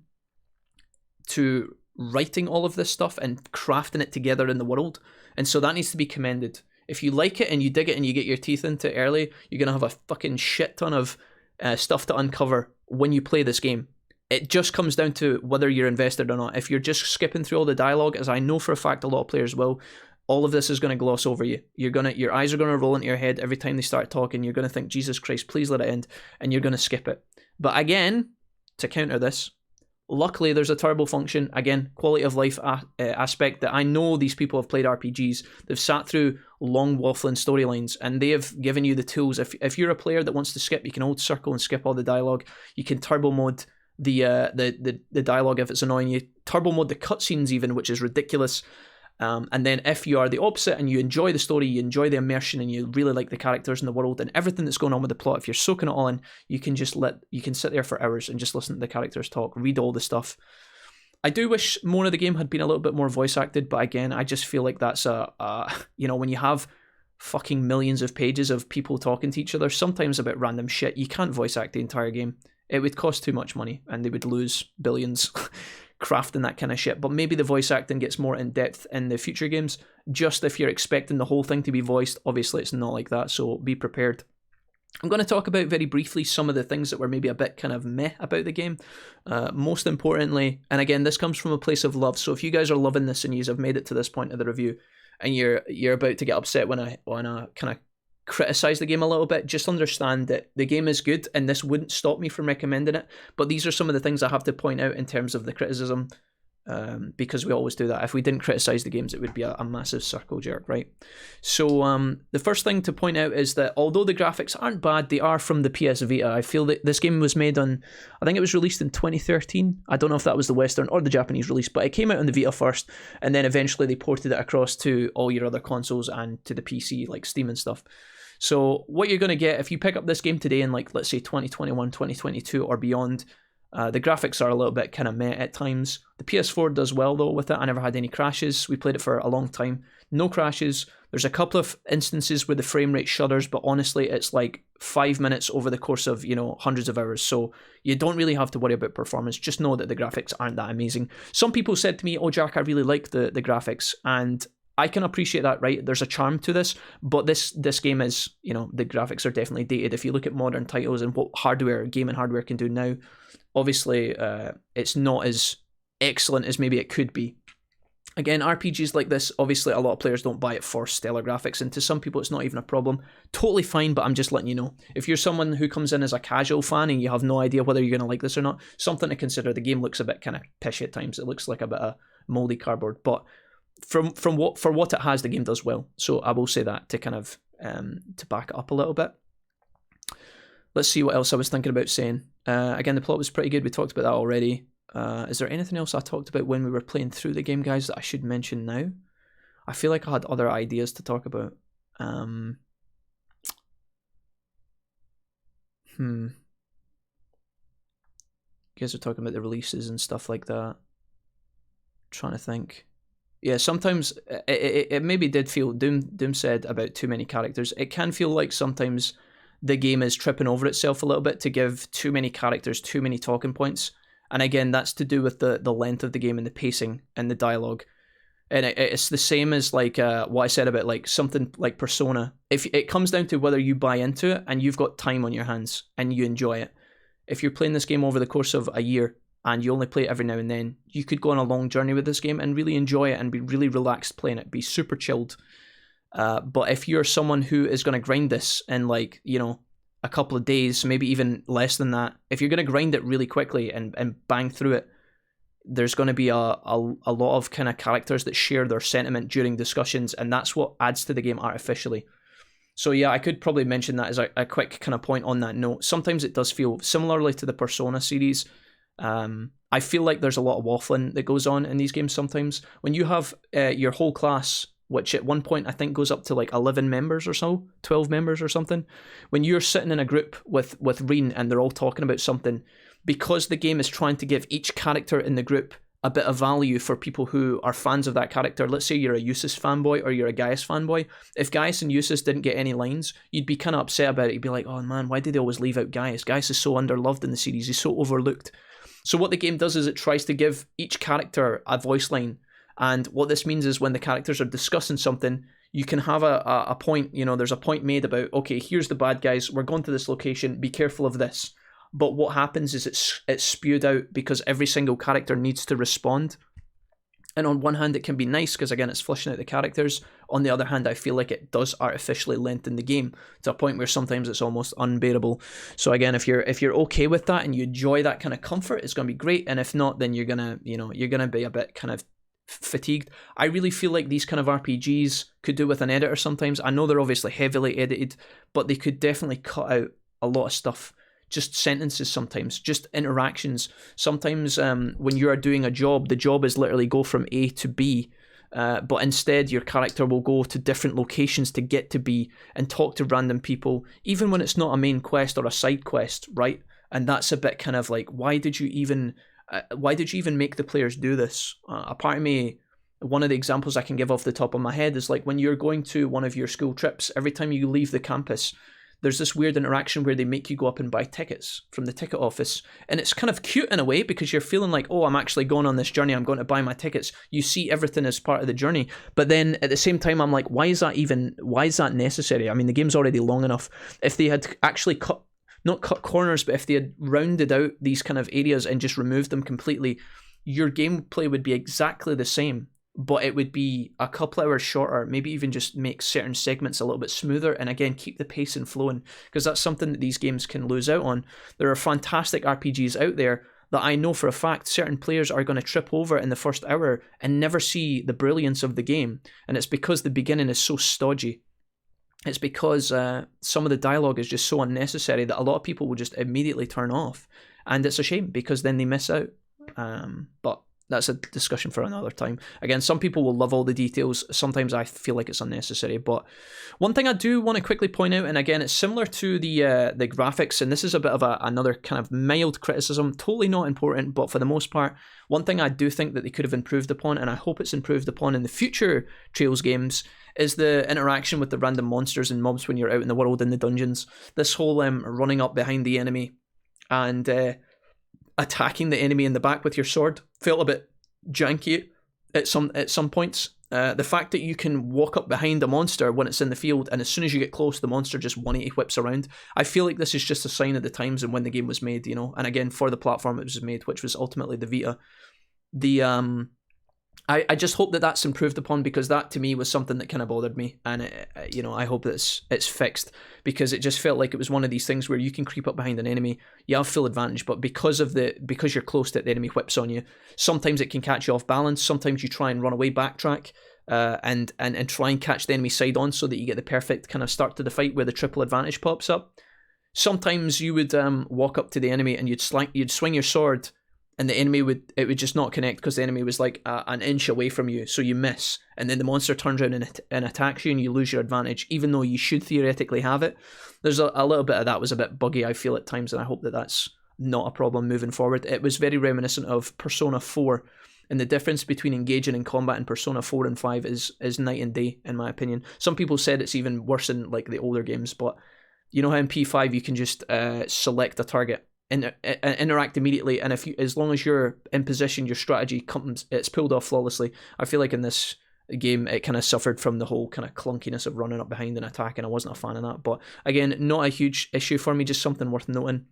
to writing all of this stuff and crafting it together in the world, and so that needs to be commended. If you like it and you dig it and you get your teeth into it early, you're going to have a fucking shit ton of stuff to uncover when you play this game. It just comes down to whether you're invested or not. If you're just skipping through all the dialogue, as I know for a fact a lot of players will, all of this is going to gloss over you. Your eyes are going to roll into your head every time they start talking. You're going to think, Jesus Christ, please let it end, and you're going to skip it. But again, to counter this, luckily there's a turbo function. Again, quality of life aspect that I know these people have played RPGs. They've sat through long waffling storylines, and they have given you the tools. If you're a player that wants to skip, you can hold circle and skip all the dialogue. You can turbo mode the dialogue if it's annoying you. Turbo mode the cutscenes even, which is ridiculous. And then if you are the opposite and you enjoy the story, you enjoy the immersion, and you really like the characters in the world and everything that's going on with the plot, if you're soaking it all in, you can sit there for hours and just listen to the characters talk, read all the stuff. I do wish more of the game had been a little bit more voice acted, but again, I just feel like that's when you have fucking millions of pages of people talking to each other, sometimes about random shit, you can't voice act the entire game. It would cost too much money, and they would lose billions crafting that kind of shit. But maybe the voice acting gets more in depth in the future games. Just if you're expecting the whole thing to be voiced, obviously it's not like that, so be prepared. I'm going to talk about very briefly some of the things that were maybe a bit kind of meh about the game. Most importantly, and again, this comes from a place of love, so if you guys are loving this and you have made it to this point of the review, and you're about to get upset when I kind of criticize the game a little bit, just understand that the game is good, and this wouldn't stop me from recommending it, but these are some of the things I have to point out in terms of the criticism, because we always do that. If we didn't criticize the games, it would be a massive circle jerk, right? So the first thing to point out is that although the graphics aren't bad, they are from the PS Vita. I feel that this game was made on, I think it was released in 2013. I don't know if that was the Western or the Japanese release, but it came out on the Vita first, and then eventually they ported it across to all your other consoles and to the PC, like Steam and stuff. So what you're going to get if you pick up this game today in, like, let's say 2021, 2022 or beyond, the graphics are a little bit kind of meh at times. The PS4 does well though with it. I never had any crashes. We played it for a long time. No crashes. There's a couple of instances where the frame rate shudders, but honestly, it's like 5 minutes over the course of, you know, hundreds of hours. So you don't really have to worry about performance. Just know that the graphics aren't that amazing. Some people said to me, oh, Jack, I really like the graphics. And I can appreciate that, right? There's a charm to this, but this game is, you know, the graphics are definitely dated. If you look at modern titles and what gaming hardware can do now, obviously it's not as excellent as maybe it could be. Again, RPGs like this, obviously a lot of players don't buy it for stellar graphics, and to some people it's not even a problem. Totally fine, but I'm just letting you know. If you're someone who comes in as a casual fan and you have no idea whether you're going to like this or not, something to consider. The game looks a bit kind of pishy at times. It looks like a bit of moldy cardboard, but for what it has, the game does well. So I will say that to kind of to back it up a little bit. Let's see what else I was thinking about saying. Again, the plot was pretty good. We talked about that already. Is there anything else I talked about when we were playing through the game, guys, that I should mention now? I feel like I had other ideas to talk about. You guys are talking about the releases and stuff like that. Trying to think. Yeah, sometimes it maybe did feel, Doom said about too many characters. It can feel like sometimes the game is tripping over itself a little bit to give too many characters, too many talking points. And again, that's to do with the length of the game and the pacing and the dialogue. And it's the same as like what I said about like something like Persona. If it comes down to whether you buy into it and you've got time on your hands and you enjoy it. If you're playing this game over the course of a year and you only play it every now and then, you could go on a long journey with this game and really enjoy it and be really relaxed playing it, be super chilled. But if you're someone who is going to grind this in like, you know, a couple of days, maybe even less than that, if you're going to grind it really quickly and bang through it, there's going to be a lot of kind of characters that share their sentiment during discussions, and that's what adds to the game artificially. So yeah, I could probably mention that as a quick kind of point on that note. Sometimes it does feel similarly to the Persona series. I feel like there's a lot of waffling that goes on in these games sometimes. When you have your whole class, which at one point I think goes up to like 11 members or so, 12 members or something. When you're sitting in a group with Reen and they're all talking about something, because the game is trying to give each character in the group a bit of value for people who are fans of that character. Let's say you're a Eustace fanboy or you're a Gaius fanboy. If Gaius and Eustace didn't get any lines, you'd be kind of upset about it. You'd be like, oh man, why do they always leave out Gaius? Gaius is so underloved in the series. He's so overlooked. So what the game does is it tries to give each character a voice line. And what this means is when the characters are discussing something, you can have a point, you know, there's a point made about, okay, here's the bad guys, we're going to this location, be careful of this. But what happens is it's spewed out because every single character needs to respond. And on one hand, it can be nice because, again, it's fleshing out the characters. On the other hand, I feel like it does artificially lengthen the game to a point where sometimes it's almost unbearable. So again, if you're okay with that and you enjoy that kind of comfort, it's going to be great. And if not, then you're going to be a bit kind of fatigued. I really feel like these kind of RPGs could do with an editor sometimes. I know they're obviously heavily edited, but they could definitely cut out a lot of stuff. Just sentences sometimes, just interactions. Sometimes when you are doing a job, the job is literally go from A to B, but instead your character will go to different locations to get to B and talk to random people, even when it's not a main quest or a side quest, right? And that's a bit kind of like, why did you even make the players do this? A part of me, one of the examples I can give off the top of my head is like when you're going to one of your school trips, every time you leave the campus, there's this weird interaction where they make you go up and buy tickets from the ticket office. And it's kind of cute in a way because you're feeling like, oh, I'm actually going on this journey. I'm going to buy my tickets. You see everything as part of the journey. But then at the same time, I'm like, why is that necessary? I mean, the game's already long enough. If they had actually not cut corners, but if they had rounded out these kind of areas and just removed them completely, your gameplay would be exactly the same. But it would be a couple hours shorter, maybe even just make certain segments a little bit smoother, and again, keep the pace and flowing, because that's something that these games can lose out on. There are fantastic RPGs out there that I know for a fact certain players are going to trip over in the first hour and never see the brilliance of the game, and it's because the beginning is so stodgy. It's because some of the dialogue is just so unnecessary that a lot of people will just immediately turn off, and it's a shame because then they miss out. But that's a discussion for another time. Again, some people will love all the details. Sometimes I feel like it's unnecessary. But one thing I do want to quickly point out, and again, it's similar to the graphics, and this is a bit of another kind of mild criticism, totally not important, but for the most part, one thing I do think that they could have improved upon, and I hope it's improved upon in the future Trails games, is the interaction with the random monsters and mobs when you're out in the world in the dungeons. This whole running up behind the enemy and attacking the enemy in the back with your sword felt a bit janky at some points. The fact that you can walk up behind a monster when it's in the field, and as soon as you get close, the monster just 180 whips around. I feel like this is just a sign of the times and when the game was made, you know. And again, for the platform it was made, which was ultimately the Vita. I just hope that that's improved upon, because that to me was something that kind of bothered me, and you know, I hope that it's fixed, because it just felt like it was one of these things where you can creep up behind an enemy, you have full advantage, but because you're close to it, the enemy whips on you. Sometimes it can catch you off balance. Sometimes you try and run away, backtrack, and try and catch the enemy side on, so that you get the perfect kind of start to the fight where the triple advantage pops up. Sometimes you would walk up to the enemy and you'd swing your sword, and the enemy would just not connect because the enemy was like an inch away from you, so you miss, and then the monster turns around and attacks you, and you lose your advantage, even though you should theoretically have it. There's a little bit of that was a bit buggy, I feel, at times, and I hope that that's not a problem moving forward. It was very reminiscent of Persona 4, and the difference between engaging in combat in Persona 4 and 5 is night and day, in my opinion. Some people said it's even worse in like the older games, but you know how in P5 you can just select a target, interact immediately, and as long as you're in position, your strategy it's pulled off flawlessly. I feel like in this game it kind of suffered from the whole kind of clunkiness of running up behind and attacking. I wasn't a fan of that, but again, not a huge issue for me, just something worth noting.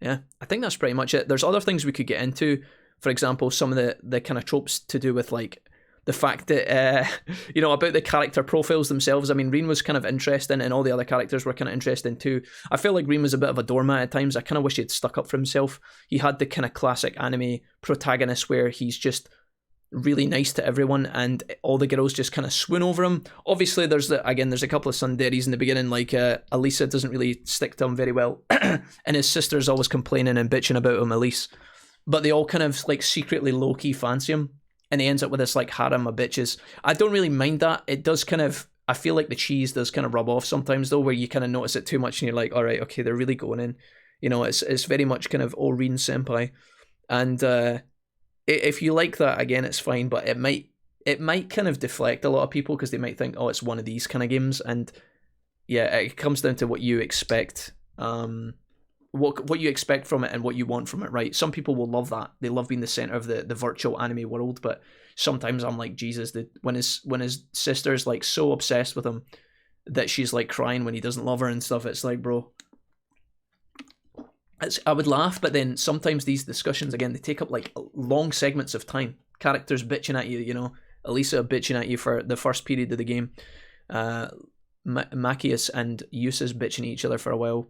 Yeah, I think that's pretty much it. There's other things we could get into, for example, some of the kind of tropes to do with like the fact that, you know, about the character profiles themselves. I mean, Reen was kind of interesting, and all the other characters were kind of interesting too. I felt like Reen was a bit of a doormat at times. I kind of wish he had stuck up for himself. He had the kind of classic anime protagonist where he's just really nice to everyone, and all the girls just kind of swoon over him. Obviously, there's a couple of tsunderes in the beginning, like Elisa doesn't really stick to him very well, and his sister's always complaining and bitching about him, Elise. But they all kind of like secretly low-key fancy him, and he ends up with this like harem of bitches. I don't really mind that. It does kind of, I feel like the cheese does kind of rub off sometimes though, where you kind of notice it too much and you're like, all right, okay, they're really going in. You know, it's very much kind of Reen senpai. And if you like that, again, it's fine, but it might kind of deflect a lot of people because they might think, oh, it's one of these kind of games. And yeah, it comes down to what you expect. What you expect from it and what you want from it, right? Some people will love that. They love being the center of the virtual anime world, but sometimes I'm like, Jesus, when his sister's like so obsessed with him that she's like crying when he doesn't love her and stuff, it's like, bro, I would laugh, but then sometimes these discussions, again, they take up like long segments of time. Characters bitching at you, you know, Elisa bitching at you for the first period of the game. Machias and Yusa's bitching at each other for a while.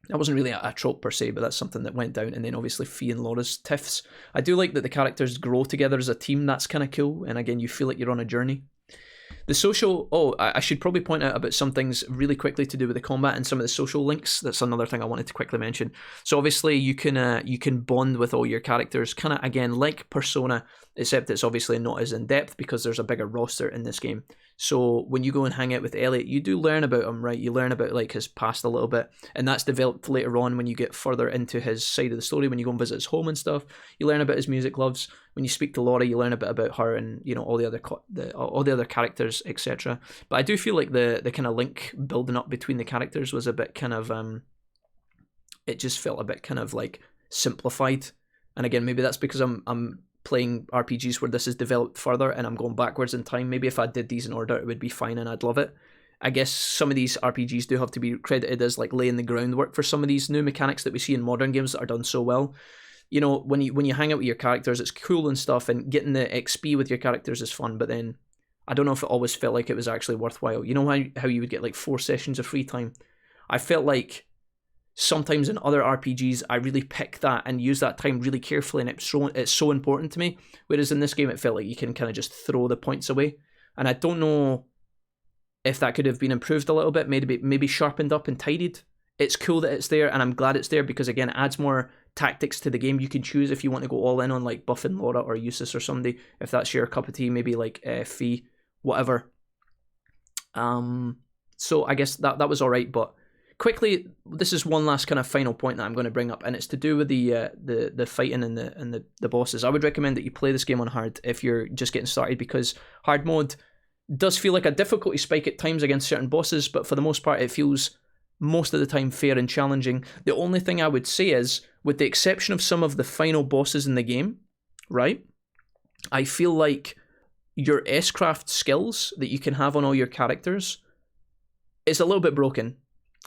That wasn't really a trope per se, but that's something that went down. And then obviously Fee and Laura's tiffs. I do like that the characters grow together as a team. That's kind of cool. And again, you feel like you're on a journey. The social... Oh, I should probably point out about some things really quickly to do with the combat and some of the social links. That's another thing I wanted to quickly mention. So obviously you can bond with all your characters, kind of, again, like Persona, except it's obviously not as in-depth because there's a bigger roster in this game. So when you go and hang out with Elliot, you do learn about him, right? You learn about like his past a little bit, and that's developed later on when you get further into his side of the story. When you go and visit his home and stuff, you learn about his music loves. When you speak to Laura, you learn a bit about her and, you know, all the other characters, etc. But I do feel like the kind of link building up between the characters was a bit kind of it just felt a bit kind of like simplified. And again, maybe that's because I'm playing RPGs where this is developed further and I'm going backwards in time. Maybe if I did these in order, it would be fine and I'd love it. I guess some of these RPGs do have to be credited as like laying the groundwork for some of these new mechanics that we see in modern games that are done so well. You know, when you hang out with your characters, it's cool and stuff, and getting the XP with your characters is fun, but then I don't know if it always felt like it was actually worthwhile. You know how you would get like 4 sessions of free time? I felt like sometimes in other RPGs, I really pick that and use that time really carefully, and it's so important to me. Whereas in this game, it felt like you can kind of just throw the points away. And I don't know if that could have been improved a little bit, maybe sharpened up and tidied it's cool that it's there, and I'm glad it's there because, again, it adds more tactics to the game. You can choose if you want to go all in on like buffing Laura or Eustace or somebody, if that's your cup of tea, maybe like Fee, whatever. So I guess that was alright, but quickly, this is one last kind of final point that I'm going to bring up, and it's to do with the fighting and the bosses. I would recommend that you play this game on hard if you're just getting started, because hard mode does feel like a difficulty spike at times against certain bosses, but for the most part it feels most of the time fair and challenging. The only thing I would say is, with the exception of some of the final bosses in the game, right, I feel like your S-craft skills that you can have on all your characters is a little bit broken.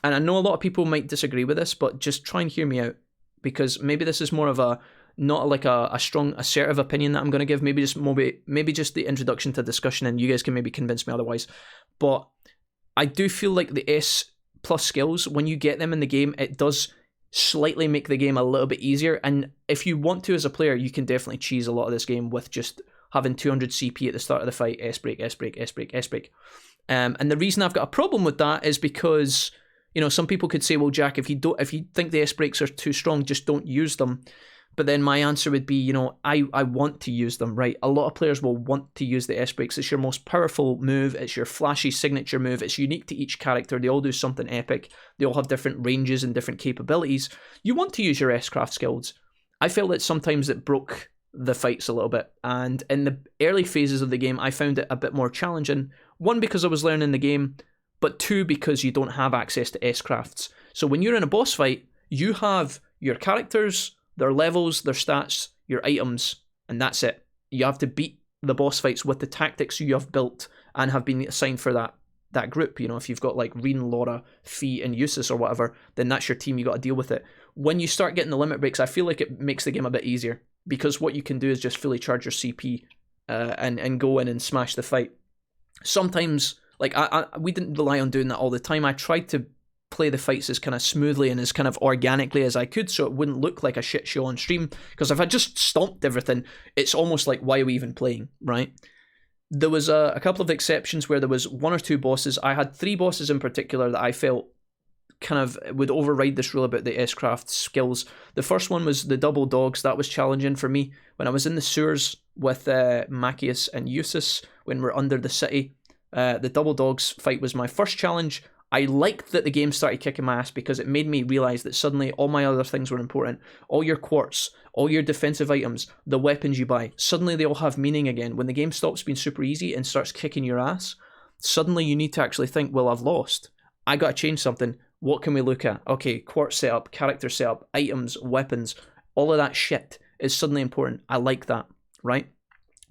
And I know a lot of people might disagree with this, but just try and hear me out, because maybe this is more of a, not like a strong assertive opinion that I'm going to give, maybe just the introduction to discussion, and you guys can maybe convince me otherwise. But I do feel like the S plus skills, when you get them in the game, it does slightly make the game a little bit easier. And if you want to as a player, you can definitely cheese a lot of this game with just having 200 CP at the start of the fight, S break, S break, S break, S break. And the reason I've got a problem with that is because, you know, some people could say, well, Jack, if you think the S breaks are too strong, just don't use them. But then my answer would be, you know, I want to use them, right? A lot of players will want to use the S breaks. It's your most powerful move. It's your flashy signature move. It's unique to each character. They all do something epic. They all have different ranges and different capabilities. You want to use your S-craft skills. I felt that sometimes it broke the fights a little bit. And in the early phases of the game, I found it a bit more challenging. One, because I was learning the game, but two, because you don't have access to S-crafts. So when you're in a boss fight, you have your characters, their levels, their stats, your items, and that's it. You have to beat the boss fights with the tactics you have built and have been assigned for that group. You know, if you've got like Reen, Laura, Fee, and Eustace or whatever, then that's your team. You got to deal with it. When you start getting the limit breaks, I feel like it makes the game a bit easier, because what you can do is just fully charge your CP and go in and smash the fight. Sometimes, like we didn't rely on doing that all the time. I tried to play the fights as kind of smoothly and as kind of organically as I could, so it wouldn't look like a shit show on stream, because if I just stomped everything, it's almost like, why are we even playing, right? There was a couple of exceptions where there was one or two bosses. I had three bosses in particular that I felt kind of would override this rule about the S-craft skills. The first one was the double dogs. That was challenging for me. When I was in the sewers with Macias and Eustace, when we're under the city, the double dogs fight was my first challenge. I liked that the game started kicking my ass, because it made me realise that suddenly all my other things were important. All your quartz, all your defensive items, the weapons you buy, suddenly they all have meaning again. When the game stops being super easy and starts kicking your ass, suddenly you need to actually think, well, I've lost. I got to change something. What can we look at? Okay, quartz setup, character setup, items, weapons, all of that shit is suddenly important. I like that, right?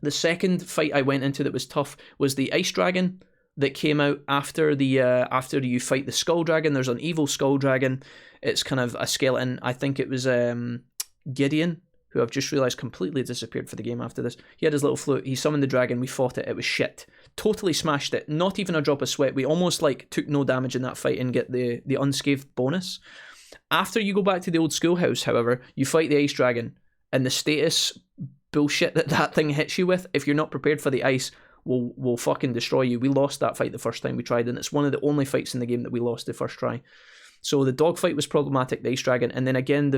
The second fight I went into that was tough was the ice dragon that came out after you fight the skull dragon. There's an evil skull dragon. It's kind of a skeleton. I think it was Gideon, who I've just realised completely disappeared for the game after this. He had his little flute. He summoned the dragon. We fought it. It was shit. Totally smashed it. Not even a drop of sweat. We almost like took no damage in that fight and get the unscathed bonus. After you go back to the old schoolhouse, however, you fight the ice dragon, and the status bullshit that thing hits you with, if you're not prepared for the ice, will fucking destroy you. We lost that fight the first time we tried, and it's one of the only fights in the game that we lost the first try. So the dog fight was problematic, the ice dragon, and then again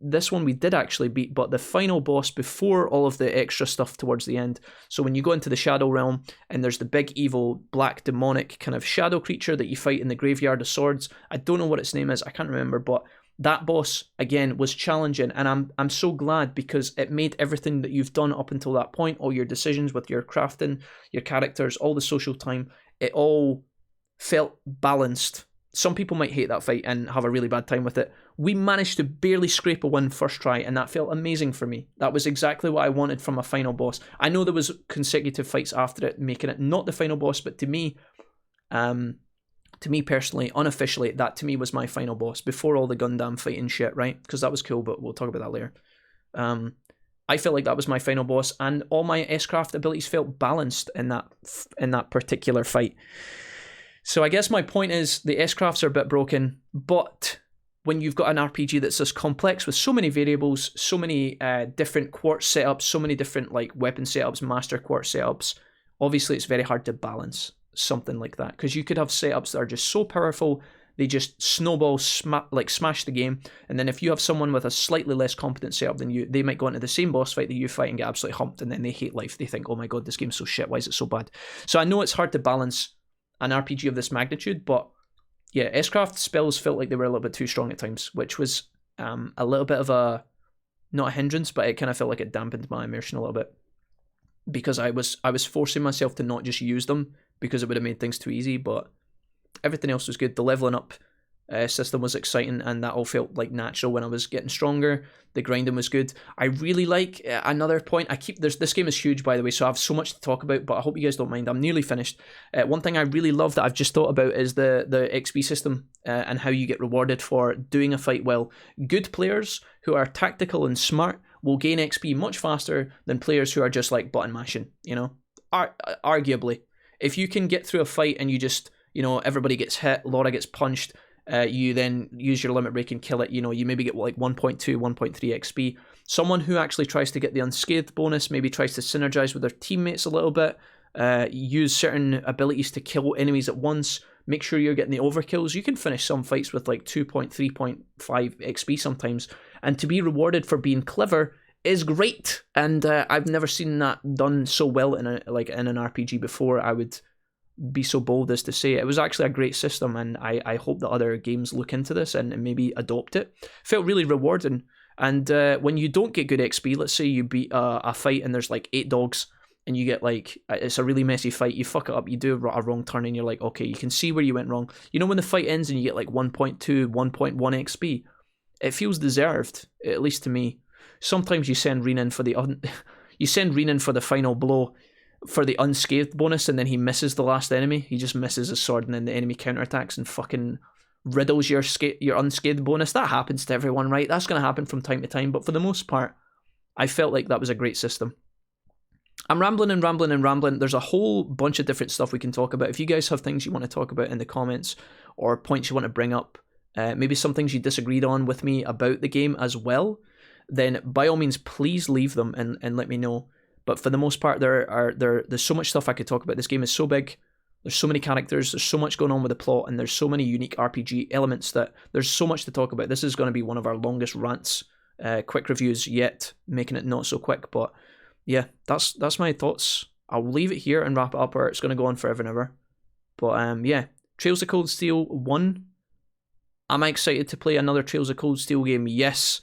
this one we did actually beat, but the final boss before all of the extra stuff towards the end. So when you go into the shadow realm, and there's the big evil black demonic kind of shadow creature that you fight in the graveyard of swords. I don't know what its name is, I can't remember, but that boss, again, was challenging, and I'm so glad, because it made everything that you've done up until that point, all your decisions with your crafting, your characters, all the social time, it all felt balanced. Some people might hate that fight and have a really bad time with it. We managed to barely scrape a win first try, and that felt amazing for me. That was exactly what I wanted from a final boss. I know there was consecutive fights after it, making it not the final boss, but to me personally, unofficially, that to me was my final boss before all the Gundam fighting shit, right? Because that was cool, but we'll talk about that later. I felt like that was my final boss, and all my S-craft abilities felt balanced in that particular fight. So I guess my point is the S-crafts are a bit broken, but when you've got an RPG that's this complex with so many variables, so many different quartz setups, so many different like weapon setups, master quartz setups, obviously it's very hard to balance something like that, because you could have setups that are just so powerful they just snowball, smash the game. And then if you have someone with a slightly less competent setup than you, they might go into the same boss fight that you fight and get absolutely humped, and then they hate life. They think, oh my god, this game's so shit, why is it so bad? So I know it's hard to balance an RPG of this magnitude, but yeah, S-Craft spells felt like they were a little bit too strong at times, which was a little bit of a, not a hindrance, but it kind of felt like it dampened my immersion a little bit. Because I was forcing myself to not just use them, because it would have made things too easy, but everything else was good. The leveling up system was exciting, and that all felt like natural when I was getting stronger. The grinding was good. I really like another point. This game is huge, by the way, so I have so much to talk about, but I hope you guys don't mind. I'm nearly finished. One thing I really love that I've just thought about is the XP system and how you get rewarded for doing a fight well. Good players who are tactical and smart will gain XP much faster than players who are just like button mashing, you know? Arguably. If you can get through a fight and you just, you know, everybody gets hit, Laura gets punched, you then use your limit break and kill it, you know, you maybe get like 1.2, 1.3 XP. Someone who actually tries to get the unscathed bonus, maybe tries to synergize with their teammates a little bit, use certain abilities to kill enemies at once, make sure you're getting the overkills. You can finish some fights with like 2.3.5 XP sometimes, and to be rewarded for being clever is great. And I've never seen that done so well in an RPG before. I would be so bold as to say it was actually a great system, and I hope that other games look into this and maybe adopt it. Felt really rewarding. And when you don't get good XP, let's say you beat a fight and there's like 8 dogs, and you get like, it's a really messy fight, you fuck it up, you do a wrong turn, and you're like, okay, you can see where you went wrong. You know, when the fight ends and you get like 1.2, 1.1 XP, it feels deserved, at least to me. Sometimes you send Rin in for the final blow for the unscathed bonus, and then he misses the last enemy. He just misses his sword, and then the enemy counterattacks and fucking riddles your unscathed bonus. That happens to everyone, right? That's going to happen from time to time, but for the most part, I felt like that was a great system. I'm rambling and rambling and rambling. There's a whole bunch of different stuff we can talk about. If you guys have things you want to talk about in the comments, or points you want to bring up, maybe some things you disagreed on with me about the game as well, then by all means, please leave them and let me know. But for the most part, there's so much stuff I could talk about. This game is so big. There's so many characters. There's so much going on with the plot, and there's so many unique RPG elements that there's so much to talk about. This is going to be one of our longest rants, quick reviews yet, making it not so quick. But yeah, that's my thoughts. I'll leave it here and wrap it up, or it's going to go on forever and ever. But yeah, Trails of Cold Steel 1. Am I excited to play another Trails of Cold Steel game? Yes.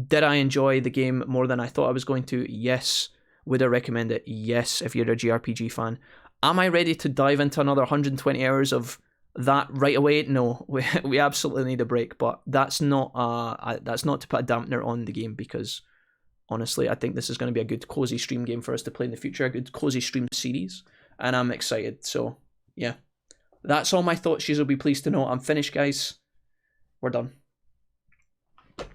Did I enjoy the game more than I thought I was going to? Yes. Would I recommend it? Yes, if you're a JRPG fan. Am I ready to dive into another 120 hours of that right away? No, we absolutely need a break, but that's not to put a dampener on the game, because honestly, I think this is going to be a good cozy stream game for us to play in the future, a good cozy stream series, and I'm excited. So yeah, that's all my thoughts. You'll be pleased to know I'm finished, guys. We're done.